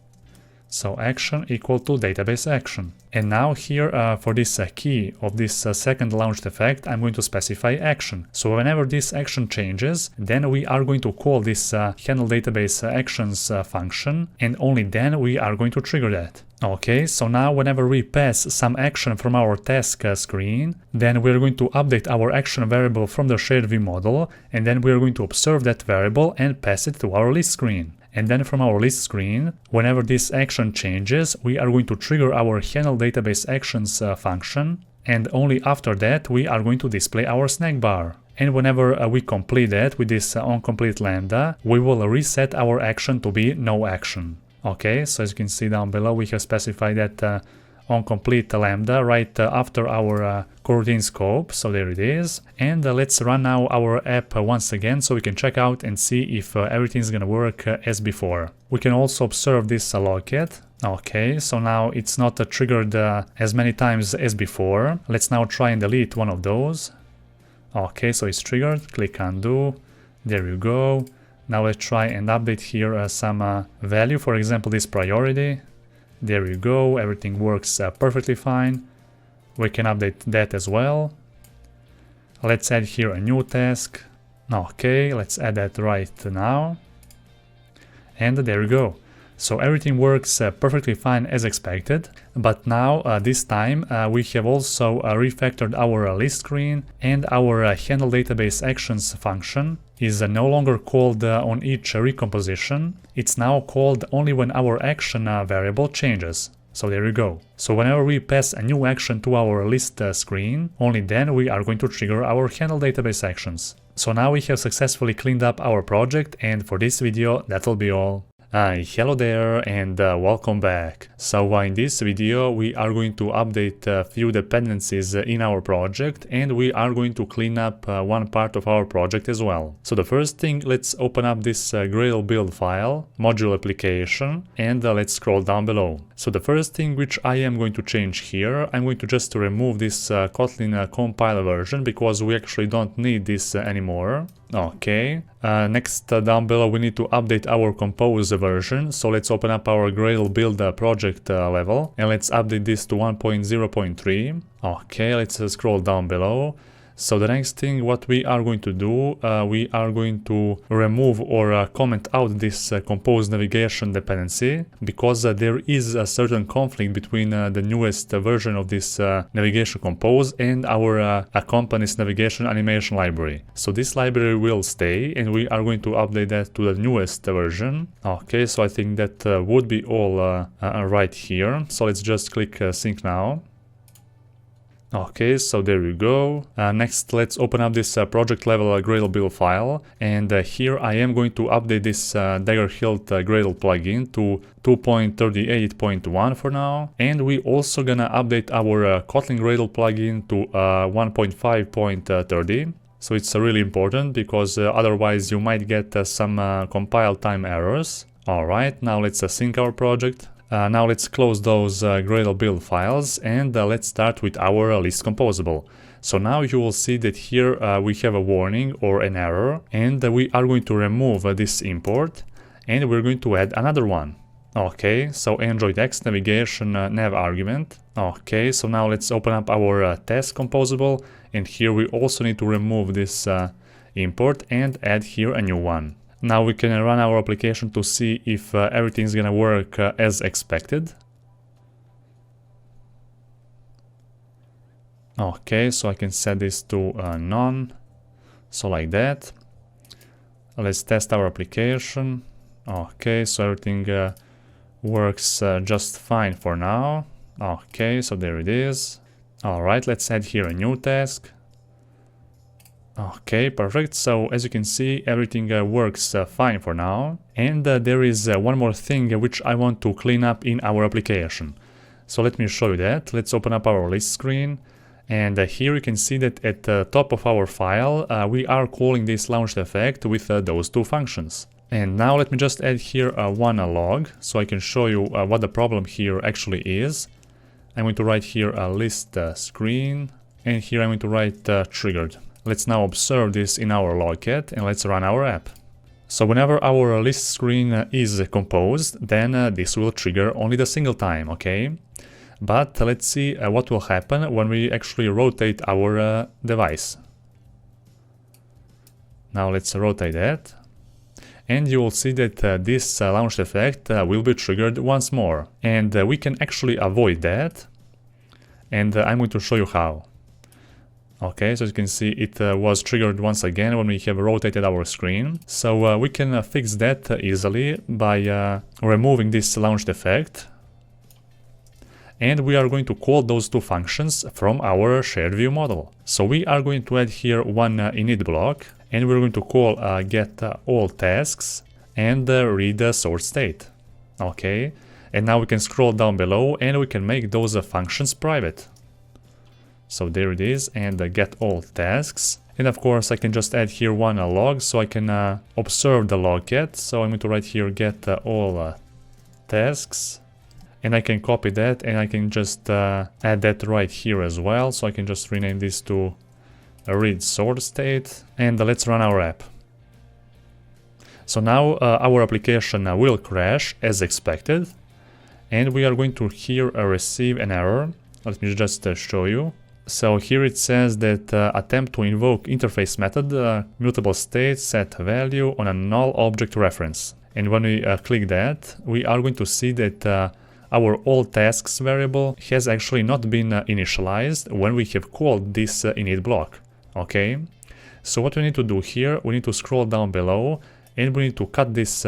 So action equal to database action. And now here for this key of this second launched effect, I'm going to specify action. So whenever this action changes, then we are going to call this handle database actions function, and only then we are going to trigger that. Okay, so now whenever we pass some action from our task screen, then we're going to update our action variable from the shared view model, and then we're going to observe that variable and pass it to our list screen. And then from our list screen, whenever this action changes, we are going to trigger our handle database actions function, and only after that we are going to display our snack bar. And whenever we complete that with this onComplete lambda, we will reset our action to be no action. Okay, so as you can see down below, we have specified that onComplete lambda right after our coroutine scope. So there it is. And let's run now our app once again so we can check out and see if everything is gonna work as before. We can also observe this logcat. Okay, so now it's not triggered as many times as before. Let's now try and delete one of those. Okay, so it's triggered. Click undo. There you go. Now let's try and update here some value, for example this priority. There you go, everything works perfectly fine. We can update that as well. Let's add here a new task. Okay, let's add that right now. And there you go. So everything works perfectly fine as expected, but now this time we have also refactored our list screen, and our handle database actions function is no longer called on each recomposition. It's now called only when our action variable changes. So there you go. So whenever we pass a new action to our list screen, only then we are going to trigger our handle database actions. So now we have successfully cleaned up our project, and for this video that'll be all. Hello there and welcome back. So in this video we are going to update a few dependencies in our project, and we are going to clean up one part of our project as well. So the first thing, let's open up this Gradle build file, module application, and let's scroll down below. So the first thing which I am going to change here, I'm going to just remove this Kotlin compile version, because we actually don't need this anymore. Okay, next down below we need to update our compose version, so let's open up our Gradle build project level and let's update this to 1.0.3. Okay, let's scroll down below. So the next thing what we are going to do, we are going to remove or comment out this compose navigation dependency, because there is a certain conflict between the newest version of this navigation compose and our company's navigation animation library. So this library will stay, and we are going to update that to the newest version. Okay, so I think that would be all right here. So let's just click sync now. Okay, so there you go. Next, let's open up this project level Gradle build file, and here I am going to update this Dagger-hilt Gradle plugin to 2.38.1 for now, and we also gonna update our Kotlin Gradle plugin to 1.5.30. So it's really important, because otherwise you might get some compile time errors. Alright, now let's sync our project. Now let's close those Gradle build files and let's start with our list composable. So now you will see that here we have a warning or an error, and we are going to remove this import and we're going to add another one. Okay, so Android X navigation nav argument. Okay, so now let's open up our test composable, and here we also need to remove this import and add here a new one. Now we can run our application to see if everything's gonna work as expected. Okay, so I can set this to none, so like that. Let's test our application. Okay, so everything works just fine for now. Okay, so there it is. Alright, let's add here a new task. Okay, perfect. So as you can see, everything works fine for now. And there is one more thing which I want to clean up in our application. So let me show you that. Let's open up our list screen. And here you can see that at the top of our file, we are calling this launched effect with those two functions. And now let me just add here one log, so I can show you what the problem here actually is. I'm going to write here a list screen, and here I'm going to write triggered. Let's now observe this in our logcat and let's run our app. So whenever our list screen is composed, then this will trigger only the single time, okay? But let's see what will happen when we actually rotate our device. Now let's rotate that. And you will see that this launched effect will be triggered once more. And we can actually avoid that. And I'm going to show you how. Okay, so you can see it was triggered once again when we have rotated our screen. So we can fix that easily by removing this launched effect. And we are going to call those two functions from our shared view model. So we are going to add here one init block, and we're going to call get all tasks and read the source state. Okay, and now we can scroll down below and we can make those functions private. So there it is, and get all tasks. And of course I can just add here one log so I can observe the logcat. So I'm going to write here get all tasks. And I can copy that and I can just add that right here as well. So I can just rename this to read source state, and let's run our app. So now our application will crash as expected, and we are going to here receive an error. Let me just show you. So here it says that attempt to invoke interface method mutable state set value on a null object reference. And when we click that, we are going to see that our all tasks variable has actually not been initialized when we have called this init block. Okay, so what we need to do here, we need to scroll down below and we need to cut these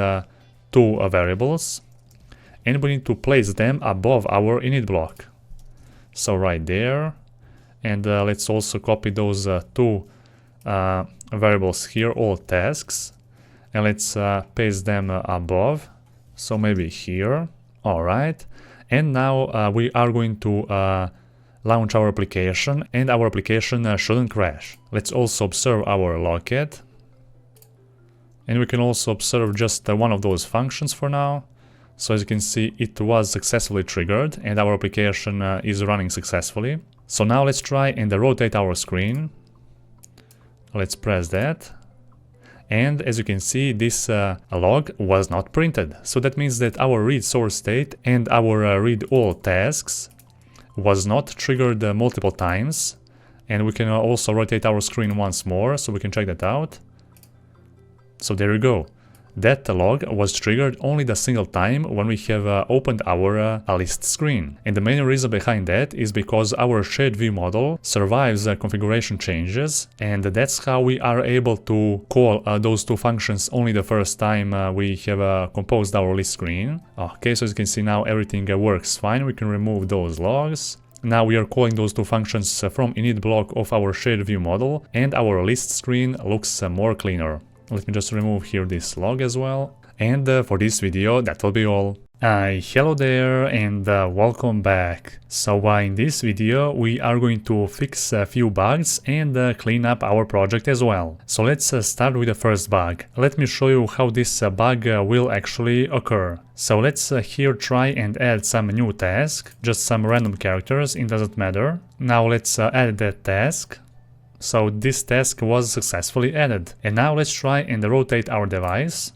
two variables and we need to place them above our init block. So right there, and let's also copy those two variables here, all tasks, and let's paste them above, so maybe here. Alright, and now we are going to launch our application, and our application shouldn't crash. Let's also observe our logcat, and we can also observe just one of those functions for now. So as you can see, it was successfully triggered and our application is running successfully. So now let's try and rotate our screen. Let's press that. And as you can see, this log was not printed. So that means that our read source state and our read all tasks was not triggered multiple times. And we can also rotate our screen once more, so we can check that out. So there you go. That log was triggered only the single time when we have opened our list screen. And the main reason behind that is because our shared view model survives configuration changes, and that's how we are able to call those two functions only the first time we have composed our list screen. Okay, so as you can see now everything works fine. We can remove those logs. Now we are calling those two functions from init block of our shared view model, and our list screen looks more cleaner. Let me just remove here this log as well. And for this video, that will be all. Hello there and welcome back. So in this video we are going to fix a few bugs and clean up our project as well. So let's start with the first bug. Let me show you how this bug will actually occur. So let's here try and add some new task, just some random characters, it doesn't matter. Now let's add that task. So this task was successfully added. And now let's try and rotate our device.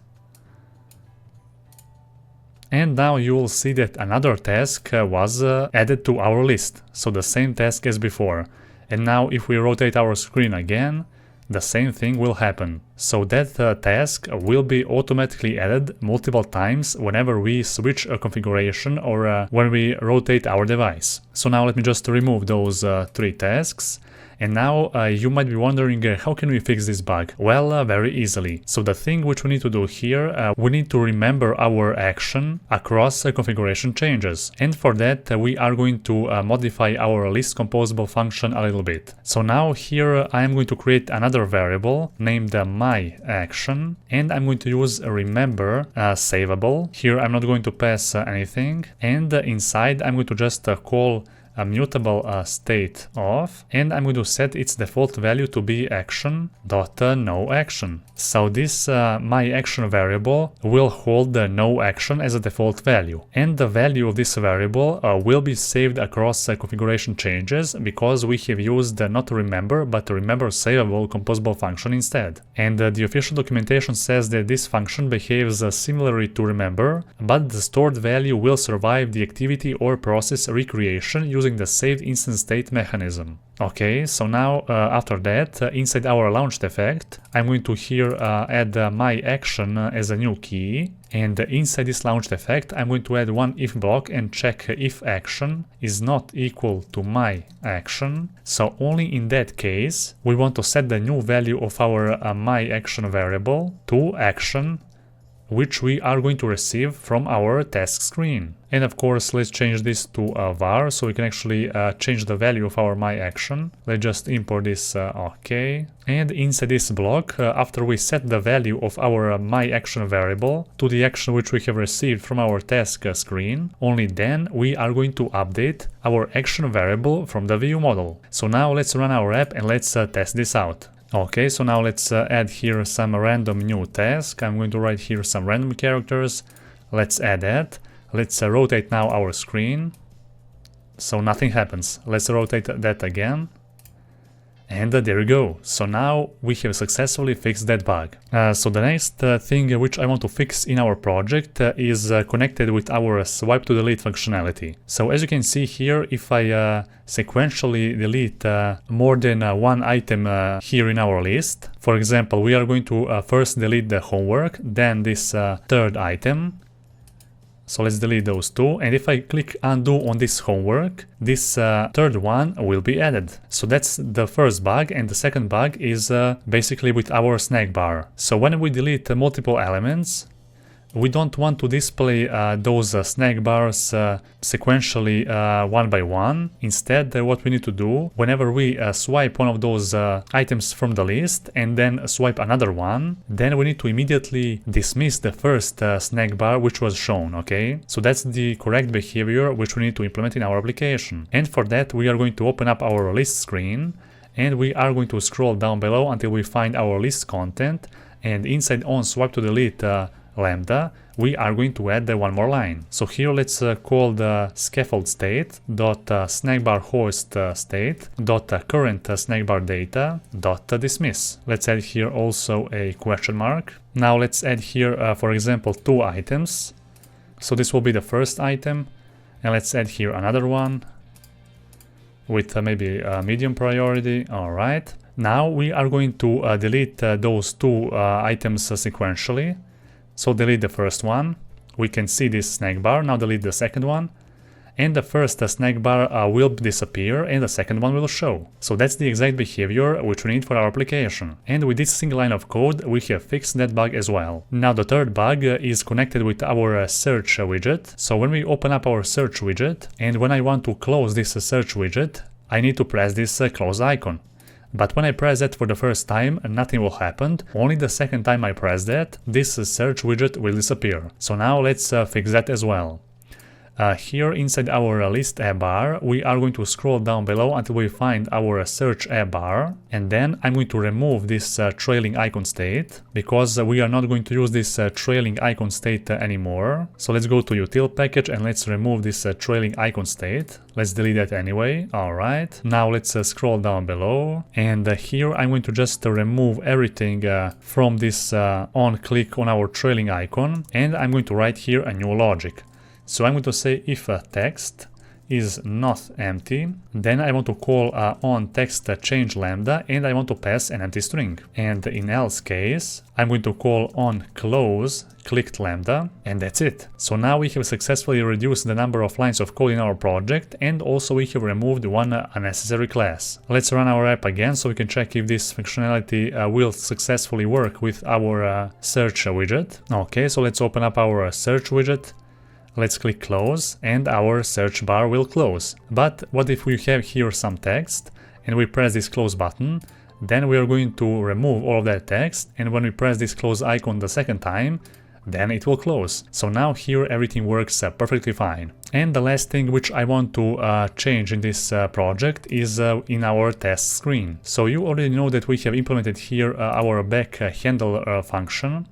And now you will see that another task was added to our list, so the same task as before. And now if we rotate our screen again, the same thing will happen. So that task will be automatically added multiple times whenever we switch a configuration or when we rotate our device. So now let me just remove those 3 tasks. And now you might be wondering how can we fix this bug? Well, very easily. So the thing which we need to do here, we need to remember our action across configuration changes. And for that we are going to modify our list composable function a little bit. So now here I am going to create another variable named my action, and I'm going to use remember savable. Here I'm not going to pass anything, and inside I'm going to just call a mutable state of, and I'm going to set its default value to be action.noAction. So this my action variable will hold the no action as a default value, and the value of this variable will be saved across configuration changes because we have used not remember but remember savable composable function instead. And the official documentation says that this function behaves similarly to remember, but the stored value will survive the activity or process recreation using the saved instance state mechanism. Okay, so now after that, inside our launched effect, I'm going to here add my action as a new key, and inside this launched effect I'm going to add one if block and check if action is not equal to my action. So only in that case we want to set the new value of our my action variable to action, which we are going to receive from our task screen. And of course let's change this to a var so we can actually change the value of our my action. Let's just import this, okay. And inside this block, after we set the value of our my action variable to the action which we have received from our task screen, only then we are going to update our action variable from the view model. So now let's run our app and let's test this out. Okay, so now let's add here some random new task. I'm going to write here some random characters. Let's add that. Let's rotate now our screen. So nothing happens. Let's rotate that again. And there we go. So now we have successfully fixed that bug. So the next thing which I want to fix in our project is connected with our swipe to delete functionality. So as you can see here, if I sequentially delete more than one item here in our list, for example, we are going to first delete the homework, then this third item. So let's delete those 2, and if I click undo on this homework, this third one will be added. So that's the first bug, and the second bug is basically with our snack bar. So when we delete multiple elements, we don't want to display those snack bars sequentially one by one. Instead, what we need to do, whenever we swipe one of those items from the list and then swipe another one, then we need to immediately dismiss the first snack bar which was shown, okay? So that's the correct behavior which we need to implement in our application. And for that, we are going to open up our list screen, and we are going to scroll down below until we find our list content, and inside on swipe to delete lambda, we are going to add one more line. So here let's call the scaffold state dot snackbar host state dot current snackbar data dot dismiss. Let's add here also a question mark. Now let's add here, for example, 2 items. So this will be the first item, and let's add here another one with maybe a medium priority. All right. Now we are going to delete those 2 items sequentially. So delete the first one, we can see this snack bar, now delete the second one, and the first snack bar will disappear and the second one will show. So that's the exact behavior which we need for our application. And with this single line of code, we have fixed that bug as well. Now the third bug is connected with our search widget. So when we open up our search widget, and when I want to close this search widget, I need to press this close icon. But when I press that for the first time, nothing will happen. Only the second time I press that, this search widget will disappear. So now let's fix that as well. Here inside our list app bar, we are going to scroll down below until we find our search app bar, and then I'm going to remove this trailing icon state, because we are not going to use this trailing icon state anymore. So let's go to util package and let's remove this trailing icon state. Let's delete that anyway. Alright, now let's scroll down below, and here I'm going to just remove everything from this on click on our trailing icon, and I'm going to write here a new logic. So I'm going to say if text is not empty, then I want to call on text change lambda, and I want to pass an empty string. And in else case, I'm going to call on close clicked lambda, and that's it. So now we have successfully reduced the number of lines of code in our project, and also we have removed one unnecessary class. Let's run our app again so we can check if this functionality will successfully work with our search widget. Okay, so let's open up our search widget. Let's click close, and our search bar will close. But what if we have here some text and we press this close button? Then we are going to remove all of that text, and when we press this close icon the second time, then it will close. So now here everything works perfectly fine. And the last thing which I want to change in this project is in our test screen. So you already know that we have implemented here our back handle function.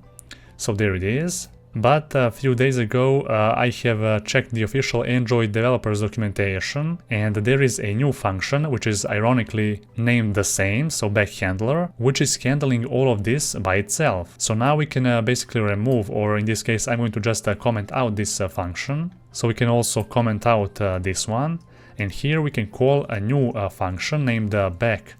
So there it is. But a few days ago I have checked the official Android developers documentation, and there is a new function which is ironically named the same, so backhandler, which is handling all of this by itself. So now we can basically remove, or in this case I'm going to just comment out this function. So we can also comment out this one, and here we can call a new function named back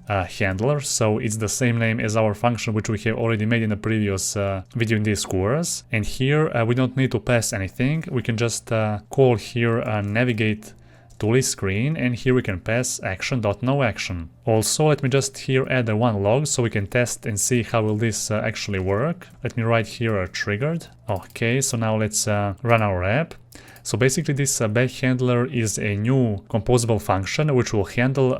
handler. So it's the same name as our function which we have already made in the previous video in this course. And here we don't need to pass anything. We can just call here navigate to list screen, and here we can pass action.noAction. Also, let me just here add one log so we can test and see how will this actually work. Let me write here triggered. Okay, so now let's run our app. So basically this back handler is a new composable function which will handle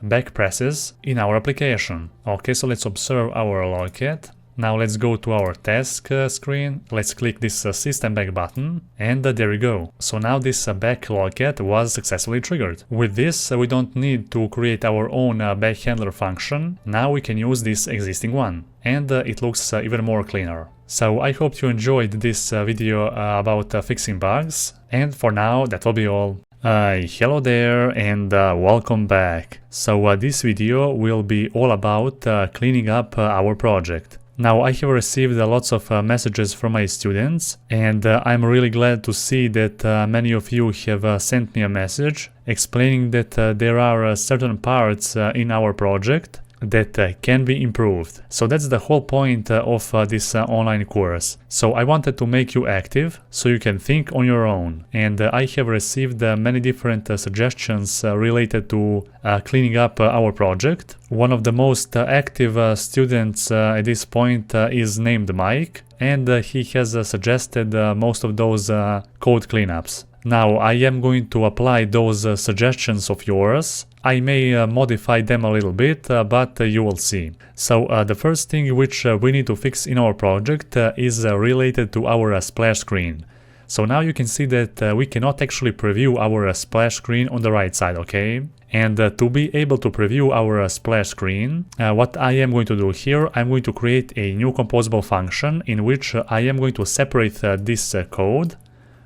back presses in our application. Okay, so let's observe our logcat. Now let's go to our task screen, let's click this system back button, and there we go. So now this back logcat was successfully triggered. With this we don't need to create our own back handler function. Now we can use this existing one, and it looks even more cleaner. So I hope you enjoyed this video about fixing bugs, and for now that will be all. Hello there and welcome back. So this video will be all about cleaning up our project. Now I have received lots of messages from my students, and I'm really glad to see that many of you have sent me a message explaining that there are certain parts in our project that can be improved. So that's the whole point of this online course. So I wanted to make you active so you can think on your own, and I have received many different suggestions related to cleaning up our project. One of the most active students at this point is named Mike, and he has suggested most of those code cleanups. Now I am going to apply those suggestions of yours. I may modify them a little bit, but you will see. So the first thing which we need to fix in our project is related to our splash screen. So now you can see that we cannot actually preview our splash screen on the right side, okay? And to be able to preview our splash screen, what I am going to do here, I'm going to create a new composable function in which I am going to separate this code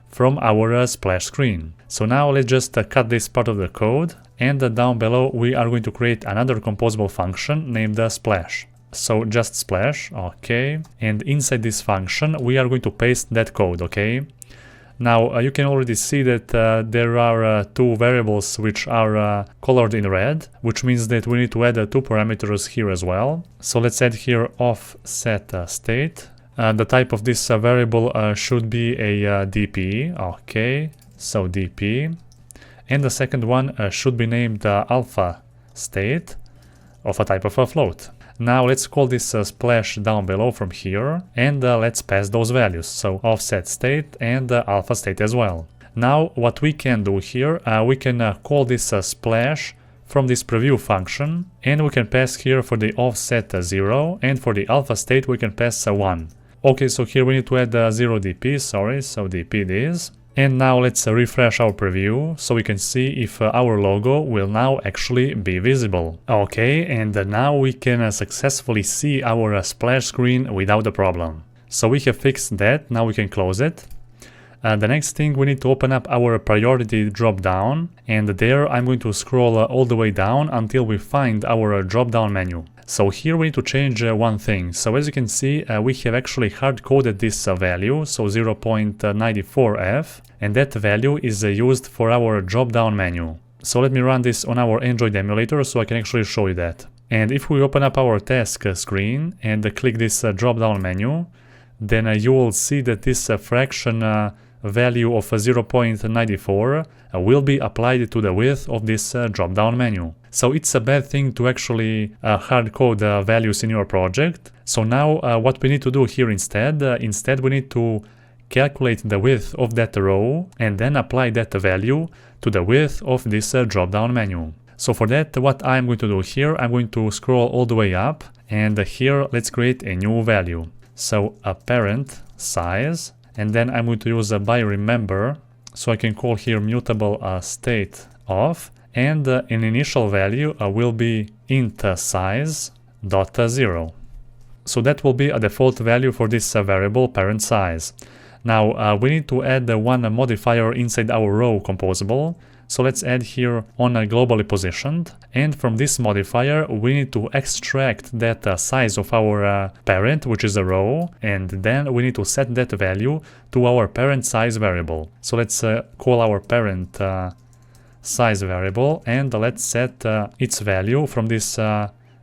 from our splash screen. So now let's just cut this part of the code, and down below we are going to create another composable function named splash. So just splash, okay, and inside this function we are going to paste that code, okay. Now you can already see that there are two variables which are colored in red, which means that we need to add two parameters here as well. So let's add here offset state. The type of this variable should be a DP, okay, so DP. And the second one should be named alpha state of a type of a float. Now let's call this splash down below from here, and let's pass those values, so offset state and alpha state as well. Now what we can do here, we can call this splash from this preview function, and we can pass here for the offset 0, and for the alpha state we can pass 1. Okay, so here we need to add 0 dp, sorry, so dp this. And now let's refresh our preview so we can see if our logo will now actually be visible. Okay, and now we can successfully see our splash screen without a problem. So we have fixed that, now we can close it. The next thing, we need to open up our priority drop down, and there I'm going to scroll all the way down until we find our drop down menu. So here we need to change one thing. So as you can see, we have actually hard-coded this value, so 0.94f, and that value is used for our drop-down menu. So let me run this on our Android emulator so I can actually show you that. And if we open up our task screen and click this drop-down menu, then you will see that this fraction value of 0.94 will be applied to the width of this drop-down menu. So it's a bad thing to actually hard-code values in your project. So now what we need to do here instead we need to calculate the width of that row and then apply that value to the width of this drop-down menu. So for that, what I'm going to do here, I'm going to scroll all the way up, and here let's create a new value. So a parent size, and then I'm going to use a by remember, so I can call here mutable state of, and an initial value will be int size dot 0. So that will be a default value for this variable parent size. Now we need to add one modifier inside our row composable. So let's add here on globally positioned, and from this modifier we need to extract that size of our parent, which is a row, and then we need to set that value to our parent size variable. So let's call our parent size variable, and let's set its value from this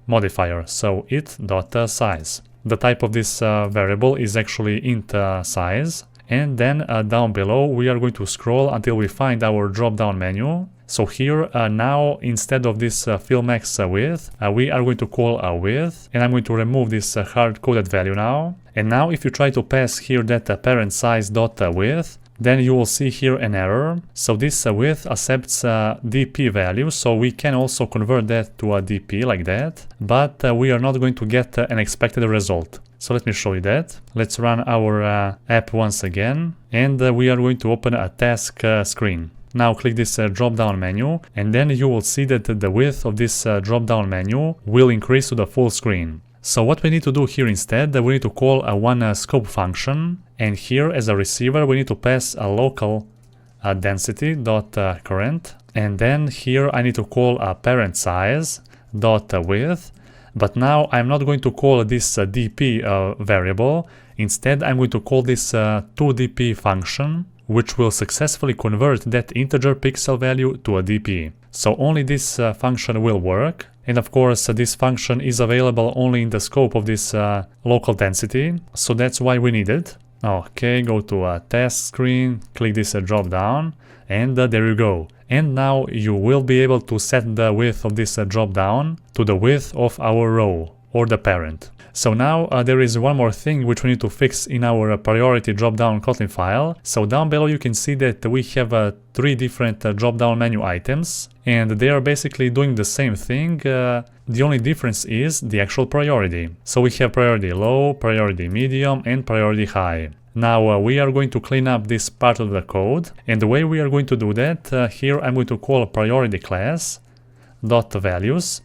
modifier, so it.size. The type of this variable is actually int size. And then down below we are going to scroll until we find our drop-down menu. So here now instead of this fill max width, we are going to call a width, and I'm going to remove this hard-coded value now. And now if you try to pass here that parent size dot width, then you will see here an error. So this width accepts dp value, so we can also convert that to a dp like that, but we are not going to get an expected result. So let me show you that. Let's run our app once again, and we are going to open a task screen. Now click this drop-down menu, and then you will see that the width of this drop-down menu will increase to the full screen. So what we need to do here instead, we need to call a one scope function, and here as a receiver we need to pass a local density.current, and then here I need to call a parent size dot width. But now I'm not going to call this dp variable. Instead, I'm going to call this toDP function, which will successfully convert that integer pixel value to a dp. So only this function will work. And of course, this function is available only in the scope of this local density. So that's why we need it. Okay, go to a task screen, click this drop down, and there you go. And now you will be able to set the width of this drop down to the width of our row or the parent. So now there is one more thing which we need to fix in our priority drop down Kotlin file. So down below you can see that we have 3 different drop down menu items, and they are basically doing the same thing. The only difference is the actual priority. So we have priority low, priority medium, and priority high. Now we are going to clean up this part of the code, and the way we are going to do that, here I'm going to call priority class dot values.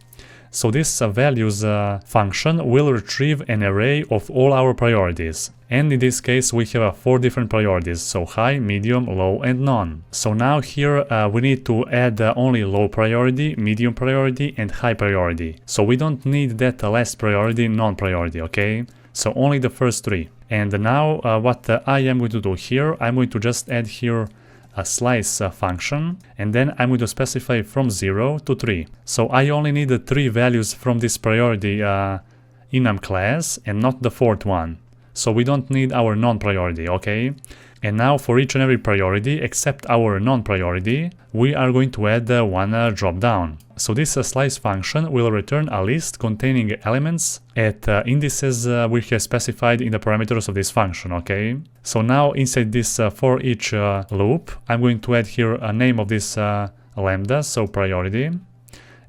So this values function will retrieve an array of all our priorities, and in this case we have 4 different priorities, so high, medium, low, and none. So now here we need to add only low priority, medium priority, and high priority. So we don't need that last priority, non-priority, okay? So only the first 3. And now what I am going to do here, I'm going to just add here a slice function, and then I'm going to specify from 0 to 3. So I only need the 3 values from this priority enum class and not the 4th one. So we don't need our non-priority, okay? And now for each and every priority except our non-priority, we are going to add one drop down. So this slice function will return a list containing elements at indices we have specified in the parameters of this function, okay? So now inside this for each loop, I'm going to add here a name of this lambda, so priority.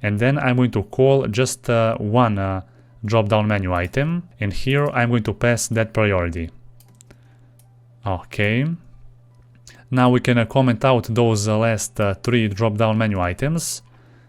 and then I'm going to call just one drop-down menu item, and here I'm going to pass that priority. Okay. Now we can comment out those last three drop-down menu items.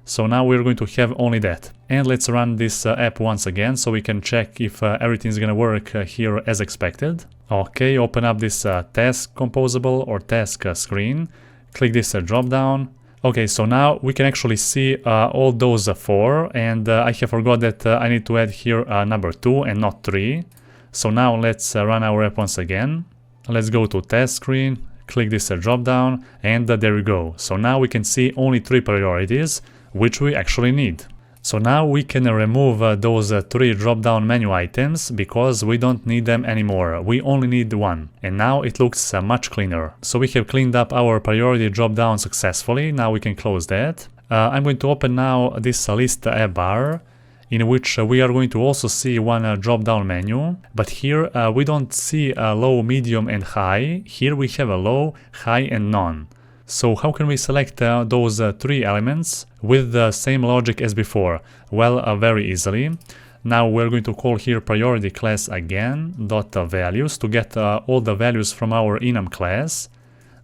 So now we're going to have only that. And let's run this app once again so we can check if everything's gonna work here as expected. Okay, open up this task composable or task screen. Click this drop-down. Okay, so now we can actually see all those four, and I have forgot that I need to add here number 2 and not 3. So now let's run our app once again. Let's go to task screen, click this drop-down, and there we go. So now we can see only 3 priorities, which we actually need. So now we can remove those 3 drop-down menu items because we don't need them anymore. We only need one. And now it looks much cleaner. So we have cleaned up our priority drop-down successfully. Now we can close that. I'm going to open now this list app bar, in which we are going to also see one drop-down menu. But here we don't see low, medium and high. Here we have a low, high and none. So how can we select those 3 elements with the same logic as before? Well, very easily. Now we're going to call here priority class again, .values, to get all the values from our enum class.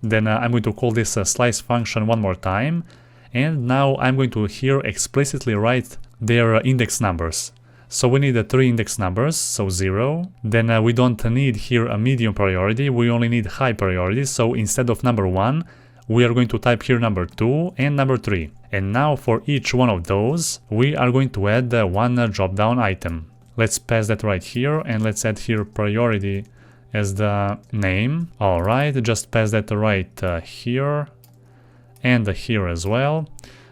Then I'm going to call this slice function one more time. And now I'm going to here explicitly write their index numbers. So we need 3 index numbers, so 0. Then we don't need here a medium priority, we only need high priority. So instead of number 1, we are going to type here number 2 and number 3. And now for each one of those, we are going to add one drop-down item. Let's pass that right here, and let's add here priority as the name. Alright, just pass that right here and here as well.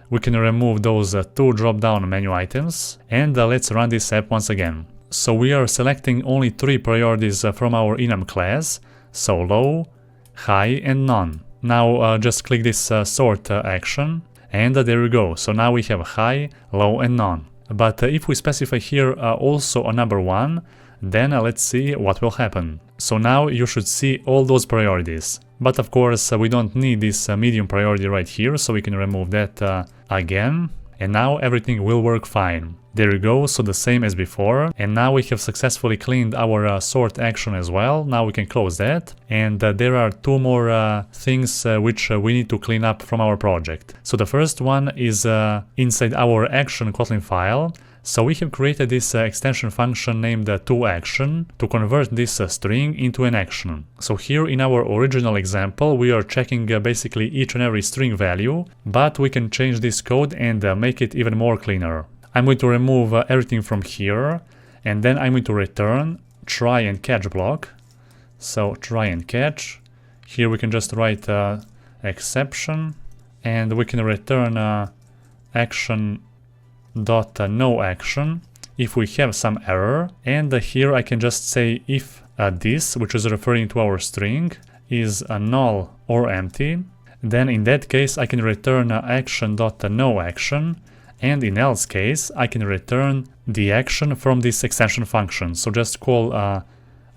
We can remove those 2 drop-down menu items, and let's run this app once again. So we are selecting only 3 priorities from our enum class, so low, high and none. Now just click this sort action, and there we go. So now we have high, low and none. But if we specify here also a number 1, then let's see what will happen. So now you should see all those priorities. But of course we don't need this medium priority right here, so we can remove that again. And now everything will work fine. There we go, so the same as before. And now we have successfully cleaned our sort action as well. Now we can close that. And there are 2 more things which we need to clean up from our project. So the first one is inside our action Kotlin file. So we have created this extension function named toAction to convert this string into an action. So here in our original example we are checking basically each and every string value, but we can change this code and make it even more cleaner. I'm going to remove everything from here, and then I'm going to return try and catch block. So try and catch. Here we can just write exception, and we can return action dot no action if we have some error. And here I can just say if this, which is referring to our string, is null or empty, then in that case I can return action dot no action. And in else case, I can return the action from this extension function. So just call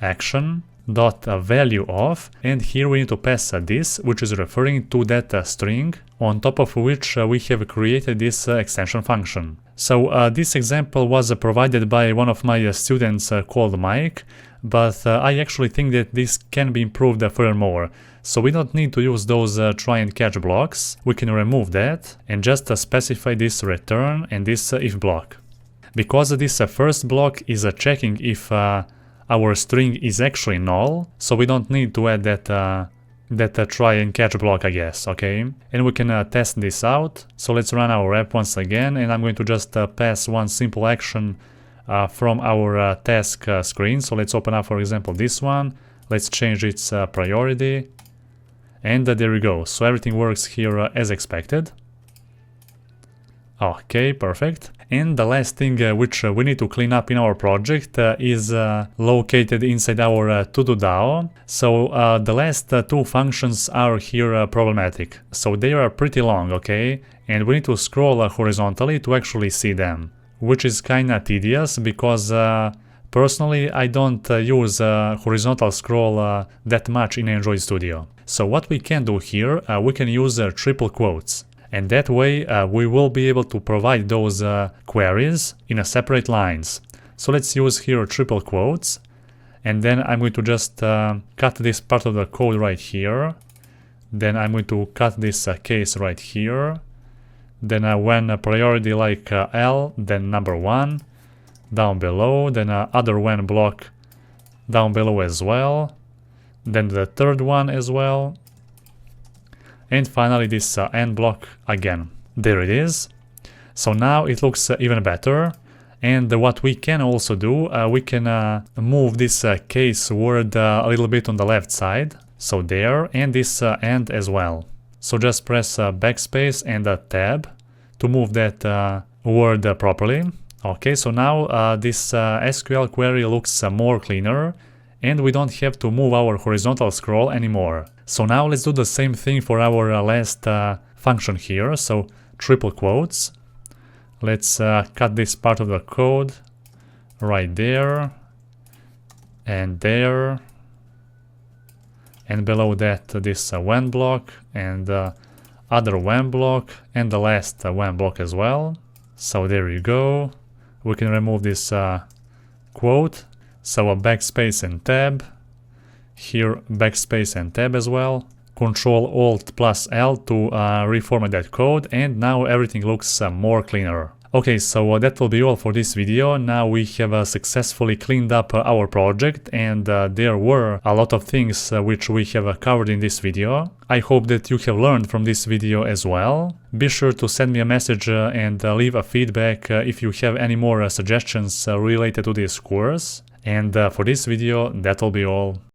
action dot value of, and here we need to pass this, which is referring to that string, on top of which we have created this extension function. So this example was provided by one of my students called Mike, but I actually think that this can be improved furthermore. So we don't need to use those try and catch blocks. We can remove that and just specify this return and this if block. Because this first block is checking if our string is actually null, so we don't need to add that try and catch block, I guess, okay? And we can test this out. So let's run our app once again, and I'm going to just pass one simple action from our task screen. So let's open up, for example, this one. Let's change its priority. And there we go. So everything works here as expected. Okay, perfect. And the last thing which we need to clean up in our project is located inside our to-do DAO. So the last 2 functions are here problematic. So they are pretty long, okay? And we need to scroll horizontally to actually see them, which is kinda tedious because personally I don't use horizontal scroll that much in Android Studio. So what we can do here, we can use triple quotes. And that way we will be able to provide those queries in a separate lines. So let's use here triple quotes, and then I'm going to just cut this part of the code right here. Then I'm going to cut this case right here. Then when priority like L, then number 1 down below, then other when block down below as well, then the third one as well, and finally this end block again. There it is. So now it looks even better. And what we can also do, we can move this case word a little bit on the left side. So there, and this end as well. So just press backspace and tab to move that word properly. Okay, so now this SQL query looks more cleaner, and we don't have to move our horizontal scroll anymore. So now let's do the same thing for our last function here. So triple quotes. Let's cut this part of the code right there and there, and below that this when block and other when block and the last when block as well. So there you go. We can remove this quote. So a backspace and tab. Here backspace and tab as well. Control Alt plus L to reformat that code, and now everything looks more cleaner. Okay, so that will be all for this video. Now we have successfully cleaned up our project, and there were a lot of things which we have covered in this video. I hope that you have learned from this video as well. Be sure to send me a message and leave a feedback if you have any more suggestions related to this course. And for this video, that will be all.